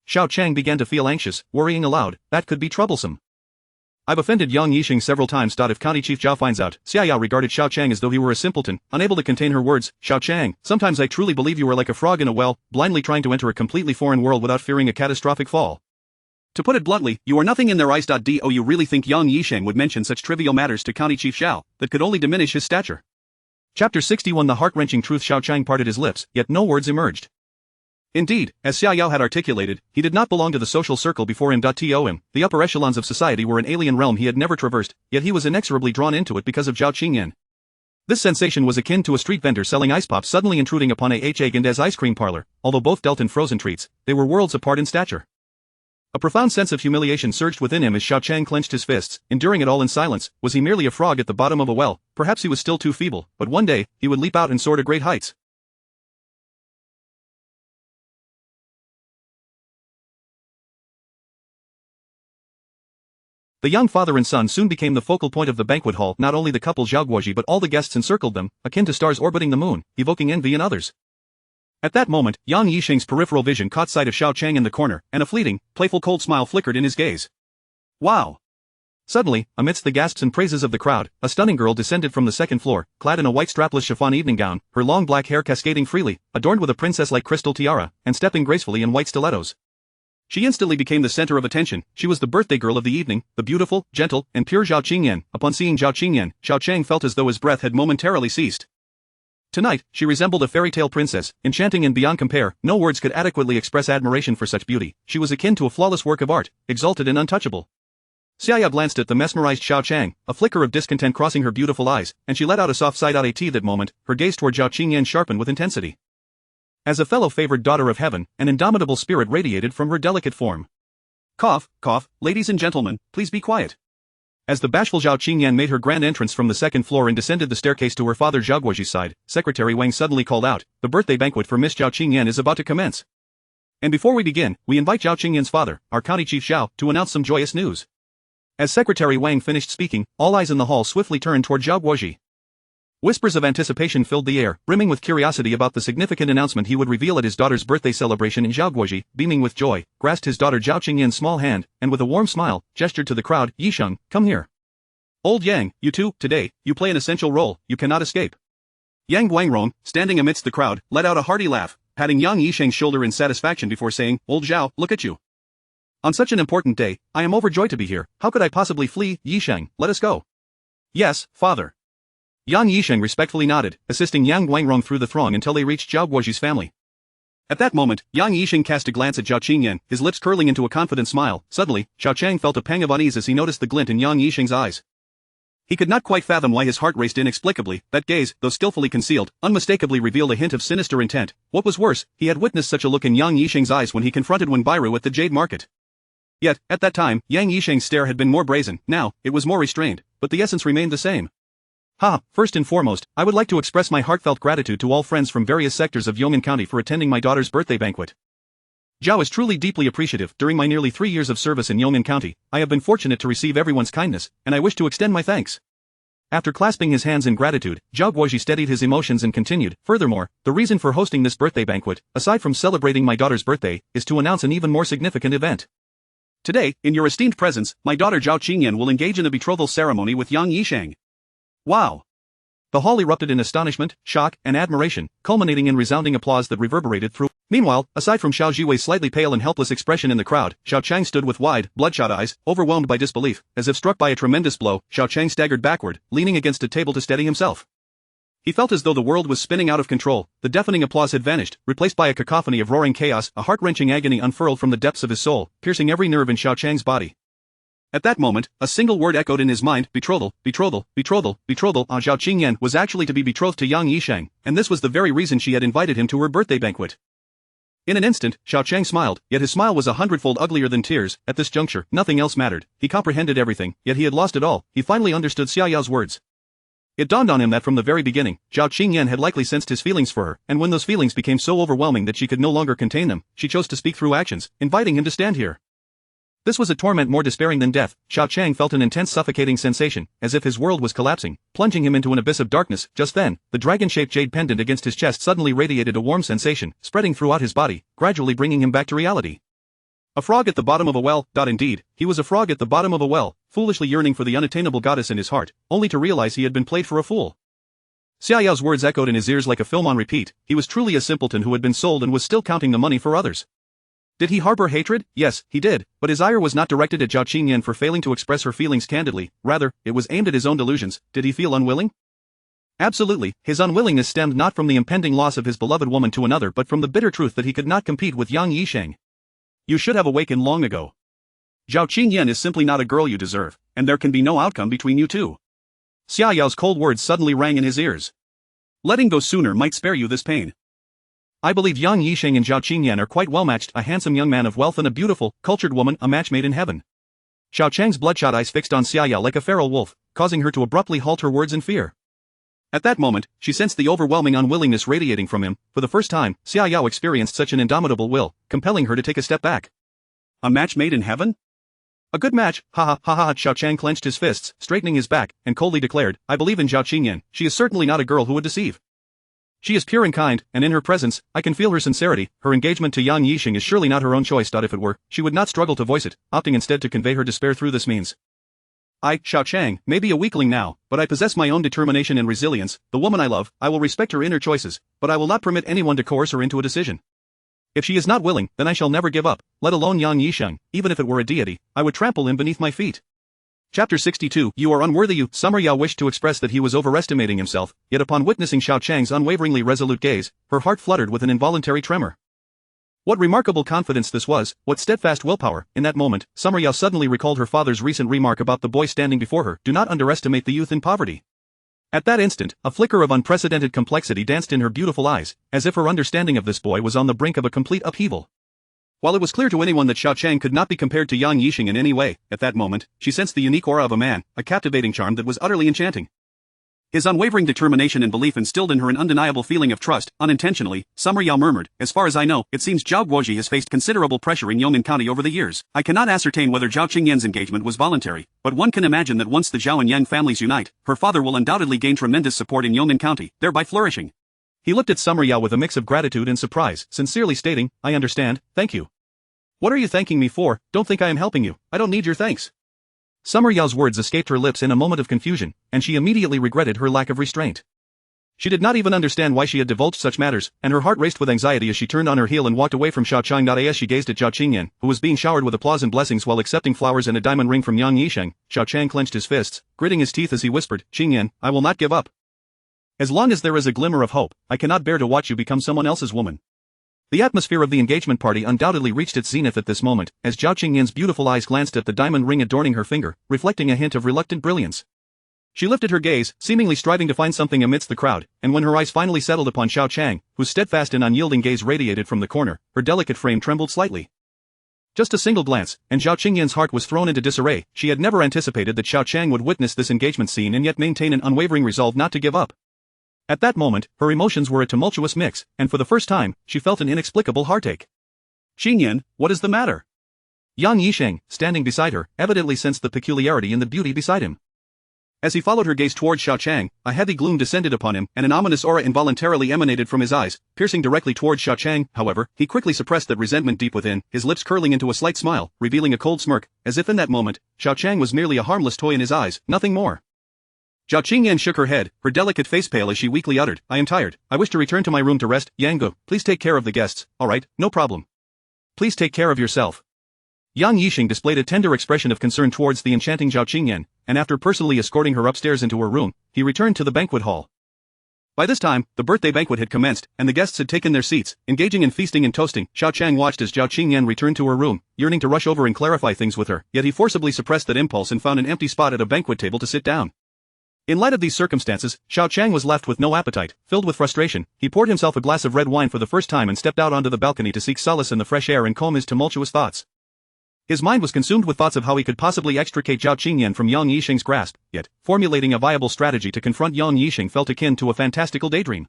Xiao Qiang began to feel anxious, worrying aloud. That could be troublesome. "I've offended Yang Yisheng several times. If County Chief Zhao finds out." Xiao regarded Xiao Qiang as though he were a simpleton, unable to contain her words. "Xiao Qiang, sometimes I truly believe you are like a frog in a well, blindly trying to enter a completely foreign world without fearing a catastrophic fall. To put it bluntly, you are nothing in their eyes. Do you really think Yang Yisheng would mention such trivial matters to County Chief Xiao, that could only diminish his stature?" Chapter 61. The heart-wrenching truth. Xiao Qiang parted his lips, yet no words emerged. Indeed, as Xiao had articulated, he did not belong to the social circle before him. To him, the upper echelons of society were an alien realm he had never traversed, yet he was inexorably drawn into it because of Xiao Qingyan. This sensation was akin to a street vendor selling ice pops suddenly intruding upon a H.A.G.'s ice cream parlor. Although both dealt in frozen treats, they were worlds apart in stature. A profound sense of humiliation surged within him as Xiao Qiang clenched his fists, enduring it all in silence. Was he merely a frog at the bottom of a well? Perhaps he was still too feeble, but one day, he would leap out and soar to great heights. The young father and son soon became the focal point of the banquet hall. Not only the couple Zhao Guoji but all the guests encircled them, akin to stars orbiting the moon, evoking envy in others. At that moment, Yang Yisheng's peripheral vision caught sight of Xiao Qiang in the corner, and a fleeting, playful cold smile flickered in his gaze. "Wow!" Suddenly, amidst the gasps and praises of the crowd, a stunning girl descended from the second floor, clad in a white strapless chiffon evening gown, her long black hair cascading freely, adorned with a princess-like crystal tiara, and stepping gracefully in white stilettos. She instantly became the center of attention. She was the birthday girl of the evening, the beautiful, gentle, and pure Xiao Qingyan. Upon seeing Xiao Qingyan, Xiao Qiang felt as though his breath had momentarily ceased. Tonight, she resembled a fairy tale princess, enchanting and beyond compare. No words could adequately express admiration for such beauty. She was akin to a flawless work of art, exalted and untouchable. Xiao glanced at the mesmerized Xiao Qiang, a flicker of discontent crossing her beautiful eyes, and she let out a soft sigh. At that moment, her gaze toward Xiao Qingyan sharpened with intensity. As a fellow favored daughter of heaven, an indomitable spirit radiated from her delicate form. Cough, cough, ladies and gentlemen, please be quiet. As the bashful Xiao Qingyan made her grand entrance from the second floor and descended the staircase to her father Zhao Guozhi's side, Secretary Wang suddenly called out, "The birthday banquet for Miss Xiao Qingyan is about to commence. And before we begin, we invite Xiao Qingyan's father, our county chief Xiao, to announce some joyous news." As Secretary Wang finished speaking, all eyes in the hall swiftly turned toward Zhao Guozhi. Whispers of anticipation filled the air, brimming with curiosity about the significant announcement he would reveal at his daughter's birthday celebration. In Zhao Guozhi, beaming with joy, grasped his daughter Zhao Qingyan's small hand, and with a warm smile, gestured to the crowd, "Yisheng, come here. Old Yang, you too, today, you play an essential role, you cannot escape." Yang Guangrong, standing amidst the crowd, let out a hearty laugh, patting young Yisheng's shoulder in satisfaction before saying, "Old Zhao, look at you. On such an important day, I am overjoyed to be here. How could I possibly flee? Yisheng, let us go." "Yes, father." Yang Yisheng respectfully nodded, assisting Yang Guangrong through the throng until they reached Zhao Guozhi's family. At that moment, Yang Yisheng cast a glance at Zhao Qingyan, his lips curling into a confident smile. Suddenly, Xiao Qiang felt a pang of unease as he noticed the glint in Yang Yisheng's eyes. He could not quite fathom why his heart raced inexplicably. That gaze, though skillfully concealed, unmistakably revealed a hint of sinister intent. What was worse, he had witnessed such a look in Yang Yisheng's eyes when he confronted Wen Bairu at the Jade Market. Yet, at that time, Yang Yisheng's stare had been more brazen. Now, it was more restrained, but the essence remained the same. First and foremost, I would like to express my heartfelt gratitude to all friends from various sectors of Yong'an County for attending my daughter's birthday banquet. Zhao is truly deeply appreciative. During my nearly 3 years of service in Yong'an County, I have been fortunate to receive everyone's kindness, and I wish to extend my thanks. After clasping his hands in gratitude, Zhao Guozhi steadied his emotions and continued, "Furthermore, the reason for hosting this birthday banquet, aside from celebrating my daughter's birthday, is to announce an even more significant event. Today, in your esteemed presence, my daughter Zhao Qingyan will engage in a betrothal ceremony with Yang Yisheng." Wow! The hall erupted in astonishment, shock, and admiration, culminating in resounding applause that reverberated through. Meanwhile, aside from Xiao Jiwei's slightly pale and helpless expression in the crowd, Xiao Qiang stood with wide, bloodshot eyes, overwhelmed by disbelief. As if struck by a tremendous blow, Xiao Qiang staggered backward, leaning against a table to steady himself. He felt as though the world was spinning out of control. The deafening applause had vanished, replaced by a cacophony of roaring chaos. A heart-wrenching agony unfurled from the depths of his soul, piercing every nerve in Xiao Qiang's body. At that moment, a single word echoed in his mind: betrothal, betrothal, betrothal, betrothal. Zhao Qingyan was actually to be betrothed to Yang Yisheng, and this was the very reason she had invited him to her birthday banquet. In an instant, Xiao Qiang smiled, yet his smile was 100-fold uglier than tears. At this juncture, nothing else mattered. He comprehended everything, yet he had lost it all. He finally understood Xiao Yao's words. It dawned on him that from the very beginning, Zhao Qingyan had likely sensed his feelings for her, and when those feelings became so overwhelming that she could no longer contain them, she chose to speak through actions, inviting him to stand here. This was a torment more despairing than death. Xiao Qiang felt an intense suffocating sensation, as if his world was collapsing, plunging him into an abyss of darkness. Just then, the dragon-shaped jade pendant against his chest suddenly radiated a warm sensation, spreading throughout his body, gradually bringing him back to reality. A frog at the bottom of a well. Indeed, he was a frog at the bottom of a well, foolishly yearning for the unattainable goddess in his heart, only to realize he had been played for a fool. Xiao Yao's words echoed in his ears like a film on repeat. He was truly a simpleton who had been sold and was still counting the money for others. Did he harbor hatred? Yes, he did, but his ire was not directed at Zhao Qingyan for failing to express her feelings candidly. Rather, it was aimed at his own delusions. Did he feel unwilling? Absolutely, his unwillingness stemmed not from the impending loss of his beloved woman to another but from the bitter truth that he could not compete with Yang Yisheng. You should have awakened long ago. Zhao Qingyan is simply not a girl you deserve, and there can be no outcome between you two. Xiao Yao's cold words suddenly rang in his ears. Letting go sooner might spare you this pain. I believe Yang Yisheng and Zhao Qingyan are quite well matched, a handsome young man of wealth and a beautiful, cultured woman, a match made in heaven. Xiao Qiang's bloodshot eyes fixed on Xiao Yao like a feral wolf, causing her to abruptly halt her words in fear. At that moment, she sensed the overwhelming unwillingness radiating from him. For the first time, Xiao Yao experienced such an indomitable will, compelling her to take a step back. A match made in heaven? A good match, ha ha ha ha. Xiao Qiang clenched his fists, straightening his back, and coldly declared, I believe in Zhao Qingyan. She is certainly not a girl who would deceive. She is pure and kind, and in her presence, I can feel her sincerity. Her engagement to Yang Yisheng is surely not her own choice. If it were, she would not struggle to voice it, opting instead to convey her despair through this means. I, Xiao Qiang, may be a weakling now, but I possess my own determination and resilience. The woman I love, I will respect her inner choices, but I will not permit anyone to coerce her into a decision. If she is not willing, then I shall never give up, let alone Yang Yisheng. Even if it were a deity, I would trample him beneath my feet. Chapter 62. You are unworthy. Summer Yao wished to express that he was overestimating himself, yet upon witnessing Xiao Qiang's unwaveringly resolute gaze, her heart fluttered with an involuntary tremor. What remarkable confidence this was, what steadfast willpower. In that moment, Summer Yao suddenly recalled her father's recent remark about the boy standing before her. Do not underestimate the youth in poverty. At that instant, a flicker of unprecedented complexity danced in her beautiful eyes, as if her understanding of this boy was on the brink of a complete upheaval. While it was clear to anyone that Xiao Qiang could not be compared to Yang Yixing in any way, at that moment, she sensed the unique aura of a man, a captivating charm that was utterly enchanting. His unwavering determination and belief instilled in her an undeniable feeling of trust. Unintentionally, Summer Yao murmured, as far as I know, it seems Zhao Guoji has faced considerable pressure in Yong'an County over the years. I cannot ascertain whether Zhao Qingyan's engagement was voluntary, but one can imagine that once the Zhao and Yang families unite, her father will undoubtedly gain tremendous support in Yong'an County, thereby flourishing. He looked at Summer Yao with a mix of gratitude and surprise, sincerely stating, I understand, thank you. What are you thanking me for? Don't think I am helping you. I don't need your thanks. Summer Yao's words escaped her lips in a moment of confusion, and she immediately regretted her lack of restraint. She did not even understand why she had divulged such matters, and her heart raced with anxiety as she turned on her heel and walked away from Xiao Qiang. As she gazed at Xiao Qingyan, who was being showered with applause and blessings while accepting flowers and a diamond ring from Yang Yixing, Xiao Qiang clenched his fists, gritting his teeth as he whispered, Qingyan, I will not give up. As long as there is a glimmer of hope, I cannot bear to watch you become someone else's woman. The atmosphere of the engagement party undoubtedly reached its zenith at this moment, as Zhao Qingyan's beautiful eyes glanced at the diamond ring adorning her finger, reflecting a hint of reluctant brilliance. She lifted her gaze, seemingly striving to find something amidst the crowd, and when her eyes finally settled upon Xiao Qiang, whose steadfast and unyielding gaze radiated from the corner, her delicate frame trembled slightly. Just a single glance, and Zhao Qingyan's heart was thrown into disarray. She had never anticipated that Xiao Qiang would witness this engagement scene and yet maintain an unwavering resolve not to give up. At that moment, her emotions were a tumultuous mix, and for the first time, she felt an inexplicable heartache. Qingyan, what is the matter? Yang Yixing, standing beside her, evidently sensed the peculiarity in the beauty beside him. As he followed her gaze toward Xiao Qiang, a heavy gloom descended upon him, and an ominous aura involuntarily emanated from his eyes, piercing directly toward Xiao Qiang. However, he quickly suppressed that resentment deep within, his lips curling into a slight smile, revealing a cold smirk, as if in that moment, Xiao Qiang was merely a harmless toy in his eyes, nothing more. Zhao Qingyan shook her head, her delicate face pale as she weakly uttered, I am tired, I wish to return to my room to rest. Yang, please take care of the guests. Alright, no problem. Please take care of yourself. Yang Yixing displayed a tender expression of concern towards the enchanting Zhao Qingyan, and after personally escorting her upstairs into her room, he returned to the banquet hall. By this time, the birthday banquet had commenced, and the guests had taken their seats, engaging in feasting and toasting. Xiao Qiang watched as Zhao Qingyan returned to her room, yearning to rush over and clarify things with her, yet he forcibly suppressed that impulse and found an empty spot at a banquet table to sit down. In light of these circumstances, Xiao Qiang was left with no appetite. Filled with frustration, he poured himself a glass of red wine for the first time and stepped out onto the balcony to seek solace in the fresh air and calm his tumultuous thoughts. His mind was consumed with thoughts of how he could possibly extricate Zhao Qingyan from Yang Yixing's grasp, yet, formulating a viable strategy to confront Yang Yixing felt akin to a fantastical daydream.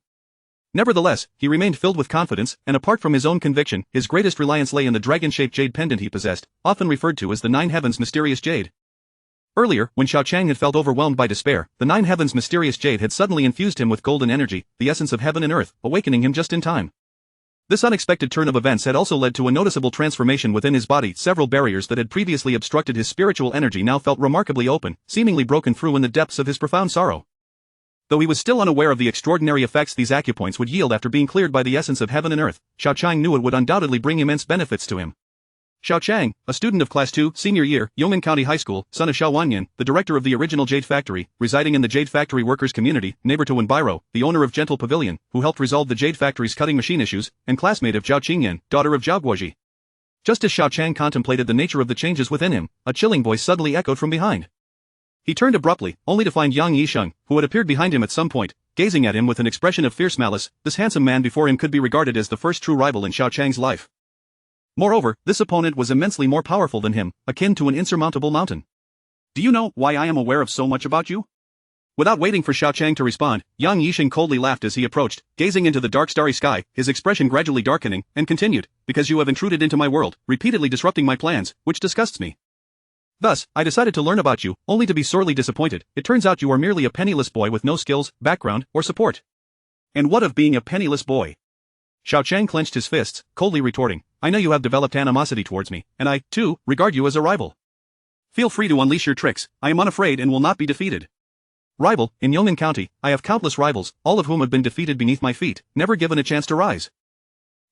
Nevertheless, he remained filled with confidence, and apart from his own conviction, his greatest reliance lay in the dragon-shaped jade pendant he possessed, often referred to as the Nine Heavens' mysterious jade. Earlier, when Xiao Qiang had felt overwhelmed by despair, the Nine Heavens' mysterious jade had suddenly infused him with golden energy, the essence of heaven and earth, awakening him just in time. This unexpected turn of events had also led to a noticeable transformation within his body. Several barriers that had previously obstructed his spiritual energy now felt remarkably open, seemingly broken through in the depths of his profound sorrow. Though he was still unaware of the extraordinary effects these acupoints would yield after being cleared by the essence of heaven and earth, Xiao Qiang knew it would undoubtedly bring immense benefits to him. Xiao Qiang, a student of Class 2, Senior Year, Yong'an County High School, son of Xiao Wanyan, the director of the original Jade Factory, residing in the Jade Factory workers' community, neighbor to Wenbiro, the owner of Gentle Pavilion, who helped resolve the Jade Factory's cutting machine issues, and classmate of Zhao Qingyan, daughter of Zhao Guoji. Just as Xiao Qiang contemplated the nature of the changes within him, a chilling voice suddenly echoed from behind. He turned abruptly, only to find Yang Yixing, who had appeared behind him at some point, gazing at him with an expression of fierce malice. This handsome man before him could be regarded as the first true rival in Xiao Qiang's life. Moreover, this opponent was immensely more powerful than him, akin to an insurmountable mountain. Do you know why I am aware of so much about you? Without waiting for Xiao Qiang to respond, Yang Yixing coldly laughed as he approached, gazing into the dark starry sky, his expression gradually darkening, and continued, because you have intruded into my world, repeatedly disrupting my plans, which disgusts me. Thus, I decided to learn about you, only to be sorely disappointed. It turns out you are merely a penniless boy with no skills, background, or support. And what of being a penniless boy? Xiao Qiang clenched his fists, coldly retorting, I know you have developed animosity towards me, and I, too, regard you as a rival. Feel free to unleash your tricks, I am unafraid and will not be defeated. Rival, in Yong'an County, I have countless rivals, all of whom have been defeated beneath my feet, never given a chance to rise.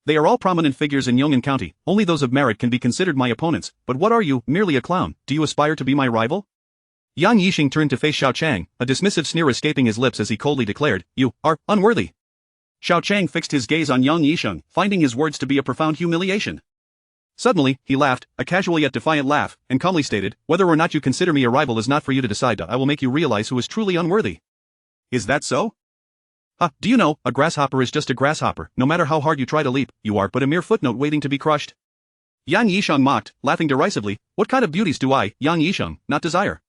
They are all prominent figures in Yong'an County, only those of merit can be considered my opponents, but what are you, merely a clown? Do you aspire to be my rival? Yang Yixing turned to face Xiao Qiang, a dismissive sneer escaping his lips as he coldly declared, you are unworthy. Xiao Qiang fixed his gaze on Yang Yisheng, finding his words to be a profound humiliation. Suddenly, he laughed, a casual yet defiant laugh, and calmly stated, "Whether or not you consider me a rival is not for you to decide. I will make you realize who is truly unworthy." "Is that so?" Do you know, a grasshopper is just a grasshopper. No matter how hard you try to leap, you are but a mere footnote waiting to be crushed." Yang Yisheng mocked, laughing derisively. "What kind of beauties do I, Yang Yisheng, not desire?"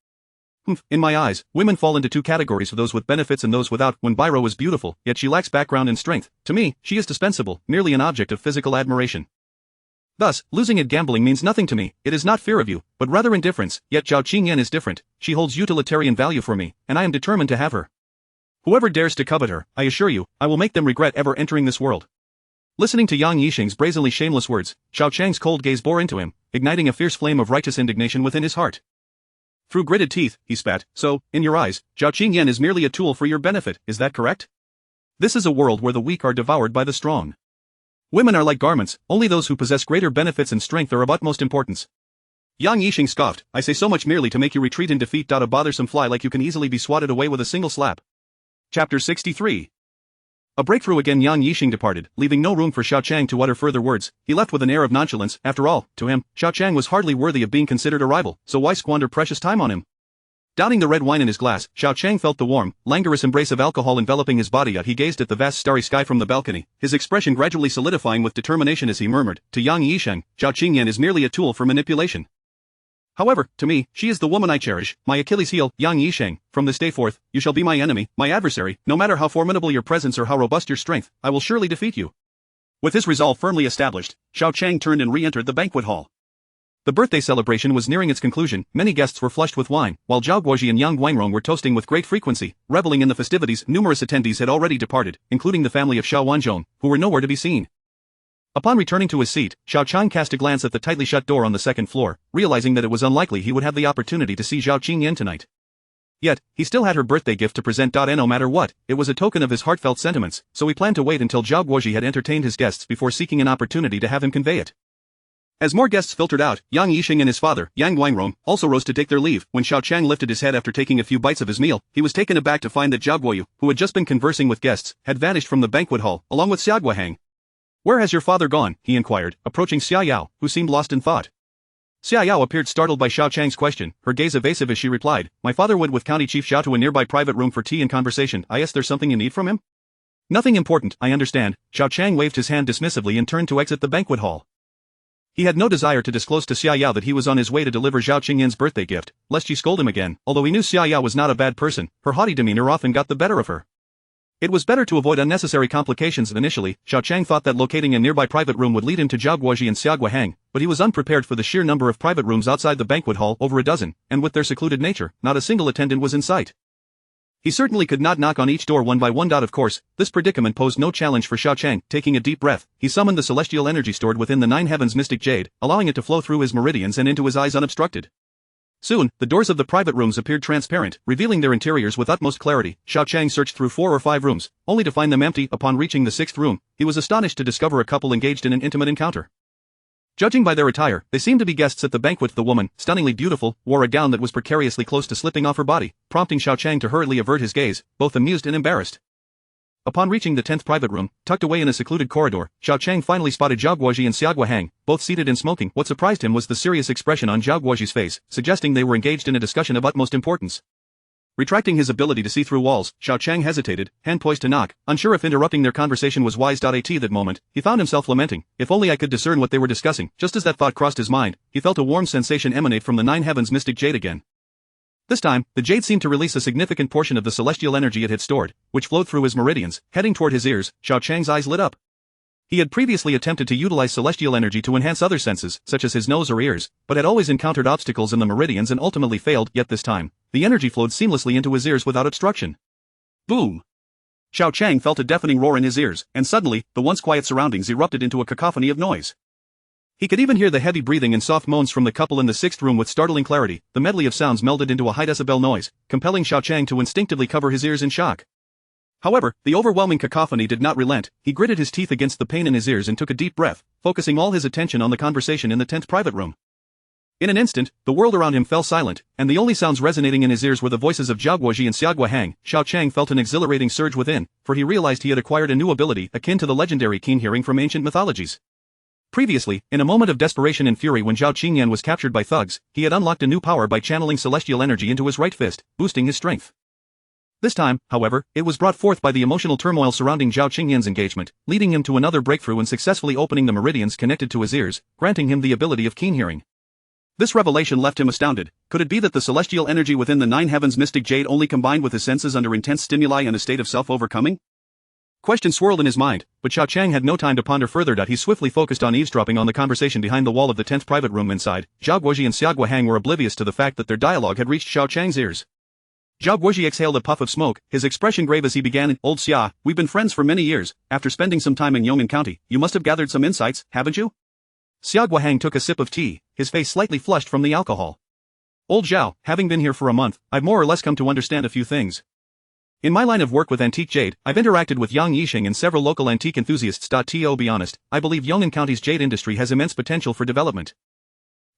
In my eyes, women fall into two categories, those with benefits and those without. When Biro is beautiful, yet she lacks background and strength, to me, she is dispensable, merely an object of physical admiration. Thus, losing at gambling means nothing to me. It is not fear of you, but rather indifference. Yet Xiao Qiang is different. She holds utilitarian value for me, and I am determined to have her. Whoever dares to covet her, I assure you, I will make them regret ever entering this world." Listening to Yang Yisheng's brazenly shameless words, Xiao Qiang's cold gaze bore into him, igniting a fierce flame of righteous indignation within his heart. Through gritted teeth, he spat, "So, in your eyes, Xiao Qiang is merely a tool for your benefit, is that correct? This is a world where the weak are devoured by the strong. Women are like garments, only those who possess greater benefits and strength are of utmost importance." Yang Yisheng scoffed, "I say so much merely to make you retreat in defeat. A bothersome fly like you can easily be swatted away with a single slap." Chapter 63. A breakthrough again. Yang Yisheng departed, leaving no room for Xiao Qiang to utter further words. He left with an air of nonchalance. After all, to him, Xiao Qiang was hardly worthy of being considered a rival, so why squander precious time on him? Downing the red wine in his glass, Xiao Qiang felt the warm, languorous embrace of alcohol enveloping his body. He gazed at the vast starry sky from the balcony, his expression gradually solidifying with determination as he murmured, "To Yang Yisheng, Xiao Qiang is merely a tool for manipulation. However, to me, she is the woman I cherish, my Achilles heel. Yang Yisheng, from this day forth, you shall be my enemy, my adversary. No matter how formidable your presence or how robust your strength, I will surely defeat you." With his resolve firmly established, Xiao Qiang turned and re-entered the banquet hall. The birthday celebration was nearing its conclusion. Many guests were flushed with wine, while Zhao Guoji and Yang Guangrong were toasting with great frequency, reveling in the festivities. Numerous attendees had already departed, including the family of Xiao Wanzhong, who were nowhere to be seen. Upon returning to his seat, Xiao Qiang cast a glance at the tightly shut door on the second floor, realizing that it was unlikely he would have the opportunity to see Xiao Qingyan tonight. Yet, he still had her birthday gift to present. No matter what, it was a token of his heartfelt sentiments, so he planned to wait until Zhao Guoji had entertained his guests before seeking an opportunity to have him convey it. As more guests filtered out, Yang Yisheng and his father, Yang Guangrong, also rose to take their leave. When Xiao Qiang lifted his head after taking a few bites of his meal, he was taken aback to find that Zhao Guoyu, who had just been conversing with guests, had vanished from the banquet hall, along with Xia Guohang. "Where has your father gone?" he inquired, approaching Xia Yao, who seemed lost in thought. Xia Yao appeared startled by Xiao Qiang's question, her gaze evasive as she replied, "My father went with County Chief Xiao to a nearby private room for tea and conversation. I guess there's something you need from him?" "Nothing important, I understand." Xiao Qiang waved his hand dismissively and turned to exit the banquet hall. He had no desire to disclose to Xia Yao that he was on his way to deliver Xiao Qingyan's birthday gift, lest she scold him again. Although he knew Xia Yao was not a bad person, her haughty demeanor often got the better of her. It was better to avoid unnecessary complications. Initially, Xiao Qiang thought that locating a nearby private room would lead him to Zhao Guoji and Xia Guohang, but he was unprepared for the sheer number of private rooms outside the banquet hall, over a dozen, and with their secluded nature, not a single attendant was in sight. He certainly could not knock on each door one by one. Of course, this predicament posed no challenge for Xiao Qiang. Taking a deep breath, he summoned the celestial energy stored within the nine heavens mystic jade, allowing it to flow through his meridians and into his eyes unobstructed. Soon, the doors of the private rooms appeared transparent, revealing their interiors with utmost clarity. Xiao Qiang searched through 4 or 5 rooms, only to find them empty. Upon reaching the 6th room, he was astonished to discover a couple engaged in an intimate encounter. Judging by their attire, they seemed to be guests at the banquet. The woman, stunningly beautiful, wore a gown that was precariously close to slipping off her body, prompting Xiao Qiang to hurriedly avert his gaze, both amused and embarrassed. Upon reaching the 10th private room, tucked away in a secluded corridor, Xiao Qiang finally spotted Zhao Guoji and Xia Guohang, both seated and smoking. What surprised him was the serious expression on Zhao Guoji's face, suggesting they were engaged in a discussion of utmost importance. Retracting his ability to see through walls, Xiao Qiang hesitated, hand poised to knock, unsure if interrupting their conversation was wise. At that moment, he found himself lamenting, "If only I could discern what they were discussing." Just as that thought crossed his mind, he felt a warm sensation emanate from the nine heavens mystic jade again. This time, the jade seemed to release a significant portion of the celestial energy it had stored, which flowed through his meridians, heading toward his ears. Xiao Qiang's eyes lit up. He had previously attempted to utilize celestial energy to enhance other senses, such as his nose or ears, but had always encountered obstacles in the meridians and ultimately failed. Yet this time, the energy flowed seamlessly into his ears without obstruction. Boom! Xiao Qiang felt a deafening roar in his ears, and suddenly, the once quiet surroundings erupted into a cacophony of noise. He could even hear the heavy breathing and soft moans from the couple in the 6th room with startling clarity. The medley of sounds melded into a high-decibel noise, compelling Xiao Qiang to instinctively cover his ears in shock. However, the overwhelming cacophony did not relent. He gritted his teeth against the pain in his ears and took a deep breath, focusing all his attention on the conversation in the 10th private room. In an instant, the world around him fell silent, and the only sounds resonating in his ears were the voices of Zhao Guoji and Xiao Qiang. Xiao Qiang felt an exhilarating surge within, for he realized he had acquired a new ability akin to the legendary keen hearing from ancient mythologies. Previously, in a moment of desperation and fury when Xiao Qiang was captured by thugs, he had unlocked a new power by channeling celestial energy into his right fist, boosting his strength. This time, however, it was brought forth by the emotional turmoil surrounding Xiao Qingyan's engagement, leading him to another breakthrough and successfully opening the meridians connected to his ears, granting him the ability of keen hearing. This revelation left him astounded. Could it be that the celestial energy within the nine heavens mystic jade only combined with his senses under intense stimuli in a state of self-overcoming? Question swirled in his mind, but Xiao Qiang had no time to ponder further. He swiftly focused on eavesdropping on the conversation behind the wall of the 10th private room inside. Zhao Guoji and Xiao Qiang were oblivious to the fact that their dialogue had reached Xiao Qiang's ears. Zhao Guoji exhaled a puff of smoke, his expression grave as he began, "Old Xia, we've been friends for many years. After spending some time in Yong'an County, you must have gathered some insights, haven't you?" Xiao Qiang took a sip of tea, his face slightly flushed from the alcohol. "Old Zhao, having been here for a month, I've more or less come to understand a few things. In my line of work with antique jade, I've interacted with Yang Yixing and several local antique enthusiasts. To be honest, I believe Yong'an County's jade industry has immense potential for development.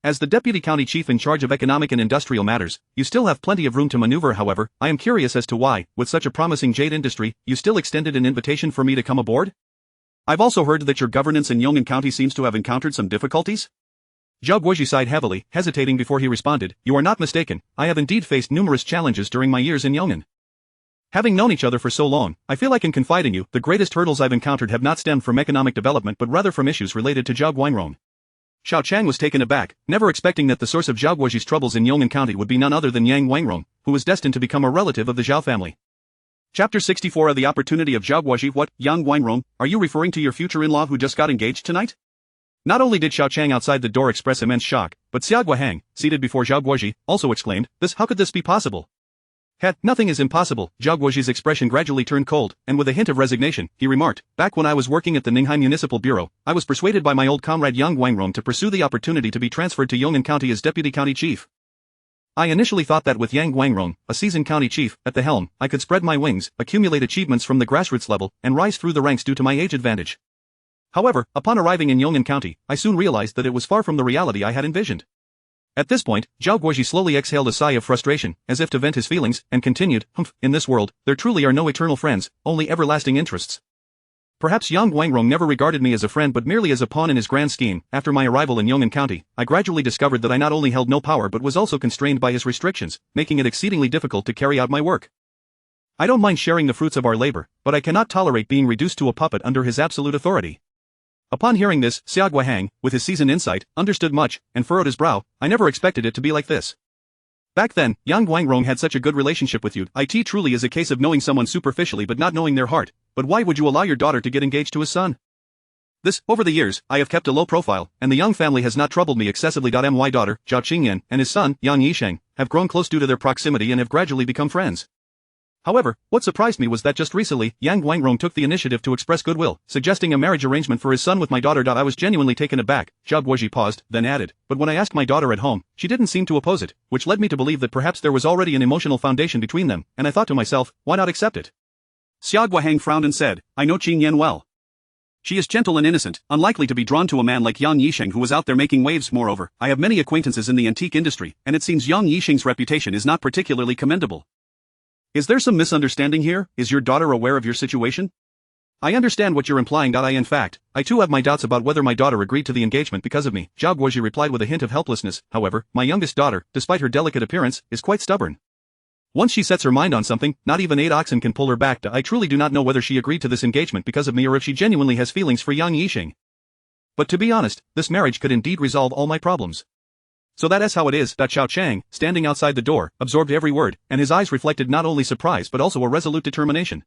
As the deputy county chief in charge of economic and industrial matters, you still have plenty of room to maneuver. However, I am curious as to why, with such a promising jade industry, you still extended an invitation for me to come aboard? I've also heard that your governance in Yong'an County seems to have encountered some difficulties?" Zhao Guoji sighed heavily, hesitating before he responded, "You are not mistaken, I have indeed faced numerous challenges during my years in Yong'an. Having known each other for so long, I feel I can confide in you. The greatest hurdles I've encountered have not stemmed from economic development but rather from issues related to Zhao Guangrong." Xiao Qiang was taken aback, never expecting that the source of Zhao Guoji's troubles in Yong'an County would be none other than Yang Guangrong, who was destined to become a relative of the Zhao family. Chapter 64 of The Opportunity of Zhao Guoji. What, Yang Guangrong, are you referring to your future in-law who just got engaged tonight? Not only did Xiao Qiang outside the door express immense shock, but Xiao Qiang, seated before Zhao Guoji, also exclaimed, how could this be possible? Nothing is impossible." Zhao Guoji's expression gradually turned cold, and with a hint of resignation, he remarked, "Back when I was working at the Ninghai Municipal Bureau, I was persuaded by my old comrade Yang Guangrong to pursue the opportunity to be transferred to Yong'an County as deputy county chief. I initially thought that with Yang Guangrong, a seasoned county chief, at the helm, I could spread my wings, accumulate achievements from the grassroots level, and rise through the ranks due to my age advantage. However, upon arriving in Yong'an County, I soon realized that it was far from the reality I had envisioned." At this point, Zhao Guoji slowly exhaled a sigh of frustration, as if to vent his feelings, and continued, "In this world, there truly are no eternal friends, only everlasting interests. Perhaps Yang Guangrong never regarded me as a friend but merely as a pawn in his grand scheme. After my arrival in Yong'an County, I gradually discovered that I not only held no power but was also constrained by his restrictions, making it exceedingly difficult to carry out my work. I don't mind sharing the fruits of our labor, but I cannot tolerate being reduced to a puppet under his absolute authority." Upon hearing this, Xiao Qiang, with his seasoned insight, understood much, and furrowed his brow. "I never expected it to be like this. Back then, Yang Guangrong had such a good relationship with you. It truly is a case of knowing someone superficially but not knowing their heart. But why would you allow your daughter to get engaged to his son? Over the years, I have kept a low profile, and the Yang family has not troubled me excessively. My daughter, Xiao Qingyan, and his son, Yang Yixing, have grown close due to their proximity and have gradually become friends. However, what surprised me was that just recently, Yang Guangrong took the initiative to express goodwill, suggesting a marriage arrangement for his son with my daughter. I was genuinely taken aback." Zhao Guoji paused, then added, "But when I asked my daughter at home, she didn't seem to oppose it, which led me to believe that perhaps there was already an emotional foundation between them, and I thought to myself, why not accept it?" Xiao Qiang frowned and said, "I know Qingyan well. She is gentle and innocent, unlikely to be drawn to a man like Yang Yixing who was out there making waves. Moreover, I have many acquaintances in the antique industry, and it seems Yang Yixing's reputation is not particularly commendable. Is there some misunderstanding here? Is your daughter aware of your situation? I understand what you're implying. In fact, I too have my doubts about whether my daughter agreed to the engagement because of me." Zhao Guoji replied with a hint of helplessness. "However, my youngest daughter, despite her delicate appearance, is quite stubborn. Once she sets her mind on something, not even 8 oxen can pull her back. I truly do not know whether she agreed to this engagement because of me or if she genuinely has feelings for Yang Yixing. But to be honest, this marriage could indeed resolve all my problems. So that is how it is." Xiao Qiang, standing outside the door, absorbed every word, and his eyes reflected not only surprise but also a resolute determination.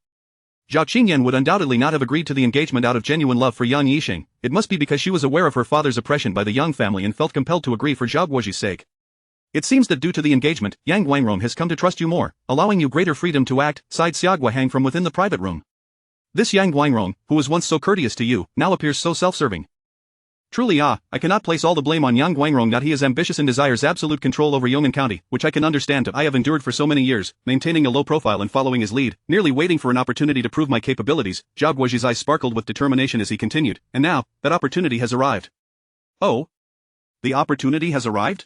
Zhao Qingyan would undoubtedly not have agreed to the engagement out of genuine love for Yang Yixing. It must be because she was aware of her father's oppression by the Yang family and felt compelled to agree for Zhao Guoji's sake. It seems that due to the engagement, Yang Guangrong has come to trust you more, allowing you greater freedom to act, sighed Xiao Qiang from within the private room. This Yang Guangrong, who was once so courteous to you, now appears so self-serving. Truly I cannot place all the blame on Yang Guangrong. He is ambitious and desires absolute control over Yong'an County, which I can understand. I have endured for so many years, maintaining a low profile and following his lead, merely waiting for an opportunity to prove my capabilities." Zhao Guoji's eyes sparkled with determination as he continued, "And now, that opportunity has arrived." "Oh? The opportunity has arrived?"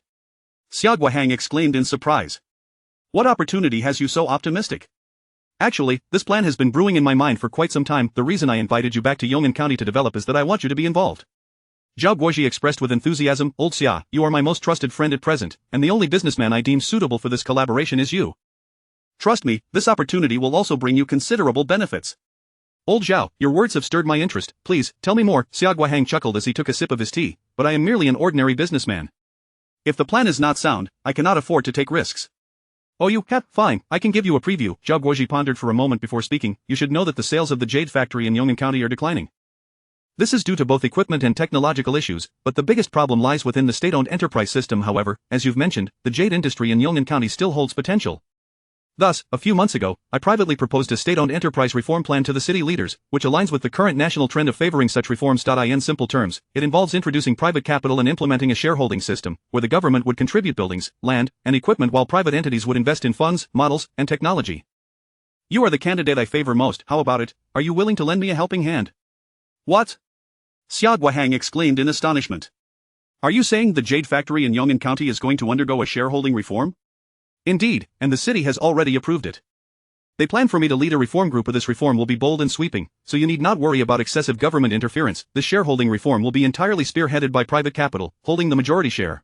Xiao Qiang exclaimed in surprise. What opportunity has you so optimistic? Actually, this plan has been brewing in my mind for quite some time. The reason I invited you back to Yong'an County to develop is that I want you to be involved. Zhao Guoji expressed with enthusiasm, Old Xia, you are my most trusted friend at present, and the only businessman I deem suitable for this collaboration is you. Trust me, this opportunity will also bring you considerable benefits. Old Zhao, your words have stirred my interest. Please, tell me more. Xiao Qiang chuckled as he took a sip of his tea, but I am merely an ordinary businessman. If the plan is not sound, I cannot afford to take risks. Oh, you have? Fine, I can give you a preview. Zhao Guoji pondered for a moment before speaking. You should know that the sales of the Jade Factory in Yong'an County are declining. This is due to both equipment and technological issues, but the biggest problem lies within the state-owned enterprise system. However, as you've mentioned, the jade industry in Yong'an County still holds potential. Thus, a few months ago, I privately proposed a state-owned enterprise reform plan to the city leaders, which aligns with the current national trend of favoring such reforms. In simple terms, it involves introducing private capital and implementing a shareholding system, where the government would contribute buildings, land, and equipment while private entities would invest in funds, models, and technology. You are the candidate I favor most. How about it? Are you willing to lend me a helping hand? What? Xiao Qiang exclaimed in astonishment. Are you saying the Jade Factory in Yong'an County is going to undergo a shareholding reform? Indeed, and the city has already approved it. They plan for me to lead a reform group. This reform will be bold and sweeping, so you need not worry about excessive government interference. This shareholding reform will be entirely spearheaded by private capital, holding the majority share.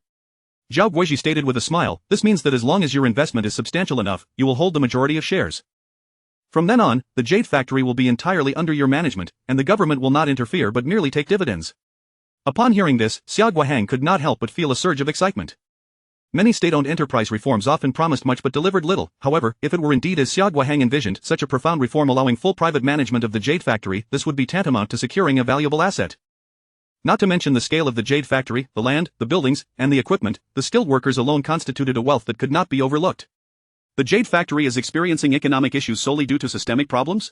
Zhao Guoji stated with a smile, this means that as long as your investment is substantial enough, you will hold the majority of shares. From then on, the Jade Factory will be entirely under your management, and the government will not interfere but merely take dividends. Upon hearing this, Xiao Qiang could not help but feel a surge of excitement. Many state-owned enterprise reforms often promised much but delivered little. However, if it were indeed as Xiao Qiang envisioned, such a profound reform allowing full private management of the Jade Factory, this would be tantamount to securing a valuable asset. Not to mention the scale of the Jade Factory, the land, the buildings, and the equipment, the skilled workers alone constituted a wealth that could not be overlooked. The Jade Factory is experiencing economic issues solely due to systemic problems?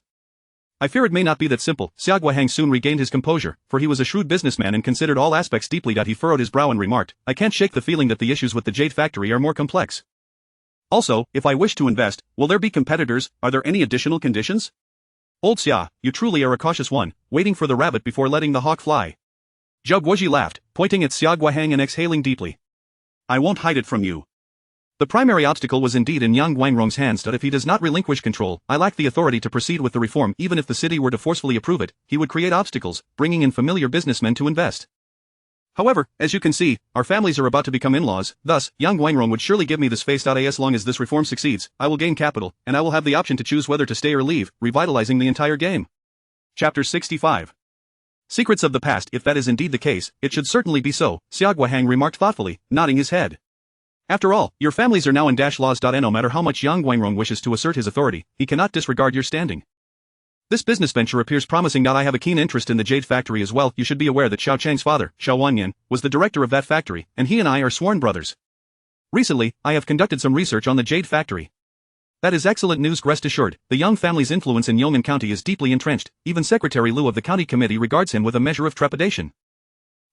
I fear it may not be that simple. Xiao Qiang soon regained his composure, for he was a shrewd businessman and considered all aspects deeply. He furrowed his brow and remarked, I can't shake the feeling that the issues with the Jade Factory are more complex. Also, if I wish to invest, will there be competitors? Are there any additional conditions? Old Xia, you truly are a cautious one, waiting for the rabbit before letting the hawk fly. Zhao Guoji laughed, pointing at Xiao Qiang and exhaling deeply. I won't hide it from you. The primary obstacle was indeed in Yang Guangrong's hands. If he does not relinquish control, I lack the authority to proceed with the reform. Even if the city were to forcefully approve it, he would create obstacles, bringing in familiar businessmen to invest. However, as you can see, our families are about to become in-laws, thus, Yang Guangrong would surely give me this face. As long as this reform succeeds, I will gain capital, and I will have the option to choose whether to stay or leave, revitalizing the entire game. Chapter 65. Secrets of the past. If that is indeed the case, it should certainly be so, Xiao Qiang remarked thoughtfully, nodding his head. After all, your families are now in laws. No matter how much Yang Guangrong wishes to assert his authority, he cannot disregard your standing. This business venture appears promising. I have a keen interest in the Jade Factory as well. You should be aware that Xiao Qiang's father, Xiao Wanyan, was the director of that factory, and he and I are sworn brothers. Recently, I have conducted some research on the Jade Factory. That is excellent news. Rest assured, the Yang family's influence in Yong'an County is deeply entrenched. Even Secretary Liu of the county committee regards him with a measure of trepidation.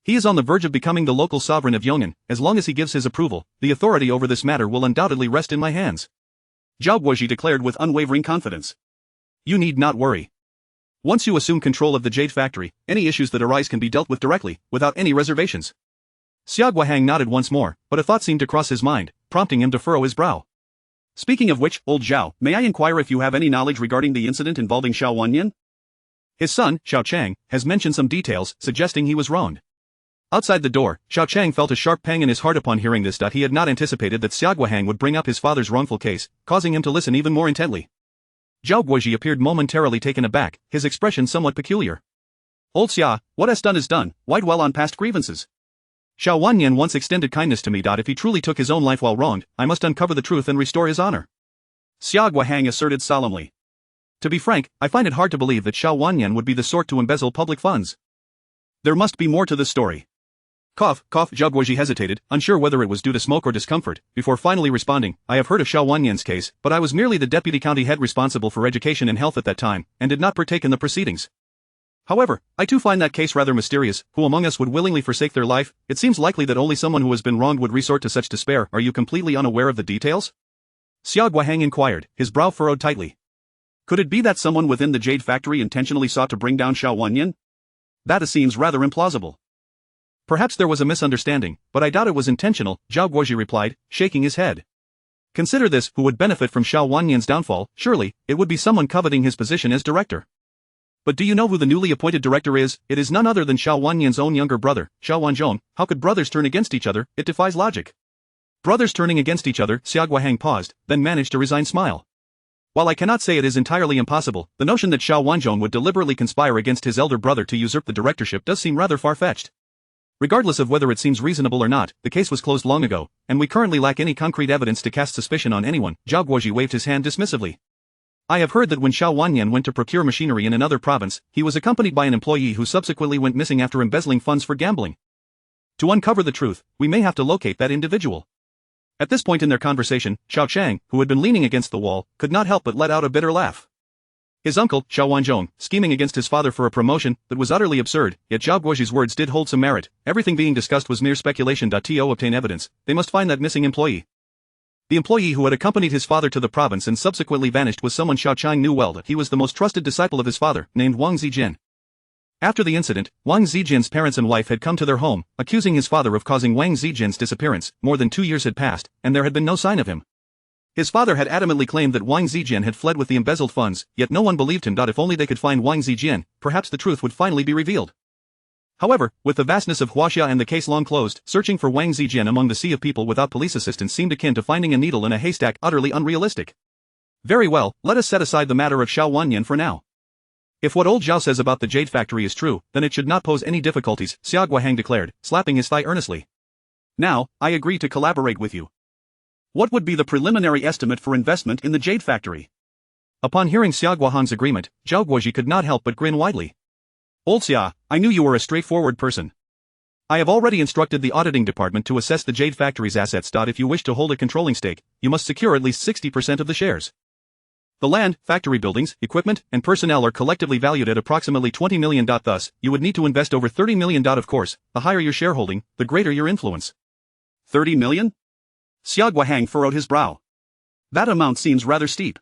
He is on the verge of becoming the local sovereign of Yong'an. As long as he gives his approval, the authority over this matter will undoubtedly rest in my hands. Zhao Guoji declared with unwavering confidence. You need not worry. Once you assume control of the Jade Factory, any issues that arise can be dealt with directly, without any reservations. Xiao Qiang nodded once more, but a thought seemed to cross his mind, prompting him to furrow his brow. Speaking of which, old Zhao, may I inquire if you have any knowledge regarding the incident involving Xiao Wanyan? His son, Xiao Qiang, has mentioned some details, suggesting he was wronged. Outside the door, Xiao Qiang felt a sharp pang in his heart upon hearing this. He had not anticipated that Xiao Qiang would bring up his father's wrongful case, causing him to listen even more intently. Zhao Guoji appeared momentarily taken aback, his expression somewhat peculiar. Old Xia, what has done is done, why dwell on past grievances? Xiao Wanyan once extended kindness to me. If he truly took his own life while wronged, I must uncover the truth and restore his honor. Xiao Qiang asserted solemnly. To be frank, I find it hard to believe that Xiao Wanyan would be the sort to embezzle public funds. There must be more to this story. Cough, Zhao Guoji hesitated, unsure whether it was due to smoke or discomfort, before finally responding, I have heard of Xiao Wanyan's case, but I was merely the deputy county head responsible for education and health at that time, and did not partake in the proceedings. However, I too find that case rather mysterious. Who among us would willingly forsake their life? It seems likely that only someone who has been wronged would resort to such despair. Are you completely unaware of the details? Xiao Qiang inquired, his brow furrowed tightly. Could it be that someone within the Jade Factory intentionally sought to bring down Xiao Wanyan? That seems rather implausible. Perhaps there was a misunderstanding, but I doubt it was intentional, Zhao Guozhi replied, shaking his head. Consider this, who would benefit from Xiao Wanyan's downfall? Surely, it would be someone coveting his position as director. But do you know who the newly appointed director is? It is none other than Xiao Wanyan's own younger brother, Xiao Wanzhong. How could brothers turn against each other? It defies logic. Brothers turning against each other, Xia Guohang paused, then managed a resigned smile. While I cannot say it is entirely impossible, the notion that Xiao Wanzhong would deliberately conspire against his elder brother to usurp the directorship does seem rather far-fetched. Regardless of whether it seems reasonable or not, the case was closed long ago, and we currently lack any concrete evidence to cast suspicion on anyone. Zhao Guozhi waved his hand dismissively. I have heard that when Xiao Wanyan went to procure machinery in another province, he was accompanied by an employee who subsequently went missing after embezzling funds for gambling. To uncover the truth, we may have to locate that individual. At this point in their conversation, Xiao Qiang, who had been leaning against the wall, could not help but let out a bitter laugh. His uncle, Xiao Wanzhong, scheming against his father for a promotion that was utterly absurd, yet Zhao Guozhi's words did hold some merit. Everything being discussed was mere speculation. To obtain evidence, they must find that missing employee. The employee who had accompanied his father to the province and subsequently vanished was someone Xiao Qiang knew well. He was the most trusted disciple of his father, named Wang Zijin. After the incident, Wang Zijin's parents and wife had come to their home, accusing his father of causing Wang Zijin's disappearance. More than 2 years had passed, and there had been no sign of him. His father had adamantly claimed that Wang Zijin had fled with the embezzled funds, yet no one believed him. If only they could find Wang Zijin, perhaps the truth would finally be revealed. However, with the vastness of Huaxia and the case long closed, searching for Wang Zijin among the sea of people without police assistance seemed akin to finding a needle in a haystack, utterly unrealistic. Very well, let us set aside the matter of Xiao Wanyan for now. If what old Zhao says about the jade factory is true, then it should not pose any difficulties, Xia Guohang declared, slapping his thigh earnestly. Now, I agree to collaborate with you. What would be the preliminary estimate for investment in the jade factory? Upon hearing Xia Guohang's agreement, Zhao Guozhi could not help but grin widely. Old Xia, I knew you were a straightforward person. I have already instructed the auditing department to assess the jade factory's assets. If you wish to hold a controlling stake, you must secure at least 60% of the shares. The land, factory buildings, equipment, and personnel are collectively valued at approximately 20 million. Thus, you would need to invest over 30 million. Of course, the higher your shareholding, the greater your influence. 30 million? Xia Guohang furrowed his brow. That amount seems rather steep.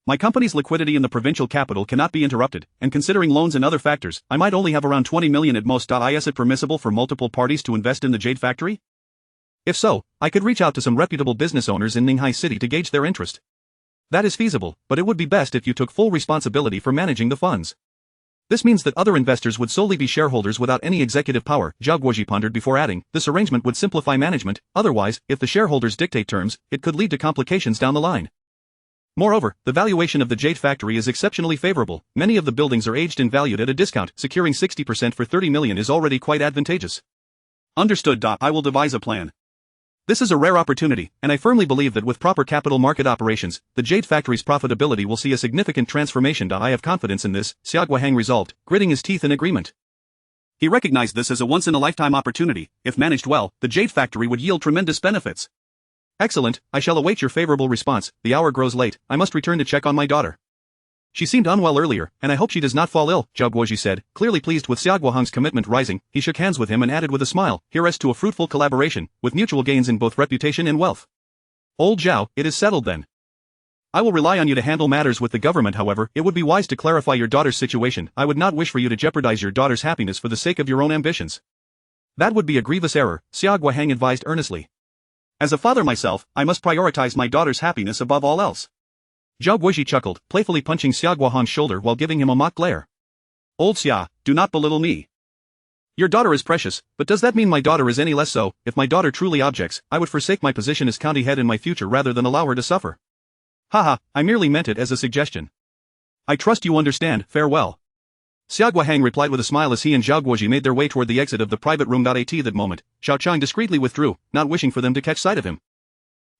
My company's liquidity in the provincial capital cannot be interrupted, and considering loans and other factors, I might only have around 20 million at most. Is it permissible for multiple parties to invest in the jade factory? If so, I could reach out to some reputable business owners in Ninghai City to gauge their interest. That is feasible, but it would be best if you took full responsibility for managing the funds. This means that other investors would solely be shareholders without any executive power. Zhao Guozhi pondered before adding, this arrangement would simplify management. Otherwise, if the shareholders dictate terms, it could lead to complications down the line. Moreover, the valuation of the jade factory is exceptionally favorable. Many of the buildings are aged and valued at a discount. Securing 60% for 30 million is already quite advantageous. Understood. I will devise a plan. This is a rare opportunity, and I firmly believe that with proper capital market operations, the jade factory's profitability will see a significant transformation. I have confidence in this, Xia Guohang resolved, gritting his teeth in agreement. He recognized this as a once-in-a-lifetime opportunity. If managed well, the jade factory would yield tremendous benefits. Excellent, I shall await your favorable response. The hour grows late, I must return to check on my daughter. She seemed unwell earlier, and I hope she does not fall ill, Zhao Guozhi said, clearly pleased with Xia Guohang's commitment. Rising, he shook hands with him and added with a smile, here's to a fruitful collaboration, with mutual gains in both reputation and wealth. Old Zhao, it is settled then. I will rely on you to handle matters with the government. However, it would be wise to clarify your daughter's situation. I would not wish for you to jeopardize your daughter's happiness for the sake of your own ambitions. That would be a grievous error, Xia Guohang advised earnestly. As a father myself, I must prioritize my daughter's happiness above all else. Zhao Guozhi chuckled, playfully punching Xia Guohang's shoulder while giving him a mock glare. Old Xia, do not belittle me. Your daughter is precious, but does that mean my daughter is any less so? If my daughter truly objects, I would forsake my position as county head in my future rather than allow her to suffer. Haha, I merely meant it as a suggestion. I trust you understand. Farewell. Xia Guohang replied with a smile as he and Zhao Guozhi made their way toward the exit of the private room. At that moment, Xiao Qiang discreetly withdrew, not wishing for them to catch sight of him.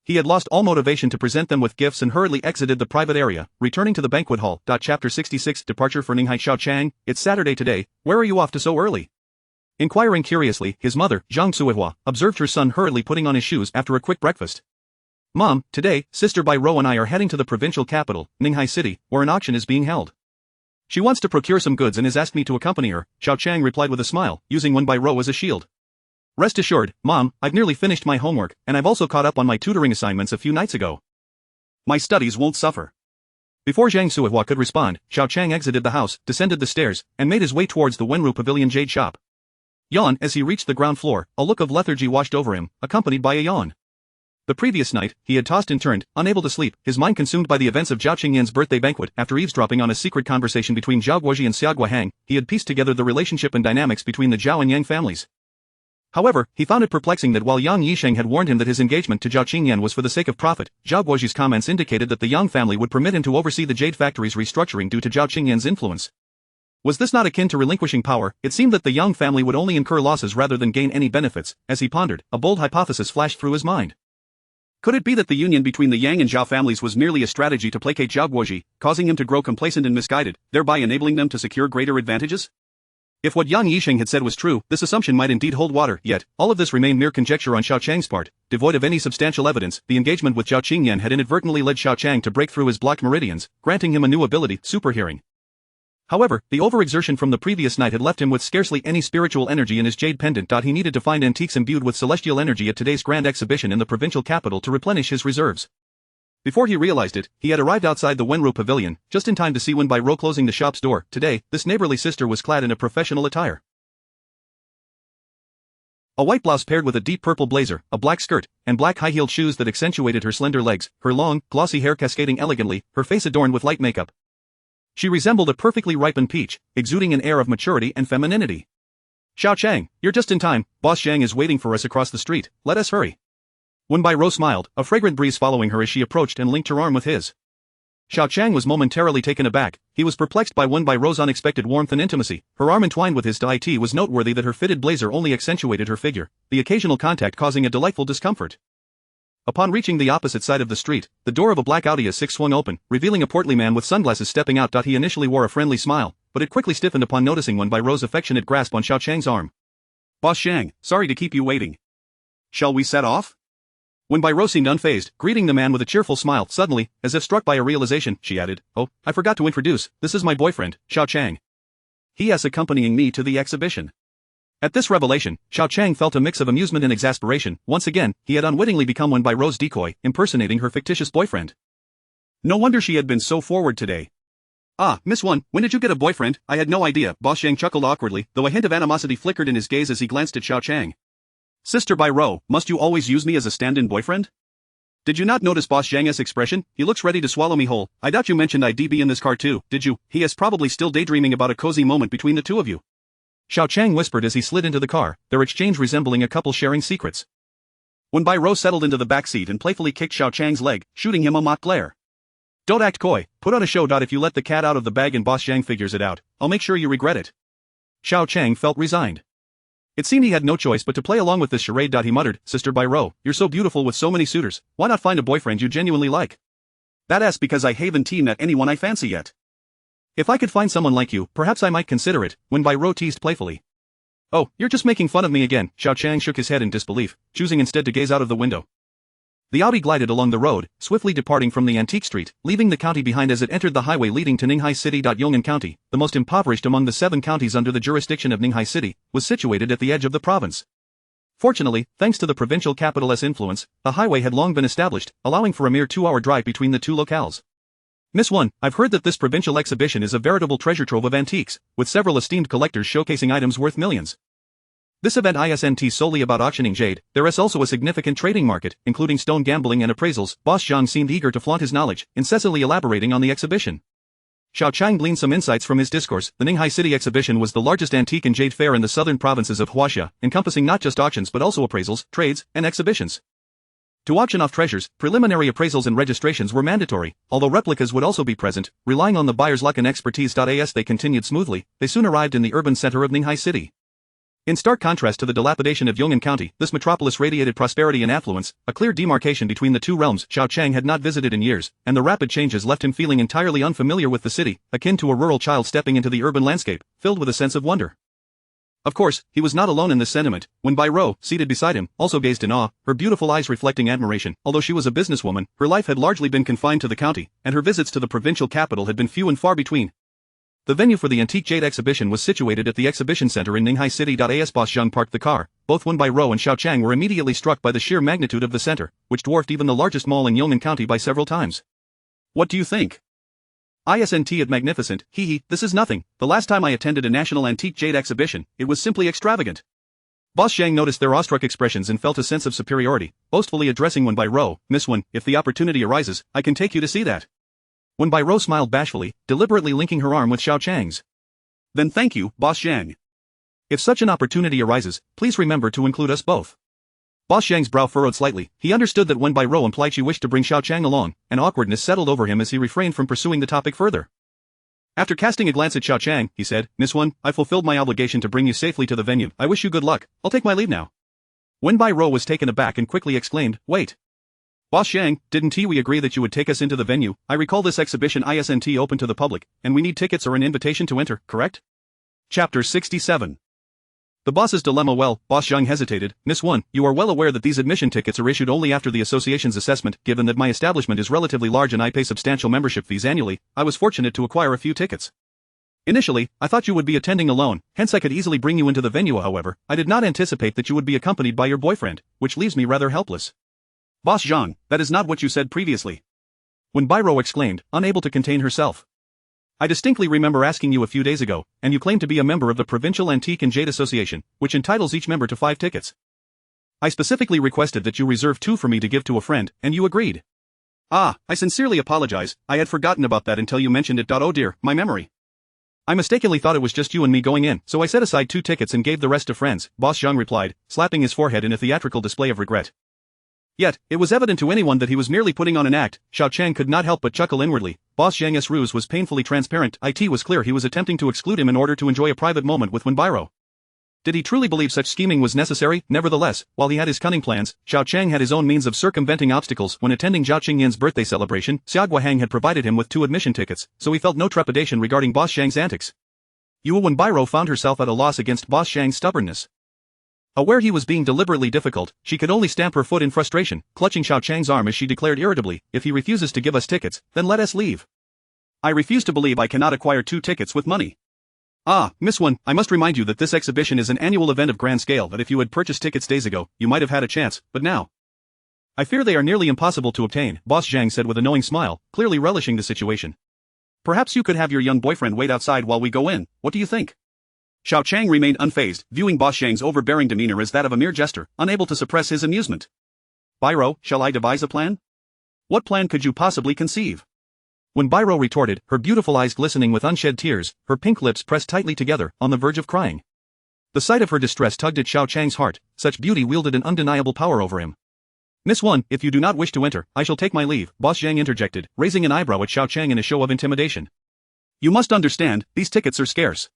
He had lost all motivation to present them with gifts and hurriedly exited the private area, returning to the banquet hall. Chapter 66 Departure for Ninghai. Xiao Qiang, it's Saturday today, where are you off to so early? Inquiring curiously, his mother, Zhang Suihua, observed her son hurriedly putting on his shoes after a quick breakfast. Mom, today, Sister Bai Rou and I are heading to the provincial capital, Ninghai City, where an auction is being held. She wants to procure some goods and has asked me to accompany her, Xiao Qiang replied with a smile, using one Bai Rou as a shield. Rest assured, Mom, I've nearly finished my homework, and I've also caught up on my tutoring assignments a few nights ago. My studies won't suffer. Before Zhang Suihua could respond, Xiao Qiang exited the house, descended the stairs, and made his way towards the Wenru Pavilion Jade Shop. Yawn. As he reached the ground floor, a look of lethargy washed over him, accompanied by a yawn. The previous night, he had tossed and turned, unable to sleep, his mind consumed by the events of Xiao Qingyan's birthday banquet. After eavesdropping on a secret conversation between Zhao Guoji and Xiao Qiang, he had pieced together the relationship and dynamics between the Zhao and Yang families. However, he found it perplexing that while Yang Yisheng had warned him that his engagement to Xiao Qingyan was for the sake of profit, Zhao Guoji's comments indicated that the Yang family would permit him to oversee the jade factory's restructuring due to Zhao Qingyan's influence. Was this not akin to relinquishing power? It seemed that the Yang family would only incur losses rather than gain any benefits. As he pondered, a bold hypothesis flashed through his mind. Could it be that the union between the Yang and Zhao families was merely a strategy to placate Zhao Guoji, causing him to grow complacent and misguided, thereby enabling them to secure greater advantages? If what Yang Yisheng had said was true, this assumption might indeed hold water, yet, all of this remained mere conjecture on Xiao Qiang's part, devoid of any substantial evidence. The engagement with Zhao Qingyan had inadvertently led Xiao Qiang to break through his blocked meridians, granting him a new ability, superhearing. However, the overexertion from the previous night had left him with scarcely any spiritual energy in his jade pendant. He needed to find antiques imbued with celestial energy at today's grand exhibition in the provincial capital to replenish his reserves. Before he realized it, he had arrived outside the Wenru pavilion, just in time to see Wen Bairuo closing the shop's door. Today, this neighborly sister was clad in a professional attire. A white blouse paired with a deep purple blazer, a black skirt, and black high-heeled shoes that accentuated her slender legs, her long, glossy hair cascading elegantly, her face adorned with light makeup. She resembled a perfectly ripened peach, exuding an air of maturity and femininity. Xiao Qiang, you're just in time, Boss Zhang is waiting for us across the street, let us hurry. Wen Bairuo smiled, a fragrant breeze following her as she approached and linked her arm with his. Xiao Qiang was momentarily taken aback. He was perplexed by Wen Bairuo's unexpected warmth and intimacy. Her arm entwined with his. It was noteworthy that her fitted blazer only accentuated her figure, the occasional contact causing a delightful discomfort. Upon reaching the opposite side of the street, the door of a black Audi A6 swung open, revealing a portly man with sunglasses stepping out. He initially wore a friendly smile, but it quickly stiffened upon noticing Wen Bairuo's affectionate grasp on Xiao Qiang's arm. Boss Zhang, sorry to keep you waiting. Shall we set off? Wen Bairuo seemed unfazed, greeting the man with a cheerful smile. Suddenly, as if struck by a realization, she added, "Oh, I forgot to introduce, this is my boyfriend, Xiao Qiang. He is accompanying me to the exhibition." At this revelation, Xiao Qiang felt a mix of amusement and exasperation. Once again, he had unwittingly become Wen Bairuo's decoy, impersonating her fictitious boyfriend. No wonder she had been so forward today. "Ah, Miss Wen, when did you get a boyfriend? I had no idea." Boss Zhang chuckled awkwardly, though a hint of animosity flickered in his gaze as he glanced at Xiao Qiang. "Sister Bairuo, must you always use me as a stand-in boyfriend? Did you not notice Boss Zhang's expression? He looks ready to swallow me whole. I doubt you mentioned I'd be in this car too, did you? He is probably still daydreaming about a cozy moment between the two of you." Xiao Qiang whispered as he slid into the car, their exchange resembling a couple sharing secrets. Wen Bairuo settled into the back seat and playfully kicked Xiao Qiang's leg, shooting him a mock glare. "Don't act coy, put on a show. If you let the cat out of the bag and Boss Zhang figures it out, I'll make sure you regret it." Xiao Qiang felt resigned. It seemed he had no choice but to play along with this charade. He muttered, "Sister Bairuo, you're so beautiful with so many suitors, why not find a boyfriend you genuinely like?" "That's because I haven't met anyone I fancy yet. If I could find someone like you, perhaps I might consider it," Wen Bairuo teased playfully. "Oh, you're just making fun of me again." Xiao Qiang shook his head in disbelief, choosing instead to gaze out of the window. The Audi glided along the road, swiftly departing from the antique street, leaving the county behind as it entered the highway leading to Ninghai City. Yong'an County, the most impoverished among the 7 counties under the jurisdiction of Ninghai City, was situated at the edge of the province. Fortunately, thanks to the provincial capital's influence, the highway had long been established, allowing for a mere 2-hour drive between the two locales. "Miss Wen, I've heard that this provincial exhibition is a veritable treasure trove of antiques, with several esteemed collectors showcasing items worth millions. This event isn't solely about auctioning jade, there is also a significant trading market, including stone gambling and appraisals." Boss Zhang seemed eager to flaunt his knowledge, incessantly elaborating on the exhibition. Xiao Qiang gleaned some insights from his discourse. The Ninghai City exhibition was the largest antique and jade fair in the southern provinces of Huaxia, encompassing not just auctions but also appraisals, trades, and exhibitions. To auction off treasures, preliminary appraisals and registrations were mandatory, although replicas would also be present, relying on the buyer's luck and expertise. As they continued smoothly, they soon arrived in the urban center of Ninghai City. In stark contrast to the dilapidation of Yong'an County, this metropolis radiated prosperity and affluence, a clear demarcation between the two realms. Xiao Qiang had not visited in years, and the rapid changes left him feeling entirely unfamiliar with the city, akin to a rural child stepping into the urban landscape, filled with a sense of wonder. Of course, he was not alone in this sentiment. Wen Bairuo, seated beside him, also gazed in awe, her beautiful eyes reflecting admiration. Although she was a businesswoman, her life had largely been confined to the county, and her visits to the provincial capital had been few and far between. The venue for the antique jade exhibition was situated at the exhibition center in Ninghai City. As Boss Zhang parked the car, both Wen Bairuo and Xiao Qiang were immediately struck by the sheer magnitude of the center, which dwarfed even the largest mall in Yong'an County by several times. "What do you think?" "Isn't it magnificent? This is nothing. The last time I attended a national antique jade exhibition, it was simply extravagant. Boss Xiang noticed their awestruck expressions and felt a sense of superiority, boastfully addressing Wen Bairuo, Miss Wen, if the opportunity arises, I can take you to see that. Wen Bairuo smiled bashfully, deliberately linking her arm with Xiao Qiang's. Then thank you, Boss Xiang. If such an opportunity arises, please remember to include us both. Boss Xiang's brow furrowed slightly. He understood that Wen Bairuo implied she wished to bring Xiao Qiang along, and awkwardness settled over him as he refrained from pursuing the topic further. After casting a glance at Xiao Qiang, he said, Miss Wen, I fulfilled my obligation to bring you safely to the venue. I wish you good luck. I'll take my leave now. Wen Bairuo was taken aback and quickly exclaimed, Wait. Boss Xiang, didn't we agree that you would take us into the venue? I recall this exhibition isn't open to the public, and we need tickets or an invitation to enter, correct? Chapter 67. The boss's dilemma. Well, Boss Xiang hesitated. Miss Wen, you are well aware that these admission tickets are issued only after the association's assessment. Given that my establishment is relatively large and I pay substantial membership fees annually, I was fortunate to acquire a few tickets. Initially, I thought you would be attending alone, hence I could easily bring you into the venue. However, I did not anticipate that you would be accompanied by your boyfriend, which leaves me rather helpless. Boss Xiang, that is not what you said previously. Wen Bairuo exclaimed, unable to contain herself. I distinctly remember asking you a few days ago, and you claim to be a member of the Provincial Antique and Jade Association, which entitles each member to 5 tickets. I specifically requested that you reserve 2 for me to give to a friend, and you agreed. Ah, I sincerely apologize, I had forgotten about that until you mentioned it. Oh dear, my memory. I mistakenly thought it was just you and me going in, so I set aside 2 tickets and gave the rest to friends, Boss Xiang replied, slapping his forehead in a theatrical display of regret. Yet, it was evident to anyone that he was merely putting on an act. Xiao Qiang could not help but chuckle inwardly. Boss Xiang's ruse was painfully transparent. It was clear he was attempting to exclude him in order to enjoy a private moment with Wen Bairuo. Did he truly believe such scheming was necessary? Nevertheless, while he had his cunning plans, Xiao Qiang had his own means of circumventing obstacles. When attending Zhao Qingyan's birthday celebration, Xia Guohang had provided him with 2 admission tickets, so he felt no trepidation regarding Boss Xiang's antics. Wen Bairuo found herself at a loss against Boss Xiang's stubbornness. Aware he was being deliberately difficult, she could only stamp her foot in frustration, clutching Xiao Qiang's arm as she declared irritably, if he refuses to give us tickets, then let us leave. I refuse to believe I cannot acquire 2 tickets with money. Ah, Miss Wen, I must remind you that this exhibition is an annual event of grand scale that if you had purchased tickets days ago, you might have had a chance, but now. I fear they are nearly impossible to obtain, Boss Xiang said with a knowing smile, clearly relishing the situation. Perhaps you could have your young boyfriend wait outside while we go in, what do you think? Xiao Qiang remained unfazed, viewing Boss Xiang's overbearing demeanor as that of a mere jester, unable to suppress his amusement. Bairuo, shall I devise a plan? What plan could you possibly conceive? When Bairuo retorted, her beautiful eyes glistening with unshed tears, her pink lips pressed tightly together, on the verge of crying. The sight of her distress tugged at Xiao Qiang's heart, such beauty wielded an undeniable power over him. Miss Wen, if you do not wish to enter, I shall take my leave, Boss Xiang interjected, raising an eyebrow at Xiao Qiang in a show of intimidation. You must understand, these tickets are scarce.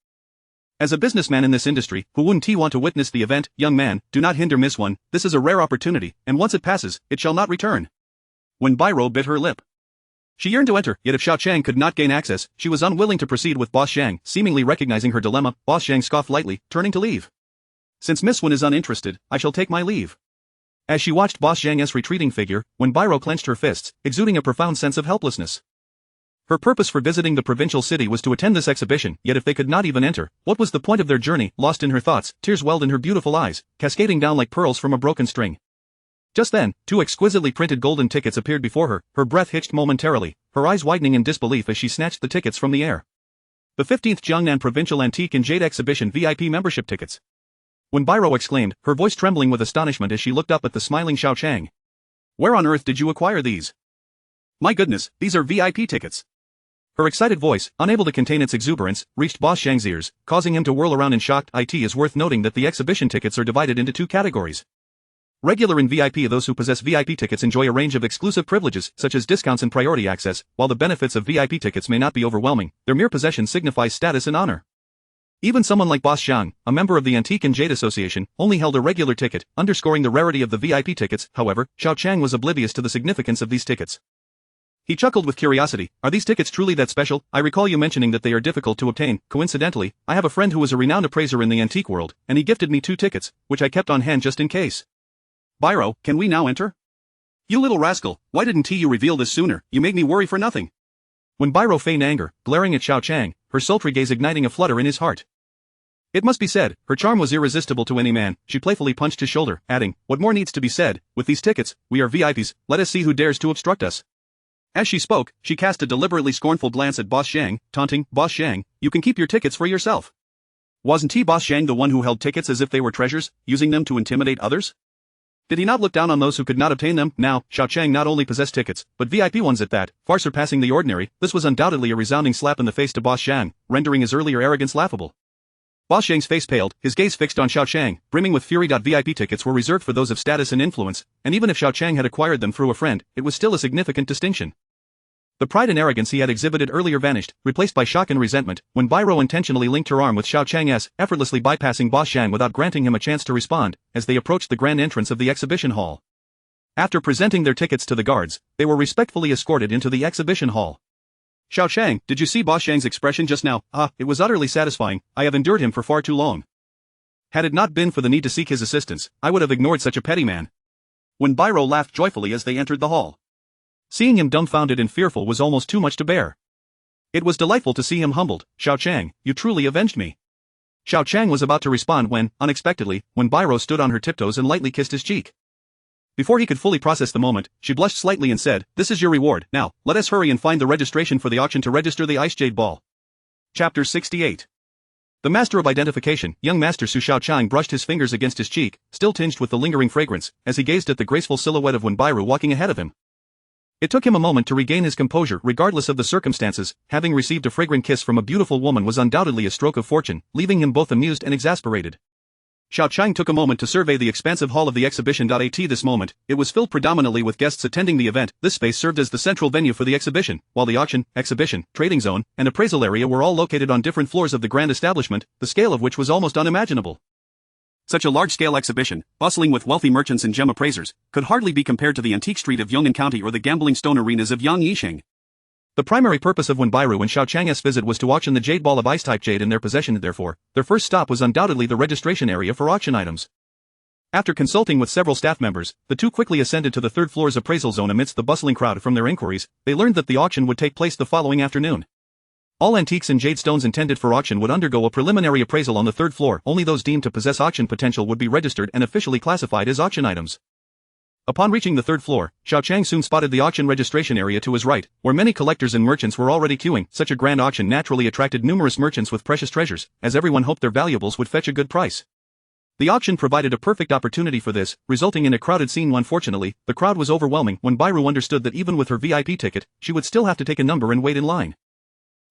As a businessman in this industry, who wouldn't want to witness the event? Young man, do not hinder Miss Wen, this is a rare opportunity, and once it passes, it shall not return. Wen Bairuo bit her lip. She yearned to enter, yet if Xiao Qiang could not gain access, she was unwilling to proceed with Boss Xiang. Seemingly recognizing her dilemma, Boss Xiang scoffed lightly, turning to leave. Since Miss Wen is uninterested, I shall take my leave. As she watched Boss Xiang's retreating figure, Wen Bairuo clenched her fists, exuding a profound sense of helplessness. Her purpose for visiting the provincial city was to attend this exhibition, yet if they could not even enter, what was the point of their journey? Lost in her thoughts, tears welled in her beautiful eyes, cascading down like pearls from a broken string. Just then, 2 exquisitely printed golden tickets appeared before her breath hitched momentarily, her eyes widening in disbelief as she snatched the tickets from the air. The 15th Jiangnan Provincial Antique and Jade Exhibition VIP membership tickets. Wen Bairuo exclaimed, her voice trembling with astonishment as she looked up at the smiling Xiao Qiang. Where on earth did you acquire these? My goodness, these are VIP tickets. Her excited voice, unable to contain its exuberance, reached Boss Xiang's ears, causing him to whirl around in shock. It is worth noting that the exhibition tickets are divided into 2 categories. Regular and VIP. Those who possess VIP tickets enjoy a range of exclusive privileges, such as discounts and priority access. While the benefits of VIP tickets may not be overwhelming, their mere possession signifies status and honor. Even someone like Boss Xiang, a member of the Antique and Jade Association, only held a regular ticket, underscoring the rarity of the VIP tickets. However, Xiao Qiang was oblivious to the significance of these tickets. He chuckled with curiosity. Are these tickets truly that special? I recall you mentioning that they are difficult to obtain. Coincidentally, I have a friend who is a renowned appraiser in the antique world, and he gifted me 2 tickets, which I kept on hand just in case. Bairuo, can we now enter? You little rascal, why didn't you reveal this sooner? You made me worry for nothing. When Bairuo feigned anger, glaring at Xiao Qiang, her sultry gaze igniting a flutter in his heart. It must be said, her charm was irresistible to any man. She playfully punched his shoulder, adding, what more needs to be said? With these tickets, we are VIPs, let us see who dares to obstruct us. As she spoke, she cast a deliberately scornful glance at Boss Xiang, taunting, Boss Xiang, you can keep your tickets for yourself. Wasn't Boss Xiang the one who held tickets as if they were treasures, using them to intimidate others? Did he not look down on those who could not obtain them? Now, Xiao Qiang not only possessed tickets, but VIP ones at that, far surpassing the ordinary. This was undoubtedly a resounding slap in the face to Boss Xiang, rendering his earlier arrogance laughable. Boss Xiang's face paled, his gaze fixed on Xiao Qiang, brimming with fury. VIP tickets were reserved for those of status and influence, and even if Xiao Qiang had acquired them through a friend, it was still a significant distinction. The pride and arrogance he had exhibited earlier vanished, replaced by shock and resentment, when Biro intentionally linked her arm with Xiao Qiang's, effortlessly bypassing Boss Xiang without granting him a chance to respond, as they approached the grand entrance of the exhibition hall. After presenting their tickets to the guards, they were respectfully escorted into the exhibition hall. Xiao Qiang, did you see Boss Xiang's expression just now? It was utterly satisfying. I have endured him for far too long. Had it not been for the need to seek his assistance, I would have ignored such a petty man. When Biro laughed joyfully as they entered the hall. Seeing him dumbfounded and fearful was almost too much to bear. It was delightful to see him humbled. Xiao Qiang, you truly avenged me. Xiao Qiang was about to respond when, unexpectedly, Biro stood on her tiptoes and lightly kissed his cheek. Before he could fully process the moment, she blushed slightly and said, "This is your reward. Now, let us hurry and find the registration for the auction to register the Ice Jade Ball." Chapter 68. The Master of Identification, young Master Su Xiao Qiang brushed his fingers against his cheek, still tinged with the lingering fragrance, as he gazed at the graceful silhouette of Biro walking ahead of him. It took him a moment to regain his composure regardless of the circumstances. Having received a fragrant kiss from a beautiful woman was undoubtedly a stroke of fortune, leaving him both amused and exasperated. Xiao Qiang took a moment to survey the expansive hall of the exhibition. At this moment, it was filled predominantly with guests attending the event. This space served as the central venue for the exhibition, while the auction, exhibition, trading zone, and appraisal area were all located on different floors of the grand establishment, the scale of which was almost unimaginable. Such a large-scale exhibition, bustling with wealthy merchants and gem appraisers, could hardly be compared to the antique street of Yong'an County or the gambling stone arenas of Yang'yixing. The primary purpose of Biro and Xiao Qiang's visit was to auction the jade ball of ice-type jade in their possession. Therefore, their first stop was undoubtedly the registration area for auction items. After consulting with several staff members, the two quickly ascended to the third floor's appraisal zone. Amidst the bustling crowd. From their inquiries, they learned that the auction would take place the following afternoon. All antiques and jade stones intended for auction would undergo a preliminary appraisal on the third floor. Only those deemed to possess auction potential would be registered and officially classified as auction items. Upon reaching the third floor, Xiao Qiang soon spotted the auction registration area to his right, where many collectors and merchants were already queuing. Such a grand auction naturally attracted numerous merchants with precious treasures, as everyone hoped their valuables would fetch a good price. The auction provided a perfect opportunity for this, resulting in a crowded scene. Unfortunately, the crowd was overwhelming. Biro understood that even with her VIP ticket, she would still have to take a number and wait in line.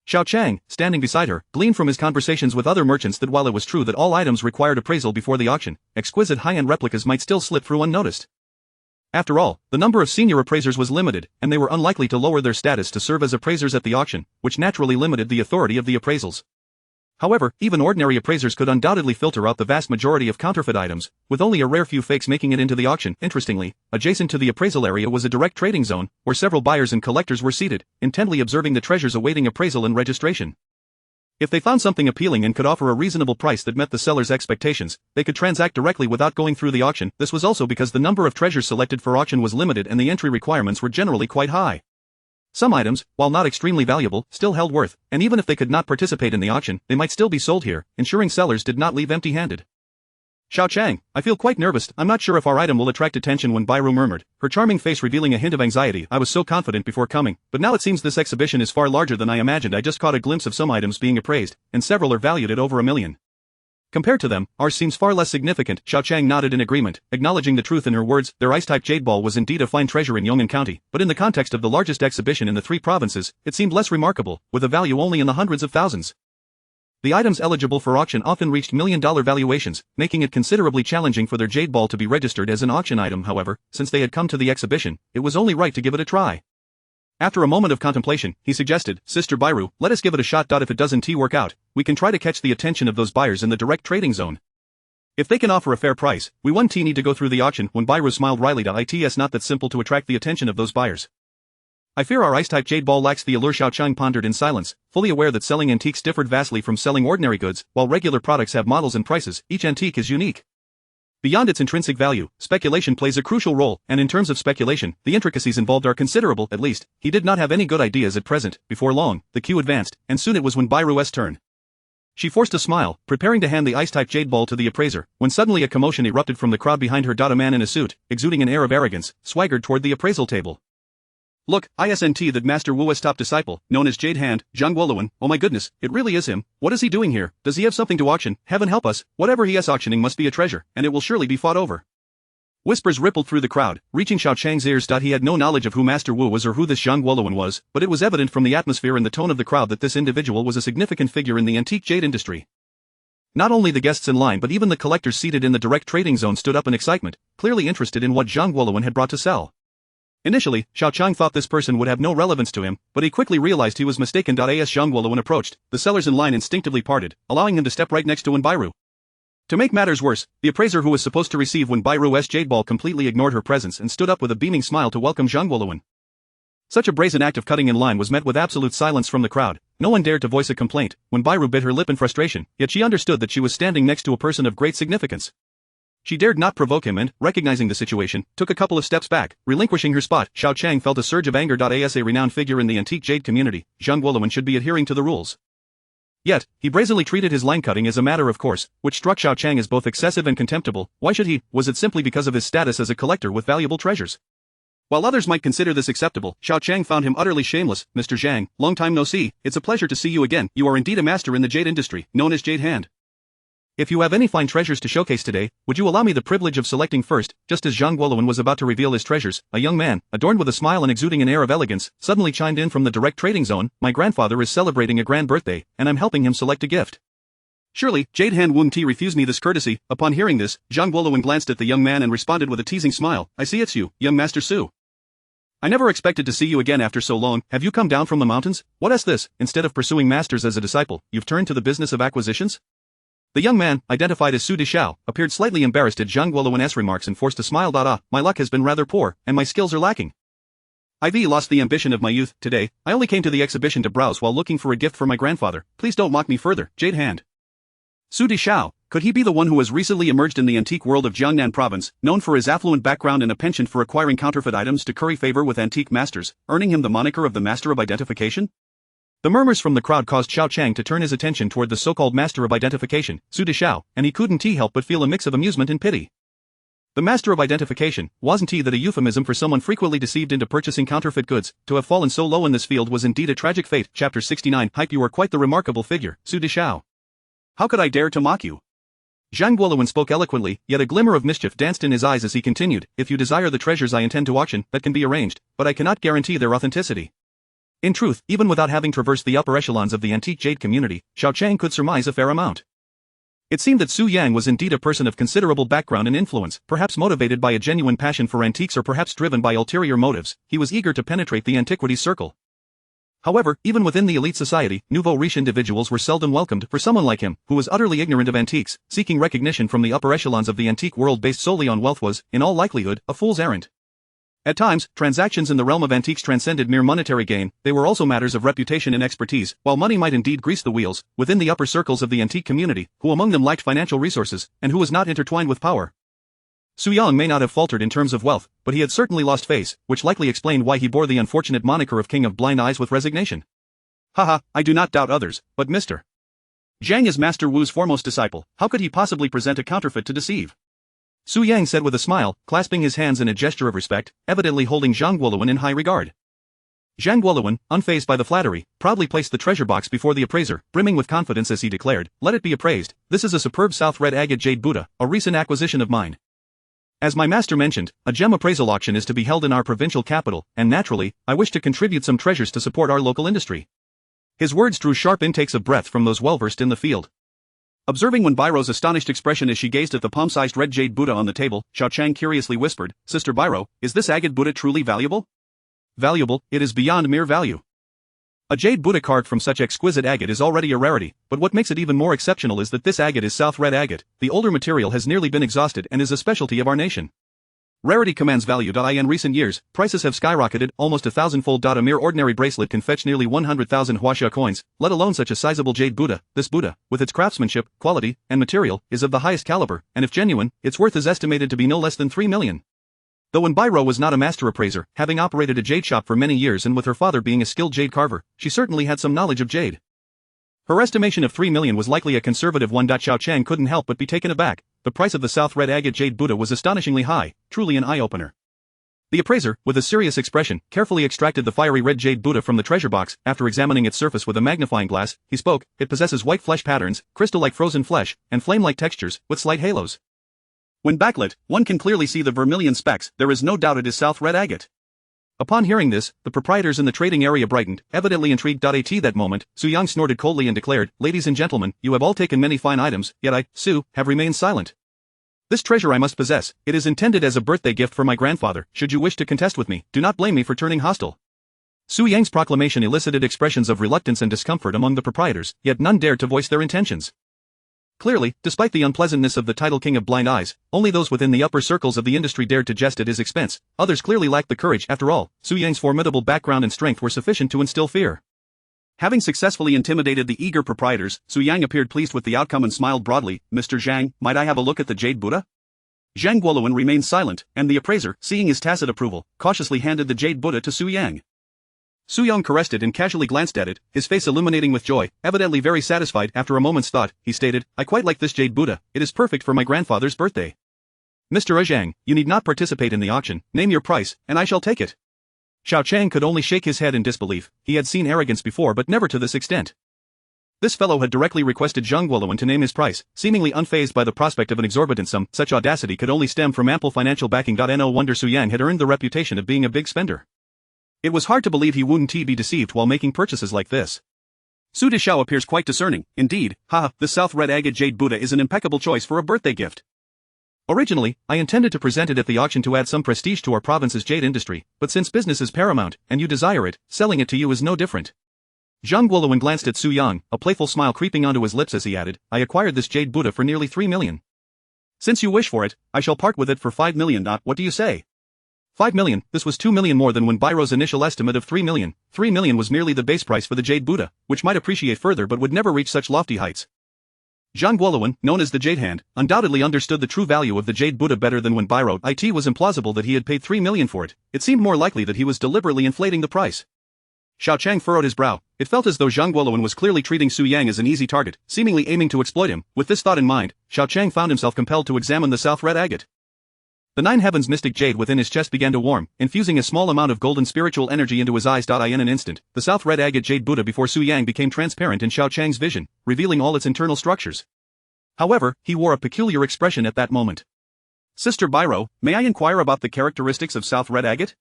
Xiao Qiang, standing beside her, gleaned from his conversations with other merchants that while it was true that all items required appraisal before the auction, exquisite high-end replicas might still slip through unnoticed. After all, the number of senior appraisers was limited, and they were unlikely to lower their status to serve as appraisers at the auction, which naturally limited the authority of the appraisals. However, even ordinary appraisers could undoubtedly filter out the vast majority of counterfeit items, with only a rare few fakes making it into the auction. Interestingly, adjacent to the appraisal area was a direct trading zone, where several buyers and collectors were seated, intently observing the treasures awaiting appraisal and registration. If they found something appealing and could offer a reasonable price that met the seller's expectations, they could transact directly without going through the auction. This was also because the number of treasures selected for auction was limited and the entry requirements were generally quite high. Some items, while not extremely valuable, still held worth, and even if they could not participate in the auction, they might still be sold here, ensuring sellers did not leave empty-handed. Xiao Qiang, I feel quite nervous. I'm not sure if our item will attract attention. Biro murmured, her charming face revealing a hint of anxiety. I was so confident before coming, but now it seems this exhibition is far larger than I imagined. I just caught a glimpse of some items being appraised, and several are valued at over $1 million. Compared to them, ours seems far less significant. Xiao Qiang nodded in agreement, acknowledging the truth in her words. Their ice-type jade ball was indeed a fine treasure in Yong'an County, but in the context of the largest exhibition in the 3 provinces, it seemed less remarkable, with a value only in the hundreds of thousands. The items eligible for auction often reached million-dollar valuations, making it considerably challenging for their jade ball to be registered as an auction item. However, since they had come to the exhibition, it was only right to give it a try. After a moment of contemplation, he suggested, Sister Biro, let us give it a shot. If it doesn't work out, we can try to catch the attention of those buyers in the direct trading zone. If they can offer a fair price, we won't need to go through the auction. Biro smiled wryly. It's not that simple to attract the attention of those buyers. I fear our ice-type jade ball lacks the allure. Xiao Qiang pondered in silence, fully aware that selling antiques differed vastly from selling ordinary goods. While regular products have models and prices, each antique is unique. Beyond its intrinsic value, speculation plays a crucial role, and in terms of speculation, the intricacies involved are considerable. At least, he did not have any good ideas at present. Before long, the queue advanced, and soon it was Biro's turn. She forced a smile, preparing to hand the ice-type jade ball to the appraiser, when suddenly a commotion erupted from the crowd behind her. A man in a suit, exuding an air of arrogance, swaggered toward the appraisal table. Look, isn't that Master Wu's top disciple, known as Jade Hand, Zhang Woluan, oh my goodness, it really is him. What is he doing here? Does he have something to auction? Heaven help us, whatever he is auctioning must be a treasure, and it will surely be fought over. Whispers rippled through the crowd, reaching Xiao Qiang's ears. He had no knowledge of who Master Wu was or who this Zhang Woluan was, but it was evident from the atmosphere and the tone of the crowd that this individual was a significant figure in the antique jade industry. Not only the guests in line but even the collectors seated in the direct trading zone stood up in excitement, clearly interested in what Zhang Woluan had brought to sell. Initially, Xiao Qiang thought this person would have no relevance to him, but he quickly realized he was mistaken. As Zhang Woluan approached, the sellers in line instinctively parted, allowing him to step right next to Wenbairu. To make matters worse, the appraiser who was supposed to receive Wenbairu's jade ball completely ignored her presence and stood up with a beaming smile to welcome Zhang Woluan. Such a brazen act of cutting in line was met with absolute silence from the crowd. No one dared to voice a complaint. Wenbairu bit her lip in frustration, yet she understood that she was standing next to a person of great significance. She dared not provoke him and, recognizing the situation, took a couple of steps back, relinquishing her spot. Xiao Qiang felt a surge of anger. As a renowned figure in the antique jade community, Zhang Woluan should be adhering to the rules. Yet, he brazenly treated his line cutting as a matter of course, which struck Xiao Qiang as both excessive and contemptible. Why should he? Was it simply because of his status as a collector with valuable treasures? While others might consider this acceptable, Xiao Qiang found him utterly shameless. Mr. Zhang, long time no see, it's a pleasure to see you again. You are indeed a master in the jade industry, known as Jade Hand. If you have any fine treasures to showcase today, would you allow me the privilege of selecting first? Just as Zhang Woluan was about to reveal his treasures, a young man, adorned with a smile and exuding an air of elegance, suddenly chimed in from the direct trading zone. My grandfather is celebrating a grand birthday, and I'm helping him select a gift. Surely, Jade Hand wouldn't refuse me this courtesy. Upon hearing this, Zhang Woluan glanced at the young man and responded with a teasing smile. I see it's you, young Master Su. I never expected to see you again after so long. Have you come down from the mountains? What is this? Instead of pursuing masters as a disciple, you've turned to the business of acquisitions? The young man, identified as Su Dishao, appeared slightly embarrassed at Zhang Woluan's remarks and forced a smile. My luck has been rather poor, and my skills are lacking. I've lost the ambition of my youth. Today, I only came to the exhibition to browse while looking for a gift for my grandfather. Please don't mock me further, Jade Hand. Su Dishao, could he be the one who has recently emerged in the antique world of Jiangnan province, known for his affluent background and a penchant for acquiring counterfeit items to curry favor with antique masters, earning him the moniker of the Master of Identification? The murmurs from the crowd caused Xiao Qiang to turn his attention toward the so-called Master of Identification, Su Dishao, and he couldn't help but feel a mix of amusement and pity. The Master of Identification, wasn't that a euphemism for someone frequently deceived into purchasing counterfeit goods? To have fallen so low in this field was indeed a tragic fate. Chapter 69. Hype. You are quite the remarkable figure, Su Dishao. How could I dare to mock you? Zhang Woluan spoke eloquently, yet a glimmer of mischief danced in his eyes as he continued. If you desire the treasures I intend to auction, that can be arranged, but I cannot guarantee their authenticity. In truth, even without having traversed the upper echelons of the antique jade community, Xiao Qiang could surmise a fair amount. It seemed that Su Yang was indeed a person of considerable background and influence, perhaps motivated by a genuine passion for antiques or perhaps driven by ulterior motives. He was eager to penetrate the antiquities circle. However, even within the elite society, nouveau-riche individuals were seldom welcomed. For someone like him, who was utterly ignorant of antiques, seeking recognition from the upper echelons of the antique world based solely on wealth was, in all likelihood, a fool's errand. At times, transactions in the realm of antiques transcended mere monetary gain. They were also matters of reputation and expertise. While money might indeed grease the wheels, within the upper circles of the antique community, who among them lacked financial resources, and who was not intertwined with power? Su Yang may not have faltered in terms of wealth, but he had certainly lost face, which likely explained why he bore the unfortunate moniker of King of Blind Eyes with resignation. Haha, I do not doubt others, but Mr. Zhang is Master Wu's foremost disciple. How could he possibly present a counterfeit to deceive? Su Yang said with a smile, clasping his hands in a gesture of respect, evidently holding Zhang Woluan in high regard. Zhang Woluan, unfazed by the flattery, proudly placed the treasure box before the appraiser, brimming with confidence as he declared, let it be appraised, this is a superb South Red Agate Jade Buddha, a recent acquisition of mine. As my master mentioned, a gem appraisal auction is to be held in our provincial capital, and naturally, I wish to contribute some treasures to support our local industry. His words drew sharp intakes of breath from those well-versed in the field. Observing Wenbairu's astonished expression as she gazed at the palm-sized red jade Buddha on the table, Xiao Qiang curiously whispered, Sister Bairu, is this agate Buddha truly valuable? Valuable, it is beyond mere value. A jade Buddha carved from such exquisite agate is already a rarity, but what makes it even more exceptional is that this agate is South Red agate. The older material has nearly been exhausted and is a specialty of our nation. Rarity commands value. In recent years, prices have skyrocketed almost 1,000-fold. A mere ordinary bracelet can fetch nearly 100,000 huaxia coins, let alone such a sizable jade Buddha. This Buddha, with its craftsmanship, quality, and material, is of the highest caliber, and if genuine, its worth is estimated to be no less than 3 million. Though Wenbairu was not a master appraiser, having operated a jade shop for many years and with her father being a skilled jade carver, she certainly had some knowledge of jade. Her estimation of 3 million was likely a conservative one. Xiao Qiang couldn't help but be taken aback. The price of the South Red Agate Jade Buddha was astonishingly high, truly an eye-opener. The appraiser, with a serious expression, carefully extracted the fiery red jade Buddha from the treasure box. After examining its surface with a magnifying glass, he spoke. It possesses white flesh patterns, crystal-like frozen flesh, and flame-like textures, with slight halos. When backlit, one can clearly see the vermilion specks. There is no doubt it is South Red Agate. Upon hearing this, the proprietors in the trading area brightened, evidently intrigued. At that moment, Xiao Qiang snorted coldly and declared, "Ladies and gentlemen, you have all taken many fine items, yet I, Su, have remained silent. This treasure I must possess. It is intended as a birthday gift for my grandfather. Should you wish to contest with me, do not blame me for turning hostile." Su Yang's proclamation elicited expressions of reluctance and discomfort among the proprietors, yet none dared to voice their intentions. Clearly, despite the unpleasantness of the title King of Blind Eyes, only those within the upper circles of the industry dared to jest at his expense. Others clearly lacked the courage. After all, Su Yang's formidable background and strength were sufficient to instill fear. Having successfully intimidated the eager proprietors, Su Yang appeared pleased with the outcome and smiled broadly. "Mr. Zhang, might I have a look at the jade Buddha?" Zhang Guoluan remained silent, and the appraiser, seeing his tacit approval, cautiously handed the jade Buddha to Su Yang. Su Yang caressed it and casually glanced at it, his face illuminating with joy, evidently very satisfied. After a moment's thought, he stated, "I quite like this jade Buddha, it is perfect for my grandfather's birthday. Mr. Zhang, you need not participate in the auction, name your price, and I shall take it." Xiao Qiang could only shake his head in disbelief. He had seen arrogance before but never to this extent. This fellow had directly requested Zhang Guoluan to name his price, seemingly unfazed by the prospect of an exorbitant sum. Such audacity could only stem from ample financial backing. No wonder Su Yang had earned the reputation of being a big spender. It was hard to believe he wouldn't be deceived while making purchases like this. Su Deshao appears quite discerning. Indeed, the South Red Agate Jade Buddha is an impeccable choice for a birthday gift. Originally, I intended to present it at the auction to add some prestige to our province's jade industry, but since business is paramount, and you desire it, selling it to you is no different. Zhang Guoluan glanced at Su Yang, a playful smile creeping onto his lips as he added, "I acquired this jade Buddha for nearly 3 million. Since you wish for it, I shall part with it for 5 million. What do you say?" 5 million, this was 2 million more than when Bairo's initial estimate of 3 million. 3 million was merely the base price for the jade Buddha, which might appreciate further but would never reach such lofty heights. Zhang Guoluan, known as the Jade Hand, undoubtedly understood the true value of the jade Buddha better than when Bairo. It was implausible that he had paid 3 million for it. It seemed more likely that he was deliberately inflating the price. Xiao Qiang furrowed his brow. It felt as though Zhang Guoluan was clearly treating Su Yang as an easy target, seemingly aiming to exploit him. With this thought in mind, Xiao Qiang found himself compelled to examine the South Red Agate. The nine heavens mystic jade within his chest began to warm, infusing a small amount of golden spiritual energy into his eyes. In an instant, the South Red Agate Jade Buddha before Su Yang became transparent in Xiao Qiang's vision, revealing all its internal structures. However, he wore a peculiar expression at that moment. "Sister Bairo, may I inquire about the characteristics of South Red Agate?"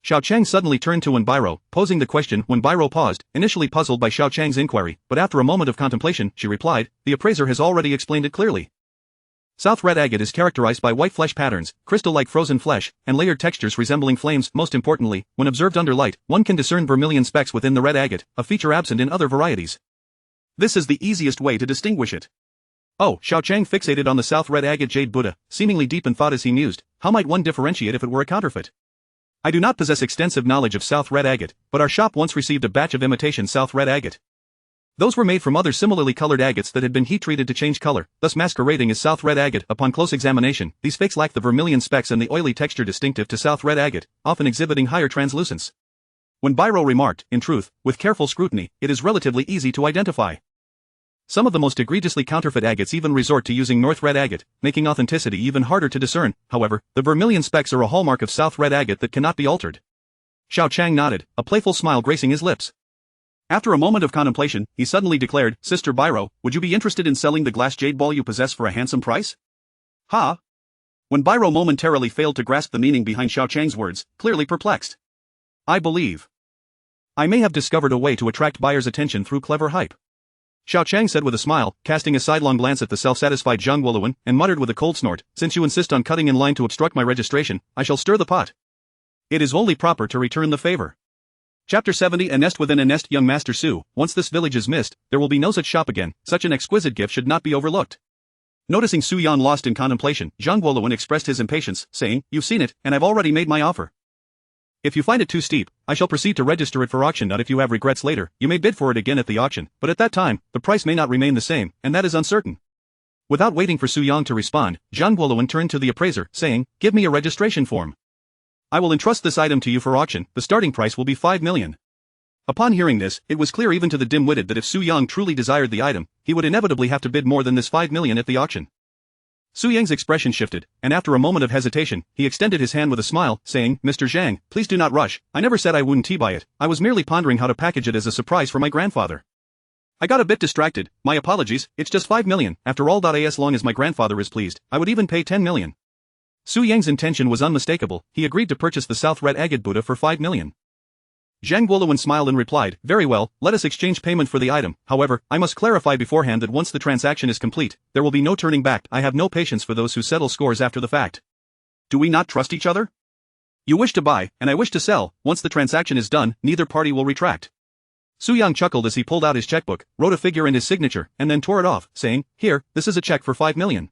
Xiao Qiang suddenly turned to Bairo, posing the question. Bairo paused, initially puzzled by Xiao Qiang's inquiry, but after a moment of contemplation, she replied, "The appraiser has already explained it clearly. South Red Agate is characterized by white flesh patterns, crystal-like frozen flesh, and layered textures resembling flames. Most importantly, when observed under light, one can discern vermilion specks within the red agate, a feature absent in other varieties. This is the easiest way to distinguish it." Oh, Xiao Qiang fixated on the South Red Agate Jade Buddha, seemingly deep in thought as he mused, how might one differentiate if it were a counterfeit? "I do not possess extensive knowledge of South Red Agate, but our shop once received a batch of imitation South Red Agate. Those were made from other similarly colored agates that had been heat-treated to change color, thus masquerading as South Red Agate. Upon close examination, these fakes lack the vermilion specks and the oily texture distinctive to South Red Agate, often exhibiting higher translucence." When Bairo remarked, "In truth, with careful scrutiny, it is relatively easy to identify. Some of the most egregiously counterfeit agates even resort to using North Red Agate, making authenticity even harder to discern. However, the vermilion specks are a hallmark of South Red Agate that cannot be altered." Xiao Qiang nodded, a playful smile gracing his lips. After a moment of contemplation, he suddenly declared, "Sister Bairo, would you be interested in selling the glass jade ball you possess for a handsome price?" "Ha?" When Bairo momentarily failed to grasp the meaning behind Xiao Qiang's words, clearly perplexed. "I believe I may have discovered a way to attract buyers' attention through clever hype," Xiao Qiang said with a smile, casting a sidelong glance at the self-satisfied Zhang Guoluan, and muttered with a cold snort, "Since you insist on cutting in line to obstruct my registration, I shall stir the pot. It is only proper to return the favor." Chapter 70. A nest within a nest. Young Master Su, once this village is missed, there will be no such shop again. Such an exquisite gift should not be overlooked. Noticing Su Yan lost in contemplation, Zhang Guoluan expressed his impatience, saying, "You've seen it, and I've already made my offer. If you find it too steep, I shall proceed to register it for auction. If you have regrets later, you may bid for it again at the auction, but at that time, the price may not remain the same, and that is uncertain." Without waiting for Su Yang to respond, Zhang Guoluan turned to the appraiser, saying, "Give me a registration form. I will entrust this item to you for auction. The starting price will be 5 million. Upon hearing this, it was clear even to the dim-witted that if Su Yang truly desired the item, he would inevitably have to bid more than this 5 million at the auction. Su Yang's expression shifted, and after a moment of hesitation, he extended his hand with a smile, saying, Mr. Zhang, please do not rush, I never said I wouldn't buy it, I was merely pondering how to package it as a surprise for my grandfather. I got a bit distracted, my apologies, it's just 5 million, after all. As long as my grandfather is pleased, I would even pay 10 million. Su Yang's intention was unmistakable, he agreed to purchase the South Red Agate Buddha for 5 million. Zhang Guoluan smiled and replied, very well, let us exchange payment for the item, however, I must clarify beforehand that once the transaction is complete, there will be no turning back. I have no patience for those who settle scores after the fact. Do we not trust each other? You wish to buy, and I wish to sell, once the transaction is done, neither party will retract. Su Yang chuckled as he pulled out his checkbook, wrote a figure and his signature, and then tore it off, saying, here, this is a check for 5 million.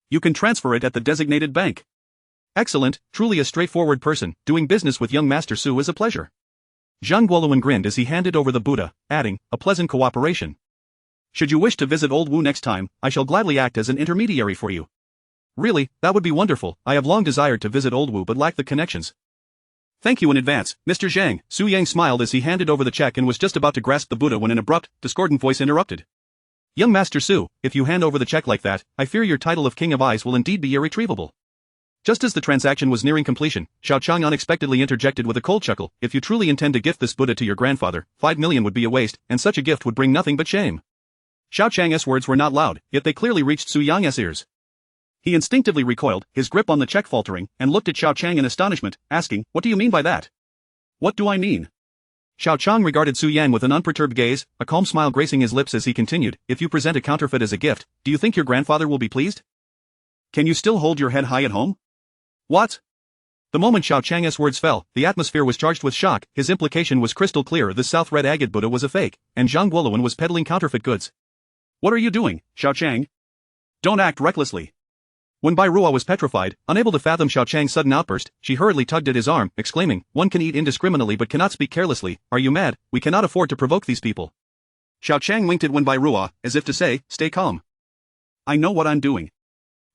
You can transfer it at the designated bank. Excellent, truly a straightforward person, doing business with young Master Su is a pleasure. Zhang Guoluan grinned as he handed over the Buddha, adding, a pleasant cooperation. Should you wish to visit Old Wu next time, I shall gladly act as an intermediary for you. Really, that would be wonderful, I have long desired to visit Old Wu but lack the connections. Thank you in advance, Mr. Zhang. Su Yang smiled as he handed over the check and was just about to grasp the Buddha when an abrupt, discordant voice interrupted. Young Master Su, if you hand over the check like that, I fear your title of King of Eyes will indeed be irretrievable. Just as the transaction was nearing completion, Xiao Qiang unexpectedly interjected with a cold chuckle, if you truly intend to gift this Buddha to your grandfather, 5 million would be a waste, and such a gift would bring nothing but shame. Xiao Qiang's words were not loud, yet they clearly reached Su Yang's ears. He instinctively recoiled, his grip on the check faltering, and looked at Xiao Qiang in astonishment, asking, what do you mean by that? What do I mean? Xiao Qiang regarded Su Yang with an unperturbed gaze, a calm smile gracing his lips as he continued, if you present a counterfeit as a gift, do you think your grandfather will be pleased? Can you still hold your head high at home? What? The moment Xiao Qiang's words fell, the atmosphere was charged with shock. His implication was crystal clear, the South Red Agate Buddha was a fake, and Zhang Guoluan was peddling counterfeit goods. What are you doing, Xiao Qiang? Don't act recklessly. When Bai Ruo was petrified, unable to fathom Xiao Qiang's sudden outburst, she hurriedly tugged at his arm, exclaiming, one can eat indiscriminately but cannot speak carelessly, are you mad? We cannot afford to provoke these people. Xiao Qiang winked at Wen Bai Ruo, as if to say, stay calm. I know what I'm doing.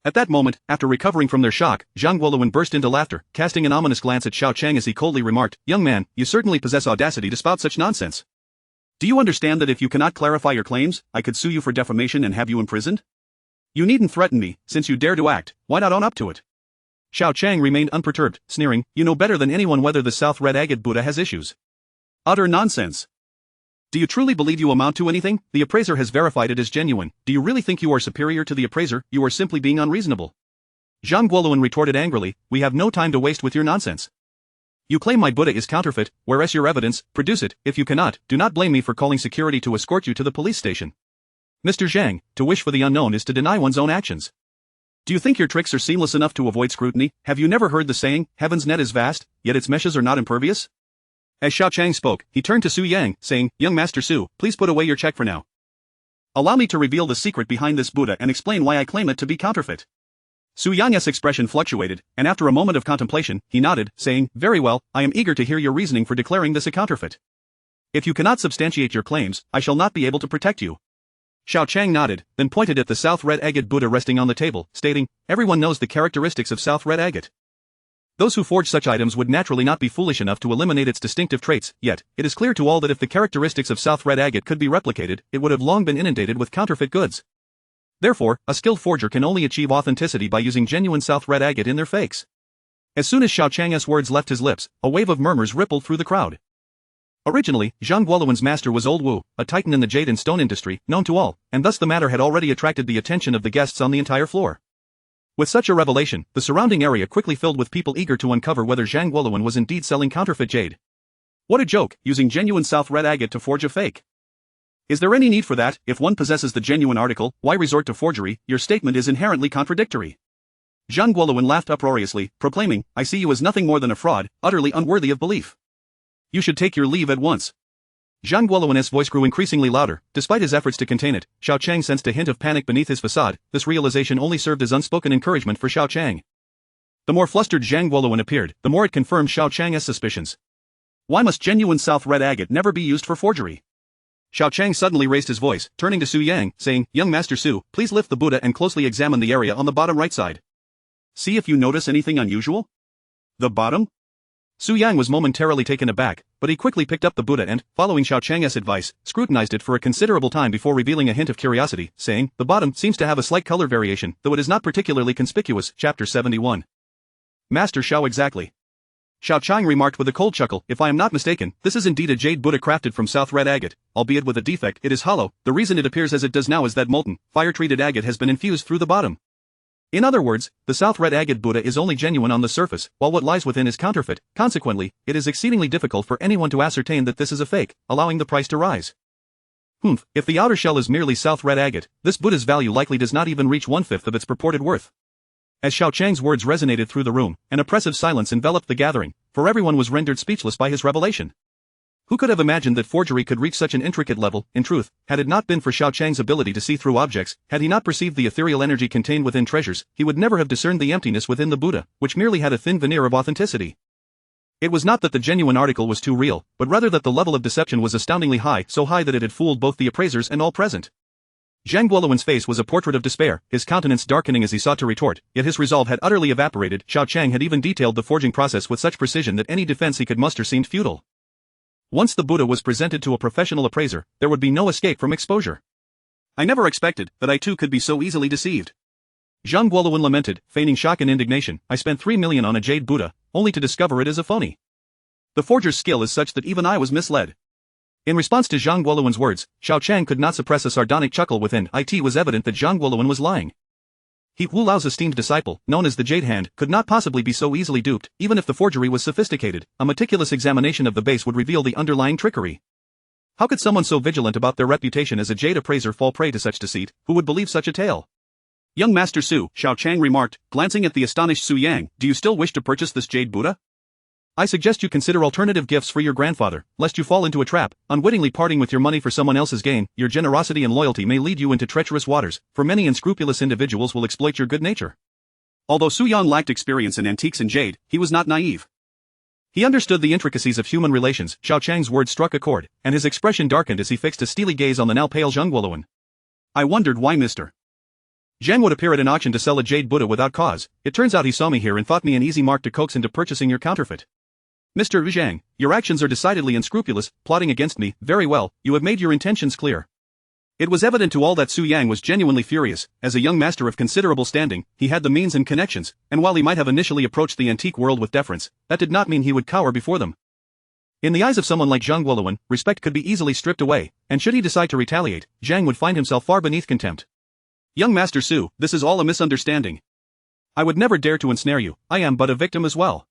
At that moment, after recovering from their shock, Zhang Guoluan burst into laughter, casting an ominous glance at Xiao Qiang as he coldly remarked, young man, you certainly possess audacity to spout such nonsense. Do you understand that if you cannot clarify your claims, I could sue you for defamation and have you imprisoned? You needn't threaten me, since you dare to act, why not own up to it? Xiao Qiang remained unperturbed, sneering, you know better than anyone whether the South Red Agate Buddha has issues. Utter nonsense. Do you truly believe you amount to anything? The appraiser has verified it as genuine. Do you really think you are superior to the appraiser? You are simply being unreasonable. Zhang Guoluan retorted angrily, we have no time to waste with your nonsense. You claim my Buddha is counterfeit, whereas your evidence, produce it. If you cannot, do not blame me for calling security to escort you to the police station. Mr. Zhang, to wish for the unknown is to deny one's own actions. Do you think your tricks are seamless enough to avoid scrutiny? Have you never heard the saying, heaven's net is vast, yet its meshes are not impervious? As Xiao Qiang spoke, he turned to Su Yang, saying, young Master Su, please put away your check for now. Allow me to reveal the secret behind this Buddha and explain why I claim it to be counterfeit. Su Yang's expression fluctuated, and after a moment of contemplation, he nodded, saying, very well, I am eager to hear your reasoning for declaring this a counterfeit. If you cannot substantiate your claims, I shall not be able to protect you. Xiao Qiang nodded, then pointed at the South Red Agate Buddha resting on the table, stating, everyone knows the characteristics of South Red Agate. Those who forge such items would naturally not be foolish enough to eliminate its distinctive traits, yet, it is clear to all that if the characteristics of South Red Agate could be replicated, it would have long been inundated with counterfeit goods. Therefore, a skilled forger can only achieve authenticity by using genuine South Red Agate in their fakes. As soon as Xiao Qiang's words left his lips, a wave of murmurs rippled through the crowd. Originally, Zhang Guoluan's master was Old Wu, a titan in the jade and stone industry, known to all, and thus the matter had already attracted the attention of the guests on the entire floor. With such a revelation, the surrounding area quickly filled with people eager to uncover whether Zhang Guoluan was indeed selling counterfeit jade. What a joke, using genuine South Red Agate to forge a fake. Is there any need for that? If one possesses the genuine article, why resort to forgery? Your statement is inherently contradictory. Zhang Guoluan laughed uproariously, proclaiming, I see you as nothing more than a fraud, utterly unworthy of belief. You should take your leave at once. Zhang Guoluan's voice grew increasingly louder. Despite his efforts to contain it, Xiao Qiang sensed a hint of panic beneath his facade. This realization only served as unspoken encouragement for Xiao Qiang. The more flustered Zhang Guoluan appeared, the more it confirmed Xiao Qiang's suspicions. Why must genuine South Red Agate never be used for forgery? Xiao Qiang suddenly raised his voice, turning to Su Yang, saying, young Master Su, please lift the Buddha and closely examine the area on the bottom right side. See if you notice anything unusual. The bottom? Su Yang was momentarily taken aback, but he quickly picked up the Buddha and, following Xiao Qiang's advice, scrutinized it for a considerable time before revealing a hint of curiosity, saying, "The bottom seems to have a slight color variation, though it is not particularly conspicuous." Chapter 71. Master Xiao exactly. Xiao Qiang remarked with a cold chuckle, "If I am not mistaken, this is indeed a jade Buddha crafted from south red agate, albeit with a defect. It is hollow. The reason it appears as it does now is that molten, fire-treated agate has been infused through the bottom. In other words, the south red agate Buddha is only genuine on the surface, while what lies within is counterfeit. Consequently, it is exceedingly difficult for anyone to ascertain that this is a fake, allowing the price to rise. If the outer shell is merely south red agate, this Buddha's value likely does not even reach 1/5 of its purported worth." As Xiao Qiang's words resonated through the room, an oppressive silence enveloped the gathering, for everyone was rendered speechless by his revelation. Who could have imagined that forgery could reach such an intricate level? In truth, had it not been for Xiao Qiang's ability to see through objects, had he not perceived the ethereal energy contained within treasures, he would never have discerned the emptiness within the Buddha, which merely had a thin veneer of authenticity. It was not that the genuine article was too real, but rather that the level of deception was astoundingly high, so high that it had fooled both the appraisers and all present. Zhang Guoluan's face was a portrait of despair, his countenance darkening as he sought to retort, yet his resolve had utterly evaporated. Xiao Qiang had even detailed the forging process with such precision that any defense he could muster seemed futile. Once the Buddha was presented to a professional appraiser, there would be no escape from exposure. "I never expected that I too could be so easily deceived." Zhang Guoluan lamented, feigning shock and indignation. "I spent 3 million on a jade Buddha, only to discover it is a phony. The forger's skill is such that even I was misled." In response to Zhang Guoluan's words, Xiao Qiang could not suppress a sardonic chuckle within. It was evident that Zhang Guoluan was lying. He, Wu Lao's esteemed disciple, known as the Jade Hand, could not possibly be so easily duped, even if the forgery was sophisticated. A meticulous examination of the base would reveal the underlying trickery. How could someone so vigilant about their reputation as a jade appraiser fall prey to such deceit? Who would believe such a tale? "Young Master Su," Xiao Qiang remarked, glancing at the astonished Su Yang, "do you still wish to purchase this jade Buddha? I suggest you consider alternative gifts for your grandfather, lest you fall into a trap, unwittingly parting with your money for someone else's gain. Your generosity and loyalty may lead you into treacherous waters, for many unscrupulous individuals will exploit your good nature." Although Su Yang lacked experience in antiques and jade, he was not naive. He understood the intricacies of human relations. Xiao Qiang's words struck a chord, and his expression darkened as he fixed a steely gaze on the now pale Zhang Guoluan. "I wondered why Mr. Zhang would appear at an auction to sell a jade Buddha without cause. It turns out he saw me here and thought me an easy mark to coax into purchasing your counterfeit. Mr. Zhang, your actions are decidedly unscrupulous, plotting against me. Very well, you have made your intentions clear." It was evident to all that Su Yang was genuinely furious. As a young master of considerable standing, he had the means and connections, and while he might have initially approached the antique world with deference, that did not mean he would cower before them. In the eyes of someone like Zhang Guoluan, respect could be easily stripped away, and should he decide to retaliate, Zhang would find himself far beneath contempt. "Young Master Su, this is all a misunderstanding. I would never dare to ensnare you. I am but a victim as well."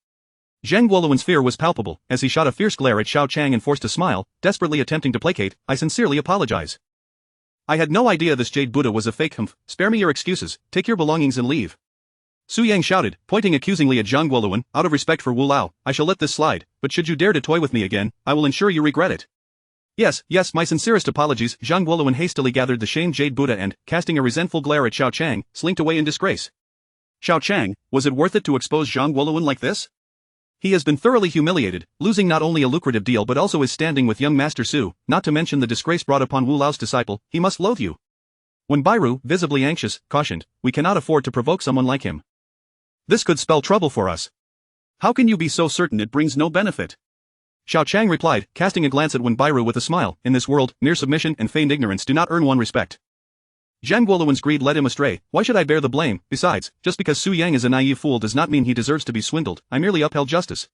Zhang Guoluan's fear was palpable, as he shot a fierce glare at Xiao Qiang and forced a smile, desperately attempting to placate. "I sincerely apologize. I had no idea this jade Buddha was a fake. Spare me your excuses, take your belongings and leave." Su Yang shouted, pointing accusingly at Zhang Guoluan. "Out of respect for Wu Lao, I shall let this slide, but should you dare to toy with me again, I will ensure you regret it." Yes, my sincerest apologies." Zhang Guoluan hastily gathered the shamed jade Buddha and, casting a resentful glare at Xiao Qiang, slinked away in disgrace. Xiao Qiang, was it worth it to expose Zhang Guoluan like this? He has been thoroughly humiliated, losing not only a lucrative deal but also his standing with young Master Su, not to mention the disgrace brought upon Wu Lao's disciple. He must loathe you. When Bairu, visibly anxious, cautioned, "We cannot afford to provoke someone like him. This could spell trouble for us." "How can you be so certain it brings no benefit?" Xiao Qiang replied, casting a glance at Wen Bairu with a smile. "In this world, mere submission and feigned ignorance do not earn one respect." Zhang Guoluan's greed led him astray. "Why should I bear the blame? Besides, just because Su Yang is a naive fool does not mean he deserves to be swindled. I merely upheld justice."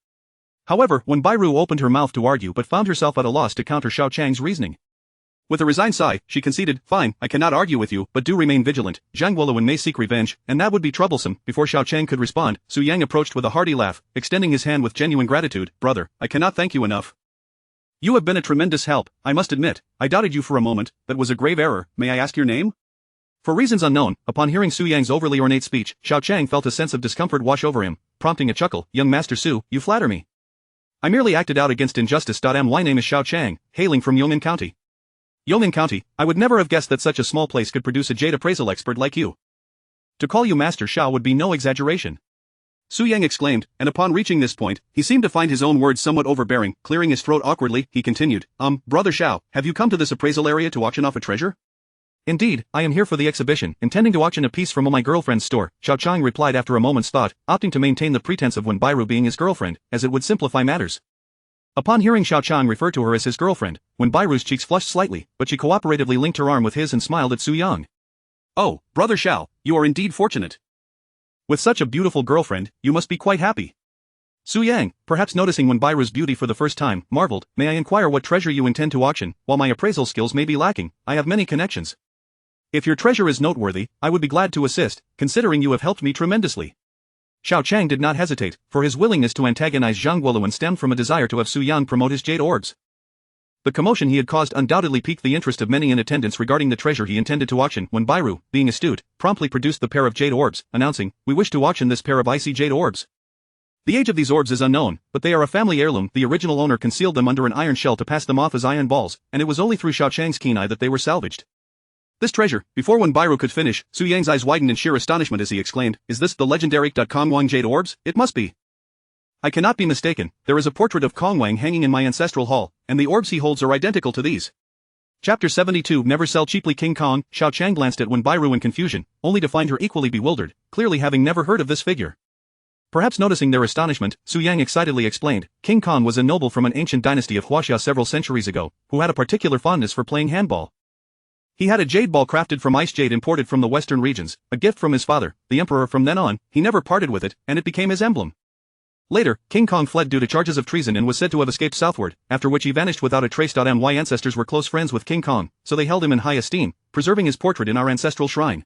However, when Bairu opened her mouth to argue but found herself at a loss to counter Xiao Qiang's reasoning. With a resigned sigh, she conceded, "Fine, I cannot argue with you, but do remain vigilant. Zhang Guoluan may seek revenge, and that would be troublesome." Before Xiao Qiang could respond, Su Yang approached with a hearty laugh, extending his hand with genuine gratitude. "Brother, I cannot thank you enough. You have been a tremendous help. I must admit, I doubted you for a moment. That was a grave error. May I ask your name?" For reasons unknown, upon hearing Su Yang's overly ornate speech, Xiao Qiang felt a sense of discomfort wash over him, prompting a chuckle. "Young Master Su, you flatter me. I merely acted out against injustice. My name is Xiao Qiang, hailing from Yong'an County. Yong'an County, I would never have guessed that such a small place could produce a jade appraisal expert like you. To call you Master Xiao would be no exaggeration." Su Yang exclaimed, and upon reaching this point, he seemed to find his own words somewhat overbearing. Clearing his throat awkwardly, he continued, Brother Xiao, have you come to this appraisal area to auction off a treasure?" Indeed, I am here for the exhibition, intending to auction a piece from my girlfriend's store, Xiao Qiang replied after a moment's thought, opting to maintain the pretense of Wenbairu being his girlfriend, as it would simplify matters. Upon hearing Xiao Qiang refer to her as his girlfriend, Wenbairu's cheeks flushed slightly, but she cooperatively linked her arm with his and smiled at Su Yang. Oh, brother Xiao, you are indeed fortunate. With such a beautiful girlfriend, you must be quite happy. Su Yang, perhaps noticing Wenbairu's beauty for the first time, marveled, may I inquire what treasure you intend to auction? While my appraisal skills may be lacking, I have many connections. If your treasure is noteworthy, I would be glad to assist, considering you have helped me tremendously. Xiao Qiang did not hesitate, for his willingness to antagonize Zhang Guoluan stemmed from a desire to have Su Yang promote his jade orbs. The commotion he had caused undoubtedly piqued the interest of many in attendance regarding the treasure he intended to auction. Wenbairu, being astute, promptly produced the pair of jade orbs, announcing, we wish to auction this pair of icy jade orbs. The age of these orbs is unknown, but they are a family heirloom. The original owner concealed them under an iron shell to pass them off as iron balls, and it was only through Xiao Qiang's keen eye that they were salvaged. This treasure, before Wenbairu could finish, Su Yang's eyes widened in sheer astonishment as he exclaimed, is this the legendary Kongwang jade orbs? It must be. I cannot be mistaken, there is a portrait of Kongwang hanging in my ancestral hall, and the orbs he holds are identical to these. Chapter 72 Never Sell Cheaply. King Kong. Xiao Qiang glanced at Wenbairu in confusion, only to find her equally bewildered, clearly having never heard of this figure. Perhaps noticing their astonishment, Su Yang excitedly explained, King Kong was a noble from an ancient dynasty of Huaxia several centuries ago, who had a particular fondness for playing handball. He had a jade ball crafted from ice jade imported from the western regions, a gift from his father, the emperor. From then on, he never parted with it, and it became his emblem. Later, King Kong fled due to charges of treason and was said to have escaped southward, after which he vanished without a trace. My ancestors were close friends with King Kong, so they held him in high esteem, preserving his portrait in our ancestral shrine.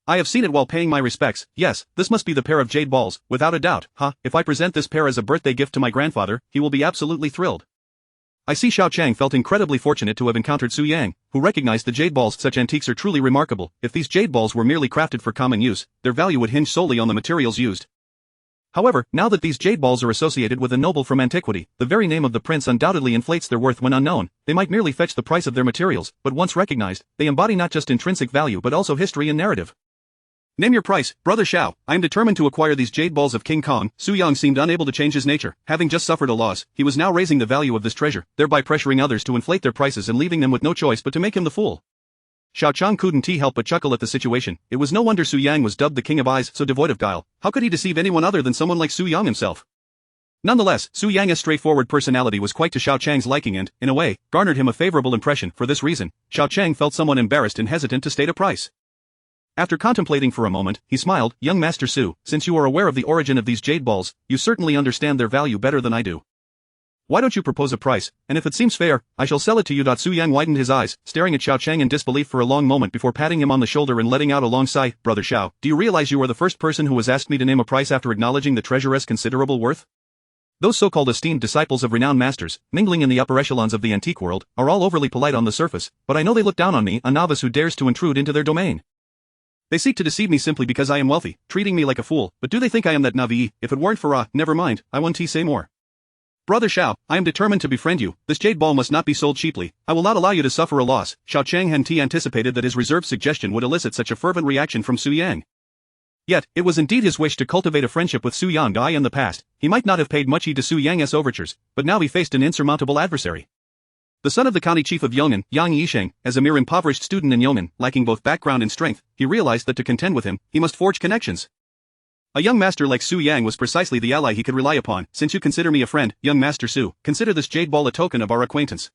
I have seen it while paying my respects. Yes, this must be the pair of jade balls, without a doubt. If I present this pair as a birthday gift to my grandfather, he will be absolutely thrilled. I see Xiao Qiang felt incredibly fortunate to have encountered Su Yang, who recognized the jade balls. Such antiques are truly remarkable. If these jade balls were merely crafted for common use, their value would hinge solely on the materials used. However, now that these jade balls are associated with a noble from antiquity, the very name of the prince undoubtedly inflates their worth. When unknown, they might merely fetch the price of their materials, but once recognized, they embody not just intrinsic value but also history and narrative. Name your price, brother Xiao. I am determined to acquire these jade balls of King Kong. Su Yang seemed unable to change his nature. Having just suffered a loss, he was now raising the value of this treasure, thereby pressuring others to inflate their prices and leaving them with no choice but to make him the fool. Xiao Qiang couldn't help but chuckle at the situation. It was no wonder Su Yang was dubbed the King of Eyes, so devoid of guile. How could he deceive anyone other than someone like Su Yang himself? Nonetheless, Su Yang's straightforward personality was quite to Xiao Qiang's liking and, in a way, garnered him a favorable impression. For this reason, Xiao Qiang felt somewhat embarrassed and hesitant to state a price. After contemplating for a moment, he smiled, young Master Su, since you are aware of the origin of these jade balls, you certainly understand their value better than I do. Why don't you propose a price, and if it seems fair, I shall sell it to you. Su Yang widened his eyes, staring at Xiao Qiang in disbelief for a long moment before patting him on the shoulder and letting out a long sigh. Brother Xiao, do you realize you are the first person who has asked me to name a price after acknowledging the treasure's considerable worth? Those so-called esteemed disciples of renowned masters, mingling in the upper echelons of the antique world, are all overly polite on the surface, but I know they look down on me, a novice who dares to intrude into their domain. They seek to deceive me simply because I am wealthy, treating me like a fool, but do they think I am that naive? If it weren't for never mind, I won't say more. Brother Xiao, I am determined to befriend you. This jade ball must not be sold cheaply. I will not allow you to suffer a loss. Xiao Qiang hadn't anticipated that his reserved suggestion would elicit such a fervent reaction from Su Yang. Yet, it was indeed his wish to cultivate a friendship with Su Yang. In the past, he might not have paid much heed to Su Yang's overtures, but now he faced an insurmountable adversary. The son of the county chief of Yongnan, Yang Yisheng, as a mere impoverished student in Yongnan, lacking both background and strength, he realized that to contend with him, he must forge connections. A young master like Su Yang was precisely the ally he could rely upon. Since you consider me a friend, young Master Su, consider this jade ball a token of our acquaintance.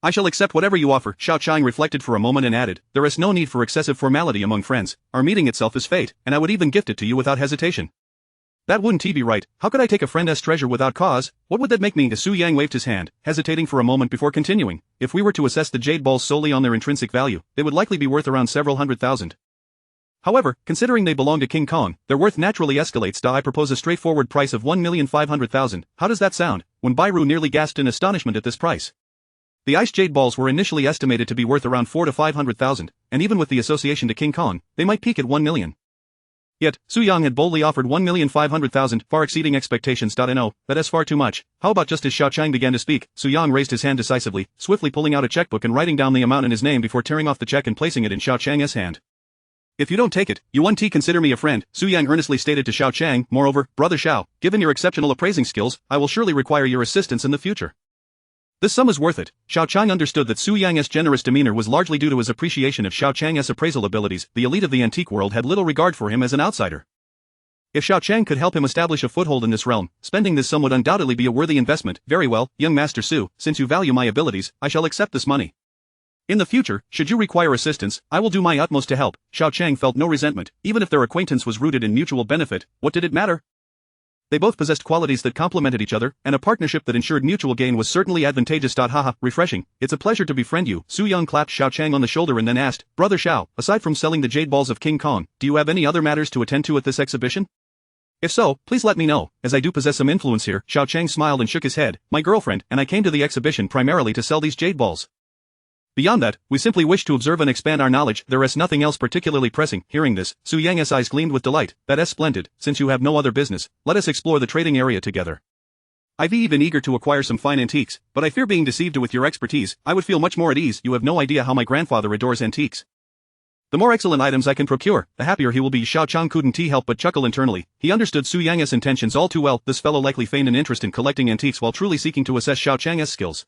I shall accept whatever you offer. Xiao Qiang reflected for a moment and added, there is no need for excessive formality among friends. Our meeting itself is fate, and I would even gift it to you without hesitation. That wouldn't be right. How could I take a friend's treasure without cause? What would that make me? Su Yang waved his hand, hesitating for a moment before continuing. If we were to assess the jade balls solely on their intrinsic value, they would likely be worth around several $100,000. However, considering they belong to King Kong, their worth naturally escalates. I propose a straightforward price of 1,500,000. How does that sound? Wenbairu nearly gasped in astonishment at this price. The ice jade balls were initially estimated to be worth around 400,000 to 500,000, and even with the association to King Kong, they might peak at 1 million. Yet, Su Yang had boldly offered 1,500,000, far exceeding expectations. No, that is far too much. How about just as Xiao Qiang began to speak, Su Yang raised his hand decisively, swiftly pulling out a checkbook and writing down the amount in his name before tearing off the check and placing it in Xiao Qiang's hand. If you don't take it, you won't consider me a friend, Su Yang earnestly stated to Xiao Qiang. Moreover, brother Xiao, given your exceptional appraising skills, I will surely require your assistance in the future. This sum is worth it. Xiao Qiang understood that Su Yang's generous demeanor was largely due to his appreciation of Xiao Qiang's appraisal abilities. The elite of the antique world had little regard for him as an outsider. If Xiao Qiang could help him establish a foothold in this realm, spending this sum would undoubtedly be a worthy investment. Very well, young Master Su, since you value my abilities, I shall accept this money. In the future, should you require assistance, I will do my utmost to help. Xiao Qiang felt no resentment, even if their acquaintance was rooted in mutual benefit. What did it matter? They both possessed qualities that complemented each other, and a partnership that ensured mutual gain was certainly advantageous. Haha, refreshing. It's a pleasure to befriend you. Su Yang clapped Xiao Qiang on the shoulder and then asked, Brother Xiao, aside from selling the jade balls of King Kong, do you have any other matters to attend to at this exhibition? If so, please let me know, as I do possess some influence here. Xiao Qiang smiled and shook his head. My girlfriend and I came to the exhibition primarily to sell these jade balls. Beyond that, we simply wish to observe and expand our knowledge. There is nothing else particularly pressing. Hearing this, Su Yang's eyes gleamed with delight. That's splendid. Since you have no other business, let us explore the trading area together. I've been eager to acquire some fine antiques, but I fear being deceived. With your expertise, I would feel much more at ease. You have no idea how my grandfather adores antiques. The more excellent items I can procure, the happier he will be. Xiao Qiang couldn't help but chuckle internally. He understood Su Yang's intentions all too well. This fellow likely feigned an interest in collecting antiques while truly seeking to assess Xiao Qiang's skills.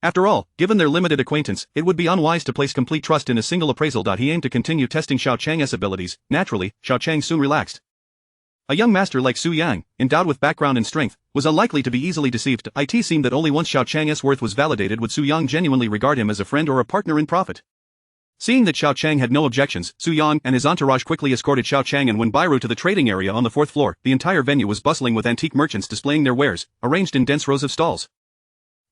After all, given their limited acquaintance, it would be unwise to place complete trust in a single appraisal. He aimed to continue testing Xiao Qiang's abilities. Naturally, Xiao Qiang soon relaxed. A young master like Su Yang, endowed with background and strength, was unlikely to be easily deceived. It seemed that only once Xiao Qiang's worth was validated would Su Yang genuinely regard him as a friend or a partner in profit. Seeing that Xiao Qiang had no objections, Su Yang and his entourage quickly escorted Xiao Qiang and Wenbairu to the trading area on the 4th floor. The entire venue was bustling with antique merchants displaying their wares, arranged in dense rows of stalls.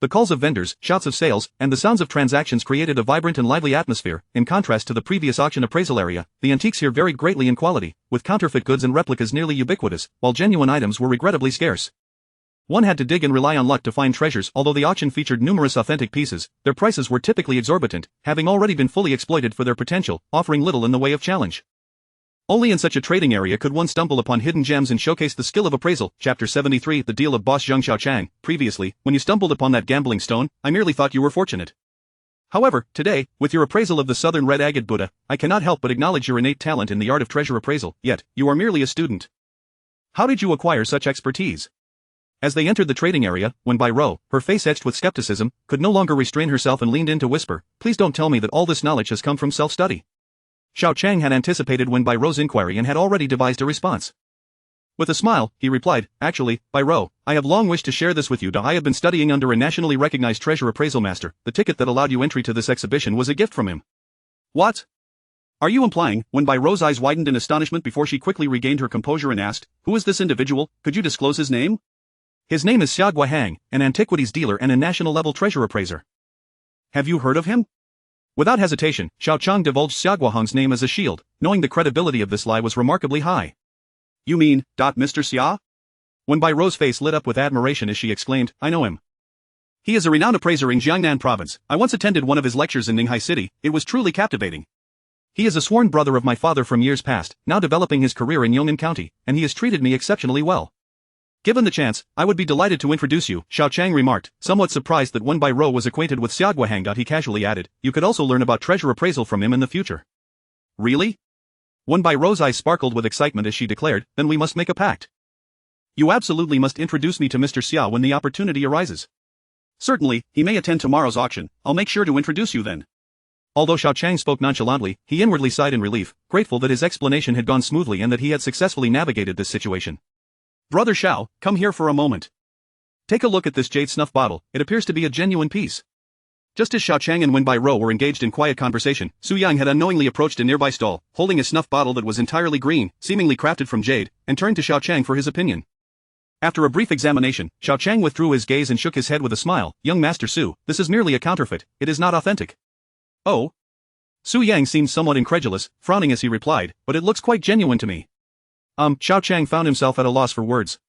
The calls of vendors, shouts of sales, and the sounds of transactions created a vibrant and lively atmosphere. In contrast to the previous auction appraisal area, the antiques here varied greatly in quality, with counterfeit goods and replicas nearly ubiquitous, while genuine items were regrettably scarce. One had to dig and rely on luck to find treasures. Although the auction featured numerous authentic pieces, their prices were typically exorbitant, having already been fully exploited for their potential, offering little in the way of challenge. Only in such a trading area could one stumble upon hidden gems and showcase the skill of appraisal. Chapter 73 The Deal of Boss Zheng. Xiao Qiang, previously, when you stumbled upon that gambling stone, I merely thought you were fortunate. However, today, with your appraisal of the southern red agate Buddha, I cannot help but acknowledge your innate talent in the art of treasure appraisal. Yet, you are merely a student. How did you acquire such expertise? As they entered the trading area, Wenbairu, her face etched with skepticism, could no longer restrain herself and leaned in to whisper, Please don't tell me that all this knowledge has come from self-study. Xiao Qiang had anticipated Wenbairu's inquiry and had already devised a response. With a smile, he replied, Actually, Bairu, I have long wished to share this with you. I have been studying under a nationally recognized treasure appraisal master. The ticket that allowed you entry to this exhibition was a gift from him. What? Are you implying? Wenbairu's eyes widened in astonishment before she quickly regained her composure and asked, Who is this individual? Could you disclose his name? His name is Xiao Qiang, an antiquities dealer and a national-level treasure appraiser. Have you heard of him? Without hesitation, Xiao Qiang divulged Xiao Guohang's name as a shield, knowing the credibility of this lie was remarkably high. You mean, Mr. Xia? Wenbairu's face lit up with admiration as she exclaimed, I know him. He is a renowned appraiser in Jiangnan province. I once attended one of his lectures in Ninghai City. It was truly captivating. He is a sworn brother of my father from years past, now developing his career in Yong'an County, and he has treated me exceptionally well. Given the chance, I would be delighted to introduce you, Xiao Qiang remarked, somewhat surprised that Wenbairu was acquainted with Xiao Guohang. He casually added, You could also learn about treasure appraisal from him in the future. Really? Wenbairu's eyes sparkled with excitement as she declared, Then we must make a pact. You absolutely must introduce me to Mr. Xiao when the opportunity arises. Certainly, he may attend tomorrow's auction. I'll make sure to introduce you then. Although Xiao Qiang spoke nonchalantly, he inwardly sighed in relief, grateful that his explanation had gone smoothly and that he had successfully navigated this situation. Brother Xiao, come here for a moment. Take a look at this jade snuff bottle. It appears to be a genuine piece. Just as Xiao Qiang and Wenbairu were engaged in quiet conversation, Su Yang had unknowingly approached a nearby stall, holding a snuff bottle that was entirely green, seemingly crafted from jade, and turned to Xiao Qiang for his opinion. After a brief examination, Xiao Qiang withdrew his gaze and shook his head with a smile. Young Master Su, this is merely a counterfeit. It is not authentic. Oh? Su Yang seemed somewhat incredulous, frowning as he replied, but it looks quite genuine to me. Xiao Qiang found himself at a loss for words.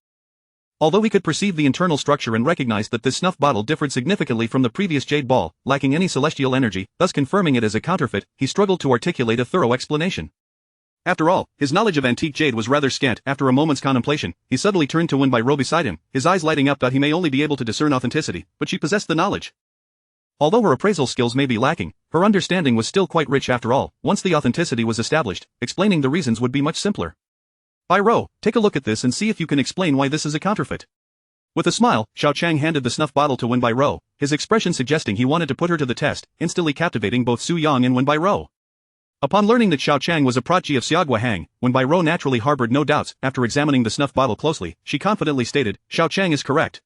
Although he could perceive the internal structure and recognized that this snuff bottle differed significantly from the previous jade ball, lacking any celestial energy, thus confirming it as a counterfeit, he struggled to articulate a thorough explanation. After all, his knowledge of antique jade was rather scant. After a moment's contemplation, he suddenly turned to Wenbairu beside him, his eyes lighting up. He may only be able to discern authenticity, but she possessed the knowledge. Although her appraisal skills may be lacking, her understanding was still quite rich. After all, once the authenticity was established, explaining the reasons would be much simpler. Bairu, take a look at this and see if you can explain why this is a counterfeit. With a smile, Xiao Qiang handed the snuff bottle to Wenbai Rou, his expression suggesting he wanted to put her to the test, instantly captivating both Su Yang and Wenbai Rou. Upon learning that Xiao Qiang was a protege of Xiaogua Hang, Wenbai Rou naturally harbored no doubts. After examining the snuff bottle closely, she confidently stated, Xiao Qiang is correct.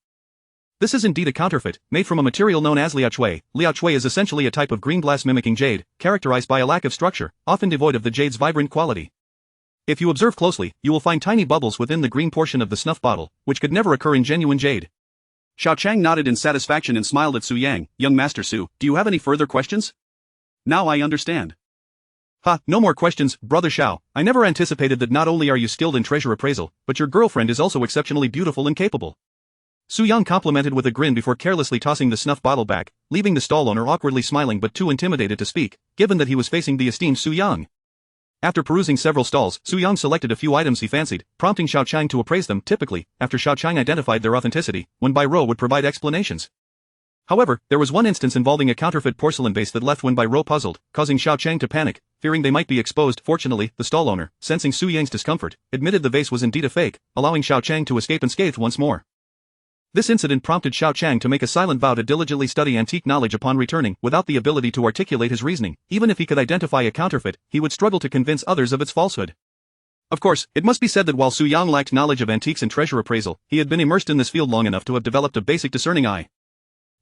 This is indeed a counterfeit, made from a material known as liaochui. Liaochui is essentially a type of green glass mimicking jade, characterized by a lack of structure, often devoid of the jade's vibrant quality. If you observe closely, you will find tiny bubbles within the green portion of the snuff bottle, which could never occur in genuine jade. Xiao Qiang nodded in satisfaction and smiled at Su Yang. Young Master Su, do you have any further questions? Now I understand. Ha, no more questions, Brother Xiao. I never anticipated that not only are you skilled in treasure appraisal, but your girlfriend is also exceptionally beautiful and capable. Su Yang complimented with a grin before carelessly tossing the snuff bottle back, leaving the stall owner awkwardly smiling but too intimidated to speak, given that he was facing the esteemed Su Yang. After perusing several stalls, Su Yang selected a few items he fancied, prompting Xiao Qiang to appraise them. Typically, after Xiao Qiang identified their authenticity, Wenbai Rou would provide explanations. However, there was one instance involving a counterfeit porcelain vase that left Wenbai Rou puzzled, causing Xiao Qiang to panic, fearing they might be exposed. Fortunately, the stall owner, sensing Su Yang's discomfort, admitted the vase was indeed a fake, allowing Xiao Qiang to escape unscathed once more. This incident prompted Xiao Qiang to make a silent vow to diligently study antique knowledge upon returning. Without the ability to articulate his reasoning, even if he could identify a counterfeit, he would struggle to convince others of its falsehood. Of course, it must be said that while Su Yang lacked knowledge of antiques and treasure appraisal, he had been immersed in this field long enough to have developed a basic discerning eye.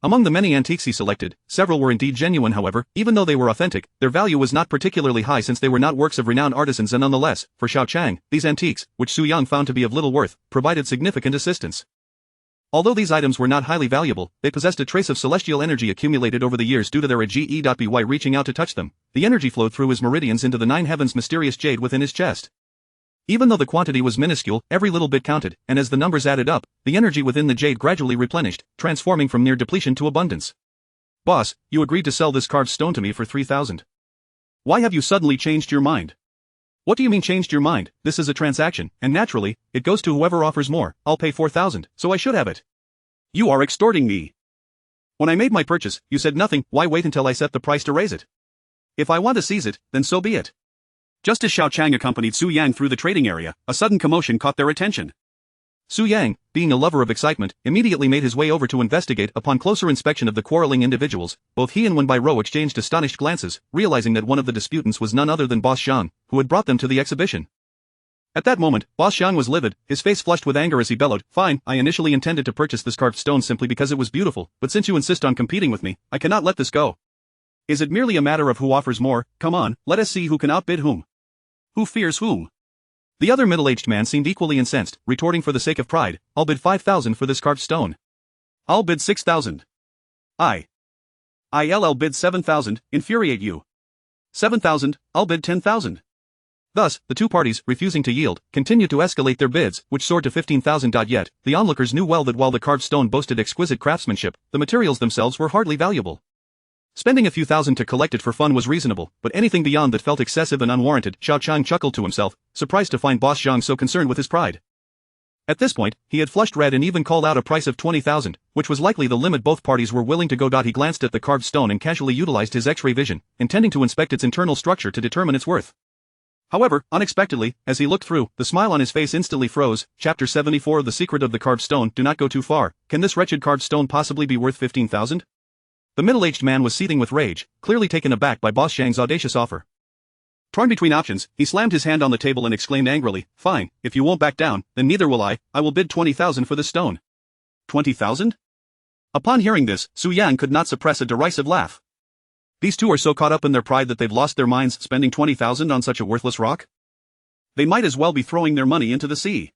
Among the many antiques he selected, several were indeed genuine. However, even though they were authentic, their value was not particularly high since they were not works of renowned artisans, and nonetheless, for Xiao Qiang, these antiques, which Su Yang found to be of little worth, provided significant assistance. Although these items were not highly valuable, they possessed a trace of celestial energy accumulated over the years due to their Age.By reaching out to touch them. The energy flowed through his meridians into the nine heavens mysterious jade within his chest. Even though the quantity was minuscule, every little bit counted, and as the numbers added up, the energy within the jade gradually replenished, transforming from near depletion to abundance. Boss, you agreed to sell this carved stone to me for 3,000. Why have you suddenly changed your mind? What do you mean changed your mind? This is a transaction, and naturally, it goes to whoever offers more. I'll pay 4,000, so I should have it. You are extorting me. When I made my purchase, you said nothing. Why wait until I set the price to raise it? If I want to seize it, then so be it. Just as Xiao Qiang accompanied Su Yang through the trading area, a sudden commotion caught their attention. Su Yang, being a lover of excitement, immediately made his way over to investigate. Upon closer inspection of the quarreling individuals, both he and Wenbai Rou exchanged astonished glances, realizing that one of the disputants was none other than Boss Xiang, who had brought them to the exhibition. At that moment, Boss Xiang was livid, his face flushed with anger as he bellowed, "Fine, I initially intended to purchase this carved stone simply because it was beautiful, but since you insist on competing with me, I cannot let this go. Is it merely a matter of who offers more? Come on, let us see who can outbid whom. Who fears whom?" The other middle-aged man seemed equally incensed, retorting for the sake of pride, "I'll bid 5,000 for this carved stone." "I'll bid 6,000. I'll bid 7,000, infuriate you. 7,000, I'll bid 10,000. Thus, the two parties, refusing to yield, continued to escalate their bids, which soared to 15,000. Yet, the onlookers knew well that while the carved stone boasted exquisite craftsmanship, the materials themselves were hardly valuable. Spending a few thousand to collect it for fun was reasonable, but anything beyond that felt excessive and unwarranted. Xiao Qiang chuckled to himself, surprised to find Boss Xiang so concerned with his pride. At this point, he had flushed red and even called out a price of 20,000, which was likely the limit both parties were willing to go. He glanced at the carved stone and casually utilized his X-ray vision, intending to inspect its internal structure to determine its worth. However, unexpectedly, as he looked through, the smile on his face instantly froze. Chapter 74 The Secret of the Carved Stone. Do not go too far. Can this wretched carved stone possibly be worth 15,000? The middle-aged man was seething with rage, clearly taken aback by Boss Xiang's audacious offer. Torn between options, he slammed his hand on the table and exclaimed angrily, "Fine, if you won't back down, then neither will I will bid 20,000 for this stone." 20,000? Upon hearing this, Su Yang could not suppress a derisive laugh. These two are so caught up in their pride that they've lost their minds, spending 20,000 on such a worthless rock? They might as well be throwing their money into the sea.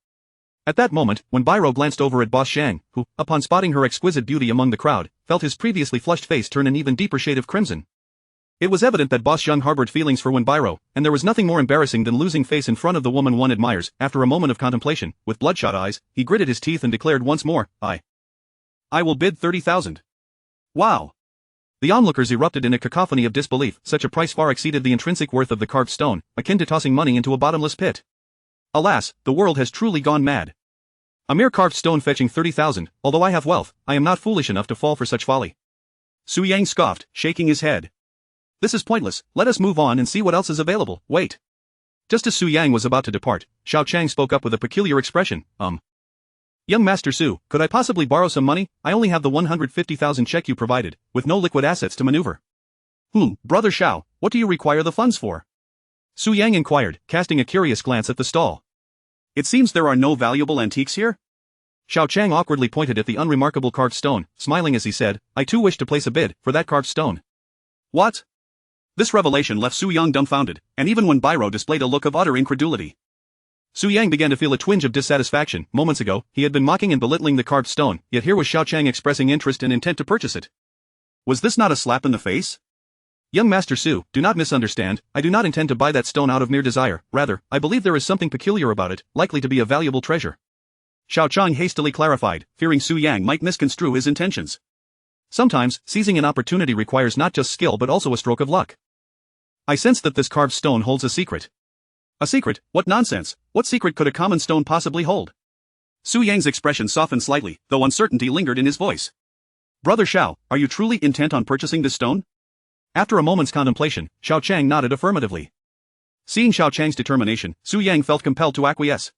At that moment, when Wenbai Rou glanced over at Boss Xiang, who, upon spotting her exquisite beauty among the crowd, felt his previously flushed face turn an even deeper shade of crimson. It was evident that Boss Xiang harbored feelings for Wenbai Rou, and there was nothing more embarrassing than losing face in front of the woman one admires. After a moment of contemplation, with bloodshot eyes, he gritted his teeth and declared once more, I will bid 30,000. Wow! The onlookers erupted in a cacophony of disbelief. Such a price far exceeded the intrinsic worth of the carved stone, akin to tossing money into a bottomless pit. Alas, the world has truly gone mad. A mere carved stone fetching 30,000, although I have wealth, I am not foolish enough to fall for such folly. Su Yang scoffed, shaking his head. This is pointless, let us move on and see what else is available. Wait. Just as Su Yang was about to depart, Xiao Qiang spoke up with a peculiar expression, Young Master Su, could I possibly borrow some money? I only have the 150,000 check you provided, with no liquid assets to maneuver. Brother Xiao, what do you require the funds for? Su Yang inquired, casting a curious glance at the stall. It seems there are no valuable antiques here? Xiao Qiang awkwardly pointed at the unremarkable carved stone, smiling as he said, I too wish to place a bid for that carved stone. What? This revelation left Su Yang dumbfounded, and even when Biro displayed a look of utter incredulity. Su Yang began to feel a twinge of dissatisfaction. Moments ago, he had been mocking and belittling the carved stone, yet here was Xiao Qiang expressing interest and intent to purchase it. Was this not a slap in the face? Young Master Su, do not misunderstand, I do not intend to buy that stone out of mere desire, rather, I believe there is something peculiar about it, likely to be a valuable treasure. Xiao Qiang hastily clarified, fearing Su Yang might misconstrue his intentions. Sometimes, seizing an opportunity requires not just skill but also a stroke of luck. I sense that this carved stone holds a secret. A secret? What nonsense! What secret could a common stone possibly hold? Su Yang's expression softened slightly, though uncertainty lingered in his voice. Brother Xiao, are you truly intent on purchasing this stone? After a moment's contemplation, Xiao Qiang nodded affirmatively. Seeing Xiao Qiang's determination, Su Yang felt compelled to acquiesce.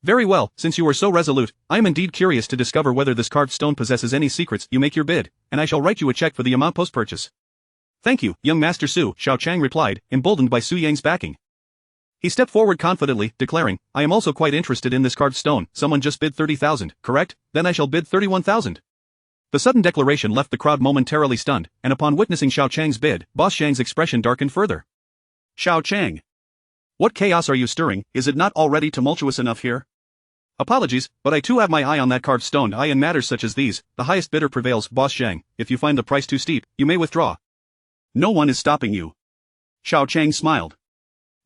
Very well, since you are so resolute, I am indeed curious to discover whether this carved stone possesses any secrets. You make your bid, and I shall write you a check for the amount post-purchase. Thank you, young Master Su, Xiao Qiang replied, emboldened by Su Yang's backing. He stepped forward confidently, declaring, I am also quite interested in this carved stone. Someone just bid 30,000, correct? Then I shall bid 31,000. The sudden declaration left the crowd momentarily stunned, and upon witnessing Xiao Qiang's bid, Boss Xiang's expression darkened further. Xiao Qiang. What chaos are you stirring? Is it not already tumultuous enough here? Apologies, but I too have my eye on that carved stone. In matters such as these, the highest bidder prevails. Boss Xiang, if you find the price too steep, you may withdraw. No one is stopping you. Xiao Qiang smiled.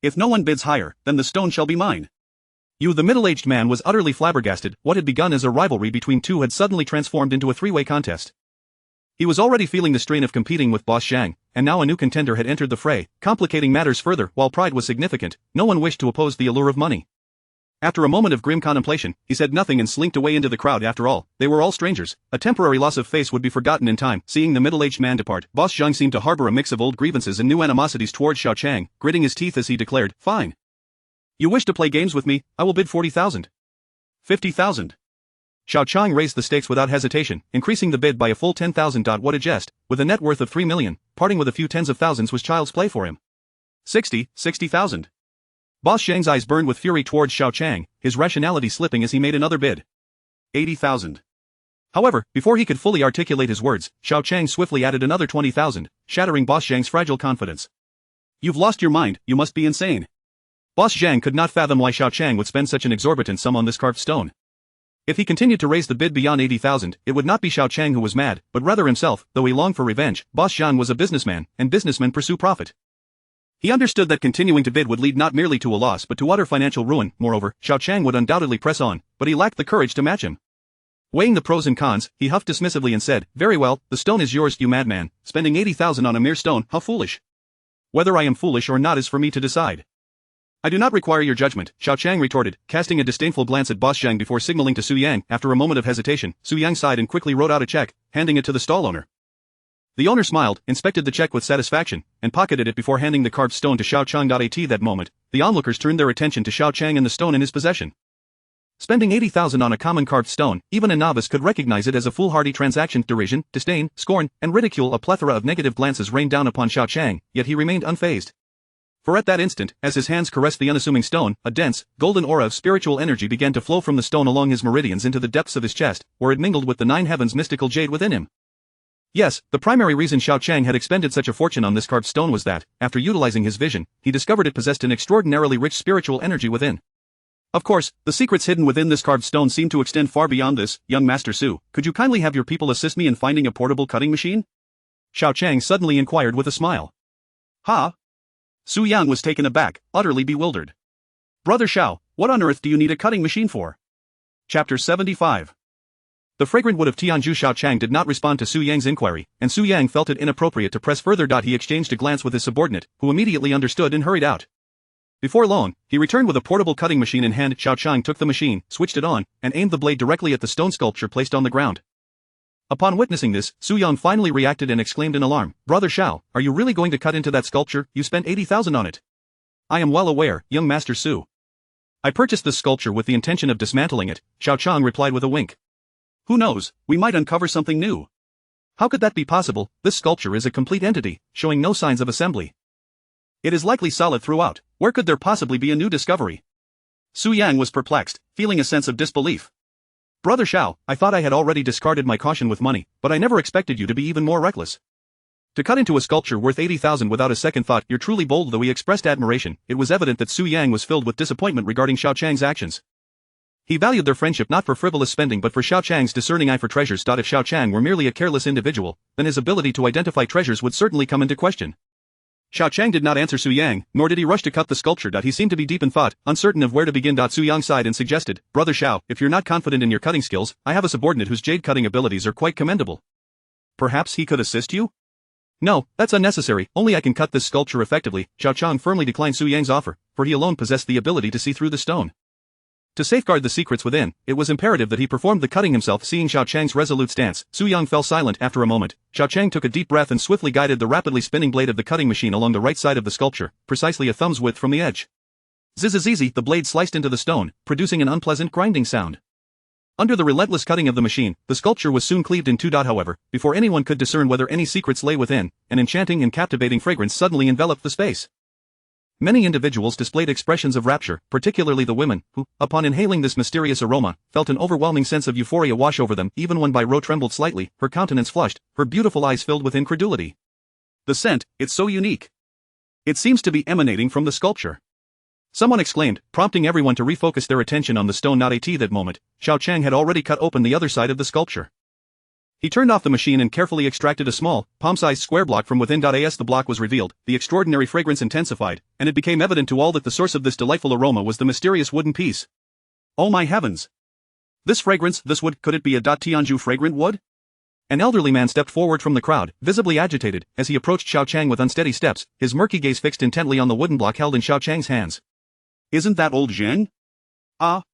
If no one bids higher, then the stone shall be mine. The middle-aged man was utterly flabbergasted. What had begun as a rivalry between two had suddenly transformed into a three-way contest. He was already feeling the strain of competing with Boss Xiang, and now a new contender had entered the fray, complicating matters further. While pride was significant, no one wished to oppose the allure of money. After a moment of grim contemplation, he said nothing and slinked away into the crowd. After all, they were all strangers. A temporary loss of face would be forgotten in time. Seeing the middle-aged man depart, Boss Xiang seemed to harbor a mix of old grievances and new animosities towards Xiao Qiang, gritting his teeth as he declared, Fine. You wish to play games with me? I will bid 40,000. 50,000. Xiao Qiang raised the stakes without hesitation, increasing the bid by a full 10,000. What a jest! With a net worth of 3 million, parting with a few tens of thousands was child's play for him. 60,000. Boss Xiang's eyes burned with fury towards Xiao Qiang, his rationality slipping as he made another bid. 80,000. However, before he could fully articulate his words, Xiao Qiang swiftly added another 20,000, shattering Boss Xiang's fragile confidence. You've lost your mind, you must be insane. Boss Xiang could not fathom why Xiao Qiang would spend such an exorbitant sum on this carved stone. If he continued to raise the bid beyond 80,000, it would not be Xiao Qiang who was mad, but rather himself. Though he longed for revenge, Boss Xiang was a businessman, and businessmen pursue profit. He understood that continuing to bid would lead not merely to a loss but to utter financial ruin. Moreover, Xiao Qiang would undoubtedly press on, but he lacked the courage to match him. Weighing the pros and cons, he huffed dismissively and said, Very well, the stone is yours, you madman. Spending 80,000 on a mere stone, how foolish. Whether I am foolish or not is for me to decide. I do not require your judgment, Xiao Qiang retorted, casting a disdainful glance at Boss Xiang before signaling to Su Yang. After a moment of hesitation, Su Yang sighed and quickly wrote out a check, handing it to the stall owner. The owner smiled, inspected the check with satisfaction, and pocketed it before handing the carved stone to Xiao Qiang. At that moment, the onlookers turned their attention to Xiao Qiang and the stone in his possession. Spending 80,000 on a common carved stone, even a novice could recognize it as a foolhardy transaction. Derision, disdain, scorn, and ridicule, a plethora of negative glances rained down upon Xiao Qiang, yet he remained unfazed. For at that instant, as his hands caressed the unassuming stone, a dense, golden aura of spiritual energy began to flow from the stone along his meridians into the depths of his chest, where it mingled with the nine heavens' mystical jade within him. Yes, the primary reason Xiao Qiang had expended such a fortune on this carved stone was that, after utilizing his vision, he discovered it possessed an extraordinarily rich spiritual energy within. Of course, the secrets hidden within this carved stone seem to extend far beyond this. Young Master Su, could you kindly have your people assist me in finding a portable cutting machine? Xiao Qiang suddenly inquired with a smile. Ha? Su Yang was taken aback, utterly bewildered. Brother Xiao, what on earth do you need a cutting machine for? Chapter 75. The fragrant wood of Tianju. Xiao Qiang did not respond to Su Yang's inquiry, and Su Yang felt it inappropriate to press further. He exchanged a glance with his subordinate, who immediately understood and hurried out. Before long, he returned with a portable cutting machine in hand. Xiao Qiang took the machine, switched it on, and aimed the blade directly at the stone sculpture placed on the ground. Upon witnessing this, Su Yang finally reacted and exclaimed in alarm, Brother Xiao, are you really going to cut into that sculpture? You spent 80,000 on it. I am well aware, young Master Su. I purchased this sculpture with the intention of dismantling it, Xiao Qiang replied with a wink. Who knows, we might uncover something new. How could that be possible? This sculpture is a complete entity, showing no signs of assembly. It is likely solid throughout. Where could there possibly be a new discovery? Su Yang was perplexed, feeling a sense of disbelief. Brother Xiao, I thought I had already discarded my caution with money, but I never expected you to be even more reckless. To cut into a sculpture worth 80,000 without a second thought, you're truly bold. Though he expressed admiration, it was evident that Su Yang was filled with disappointment regarding Xiao Qiang's actions. He valued their friendship not for frivolous spending but for Xiao Qiang's discerning eye for treasures. If Xiao Qiang were merely a careless individual, then his ability to identify treasures would certainly come into question. Xiao Qiang did not answer Su Yang, nor did he rush to cut the sculpture. He seemed to be deep in thought, uncertain of where to begin. Su Yang sighed and suggested, Brother Xiao, if you're not confident in your cutting skills, I have a subordinate whose jade cutting abilities are quite commendable. Perhaps he could assist you? No, that's unnecessary, only I can cut this sculpture effectively. Xiao Qiang firmly declined Su Yang's offer, for he alone possessed the ability to see through the stone. To safeguard the secrets within, it was imperative that he performed the cutting himself. Seeing Xiao Qiang's resolute stance, Su Yang fell silent. After a moment, Xiao Qiang took a deep breath and swiftly guided the rapidly spinning blade of the cutting machine along the right side of the sculpture, precisely a thumb's width from the edge. Zzzz, the blade sliced into the stone, producing an unpleasant grinding sound. Under the relentless cutting of the machine, the sculpture was soon cleaved in two. However, before anyone could discern whether any secrets lay within, an enchanting and captivating fragrance suddenly enveloped the space. Many individuals displayed expressions of rapture, particularly the women, who, upon inhaling this mysterious aroma, felt an overwhelming sense of euphoria wash over them. Even when Bai Rou trembled slightly, her countenance flushed, her beautiful eyes filled with incredulity. The scent, it's so unique. It seems to be emanating from the sculpture. Someone exclaimed, prompting everyone to refocus their attention on the stone. At that moment, Xiao Qiang had already cut open the other side of the sculpture. He turned off the machine and carefully extracted a small, palm-sized square block from within. As the block was revealed, the extraordinary fragrance intensified, and it became evident to all that the source of this delightful aroma was the mysterious wooden piece. Oh my heavens! This fragrance, this wood, could it be a Tianju fragrant wood? An elderly man stepped forward from the crowd, visibly agitated, as he approached Xiao Qiang with unsteady steps, his murky gaze fixed intently on the wooden block held in Xiao Qiang's hands. Isn't that old Zheng? Ah.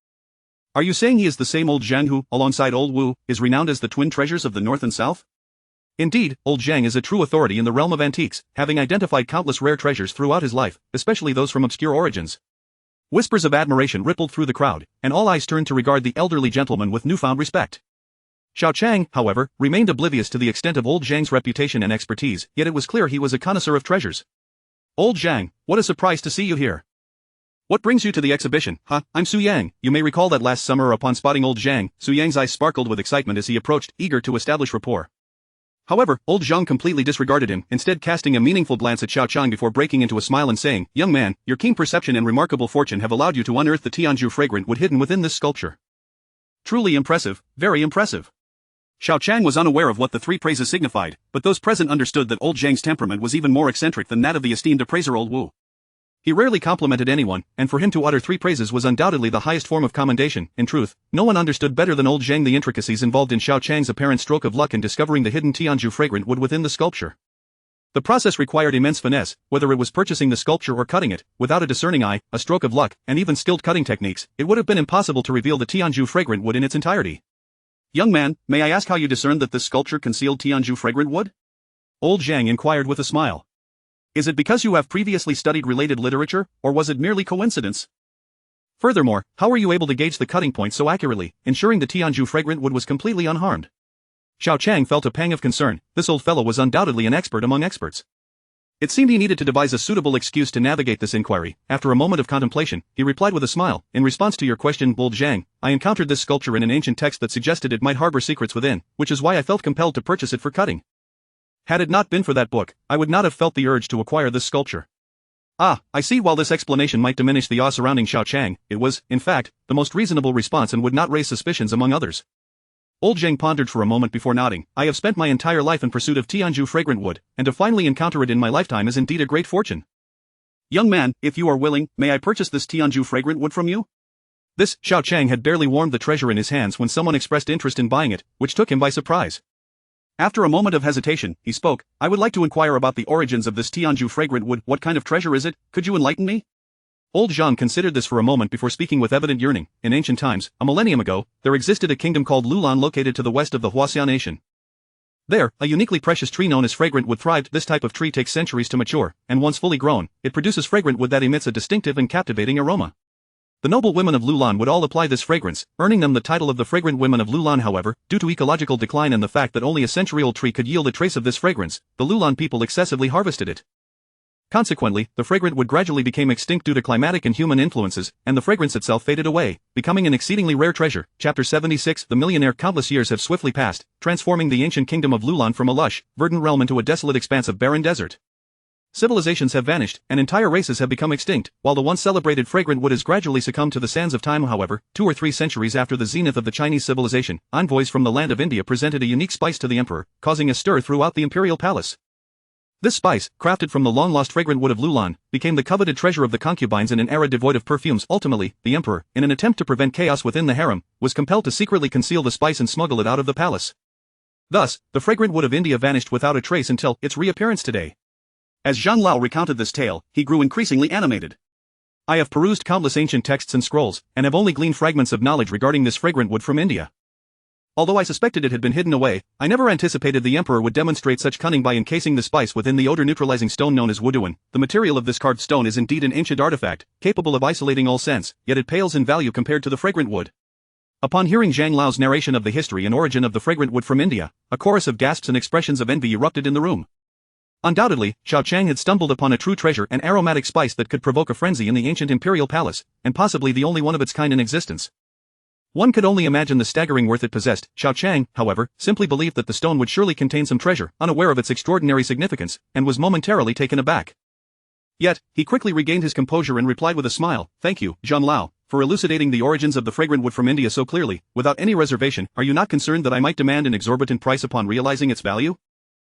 Are you saying he is the same old Zheng who, alongside old Wu, is renowned as the twin treasures of the North and South? Indeed, old Zheng is a true authority in the realm of antiques, having identified countless rare treasures throughout his life, especially those from obscure origins. Whispers of admiration rippled through the crowd, and all eyes turned to regard the elderly gentleman with newfound respect. Xiao Qiang, however, remained oblivious to the extent of old Zheng's reputation and expertise, yet it was clear he was a connoisseur of treasures. Old Zheng, what a surprise to see you here. What brings you to the exhibition? I'm Su Yang. You may recall that last summer upon spotting old Zheng, Su Yang's eyes sparkled with excitement as he approached, eager to establish rapport. However, old Zheng completely disregarded him, instead casting a meaningful glance at Xiao Qiang before breaking into a smile and saying, Young man, your keen perception and remarkable fortune have allowed you to unearth the Tianju fragrant wood hidden within this sculpture. Truly impressive, very impressive. Xiao Qiang was unaware of what the three praises signified, but those present understood that old Zheng's temperament was even more eccentric than that of the esteemed appraiser old Wu. He rarely complimented anyone, and for him to utter three praises was undoubtedly the highest form of commendation. In truth, no one understood better than old Zheng the intricacies involved in Xiao Qiang's apparent stroke of luck in discovering the hidden Tianju fragrant wood within the sculpture. The process required immense finesse, whether it was purchasing the sculpture or cutting it. Without a discerning eye, a stroke of luck, and even skilled cutting techniques, it would have been impossible to reveal the Tianju fragrant wood in its entirety. Young man, may I ask how you discerned that this sculpture concealed Tianju fragrant wood? Old Zheng inquired with a smile. Is it because you have previously studied related literature, or was it merely coincidence? Furthermore, how were you able to gauge the cutting point so accurately, ensuring the Tianju fragrant wood was completely unharmed? Xiao Qiang felt a pang of concern. This old fellow was undoubtedly an expert among experts. It seemed he needed to devise a suitable excuse to navigate this inquiry. After a moment of contemplation, he replied with a smile, In response to your question, old Zheng, I encountered this sculpture in an ancient text that suggested it might harbor secrets within, which is why I felt compelled to purchase it for cutting. Had it not been for that book, I would not have felt the urge to acquire this sculpture. Ah, I see. While this explanation might diminish the awe surrounding Xiao Qiang, it was, in fact, the most reasonable response and would not raise suspicions among others. Old Zheng pondered for a moment before nodding. I have spent my entire life in pursuit of Tianju fragrant wood, and to finally encounter it in my lifetime is indeed a great fortune. Young man, if you are willing, may I purchase this Tianju fragrant wood from you? This, Xiao Qiang had barely warmed the treasure in his hands when someone expressed interest in buying it, which took him by surprise. After a moment of hesitation, he spoke, I would like to inquire about the origins of this Tianju fragrant wood. What kind of treasure is it? Could you enlighten me? Old Zhang considered this for a moment before speaking with evident yearning. In ancient times, a millennium ago, there existed a kingdom called Lulan located to the west of the Huaxia nation. There, a uniquely precious tree known as fragrant wood thrived. This type of tree takes centuries to mature, and once fully grown, it produces fragrant wood that emits a distinctive and captivating aroma. The noble women of Lulan would all apply this fragrance, earning them the title of the fragrant women of Lulan. However, due to ecological decline and the fact that only a century-old tree could yield a trace of this fragrance, the Lulan people excessively harvested it. Consequently, the fragrant wood gradually became extinct due to climatic and human influences, and the fragrance itself faded away, becoming an exceedingly rare treasure. Chapter 76. The millionaire. Countless years have swiftly passed, transforming the ancient kingdom of Lulan from a lush, verdant realm into a desolate expanse of barren desert. Civilizations have vanished, and entire races have become extinct, while the once celebrated fragrant wood has gradually succumbed to the sands of time. However, 2 or 3 centuries after the zenith of the Chinese civilization, envoys from the land of India presented a unique spice to the emperor, causing a stir throughout the imperial palace. This spice, crafted from the long-lost fragrant wood of Lulan, became the coveted treasure of the concubines in an era devoid of perfumes. Ultimately, the emperor, in an attempt to prevent chaos within the harem, was compelled to secretly conceal the spice and smuggle it out of the palace. Thus, the fragrant wood of India vanished without a trace until its reappearance today. As Zhang Lao recounted this tale, he grew increasingly animated. I have perused countless ancient texts and scrolls, and have only gleaned fragments of knowledge regarding this fragrant wood from India. Although I suspected it had been hidden away, I never anticipated the emperor would demonstrate such cunning by encasing the spice within the odor-neutralizing stone known as wuduan. The material of this carved stone is indeed an ancient artifact, capable of isolating all scents, yet it pales in value compared to the fragrant wood. Upon hearing Zhang Lao's narration of the history and origin of the fragrant wood from India, a chorus of gasps and expressions of envy erupted in the room. Undoubtedly, Xiao Qiang had stumbled upon a true treasure, an aromatic spice that could provoke a frenzy in the ancient imperial palace, and possibly the only one of its kind in existence. One could only imagine the staggering worth it possessed. Xiao Qiang, however, simply believed that the stone would surely contain some treasure, unaware of its extraordinary significance, and was momentarily taken aback. Yet, he quickly regained his composure and replied with a smile, "Thank you, Zhang Lao, for elucidating the origins of the fragrant wood from India so clearly, without any reservation. Are you not concerned that I might demand an exorbitant price upon realizing its value?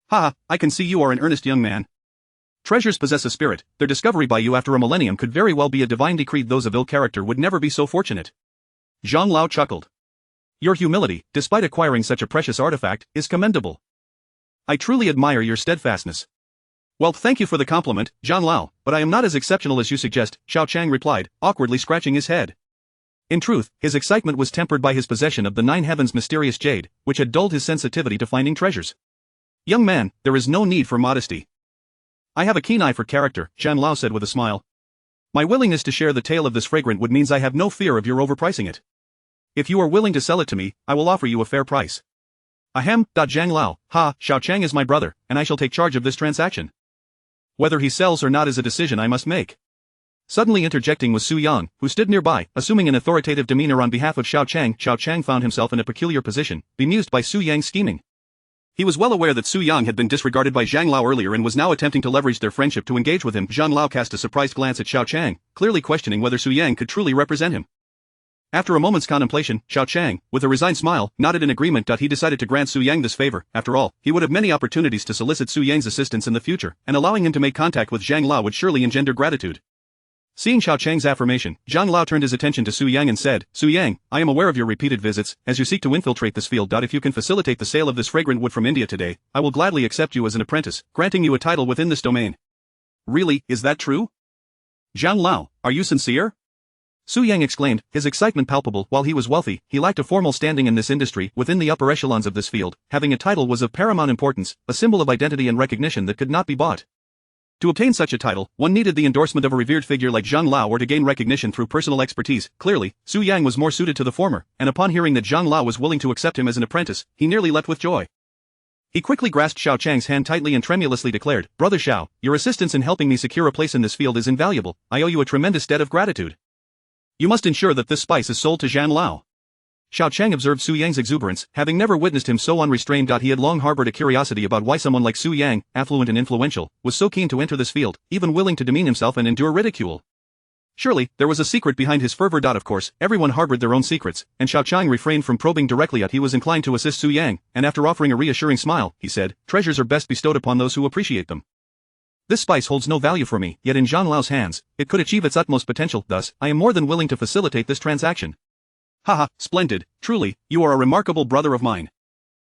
Haha, I can see you are an earnest young man. Treasures possess a spirit, their discovery by you after a millennium could very well be a divine decree. Those of ill character would never be so fortunate." Zhang Lao chuckled. "Your humility, despite acquiring such a precious artifact, is commendable. I truly admire your steadfastness." "Well, thank you for the compliment, Zhang Lao, but I am not as exceptional as you suggest," Xiao Qiang replied, awkwardly scratching his head. In truth, his excitement was tempered by his possession of the 9 heavens mysterious jade, which had dulled his sensitivity to finding treasures. "Young man, there is no need for modesty. I have a keen eye for character," Zhang Lao said with a smile. "My willingness to share the tale of this fragrant wood means I have no fear of your overpricing it. If you are willing to sell it to me, I will offer you a fair price." "Ahem, Zhang Lao, ha, Xiao Qiang is my brother, and I shall take charge of this transaction. Whether he sells or not is a decision I must make." Suddenly interjecting was Su Yang, who stood nearby, assuming an authoritative demeanor on behalf of Xiao Qiang. Xiao Qiang found himself in a peculiar position, bemused by Su Yang's scheming. He was well aware that Su Yang had been disregarded by Zhang Lao earlier and was now attempting to leverage their friendship to engage with him. Zhang Lao cast a surprised glance at Xiao Qiang, clearly questioning whether Su Yang could truly represent him. After a moment's contemplation, Xiao Qiang, with a resigned smile, nodded in agreement. He decided to grant Su Yang this favor. After all, he would have many opportunities to solicit Su Yang's assistance in the future, and allowing him to make contact with Zhang Lao would surely engender gratitude. Seeing Xiao Qiang's affirmation, Zhang Lao turned his attention to Su Yang and said, "Su Yang, I am aware of your repeated visits, as you seek to infiltrate this field. If you can facilitate the sale of this fragrant wood from India today, I will gladly accept you as an apprentice, granting you a title within this domain." "Really, is that true? Zhang Lao, are you sincere?" Su Yang exclaimed, his excitement palpable. While he was wealthy, he lacked a formal standing in this industry. Within the upper echelons of this field, having a title was of paramount importance, a symbol of identity and recognition that could not be bought. To obtain such a title, one needed the endorsement of a revered figure like Zhang Lao or to gain recognition through personal expertise. Clearly, Su Yang was more suited to the former, and upon hearing that Zhang Lao was willing to accept him as an apprentice, he nearly leapt with joy. He quickly grasped Xiao Qiang's hand tightly and tremulously declared, "Brother Xiao, your assistance in helping me secure a place in this field is invaluable. I owe you a tremendous debt of gratitude. You must ensure that this spice is sold to Zhang Lao." Xiao Qiang observed Su Yang's exuberance, having never witnessed him so unrestrained. He had long harbored a curiosity about why someone like Su Yang, affluent and influential, was so keen to enter this field, even willing to demean himself and endure ridicule. Surely, there was a secret behind his fervor. Of course, everyone harbored their own secrets, and Xiao Qiang refrained from probing directly. He was inclined to assist Su Yang, and after offering a reassuring smile, he said, "Treasures are best bestowed upon those who appreciate them. This spice holds no value for me, yet in Zhang Lao's hands, it could achieve its utmost potential. Thus, I am more than willing to facilitate this transaction." "Haha, splendid, truly, you are a remarkable brother of mine,"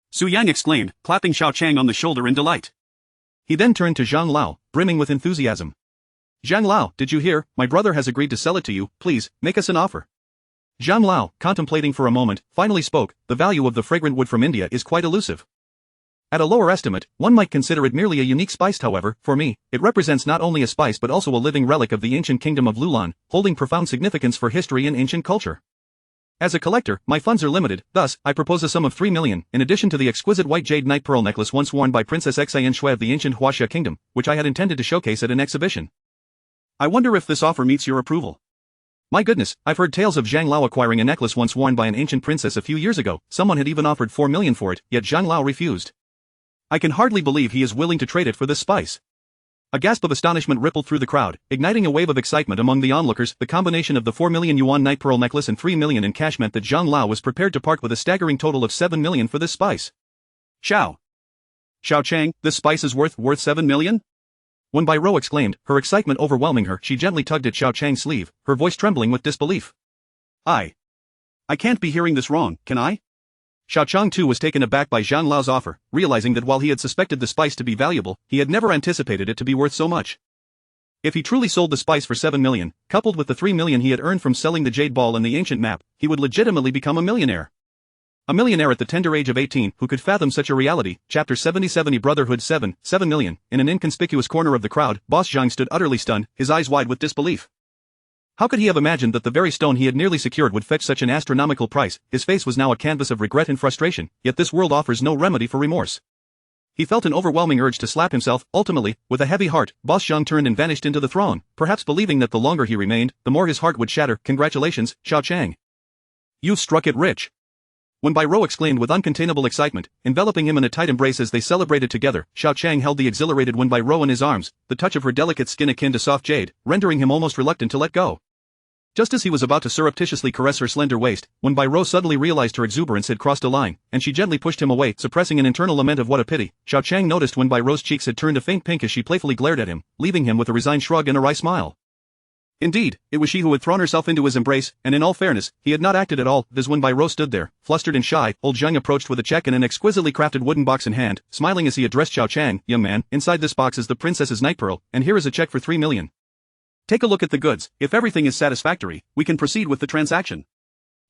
Su Yang exclaimed, clapping Xiao Qiang on the shoulder in delight. He then turned to Zhang Lao, brimming with enthusiasm. "Zhang Lao, did you hear? My brother has agreed to sell it to you. Please, make us an offer." Zhang Lao, contemplating for a moment, finally spoke, "The value of the fragrant wood from India is quite elusive. At a lower estimate, one might consider it merely a unique spice. However, for me, it represents not only a spice but also a living relic of the ancient kingdom of Lulan, holding profound significance for history and ancient culture. As a collector, my funds are limited, thus, I propose a sum of 3 million, in addition to the exquisite white jade night pearl necklace once worn by Princess Xian Shui of the ancient Huaxia kingdom, which I had intended to showcase at an exhibition. I wonder if this offer meets your approval. My goodness, I've heard tales of Zhang Lao acquiring a necklace once worn by an ancient princess a few years ago. Someone had even offered 4 million for it, yet Zhang Lao refused. I can hardly believe he is willing to trade it for this spice. A gasp of astonishment rippled through the crowd, igniting a wave of excitement among the onlookers. The combination of the 4 million yuan night pearl necklace and 3 million in cash meant that Zhang Lao was prepared to part with a staggering total of 7 million for this spice. Xiao Qiang, this spice is worth 7 million? Wen Bairuo exclaimed, her excitement overwhelming her. She gently tugged at Xiao Qiang's sleeve, her voice trembling with disbelief. I can't be hearing this wrong, can I? Xiao Qiang too was taken aback by Zhang Lao's offer, realizing that while he had suspected the spice to be valuable, he had never anticipated it to be worth so much. If he truly sold the spice for 7 million, coupled with the 3 million he had earned from selling the jade ball and the ancient map, he would legitimately become a millionaire. A millionaire at the tender age of 18 who could fathom such a reality. Chapter 70 Brotherhood 7 million. In an inconspicuous corner of the crowd, Boss Zhang stood utterly stunned, his eyes wide with disbelief. How could he have imagined that the very stone he had nearly secured would fetch such an astronomical price? His face was now a canvas of regret and frustration, yet this world offers no remedy for remorse. He felt an overwhelming urge to slap himself. Ultimately, with a heavy heart, Boss Zhang turned and vanished into the throng, perhaps believing that the longer he remained, the more his heart would shatter. Congratulations, Xiao Qiang. You've struck it rich. Wen Bairuo exclaimed with uncontainable excitement, enveloping him in a tight embrace as they celebrated together. Xiao Qiang held the exhilarated Wen Bairuo in his arms, the touch of her delicate skin akin to soft jade, rendering him almost reluctant to let go. Just as he was about to surreptitiously caress her slender waist, Wen Bairuo suddenly realized her exuberance had crossed a line, and she gently pushed him away, suppressing an internal lament of what a pity. Xiao Qiang noticed Wen Bairuo's cheeks had turned a faint pink as she playfully glared at him, leaving him with a resigned shrug and a wry smile. Indeed, it was she who had thrown herself into his embrace, and in all fairness, he had not acted at all. As Wen Bairuo stood there, flustered and shy, old Zhang approached with a check and an exquisitely crafted wooden box in hand, smiling as he addressed Xiao Qiang. Young man, inside this box is the princess's night pearl, and here is a check for 3 million. Take a look at the goods. If everything is satisfactory, we can proceed with the transaction.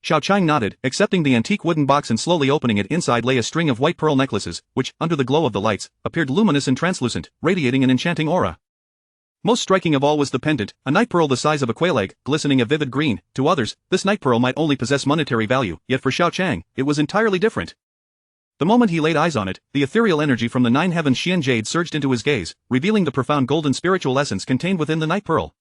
Xiao Qiang nodded, accepting the antique wooden box and slowly opening it. Inside lay a string of white pearl necklaces, which, under the glow of the lights, appeared luminous and translucent, radiating an enchanting aura. Most striking of all was the pendant, a night pearl the size of a quail egg, glistening a vivid green. To others, this night pearl might only possess monetary value, yet for Xiao Qiang, it was entirely different. The moment he laid eyes on it, the ethereal energy from the nine heavens Xian jade surged into his gaze, revealing the profound golden spiritual essence contained within the night pearl.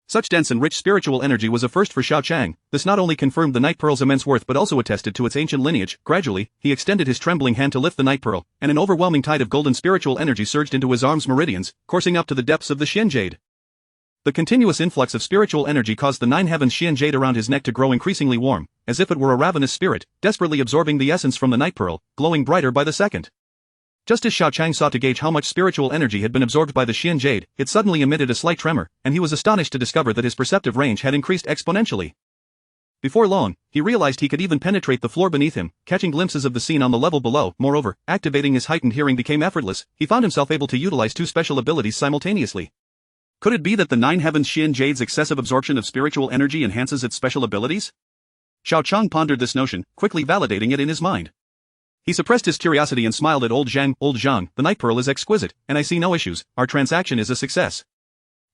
Such dense and rich spiritual energy was a first for Xiao Qiang. This not only confirmed the night pearl's immense worth but also attested to its ancient lineage. Gradually, he extended his trembling hand to lift the night pearl, and an overwhelming tide of golden spiritual energy surged into his arm's meridians, coursing up to the depths of the Xian jade. The continuous influx of spiritual energy caused the nine heavens Xian jade around his neck to grow increasingly warm, as if it were a ravenous spirit, desperately absorbing the essence from the night pearl, glowing brighter by the second. Just as Xiao Qiang sought to gauge how much spiritual energy had been absorbed by the Xian jade, it suddenly emitted a slight tremor, and he was astonished to discover that his perceptive range had increased exponentially. Before long, he realized he could even penetrate the floor beneath him, catching glimpses of the scene on the level below. Moreover, activating his heightened hearing became effortless. He found himself able to utilize two special abilities simultaneously. Could it be that the nine heavens Xian jade's excessive absorption of spiritual energy enhances its special abilities? Xiao Qiang pondered this notion, quickly validating it in his mind. He suppressed his curiosity and smiled at old Zhang. Old Zhang, the night pearl is exquisite, and I see no issues. Our transaction is a success.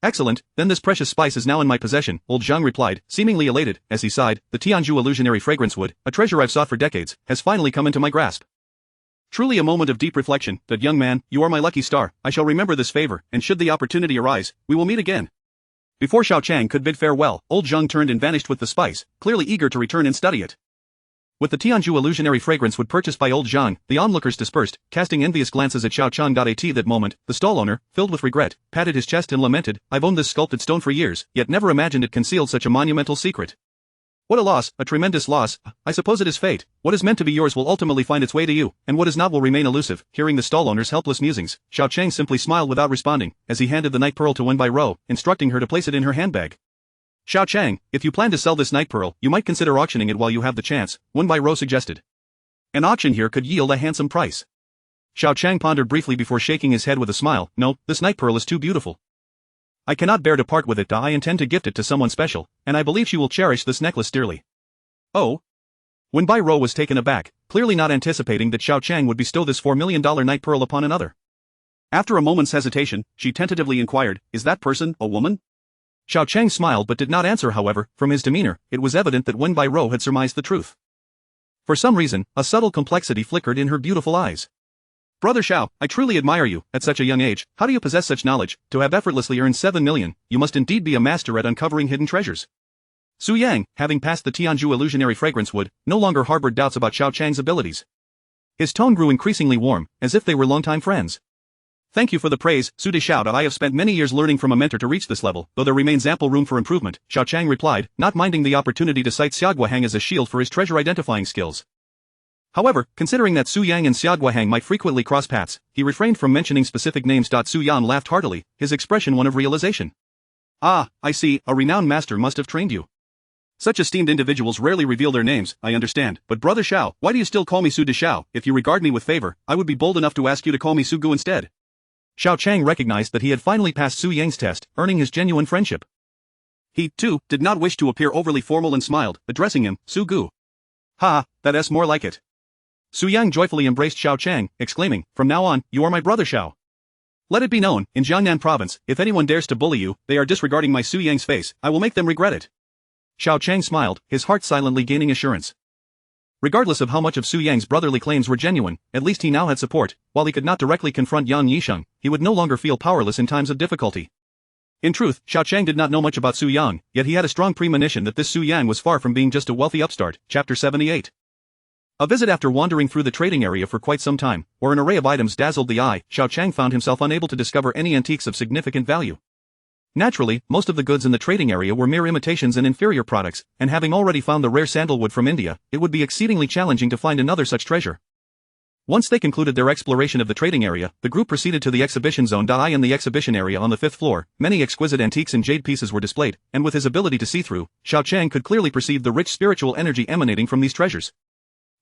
Excellent, then this precious spice is now in my possession, old Zhang replied, seemingly elated. As he sighed, the Tianzhu illusionary fragrance wood, a treasure I've sought for decades, has finally come into my grasp. Truly a moment of deep reflection. That young man, you are my lucky star. I shall remember this favor, and should the opportunity arise, we will meet again. Before Xiao Qiang could bid farewell, old Zhang turned and vanished with the spice, clearly eager to return and study it. With the Tianzhu illusionary fragrance wood purchased by old Zhang, the onlookers dispersed, casting envious glances at Xiao Qiang. At that moment, the stall owner, filled with regret, patted his chest and lamented, I've owned this sculpted stone for years, yet never imagined it concealed such a monumental secret. What a loss, a tremendous loss. I suppose it is fate. What is meant to be yours will ultimately find its way to you, and what is not will remain elusive. Hearing the stall owner's helpless musings, Xiao Qiang simply smiled without responding, as he handed the night pearl to Wen Bairuo, instructing her to place it in her handbag. Xiao Qiang, if you plan to sell this night pearl, you might consider auctioning it while you have the chance, Wen Bairuo suggested. An auction here could yield a handsome price. Xiao Qiang pondered briefly before shaking his head with a smile. No, this night pearl is too beautiful. I cannot bear to part with it. I intend to gift it to someone special, and I believe she will cherish this necklace dearly. Oh? Wenbai Rou was taken aback, clearly not anticipating that Xiao Qiang would bestow this $4 million night pearl upon another. After a moment's hesitation, she tentatively inquired, "Is that person a woman?" Xiao Qiang smiled but did not answer. However, from his demeanor, it was evident that Wenbai Rou had surmised the truth. For some reason, a subtle complexity flickered in her beautiful eyes. "Brother Xiao, I truly admire you. At such a young age, how do you possess such knowledge? To have effortlessly earned 7 million, you must indeed be a master at uncovering hidden treasures." Su Yang, having passed the Tianzhu illusionary fragrance wood, no longer harbored doubts about Xiao Qiang's abilities. His tone grew increasingly warm, as if they were longtime friends. "Thank you for the praise, Su de Xiao. I have spent many years learning from a mentor to reach this level, though there remains ample room for improvement," Xiao Qiang replied, not minding the opportunity to cite Xiaoguahang as a shield for his treasure-identifying skills. However, considering that Su Yang and Xiaoguahang might frequently cross paths, he refrained from mentioning specific names. Su Yan laughed heartily, his expression one of realization. "Ah, I see, a renowned master must have trained you. Such esteemed individuals rarely reveal their names, I understand, but Brother Xiao, why do you still call me Su de Xiao? If you regard me with favor, I would be bold enough to ask you to call me Su Gu instead." Xiao Qiang recognized that he had finally passed Su Yang's test, earning his genuine friendship. He, too, did not wish to appear overly formal and smiled, addressing him, "Su Gu." "Ha, that's more like it." Su Yang joyfully embraced Xiao Qiang, exclaiming, "From now on, you are my brother Xiao. Let it be known, in Jiangnan province, if anyone dares to bully you, they are disregarding my Su Yang's face, I will make them regret it." Xiao Qiang smiled, his heart silently gaining assurance. Regardless of how much of Su Yang's brotherly claims were genuine, at least he now had support. While he could not directly confront Yang Yisheng, he would no longer feel powerless in times of difficulty. In truth, Xiao Qiang did not know much about Su Yang, yet he had a strong premonition that this Su Yang was far from being just a wealthy upstart. Chapter 78. A visit. After wandering through the trading area for quite some time, where an array of items dazzled the eye, Xiao Qiang found himself unable to discover any antiques of significant value. Naturally, most of the goods in the trading area were mere imitations and inferior products, and having already found the rare sandalwood from India, it would be exceedingly challenging to find another such treasure. Once they concluded their exploration of the trading area, the group proceeded to the exhibition zone. In the exhibition area on the 5th floor, many exquisite antiques and jade pieces were displayed, and with his ability to see through, Xiao Qiang could clearly perceive the rich spiritual energy emanating from these treasures.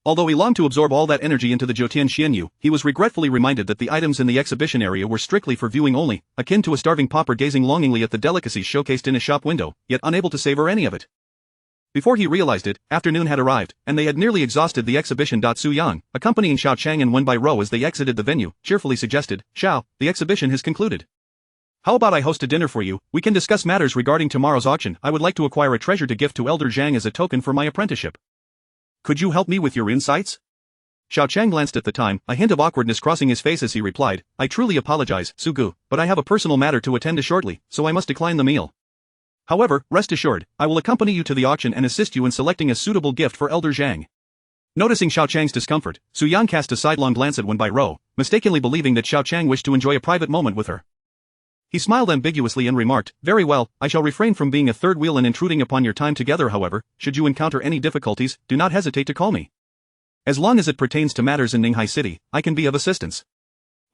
Although he longed to absorb all that energy into the Jiutian Xianyu, he was regretfully reminded that the items in the exhibition area were strictly for viewing only, akin to a starving pauper gazing longingly at the delicacies showcased in a shop window, yet unable to savor any of it. Before he realized it, afternoon had arrived, and they had nearly exhausted the exhibition. Su Yang, accompanying Xiao Qiang and Wenbai Rou as they exited the venue, cheerfully suggested, "Xiao, the exhibition has concluded. How about I host a dinner for you? We can discuss matters regarding tomorrow's auction. I would like to acquire a treasure to gift to Elder Zhang as a token for my apprenticeship. Could you help me with your insights?" Xiao Qiang glanced at the time, a hint of awkwardness crossing his face as he replied, "I truly apologize, Su Gu, but I have a personal matter to attend to shortly, so I must decline the meal. However, rest assured, I will accompany you to the auction and assist you in selecting a suitable gift for Elder Zhang." Noticing Xiao Qiang's discomfort, Su Yang cast a sidelong glance at Wenbai Rou, mistakenly believing that Xiao Qiang wished to enjoy a private moment with her. He smiled ambiguously and remarked, "Very well, I shall refrain from being a third wheel and intruding upon your time together. However, should you encounter any difficulties, do not hesitate to call me. As long as it pertains to matters in Ninghai City, I can be of assistance."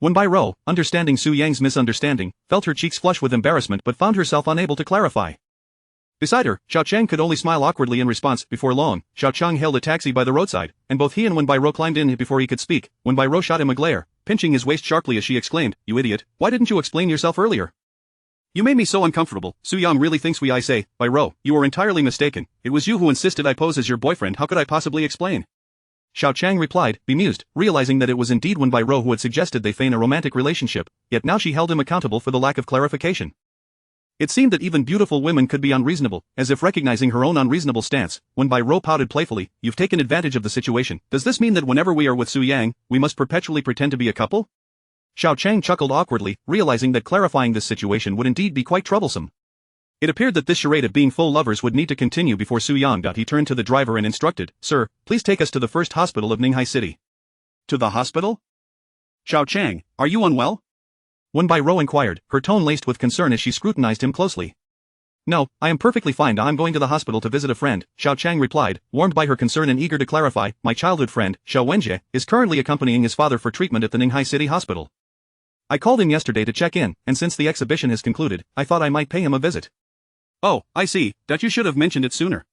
Wenbai Rou, understanding Su Yang's misunderstanding, felt her cheeks flush with embarrassment but found herself unable to clarify. Beside her, Xiao Qiang could only smile awkwardly in response. Before long, Xiao Qiang hailed a taxi by the roadside, and both he and Wenbai Rou climbed in before he could speak. Wenbai Rou shot him a glare, pinching his waist sharply as she exclaimed, "You idiot, why didn't you explain yourself earlier? You made me so uncomfortable." "Su Yang really thinks I say, by Rou, you are entirely mistaken. It was you who insisted I pose as your boyfriend. How could I possibly explain?" Xiao Qiang replied, bemused, realizing that it was indeed Wenbai Rou who had suggested they feign a romantic relationship, yet now she held him accountable for the lack of clarification. It seemed that even beautiful women could be unreasonable, as if recognizing her own unreasonable stance. Wenbai Rou pouted playfully, "You've taken advantage of the situation. Does this mean that whenever we are with Su Yang, we must perpetually pretend to be a couple?" Xiao Qiang chuckled awkwardly, realizing that clarifying this situation would indeed be quite troublesome. It appeared that this charade of being full lovers would need to continue before Su Yang. He turned to the driver and instructed, "Sir, please take us to the first hospital of Ninghai City." "To the hospital? Xiao Qiang, are you unwell?" Wenbai Rou inquired, her tone laced with concern as she scrutinized him closely. "No, I am perfectly fine. I'm going to the hospital to visit a friend," Xiao Qiang replied, warmed by her concern and eager to clarify. "My childhood friend, Xiao Wenjie, is currently accompanying his father for treatment at the Ninghai City Hospital. I called him yesterday to check in, and since the exhibition has concluded, I thought I might pay him a visit." "Oh, I see, that you should have mentioned it sooner.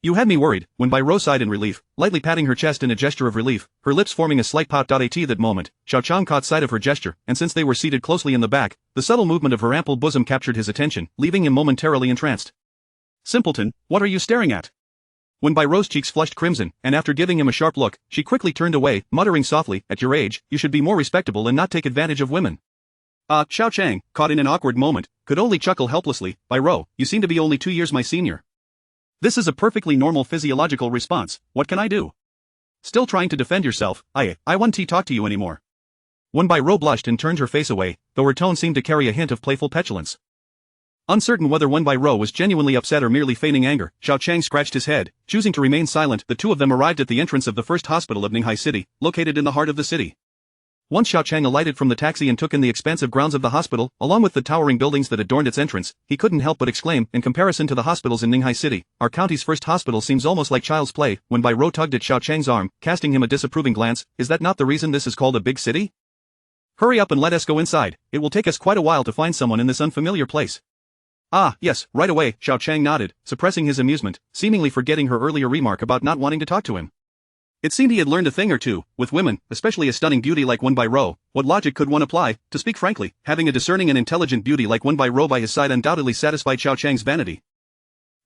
You had me worried." Wenbai Rou sighed in relief, lightly patting her chest in a gesture of relief, her lips forming a slight pout. At that moment, Xiao Qiang caught sight of her gesture, and since they were seated closely in the back, the subtle movement of her ample bosom captured his attention, leaving him momentarily entranced. "Simpleton, what are you staring at?" Wenbai Ro's cheeks flushed crimson, and after giving him a sharp look, she quickly turned away, muttering softly, "At your age, you should be more respectable and not take advantage of women." Xiao Qiang, caught in an awkward moment, could only chuckle helplessly. "By Ro, you seem to be only 2 years my senior. This is a perfectly normal physiological response, what can I do?" "Still trying to defend yourself, I won't talk to you anymore." Wenbai Ro blushed and turned her face away, though her tone seemed to carry a hint of playful petulance. Uncertain whether Wenbai Ro was genuinely upset or merely feigning anger, Xiao Qiang scratched his head, choosing to remain silent. The two of them arrived at the entrance of the first hospital of Ninghai City, located in the heart of the city. Once Xiao Qiang alighted from the taxi and took in the expansive grounds of the hospital, along with the towering buildings that adorned its entrance, he couldn't help but exclaim, in comparison to the hospitals in Ninghai City, our county's first hospital seems almost like child's play. Wenbai Ro tugged at Xiao Qiang's arm, casting him a disapproving glance. "Is that not the reason this is called a big city? Hurry up and let us go inside, it will take us quite a while to find someone in this unfamiliar place." "Ah, yes, right away," Xiao Qiang nodded, suppressing his amusement, seemingly forgetting her earlier remark about not wanting to talk to him. It seemed he had learned a thing or two. With women, especially a stunning beauty like Wenbai Ro, what logic could one apply? To speak frankly, having a discerning and intelligent beauty like Wenbai Ro by his side undoubtedly satisfied Xiao Qiang's vanity.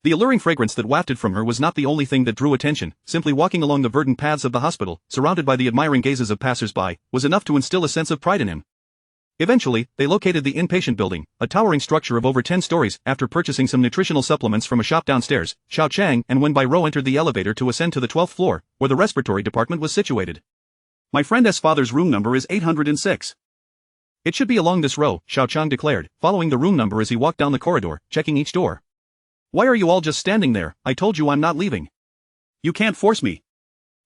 The alluring fragrance that wafted from her was not the only thing that drew attention. Simply walking along the verdant paths of the hospital, surrounded by the admiring gazes of passers-by, was enough to instill a sense of pride in him. Eventually, they located the inpatient building, a towering structure of over 10 stories. After purchasing some nutritional supplements from a shop downstairs, Xiao Qiang and Wenbai Ro entered the elevator to ascend to the 12th floor, where the respiratory department was situated. "My friend's father's room number is 806. It should be along this row," Xiao Qiang declared, following the room number as he walked down the corridor, checking each door. "Why are you all just standing there? I told you I'm not leaving. You can't force me."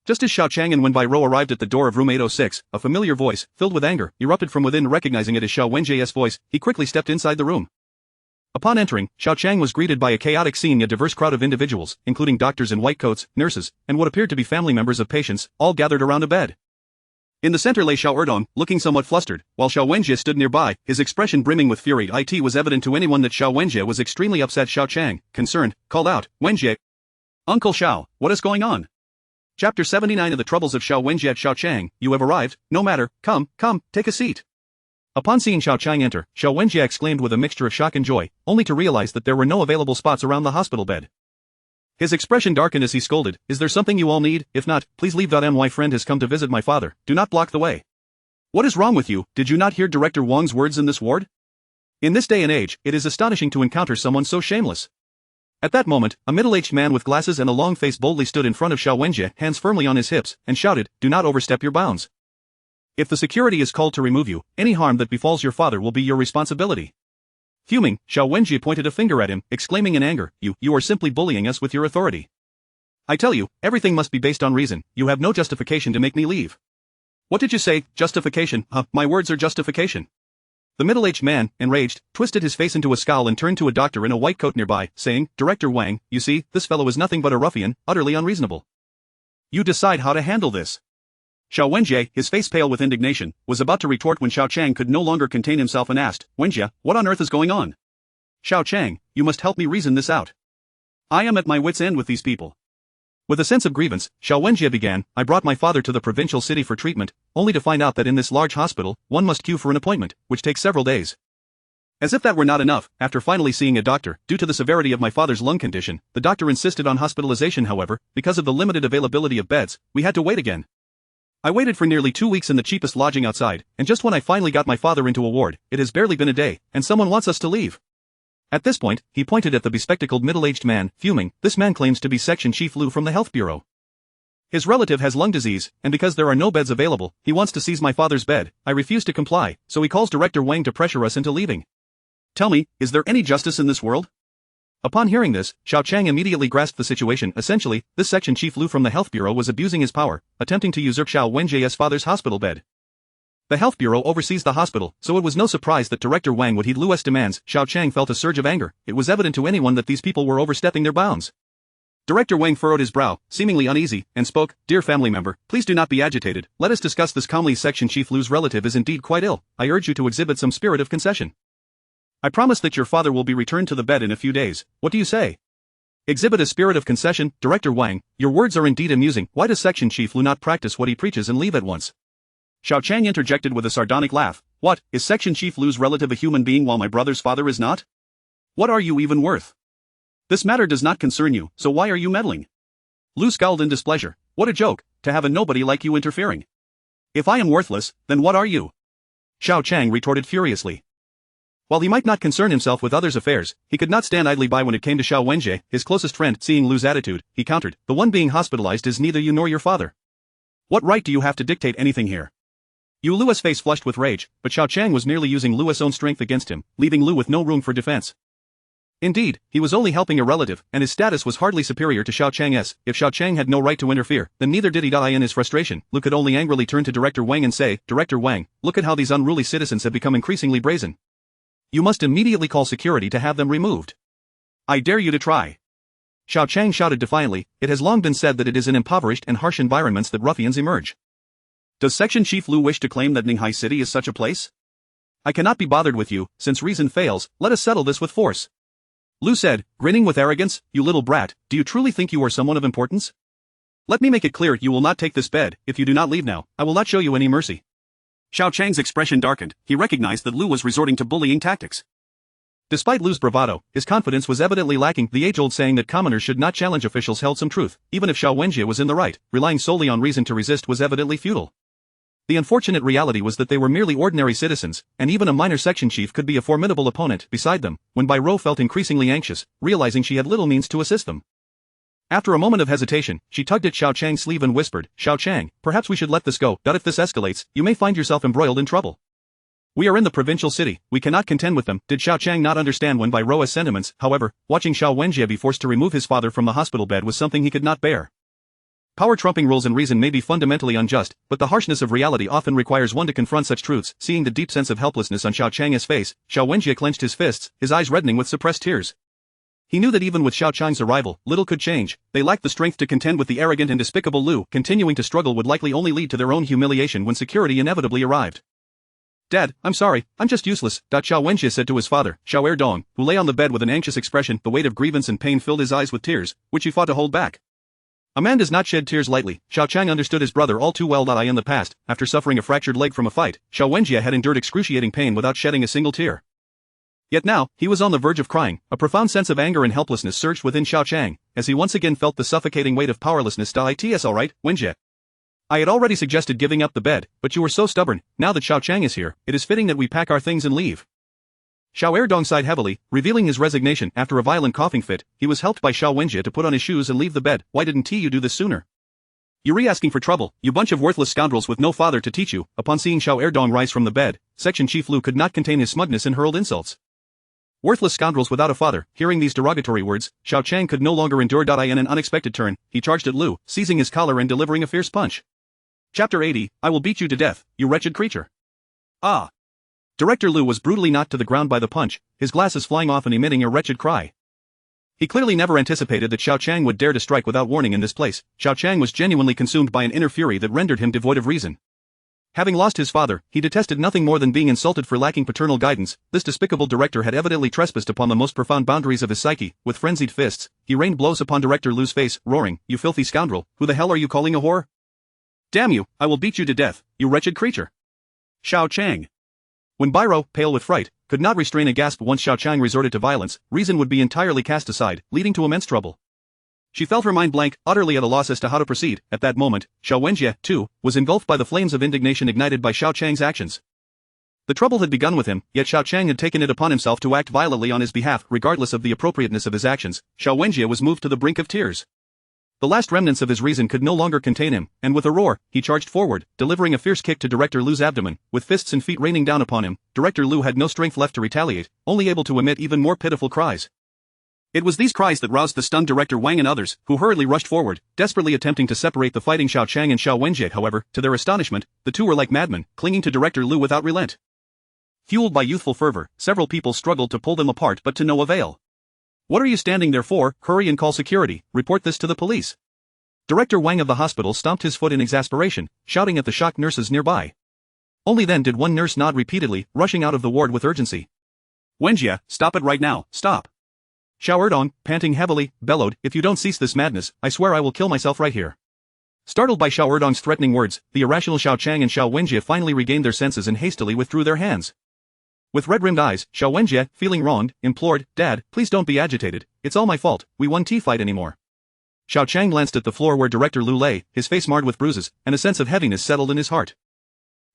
Just as Xiao Qiang and Wenbai Ro arrived at the door of room 806, a familiar voice, filled with anger, erupted from within. Recognizing it as Xiao Wenjie's voice, he quickly stepped inside the room. Upon entering, Xiao Qiang was greeted by a chaotic scene. A diverse crowd of individuals, including doctors in white coats, nurses, and what appeared to be family members of patients, all gathered around a bed. In the center lay Xiao Erdong, looking somewhat flustered, while Xiao Wenjie stood nearby, his expression brimming with fury. It was evident to anyone that Xiao Wenjie was extremely upset. Xiao Qiang, concerned, called out, "Wenjie! Uncle Xiao, what is going on?" Chapter 79 of the Troubles of Xiao Wenjie. At Xiao Qiang, "You have arrived, no matter, come, take a seat." Upon seeing Xiao Qiang enter, Xiao Wenjie exclaimed with a mixture of shock and joy, only to realize that there were no available spots around the hospital bed. His expression darkened as he scolded, "Is there something you all need? If not, please leave. My friend has come to visit my father, do not block the way." "What is wrong with you? Did you not hear Director Wang's words in this ward? In this day and age, it is astonishing to encounter someone so shameless." At that moment, a middle-aged man with glasses and a long face boldly stood in front of Xiao Wenjie, hands firmly on his hips, and shouted, "Do not overstep your bounds. If the security is called to remove you, any harm that befalls your father will be your responsibility." Fuming, Xiao Wenjie pointed a finger at him, exclaiming in anger, You are simply bullying us with your authority. I tell you, everything must be based on reason. You have no justification to make me leave." "What did you say? Justification? My words are justification." The middle-aged man, enraged, twisted his face into a scowl and turned to a doctor in a white coat nearby, saying, "Director Wang, you see, this fellow is nothing but a ruffian, utterly unreasonable. You decide how to handle this." Xiao Wenjie, his face pale with indignation, was about to retort when Xiao Qiang could no longer contain himself and asked, "Wenjie, what on earth is going on?" "Xiao Qiang, you must help me reason this out. I am at my wit's end with these people." With a sense of grievance, Xiao Wenjie began, "I brought my father to the provincial city for treatment, only to find out that in this large hospital, one must queue for an appointment, which takes several days. As if that were not enough, after finally seeing a doctor, due to the severity of my father's lung condition, the doctor insisted on hospitalization. However, because of the limited availability of beds, we had to wait again. I waited for nearly 2 weeks in the cheapest lodging outside, and just when I finally got my father into a ward, it has barely been a day, and someone wants us to leave." At this point, he pointed at the bespectacled middle-aged man, fuming. "This man claims to be Section Chief Lu from the Health Bureau. His relative has lung disease, and because there are no beds available, he wants to seize my father's bed. I refuse to comply, so he calls Director Wang to pressure us into leaving. Tell me, is there any justice in this world?" Upon hearing this, Xiao Qiang immediately grasped the situation. Essentially, this Section Chief Lu from the Health Bureau was abusing his power, attempting to usurp Xiao Wenjie's father's hospital bed. The Health Bureau oversees the hospital, so it was no surprise that Director Wang would heed Lu's demands. Xiao Qiang felt a surge of anger. It was evident to anyone that these people were overstepping their bounds. Director Wang furrowed his brow, seemingly uneasy, and spoke, "Dear family member, please do not be agitated, let us discuss this calmly. Section Chief Lu's relative is indeed quite ill. I urge you to exhibit some spirit of concession. I promise that your father will be returned to the bed in a few days. What do you say?" "Exhibit a spirit of concession? Director Wang, your words are indeed amusing. Why does Section Chief Lu not practice what he preaches and leave at once?" Xiao Qiang interjected with a sardonic laugh. "What, is Section Chief Lu's relative a human being while my brother's father is not? What are you even worth? This matter does not concern you, so why are you meddling?" Lu scowled in displeasure. What a joke, to have a nobody like you interfering. If I am worthless, then what are you? Xiao Qiang retorted furiously. While he might not concern himself with others' affairs, he could not stand idly by when it came to Xiao Wenjie, his closest friend. Seeing Lu's attitude, he countered, the one being hospitalized is neither you nor your father. What right do you have to dictate anything here? Lu's face flushed with rage, but Xiao Qiang was merely using Lu's own strength against him, leaving Lu with no room for defense. Indeed, he was only helping a relative, and his status was hardly superior to Xiao Qiang's. If Xiao Qiang had no right to interfere, then neither did he. In his frustration, Lu could only angrily turn to Director Wang and say, Director Wang, look at how these unruly citizens have become increasingly brazen. You must immediately call security to have them removed. I dare you to try. Xiao Qiang shouted defiantly, it has long been said that it is in impoverished and harsh environments that ruffians emerge. Does Section Chief Lu wish to claim that Ninghai City is such a place? I cannot be bothered with you, since reason fails, let us settle this with force. Lu said, grinning with arrogance, you little brat, do you truly think you are someone of importance? Let me make it clear, you will not take this bed. If you do not leave now, I will not show you any mercy. Xiao Qiang's expression darkened. He recognized that Lu was resorting to bullying tactics. Despite Lu's bravado, his confidence was evidently lacking. The age-old saying that commoners should not challenge officials held some truth. Even if Xiao Wenjie was in the right, relying solely on reason to resist was evidently futile. The unfortunate reality was that they were merely ordinary citizens, and even a minor section chief could be a formidable opponent beside them, when Bai Rou felt increasingly anxious, realizing she had little means to assist them. After a moment of hesitation, she tugged at Xiao Qiang's sleeve and whispered, Xiao Qiang, perhaps we should let this go. If this escalates, you may find yourself embroiled in trouble. We are in the provincial city, we cannot contend with them. Did Xiao Qiang not understand when Bai Rou's sentiments? However, watching Xiao Wenjie be forced to remove his father from the hospital bed was something he could not bear. Power trumping rules and reason may be fundamentally unjust, but the harshness of reality often requires one to confront such truths. Seeing the deep sense of helplessness on Xiao Qiang's face, Xiao Wenjie clenched his fists, his eyes reddening with suppressed tears. He knew that even with Xiao Qiang's arrival, little could change. They lacked the strength to contend with the arrogant and despicable Lu. Continuing to struggle would likely only lead to their own humiliation when security inevitably arrived. Dad, I'm sorry, I'm just useless, Xiao Wenjie said to his father, Xiao Erdong, who lay on the bed with an anxious expression. The weight of grievance and pain filled his eyes with tears, which he fought to hold back. A man does not shed tears lightly. Xiao Qiang understood his brother all too well. In the past, after suffering a fractured leg from a fight, Xiao Wenjie had endured excruciating pain without shedding a single tear. Yet now, he was on the verge of crying. A profound sense of anger and helplessness surged within Xiao Qiang, as he once again felt the suffocating weight of powerlessness. It's alright, Wenjie. I had already suggested giving up the bed, but you were so stubborn. Now that Xiao Qiang is here, it is fitting that we pack our things and leave. Xiao Erdong sighed heavily, revealing his resignation. After a violent coughing fit, he was helped by Xiao Wenjie to put on his shoes and leave the bed. Why didn't you do this sooner? You're asking for trouble, you bunch of worthless scoundrels with no father to teach you. Upon seeing Xiao Erdong rise from the bed, Section Chief Lu could not contain his smugness and hurled insults. Worthless scoundrels without a father. Hearing these derogatory words, Xiao Qiang could no longer endure. In an unexpected turn, he charged at Lu, seizing his collar and delivering a fierce punch. Chapter 80, I will beat you to death, you wretched creature. Ah! Director Lu was brutally knocked to the ground by the punch, his glasses flying off and emitting a wretched cry. He clearly never anticipated that Xiao Qiang would dare to strike without warning in this place. Xiao Qiang was genuinely consumed by an inner fury that rendered him devoid of reason. Having lost his father, he detested nothing more than being insulted for lacking paternal guidance. This despicable director had evidently trespassed upon the most profound boundaries of his psyche. With frenzied fists, he rained blows upon Director Lu's face, roaring, You filthy scoundrel, who the hell are you calling a whore? Damn you, I will beat you to death, you wretched creature. Xiao Qiang. When Bai Rou, pale with fright, could not restrain a gasp once Xiao Qiang resorted to violence, reason would be entirely cast aside, leading to immense trouble. She felt her mind blank, utterly at a loss as to how to proceed. At that moment, Xiao Wenjie, too, was engulfed by the flames of indignation ignited by Xiao Qiang's actions. The trouble had begun with him, yet Xiao Qiang had taken it upon himself to act violently on his behalf. Regardless of the appropriateness of his actions, Xiao Wenjie was moved to the brink of tears. The last remnants of his reason could no longer contain him, and with a roar, he charged forward, delivering a fierce kick to Director Lu's abdomen. With fists and feet raining down upon him, Director Lu had no strength left to retaliate, only able to emit even more pitiful cries. It was these cries that roused the stunned Director Wang and others, who hurriedly rushed forward, desperately attempting to separate the fighting Xiao Qiang and Xiao Wenjie. However, to their astonishment, the two were like madmen, clinging to Director Lu without relent. Fueled by youthful fervor, several people struggled to pull them apart, but to no avail. What are you standing there for? Hurry and call security, report this to the police. Director Wang of the hospital stomped his foot in exasperation, shouting at the shocked nurses nearby. Only then did one nurse nod repeatedly, rushing out of the ward with urgency. Wenjie, stop it right now, stop. Xiao Erdong, panting heavily, bellowed, If you don't cease this madness, I swear I will kill myself right here. Startled by Xiao Erdong's threatening words, the irrational Xiao Qiang and Xiao Wenjie finally regained their senses and hastily withdrew their hands. With red-rimmed eyes, Xiao Wenjie, feeling wronged, implored, Dad, please don't be agitated, it's all my fault, we won't fight anymore. Xiao Qiang glanced at the floor where Director Lu lay, his face marred with bruises, and a sense of heaviness settled in his heart.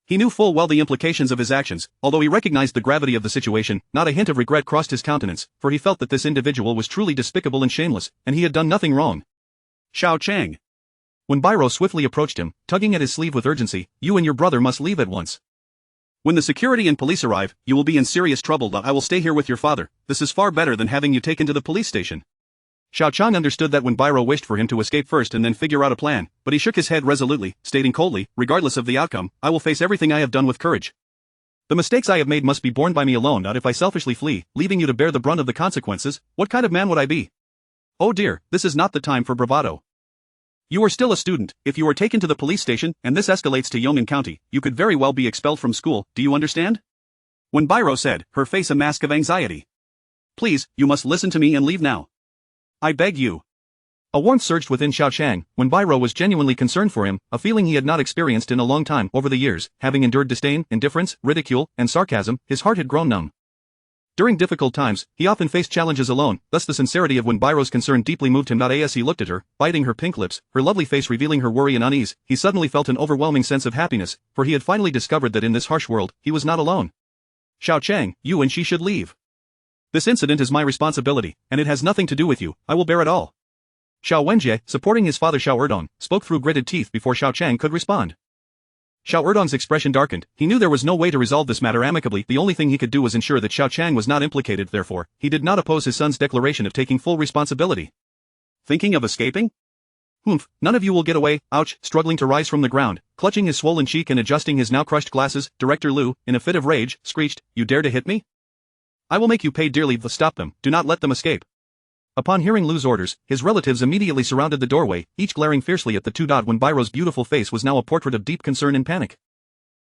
He knew full well the implications of his actions, although he recognized the gravity of the situation. Not a hint of regret crossed his countenance, for he felt that this individual was truly despicable and shameless, and he had done nothing wrong. Xiao Qiang. When Biro swiftly approached him, tugging at his sleeve with urgency, "You and your brother must leave at once. When the security and police arrive, you will be in serious trouble. I will stay here with your father. This is far better than having you taken to the police station." Xiao Qiang understood that when Biro wished for him to escape first and then figure out a plan, but he shook his head resolutely, stating coldly, "Regardless of the outcome, I will face everything I have done with courage. The mistakes I have made must be borne by me alone. Not if I selfishly flee, leaving you to bear the brunt of the consequences. What kind of man would I be? Oh dear, this is not the time for bravado. You are still a student. If you are taken to the police station, and this escalates to Yong'an County, you could very well be expelled from school. Do you understand?" When Biro said, her face a mask of anxiety. "Please, you must listen to me and leave now. I beg you." A warmth surged within Xiao Qiang when Biro was genuinely concerned for him, a feeling he had not experienced in a long time. Over the years, having endured disdain, indifference, ridicule, and sarcasm, his heart had grown numb. During difficult times, he often faced challenges alone, thus the sincerity of when Biro's concern deeply moved him. As he looked at her, biting her pink lips, her lovely face revealing her worry and unease, he suddenly felt an overwhelming sense of happiness, for he had finally discovered that in this harsh world, he was not alone. "Xiao Qiang, you and she should leave. This incident is my responsibility, and it has nothing to do with you. I will bear it all." Xiao Wenjie, supporting his father Xiao Erdong, spoke through gritted teeth before Xiao Qiang could respond. Xiao Erdong's expression darkened. He knew there was no way to resolve this matter amicably. The only thing he could do was ensure that Xiao Qiang was not implicated. Therefore, he did not oppose his son's declaration of taking full responsibility. "Thinking of escaping? Humph, none of you will get away." Ouch. Struggling to rise from the ground, clutching his swollen cheek and adjusting his now crushed glasses, Director Lu, in a fit of rage, screeched, "You dare to hit me? I will make you pay dearly. Stop them. Do not let them escape." Upon hearing Lu's orders, his relatives immediately surrounded the doorway, each glaring fiercely at the two. When Biro's beautiful face was now a portrait of deep concern and panic.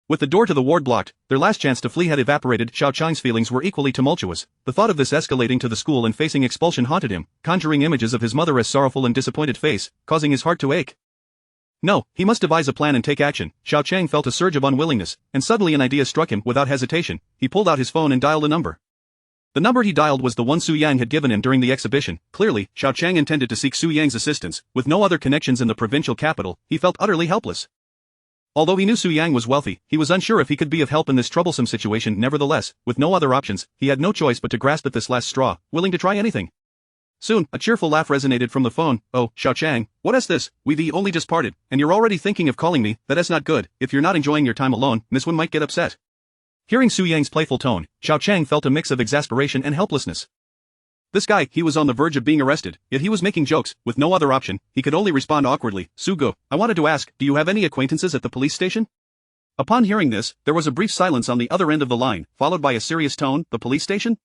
With the door to the ward blocked, their last chance to flee had evaporated. Xiao Qiang's feelings were equally tumultuous. The thought of this escalating to the school and facing expulsion haunted him, conjuring images of his mother's sorrowful and disappointed face, causing his heart to ache. No, he must devise a plan and take action. Xiao Qiang felt a surge of unwillingness, and suddenly an idea struck him. Without hesitation, he pulled out his phone and dialed a number. The number he dialed was the one Su Yang had given him during the exhibition. Clearly, Xiao Qiang intended to seek Su Yang's assistance. With no other connections in the provincial capital, he felt utterly helpless. Although he knew Su Yang was wealthy, he was unsure if he could be of help in this troublesome situation. Nevertheless, with no other options, he had no choice but to grasp at this last straw, willing to try anything. Soon, a cheerful laugh resonated from the phone. "Oh, Xiao Qiang, what is this? We've only just parted, and you're already thinking of calling me. That is not good. If you're not enjoying your time alone, Miss Wen might get upset." Hearing Su Yang's playful tone, Xiao Qiang felt a mix of exasperation and helplessness. This guy, he was on the verge of being arrested, yet he was making jokes. With no other option, he could only respond awkwardly. "Sugo, I wanted to ask, do you have any acquaintances at the police station?" Upon hearing this, there was a brief silence on the other end of the line, followed by a serious tone. "The police station?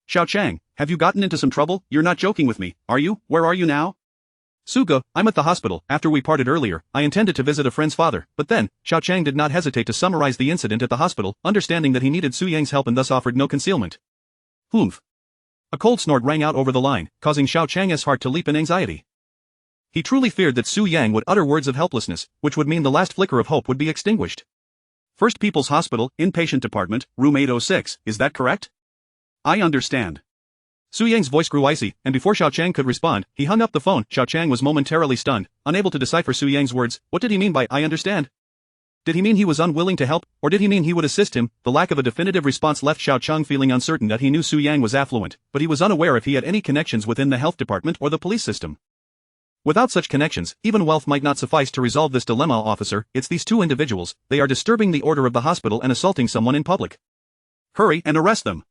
Xiao Qiang, have you gotten into some trouble? You're not joking with me, are you? Where are you now?" "Suga, I'm at the hospital. After we parted earlier, I intended to visit a friend's father, but then," Xiao Qiang did not hesitate to summarize the incident at the hospital, understanding that he needed Su Yang's help and thus offered no concealment. "Humph." A cold snort rang out over the line, causing Xiao Qiang's heart to leap in anxiety. He truly feared that Su Yang would utter words of helplessness, which would mean the last flicker of hope would be extinguished. "First People's Hospital, inpatient department, room 806, is that correct?" "I understand." Su Yang's voice grew icy, and before Xiao Qiang could respond, he hung up the phone. Xiao Qiang was momentarily stunned, unable to decipher Su Yang's words. What did he mean by "I understand"? Did he mean he was unwilling to help, or did he mean he would assist him? The lack of a definitive response left Xiao Qiang feeling uncertain. That he knew Su Yang was affluent, but he was unaware if he had any connections within the health department or the police system. Without such connections, even wealth might not suffice to resolve this dilemma. "Officer, it's these two individuals. They are disturbing the order of the hospital and assaulting someone in public. Hurry and arrest them."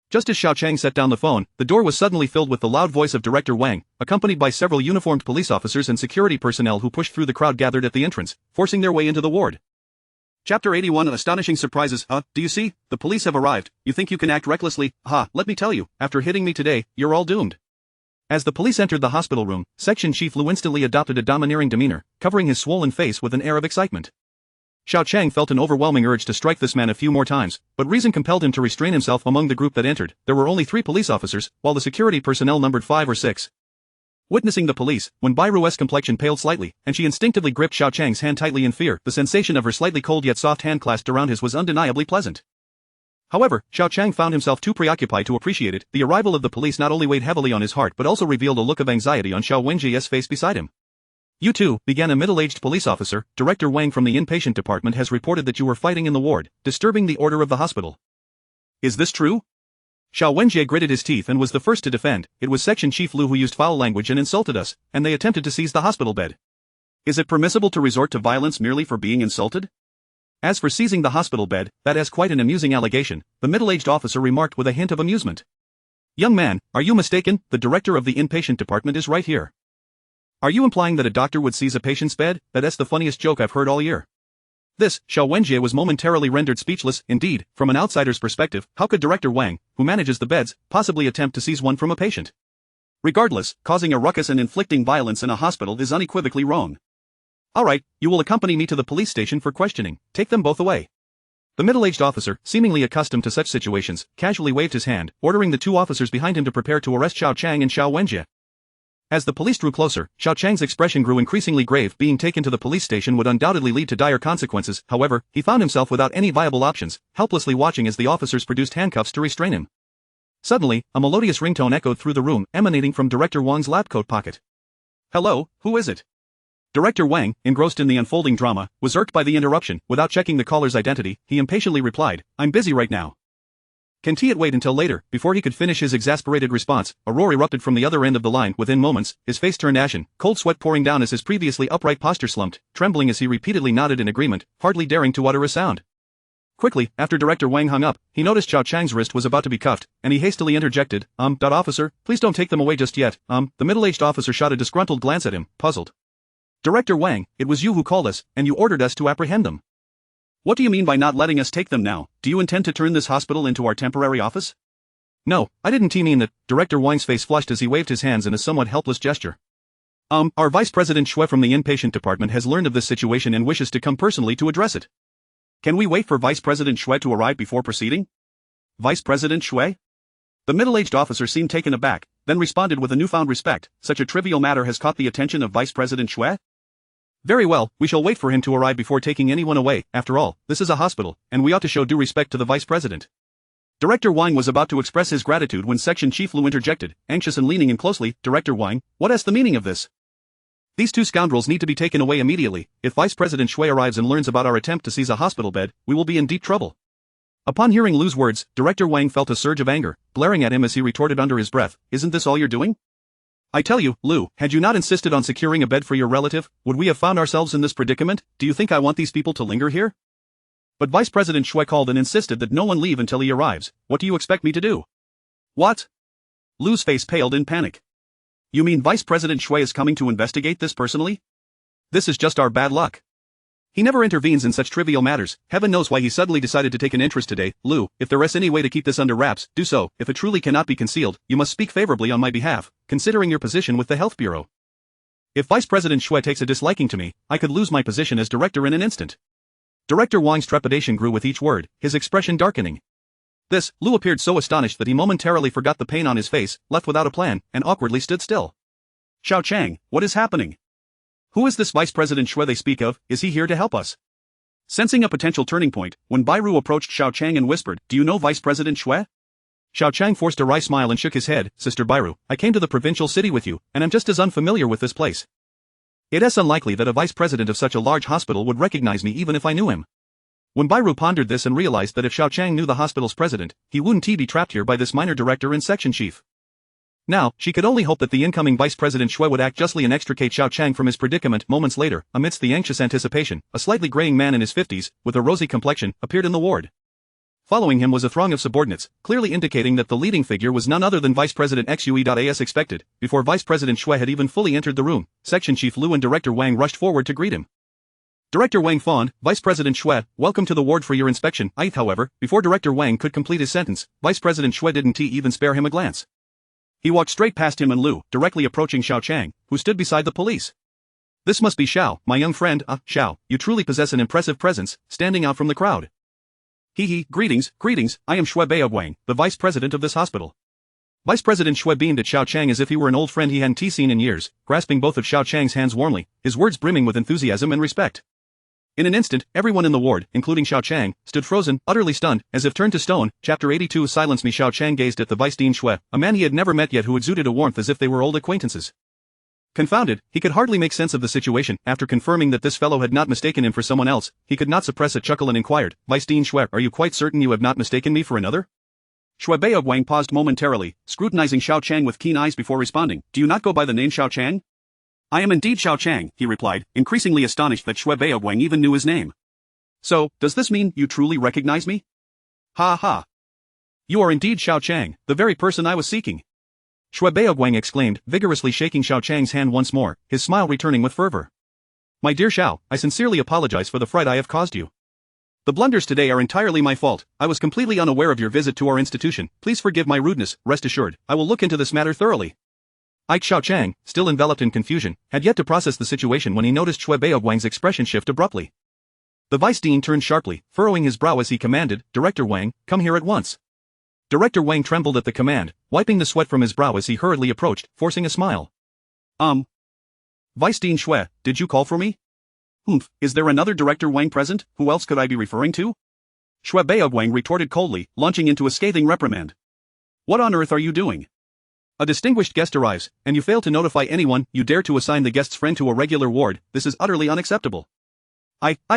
Just as Xiao Qiang set down the phone, the door was suddenly filled with the loud voice of Director Wang, accompanied by several uniformed police officers and security personnel who pushed through the crowd gathered at the entrance, forcing their way into the ward. Chapter 81 Astonishing Surprises. Do you see? The police have arrived. You think you can act recklessly? Let me tell you, after hitting me today, you're all doomed. As the police entered the hospital room, Section Chief Lu instantly adopted a domineering demeanor, covering his swollen face with an air of excitement. Xiao Qiang felt an overwhelming urge to strike this man a few more times, but reason compelled him to restrain himself. Among the group that entered, there were only 3 police officers, while the security personnel numbered 5 or 6. Witnessing the police, Wen Bairu's complexion paled slightly, and she instinctively gripped Xiao Qiang's hand tightly in fear. The sensation of her slightly cold yet soft hand clasped around his was undeniably pleasant. However, Xiao Qiang found himself too preoccupied to appreciate it. The arrival of the police not only weighed heavily on his heart but also revealed a look of anxiety on Xiao Wenjie's face beside him. "You too," began a middle-aged police officer. "Director Wang from the inpatient department has reported that you were fighting in the ward, disturbing the order of the hospital. Is this true?" Xiao Wenjie gritted his teeth and was the first to defend. "It was Section Chief Lu who used foul language and insulted us, and they attempted to seize the hospital bed." "Is it permissible to resort to violence merely for being insulted?" "As for seizing the hospital bed, that is quite an amusing allegation," the middle-aged officer remarked with a hint of amusement. "Young man, are you mistaken? The director of the inpatient department is right here." "Are you implying that a doctor would seize a patient's bed? That's the funniest joke I've heard all year." This, Xiao Wenjie was momentarily rendered speechless. Indeed, from an outsider's perspective, how could Director Wang, who manages the beds, possibly attempt to seize one from a patient? Regardless, causing a ruckus and inflicting violence in a hospital is unequivocally wrong. "Alright, you will accompany me to the police station for questioning. Take them both away." The middle-aged officer, seemingly accustomed to such situations, casually waved his hand, ordering the two officers behind him to prepare to arrest Xiao Qiang and Xiao Wenjie. As the police drew closer, Xiao Qiang's expression grew increasingly grave. Being taken to the police station would undoubtedly lead to dire consequences. However, he found himself without any viable options, helplessly watching as the officers produced handcuffs to restrain him. Suddenly, a melodious ringtone echoed through the room, emanating from Director Wang's lab coat pocket. "Hello, who is it?" Director Wang, engrossed in the unfolding drama, was irked by the interruption. Without checking the caller's identity, he impatiently replied, "I'm busy right now." "Can't it wait until later?" Before he could finish his exasperated response, a roar erupted from the other end of the line. Within moments, his face turned ashen, cold sweat pouring down as his previously upright posture slumped, trembling as he repeatedly nodded in agreement, hardly daring to utter a sound. Quickly, after Director Wang hung up, he noticed Xiao Qiang's wrist was about to be cuffed, and he hastily interjected, Officer, please don't take them away just yet." The middle-aged officer shot a disgruntled glance at him, puzzled. "Director Wang, it was you who called us, and you ordered us to apprehend them. What do you mean by not letting us take them now? Do you intend to turn this hospital into our temporary office?" "No, I didn't mean that." Director Wang's face flushed as he waved his hands in a somewhat helpless gesture. Our Vice President Xue from the inpatient department has learned of this situation and wishes to come personally to address it." "Can we wait for Vice President Xue to arrive before proceeding?" "Vice President Xue?" The middle-aged officer seemed taken aback, then responded with a newfound respect. "Such a trivial matter has caught the attention of Vice President Xue? Very well, we shall wait for him to arrive before taking anyone away. After all, this is a hospital, and we ought to show due respect to the Vice President." Director Wang was about to express his gratitude when Section Chief Lu interjected, anxious and leaning in closely. "Director Wang, what is the meaning of this? These two scoundrels need to be taken away immediately. If Vice President Xue arrives and learns about our attempt to seize a hospital bed, we will be in deep trouble." Upon hearing Lu's words, Director Wang felt a surge of anger, glaring at him as he retorted under his breath, "Isn't this all you're doing? I tell you, Lu, had you not insisted on securing a bed for your relative, would we have found ourselves in this predicament? Do you think I want these people to linger here?" "But Vice President Xue called and insisted that no one leave until he arrives. What do you expect me to do?" "What?" Lu's face paled in panic. "You mean Vice President Xue is coming to investigate this personally? This is just our bad luck. He never intervenes in such trivial matters. Heaven knows why he suddenly decided to take an interest today. Lu, if there is any way to keep this under wraps, do so. If it truly cannot be concealed, you must speak favorably on my behalf, considering your position with the Health Bureau. If Vice President Xue takes a disliking to me, I could lose my position as director in an instant." Director Wang's trepidation grew with each word, his expression darkening. Lu appeared so astonished that he momentarily forgot the pain on his face, left without a plan, and awkwardly stood still. "Xiao Qiang, what is happening? Who is this Vice President Xue they speak of? Is he here to help us?" Sensing a potential turning point, Wen Bairu approached Xiao Qiang and whispered, "Do you know Vice President Xue?" Xiao Qiang forced a wry smile and shook his head. "Sister Bairu, I came to the provincial city with you, and I'm just as unfamiliar with this place. It is unlikely that a vice president of such a large hospital would recognize me even if I knew him." Wen Bairu pondered this and realized that if Xiao Qiang knew the hospital's president, he wouldn't be trapped here by this minor director and section chief. Now, she could only hope that the incoming Vice President Xue would act justly and extricate Xiao Qiang from his predicament. Moments later, amidst the anxious anticipation, a slightly graying man in his 50s, with a rosy complexion, appeared in the ward. Following him was a throng of subordinates, clearly indicating that the leading figure was none other than Vice President Xue. As expected, before Vice President Xue had even fully entered the room, Section Chief Lu and Director Wang rushed forward to greet him. Director Wang fawned. "Vice President Xue, welcome to the ward for your inspection." However, before Director Wang could complete his sentence, Vice President Xue didn't even spare him a glance. He walked straight past him and Lu, directly approaching Xiao Qiang, who stood beside the police. "This must be Xiao, my young friend. Xiao, you truly possess an impressive presence, standing out from the crowd." Greetings, I am Xue Beowang, the vice president of this hospital." Vice President Xue beamed at Xiao Qiang as if he were an old friend he hadn't seen in years, grasping both of Xiao Qiang's hands warmly, his words brimming with enthusiasm and respect. In an instant, everyone in the ward, including Xiao Qiang, stood frozen, utterly stunned, as if turned to stone. Chapter 82 Silence me. Xiao Qiang gazed at the Vice Dean Shui, a man he had never met yet who exuded a warmth as if they were old acquaintances. Confounded, he could hardly make sense of the situation. After confirming that this fellow had not mistaken him for someone else, he could not suppress a chuckle and inquired, Vice Dean Shui, are you quite certain you have not mistaken me for another? Shui Beogwang paused momentarily, scrutinizing Xiao Qiang with keen eyes before responding, do you not go by the name Xiao Qiang? I am indeed Xiao Qiang, he replied, increasingly astonished that Shui Beogwang even knew his name. So, does this mean you truly recognize me? Ha ha. You are indeed Xiao Qiang, the very person I was seeking. Shui Beogwang exclaimed, vigorously shaking Xiao Qiang's hand once more, his smile returning with fervor. My dear Xiao, I sincerely apologize for the fright I have caused you. The blunders today are entirely my fault. I was completely unaware of your visit to our institution. Please forgive my rudeness. Rest assured, I will look into this matter thoroughly. Xiao Qiang, still enveloped in confusion, had yet to process the situation when he noticed Shui Beogwang's expression shift abruptly. The Vice Dean turned sharply, furrowing his brow as he commanded, Director Wang, come here at once. Director Wang trembled at the command, wiping the sweat from his brow as he hurriedly approached, forcing a smile. Vice Dean Shui, did you call for me? Is there another Director Wang present? Who else could I be referring to? Shui Beogwang retorted coldly, launching into a scathing reprimand. What on earth are you doing? A distinguished guest arrives, and you fail to notify anyone. You dare to assign the guest's friend to a regular ward. This is utterly unacceptable.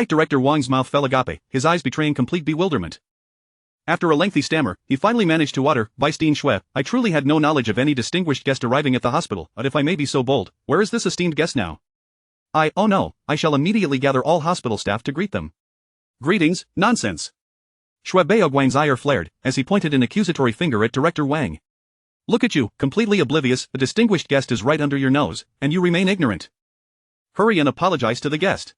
Director Wang's mouth fell agape, his eyes betraying complete bewilderment. After a lengthy stammer, he finally managed to utter, Vice Dean Shui, I truly had no knowledge of any distinguished guest arriving at the hospital, but if I may be so bold, where is this esteemed guest now? Oh no, I shall immediately gather all hospital staff to greet them. Greetings, nonsense. Shui Beogwang's ire flared, as he pointed an accusatory finger at Director Wang. Look at you, completely oblivious, a distinguished guest is right under your nose, and you remain ignorant. Hurry and apologize to the guest.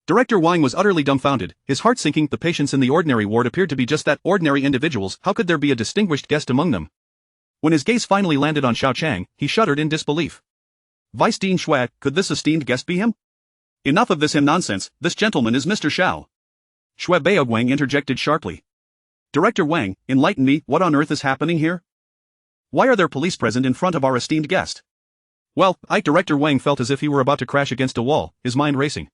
Director Wang was utterly dumbfounded, his heart sinking. The patients in the ordinary ward appeared to be just that, ordinary individuals. How could there be a distinguished guest among them? When his gaze finally landed on Xiao Qiang, he shuddered in disbelief. Vice Dean Shui, could this esteemed guest be him? Enough of this nonsense, this gentleman is Mr. Xiao. Shui Beogwang interjected sharply. Director Wang, enlighten me, what on earth is happening here? Why are there police present in front of our esteemed guest? Well, Director Wang felt as if he were about to crash against a wall, his mind racing.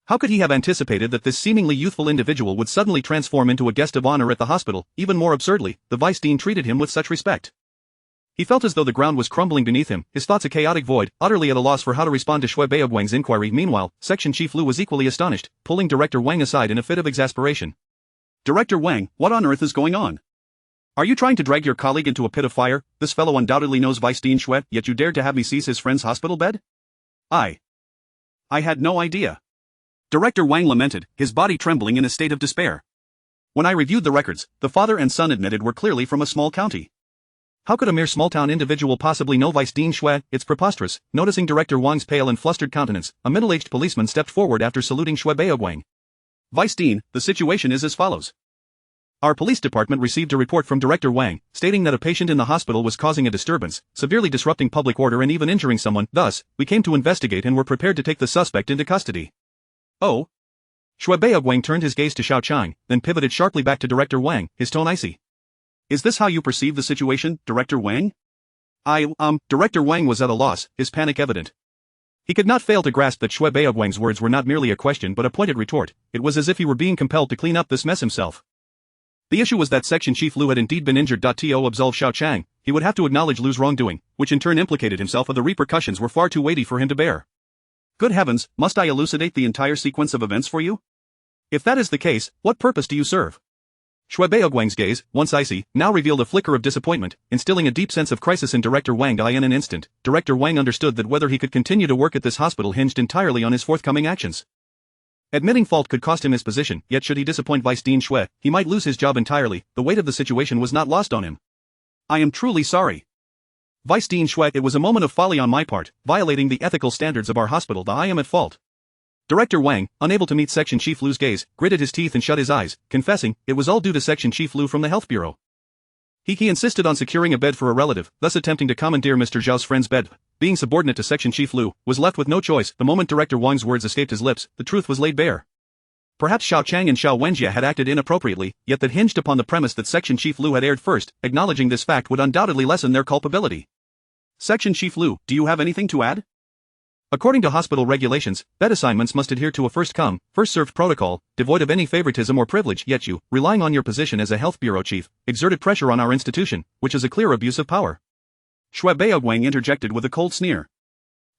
How could he have anticipated that this seemingly youthful individual would suddenly transform into a guest of honor at the hospital? Even more absurdly, the Vice Dean treated him with such respect. He felt as though the ground was crumbling beneath him, his thoughts a chaotic void, utterly at a loss for how to respond to Shui Beogwang's inquiry. Meanwhile, Section Chief Lu was equally astonished, pulling Director Wang aside in a fit of exasperation. Director Wang, what on earth is going on? Are you trying to drag your colleague into a pit of fire? This fellow undoubtedly knows Vice Dean Shui, yet you dared to have me seize his friend's hospital bed? I had no idea. Director Wang lamented, his body trembling in a state of despair. When I reviewed the records, the father and son admitted were clearly from a small county. How could a mere small-town individual possibly know Vice Dean Shui? It's preposterous. Noticing Director Wang's pale and flustered countenance, a middle-aged policeman stepped forward after saluting Shui Beogwang. Vice Dean, the situation is as follows. Our police department received a report from Director Wang, stating that a patient in the hospital was causing a disturbance, severely disrupting public order and even injuring someone. Thus, we came to investigate and were prepared to take the suspect into custody. Oh? Shui Beogwang turned his gaze to Xiao Qiang, then pivoted sharply back to Director Wang, his tone icy. Is this how you perceive the situation, Director Wang? Director Wang was at a loss, his panic evident. He could not fail to grasp that Shui Beogwang's words were not merely a question but a pointed retort. It was as if he were being compelled to clean up this mess himself. The issue was that Section Chief Lu had indeed been injured. To absolve Xiao Qiang, he would have to acknowledge Lu's wrongdoing, which in turn implicated himself, and the repercussions were far too weighty for him to bear. Good heavens, must I elucidate the entire sequence of events for you? If that is the case, what purpose do you serve? Shui Beogwang's gaze, once icy, now revealed a flicker of disappointment, instilling a deep sense of crisis in Director Wang. In an instant, Director Wang understood that whether he could continue to work at this hospital hinged entirely on his forthcoming actions. Admitting fault could cost him his position, yet should he disappoint Vice Dean Shui, he might lose his job entirely. The weight of the situation was not lost on him. I am truly sorry. Vice Dean Shui, it was a moment of folly on my part, violating the ethical standards of our hospital. I am at fault. Director Wang, unable to meet Section Chief Lu's gaze, gritted his teeth and shut his eyes, confessing, it was all due to Section Chief Lu from the Health Bureau. He insisted on securing a bed for a relative, thus attempting to commandeer Mr. Zhao's friend's bed. Being subordinate to Section Chief Lu, was left with no choice. The moment Director Wang's words escaped his lips, the truth was laid bare. Perhaps Xiao Qiang and Xiao Wenjie had acted inappropriately, yet that hinged upon the premise that Section Chief Lu had erred first. Acknowledging this fact would undoubtedly lessen their culpability. Section Chief Lu, do you have anything to add? According to hospital regulations, bed assignments must adhere to a first-come, first-served protocol, devoid of any favoritism or privilege, yet you, relying on your position as a health bureau chief, exerted pressure on our institution, which is a clear abuse of power. Shui Beogwang interjected with a cold sneer.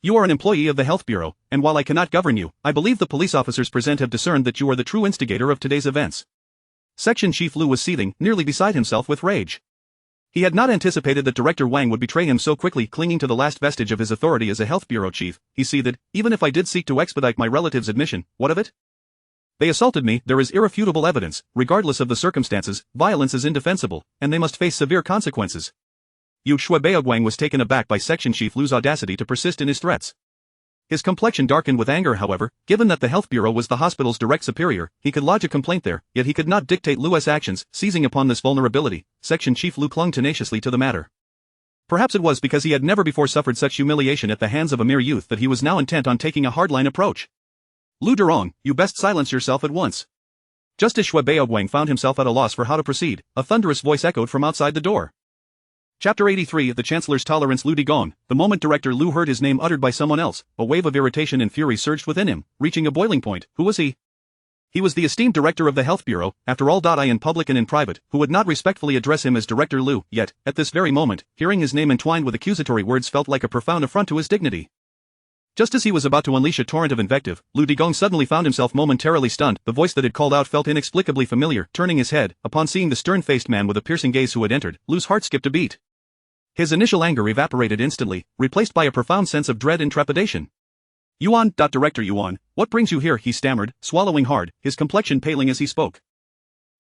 You are an employee of the health bureau, and while I cannot govern you, I believe the police officers present have discerned that you are the true instigator of today's events. Section Chief Lu was seething, nearly beside himself with rage. He had not anticipated that Director Wang would betray him so quickly. Clinging to the last vestige of his authority as a health bureau chief, he seethed, even if I did seek to expedite my relative's admission, what of it? They assaulted me, there is irrefutable evidence, regardless of the circumstances, violence is indefensible, and they must face severe consequences. Yu Shui Beogwang was taken aback by Section Chief Lu's audacity to persist in his threats. His complexion darkened with anger, however. Given that the health bureau was the hospital's direct superior, he could lodge a complaint there, yet he could not dictate Lu's actions. Seizing upon this vulnerability, Section Chief Lu clung tenaciously to the matter. Perhaps it was because he had never before suffered such humiliation at the hands of a mere youth that he was now intent on taking a hardline approach. Lu Durong, you best silence yourself at once. Just as Shui Beogwang found himself at a loss for how to proceed, a thunderous voice echoed from outside the door. Chapter 83 of the Chancellor's Tolerance. Lu Digong. The moment Director Lu heard his name uttered by someone else, a wave of irritation and fury surged within him, reaching a boiling point. Who was he? He was the esteemed director of the health bureau, after all. I in public and in private, who would not respectfully address him as Director Lu, yet, at this very moment, hearing his name entwined with accusatory words felt like a profound affront to his dignity. Just as he was about to unleash a torrent of invective, Lu Digong suddenly found himself momentarily stunned. The voice that had called out felt inexplicably familiar. Turning his head, upon seeing the stern-faced man with a piercing gaze who had entered, Lu's heart skipped a beat. His initial anger evaporated instantly, replaced by a profound sense of dread and trepidation. Yuan. Director Yuan, what brings you here? He stammered, swallowing hard, his complexion paling as he spoke.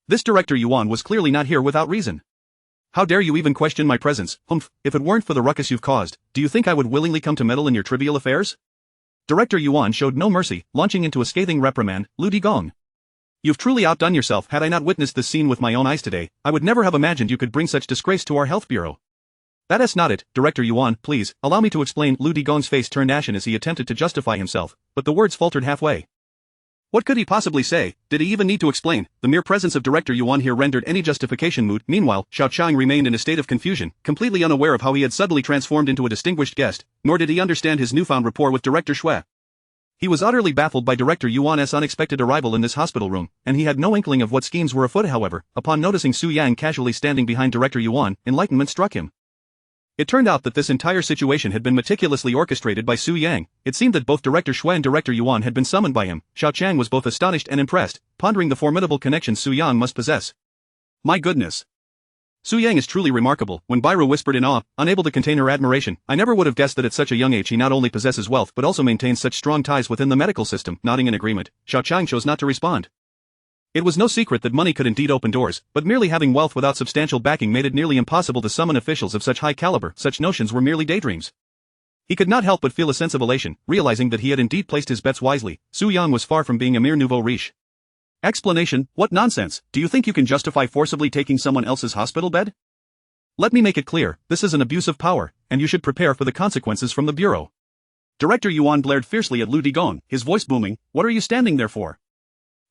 This Director Yuan was clearly not here without reason. How dare you even question my presence? Humph, if it weren't for the ruckus you've caused, do you think I would willingly come to meddle in your trivial affairs? Director Yuan showed no mercy, launching into a scathing reprimand. Lu Digong, you've truly outdone yourself. Had I not witnessed this scene with my own eyes today, I would never have imagined you could bring such disgrace to our health bureau. That's not it, Director Yuan, please, allow me to explain. Lu Digong's face turned ashen as he attempted to justify himself, but the words faltered halfway. What could he possibly say? Did he even need to explain? The mere presence of Director Yuan here rendered any justification moot. Meanwhile, Xiao Qiang remained in a state of confusion, completely unaware of how he had suddenly transformed into a distinguished guest, nor did he understand his newfound rapport with Director Shui. He was utterly baffled by Director Yuan's unexpected arrival in this hospital room, and he had no inkling of what schemes were afoot. However, upon noticing Su Yang casually standing behind Director Yuan, enlightenment struck him. It turned out that this entire situation had been meticulously orchestrated by Su Yang. It seemed that both Director Shui and Director Yuan had been summoned by him. Xiao Qiang was both astonished and impressed, pondering the formidable connections Su Yang must possess. My goodness! Su Yang is truly remarkable. When Bairu whispered in awe, unable to contain her admiration, I never would have guessed that at such a young age he not only possesses wealth but also maintains such strong ties within the medical system. Nodding in agreement, Xiao Qiang chose not to respond. It was no secret that money could indeed open doors, but merely having wealth without substantial backing made it nearly impossible to summon officials of such high caliber. Such notions were merely daydreams. He could not help but feel a sense of elation, realizing that he had indeed placed his bets wisely. Su Yang was far from being a mere nouveau riche. Explanation? What nonsense! Do you think you can justify forcibly taking someone else's hospital bed? Let me make it clear, this is an abuse of power, and you should prepare for the consequences from the bureau. Director Yuan glared fiercely at Lu Digong, his voice booming. What are you standing there for?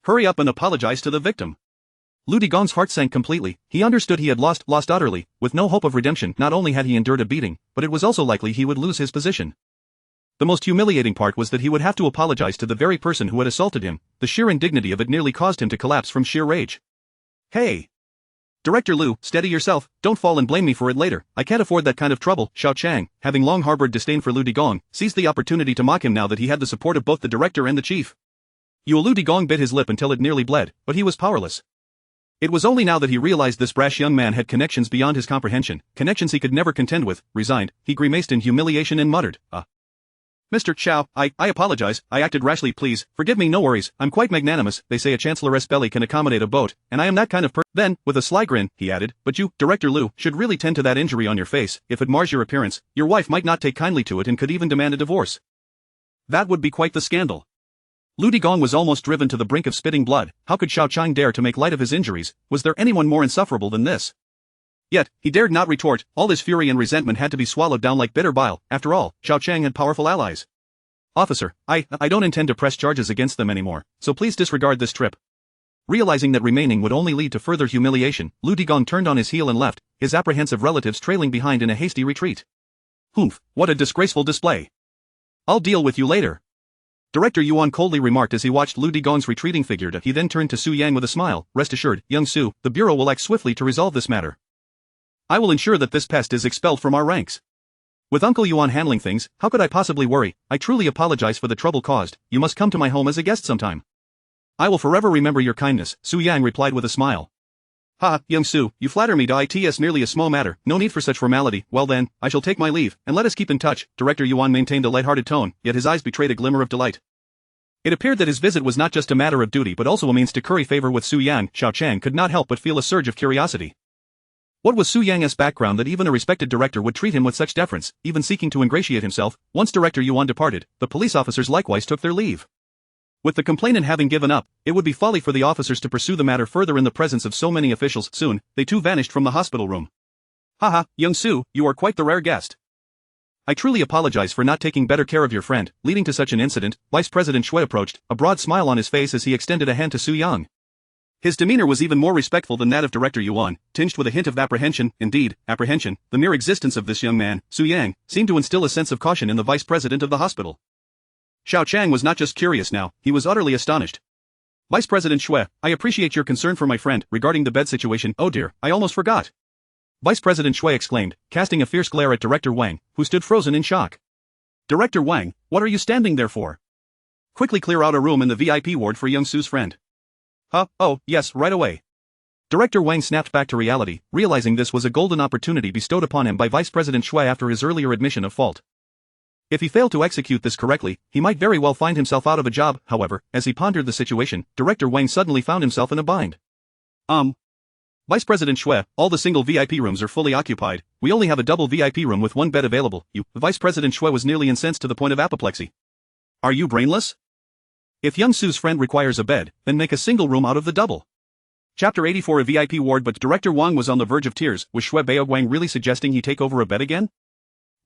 Hurry up and apologize to the victim. Lu Digong's heart sank completely. He understood he had lost utterly, with no hope of redemption. Not only had he endured a beating, but it was also likely he would lose his position. The most humiliating part was that he would have to apologize to the very person who had assaulted him. The sheer indignity of it nearly caused him to collapse from sheer rage. Hey! Director Lu, steady yourself, don't fall and blame me for it later. I can't afford that kind of trouble. Xiao Qiang, having long harbored disdain for Lu Digong, seized the opportunity to mock him now that he had the support of both the director and the chief. Lu Digong bit his lip until it nearly bled, but he was powerless. It was only now that he realized this brash young man had connections beyond his comprehension, connections he could never contend with. Resigned, he grimaced in humiliation and muttered, Mr. Xiao, I apologize, I acted rashly. Please, forgive me. No worries, I'm quite magnanimous. They say a chancellor's belly can accommodate a boat, and I am that kind of person. Then, with a sly grin, he added, but you, Director Lu, should really tend to that injury on your face. If it mars your appearance, your wife might not take kindly to it and could even demand a divorce. That would be quite the scandal. Lu Digong was almost driven to the brink of spitting blood. How could Xiao Qiang dare to make light of his injuries? Was there anyone more insufferable than this? Yet, he dared not retort. All his fury and resentment had to be swallowed down like bitter bile. After all, Xiao Qiang had powerful allies. Officer, I don't intend to press charges against them anymore, so please disregard this trip. Realizing that remaining would only lead to further humiliation, Lu Digong turned on his heel and left, his apprehensive relatives trailing behind in a hasty retreat. Humph, what a disgraceful display. I'll deal with you later. Director Yuan coldly remarked as he watched Lu Digong's retreating figure. He then turned to Su Yang with a smile. Rest assured, young Su, the Bureau will act swiftly to resolve this matter. I will ensure that this pest is expelled from our ranks. With Uncle Yuan handling things, how could I possibly worry? I truly apologize for the trouble caused. You must come to my home as a guest sometime. I will forever remember your kindness, Su Yang replied with a smile. Ha, young Su, you flatter me. It's merely a small matter, no need for such formality. Well then, I shall take my leave, and let us keep in touch. Director Yuan maintained a light-hearted tone, yet his eyes betrayed a glimmer of delight. It appeared that his visit was not just a matter of duty but also a means to curry favor with Su Yang. Xiao Qiang could not help but feel a surge of curiosity. What was Su Yang's background that even a respected director would treat him with such deference, even seeking to ingratiate himself? Once Director Yuan departed, the police officers likewise took their leave. With the complainant having given up, it would be folly for the officers to pursue the matter further in the presence of so many officials. Soon, they too vanished from the hospital room. Haha, young Su, you are quite the rare guest. I truly apologize for not taking better care of your friend, leading to such an incident. Vice President Shui approached, a broad smile on his face as he extended a hand to Su Yang. His demeanor was even more respectful than that of Director Yuan, tinged with a hint of apprehension. Indeed, apprehension, the mere existence of this young man, Su Yang, seemed to instill a sense of caution in the vice president of the hospital. Xiao Qiang was not just curious now, he was utterly astonished. Vice President Shui, I appreciate your concern for my friend regarding the bed situation. Oh dear, I almost forgot. Vice President Shui exclaimed, casting a fierce glare at Director Wang, who stood frozen in shock. Director Wang, what are you standing there for? Quickly clear out a room in the VIP ward for young Su's friend. Huh, oh, yes, right away. Director Wang snapped back to reality, realizing this was a golden opportunity bestowed upon him by Vice President Shui after his earlier admission of fault. If he failed to execute this correctly, he might very well find himself out of a job. However, as he pondered the situation, Director Wang suddenly found himself in a bind. Vice President Shui, all the single VIP rooms are fully occupied. We only have a double VIP room with one bed available. Vice President Shui was nearly incensed to the point of apoplexy. Are you brainless? If young Su's friend requires a bed, then make a single room out of the double. Chapter 84. A VIP ward. But Director Wang was on the verge of tears. Was Shui Baoguang really suggesting he take over a bed again?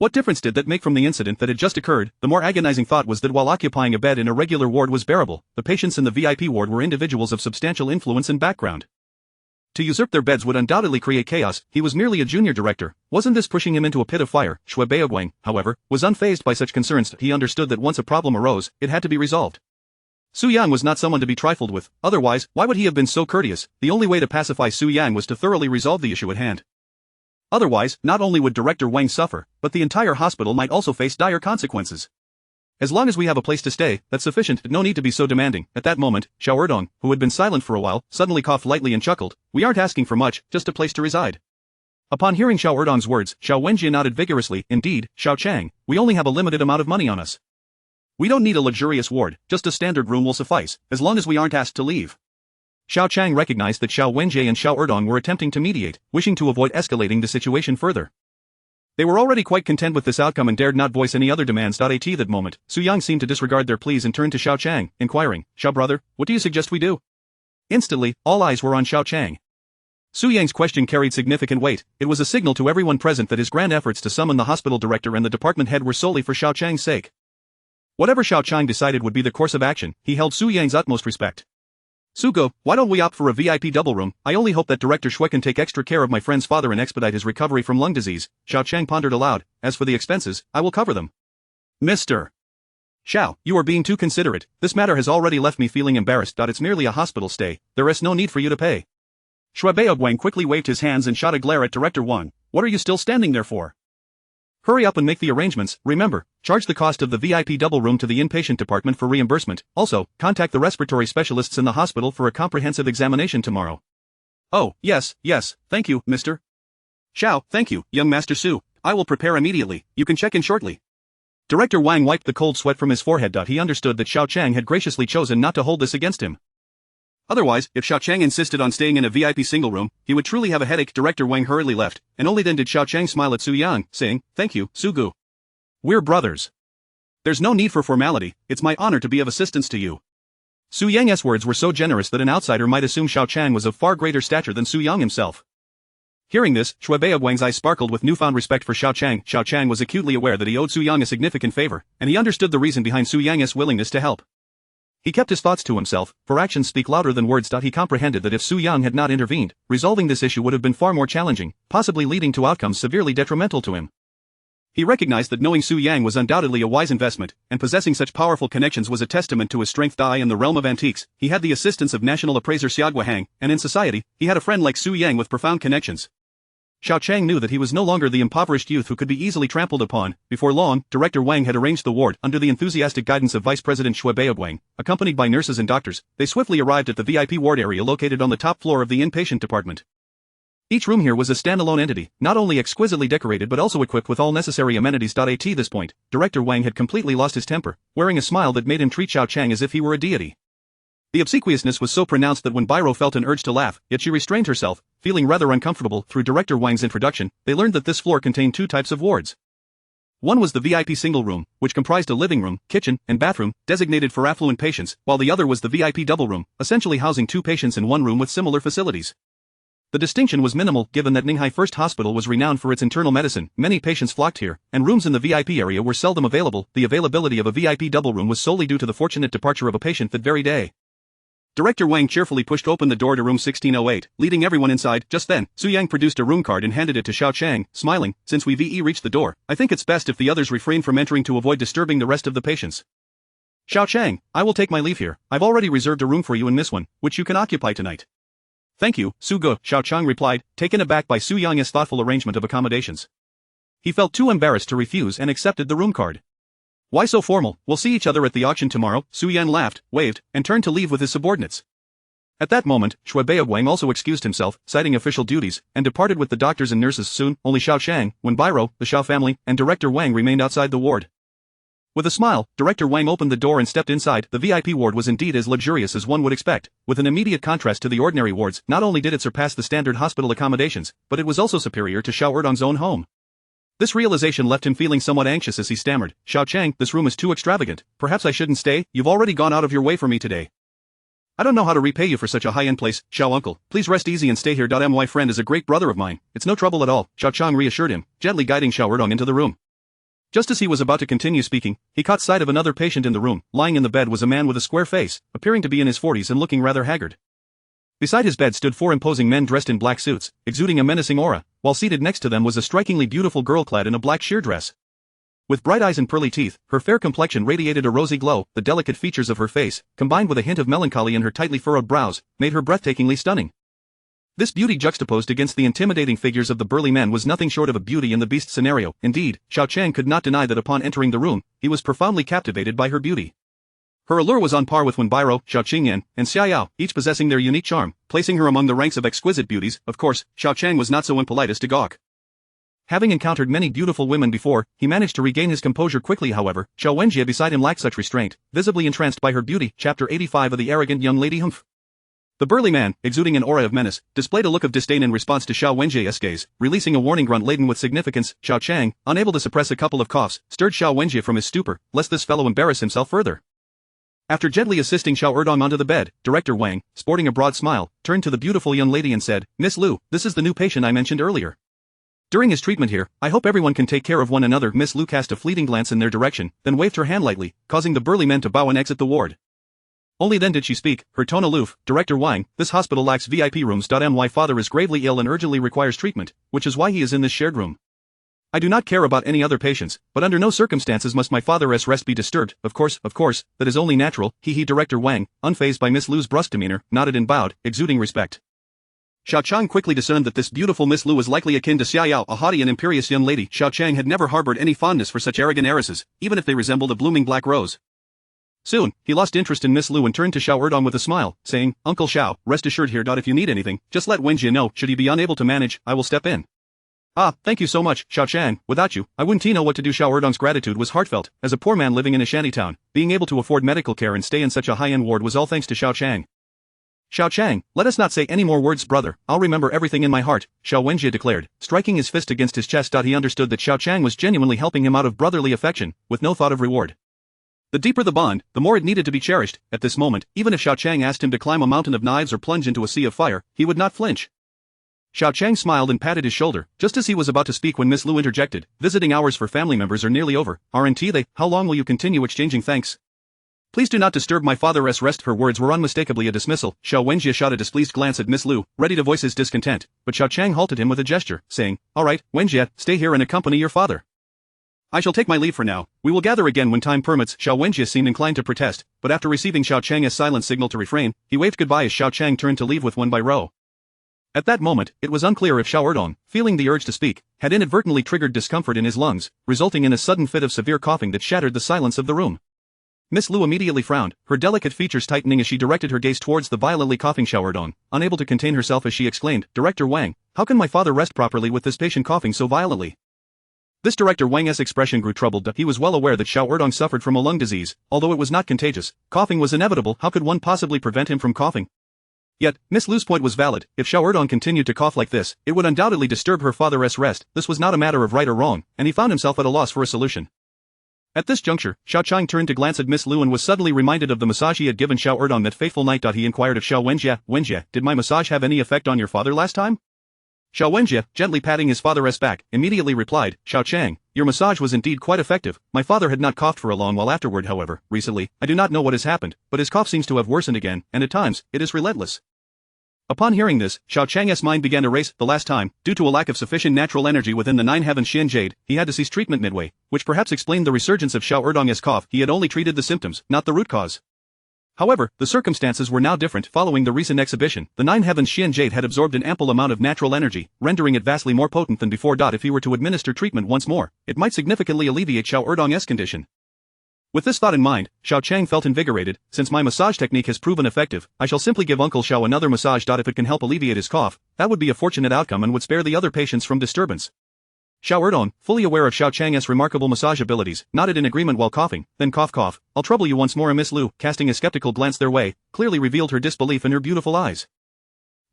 What difference did that make from the incident that had just occurred? The more agonizing thought was that while occupying a bed in a regular ward was bearable, the patients in the VIP ward were individuals of substantial influence and background. To usurp their beds would undoubtedly create chaos. He was merely a junior director. Wasn't this pushing him into a pit of fire? Shui Baoguang, however, was unfazed by such concerns. He understood that once a problem arose, it had to be resolved. Su Yang was not someone to be trifled with, otherwise, why would he have been so courteous? The only way to pacify Su Yang was to thoroughly resolve the issue at hand. Otherwise, not only would Director Wang suffer, but the entire hospital might also face dire consequences. As long as we have a place to stay, that's sufficient, no need to be so demanding. At that moment, Xiao Erdong, who had been silent for a while, suddenly coughed lightly and chuckled. We aren't asking for much, just a place to reside. Upon hearing Xiao Erdong's words, Xiao Wenjie nodded vigorously. Indeed, Xiao Qiang, we only have a limited amount of money on us. We don't need a luxurious ward, just a standard room will suffice, as long as we aren't asked to leave. Xiao Qiang recognized that Xiao Wenjie and Xiao Erdong were attempting to mediate, wishing to avoid escalating the situation further. They were already quite content with this outcome and dared not voice any other demands. At that moment, Su Yang seemed to disregard their pleas and turned to Xiao Qiang, inquiring, Xiao brother, what do you suggest we do? Instantly, all eyes were on Xiao Qiang. Su Yang's question carried significant weight. It was a signal to everyone present that his grand efforts to summon the hospital director and the department head were solely for Xiao Qiang's sake. Whatever Xiao Qiang decided would be the course of action, he held Su Yang's utmost respect. Sugo, why don't we opt for a VIP double room? I only hope that Director Shui can take extra care of my friend's father and expedite his recovery from lung disease. Xiao Qiang pondered aloud. As for the expenses, I will cover them. Mr. Xiao, you are being too considerate. This matter has already left me feeling embarrassed. It's merely a hospital stay. There is no need for you to pay. Shui Baoguang quickly waved his hands and shot a glare at Director Wang. What are you still standing there for? Hurry up and make the arrangements. Remember, charge the cost of the VIP double room to the inpatient department for reimbursement. Also, contact the respiratory specialists in the hospital for a comprehensive examination tomorrow. Oh, yes, thank you, Mr. Xiao. Thank you, young Master Su. I will prepare immediately. You can check in shortly. Director Wang wiped the cold sweat from his forehead. He understood that Xiao Qiang had graciously chosen not to hold this against him. Otherwise, if Xiao Qiang insisted on staying in a VIP single room, he would truly have a headache. Director Wang hurriedly left, and only then did Xiao Qiang smile at Su Yang, saying, Thank you, Sugu. We're brothers. There's no need for formality, it's my honor to be of assistance to you. Su Yang's words were so generous that an outsider might assume Xiao Qiang was of far greater stature than Su Yang himself. Hearing this, Shui Baoguang's eyes sparkled with newfound respect for Xiao Qiang. Xiao Qiang was acutely aware that he owed Su Yang a significant favor, and he understood the reason behind Su Yang's willingness to help. He kept his thoughts to himself, for actions speak louder than words. He comprehended that if Su Yang had not intervened, resolving this issue would have been far more challenging, possibly leading to outcomes severely detrimental to him. He recognized that knowing Xu Yang was undoubtedly a wise investment, and possessing such powerful connections was a testament to his strength. In the realm of antiques, he had the assistance of national appraiser Xiao Qiang, and in society, he had a friend like Xu Yang with profound connections. Xiao Qiang knew that he was no longer the impoverished youth who could be easily trampled upon. Before long, Director Wang had arranged the ward under the enthusiastic guidance of Vice President Shui Beoguang. Accompanied by nurses and doctors, they swiftly arrived at the VIP ward area located on the top floor of the inpatient department. Each room here was a standalone entity, not only exquisitely decorated but also equipped with all necessary amenities. At this point, Director Wang had completely lost his temper, wearing a smile that made him treat Xiao Qiang as if he were a deity. The obsequiousness was so pronounced that when Biro felt an urge to laugh, yet she restrained herself, feeling rather uncomfortable. Through Director Wang's introduction, they learned that this floor contained two types of wards. One was the VIP single room, which comprised a living room, kitchen, and bathroom, designated for affluent patients, while the other was the VIP double room, essentially housing two patients in one room with similar facilities. The distinction was minimal given that Ninghai First Hospital was renowned for its internal medicine. Many patients flocked here, and rooms in the VIP area were seldom available. The availability of a VIP double room was solely due to the fortunate departure of a patient that very day. Director Wang cheerfully pushed open the door to room 1608, leading everyone inside. Just then, Xu Yang produced a room card and handed it to Xiao Qiang, smiling. Since we reached the door, I think it's best if the others refrain from entering to avoid disturbing the rest of the patients. Xiao Qiang, I will take my leave here. I've already reserved a room for you in this one, which you can occupy tonight. Thank you, Su Ge, Xiao Qiang replied, taken aback by Xu Yang's thoughtful arrangement of accommodations. He felt too embarrassed to refuse and accepted the room card. Why so formal? We'll see each other at the auction tomorrow. Xu Yan laughed, waved, and turned to leave with his subordinates. At that moment, Shui Beoguang also excused himself, citing official duties, and departed with the doctors and nurses. Soon, only Xiao Qiang, Wen Biro, the Xiao family, and Director Wang remained outside the ward. With a smile, Director Wang opened the door and stepped inside. The VIP ward was indeed as luxurious as one would expect, with an immediate contrast to the ordinary wards. Not only did it surpass the standard hospital accommodations, but it was also superior to Xiao Erdong's own home. This realization left him feeling somewhat anxious as he stammered, Xiao Qiang, this room is too extravagant. Perhaps I shouldn't stay. You've already gone out of your way for me today. I don't know how to repay you for such a high-end place, Xiao uncle. Please rest easy and stay here. My friend is a great brother of mine. It's no trouble at all, Xiao Qiang reassured him, gently guiding Xiao Erdong into the room. Just as he was about to continue speaking, he caught sight of another patient in the room. Lying in the bed was a man with a square face, appearing to be in his 40s and looking rather haggard. Beside his bed stood four imposing men dressed in black suits, exuding a menacing aura, while seated next to them was a strikingly beautiful girl clad in a black sheer dress. With bright eyes and pearly teeth, her fair complexion radiated a rosy glow. The delicate features of her face, combined with a hint of melancholy in her tightly furrowed brows, made her breathtakingly stunning. This beauty juxtaposed against the intimidating figures of the burly men was nothing short of a Beauty and the Beast scenario. Indeed, Xiao Qiang could not deny that upon entering the room, he was profoundly captivated by her beauty. Her allure was on par with Wen Biro, Xiao Qingyan, and Xiaoyao, each possessing their unique charm, placing her among the ranks of exquisite beauties. Of course, Xiao Qiang was not so impolite as to gawk. Having encountered many beautiful women before, he managed to regain his composure quickly. However, Xiao Wenjie beside him lacked such restraint, visibly entranced by her beauty. Chapter 85 of The Arrogant Young Lady. Humph. The burly man, exuding an aura of menace, displayed a look of disdain in response to Xiao Wenjie's gaze, releasing a warning grunt laden with significance. Xiao Qiang, unable to suppress a couple of coughs, stirred Xiao Wenjie from his stupor, lest this fellow embarrass himself further. After gently assisting Xiao Erdong onto the bed, Director Wang, sporting a broad smile, turned to the beautiful young lady and said, Miss Lu, this is the new patient I mentioned earlier. During his treatment here, I hope everyone can take care of one another. Miss Lu cast a fleeting glance in their direction, then waved her hand lightly, causing the burly men to bow and exit the ward. Only then did she speak, her tone aloof. Director Wang, this hospital lacks VIP rooms. My father is gravely ill and urgently requires treatment, which is why he is in this shared room. I do not care about any other patients, but under no circumstances must my father's rest be disturbed. Of course, that is only natural. Director Wang, unfazed by Miss Lu's brusque demeanor, nodded and bowed, exuding respect. Xiao Qiang quickly discerned that this beautiful Miss Lu was likely akin to Xiaoyao, a haughty and imperious young lady. Xiao Qiang had never harbored any fondness for such arrogant heiresses, even if they resembled a blooming black rose. Soon, he lost interest in Miss Lu and turned to Xiao Erdong with a smile, saying, Uncle Xiao, rest assured here. If you need anything, just let Wenjie know. Should he be unable to manage, I will step in. Ah, thank you so much, Xiao Qiang. Without you, I wouldn't know what to do. Xiao Erdong's gratitude was heartfelt. As a poor man living in a shantytown, being able to afford medical care and stay in such a high-end ward was all thanks to Xiao Qiang. Xiao Qiang, let us not say any more words, brother. I'll remember everything in my heart, Xiao Wenjie declared, striking his fist against his chest. He understood that Xiao Qiang was genuinely helping him out of brotherly affection, with no thought of reward. The deeper the bond, the more it needed to be cherished. At this moment, even if Xiao Qiang asked him to climb a mountain of knives or plunge into a sea of fire, he would not flinch. Xiao Qiang smiled and patted his shoulder, just as he was about to speak when Miss Lu interjected, visiting hours for family members are nearly over, aren't they? How long will you continue exchanging thanks? Please do not disturb my father's rest. Her words were unmistakably a dismissal. Xiao Wenjie shot a displeased glance at Miss Lu, ready to voice his discontent, but Xiao Qiang halted him with a gesture, saying, All right, Wenjie, stay here and accompany your father. I shall take my leave for now. We will gather again when time permits. Xiao Wenjie seemed inclined to protest, but after receiving Xiao Qiang's silent signal to refrain, he waved goodbye as Xiao Qiang turned to leave with one by row. At that moment, it was unclear if Xiao Erdong, feeling the urge to speak, had inadvertently triggered discomfort in his lungs, resulting in a sudden fit of severe coughing that shattered the silence of the room. Miss Lu immediately frowned, her delicate features tightening as she directed her gaze towards the violently coughing Xiao Erdong, unable to contain herself as she exclaimed, "Director Wang, how can my father rest properly with this patient coughing so violently?" This Director Wang's expression grew troubled. He was well aware that Xiao Erdong suffered from a lung disease, although it was not contagious. Coughing was inevitable. How could one possibly prevent him from coughing? Yet, Miss Lu's point was valid. If Xiao Erdong continued to cough like this, it would undoubtedly disturb her father's rest. This was not a matter of right or wrong, and he found himself at a loss for a solution. At this juncture, Xiao Qiang turned to glance at Miss Lu and was suddenly reminded of the massage he had given Xiao Erdong that fateful night. He inquired of Xiao Wenjie, "Wenjie, did my massage have any effect on your father last time?" Xiao Wenjie, gently patting his father's back, immediately replied, "Xiao Qiang, your massage was indeed quite effective. My father had not coughed for a long while afterward. However, recently, I do not know what has happened, but his cough seems to have worsened again, and at times, it is relentless." Upon hearing this, Xiao Qiang's mind began to race. The last time, due to a lack of sufficient natural energy within the nine heavens Xian Jade, he had to cease treatment midway, which perhaps explained the resurgence of Xiao Erdong's cough. He had only treated the symptoms, not the root cause. However, the circumstances were now different. Following the recent exhibition, the nine heavens Xian Jade had absorbed an ample amount of natural energy, rendering it vastly more potent than before. If he were to administer treatment once more, it might significantly alleviate Xiao Erdong's condition. With this thought in mind, Xiao Qiang felt invigorated. Since my massage technique has proven effective, I shall simply give Uncle Xiao another massage. If it can help alleviate his cough, that would be a fortunate outcome and would spare the other patients from disturbance. Xiao Erdong, fully aware of Xiao Qiang's remarkable massage abilities, nodded in agreement while coughing, then cough. "I'll trouble you once more." Miss Lu, casting a skeptical glance their way, clearly revealed her disbelief in her beautiful eyes.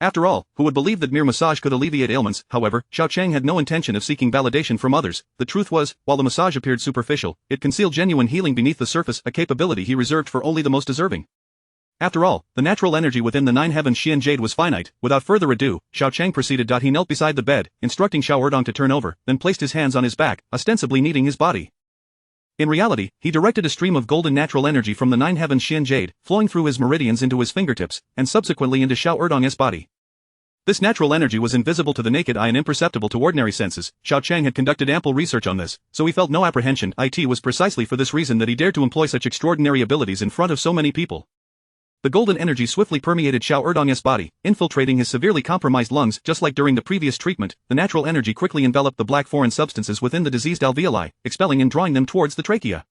After all, who would believe that mere massage could alleviate ailments? However, Xiao Qiang had no intention of seeking validation from others. The truth was, while the massage appeared superficial, it concealed genuine healing beneath the surface, a capability he reserved for only the most deserving. After all, the natural energy within the nine heavens Xian Jade was finite. Without further ado, Xiao Qiang proceeded. He knelt beside the bed, instructing Xiao Erdong to turn over, then placed his hands on his back, ostensibly kneading his body. In reality, he directed a stream of golden natural energy from the nine heavens Xian Jade, flowing through his meridians into his fingertips, and subsequently into Xiao Erdong's body. This natural energy was invisible to the naked eye and imperceptible to ordinary senses. Xiao Qiang had conducted ample research on this, so he felt no apprehension. It was precisely for this reason that he dared to employ such extraordinary abilities in front of so many people. The golden energy swiftly permeated Xiao Erdong's body, infiltrating his severely compromised lungs. Just like during the previous treatment, the natural energy quickly enveloped the black foreign substances within the diseased alveoli, expelling and drawing them towards the trachea.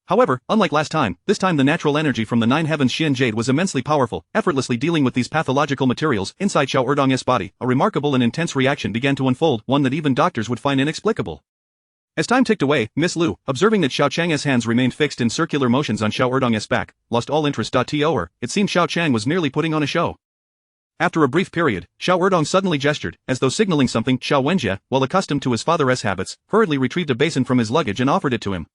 However, unlike last time, this time the natural energy from the nine heavens Xian Jade was immensely powerful, effortlessly dealing with these pathological materials inside Xiao Erdong's body. A remarkable and intense reaction began to unfold, one that even doctors would find inexplicable. As time ticked away, Miss Lu, observing that Xiao Qiang's hands remained fixed in circular motions on Xiao Erdong's back, lost all interest. To her, it seemed Xiao Qiang was merely putting on a show. After a brief period, Xiao Erdong suddenly gestured, as though signaling something. Xiao Wenjie, well accustomed to his father's habits, hurriedly retrieved a basin from his luggage and offered it to him.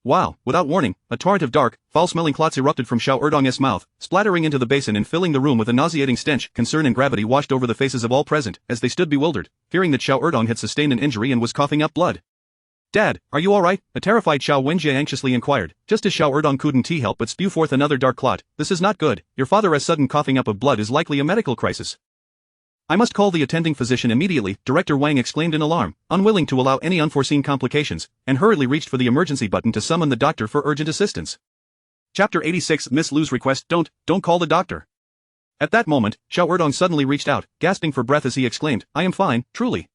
Wow, without warning, a torrent of dark, foul-smelling clots erupted from Xiao Erdong's mouth, splattering into the basin and filling the room with a nauseating stench. Concern and gravity washed over the faces of all present, as they stood bewildered, fearing that Xiao Erdong had sustained an injury and was coughing up blood. "Dad, are you alright?" a terrified Xiao Wenjie anxiously inquired, just as Xiao Erdong couldn't help but spew forth another dark clot. "This is not good. Your father's sudden coughing up of blood is likely a medical crisis. I must call the attending physician immediately," Director Wang exclaimed in alarm, unwilling to allow any unforeseen complications, and hurriedly reached for the emergency button to summon the doctor for urgent assistance. Chapter 86 Miss Lu's request. Don't call the doctor. At that moment, Xiao Erdong suddenly reached out, gasping for breath as he exclaimed, "I am fine, truly."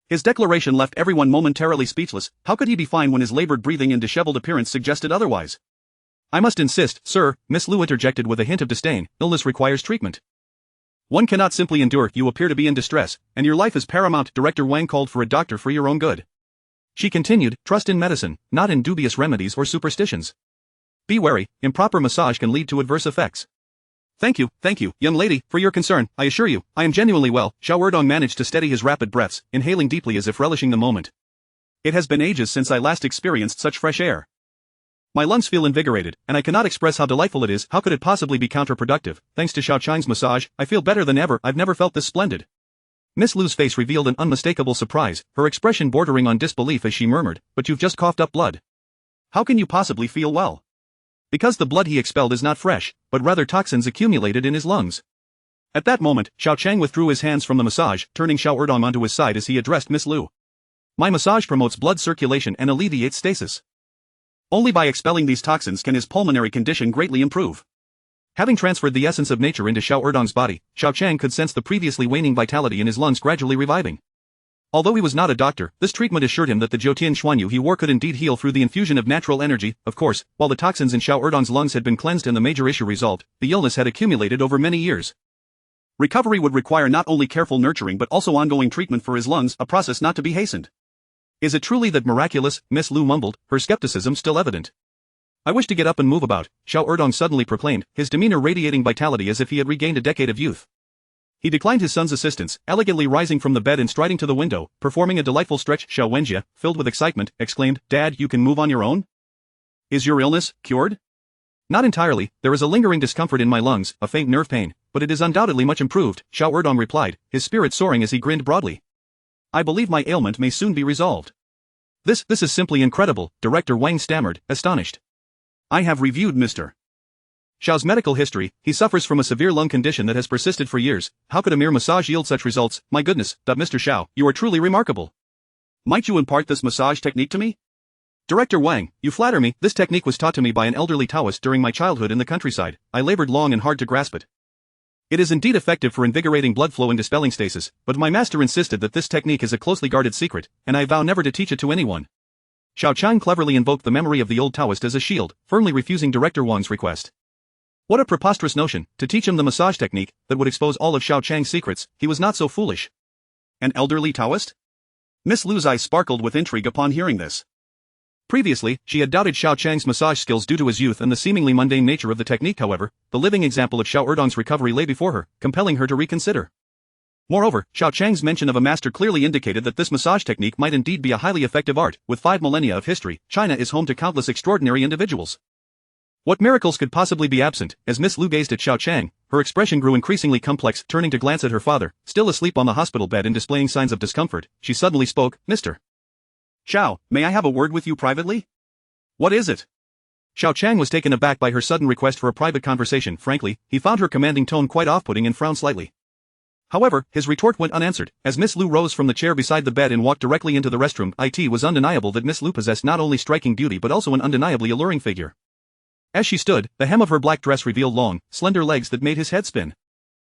His declaration left everyone momentarily speechless. How could he be fine when his labored breathing and disheveled appearance suggested otherwise? "I must insist, sir," Miss Lu interjected with a hint of disdain, "illness requires treatment. One cannot simply endure. You appear to be in distress, and your life is paramount." Director Wang called for a doctor for your own good. She continued, "Trust in medicine, not in dubious remedies or superstitions. Be wary, improper massage can lead to adverse effects." Thank you, young lady, for your concern. I assure you, I am genuinely well." Xiao Erdong managed to steady his rapid breaths, inhaling deeply as if relishing the moment. "It has been ages since I last experienced such fresh air. My lungs feel invigorated, and I cannot express how delightful it is. How could it possibly be counterproductive? Thanks to Xiao Qiang's massage, I feel better than ever. I've never felt this splendid." Miss Lu's face revealed an unmistakable surprise, her expression bordering on disbelief as she murmured, "But you've just coughed up blood. How can you possibly feel well?" "Because the blood he expelled is not fresh, but rather toxins accumulated in his lungs." At that moment, Xiao Qiang withdrew his hands from the massage, turning Xiao Erdong onto his side as he addressed Miss Lu. My massage promotes blood circulation and alleviates stasis. Only by expelling these toxins can his pulmonary condition greatly improve. Having transferred the essence of nature into Xiao Erdong's body, Xiao Qiang could sense the previously waning vitality in his lungs gradually reviving. Although he was not a doctor, this treatment assured him that the Jiutian Xuanyu he wore could indeed heal through the infusion of natural energy. Of course, while the toxins in Xiao Erdong's lungs had been cleansed and the major issue resolved, the illness had accumulated over many years. Recovery would require not only careful nurturing but also ongoing treatment for his lungs, a process not to be hastened. Is it truly that miraculous? Miss Lu mumbled, her skepticism still evident. I wish to get up and move about, Xiao Erdong suddenly proclaimed, his demeanor radiating vitality as if he had regained a decade of youth. He declined his son's assistance, elegantly rising from the bed and striding to the window, performing a delightful stretch. Xiao Wenjie, filled with excitement, exclaimed, Dad, you can move on your own? Is your illness cured? Not entirely, there is a lingering discomfort in my lungs, a faint nerve pain, but it is undoubtedly much improved, Xiao Erdong replied, his spirit soaring as he grinned broadly. I believe my ailment may soon be resolved. This is simply incredible, Director Wang stammered, astonished. I have reviewed Mr. Xiao's medical history. He suffers from a severe lung condition that has persisted for years. How could a mere massage yield such results? My goodness, Mr. Xiao, you are truly remarkable. Might you impart this massage technique to me? Director Wang, you flatter me. This technique was taught to me by an elderly Taoist during my childhood in the countryside. I labored long and hard to grasp it. It is indeed effective for invigorating blood flow and dispelling stasis, but my master insisted that this technique is a closely guarded secret, and I vow never to teach it to anyone. Xiao Qiang cleverly invoked the memory of the old Taoist as a shield, firmly refusing Director Wang's request. What a preposterous notion, to teach him the massage technique that would expose all of Xiao Qiang's secrets. He was not so foolish. An elderly Taoist? Miss Lu's eyes sparkled with intrigue upon hearing this. Previously, she had doubted Xiao Qiang's massage skills due to his youth and the seemingly mundane nature of the technique. However, the living example of Xiao Erdong's recovery lay before her, compelling her to reconsider. Moreover, Xiao Qiang's mention of a master clearly indicated that this massage technique might indeed be a highly effective art. With 5 millennia of history, China is home to countless extraordinary individuals. What miracles could possibly be absent? As Miss Lu gazed at Xiao Qiang, her expression grew increasingly complex. Turning to glance at her father, still asleep on the hospital bed and displaying signs of discomfort, she suddenly spoke, Mr. Xiao, may I have a word with you privately? What is it? Xiao Qiang was taken aback by her sudden request for a private conversation. Frankly, he found her commanding tone quite off-putting and frowned slightly. However, his retort went unanswered, as Miss Lu rose from the chair beside the bed and walked directly into the restroom. It was undeniable that Miss Lu possessed not only striking beauty but also an undeniably alluring figure. As she stood, the hem of her black dress revealed long, slender legs that made his head spin.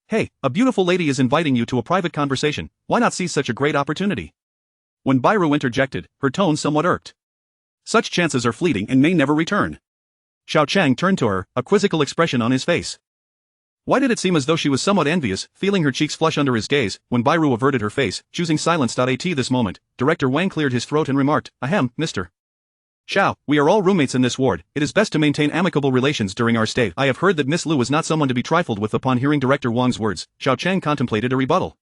Hey, a beautiful lady is inviting you to a private conversation, why not seize such a great opportunity? When Bairu interjected, her tone somewhat irked. Such chances are fleeting and may never return. Xiao Qiang turned to her, a quizzical expression on his face. Why did it seem as though she was somewhat envious, feeling her cheeks flush under his gaze, when Bairu averted her face, choosing silence. At this moment, Director Wang cleared his throat and remarked, Ahem, Mr. Xiao, we are all roommates in this ward. It is best to maintain amicable relations during our stay. I have heard that Miss Lu was not someone to be trifled with. Upon hearing Director Wang's words, Xiao Qiang contemplated a rebuttal.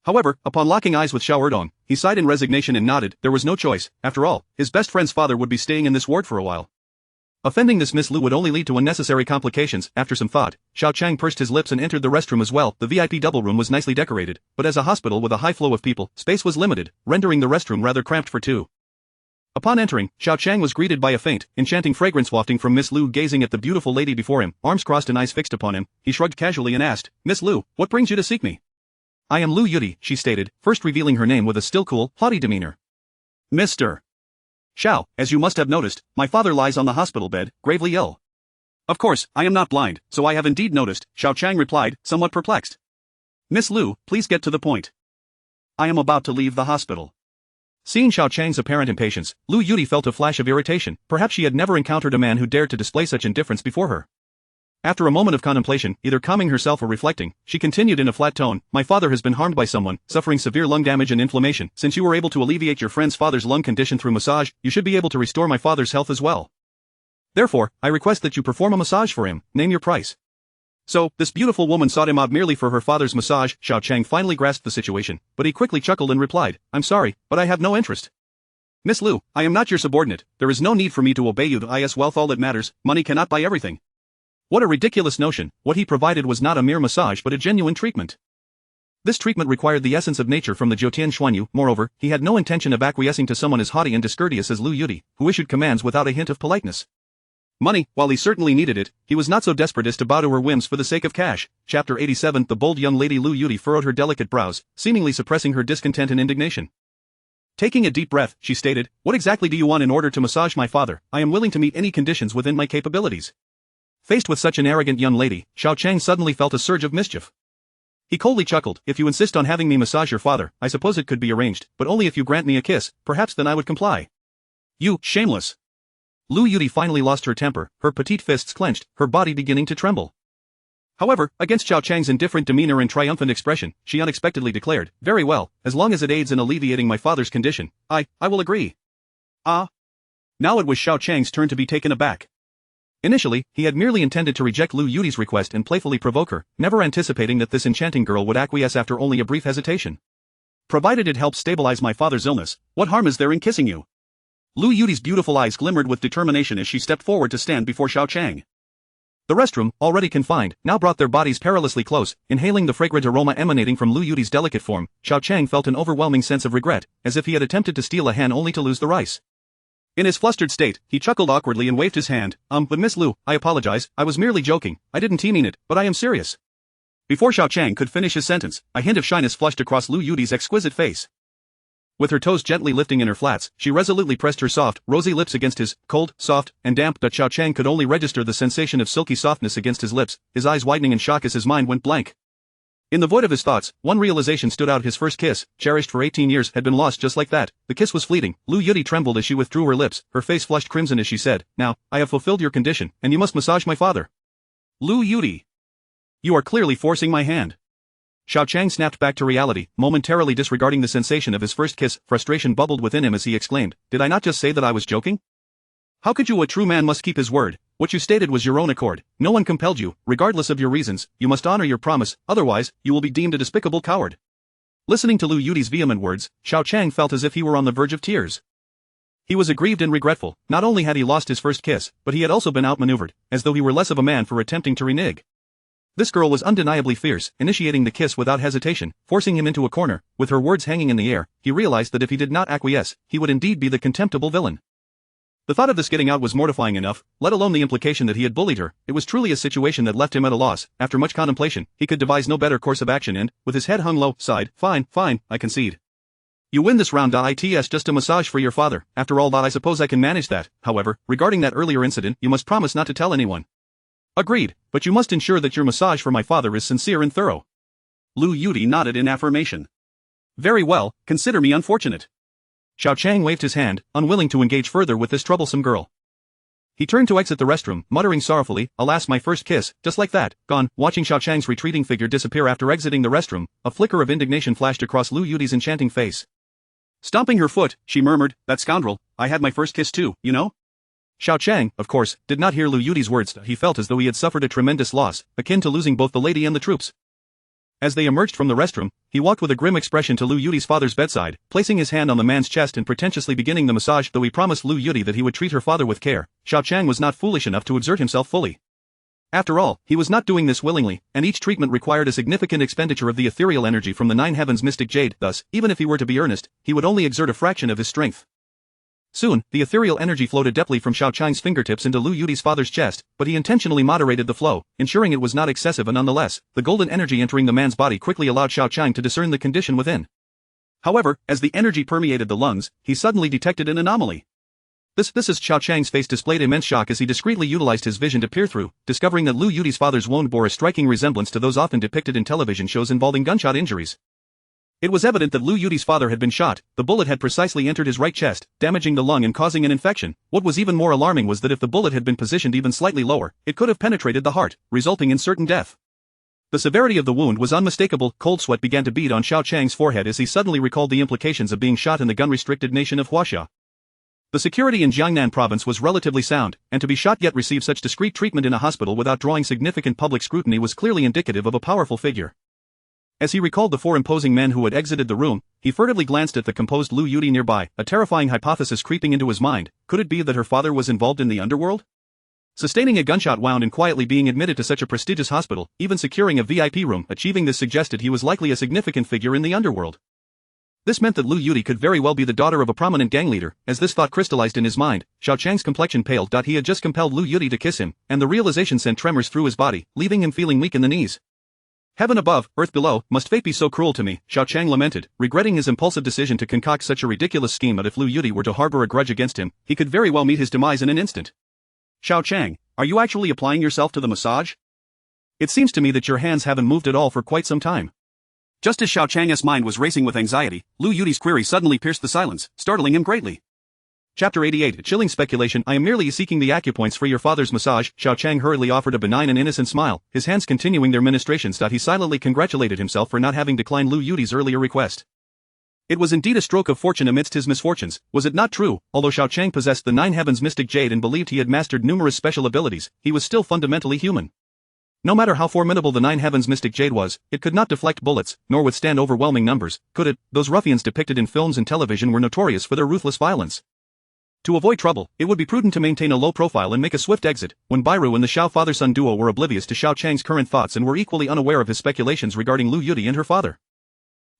However, upon locking eyes with Xiao Erdong, he sighed in resignation and nodded. There was no choice. After all, his best friend's father would be staying in this ward for a while. Offending this Miss Lu would only lead to unnecessary complications. After some thought, Xiao Qiang pursed his lips and entered the restroom as well. The VIP double room was nicely decorated, but as a hospital with a high flow of people, space was limited, rendering the restroom rather cramped for two. Upon entering, Xiao Qiang was greeted by a faint, enchanting fragrance wafting from Miss Lu. Gazing at the beautiful lady before him, arms crossed and eyes fixed upon him, he shrugged casually and asked, Miss Lu, what brings you to seek me? I am Lu Yuti, she stated, first revealing her name with a still cool, haughty demeanor. Mr. Xiao, as you must have noticed, my father lies on the hospital bed, gravely ill. Of course, I am not blind, so I have indeed noticed, Xiao Qiang replied, somewhat perplexed. Miss Lu, please get to the point. I am about to leave the hospital. Seeing Xiao Qiang's apparent impatience, Lu Yuti felt a flash of irritation. Perhaps she had never encountered a man who dared to display such indifference before her. After a moment of contemplation, either calming herself or reflecting, she continued in a flat tone, My father has been harmed by someone, suffering severe lung damage and inflammation. Since you were able to alleviate your friend's father's lung condition through massage, you should be able to restore my father's health as well. Therefore, I request that you perform a massage for him. Name your price. So, this beautiful woman sought him out merely for her father's massage. Xiao Qiang finally grasped the situation, but he quickly chuckled and replied, I'm sorry, but I have no interest. Miss Lu, I am not your subordinate. There is no need for me to obey you. Wealth all that matters. Money cannot buy everything. What a ridiculous notion. What he provided was not a mere massage but a genuine treatment. This treatment required the essence of nature from the Jiutian Xuanyu. Moreover, he had no intention of acquiescing to someone as haughty and discourteous as Lu Yuti, who issued commands without a hint of politeness. Money, while he certainly needed it, he was not so desperate as to bow to her whims for the sake of cash. Chapter 87. The bold young lady Lu Yuti furrowed her delicate brows, seemingly suppressing her discontent and indignation. Taking a deep breath, she stated, "What exactly do you want in order to massage my father? I am willing to meet any conditions within my capabilities." Faced with such an arrogant young lady, Xiao Qiang suddenly felt a surge of mischief. He coldly chuckled, "If you insist on having me massage your father, I suppose it could be arranged, but only if you grant me a kiss, perhaps then I would comply." "You, shameless!" Lu Yudi finally lost her temper, her petite fists clenched, her body beginning to tremble. However, against Xiao Qiang's indifferent demeanor and triumphant expression, she unexpectedly declared, "Very well, as long as it aids in alleviating my father's condition, I will agree." Ah. Now it was Xiao Qiang's turn to be taken aback. Initially, he had merely intended to reject Lu Yudi's request and playfully provoke her, never anticipating that this enchanting girl would acquiesce after only a brief hesitation. "Provided it helps stabilize my father's illness, what harm is there in kissing you?" Lu Yudi's beautiful eyes glimmered with determination as she stepped forward to stand before Xiao Qiang. The restroom, already confined, now brought their bodies perilously close. Inhaling the fragrant aroma emanating from Lu Yudi's delicate form, Xiao Qiang felt an overwhelming sense of regret, as if he had attempted to steal a hen only to lose the rice. In his flustered state, he chuckled awkwardly and waved his hand. But Miss Lu, I apologize, I was merely joking, I didn't mean it, but I am serious." Before Xiao Qiang could finish his sentence, a hint of shyness flushed across Lu Yudi's exquisite face. With her toes gently lifting in her flats, she resolutely pressed her soft, rosy lips against his, cold, soft, and damp, but Xiao Qiang could only register the sensation of silky softness against his lips, his eyes widening in shock as his mind went blank. In the void of his thoughts, one realization stood out: his first kiss, cherished for 18 years, had been lost just like that. The kiss was fleeting. Lu Yudi trembled as she withdrew her lips, her face flushed crimson as she said, "Now, I have fulfilled your condition, and you must massage my father." "Lu Yudi, you are clearly forcing my hand." Xiao Qiang snapped back to reality, momentarily disregarding the sensation of his first kiss. Frustration bubbled within him as he exclaimed, "Did I not just say that I was joking? How could you? A true man must keep his word. What you stated was your own accord. No one compelled you. Regardless of your reasons, you must honor your promise, otherwise, you will be deemed a despicable coward." Listening to Lu Yudi's vehement words, Xiao Qiang felt as if he were on the verge of tears. He was aggrieved and regretful. Not only had he lost his first kiss, but he had also been outmaneuvered, as though he were less of a man for attempting to renege. This girl was undeniably fierce, initiating the kiss without hesitation, forcing him into a corner. With her words hanging in the air, he realized that if he did not acquiesce, he would indeed be the contemptible villain. The thought of this getting out was mortifying enough, let alone the implication that he had bullied her. It was truly a situation that left him at a loss. After much contemplation, he could devise no better course of action and, with his head hung low, sighed, Fine, I concede. You win this round. It's just a massage for your father. After all that, I suppose I can manage that. However, regarding that earlier incident, you must promise not to tell anyone." "Agreed, but you must ensure that your massage for my father is sincere and thorough." Lu Yudi nodded in affirmation. "Very well, consider me unfortunate." Xiao Qiang waved his hand, unwilling to engage further with this troublesome girl. He turned to exit the restroom, muttering sorrowfully, "Alas, my first kiss, just like that, gone." Watching Xiao Qiang's retreating figure disappear after exiting the restroom, a flicker of indignation flashed across Lu Yudi's enchanting face. Stomping her foot, she murmured, "That scoundrel, I had my first kiss too, you know?" Xiao Qiang, of course, did not hear Lu Yudi's words. He felt as though he had suffered a tremendous loss, akin to losing both the lady and the troops. As they emerged from the restroom, he walked with a grim expression to Lu Yudi's father's bedside, placing his hand on the man's chest and pretentiously beginning the massage. Though he promised Lu Yudi that he would treat her father with care, Xiao Qiang was not foolish enough to exert himself fully. After all, he was not doing this willingly, and each treatment required a significant expenditure of the ethereal energy from the nine heavens' mystic jade. Thus, even if he were to be earnest, he would only exert a fraction of his strength. Soon, the ethereal energy flowed adeptly from Xiao Qiang's fingertips into Lu Yudi's father's chest, but he intentionally moderated the flow, ensuring it was not excessive, and nonetheless, the golden energy entering the man's body quickly allowed Xiao Qiang to discern the condition within. However, as the energy permeated the lungs, he suddenly detected an anomaly. This is Xiao Qiang's face displayed immense shock as he discreetly utilized his vision to peer through, discovering that Lu Yudi's father's wound bore a striking resemblance to those often depicted in television shows involving gunshot injuries. It was evident that Lu Yudi's father had been shot. The bullet had precisely entered his right chest, damaging the lung and causing an infection. What was even more alarming was that if the bullet had been positioned even slightly lower, it could have penetrated the heart, resulting in certain death. The severity of the wound was unmistakable. Cold sweat began to bead on Xiao Qiang's forehead as he suddenly recalled the implications of being shot in the gun-restricted nation of Huaxia. The security in Jiangnan province was relatively sound, and to be shot yet receive such discreet treatment in a hospital without drawing significant public scrutiny was clearly indicative of a powerful figure. As he recalled the four imposing men who had exited the room, he furtively glanced at the composed Lu Yudi nearby, a terrifying hypothesis creeping into his mind. Could it be that her father was involved in the underworld? Sustaining a gunshot wound and quietly being admitted to such a prestigious hospital, even securing a VIP room, achieving this suggested he was likely a significant figure in the underworld. This meant that Lu Yudi could very well be the daughter of a prominent gang leader. As this thought crystallized in his mind, Xiao Qiang's complexion paled. He had just compelled Lu Yudi to kiss him, and the realization sent tremors through his body, leaving him feeling weak in the knees. Heaven above, earth below, must fate be so cruel to me, Xiao Qiang lamented, regretting his impulsive decision to concoct such a ridiculous scheme that if Lu Yudi were to harbor a grudge against him, he could very well meet his demise in an instant. Xiao Qiang, are you actually applying yourself to the massage? It seems to me that your hands haven't moved at all for quite some time. Just as Xiao Qiang's mind was racing with anxiety, Lu Yudi's query suddenly pierced the silence, startling him greatly. Chapter 88 A chilling speculation. I am merely seeking the acupoints for your father's massage. Xiao Qiang hurriedly offered a benign and innocent smile, his hands continuing their ministrations. He silently congratulated himself for not having declined Lu Yudi's earlier request. It was indeed a stroke of fortune amidst his misfortunes, was it not true? Although Xiao Qiang possessed the Nine Heavens mystic jade and believed he had mastered numerous special abilities, he was still fundamentally human. No matter how formidable the Nine Heavens mystic jade was, it could not deflect bullets, nor withstand overwhelming numbers, could it? Those ruffians depicted in films and television were notorious for their ruthless violence. To avoid trouble, it would be prudent to maintain a low profile and make a swift exit. When Bairu and the Xiao father-son duo were oblivious to Xiao Qiang's current thoughts and were equally unaware of his speculations regarding Lu Yudi and her father.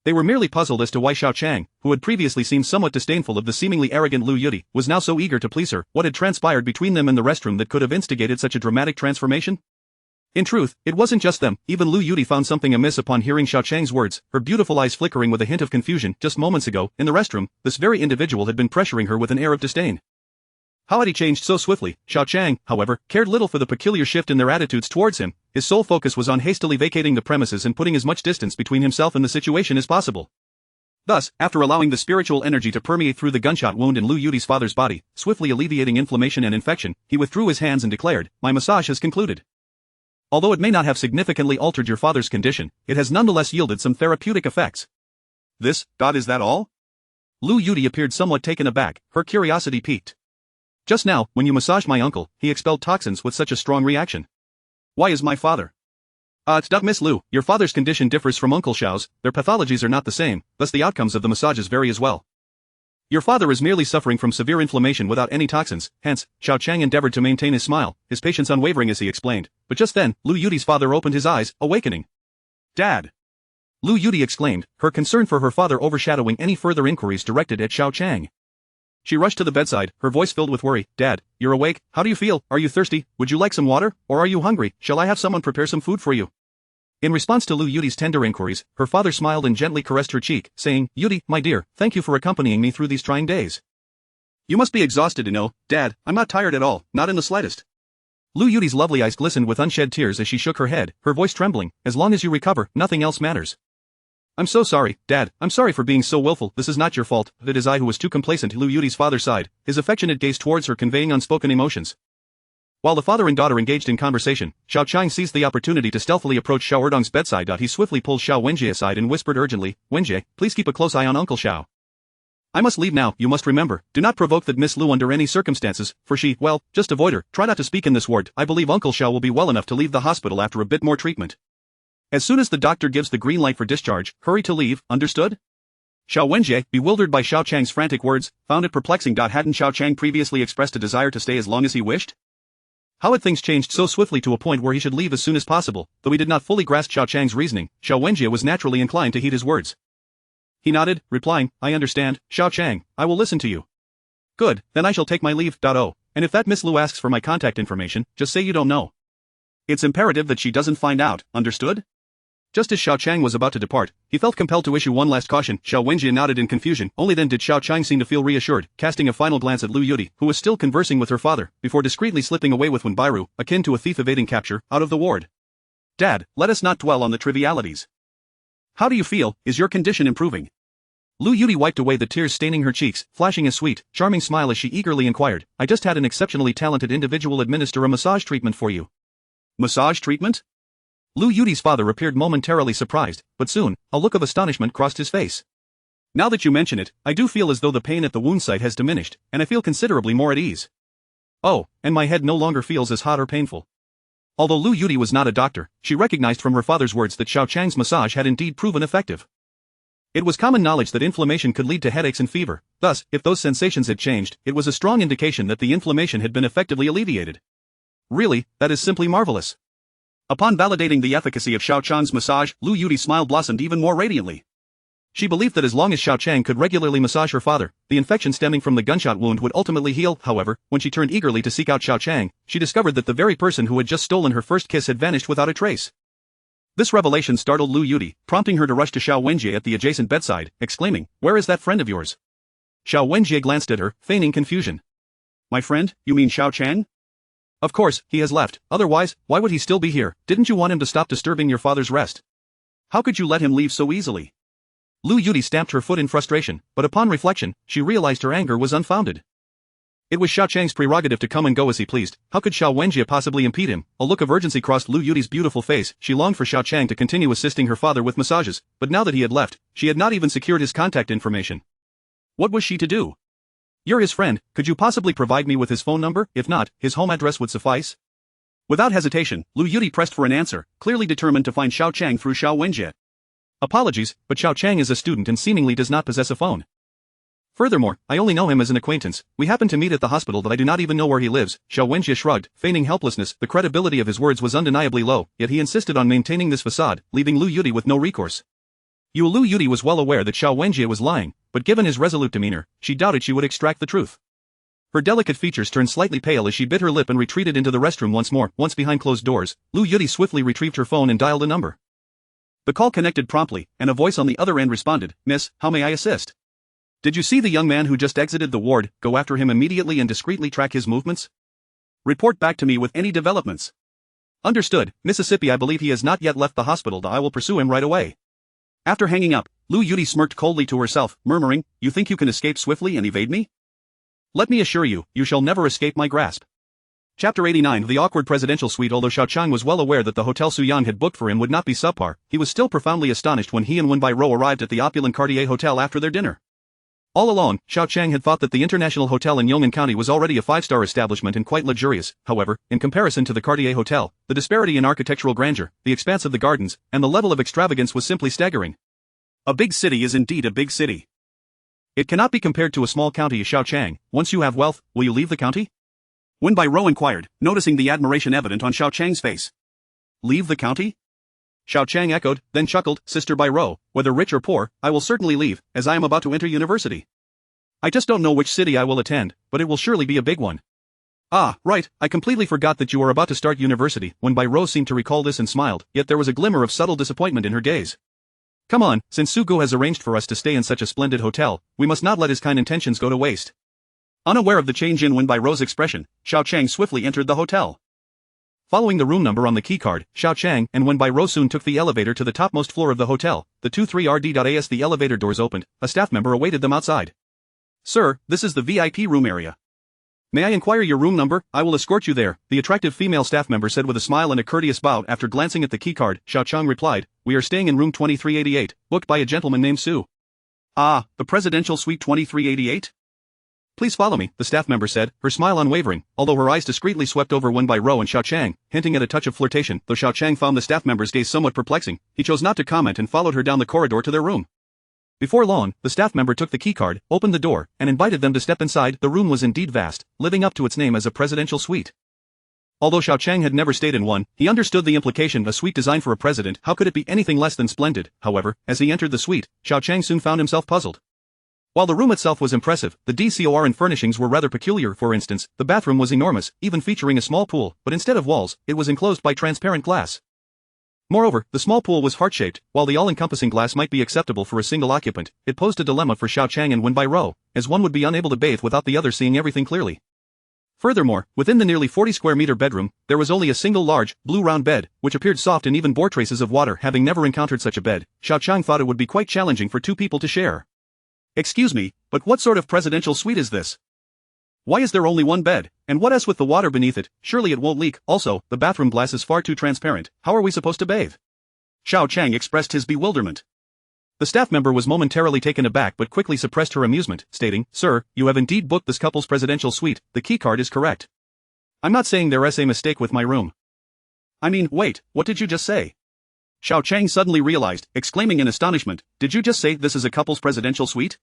They were merely puzzled as to why Xiao Qiang, who had previously seemed somewhat disdainful of the seemingly arrogant Lu Yudi, was now so eager to please her. What had transpired between them in the restroom that could have instigated such a dramatic transformation? In truth, it wasn't just them. Even Lu Yudi found something amiss upon hearing Xiao Qiang's words, her beautiful eyes flickering with a hint of confusion. Just moments ago, in the restroom, this very individual had been pressuring her with an air of disdain. How had he changed so swiftly? Xiao Qiang, however, cared little for the peculiar shift in their attitudes towards him. His sole focus was on hastily vacating the premises and putting as much distance between himself and the situation as possible. Thus, after allowing the spiritual energy to permeate through the gunshot wound in Lu Yudi's father's body, swiftly alleviating inflammation and infection, he withdrew his hands and declared, "My massage has concluded. Although it may not have significantly altered your father's condition, it has nonetheless yielded some therapeutic effects." "This, God, is that all?" Lu Yudi appeared somewhat taken aback, her curiosity piqued. "Just now, when you massaged my uncle, he expelled toxins with such a strong reaction. Why is my father?" Miss Lu, your father's condition differs from Uncle Xiao's, their pathologies are not the same, thus the outcomes of the massages vary as well. Your father is merely suffering from severe inflammation without any toxins, hence, Xiao Qiang endeavored to maintain his smile, his patience unwavering as he explained, but just then, Lu Yudi's father opened his eyes, awakening. "Dad!" Lu Yudi exclaimed, her concern for her father overshadowing any further inquiries directed at Xiao Qiang. She rushed to the bedside, her voice filled with worry. "Dad, you're awake? How do you feel? Are you thirsty? Would you like some water? Or are you hungry? Shall I have someone prepare some food for you?" In response to Lu Yudi's tender inquiries, her father smiled and gently caressed her cheek, saying, "Yudi, my dear, thank you for accompanying me through these trying days. You must be exhausted to know, Dad, I'm not tired at all, not in the slightest." Lu Yudi's lovely eyes glistened with unshed tears as she shook her head, her voice trembling. "As long as you recover, nothing else matters." "I'm so sorry, Dad, I'm sorry for being so willful. This is not your fault, it is I who was too complacent." Lu Yudi's father sighed, his affectionate gaze towards her conveying unspoken emotions. While the father and daughter engaged in conversation, Xiao Qiang seized the opportunity to stealthily approach Xiao Erdong's bedside. He swiftly pulled Xiao Wenjie aside and whispered urgently, "Wenjie, please keep a close eye on Uncle Xiao. I must leave now, you must remember, do not provoke that Miss Lu under any circumstances, for she, well, just avoid her, try not to speak in this ward. I believe Uncle Xiao will be well enough to leave the hospital after a bit more treatment. As soon as the doctor gives the green light for discharge, hurry to leave, understood?" Xiao Wenjie, bewildered by Xiao Qiang's frantic words, found it perplexing. Hadn't Xiao Qiang previously expressed a desire to stay as long as he wished? How had things changed so swiftly to a point where he should leave as soon as possible? Though he did not fully grasp Xiao Qiang's reasoning, Xiao Wenjie was naturally inclined to heed his words. He nodded, replying, "I understand, Xiao Qiang, I will listen to you." "Good, then I shall take my leave. And if that Miss Lu asks for my contact information, just say you don't know. It's imperative that she doesn't find out, understood?" Just as Xiao Qiang was about to depart, he felt compelled to issue one last caution. Xiao Wenjie nodded in confusion. Only then did Xiao Qiang seem to feel reassured, casting a final glance at Lu Yudi, who was still conversing with her father, before discreetly slipping away with Wenbairu, akin to a thief evading capture, out of the ward. "Dad, let us not dwell on the trivialities. How do you feel? Is your condition improving?" Lu Yudi wiped away the tears staining her cheeks, flashing a sweet, charming smile as she eagerly inquired, "I just had an exceptionally talented individual administer a massage treatment for you." "Massage treatment?" Lu Yudi's father appeared momentarily surprised, but soon, a look of astonishment crossed his face. "Now that you mention it, I do feel as though the pain at the wound site has diminished, and I feel considerably more at ease. Oh, and my head no longer feels as hot or painful." Although Lu Yudi was not a doctor, she recognized from her father's words that Xiao Qiang's massage had indeed proven effective. It was common knowledge that inflammation could lead to headaches and fever, thus, if those sensations had changed, it was a strong indication that the inflammation had been effectively alleviated. "Really, that is simply marvelous." Upon validating the efficacy of Xiao Qiang's massage, Lu Yudi's smile blossomed even more radiantly. She believed that as long as Xiao Qiang could regularly massage her father, the infection stemming from the gunshot wound would ultimately heal. However, when she turned eagerly to seek out Xiao Qiang, she discovered that the very person who had just stolen her first kiss had vanished without a trace. This revelation startled Lu Yudi, prompting her to rush to Xiao Wenjie at the adjacent bedside, exclaiming, "Where is that friend of yours?" Xiao Wenjie glanced at her, feigning confusion. "My friend, you mean Xiao Qiang?" "Of course, he has left, otherwise, why would he still be here? Didn't you want him to stop disturbing your father's rest? How could you let him leave so easily?" Lu Yudi stamped her foot in frustration, but upon reflection, she realized her anger was unfounded. It was Xiao Qiang's prerogative to come and go as he pleased. How could Xiao Wenjie possibly impede him? A look of urgency crossed Lu Yudi's beautiful face. She longed for Xiao Qiang to continue assisting her father with massages, but now that he had left, she had not even secured his contact information. What was she to do? "You're his friend, could you possibly provide me with his phone number? If not, his home address would suffice." Without hesitation, Lu Yudi pressed for an answer, clearly determined to find Xiao Qiang through Xiao Wenjie. "Apologies, but Xiao Qiang is a student and seemingly does not possess a phone. Furthermore, I only know him as an acquaintance. We happen to meet at the hospital but I do not even know where he lives." Xiao Wenjie shrugged, feigning helplessness. The credibility of his words was undeniably low, yet he insisted on maintaining this facade, leaving Lu Yudi with no recourse. Lu Yudi was well aware that Xiao Wenjie was lying, but given his resolute demeanor, she doubted she would extract the truth. Her delicate features turned slightly pale as she bit her lip and retreated into the restroom once more. Once behind closed doors, Lu Yudi swiftly retrieved her phone and dialed a number. The call connected promptly, and a voice on the other end responded, "Miss, how may I assist?" "Did you see the young man who just exited the ward? Go after him immediately and discreetly track his movements. Report back to me with any developments." "Understood, Mississippi. I believe he has not yet left the hospital. I will pursue him right away." After hanging up, Lu Yudi smirked coldly to herself, murmuring, "You think you can escape swiftly and evade me? Let me assure you, you shall never escape my grasp." Chapter 89. The awkward presidential suite. Although Xiao Qiang was well aware that the hotel Su Yang had booked for him would not be subpar, he was still profoundly astonished when he and Wen Bairuo arrived at the opulent Cartier Hotel after their dinner. All along, Xiao Qiang had thought that the International Hotel in Yong'an County was already a five-star establishment and quite luxurious. However, in comparison to the Cartier Hotel, the disparity in architectural grandeur, the expanse of the gardens, and the level of extravagance was simply staggering. A big city is indeed a big city. It cannot be compared to a small county. Xiao Qiang, once you have wealth, will you leave the county? Wen Bairuo inquired, noticing the admiration evident on Xiao Qiang's face. Leave the county? Xiao Qiang echoed, then chuckled, "Sister Bairuo, whether rich or poor, I will certainly leave, as I am about to enter university. I just don't know which city I will attend, but it will surely be a big one." "Ah, right, I completely forgot that you are about to start university." Wen Bairuo seemed to recall this and smiled, yet there was a glimmer of subtle disappointment in her gaze. "Come on, since Su Gu has arranged for us to stay in such a splendid hotel, we must not let his kind intentions go to waste." Unaware of the change in Wen Bairuo's expression, Xiao Qiang swiftly entered the hotel. Following the room number on the keycard, Xiao Qiang and Wen Bairuo soon took the elevator to the topmost floor of the hotel. The 23RD.AS. The elevator doors opened, a staff member awaited them outside. "Sir, this is the VIP room area. May I inquire your room number? I will escort you there," the attractive female staff member said with a smile and a courteous bow. After glancing at the keycard, Xiao Qiang replied, "We are staying in room 2388, booked by a gentleman named Su." "Ah, the presidential suite 2388? Please follow me," the staff member said, her smile unwavering, although her eyes discreetly swept over Wen Bairuo and Xiao Qiang, hinting at a touch of flirtation. Though Xiao Qiang found the staff member's gaze somewhat perplexing, he chose not to comment and followed her down the corridor to their room. Before long, the staff member took the keycard, opened the door, and invited them to step inside. The room was indeed vast, living up to its name as a presidential suite. Although Xiao Qiang had never stayed in one, he understood the implication. A suite designed for a president, how could it be anything less than splendid? However, as he entered the suite, Xiao Qiang soon found himself puzzled. While the room itself was impressive, the decor and furnishings were rather peculiar. For instance, the bathroom was enormous, even featuring a small pool, but instead of walls, it was enclosed by transparent glass. Moreover, the small pool was heart-shaped. While the all-encompassing glass might be acceptable for a single occupant, it posed a dilemma for Xiao Qiang and Wen Bairuo, as one would be unable to bathe without the other seeing everything clearly. Furthermore, within the nearly 40-square-meter bedroom, there was only a single large, blue round bed, which appeared soft and even bore traces of water. Having never encountered such a bed, Xiao Qiang thought it would be quite challenging for two people to share. "Excuse me, but what sort of presidential suite is this? Why is there only one bed, and what else with the water beneath it? Surely it won't leak. Also, the bathroom glass is far too transparent. How are we supposed to bathe?" Xiao Qiang expressed his bewilderment. The staff member was momentarily taken aback but quickly suppressed her amusement, stating, "Sir, you have indeed booked this couple's presidential suite. The keycard is correct. I'm not saying there's a mistake with my room." "I mean, wait, what did you just say?" Xiao Qiang suddenly realized, exclaiming in astonishment, "Did you just say this is a couple's presidential suite?"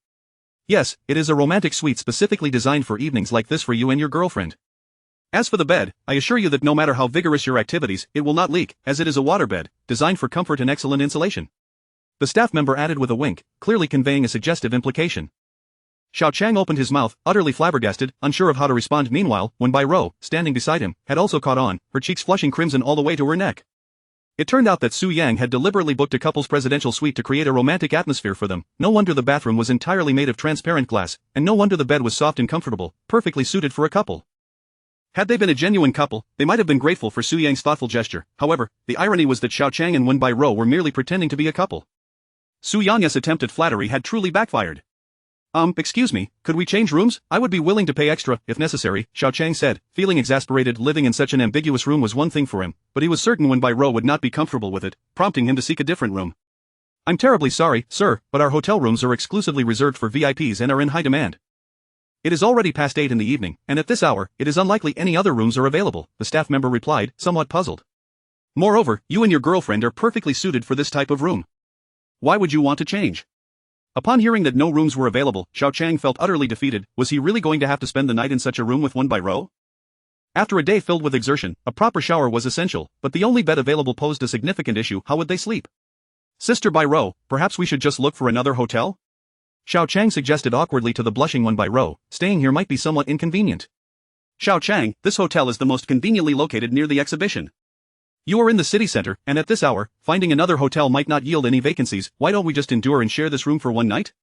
"Yes, it is a romantic suite specifically designed for evenings like this for you and your girlfriend. As for the bed, I assure you that no matter how vigorous your activities, it will not leak, as it is a waterbed, designed for comfort and excellent insulation." The staff member added with a wink, clearly conveying a suggestive implication. Xiao Qiang opened his mouth, utterly flabbergasted, unsure of how to respond. Meanwhile, Wen Bairuo, standing beside him, had also caught on, her cheeks flushing crimson all the way to her neck. It turned out that Su Yang had deliberately booked a couple's presidential suite to create a romantic atmosphere for them. No wonder the bathroom was entirely made of transparent glass, and no wonder the bed was soft and comfortable, perfectly suited for a couple. Had they been a genuine couple, they might have been grateful for Su Yang's thoughtful gesture. However, the irony was that Xiao Qiang and Wen Bairuo were merely pretending to be a couple. Su Yang's attempt at flattery had truly backfired. Excuse me, could we change rooms? I would be willing to pay extra, if necessary, Xiao Qiang said, feeling exasperated. Living in such an ambiguous room was one thing for him, but he was certain Wen Bairuo would not be comfortable with it, prompting him to seek a different room. I'm terribly sorry, sir, but our hotel rooms are exclusively reserved for VIPs and are in high demand. It is already past 8 in the evening, and at this hour, it is unlikely any other rooms are available, the staff member replied, somewhat puzzled. Moreover, you and your girlfriend are perfectly suited for this type of room. Why would you want to change? Upon hearing that no rooms were available, Xiao Qiang felt utterly defeated. Was he really going to have to spend the night in such a room with Wen Bairuo? After a day filled with exertion, a proper shower was essential, but the only bed available posed a significant issue. How would they sleep? Sister Bairuo, perhaps we should just look for another hotel? Xiao Qiang suggested awkwardly to the blushing Wen Bairuo. Staying here might be somewhat inconvenient. Xiao Qiang, this hotel is the most conveniently located near the exhibition. You are in the city center, and at this hour, finding another hotel might not yield any vacancies. Why don't we just endure and share this room for one night?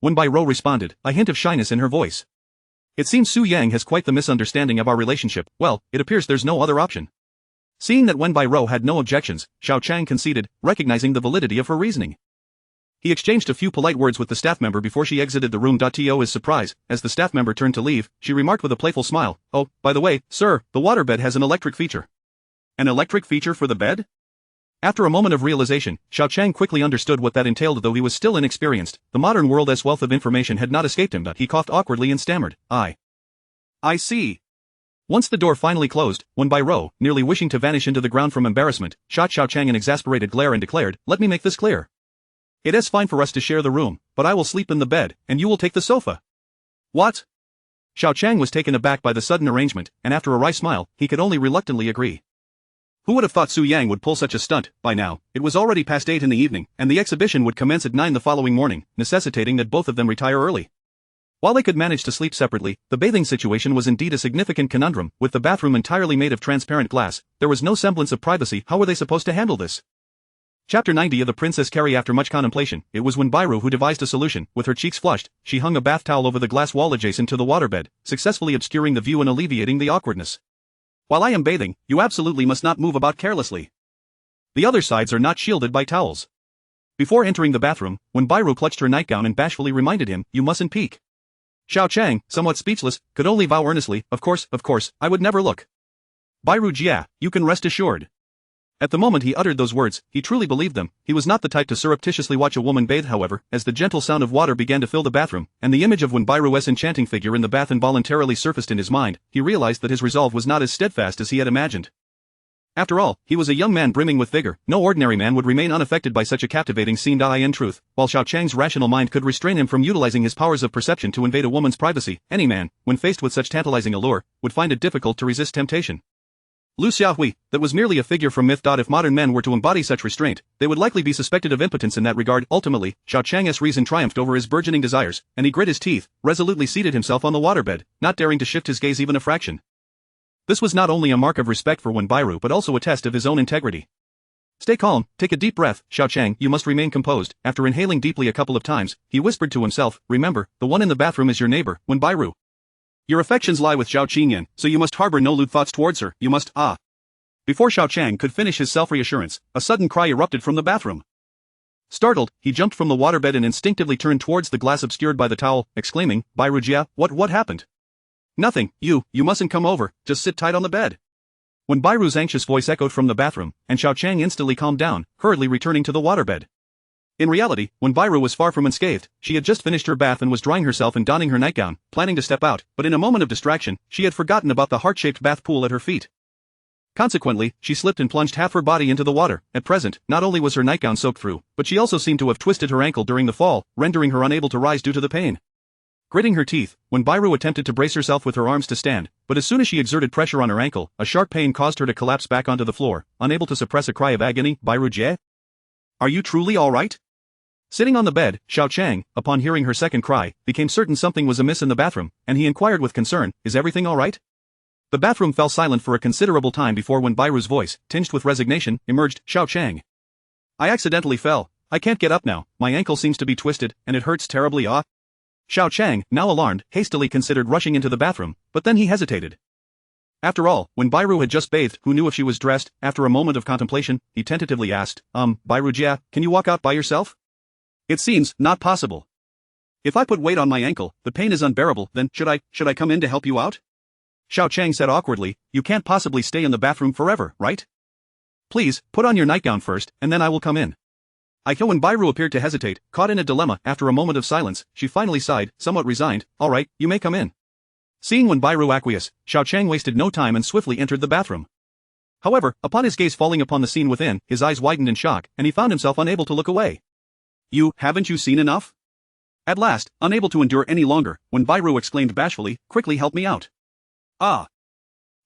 Wen Bairuo responded, a hint of shyness in her voice. It seems Su Yang has quite the misunderstanding of our relationship. Well, it appears there's no other option. Seeing that Wen Bairuo had no objections, Xiao Qiang conceded, recognizing the validity of her reasoning. He exchanged a few polite words with the staff member before she exited the room. To his surprise, as the staff member turned to leave, she remarked with a playful smile, oh, by the way, sir, the waterbed has an electric feature. An electric feature for the bed? After a moment of realization, Xiao Qiang quickly understood what that entailed. Though he was still inexperienced, the modern world's wealth of information had not escaped him. But he coughed awkwardly and stammered, I see. Once the door finally closed, Wen Bairuo, nearly wishing to vanish into the ground from embarrassment, shot Xiao Qiang an exasperated glare and declared, let me make this clear. It is fine for us to share the room, but I will sleep in the bed, and you will take the sofa. What? Xiao Qiang was taken aback by the sudden arrangement, and after a wry smile, he could only reluctantly agree. Who would have thought Su Yang would pull such a stunt? By now, it was already past 8 in the evening, and the exhibition would commence at 9 the following morning, necessitating that both of them retire early. While they could manage to sleep separately, the bathing situation was indeed a significant conundrum. With the bathroom entirely made of transparent glass, there was no semblance of privacy. How were they supposed to handle this? Chapter 90 of The Princess Carrie. After much contemplation, it was Wen Bairuo who devised a solution. With her cheeks flushed, she hung a bath towel over the glass wall adjacent to the waterbed, successfully obscuring the view and alleviating the awkwardness. While I am bathing, you absolutely must not move about carelessly. The other sides are not shielded by towels. Before entering the bathroom, Wen Bairuo clutched her nightgown and bashfully reminded him, you mustn't peek. Xiao Qiang, somewhat speechless, could only vow earnestly, of course, I would never look. Bairuo Jia, you can rest assured. At the moment he uttered those words, he truly believed them. He was not the type to surreptitiously watch a woman bathe. However, as the gentle sound of water began to fill the bathroom, and the image of Wen Bairuo's enchanting figure in the bath involuntarily surfaced in his mind, he realized that his resolve was not as steadfast as he had imagined. After all, he was a young man brimming with vigor. No ordinary man would remain unaffected by such a captivating scene. In truth, while Xiao Qiang's rational mind could restrain him from utilizing his powers of perception to invade a woman's privacy, any man, when faced with such tantalizing allure, would find it difficult to resist temptation. Lu Xiaohui, that was merely a figure from myth. If modern men were to embody such restraint, they would likely be suspected of impotence in that regard. Ultimately, Xiao Qiang's reason triumphed over his burgeoning desires, and he grit his teeth, resolutely seated himself on the waterbed, not daring to shift his gaze even a fraction. This was not only a mark of respect for Wen Bairuo but also a test of his own integrity. Stay calm, take a deep breath, Xiao Qiang, you must remain composed. After inhaling deeply a couple of times, he whispered to himself, remember, the one in the bathroom is your neighbor, Wen Bairuo. Your affections lie with Xiao Qiang, so you must harbor no lewd thoughts towards her. You must, Before Xiao Qiang could finish his self-reassurance, a sudden cry erupted from the bathroom. Startled, he jumped from the waterbed and instinctively turned towards the glass obscured by the towel, exclaiming, Bairuo Jia, what happened? Nothing, you mustn't come over, just sit tight on the bed. When Bairuo's anxious voice echoed from the bathroom, and Xiao Qiang instantly calmed down, hurriedly returning to the waterbed. In reality, when Bairuo was far from unscathed, she had just finished her bath and was drying herself and donning her nightgown, planning to step out, but in a moment of distraction, she had forgotten about the heart-shaped bath pool at her feet. Consequently, she slipped and plunged half her body into the water. At present, not only was her nightgown soaked through, but she also seemed to have twisted her ankle during the fall, rendering her unable to rise due to the pain. Gritting her teeth, when Bairuo attempted to brace herself with her arms to stand, but as soon as she exerted pressure on her ankle, a sharp pain caused her to collapse back onto the floor, unable to suppress a cry of agony. Bairuo Jie? Are you truly all right? Sitting on the bed, Xiao Qiang, upon hearing her second cry, became certain something was amiss in the bathroom, and he inquired with concern, is everything all right? The bathroom fell silent for a considerable time before when Bairu's voice, tinged with resignation, emerged. Xiao Qiang. I accidentally fell. I can't get up now, my ankle seems to be twisted, and it hurts terribly. Xiao Qiang, now alarmed, hastily considered rushing into the bathroom, but then he hesitated. After all, when Bairu had just bathed, who knew if she was dressed? After a moment of contemplation, he tentatively asked, Bairujia, can you walk out by yourself? It seems not possible. If I put weight on my ankle, the pain is unbearable, then should I come in to help you out? Xiao Qiang said awkwardly, you can't possibly stay in the bathroom forever, right? Please, put on your nightgown first, and then I will come in. When Bairu appeared to hesitate, caught in a dilemma, after a moment of silence, she finally sighed, somewhat resigned, all right, you may come in. Seeing when Bairu acquiesced, Xiao Qiang wasted no time and swiftly entered the bathroom. However, upon his gaze falling upon the scene within, his eyes widened in shock, and he found himself unable to look away. Haven't you seen enough? At last, unable to endure any longer, when Bairu exclaimed bashfully, quickly help me out. Ah.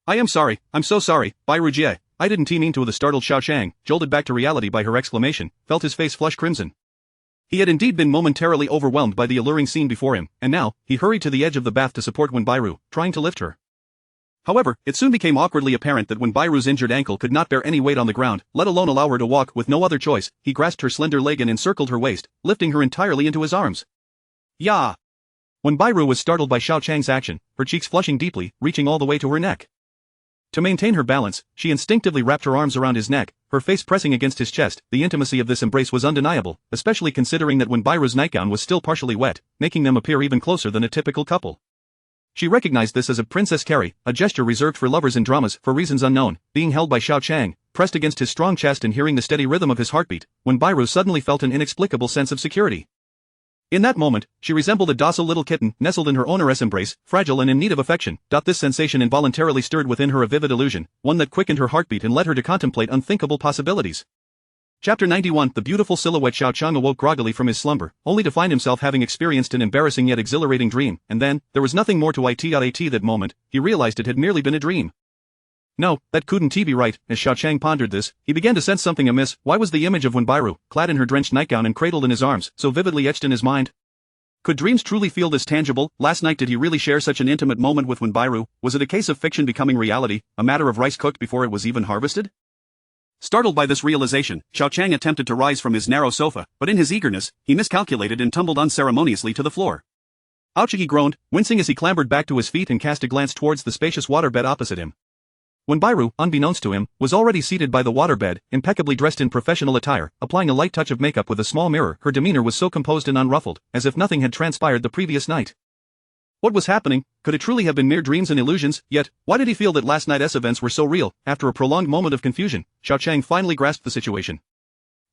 I am sorry, I'm so sorry, Bairujie, I didn't mean to. The startled Xiao Qiang, jolted back to reality by her exclamation, felt his face flush crimson. He had indeed been momentarily overwhelmed by the alluring scene before him, and now, he hurried to the edge of the bath to support Wen Bairu, trying to lift her. However, it soon became awkwardly apparent that Wen Bairu's injured ankle could not bear any weight on the ground, let alone allow her to walk. With no other choice, he grasped her slender leg and encircled her waist, lifting her entirely into his arms. Ya! Wen Bairu was startled by Xiao Qiang's action, her cheeks flushing deeply, reaching all the way to her neck. To maintain her balance, she instinctively wrapped her arms around his neck, her face pressing against his chest. The intimacy of this embrace was undeniable, especially considering that Wen Bairu's nightgown was still partially wet, making them appear even closer than a typical couple. She recognized this as a princess carry, a gesture reserved for lovers in dramas for reasons unknown. Being held by Xiao Qiang, pressed against his strong chest and hearing the steady rhythm of his heartbeat, Wen Bairu suddenly felt an inexplicable sense of security. In that moment, she resembled a docile little kitten nestled in her owner's embrace, fragile and in need of affection. This sensation involuntarily stirred within her a vivid illusion, one that quickened her heartbeat and led her to contemplate unthinkable possibilities. Chapter 91. The beautiful silhouette. Xiao Qiang awoke groggily from his slumber, only to find himself having experienced an embarrassing yet exhilarating dream, and then, there was nothing more to it at that moment. He realized it had merely been a dream. No, that couldn't be right. As Xiao Qiang pondered this, he began to sense something amiss. Why was the image of Wen Bairu, clad in her drenched nightgown and cradled in his arms, so vividly etched in his mind? Could dreams truly feel this tangible? Last night did he really share such an intimate moment with Wen Bairu? Was it a case of fiction becoming reality, a matter of rice cooked before it was even harvested? Startled by this realization, Xiao Qiang attempted to rise from his narrow sofa, but in his eagerness, he miscalculated and tumbled unceremoniously to the floor. Ouch! He groaned, wincing as he clambered back to his feet and cast a glance towards the spacious waterbed opposite him. Wen Bairu, unbeknownst to him, was already seated by the waterbed, impeccably dressed in professional attire, applying a light touch of makeup with a small mirror. Her demeanor was so composed and unruffled, as if nothing had transpired the previous night. What was happening? Could it truly have been mere dreams and illusions? Yet, why did he feel that last night's events were so real? After a prolonged moment of confusion, Xiao Qiang finally grasped the situation.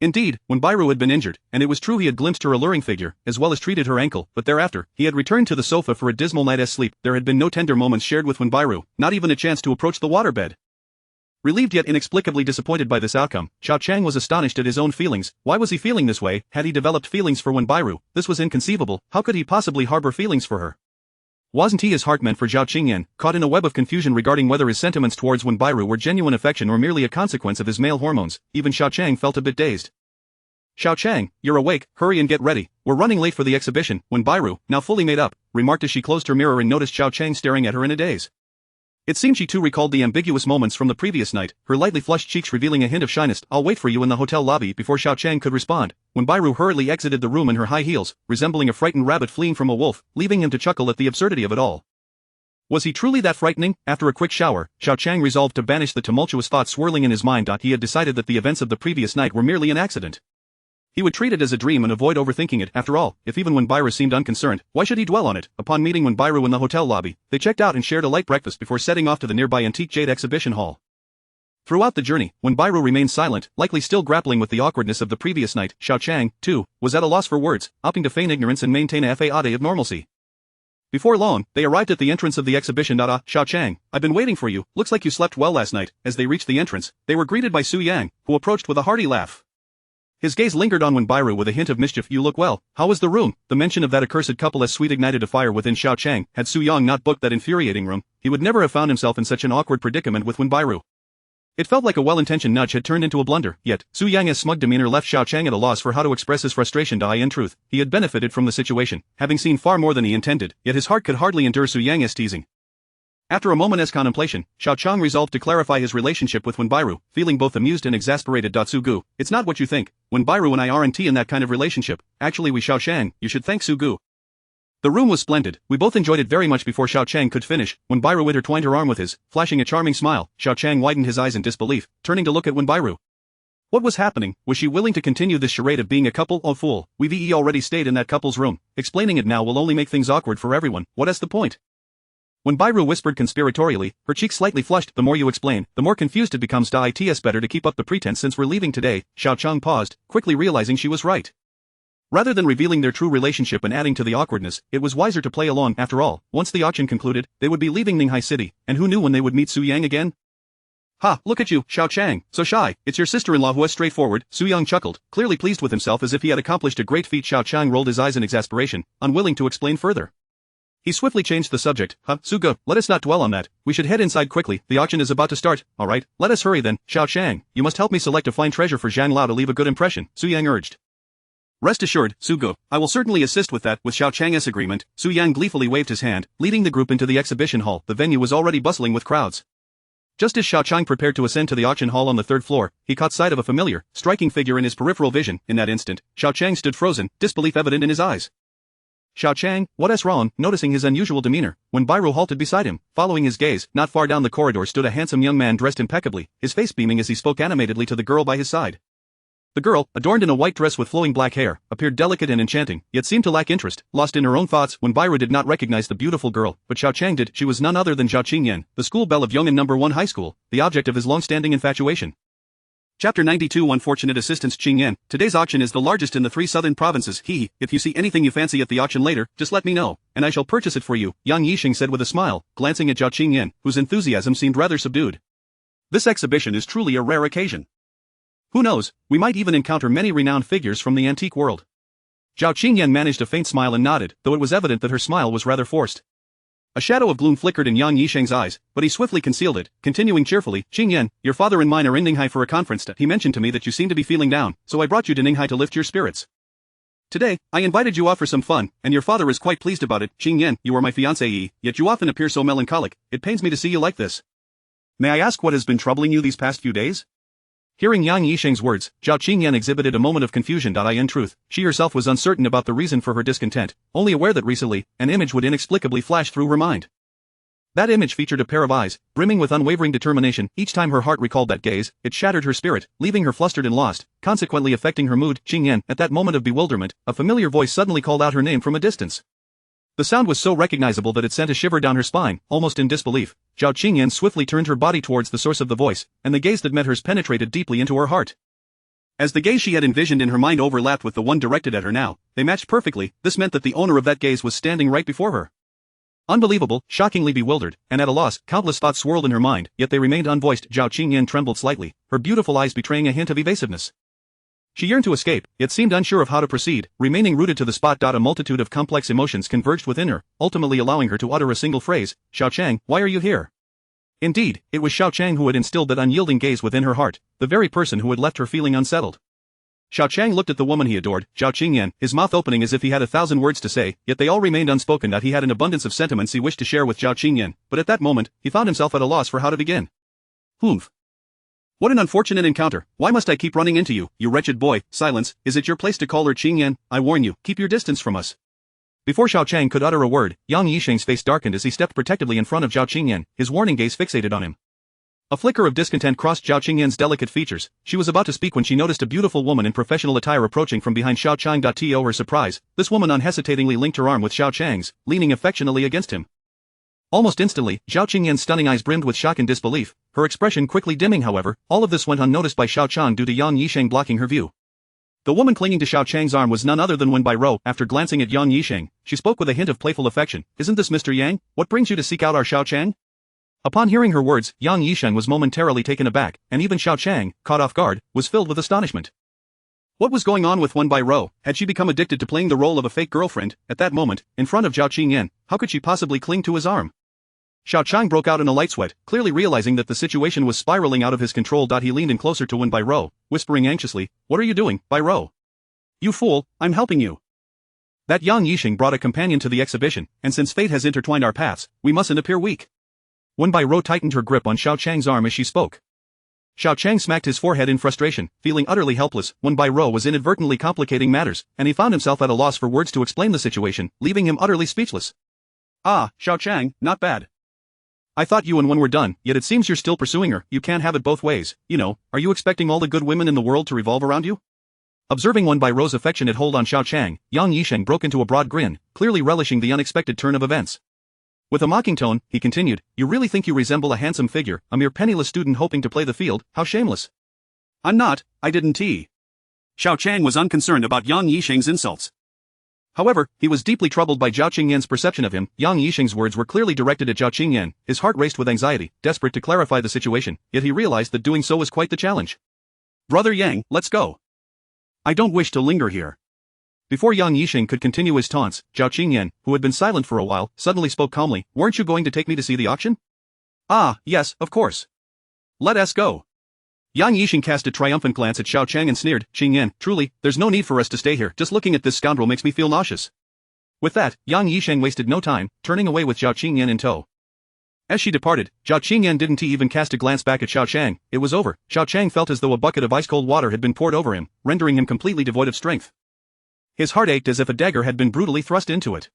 Indeed, Wen Bairu had been injured, and it was true he had glimpsed her alluring figure, as well as treated her ankle, but thereafter, he had returned to the sofa for a dismal night's sleep. There had been no tender moments shared with Wen Bairu, not even a chance to approach the waterbed. Relieved yet inexplicably disappointed by this outcome, Xiao Qiang was astonished at his own feelings. Why was he feeling this way? Had he developed feelings for Wen Bairu? This was inconceivable. How could he possibly harbor feelings for her? Wasn't his heart meant for Xiao Qingyan, caught in a web of confusion regarding whether his sentiments towards Wen Bairu were genuine affection or merely a consequence of his male hormones? Even Xiao Qiang felt a bit dazed. Xiao Qiang, you're awake, hurry and get ready, we're running late for the exhibition. Wen Bairu, now fully made up, remarked as she closed her mirror and noticed Xiao Qiang staring at her in a daze. It seemed she too recalled the ambiguous moments from the previous night, her lightly flushed cheeks revealing a hint of shyness. I'll wait for you in the hotel lobby. Before Xiao Qiang could respond, Wen Bairu hurriedly exited the room in her high heels, resembling a frightened rabbit fleeing from a wolf, leaving him to chuckle at the absurdity of it all. Was he truly that frightening? After a quick shower, Xiao Qiang resolved to banish the tumultuous thoughts swirling in his mind. He had decided that the events of the previous night were merely an accident. He would treat it as a dream and avoid overthinking it. After all, if even Wen Bairu seemed unconcerned, why should he dwell on it? Upon meeting Wen Bairu in the hotel lobby, they checked out and shared a light breakfast before setting off to the nearby antique jade exhibition hall. Throughout the journey, Wen Bairu remained silent, likely still grappling with the awkwardness of the previous night. Xiao Qiang, too, was at a loss for words, opting to feign ignorance and maintain a facade of normalcy. Before long, they arrived at the entrance of the exhibition. Xiao Qiang, I've been waiting for you, looks like you slept well last night. As they reached the entrance, they were greeted by Su Yang, who approached with a hearty laugh. His gaze lingered on Wen Bairu with a hint of mischief. You look well, how was the room? The mention of that accursed couple as sweet ignited a fire within Xiao Qiang. Had Su Yang not booked that infuriating room, he would never have found himself in such an awkward predicament with Wen Bairu. It felt like a well-intentioned nudge had turned into a blunder, yet, Su Yang's smug demeanor left Xiao Qiang at a loss for how to express his frustration. In truth, he had benefited from the situation, having seen far more than he intended, yet his heart could hardly endure Su Yang's teasing. After a moment's contemplation, Xiao Qiang resolved to clarify his relationship with Wenbairu, feeling both amused and exasperated. Sugu, it's not what you think. Wenbairu and I aren't in that kind of relationship. Actually, we Xiao Qiang, you should thank Sugu. The room was splendid. We both enjoyed it very much. Before Xiao Qiang could finish, Wenbairu intertwined her arm with his, flashing a charming smile. Xiao Qiang widened his eyes in disbelief, turning to look at Wenbairu. What was happening? Was she willing to continue this charade of being a couple? Oh fool, we've already stayed in that couple's room. Explaining it now will only make things awkward for everyone. What is the point? Wenbairu whispered conspiratorially, her cheeks slightly flushed. The more you explain, the more confused it becomes. It's better to keep up the pretense since we're leaving today. Xiao Qiang paused, quickly realizing she was right. Rather than revealing their true relationship and adding to the awkwardness, it was wiser to play along. After all, once the auction concluded, they would be leaving Ninghai City, and who knew when they would meet Su Yang again? Ha, look at you, Xiao Qiang, so shy. It's your sister-in-law who is straightforward. Su Yang chuckled, clearly pleased with himself as if he had accomplished a great feat. Xiao Qiang rolled his eyes in exasperation, unwilling to explain further. He swiftly changed the subject. Sugu, let us not dwell on that. We should head inside quickly. The auction is about to start. Alright, let us hurry then. Xiao Qiang, you must help me select a fine treasure for Zhang Lao to leave a good impression, Su Yang urged. Rest assured, Sugu, I will certainly assist with that. With Xiao Qiang's agreement, Su Yang gleefully waved his hand, leading the group into the exhibition hall. The venue was already bustling with crowds. Just as Xiao Qiang prepared to ascend to the auction hall on the third floor, he caught sight of a familiar, striking figure in his peripheral vision. In that instant, Xiao Qiang stood frozen, disbelief evident in his eyes. Xiao Qiang, what is wrong? Noticing his unusual demeanor, Wenbairu halted beside him. Following his gaze, not far down the corridor stood a handsome young man dressed impeccably, his face beaming as he spoke animatedly to the girl by his side. The girl, adorned in a white dress with flowing black hair, appeared delicate and enchanting, yet seemed to lack interest. Lost in her own thoughts, Wenbairu did not recognize the beautiful girl, but Xiao Qiang did. She was none other than Xiao Qingyan, the school belle of Yong'an No. 1 High School, the object of his long-standing infatuation. Chapter 92 Unfortunate Assistance. Qingyan, today's auction is the largest in the 3 southern provinces. If you see anything you fancy at the auction later, just let me know, and I shall purchase it for you, Yang Yixing said with a smile, glancing at Zhao Qingyan, whose enthusiasm seemed rather subdued. This exhibition is truly a rare occasion. Who knows, we might even encounter many renowned figures from the antique world. Zhao Qingyan managed a faint smile and nodded, though it was evident that her smile was rather forced. A shadow of gloom flickered in Yang Yixing's eyes, but he swiftly concealed it, continuing cheerfully, Qingyan, your father and mine are in Ninghai for a conference. He mentioned to me that you seem to be feeling down, so I brought you to Ninghai to lift your spirits. Today, I invited you out for some fun, and your father is quite pleased about it. Qingyan, you are my fiancée, yet you often appear so melancholic. It pains me to see you like this. May I ask what has been troubling you these past few days? Hearing Yang Yixing's words, Zhao Qingyan exhibited a moment of confusion. In truth, she herself was uncertain about the reason for her discontent, only aware that recently, an image would inexplicably flash through her mind. That image featured a pair of eyes, brimming with unwavering determination. Each time her heart recalled that gaze, it shattered her spirit, leaving her flustered and lost, consequently affecting her mood. Qingyan, at that moment of bewilderment, a familiar voice suddenly called out her name from a distance. The sound was so recognizable that it sent a shiver down her spine. Almost in disbelief, Zhao Qingyan swiftly turned her body towards the source of the voice, and the gaze that met hers penetrated deeply into her heart. As the gaze she had envisioned in her mind overlapped with the one directed at her now, they matched perfectly. This meant that the owner of that gaze was standing right before her. Unbelievable, shockingly bewildered, and at a loss, countless thoughts swirled in her mind, yet they remained unvoiced. Zhao Qingyan trembled slightly, her beautiful eyes betraying a hint of evasiveness. She yearned to escape, yet seemed unsure of how to proceed, remaining rooted to the spot. A multitude of complex emotions converged within her, ultimately allowing her to utter a single phrase, Xiao Qiang, why are you here? Indeed, it was Xiao Qiang who had instilled that unyielding gaze within her heart, the very person who had left her feeling unsettled. Xiao Qiang looked at the woman he adored, Zhao Qingyan, his mouth opening as if he had 1,000 words to say, yet they all remained unspoken. He had an abundance of sentiments he wished to share with Zhao Qingyan, but at that moment, he found himself at a loss for how to begin. Humph. What an unfortunate encounter. Why must I keep running into you, you wretched boy? Silence, is it your place to call her? Qingyan, I warn you, keep your distance from us. Before Xiao Qiang could utter a word, Yang Yixing's face darkened as he stepped protectively in front of Zhao Qingyan, his warning gaze fixated on him. A flicker of discontent crossed Zhao Qingyan's delicate features. She was about to speak when she noticed a beautiful woman in professional attire approaching from behind Xiao Qiang. To her surprise, this woman unhesitatingly linked her arm with Xiao Qiang's, leaning affectionately against him. Almost instantly, Zhao Qingyan's stunning eyes brimmed with shock and disbelief, her expression quickly dimming. However, all of this went unnoticed by Xiao Qiang due to Yang Yixing blocking her view. The woman clinging to Xiao Qiang's arm was none other than Wenbairu. After glancing at Yang Yixing, she spoke with a hint of playful affection. Isn't this Mr. Yang? What brings you to seek out our Xiao Qiang? Upon hearing her words, Yang Yixing was momentarily taken aback, and even Xiao Qiang, caught off guard, was filled with astonishment. What was going on with Wenbairu? Had she become addicted to playing the role of a fake girlfriend? At that moment, in front of Zhao Qingyan, how could she possibly cling to his arm? Xiao Qiang broke out in a light sweat, clearly realizing that the situation was spiraling out of his control. He leaned in closer to Wenbairu, whispering anxiously, what are you doing, Bairu? You fool, I'm helping you. That Yang Yixing brought a companion to the exhibition, and since fate has intertwined our paths, we mustn't appear weak. Wenbai Rou tightened her grip on Xiao Qiang's arm as she spoke. Xiao Qiang smacked his forehead in frustration, feeling utterly helpless. Wenbai Rou was inadvertently complicating matters, and he found himself at a loss for words to explain the situation, leaving him utterly speechless. Ah, Xiao Qiang, not bad. I thought you and Wen were done, yet it seems you're still pursuing her. You can't have it both ways, you know. Are you expecting all the good women in the world to revolve around you? Observing Wenbai Rou's affectionate hold on Xiao Qiang, Yang Yisheng broke into a broad grin, clearly relishing the unexpected turn of events. With a mocking tone, he continued, "You really think you resemble a handsome figure, a mere penniless student hoping to play the field? How shameless." "I'm not, I didn't." Xiao Qiang was unconcerned about Yang Yisheng's insults. However, he was deeply troubled by Zhao Qingyan's perception of him. Yang Yisheng's words were clearly directed at Zhao Qingyan. His heart raced with anxiety, desperate to clarify the situation, yet he realized that doing so was quite the challenge. "Brother Yang, let's go. I don't wish to linger here." Before Yang Yisheng could continue his taunts, Zhao Qingyan, who had been silent for a while, suddenly spoke calmly, "Weren't you going to take me to see the auction?" "Ah, yes, of course. Let us go." Yang Yisheng cast a triumphant glance at Xiao Qiang and sneered, "Qingyan, truly, there's no need for us to stay here. Just looking at this scoundrel makes me feel nauseous." With that, Yang Yisheng wasted no time, turning away with Zhao Qingyan in tow. As she departed, Zhao Qingyan didn't even cast a glance back at Xiao Qiang. It was over. Xiao Qiang felt as though a bucket of ice-cold water had been poured over him, rendering him completely devoid of strength. His heart ached as if a dagger had been brutally thrust into it.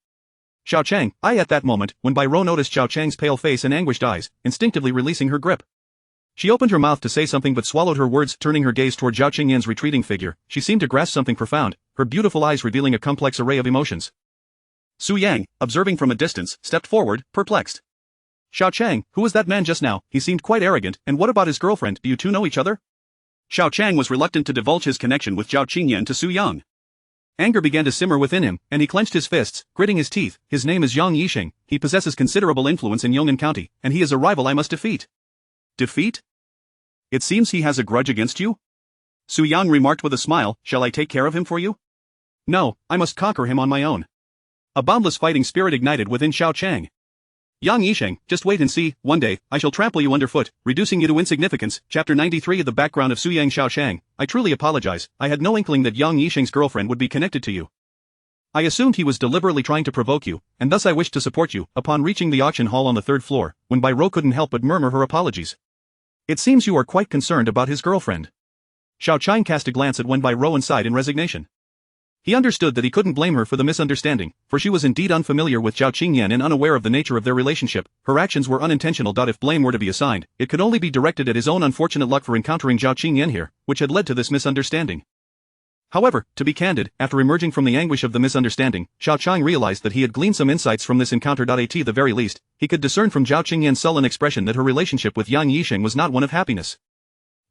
Xiao Qiang, at that moment, Wenbai Rou noticed Xiao Qiang's pale face and anguished eyes, instinctively releasing her grip. She opened her mouth to say something but swallowed her words, turning her gaze toward Zhao Qingyan's retreating figure. She seemed to grasp something profound, her beautiful eyes revealing a complex array of emotions. Su Yang, observing from a distance, stepped forward, perplexed. "Xiao Qiang, who was that man just now? He seemed quite arrogant, and what about his girlfriend? Do you two know each other?" Xiao Qiang was reluctant to divulge his connection with Zhao Qingyan to Su Yang. Anger began to simmer within him, and he clenched his fists, gritting his teeth. "His name is Yang Yisheng, he possesses considerable influence in Yong'an County, and he is a rival I must defeat." "Defeat? It seems he has a grudge against you?" Su Yang remarked with a smile, "Shall I take care of him for you?" "No, I must conquer him on my own." A boundless fighting spirit ignited within Xiao Qiang. "Yang Yisheng, just wait and see, one day, I shall trample you underfoot, reducing you to insignificance." Chapter 93 of the background of Su Yang. Xiao Qiang, I truly apologize, I had no inkling that Yang Yisheng's girlfriend would be connected to you. I assumed he was deliberately trying to provoke you, and thus I wished to support you. Upon reaching the auction hall on the third floor, Wenbai Rou couldn't help but murmur her apologies. "It seems you are quite concerned about his girlfriend." Xiao Qiang cast a glance at Wenbai Rou and sighed in resignation. He understood that he couldn't blame her for the misunderstanding, for she was indeed unfamiliar with Zhao Qingyan and unaware of the nature of their relationship. Her actions were unintentional. If blame were to be assigned, it could only be directed at his own unfortunate luck for encountering Zhao Qingyan here, which had led to this misunderstanding. However, to be candid, after emerging from the anguish of the misunderstanding, Xiao Qiang realized that he had gleaned some insights from this encounter. At the very least, he could discern from Zhao Qingyan's sullen expression that her relationship with Yang Yisheng was not one of happiness.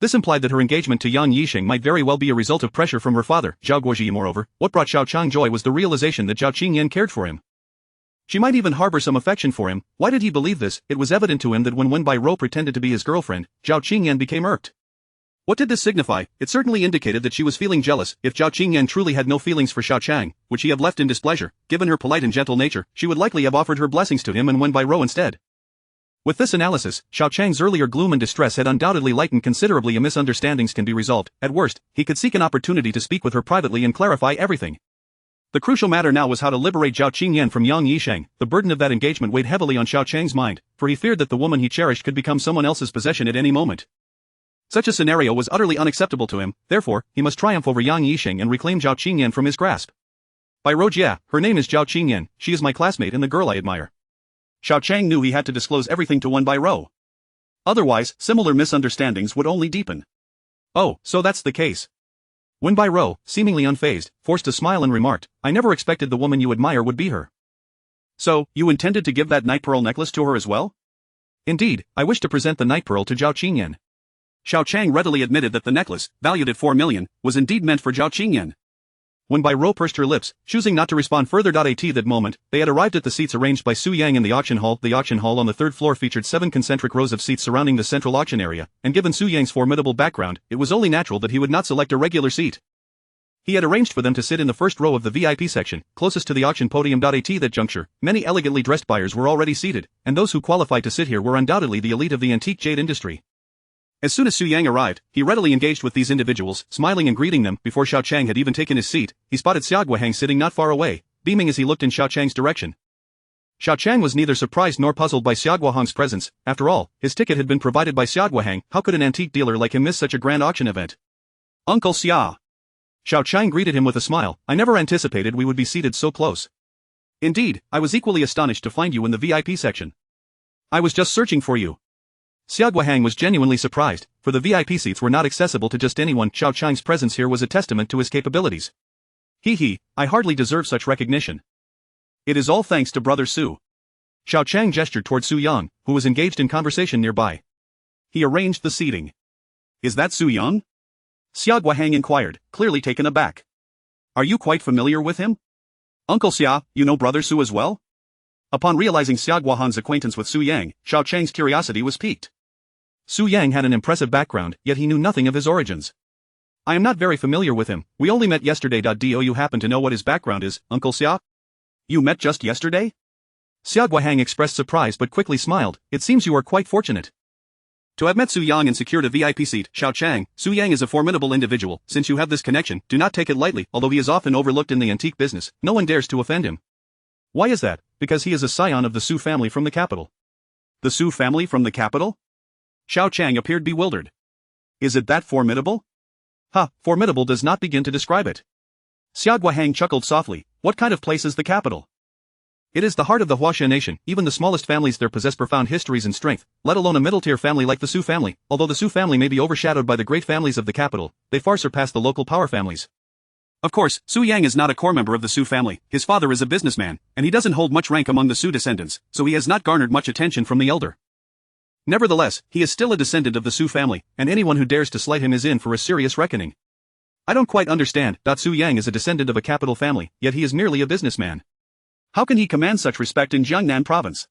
This implied that her engagement to Yang Yisheng might very well be a result of pressure from her father, Zhao Guozhi. Moreover, what brought Xiao Qiang joy was the realization that Zhao Qingyan cared for him. She might even harbor some affection for him. Why did he believe this? It was evident to him that when Wenbai Rou pretended to be his girlfriend, Zhao Qingyan became irked. What did this signify? It certainly indicated that she was feeling jealous. If Zhao Qingyan truly had no feelings for Xiao Qiang, which he had left in displeasure, given her polite and gentle nature, she would likely have offered her blessings to him and Wenbai Rou instead. With this analysis, Xiao Qiang's earlier gloom and distress had undoubtedly lightened considerably. Misunderstandings can be resolved. At worst, he could seek an opportunity to speak with her privately and clarify everything. The crucial matter now was how to liberate Zhao Qingyan from Yang Yisheng. The burden of that engagement weighed heavily on Xiao Qiang's mind, for he feared that the woman he cherished could become someone else's possession at any moment. Such a scenario was utterly unacceptable to him, therefore, he must triumph over Yang Yisheng and reclaim Zhao Qingyan from his grasp. "By Rojia, her name is Zhao Qingyan, she is my classmate and the girl I admire." Xiao Qiang knew he had to disclose everything to Wenbai Rou. Otherwise, similar misunderstandings would only deepen. "Oh, so that's the case." Wenbai Rou, seemingly unfazed, forced a smile and remarked, "I never expected the woman you admire would be her." "So, you intended to give that night pearl necklace to her as well?" "Indeed, I wish to present the night pearl to Zhao Qingyan." Xiao Qiang readily admitted that the necklace, valued at 4 million, was indeed meant for Zhao Qingyan. Wenbai Rou pursed her lips, choosing not to respond further. At that moment, they had arrived at the seats arranged by Su Yang in the auction hall. The auction hall on the third floor featured 7 concentric rows of seats surrounding the central auction area, and given Su Yang's formidable background, it was only natural that he would not select a regular seat. He had arranged for them to sit in the first row of the VIP section, closest to the auction podium. At that juncture, many elegantly dressed buyers were already seated, and those who qualified to sit here were undoubtedly the elite of the antique jade industry. As soon as Su Yang arrived, he readily engaged with these individuals, smiling and greeting them. Before Xiao Qiang had even taken his seat, he spotted Xiao Guohang sitting not far away, beaming as he looked in Xiao Qiang's direction. Xiao Qiang was neither surprised nor puzzled by Xiao Guohang's presence. After all, his ticket had been provided by Xiao Guohang. How could an antique dealer like him miss such a grand auction event? Uncle Xia. Xiao Qiang greeted him with a smile. I never anticipated we would be seated so close. Indeed, I was equally astonished to find you in the VIP section. I was just searching for you. Xiao Guohang was genuinely surprised, for the VIP seats were not accessible to just anyone. Xiao Qiang's presence here was a testament to his capabilities. I hardly deserve such recognition. It is all thanks to Brother Su. Xiao Qiang gestured toward Su Yang, who was engaged in conversation nearby. He arranged the seating. Is that Su Yang? Xiao Guohang inquired, clearly taken aback. Are you quite familiar with him? Uncle Xia, you know Brother Su as well? Upon realizing Xiao Guohang's acquaintance with Su Yang, Xiao Qiang's curiosity was piqued. Su Yang had an impressive background, yet he knew nothing of his origins. I am not very familiar with him, we only met yesterday. Do you happen to know what his background is, Uncle Xia? You met just yesterday? Xiao Guohang expressed surprise but quickly smiled. It seems you are quite fortunate to have met Su Yang and secured a VIP seat. Xiao Qiang, Su Yang is a formidable individual. Since you have this connection, do not take it lightly. Although he is often overlooked in the antique business, no one dares to offend him. Why is that? Because he is a scion of the Su family from the capital. The Su family from the capital? Xiao Qiang appeared bewildered. Is it that formidable? Formidable does not begin to describe it. Xiao Guohang chuckled softly. What kind of place is the capital? It is the heart of the Huaxia nation. Even the smallest families there possess profound histories and strength, let alone a middle-tier family like the Su family. Although the Su family may be overshadowed by the great families of the capital, they far surpass the local power families. Of course, Su Yang is not a core member of the Su family. His father is a businessman, and he doesn't hold much rank among the Su descendants, so he has not garnered much attention from the elder. Nevertheless, he is still a descendant of the Su family, and anyone who dares to slight him is in for a serious reckoning. I don't quite understand. Su Yang is a descendant of a capital family, yet he is merely a businessman. How can he command such respect in Jiangnan province?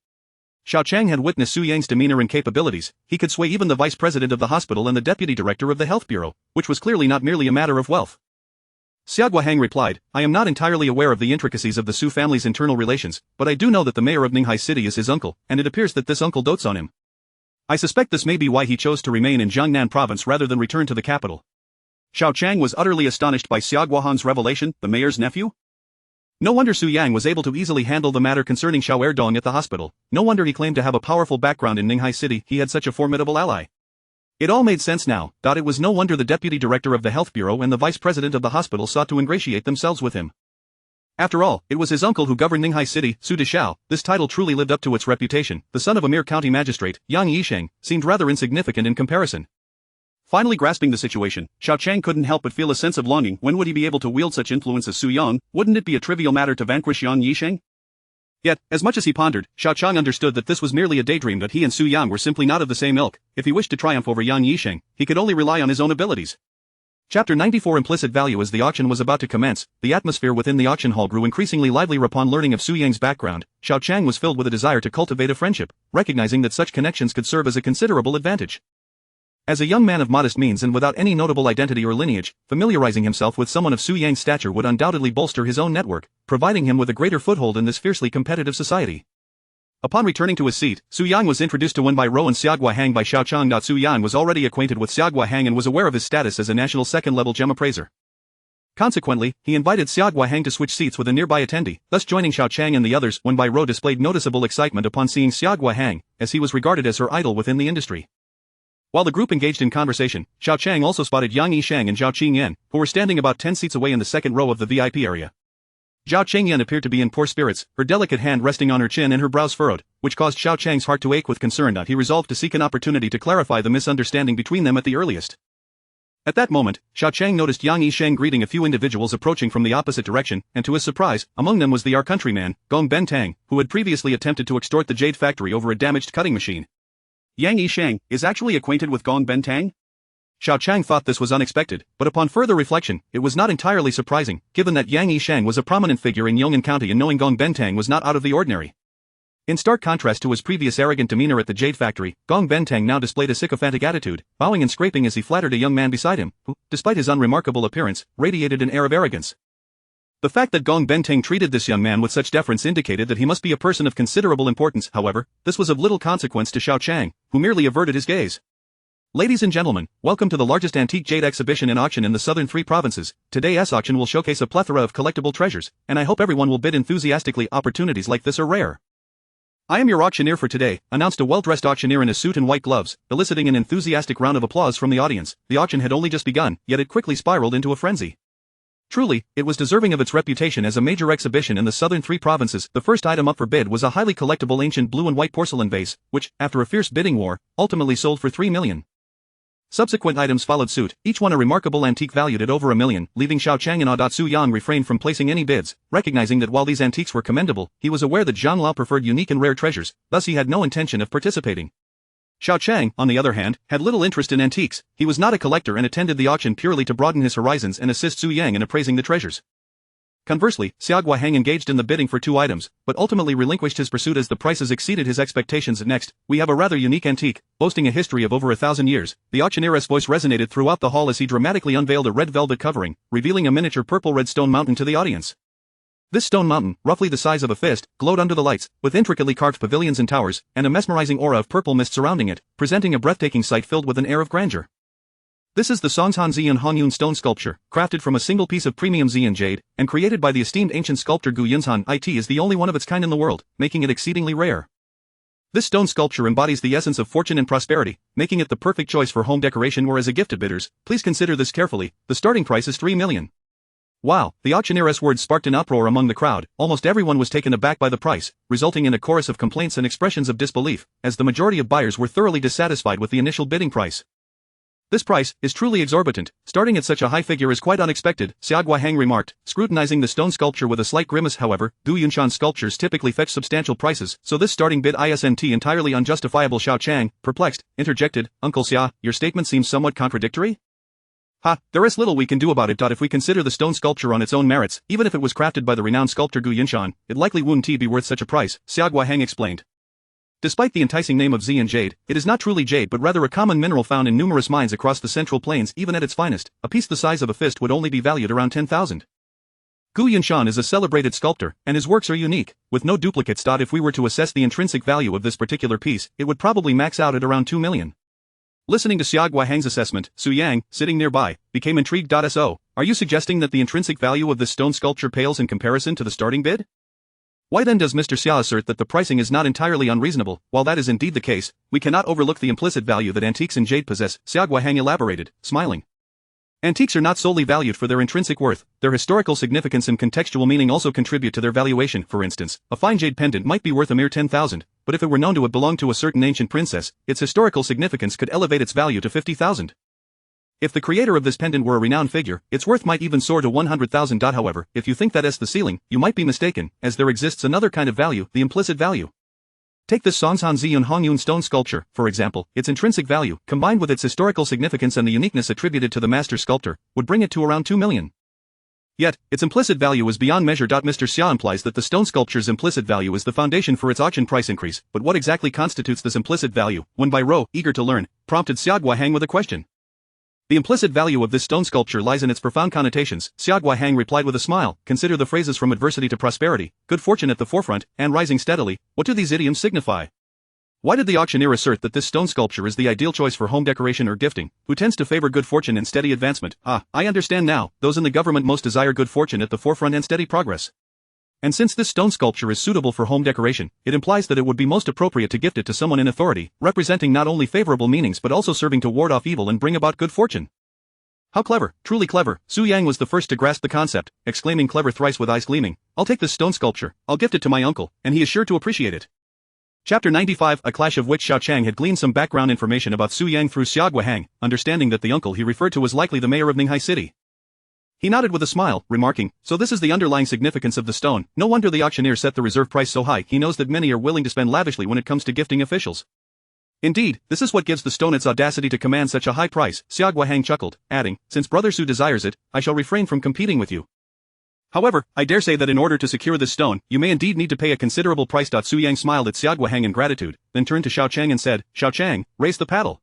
Xiao Qiang had witnessed Su Yang's demeanor and capabilities. He could sway even the vice president of the hospital and the deputy director of the health bureau, which was clearly not merely a matter of wealth. Xiao Guohang replied, I am not entirely aware of the intricacies of the Su family's internal relations, but I do know that the mayor of Ninghai City is his uncle, and it appears that this uncle dotes on him. I suspect this may be why he chose to remain in Jiangnan province rather than return to the capital. Xiao Qiang was utterly astonished by Xiao Guohang's revelation, the mayor's nephew? No wonder Su Yang was able to easily handle the matter concerning Xiao Erdong at the hospital. No wonder he claimed to have a powerful background in Ninghai City. He had such a formidable ally. It all made sense now. It was no wonder the deputy director of the health bureau and the vice president of the hospital sought to ingratiate themselves with him. After all, it was his uncle who governed Ninghai City, Su Deshao. This title truly lived up to its reputation. The son of a mere county magistrate, Yang Yisheng, seemed rather insignificant in comparison. Finally grasping the situation, Xiao Qiang couldn't help but feel a sense of longing. When would he be able to wield such influence as Su Yang? Wouldn't it be a trivial matter to vanquish Yang Yisheng? Yet, as much as he pondered, Xiao Qiang understood that this was merely a daydream, that he and Su Yang were simply not of the same ilk. If he wished to triumph over Yang Yisheng, he could only rely on his own abilities. Chapter 94 Implicit Value. As the auction was about to commence, the atmosphere within the auction hall grew increasingly lively. Upon learning of Su Yang's background, Xiao Qiang was filled with a desire to cultivate a friendship, recognizing that such connections could serve as a considerable advantage. As a young man of modest means and without any notable identity or lineage, familiarizing himself with someone of Su Yang's stature would undoubtedly bolster his own network, providing him with a greater foothold in this fiercely competitive society. Upon returning to his seat, Su Yang was introduced to Wen Bai Rou and Xiao Guohang by Xiao Qiang. Su Yang was already acquainted with Xiao Guohang and was aware of his status as a national second-level gem appraiser. Consequently, he invited Xiao Guohang to switch seats with a nearby attendee, thus joining Xiao Qiang and the others. Wen Bai Rou displayed noticeable excitement upon seeing Xiao Guohang, as he was regarded as her idol within the industry. While the group engaged in conversation, Xiao Qiang also spotted Yang Yisheng and Zhao Qingyan, who were standing about 10 seats away in the second row of the VIP area. Zhao Qingyan appeared to be in poor spirits, her delicate hand resting on her chin and her brows furrowed, which caused Xiao Qiang's heart to ache with concern. He resolved to seek an opportunity to clarify the misunderstanding between them at the earliest. At that moment, Xiao Qiang noticed Yang Yisheng greeting a few individuals approaching from the opposite direction, and to his surprise, among them was the countryman, Gong Bentang, who had previously attempted to extort the jade factory over a damaged cutting machine. Yang Yisheng is actually acquainted with Gong Bentang? Xiao Qiang thought this was unexpected, but upon further reflection, it was not entirely surprising, given that Yang Yisheng was a prominent figure in Yong'an County and knowing Gong Bentang was not out of the ordinary. In stark contrast to his previous arrogant demeanor at the jade factory, Gong Bentang now displayed a sycophantic attitude, bowing and scraping as he flattered a young man beside him, who, despite his unremarkable appearance, radiated an air of arrogance. The fact that Gong Bentang treated this young man with such deference indicated that he must be a person of considerable importance. However, this was of little consequence to Xiao Qiang, who merely averted his gaze. Ladies and gentlemen, welcome to the largest antique jade exhibition and auction in the southern three provinces. Today's auction will showcase a plethora of collectible treasures, and I hope everyone will bid enthusiastically. Opportunities like this are rare. "I am your auctioneer for today," announced a well-dressed auctioneer in a suit and white gloves, eliciting an enthusiastic round of applause from the audience. The auction had only just begun, yet it quickly spiraled into a frenzy. Truly, it was deserving of its reputation as a major exhibition in the southern three provinces. The first item up for bid was a highly collectible ancient blue and white porcelain vase, which, after a fierce bidding war, ultimately sold for 3 million. Subsequent items followed suit, each one a remarkable antique valued at over 1 million, leaving Xiao Qiang in awe. Xiao Qiang refrained from placing any bids, recognizing that while these antiques were commendable, he was aware that Zhang Lao preferred unique and rare treasures, thus he had no intention of participating. Xiao Qiang, on the other hand, had little interest in antiques. He was not a collector and attended the auction purely to broaden his horizons and assist Su Yang in appraising the treasures. Conversely, Xiao Qiang engaged in the bidding for 2 items, but ultimately relinquished his pursuit as the prices exceeded his expectations. Next, we have a rather unique antique, boasting a history of over 1,000 years. The auctioneer's voice resonated throughout the hall as he dramatically unveiled a red velvet covering, revealing a miniature purple-red stone mountain to the audience. This stone mountain, roughly the size of a fist, glowed under the lights, with intricately carved pavilions and towers, and a mesmerizing aura of purple mist surrounding it, presenting a breathtaking sight filled with an air of grandeur. This is the Songshan Ziyan Hongyun stone sculpture, crafted from a single piece of premium Ziyan jade, and created by the esteemed ancient sculptor Gu Yunzhan. It is the only one of its kind in the world, making it exceedingly rare. This stone sculpture embodies the essence of fortune and prosperity, making it the perfect choice for home decoration or as a gift to bidders. Please consider this carefully. The starting price is 3 million. Wow, the auctioneer's words sparked an uproar among the crowd. Almost everyone was taken aback by the price, resulting in a chorus of complaints and expressions of disbelief, as the majority of buyers were thoroughly dissatisfied with the initial bidding price. This price is truly exorbitant. Starting at such a high figure is quite unexpected, Xiao Qiang remarked, scrutinizing the stone sculpture with a slight grimace. However, Gu Yunshan sculptures typically fetch substantial prices, so this starting bid isn't entirely unjustifiable. Xiao Qiang, perplexed, interjected, "Uncle Xia, your statement seems somewhat contradictory?" "Ha, there is little we can do about it. If we consider the stone sculpture on its own merits, even if it was crafted by the renowned sculptor Gu Yunshan, it likely wouldn't be worth such a price," Xiao Qiang explained. Despite the enticing name of Ziyan jade, it is not truly jade but rather a common mineral found in numerous mines across the Central Plains. Even at its finest, a piece the size of a fist would only be valued around 10,000. Gu Yunshan is a celebrated sculptor, and his works are unique, with no duplicates. If we were to assess the intrinsic value of this particular piece, it would probably max out at around 2 million. Listening to Xiao Qiang's assessment, Su Yang, sitting nearby, became intrigued. So, are you suggesting that the intrinsic value of this stone sculpture pales in comparison to the starting bid? Why then does Mr. Xia assert that the pricing is not entirely unreasonable? While that is indeed the case, we cannot overlook the implicit value that antiques in jade possess, Xiao Qiang elaborated, smiling. Antiques are not solely valued for their intrinsic worth, their historical significance and contextual meaning also contribute to their valuation. For instance, a fine jade pendant might be worth a mere 10,000, but if it were known to have belonged to a certain ancient princess, its historical significance could elevate its value to 50,000. If the creator of this pendant were a renowned figure, its worth might even soar to 100,000. However, if you think that is the ceiling, you might be mistaken, as there exists another kind of value, the implicit value. Take this Songshan Ziyun Hongyun stone sculpture, for example. Its intrinsic value, combined with its historical significance and the uniqueness attributed to the master sculptor, would bring it to around 2 million. Yet, its implicit value is beyond measure. Mr. Xia implies that the stone sculpture's implicit value is the foundation for its auction price increase, but what exactly constitutes this implicit value? Wen Bairuo, eager to learn, prompted Xiao Qiang with a question. The implicit value of this stone sculpture lies in its profound connotations, Xiao Qiang replied with a smile. Consider the phrases from adversity to prosperity, good fortune at the forefront, and rising steadily. What do these idioms signify? Why did the auctioneer assert that this stone sculpture is the ideal choice for home decoration or gifting? Who tends to favor good fortune and steady advancement? Ah, I understand now. Those in the government most desire good fortune at the forefront and steady progress. And since this stone sculpture is suitable for home decoration, it implies that it would be most appropriate to gift it to someone in authority, representing not only favorable meanings but also serving to ward off evil and bring about good fortune. How clever, truly clever. Su Yang was the first to grasp the concept, exclaiming clever thrice with eyes gleaming. I'll take this stone sculpture, I'll gift it to my uncle, and he is sure to appreciate it. Chapter 95, a clash of which Xiao Qiang had gleaned some background information about Su Yang through Xiao Qiang, understanding that the uncle he referred to was likely the mayor of Ninghai City. He nodded with a smile, remarking, so this is the underlying significance of the stone. No wonder the auctioneer set the reserve price so high. He knows that many are willing to spend lavishly when it comes to gifting officials. Indeed, this is what gives the stone its audacity to command such a high price, Xiao Qiang chuckled, adding, since Brother Su desires it, I shall refrain from competing with you. However, I dare say that in order to secure this stone, you may indeed need to pay a considerable price. Su Yang smiled at Xiao Qiang in gratitude, then turned to Xiao Qiang and said, Xiao Qiang, raise the paddle.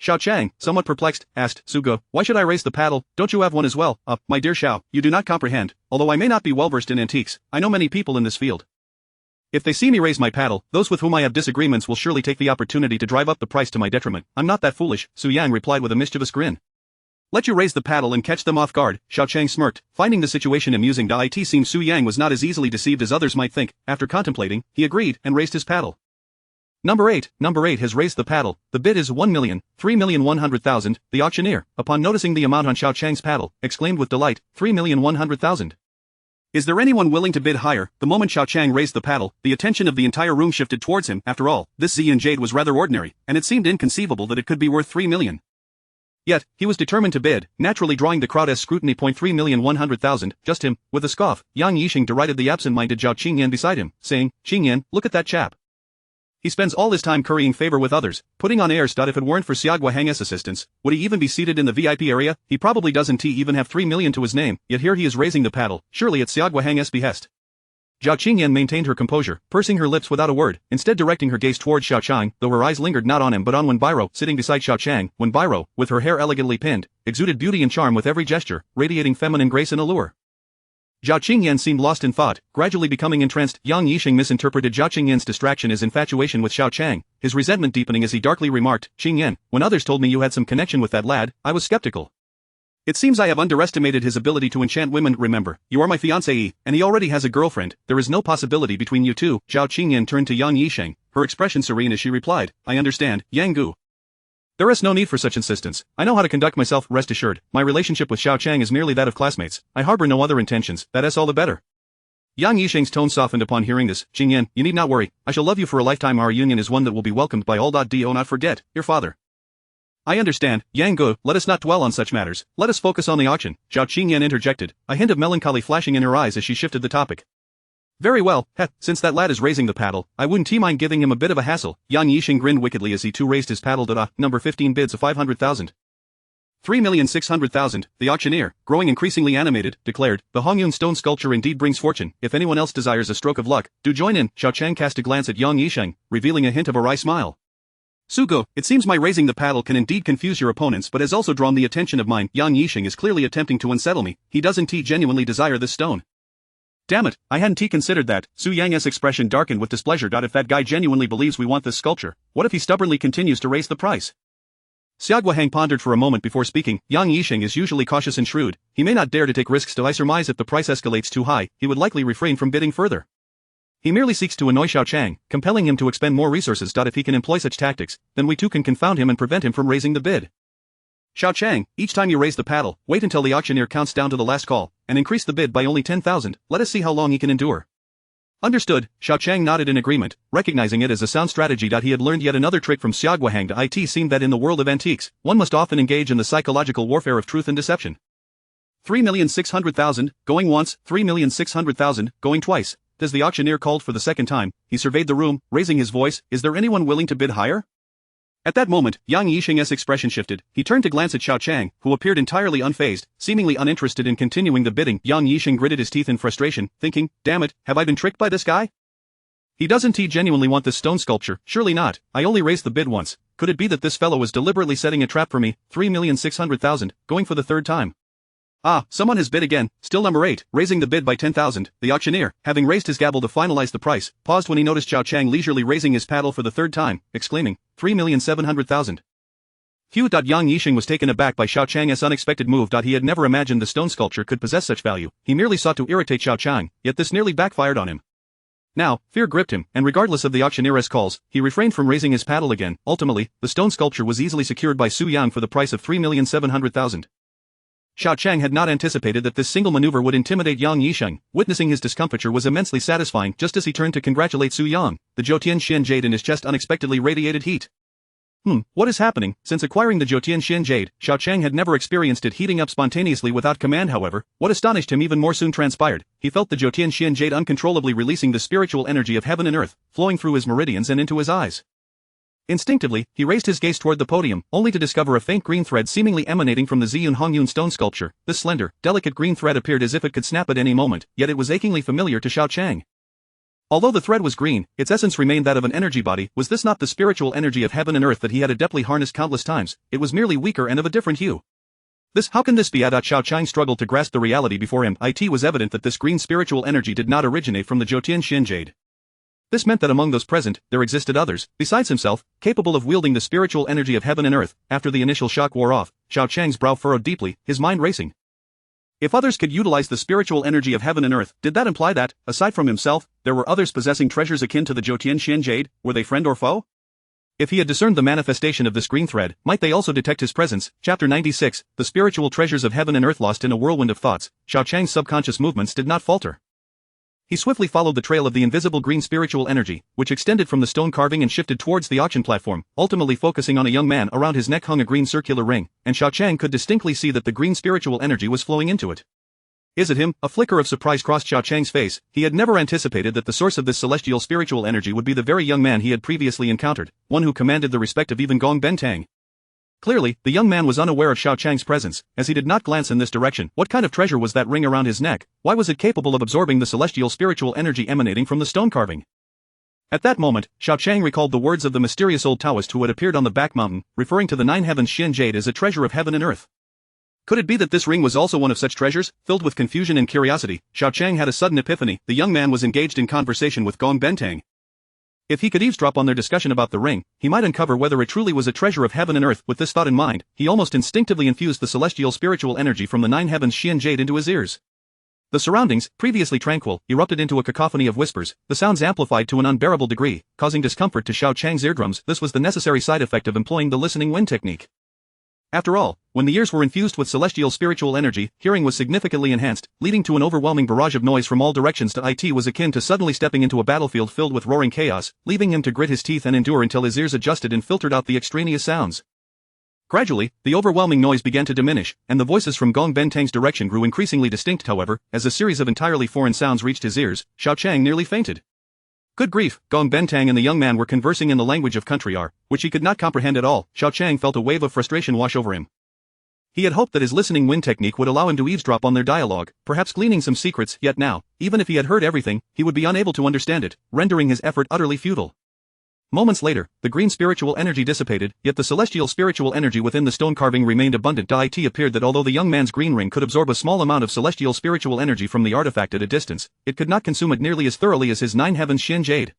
Xiao Qiang, somewhat perplexed, asked, Sugo, why should I raise the paddle? Don't you have one as well? My dear Xiao, you do not comprehend. Although I may not be well versed in antiques, I know many people in this field. If they see me raise my paddle, those with whom I have disagreements will surely take the opportunity to drive up the price to my detriment. I'm not that foolish, Su Yang replied with a mischievous grin. Let you raise the paddle and catch them off guard, Xiao Qiang smirked, finding the situation amusing. It seemed Su Yang was not as easily deceived as others might think. After contemplating, he agreed and raised his paddle. Number 8 has raised the paddle. The bid is 1,003,100,000. The auctioneer, upon noticing the amount on Xiao Qiang's paddle, exclaimed with delight, 3,100,000. Is there anyone willing to bid higher? The moment Xiao Qiang raised the paddle, the attention of the entire room shifted towards him. After all, this Xian jade was rather ordinary, and it seemed inconceivable that it could be worth 3 million. Yet, he was determined to bid, naturally drawing the crowd's scrutiny. 3,100,000, just him. With a scoff, Yang Yixing derided the absent-minded Xiao Qingyan beside him, saying, Qingyan, look at that chap. He spends all his time currying favor with others, putting on airs. If it weren't for Xiao Hang's assistance, would he even be seated in the VIP area? He probably doesn't even have 3 million to his name, yet here he is raising the paddle, surely at Xiao Hang's behest. Xiao Qingyan maintained her composure, pursing her lips without a word, instead directing her gaze towards Xiao Qiang, though her eyes lingered not on him but on Wenbiro, sitting beside Xiao Qiang. Wenbiro, with her hair elegantly pinned, exuded beauty and charm with every gesture, radiating feminine grace and allure. Xiao Qingyan seemed lost in thought, gradually becoming entranced. Yang Yixing misinterpreted Xiao Qingyan's distraction as infatuation with Xiao Qiang, his resentment deepening as he darkly remarked, Qingyan, when others told me you had some connection with that lad, I was skeptical. It seems I have underestimated his ability to enchant women. Remember, you are my fiancée, and he already has a girlfriend. There is no possibility between you two. Xiao Qingyan turned to Yang Yixing, her expression serene as she replied, I understand, Yang Gu. There is no need for such insistence. I know how to conduct myself. Rest assured, my relationship with Xiao Qiang is merely that of classmates. I harbor no other intentions. That is all the better. Yang Yixing's tone softened upon hearing this. Qingyan, you need not worry. I shall love you for a lifetime. Our union is one that will be welcomed by all. Do not forget, your father. I understand, Yang Gu. Let us not dwell on such matters. Let us focus on the auction. Xiao Qingyan interjected, a hint of melancholy flashing in her eyes as she shifted the topic. Very well, since that lad is raising the paddle, I wouldn't mind giving him a bit of a hassle. Yang Yixing grinned wickedly as he too raised his paddle. Number 15 bids of 500,000. 3,600,000. The auctioneer, growing increasingly animated, declared, the Hongyun stone sculpture indeed brings fortune. If anyone else desires a stroke of luck, do join in. Xiao Qiang cast a glance at Yang Yixing, revealing a hint of a wry smile. Sugo, it seems my raising the paddle can indeed confuse your opponents but has also drawn the attention of mine. Yang Yixing is clearly attempting to unsettle me. He doesn't genuinely desire this stone. Damn it, I hadn't considered that. Su Yang's expression darkened with displeasure. If that guy genuinely believes we want this sculpture, what if he stubbornly continues to raise the price? Xiao Hang pondered for a moment before speaking. Yang Yixing is usually cautious and shrewd. He may not dare to take risks. I surmise if the price escalates too high, he would likely refrain from bidding further. He merely seeks to annoy Xiao Qiang, compelling him to expend more resources. If he can employ such tactics, then we too can confound him and prevent him from raising the bid. Xiao Qiang, each time you raise the paddle, wait until the auctioneer counts down to the last call, and increase the bid by only 10,000, let us see how long he can endure. Understood, Xiao Qiang nodded in agreement, recognizing it as a sound strategy. He had learned yet another trick from Xiao Hang. It seemed that in the world of antiques, one must often engage in the psychological warfare of truth and deception. 3,600,000, going once, 3,600,000, going twice. As the auctioneer called for the second time, he surveyed the room, raising his voice, is there anyone willing to bid higher? At that moment, Yang Yixing's expression shifted. He turned to glance at Xiao Qiang, who appeared entirely unfazed, seemingly uninterested in continuing the bidding. Yang Yixing gritted his teeth in frustration, thinking, damn it, have I been tricked by this guy? He doesn't genuinely want this stone sculpture, surely not. I only raised the bid once. Could it be that this fellow was deliberately setting a trap for me? 3,600,000, going for the third time. Ah, someone has bid again. Still number 8, raising the bid by 10,000. The auctioneer, having raised his gavel to finalize the price, paused when he noticed Xiao Qiang leisurely raising his paddle for the third time, exclaiming, 3,700,000. Yang Yixing was taken aback by Xiao Qiang's unexpected move. He had never imagined the stone sculpture could possess such value. He merely sought to irritate Xiao Qiang, yet this nearly backfired on him. Now, fear gripped him, and regardless of the auctioneer's calls, he refrained from raising his paddle again. Ultimately, the stone sculpture was easily secured by Su Yang for the price of 3,700,000. Xiao Qiang had not anticipated that this single maneuver would intimidate Yang Yixing. Witnessing his discomfiture was immensely satisfying. Just as he turned to congratulate Su Yang, the Zhoutian Xian jade in his chest unexpectedly radiated heat. What is happening? Since acquiring the Zhoutian Xian jade, Xiao Qiang had never experienced it heating up spontaneously without command. However, what astonished him even more soon transpired. He felt the Zhoutian Xian jade uncontrollably releasing the spiritual energy of heaven and earth, flowing through his meridians and into his eyes. Instinctively, he raised his gaze toward the podium, only to discover a faint green thread seemingly emanating from the Ziyun Hongyun stone sculpture. This slender, delicate green thread appeared as if it could snap at any moment, yet it was achingly familiar to Xiao Qiang. Although the thread was green, its essence remained that of an energy body. Was this not the spiritual energy of heaven and earth that he had adeptly harnessed countless times? It was merely weaker and of a different hue. How can this be? Xiao Qiang struggled to grasp the reality before him. It was evident that this green spiritual energy did not originate from the Zhoutian Xian jade. This meant that among those present, there existed others, besides himself, capable of wielding the spiritual energy of heaven and earth. After the initial shock wore off, Xiao Qiang's brow furrowed deeply, his mind racing. If others could utilize the spiritual energy of heaven and earth, did that imply that, aside from himself, there were others possessing treasures akin to the Zhoutian Xian Jade? Were they friend or foe? If he had discerned the manifestation of this green thread, might they also detect his presence? Chapter 96, The Spiritual Treasures of Heaven and Earth. Lost in a whirlwind of thoughts, Xiao Qiang's subconscious movements did not falter. He swiftly followed the trail of the invisible green spiritual energy, which extended from the stone carving and shifted towards the auction platform, ultimately focusing on a young man. Around his neck hung a green circular ring, and Xiao Qiang could distinctly see that the green spiritual energy was flowing into it. Is it him? A flicker of surprise crossed Xiao Qiang's face. He had never anticipated that the source of this celestial spiritual energy would be the very young man he had previously encountered, one who commanded the respect of even Gong Bentang. Clearly, the young man was unaware of Xiao Qiang's presence, as he did not glance in this direction. What kind of treasure was that ring around his neck? Why was it capable of absorbing the celestial spiritual energy emanating from the stone carving? At that moment, Xiao Qiang recalled the words of the mysterious old Taoist who had appeared on the back mountain, referring to the nine heavens Xian Jade as a treasure of heaven and earth. Could it be that this ring was also one of such treasures? Filled with confusion and curiosity, Xiao Qiang had a sudden epiphany. The young man was engaged in conversation with Gong Bentang. If he could eavesdrop on their discussion about the ring, he might uncover whether it truly was a treasure of heaven and earth. With this thought in mind, he almost instinctively infused the celestial spiritual energy from the nine heavens Xian Jade into his ears. The surroundings, previously tranquil, erupted into a cacophony of whispers, the sounds amplified to an unbearable degree, causing discomfort to Xiao Qiang's eardrums. This was the necessary side effect of employing the listening wind technique. After all, when the ears were infused with celestial spiritual energy, hearing was significantly enhanced, leading to an overwhelming barrage of noise from all directions. It was akin to suddenly stepping into a battlefield filled with roaring chaos, leaving him to grit his teeth and endure until his ears adjusted and filtered out the extraneous sounds. Gradually, the overwhelming noise began to diminish, and the voices from Gong Bentang's direction grew increasingly distinct. However, as a series of entirely foreign sounds reached his ears, Xiao Qiang nearly fainted. Good grief, Gong Bentang and the young man were conversing in the language of country R, which he could not comprehend at all. Xiao Qiang felt a wave of frustration wash over him. He had hoped that his listening wind technique would allow him to eavesdrop on their dialogue, perhaps gleaning some secrets, yet now, even if he had heard everything, he would be unable to understand it, rendering his effort utterly futile. Moments later, the green spiritual energy dissipated, yet the celestial spiritual energy within the stone carving remained abundant. It appeared that although the young man's green ring could absorb a small amount of celestial spiritual energy from the artifact at a distance, it could not consume it nearly as thoroughly as his nine heavens Xian Jade.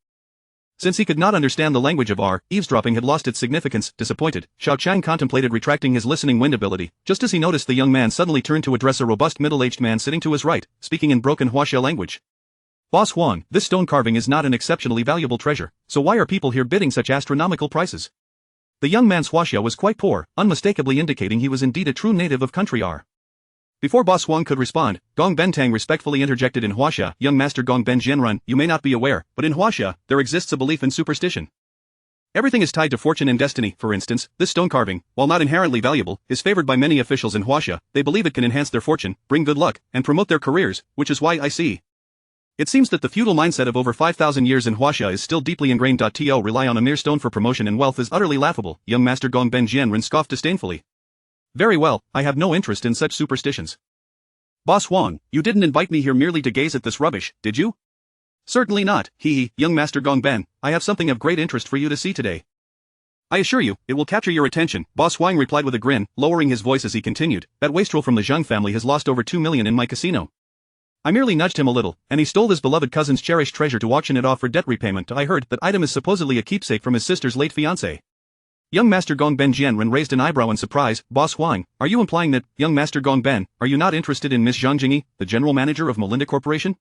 Since he could not understand the language of R, eavesdropping had lost its significance. Disappointed, Xiao Qiang contemplated retracting his listening wind ability, just as he noticed the young man suddenly turn to address a robust middle-aged man sitting to his right, speaking in broken Huaxia language. Boss Huang, this stone carving is not an exceptionally valuable treasure, so why are people here bidding such astronomical prices? The young man's Huaxia was quite poor, unmistakably indicating he was indeed a true native of country R. Before Boss Huang could respond, Gong Bentang respectfully interjected in Huaxia. Young Master Gong Ben Jianrun, you may not be aware, but in Huaxia, there exists a belief in superstition. Everything is tied to fortune and destiny. For instance, this stone carving, while not inherently valuable, is favored by many officials in Huaxia. They believe it can enhance their fortune, bring good luck, and promote their careers, which is why I see. It seems that the feudal mindset of over 5,000 years in Huaxia is still deeply ingrained. To rely on a mere stone for promotion and wealth is utterly laughable. Young Master Gong Ben Jianrun scoffed disdainfully. Very well, I have no interest in such superstitions. Boss Huang, you didn't invite me here merely to gaze at this rubbish, did you? Certainly not, young Master Gong Ben, I have something of great interest for you to see today. I assure you, it will capture your attention, Boss Huang replied with a grin, lowering his voice as he continued. That wastrel from the Zhang family has lost over 2 million in my casino. I merely nudged him a little, and he stole his beloved cousin's cherished treasure to auction it off for debt repayment. I heard that item is supposedly a keepsake from his sister's late fiancé. Young Master Gong Ben Jianrun raised an eyebrow in surprise. Boss Huang, are you implying that, young Master Gong Ben, are you not interested in Miss Zhang Jingyi, the general manager of Melinda Corporation?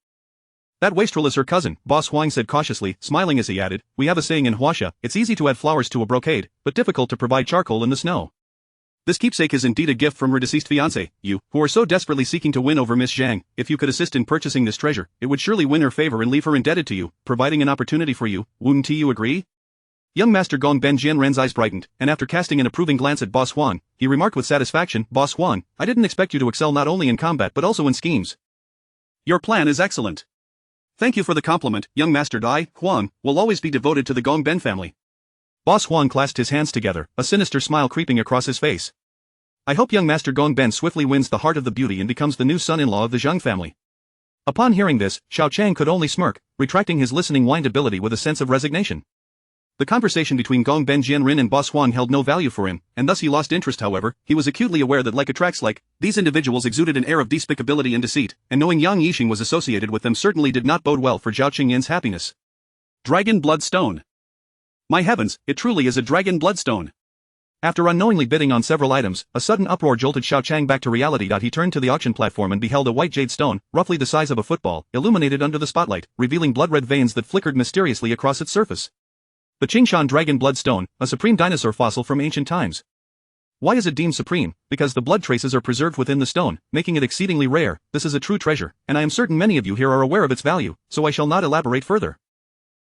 That wastrel is her cousin, Boss Huang said cautiously, smiling as he added, we have a saying in Huaxia, it's easy to add flowers to a brocade, but difficult to provide charcoal in the snow. This keepsake is indeed a gift from her deceased fiancé. You, who are so desperately seeking to win over Miss Zhang, if you could assist in purchasing this treasure, it would surely win her favor and leave her indebted to you, providing an opportunity for you. Wouldn't you agree? Young Master Gong Ben Jianren's eyes brightened, and after casting an approving glance at Boss Huang, he remarked with satisfaction, Boss Huang, I didn't expect you to excel not only in combat but also in schemes. Your plan is excellent. Thank you for the compliment, young Master Dai. Huang will always be devoted to the Gong Ben family. Boss Huang clasped his hands together, a sinister smile creeping across his face. I hope young Master Gong Ben swiftly wins the heart of the beauty and becomes the new son-in-law of the Zhang family. Upon hearing this, Xiao Qiang could only smirk, retracting his listening wind ability with a sense of resignation. The conversation between Gong Ben Jianren and Boss Huang held no value for him, and thus he lost interest. However, he was acutely aware that like attracts like, these individuals exuded an air of despicability and deceit, and knowing Yang Yixing was associated with them certainly did not bode well for Zhao Qingyan's happiness. Dragon Bloodstone. My heavens, it truly is a dragon bloodstone. After unknowingly bidding on several items, a sudden uproar jolted Xiao Qiang back to reality. He turned to the auction platform and beheld a white jade stone, roughly the size of a football, illuminated under the spotlight, revealing blood-red veins that flickered mysteriously across its surface. The Qingshan Dragon Blood Stone, a supreme dinosaur fossil from ancient times. Why is it deemed supreme? Because the blood traces are preserved within the stone, making it exceedingly rare. This is a true treasure, and I am certain many of you here are aware of its value, so I shall not elaborate further.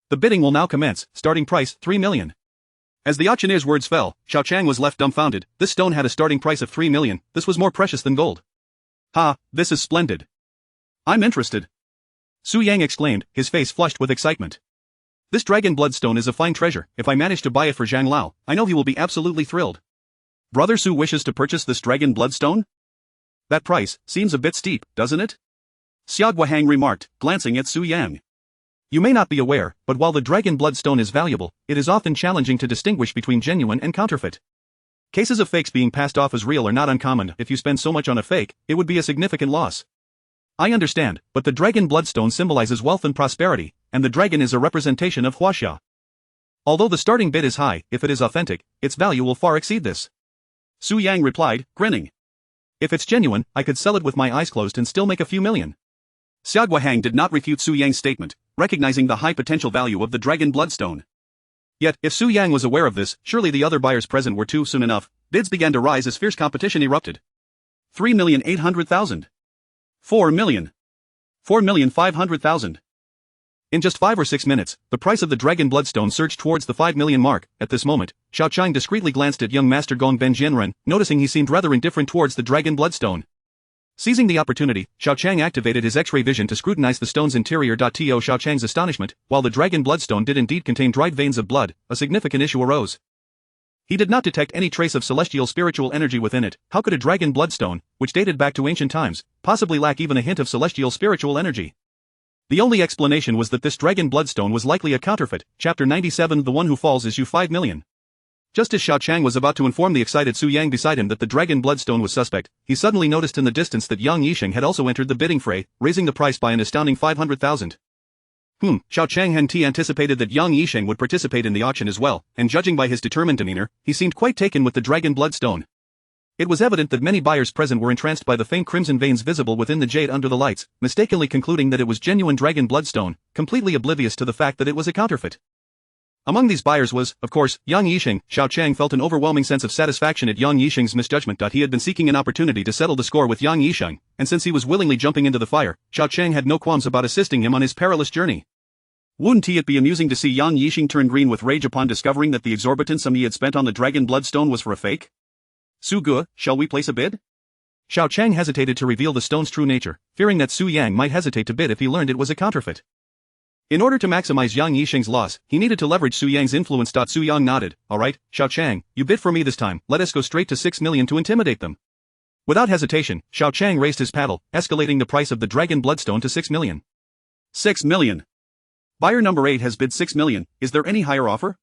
The bidding will now commence, starting price, 3 million. As the auctioneer's words fell, Xiao Qiang was left dumbfounded. This stone had a starting price of 3 million, this was more precious than gold. Ha, this is splendid. I'm interested. Su Yang exclaimed, his face flushed with excitement. This dragon blood stone is a fine treasure. If I manage to buy it for Zhang Lao, I know he will be absolutely thrilled. Brother Su wishes to purchase this dragon bloodstone? That price seems a bit steep, doesn't it? Xiao Qiang remarked, glancing at Su Yang. You may not be aware, but while the dragon bloodstone is valuable, it is often challenging to distinguish between genuine and counterfeit. Cases of fakes being passed off as real are not uncommon. If you spend so much on a fake, it would be a significant loss. I understand, but the dragon bloodstone symbolizes wealth and prosperity, and the dragon is a representation of Huaxia. Although the starting bid is high, if it is authentic, its value will far exceed this. Su Yang replied, grinning. If it's genuine, I could sell it with my eyes closed and still make a few million. Xiao Qiang did not refute Su Yang's statement, recognizing the high potential value of the dragon bloodstone. Yet, if Su Yang was aware of this, surely the other buyers present were too. Soon enough, bids began to rise as fierce competition erupted. 3,800,000. 4 million. 4,500,000. In just 5 or 6 minutes, the price of the dragon bloodstone surged towards the 5 million mark. At this moment, Xiao Qiang discreetly glanced at young master Gong Benjianren, noticing he seemed rather indifferent towards the dragon bloodstone. Seizing the opportunity, Xiao Qiang activated his X-ray vision to scrutinize the stone's interior. To Xiao Qiang's astonishment, while the dragon bloodstone did indeed contain dried veins of blood, a significant issue arose. He did not detect any trace of celestial spiritual energy within it. How could a dragon bloodstone, which dated back to ancient times, possibly lack even a hint of celestial spiritual energy? The only explanation was that this dragon bloodstone was likely a counterfeit. Chapter 97 The one who falls is you 5 million. Just as Xiao Qiang was about to inform the excited Su Yang beside him that the dragon bloodstone was suspect, he suddenly noticed in the distance that Yang Yisheng had also entered the bidding fray, raising the price by an astounding 500,000. Xiao Qiang hadn't anticipated that Yang Yisheng would participate in the auction as well, and judging by his determined demeanor, he seemed quite taken with the dragon bloodstone. It was evident that many buyers present were entranced by the faint crimson veins visible within the jade under the lights, mistakenly concluding that it was genuine dragon bloodstone, completely oblivious to the fact that it was a counterfeit. Among these buyers was, of course, Yang Yisheng. Xiao Qiang felt an overwhelming sense of satisfaction at Yang Yisheng's misjudgment. He had been seeking an opportunity to settle the score with Yang Yisheng, and since he was willingly jumping into the fire, Xiao Qiang had no qualms about assisting him on his perilous journey. Wouldn't it be amusing to see Yang Yisheng turn green with rage upon discovering that the exorbitant sum he had spent on the dragon bloodstone was for a fake? Su Ge, shall we place a bid? Xiao Qiang hesitated to reveal the stone's true nature, fearing that Su Yang might hesitate to bid if he learned it was a counterfeit. In order to maximize Yang Yisheng's loss, he needed to leverage Su Yang's influence. Su Yang nodded. Alright, Xiao Qiang, you bid for me this time, let us go straight to 6 million to intimidate them. Without hesitation, Xiao Qiang raised his paddle, escalating the price of the dragon bloodstone to 6 million. 6 million. Buyer number 8 has bid 6 million, is there any higher offer?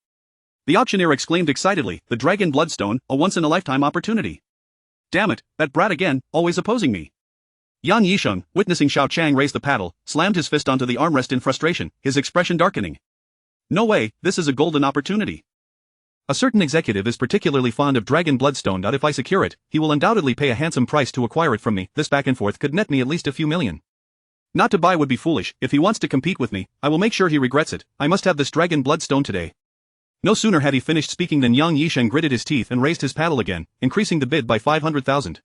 The auctioneer exclaimed excitedly, the dragon bloodstone, a once-in-a-lifetime opportunity. Damn it, that brat again, always opposing me. Yang Yisheng, witnessing Xiao Qiang raise the paddle, slammed his fist onto the armrest in frustration, his expression darkening. No way, this is a golden opportunity. A certain executive is particularly fond of dragon bloodstone. If I secure it, he will undoubtedly pay a handsome price to acquire it from me. This back and forth could net me at least a few million. Not to buy would be foolish. If he wants to compete with me, I will make sure he regrets it. I must have this dragon bloodstone today. No sooner had he finished speaking than Yang Yisheng gritted his teeth and raised his paddle again, increasing the bid by 500,000.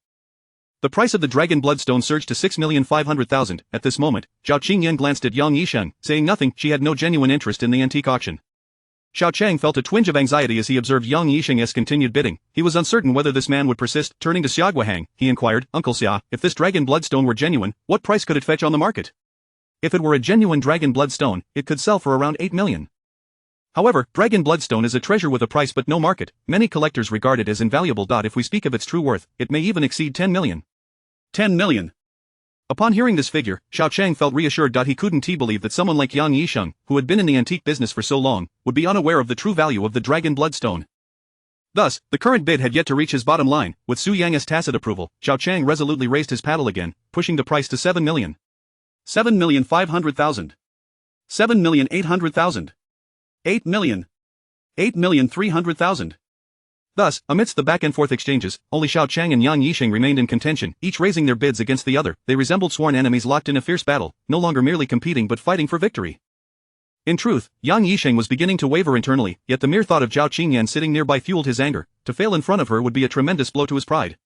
The price of the dragon bloodstone surged to 6,500,000. At this moment, Zhao Qingyan glanced at Yang Yisheng, saying nothing. She had no genuine interest in the antique auction. Xiao Qiang felt a twinge of anxiety as he observed Yang Yisheng's continued bidding. He was uncertain whether this man would persist. Turning to Xiao Qiang, he inquired, Uncle Xia, if this dragon bloodstone were genuine, what price could it fetch on the market? If it were a genuine dragon bloodstone, it could sell for around 8 million. However, dragon bloodstone is a treasure with a price but no market. Many collectors regard it as invaluable. If we speak of its true worth, it may even exceed 10 million. 10 million. Upon hearing this figure, Xiao Qiang felt reassured. He couldn't believe that someone like Yang Yisheng, who had been in the antique business for so long, would be unaware of the true value of the dragon bloodstone. Thus, the current bid had yet to reach his bottom line. With Su Yang's tacit approval, Xiao Qiang resolutely raised his paddle again, pushing the price to 7 million. 7,500,000. 7,800,000. 8 million. 8,300,000. Thus, amidst the back-and-forth exchanges, only Xiao Qiang and Yang Yixing remained in contention, each raising their bids against the other. They resembled sworn enemies locked in a fierce battle, no longer merely competing but fighting for victory. In truth, Yang Yixing was beginning to waver internally, yet the mere thought of Xiao Qingyan sitting nearby fueled his anger. To fail in front of her would be a tremendous blow to his pride.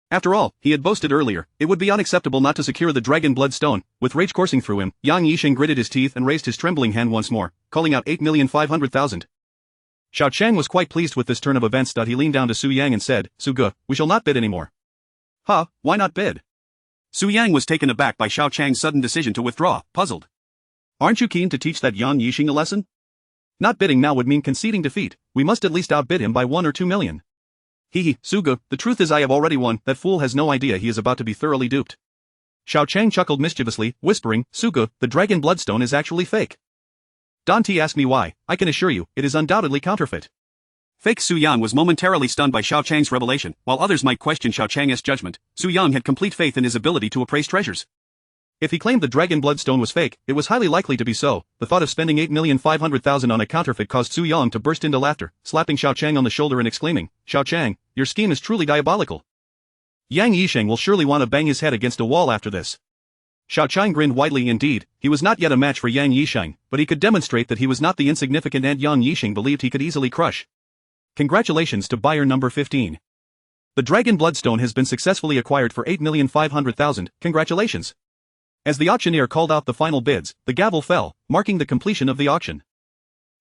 After all, he had boasted earlier, it would be unacceptable not to secure the dragon blood stone. With rage coursing through him, Yang Yixing gritted his teeth and raised his trembling hand once more, calling out 8,500,000. Xiao Qiang was quite pleased with this turn of events. He leaned down to Su Yang and said, Su Ge, we shall not bid anymore. Huh, why not bid? Su Yang was taken aback by Xiao Qiang's sudden decision to withdraw, puzzled. Aren't you keen to teach that Yang Yixing a lesson? Not bidding now would mean conceding defeat. We must at least outbid him by 1 or 2 million. Hee, Su Ge, the truth is I have already won. That fool has no idea he is about to be thoroughly duped. Xiao Qiang chuckled mischievously, whispering, Su Ge, the dragon bloodstone is actually fake. Don T asked me why. I can assure you, it is undoubtedly counterfeit. Fake. Su Yang was momentarily stunned by Xiao Qiang's revelation. While others might question Xiao Qiang's judgment, Su Yang had complete faith in his ability to appraise treasures. If he claimed the dragon bloodstone was fake, it was highly likely to be so. The thought of spending 8,500,000 on a counterfeit caused Su Yang to burst into laughter, slapping Xiao Qiang on the shoulder and exclaiming, Xiao Qiang, your scheme is truly diabolical. Yang Yixing will surely want to bang his head against a wall after this. Xiao Qiang grinned widely. Indeed, he was not yet a match for Yang Yixing, but he could demonstrate that he was not the insignificant ant Yang Yixing believed he could easily crush. Congratulations to buyer number 15. The dragon bloodstone has been successfully acquired for 8,500,000, congratulations. As the auctioneer called out the final bids, the gavel fell, marking the completion of the auction.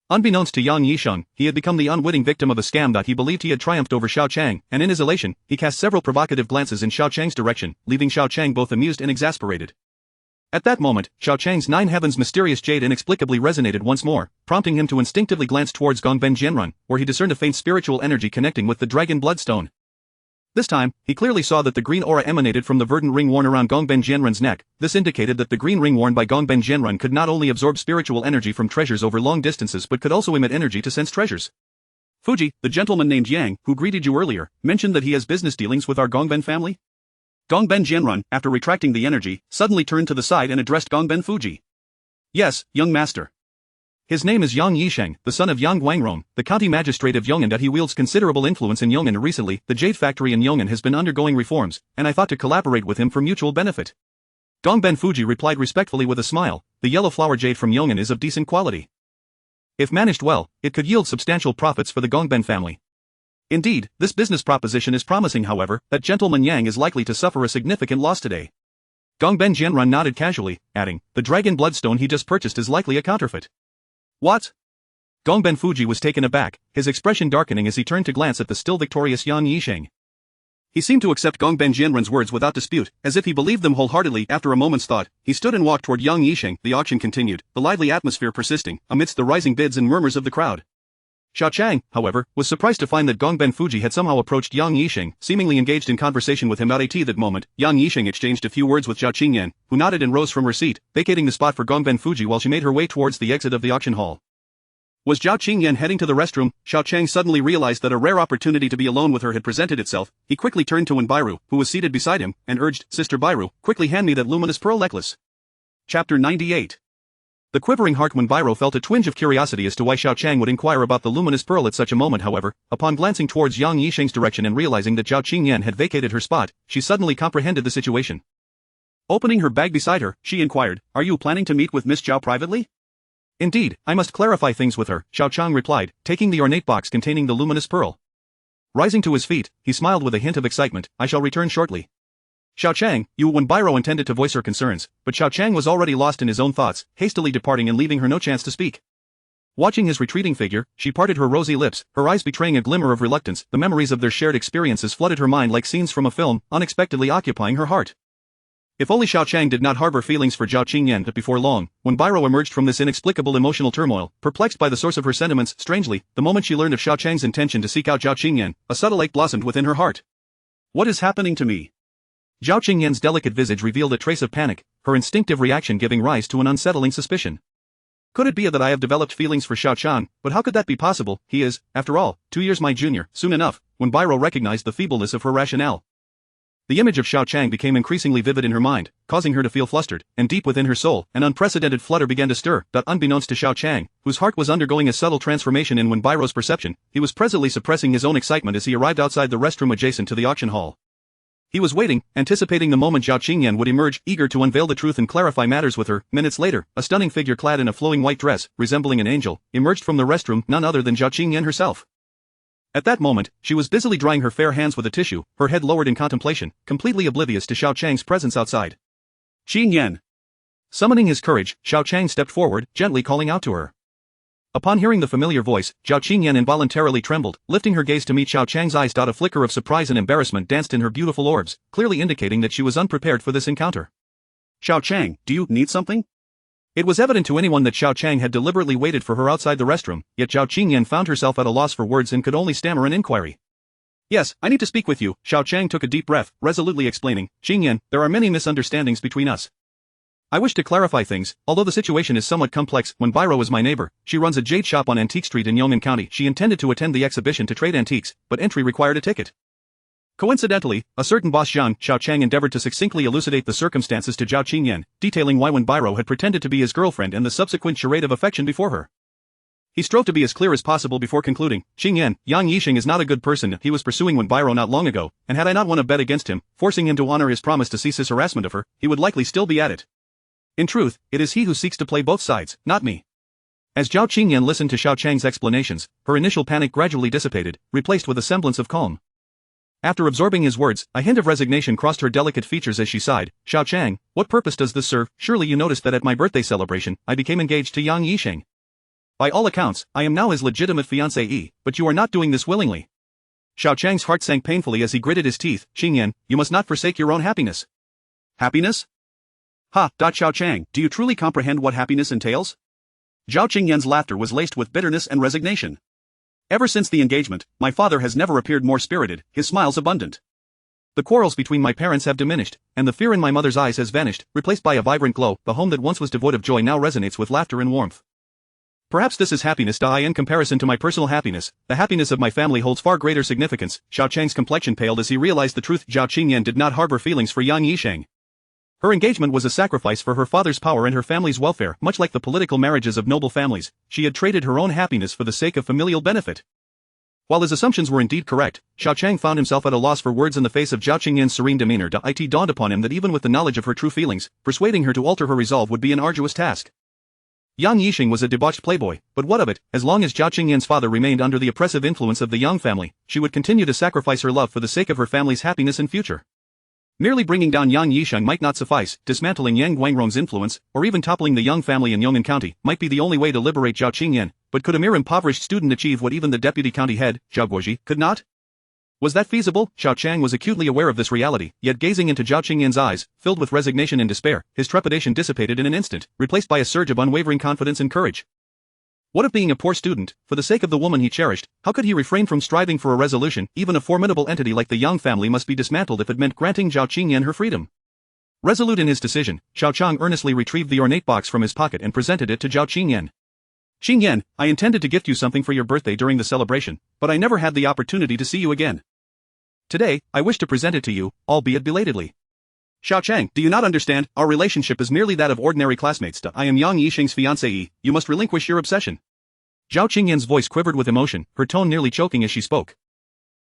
Unbeknownst to Yang Yixing, he had become the unwitting victim of a scam. He believed he had triumphed over Xiao Qiang, and in his elation, he cast several provocative glances in Xiao Qiang's direction, leaving Xiao Qiang both amused and exasperated. At that moment, Xiao Qiang's 9 heavens mysterious jade inexplicably resonated once more, prompting him to instinctively glance towards Gongben Jianrun, where he discerned a faint spiritual energy connecting with the dragon bloodstone. This time, he clearly saw that the green aura emanated from the verdant ring worn around Gongben Jianrun's neck. This indicated that the green ring worn by Gongben Jianrun could not only absorb spiritual energy from treasures over long distances but could also emit energy to sense treasures. Fuji, the gentleman named Yang, who greeted you earlier, mentioned that he has business dealings with our Gongben family? Gongben Jianrun, after retracting the energy, suddenly turned to the side and addressed Gongben Fuji. Yes, young master. His name is Yang Yixing, the son of Yang Guangrong, the county magistrate of Yong'an. That he wields considerable influence in Yong'an. Recently, the jade factory in Yong'an has been undergoing reforms, and I thought to collaborate with him for mutual benefit. Gongben Fuji replied respectfully with a smile, the yellow flower jade from Yong'an is of decent quality. If managed well, it could yield substantial profits for the Gongben family. Indeed, this business proposition is promising. However, that gentleman Yang is likely to suffer a significant loss today. Gongben Jianrun nodded casually, adding, the dragon bloodstone he just purchased is likely a counterfeit. What? Gongben Fuji was taken aback, his expression darkening as he turned to glance at the still victorious Yang Yixing. He seemed to accept Gongben Jianrun's words without dispute, as if he believed them wholeheartedly. After a moment's thought, he stood and walked toward Yang Yixing. The auction continued, the lively atmosphere persisting, amidst the rising bids and murmurs of the crowd. Xiao Qiang, however, was surprised to find that Gongben Fuji had somehow approached Yang Yixing, seemingly engaged in conversation with him. At that moment, Yang Yixing exchanged a few words with Xiao Qingyan, who nodded and rose from her seat, vacating the spot for Gongben Fuji while she made her way towards the exit of the auction hall. Was Xiao Qingyan heading to the restroom? Xiao Qiang suddenly realized that a rare opportunity to be alone with her had presented itself. He quickly turned to Wen Bairu, who was seated beside him, and urged, Sister Bairu, quickly hand me that luminous pearl necklace. Chapter 98. The quivering heart Wen Bairu felt a twinge of curiosity as to why Xiao Qiang would inquire about the luminous pearl at such a moment. However, upon glancing towards Yang Yixing's direction and realizing that Xiao Qingyan had vacated her spot, she suddenly comprehended the situation. Opening her bag beside her, she inquired, Are you planning to meet with Miss Zhao privately? Indeed, I must clarify things with her, Xiao Qiang replied, taking the ornate box containing the luminous pearl. Rising to his feet, he smiled with a hint of excitement, I shall return shortly. Xiao Qiang, Wen Bairu intended to voice her concerns, but Xiao Qiang was already lost in his own thoughts, hastily departing and leaving her no chance to speak. Watching his retreating figure, she parted her rosy lips, her eyes betraying a glimmer of reluctance. The memories of their shared experiences flooded her mind like scenes from a film, unexpectedly occupying her heart. If only Xiao Qiang did not harbor feelings for Xiao Qingyan. But before long, Wen Bairu emerged from this inexplicable emotional turmoil, perplexed by the source of her sentiments. Strangely, the moment she learned of Xiao Qiang's intention to seek out Xiao Qingyan, a subtle ache blossomed within her heart. What is happening to me? Xiao Qingyan's delicate visage revealed a trace of panic, her instinctive reaction giving rise to an unsettling suspicion. Could it be that I have developed feelings for Xiao Qiang? But how could that be possible? He is, after all, 2 years my junior. Soon enough, Wen Bairu recognized the feebleness of her rationale. The image of Xiao Qiang became increasingly vivid in her mind, causing her to feel flustered, and deep within her soul, an unprecedented flutter began to stir. Unbeknownst to Xiao Qiang, whose heart was undergoing a subtle transformation in Wenbeiro's perception, he was presently suppressing his own excitement as he arrived outside the restroom adjacent to the auction hall. He was waiting, anticipating the moment Xiao Qingyan would emerge, eager to unveil the truth and clarify matters with her. Minutes later, a stunning figure clad in a flowing white dress, resembling an angel, emerged from the restroom, none other than Xiao Qingyan herself. At that moment, she was busily drying her fair hands with a tissue, her head lowered in contemplation, completely oblivious to Xiao Qiang's presence outside. Qingyan! Summoning his courage, Xiao Qiang stepped forward, gently calling out to her. Upon hearing the familiar voice, Xiao Qingyan involuntarily trembled, lifting her gaze to meet Xiao Qiang's eyes. A flicker of surprise and embarrassment danced in her beautiful orbs, clearly indicating that she was unprepared for this encounter. Xiao Qiang, do you need something? It was evident to anyone that Xiao Qiang had deliberately waited for her outside the restroom, yet Xiao Qingyan found herself at a loss for words and could only stammer an inquiry. Yes, I need to speak with you, Xiao Qiang took a deep breath, resolutely explaining. Qingyan, there are many misunderstandings between us. I wish to clarify things, although the situation is somewhat complex. Wenbeiro is my neighbor, she runs a jade shop on Antique Street in Yong'an County. She intended to attend the exhibition to trade antiques, but entry required a ticket. Coincidentally, a certain boss Xiao Qiang endeavored to succinctly elucidate the circumstances to Xiao Qingyan, detailing why Wenbeiro had pretended to be his girlfriend and the subsequent charade of affection before her. He strove to be as clear as possible before concluding, Qingyan, Yang Yixing is not a good person. He was pursuing Wenbeiro not long ago, and had I not won a bet against him, forcing him to honor his promise to cease his harassment of her, he would likely still be at it. In truth, it is he who seeks to play both sides, not me. As Xiao Qingyan listened to Xiao Qiang's explanations, her initial panic gradually dissipated, replaced with a semblance of calm. After absorbing his words, a hint of resignation crossed her delicate features as she sighed. Xiao Qiang, what purpose does this serve? Surely you noticed that at my birthday celebration, I became engaged to Yang Yixing. By all accounts, I am now his legitimate fiancée, but you are not doing this willingly. Xiao Qiang's heart sank painfully as he gritted his teeth. Qingyan, you must not forsake your own happiness. Happiness? Ha! Xiao Qiang, do you truly comprehend what happiness entails? Zhao Qingyan's laughter was laced with bitterness and resignation. Ever since the engagement, my father has never appeared more spirited, his smiles abundant. The quarrels between my parents have diminished, and the fear in my mother's eyes has vanished, replaced by a vibrant glow. The home that once was devoid of joy now resonates with laughter and warmth. Perhaps this is happiness. In comparison to my personal happiness, the happiness of my family holds far greater significance. Xiao Qiang's complexion paled as he realized the truth. Zhao Qingyan did not harbor feelings for Yang Yixing. Her engagement was a sacrifice for her father's power and her family's welfare. Much like the political marriages of noble families, she had traded her own happiness for the sake of familial benefit. While his assumptions were indeed correct, Xiao Qiang found himself at a loss for words in the face of Zhao Qingyan's serene demeanor. It dawned upon him that even with the knowledge of her true feelings, persuading her to alter her resolve would be an arduous task. Yang Yixing was a debauched playboy, but what of it? As long as Zhao Qingyan's father remained under the oppressive influence of the Yang family, she would continue to sacrifice her love for the sake of her family's happiness and future. Merely bringing down Yang Yixing might not suffice. Dismantling Yang Guangrong's influence, or even toppling the Yang family in Yong'an County, might be the only way to liberate Zhao Qingyan. But could a mere impoverished student achieve what even the deputy county head, Zhao Guoji, could not? Was that feasible? Xiao Qiang was acutely aware of this reality, yet gazing into Zhao Qingyan's eyes, filled with resignation and despair, his trepidation dissipated in an instant, replaced by a surge of unwavering confidence and courage. What of being a poor student? For the sake of the woman he cherished, how could he refrain from striving for a resolution? Even a formidable entity like the Yang family must be dismantled if it meant granting Zhao Qingyan her freedom. Resolute in his decision, Xiao Qiang earnestly retrieved the ornate box from his pocket and presented it to Zhao Qingyan. Qingyan, I intended to gift you something for your birthday during the celebration, but I never had the opportunity to see you again. Today, I wish to present it to you, albeit belatedly. Xiao Qiang, do you not understand? Our relationship is merely that of ordinary classmates. I am Yang Yixing's fiancée. You must relinquish your obsession. Zhao Qingyan's voice quivered with emotion, her tone nearly choking as she spoke.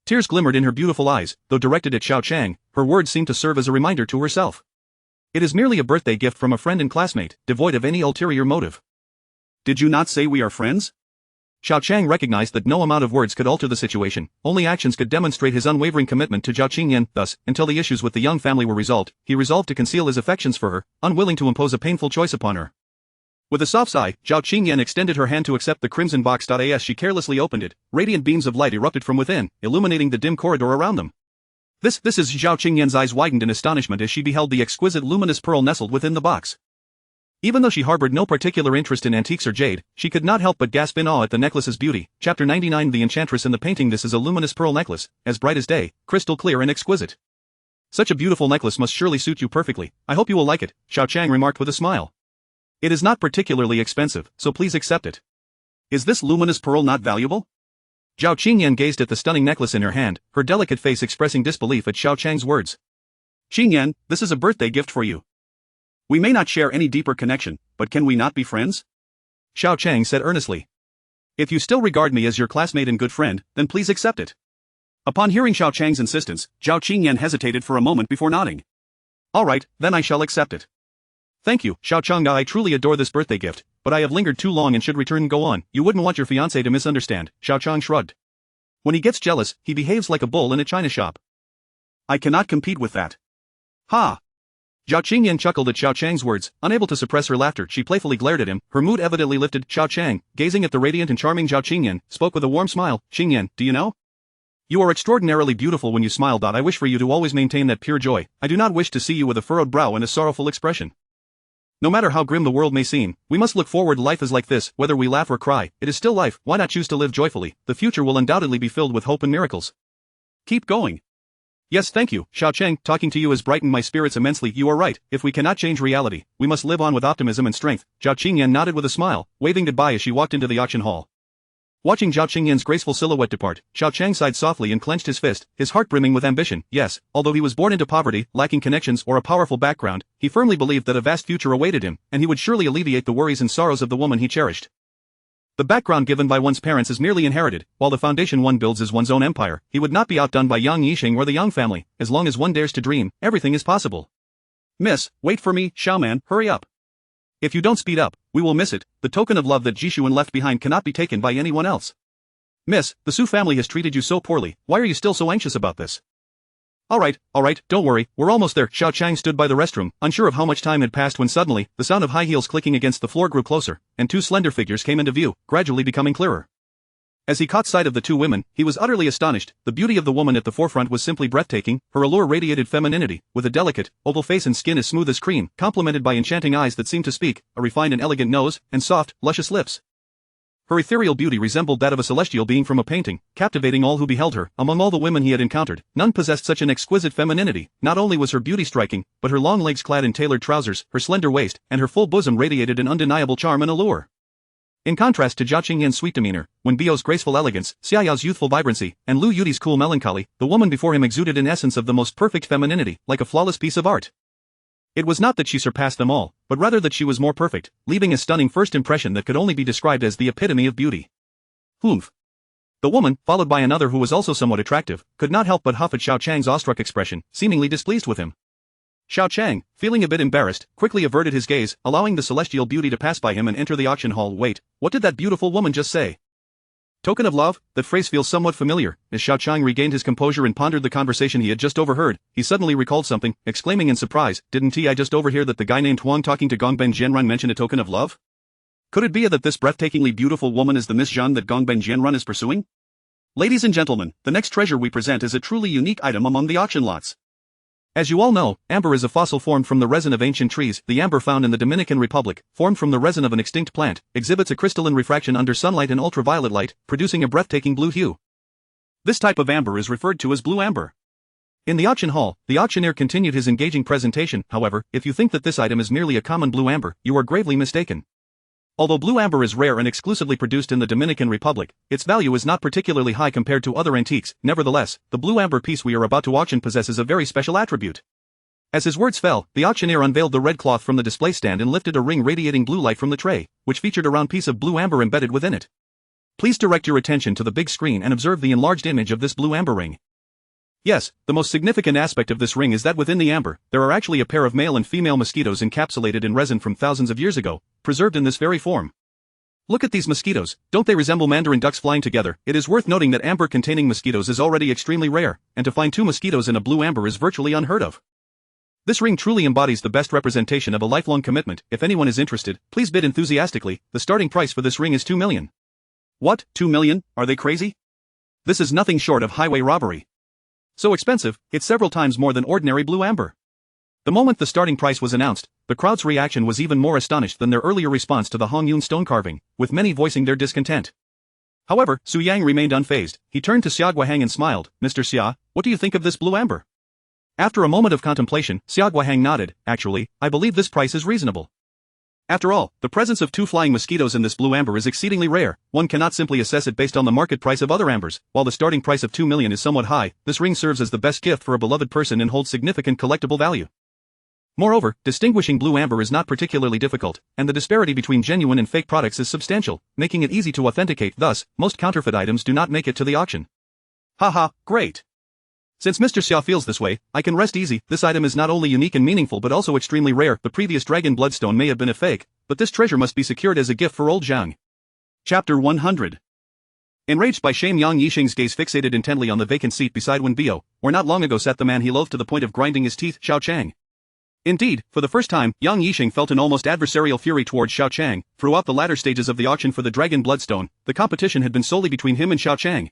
Tears glimmered in her beautiful eyes, though directed at Xiao Qiang, her words seemed to serve as a reminder to herself. It is merely a birthday gift from a friend and classmate, devoid of any ulterior motive. Did you not say we are friends? Xiao Qiang recognized that no amount of words could alter the situation, only actions could demonstrate his unwavering commitment to Zhao Qingyan. Thus, until the issues with the Yang family were resolved, he resolved to conceal his affections for her, unwilling to impose a painful choice upon her. With a soft sigh, Zhao Qingyan extended her hand to accept the crimson box. As she carelessly opened it, radiant beams of light erupted from within, illuminating the dim corridor around them. This is Zhao Qingyan's eyes widened in astonishment as she beheld the exquisite luminous pearl nestled within the box. Even though she harbored no particular interest in antiques or jade, she could not help but gasp in awe at the necklace's beauty. Chapter 99 The Enchantress in the painting. This is a luminous pearl necklace, as bright as day, crystal clear and exquisite. Such a beautiful necklace must surely suit you perfectly. I hope you will like it, Xiao Qiang remarked with a smile. It is not particularly expensive, so please accept it. Is this luminous pearl not valuable? Zhao Qingyan gazed at the stunning necklace in her hand, her delicate face expressing disbelief at Xiao Qiang's words. Qingyan, this is a birthday gift for you. We may not share any deeper connection, but can we not be friends? Xiao Qiang said earnestly. If you still regard me as your classmate and good friend, then please accept it. Upon hearing Xiao Qiang's insistence, Zhao Qingyan hesitated for a moment before nodding. All right, then I shall accept it. Thank you, Xiao Qiang. I truly adore this birthday gift, but I have lingered too long and should return and go on. You wouldn't want your fiancé to misunderstand, Xiao Qiang shrugged. When he gets jealous, he behaves like a bull in a china shop. I cannot compete with that. Ha! Zhao Qingyan chuckled at Xiao Qiang's words, unable to suppress her laughter. She playfully glared at him, her mood evidently lifted. Xiao Qiang, gazing at the radiant and charming Zhao Qingyan, spoke with a warm smile. Qingyan, do you know? You are extraordinarily beautiful when you smile. I wish for you to always maintain that pure joy. I do not wish to see you with a furrowed brow and a sorrowful expression. No matter how grim the world may seem, we must look forward. Life is like this, whether we laugh or cry, it is still life. Why not choose to live joyfully? The future will undoubtedly be filled with hope and miracles. Keep going. Yes, thank you, Xiao Qiang. Talking to you has brightened my spirits immensely. You are right. If we cannot change reality, we must live on with optimism and strength. Zhao Qingyan nodded with a smile, waving goodbye as she walked into the auction hall. Watching Zhao Qingyan's graceful silhouette depart, Xiao Qiang sighed softly and clenched his fist, his heart brimming with ambition. Yes, although he was born into poverty, lacking connections or a powerful background, he firmly believed that a vast future awaited him, and he would surely alleviate the worries and sorrows of the woman he cherished. The background given by one's parents is merely inherited, while the foundation one builds is one's own empire. He would not be outdone by Yang Yixing or the Yang family. As long as one dares to dream, everything is possible. Miss, wait for me, Xiaoman, hurry up. If you don't speed up, we will miss it. The token of love that Jishuan left behind cannot be taken by anyone else. Miss, the Su family has treated you so poorly. Why are you still so anxious about this? All right, don't worry, we're almost there. Xiao Qiang stood by the restroom, unsure of how much time had passed when suddenly, the sound of high heels clicking against the floor grew closer, and two slender figures came into view, gradually becoming clearer. As he caught sight of the two women, he was utterly astonished. The beauty of the woman at the forefront was simply breathtaking. Her allure radiated femininity, with a delicate, oval face and skin as smooth as cream, complemented by enchanting eyes that seemed to speak, a refined and elegant nose, and soft, luscious lips. Her ethereal beauty resembled that of a celestial being from a painting, captivating all who beheld her. Among all the women he had encountered, none possessed such an exquisite femininity. Not only was her beauty striking, but her long legs clad in tailored trousers, her slender waist, and her full bosom radiated an undeniable charm and allure. In contrast to Zhao Qingyan's sweet demeanor, Wen Bio's graceful elegance, Xiaoyao's youthful vibrancy, and Lu Yudi's cool melancholy, the woman before him exuded an essence of the most perfect femininity, like a flawless piece of art. It was not that she surpassed them all, but rather that she was more perfect, leaving a stunning first impression that could only be described as the epitome of beauty. Humph. The woman, followed by another who was also somewhat attractive, could not help but huff at Xiao Qiang's awestruck expression, seemingly displeased with him. Xiao Qiang, feeling a bit embarrassed, quickly averted his gaze, allowing the celestial beauty to pass by him and enter the auction hall. Wait, what did that beautiful woman just say? Token of love? That phrase feels somewhat familiar. As Xiao Qiang regained his composure and pondered the conversation he had just overheard, he suddenly recalled something, exclaiming in surprise, didn't I just overhear that the guy named Huang talking to Gongben Jianrun mentioned a token of love? Could it be that this breathtakingly beautiful woman is the Miss Zhan that Gongben Jianrun is pursuing? Ladies and gentlemen, the next treasure we present is a truly unique item among the auction lots. As you all know, amber is a fossil formed from the resin of ancient trees. The amber found in the Dominican Republic, formed from the resin of an extinct plant, exhibits a crystalline refraction under sunlight and ultraviolet light, producing a breathtaking blue hue. This type of amber is referred to as blue amber. In the auction hall, the auctioneer continued his engaging presentation. However, if you think that this item is merely a common blue amber, you are gravely mistaken. Although blue amber is rare and exclusively produced in the Dominican Republic, its value is not particularly high compared to other antiques. Nevertheless, the blue amber piece we are about to auction possesses a very special attribute. As his words fell, the auctioneer unveiled the red cloth from the display stand and lifted a ring radiating blue light from the tray, which featured a round piece of blue amber embedded within it. Please direct your attention to the big screen and observe the enlarged image of this blue amber ring. Yes, the most significant aspect of this ring is that within the amber, there are actually a pair of male and female mosquitoes encapsulated in resin from thousands of years ago, preserved in this very form. Look at these mosquitoes, don't they resemble mandarin ducks flying together? It is worth noting that amber-containing mosquitoes is already extremely rare, and to find two mosquitoes in a blue amber is virtually unheard of. This ring truly embodies the best representation of a lifelong commitment. If anyone is interested, please bid enthusiastically. The starting price for this ring is 2 million. What, 2 million? Are they crazy? This is nothing short of highway robbery. So expensive, it's several times more than ordinary blue amber. The moment the starting price was announced, the crowd's reaction was even more astonished than their earlier response to the Hongyun stone carving, with many voicing their discontent. However, Su Yang remained unfazed. He turned to Xia Guohang and smiled. Mr. Xia, what do you think of this blue amber? After a moment of contemplation, Xia Guohang nodded. Actually, I believe this price is reasonable. After all, the presence of 2 flying mosquitoes in this blue amber is exceedingly rare. One cannot simply assess it based on the market price of other ambers. While the starting price of 2 million is somewhat high, this ring serves as the best gift for a beloved person and holds significant collectible value. Moreover, distinguishing blue amber is not particularly difficult, and the disparity between genuine and fake products is substantial, making it easy to authenticate. Thus, most counterfeit items do not make it to the auction. Haha, great. Since Mr. Xiao feels this way, I can rest easy. This item is not only unique and meaningful but also extremely rare. The previous dragon bloodstone may have been a fake, but this treasure must be secured as a gift for old Xiang. Chapter 100. Enraged by shame, Yang Yixing's gaze fixated intently on the vacant seat beside Wen Biao, where not long ago sat the man he loathed to the point of grinding his teeth, Xiao Qiang. Indeed, for the first time, Yang Yixing felt an almost adversarial fury towards Xiao Qiang. Throughout the latter stages of the auction for the dragon bloodstone, the competition had been solely between him and Xiao Qiang.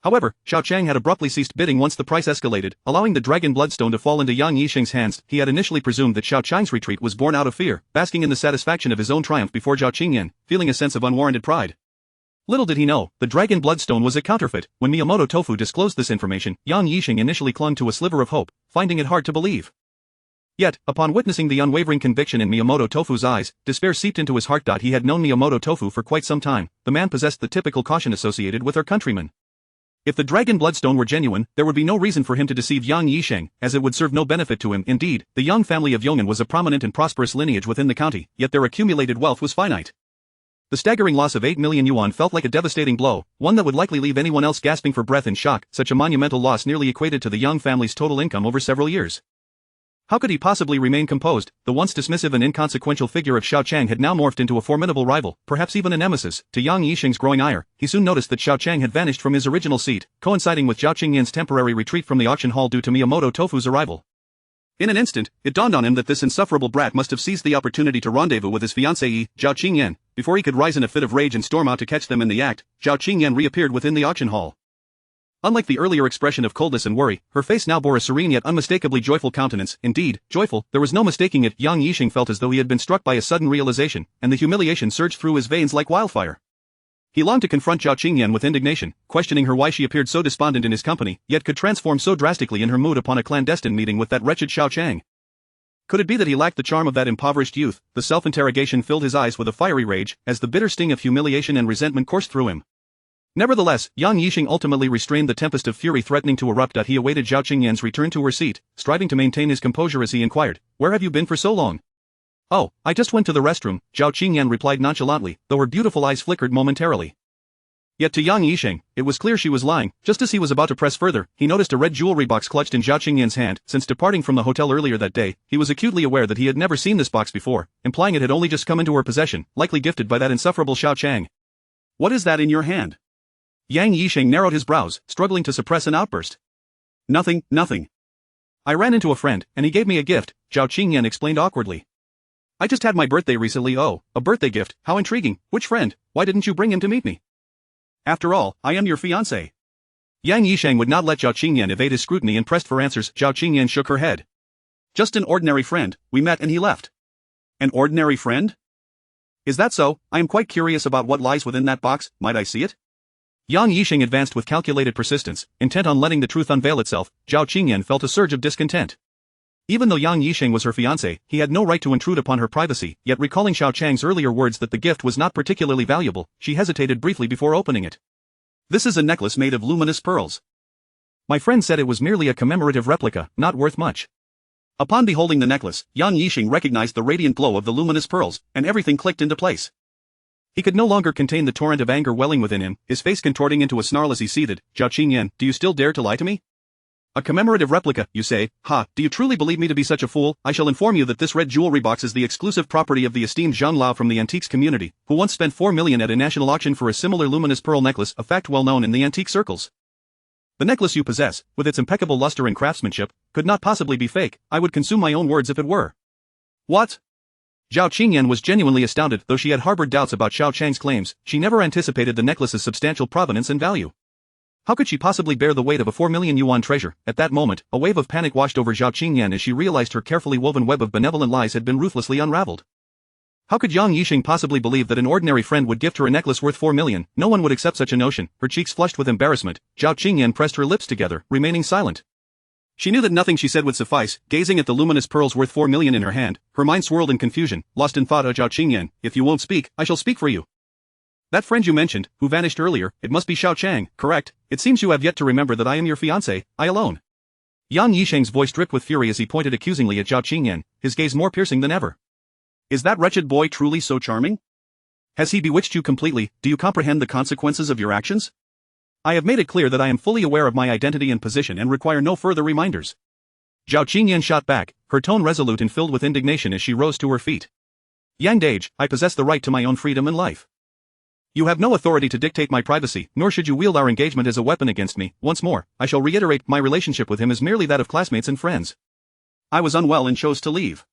However, Xiao Qiang had abruptly ceased bidding once the price escalated, allowing the dragon bloodstone to fall into Yang Yixing's hands. He had initially presumed that Xiao Qiang's retreat was born out of fear, basking in the satisfaction of his own triumph before Zhao Qingyan, feeling a sense of unwarranted pride. Little did he know, the dragon bloodstone was a counterfeit. When Miyamoto Tofu disclosed this information, Yang Yixing initially clung to a sliver of hope, finding it hard to believe. Yet, upon witnessing the unwavering conviction in Miyamoto Tofu's eyes, despair seeped into his heart. He had known Miyamoto Tofu for quite some time. The man possessed the typical caution associated with our countrymen. If the dragon bloodstone were genuine, there would be no reason for him to deceive Yang Yixing, as it would serve no benefit to him. Indeed, the Yang family of Yong'an was a prominent and prosperous lineage within the county, yet their accumulated wealth was finite. The staggering loss of 8 million yuan felt like a devastating blow, one that would likely leave anyone else gasping for breath in shock. Such a monumental loss nearly equated to the Yang family's total income over several years. How could he possibly remain composed? The once dismissive and inconsequential figure of Xiao Qiang had now morphed into a formidable rival, perhaps even a nemesis. To Yang Yixing's growing ire, he soon noticed that Xiao Qiang had vanished from his original seat, coinciding with Zhao Qingyan's temporary retreat from the auction hall due to Miyamoto Tofu's arrival. In an instant, it dawned on him that this insufferable brat must have seized the opportunity to rendezvous with his fiancée, Zhao Qingyan. Before he could rise in a fit of rage and storm out to catch them in the act, Zhao Qingyan reappeared within the auction hall. Unlike the earlier expression of coldness and worry, her face now bore a serene yet unmistakably joyful countenance. Indeed, joyful, there was no mistaking it. Yang Yixing felt as though he had been struck by a sudden realization, and the humiliation surged through his veins like wildfire. He longed to confront Zhao Qingyan with indignation, questioning her why she appeared so despondent in his company, yet could transform so drastically in her mood upon a clandestine meeting with that wretched Xiao Qiang. Could it be that he lacked the charm of that impoverished youth? The self-interrogation filled his eyes with a fiery rage, as the bitter sting of humiliation and resentment coursed through him. Nevertheless, Yang Yixing ultimately restrained the tempest of fury threatening to erupt. He awaited Zhao Qingyan's return to her seat, striving to maintain his composure as he inquired, "Where have you been for so long?" "Oh, I just went to the restroom," Zhao Qingyan replied nonchalantly, though her beautiful eyes flickered momentarily. Yet to Yang Yixing, it was clear she was lying. Just as he was about to press further, he noticed a red jewelry box clutched in Zhao Qingyan's hand. Since departing from the hotel earlier that day, he was acutely aware that he had never seen this box before, implying it had only just come into her possession, likely gifted by that insufferable Xiao Qiang. "What is that in your hand?" Yang Yixing narrowed his brows, struggling to suppress an outburst. Nothing. I ran into a friend, and he gave me a gift," Zhao Qingyan explained awkwardly. "I just had my birthday recently." "Oh, a birthday gift, how intriguing. Which friend? Why didn't you bring him to meet me?" "After all, I am your fiancé." Yang Yixing would not let Zhao Qingyan evade his scrutiny and pressed for answers. Zhao Qingyan shook her head. "Just an ordinary friend, we met and he left." "An ordinary friend? Is that so? I am quite curious about what lies within that box. Might I see it?" Yang Yixing advanced with calculated persistence, intent on letting the truth unveil itself. Zhao Qingyan felt a surge of discontent. Even though Yang Yixing was her fiancé, he had no right to intrude upon her privacy, yet recalling Xiao Qiang's earlier words that the gift was not particularly valuable, she hesitated briefly before opening it. "This is a necklace made of luminous pearls. My friend said it was merely a commemorative replica, not worth much." Upon beholding the necklace, Yang Yixing recognized the radiant glow of the luminous pearls, and everything clicked into place. He could no longer contain the torrent of anger welling within him, his face contorting into a snarl as he seethed. "Zhao Qingyan, do you still dare to lie to me? A commemorative replica, you say? Ha, do you truly believe me to be such a fool? I shall inform you that this red jewelry box is the exclusive property of the esteemed Zhang Lao from the antiques community, who once spent 4 million at a national auction for a similar luminous pearl necklace, a fact well known in the antique circles. The necklace you possess, with its impeccable luster and craftsmanship, could not possibly be fake. I would consume my own words if it were." "What?" Zhao Qingyan was genuinely astounded. Though she had harbored doubts about Xiao Qiang's claims, she never anticipated the necklace's substantial provenance and value. How could she possibly bear the weight of a 4 million yuan treasure? At that moment, a wave of panic washed over Zhao Qingyan as she realized her carefully woven web of benevolent lies had been ruthlessly unraveled. How could Yang Yixing possibly believe that an ordinary friend would gift her a necklace worth 4 million? No one would accept such a notion. Her cheeks flushed with embarrassment, Zhao Qingyan pressed her lips together, remaining silent. She knew that nothing she said would suffice. Gazing at the luminous pearls worth 4 million in her hand, her mind swirled in confusion, lost in thought. Xiao Qiang, if you won't speak, I shall speak for you. That friend you mentioned, who vanished earlier, it must be Xiao Qiang, correct? It seems you have yet to remember that I am your fiancé, I alone. Yang Yisheng's voice dripped with fury as he pointed accusingly at Xiao Qiang, his gaze more piercing than ever. Is that wretched boy truly so charming? Has he bewitched you completely? Do you comprehend the consequences of your actions? I have made it clear that I am fully aware of my identity and position and require no further reminders. Xiao Qiang shot back, her tone resolute and filled with indignation as she rose to her feet. Yang Dage, I possess the right to my own freedom and life. You have no authority to dictate my privacy, nor should you wield our engagement as a weapon against me. Once more, I shall reiterate, my relationship with him is merely that of classmates and friends. I was unwell and chose to leave.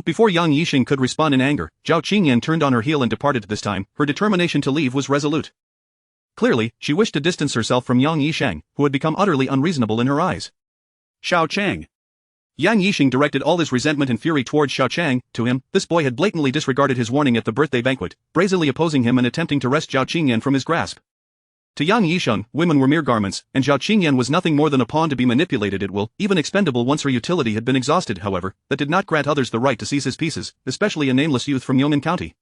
Before Yang Yisheng could respond in anger, Xiao Qiang turned on her heel and departed. This time, her determination to leave was resolute. Clearly, she wished to distance herself from Yang Yisheng, who had become utterly unreasonable in her eyes. Xiao Qiang. Yang Yisheng directed all his resentment and fury towards Xiao Qiang. To him, this boy had blatantly disregarded his warning at the birthday banquet, brazenly opposing him and attempting to wrest Xiao Qiang from his grasp. To Yang Yisheng, women were mere garments, and Xiao Qiang was nothing more than a pawn to be manipulated at will, even expendable once her utility had been exhausted. However, that did not grant others the right to seize his pieces, especially a nameless youth from Yong'an County.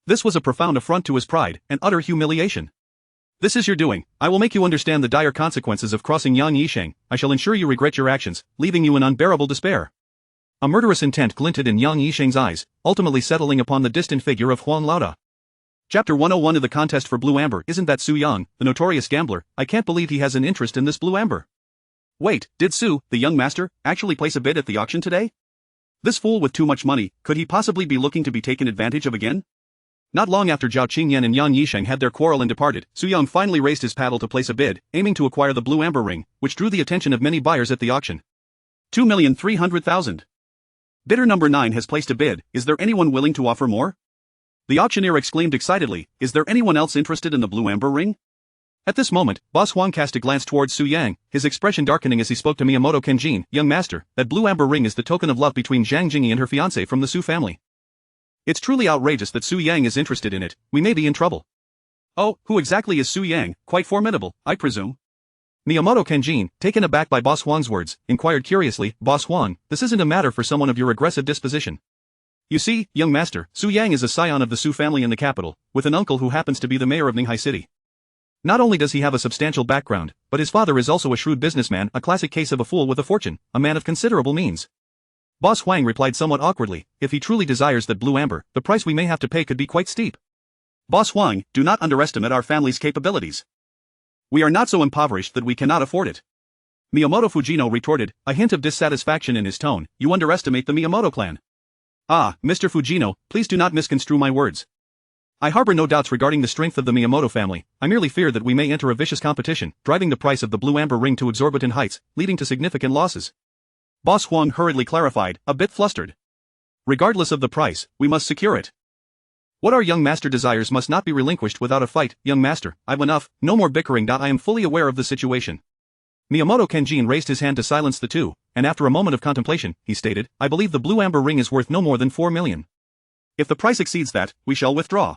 This was a profound affront to his pride, and utter humiliation. This is your doing. I will make you understand the dire consequences of crossing Yang Yisheng. I shall ensure you regret your actions, leaving you in unbearable despair. A murderous intent glinted in Yang Yisheng's eyes, ultimately settling upon the distant figure of Huang Laoda. Chapter 101 of the contest for Blue Amber. Isn't that Su Yang, the notorious gambler? I can't believe he has an interest in this Blue Amber. Wait, did Su, the young master, actually place a bid at the auction today? This fool with too much money, could he possibly be looking to be taken advantage of again? Not long after Xiao Qiang and Yang Yisheng had their quarrel and departed, Su Yang finally raised his paddle to place a bid, aiming to acquire the Blue Amber ring, which drew the attention of many buyers at the auction. 2,300,000. Bidder number 9 has placed a bid. Is there anyone willing to offer more? The auctioneer exclaimed excitedly. Is there anyone else interested in the Blue Amber ring? At this moment, Boss Huang cast a glance towards Su Yang, his expression darkening as he spoke to Miyamoto Kenjin. Young master, that Blue Amber ring is the token of love between Zhang Jingyi and her fiancé from the Su family. It's truly outrageous that Su Yang is interested in it. We may be in trouble. Oh, who exactly is Su Yang? Quite formidable, I presume. Miyamoto Kenjin, taken aback by Boss Huang's words, inquired curiously. Boss Huang, this isn't a matter for someone of your aggressive disposition. You see, young master, Su Yang is a scion of the Su family in the capital, with an uncle who happens to be the mayor of Ninghai City. Not only does he have a substantial background, but his father is also a shrewd businessman, a classic case of a fool with a fortune, a man of considerable means. Boss Huang replied somewhat awkwardly. If he truly desires that Blue Amber, the price we may have to pay could be quite steep. Boss Huang, do not underestimate our family's capabilities. We are not so impoverished that we cannot afford it. Miyamoto Fujino retorted, a hint of dissatisfaction in his tone. You underestimate the Miyamoto clan. Ah, Mr. Fujino, please do not misconstrue my words. I harbor no doubts regarding the strength of the Miyamoto family. I merely fear that we may enter a vicious competition, driving the price of the Blue Amber ring to exorbitant heights, leading to significant losses. Boss Huang hurriedly clarified, a bit flustered. Regardless of the price, we must secure it. What our young master desires must not be relinquished without a fight. Young master, I've enough, no more bickering. I am fully aware of the situation. Miyamoto Kenjin raised his hand to silence the two, and after a moment of contemplation, he stated, I believe the Blue Amber ring is worth no more than 4 million. If the price exceeds that, we shall withdraw.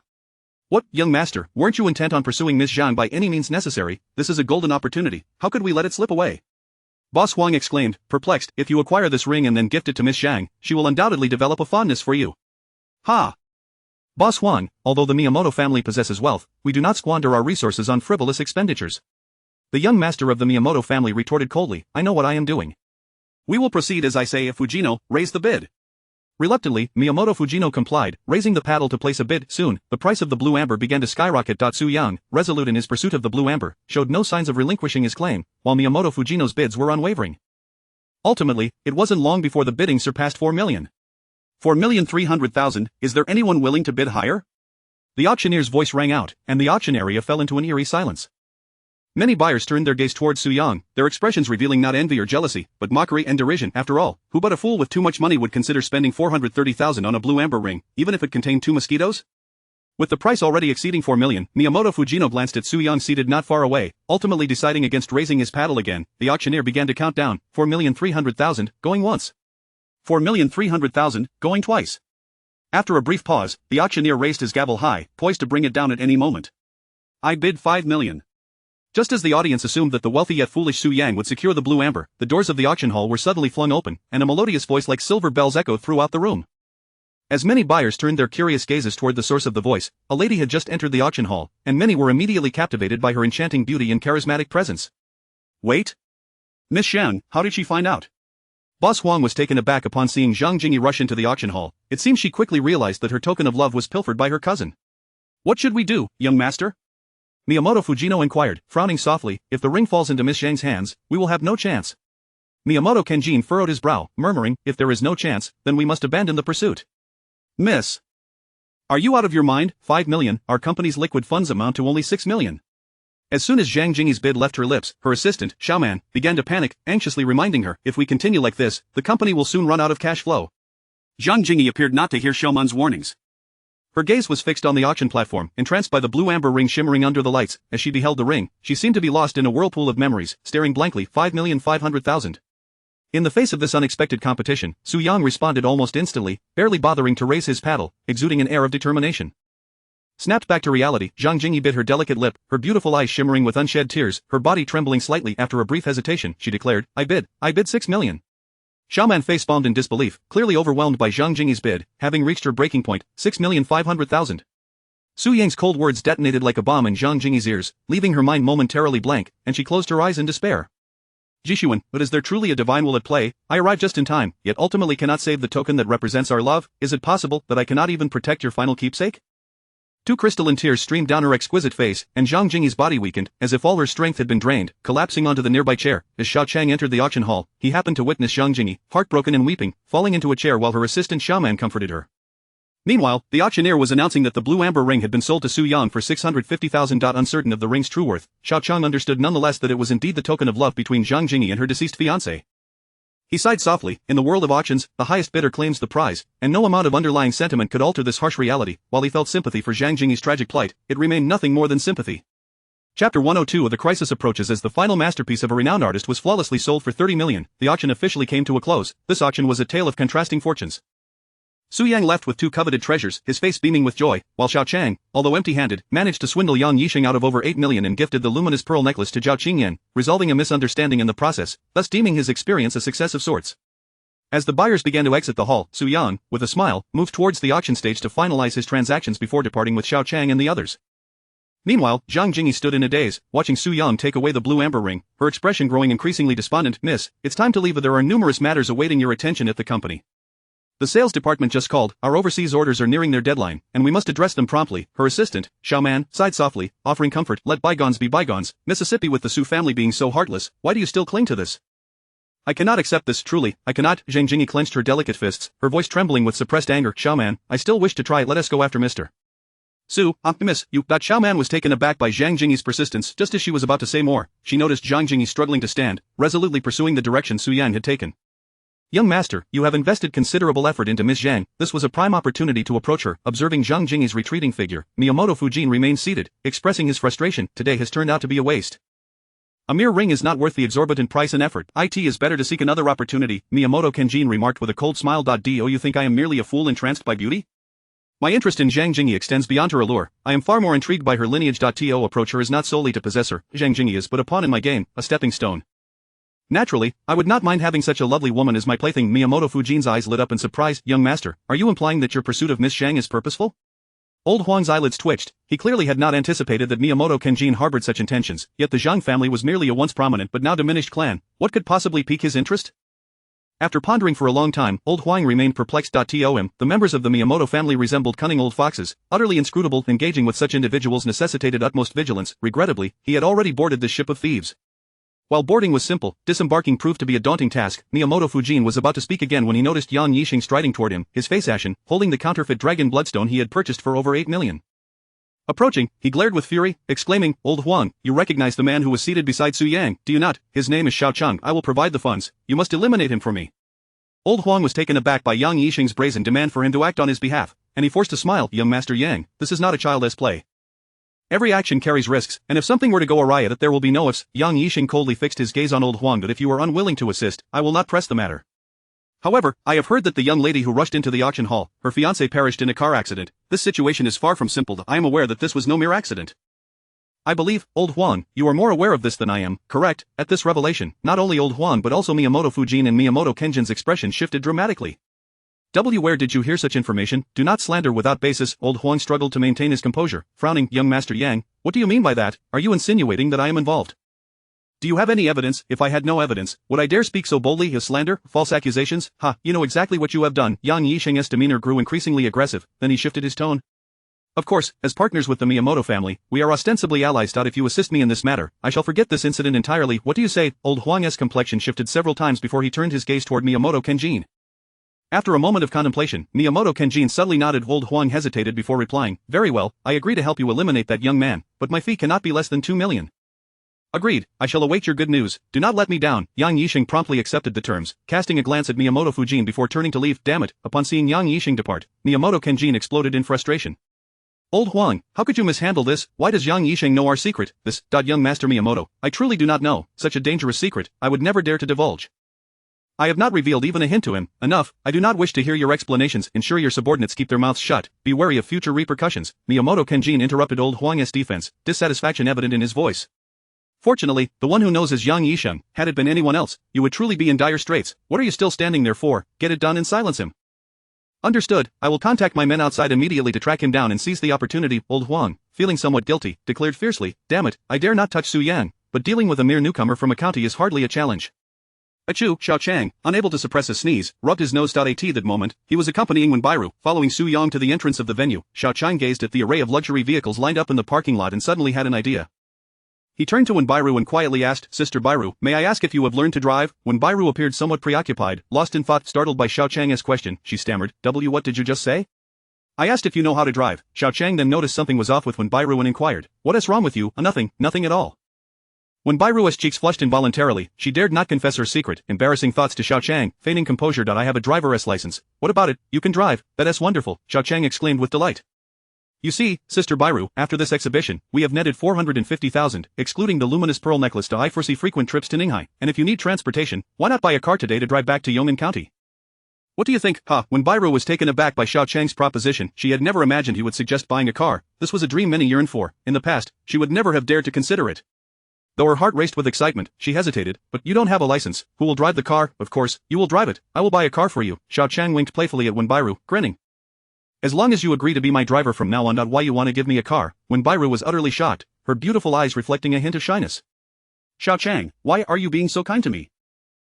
What, young master, weren't you intent on pursuing Miss Zhang by any means necessary? This is a golden opportunity, how could we let it slip away? Boss Huang exclaimed, perplexed. If you acquire this ring and then gift it to Miss Zhang, she will undoubtedly develop a fondness for you. Ha! Boss Huang, although the Miyamoto family possesses wealth, we do not squander our resources on frivolous expenditures. The young master of the Miyamoto family retorted coldly, I know what I am doing. We will proceed as I say. Fujino, raise the bid. Reluctantly, Miyamoto Fujino complied, raising the paddle to place a bid. Soon, the price of the Blue Amber began to skyrocket. Su Yang, resolute in his pursuit of the Blue Amber, showed no signs of relinquishing his claim, while Miyamoto Fujino's bids were unwavering. Ultimately, it wasn't long before the bidding surpassed 4 million. 4,300,000, is there anyone willing to bid higher? The auctioneer's voice rang out, and the auction area fell into an eerie silence. Many buyers turned their gaze towards Su Yang, their expressions revealing not envy or jealousy, but mockery and derision. After all, who but a fool with too much money would consider spending 430,000 on a Blue Amber ring, even if it contained 2 mosquitoes? With the price already exceeding 4 million, Miyamoto Fujino glanced at Su Yang seated not far away, ultimately deciding against raising his paddle again. The auctioneer began to count down, 4,300,000, going once. 4,300,000, going twice. After a brief pause, the auctioneer raised his gavel high, poised to bring it down at any moment. I bid 5 million. Just as the audience assumed that the wealthy yet foolish Xiao Qiang would secure the blue amber, the doors of the auction hall were suddenly flung open, and a melodious voice like silver bells echoed throughout the room. As many buyers turned their curious gazes toward the source of the voice, a lady had just entered the auction hall, and many were immediately captivated by her enchanting beauty and charismatic presence. Wait? Miss Xiang, how did she find out? Boss Huang was taken aback upon seeing Zhang Jingyi rush into the auction hall. It seems she quickly realized that her token of love was pilfered by her cousin. What should we do, young master? Miyamoto Fujino inquired, frowning softly. If the ring falls into Miss Xiang's hands, we will have no chance. Miyamoto Kenjin furrowed his brow, murmuring, if there is no chance, then we must abandon the pursuit. Miss. Are you out of your mind? 5 million, our company's liquid funds amount to only 6 million. As soon as Zhang Jingyi's bid left her lips, her assistant, Xiaoman, began to panic, anxiously reminding her, if we continue like this, the company will soon run out of cash flow. Zhang Jingyi appeared not to hear Xiaoman's warnings. Her gaze was fixed on the auction platform, entranced by the blue amber ring shimmering under the lights. As she beheld the ring, she seemed to be lost in a whirlpool of memories, staring blankly. 5,500,000. In the face of this unexpected competition, Xiao Qiang responded almost instantly, barely bothering to raise his paddle, exuding an air of determination. Snapped back to reality, Zhang Jingyi bit her delicate lip, her beautiful eyes shimmering with unshed tears, her body trembling slightly. After a brief hesitation, she declared, I bid 6 million. Xiaoman face-palmed in disbelief, clearly overwhelmed by Zhang Jingyi's bid, having reached her breaking point, 6,500,000. Xiao Yang's cold words detonated like a bomb in Zhang Jingyi's ears, leaving her mind momentarily blank, and she closed her eyes in despair. Jishuan, but is there truly a divine will at play? I arrived just in time, yet ultimately cannot save the token that represents our love. Is it possible that I cannot even protect your final keepsake? Two crystalline tears streamed down her exquisite face, and Zhang Jingyi's body weakened, as if all her strength had been drained, collapsing onto the nearby chair. As Xiao Qiang entered the auction hall, he happened to witness Zhang Jingyi, heartbroken and weeping, falling into a chair while her assistant Xiaoman comforted her. Meanwhile, the auctioneer was announcing that the blue amber ring had been sold to Xiao Qiang for 650,000. Uncertain of the ring's true worth, Xiao Qiang understood nonetheless that it was indeed the token of love between Zhang Jingyi and her deceased fiancé. He sighed softly. In the world of auctions, the highest bidder claims the prize, and no amount of underlying sentiment could alter this harsh reality. While he felt sympathy for Zhang Jingyi's tragic plight, it remained nothing more than sympathy. Chapter 102 of The Crisis approaches as the final masterpiece of a renowned artist was flawlessly sold for 30 million. The auction officially came to a close. This auction was a tale of contrasting fortunes. Xiao Qiang left with two coveted treasures, his face beaming with joy, while Xiao Qiang, although empty-handed, managed to swindle Yang Yixing out of over 8 million and gifted the luminous pearl necklace to Zhao Qingyan, resolving a misunderstanding in the process, thus deeming his experience a success of sorts. As the buyers began to exit the hall, Xiao Qiang, with a smile, moved towards the auction stage to finalize his transactions before departing with Xiao Qiang and the others. Meanwhile, Zhang Jingyi stood in a daze, watching Xiao Qiang take away the blue amber ring, her expression growing increasingly despondent. Miss, it's time to leave, but there are numerous matters awaiting your attention at the company. The sales department just called, our overseas orders are nearing their deadline, and we must address them promptly. Her assistant, Xiaoman, sighed softly, offering comfort. Let bygones be bygones. Mississippi, with the Su family being so heartless, why do you still cling to this? I cannot accept this, truly, I cannot. Zhang Jingyi clenched her delicate fists, her voice trembling with suppressed anger. Xiaoman, I still wish to try. Let us go after Mr. Su, miss, you. Xiaoman was taken aback by Zhang Jingyi's persistence. Just as she was about to say more, she noticed Zhang Jingyi struggling to stand, resolutely pursuing the direction Xiao Qiang had taken. Young master, you have invested considerable effort into Miss Zhang. This was a prime opportunity to approach her. Observing Zhang Jingyi's retreating figure, Miyamoto Fujin remained seated, expressing his frustration. Today has turned out to be a waste. A mere ring is not worth the exorbitant price and effort. It is better to seek another opportunity, Miyamoto Kenjin remarked with a cold smile. Do you think I am merely a fool entranced by beauty? My interest in Zhang Jingyi extends beyond her allure. I am far more intrigued by her lineage. To approach her is not solely to possess her. Zhang Jingyi is but a pawn in my game, a stepping stone. Naturally, I would not mind having such a lovely woman as my plaything. Miyamoto Fujin's eyes lit up in surprise. Young master, are you implying that your pursuit of Miss Zhang is purposeful? Old Huang's eyelids twitched. He clearly had not anticipated that Miyamoto Kenjin harbored such intentions, yet the Zhang family was merely a once prominent but now diminished clan. What could possibly pique his interest? After pondering for a long time, Old Huang remained perplexed. The members of the Miyamoto family resembled cunning old foxes, utterly inscrutable. Engaging with such individuals necessitated utmost vigilance. Regrettably, he had already boarded this ship of thieves. While boarding was simple, disembarking proved to be a daunting task. Miyamoto Fujin was about to speak again when he noticed Yang Yixing striding toward him, his face ashen, holding the counterfeit dragon bloodstone he had purchased for over 8 million. Approaching, he glared with fury, exclaiming, Old Huang, you recognize the man who was seated beside Xiao Qiang, do you not? His name is Xiao Qiang. I will provide the funds. You must eliminate him for me. Old Huang was taken aback by Yang Yixing's brazen demand for him to act on his behalf, and he forced a smile. Young Master Yang, this is not a child's play. Every action carries risks, and if something were to go awry at it, there will be no ifs. Yang Yixing coldly fixed his gaze on Old Huang. But if you are unwilling to assist, I will not press the matter. However, I have heard that the young lady who rushed into the auction hall, her fiancé perished in a car accident. This situation is far from simple. I am aware that this was no mere accident. I believe, old Huang, you are more aware of this than I am, correct? At this revelation, not only old Huang but also Miyamoto Fujin and Miyamoto Kenjin's expression shifted dramatically. Where did you hear such information? Do not slander without basis. Old Huang struggled to maintain his composure, frowning. Young Master Yang, what do you mean by that? Are you insinuating that I am involved? Do you have any evidence? If I had no evidence, would I dare speak so boldly? Of slander? False accusations? Ha, you know exactly what you have done. Yang Yisheng's demeanor grew increasingly aggressive, then he shifted his tone. Of course, as partners with the Miyamoto family, we are ostensibly allies. If you assist me in this matter, I shall forget this incident entirely. What do you say? Old Huang's complexion shifted several times before he turned his gaze toward Miyamoto Kenjin. After a moment of contemplation, Miyamoto Kenjin subtly nodded. Old Huang hesitated before replying, very well, I agree to help you eliminate that young man, but my fee cannot be less than 2 million. Agreed, I shall await your good news, do not let me down. Yang Yisheng promptly accepted the terms, casting a glance at Miyamoto Fujin before turning to leave. Damn it, upon seeing Yang Yisheng depart, Miyamoto Kenjin exploded in frustration. Old Huang, how could you mishandle this? Why does Yang Yisheng know our secret? This, young Master Miyamoto, I truly do not know, such a dangerous secret, I would never dare to divulge. I have not revealed even a hint to him. Enough, I do not wish to hear your explanations. Ensure your subordinates keep their mouths shut, be wary of future repercussions. Miyamoto Kenjin interrupted old Huang's defense, dissatisfaction evident in his voice. Fortunately, the one who knows is Yang Yisheng. Had it been anyone else, you would truly be in dire straits. What are you still standing there for? Get it done and silence him. Understood, I will contact my men outside immediately to track him down and seize the opportunity. Old Huang, feeling somewhat guilty, declared fiercely, damn it, I dare not touch Su Yang, but dealing with a mere newcomer from a county is hardly a challenge. Achoo, Xiao Qiang, unable to suppress a sneeze, rubbed his nose. At that moment, he was accompanying Wenbairu, following Su Yang to the entrance of the venue. Xiao Qiang gazed at the array of luxury vehicles lined up in the parking lot and suddenly had an idea. He turned to Wenbairu and quietly asked, Sister Bairu, may I ask if you have learned to drive? Wenbairu appeared somewhat preoccupied, lost in thought. Startled by Xiao Qiang's question, she stammered, What did you just say? I asked if you know how to drive. Xiao Qiang then noticed something was off with Wenbairu and inquired, what is wrong with you? Nothing at all. Wenbairu's cheeks flushed involuntarily, she dared not confess her secret, embarrassing thoughts to Xiao Qiang, feigning composure. I have a driver's license. What about it? You can drive, that's wonderful, Xiao Qiang exclaimed with delight. You see, Sister Bairu, after this exhibition, we have netted 450,000, excluding the luminous pearl necklace. I foresee frequent trips to Ninghai, and if you need transportation, why not buy a car today to drive back to Yongnan County? What do you think? When Bairu was taken aback by Xiao Qiang's proposition, she had never imagined he would suggest buying a car. This was a dream many yearned for. In the past, she would never have dared to consider it. Though her heart raced with excitement, she hesitated. But you don't have a license. Who will drive the car? Of course, you will drive it. I will buy a car for you. Xiao Qiang winked playfully at Wenbairu, grinning. As long as you agree to be my driver from now on. Why you want to give me a car? Wenbairu was utterly shocked, her beautiful eyes reflecting a hint of shyness. Xiao Qiang, why are you being so kind to me?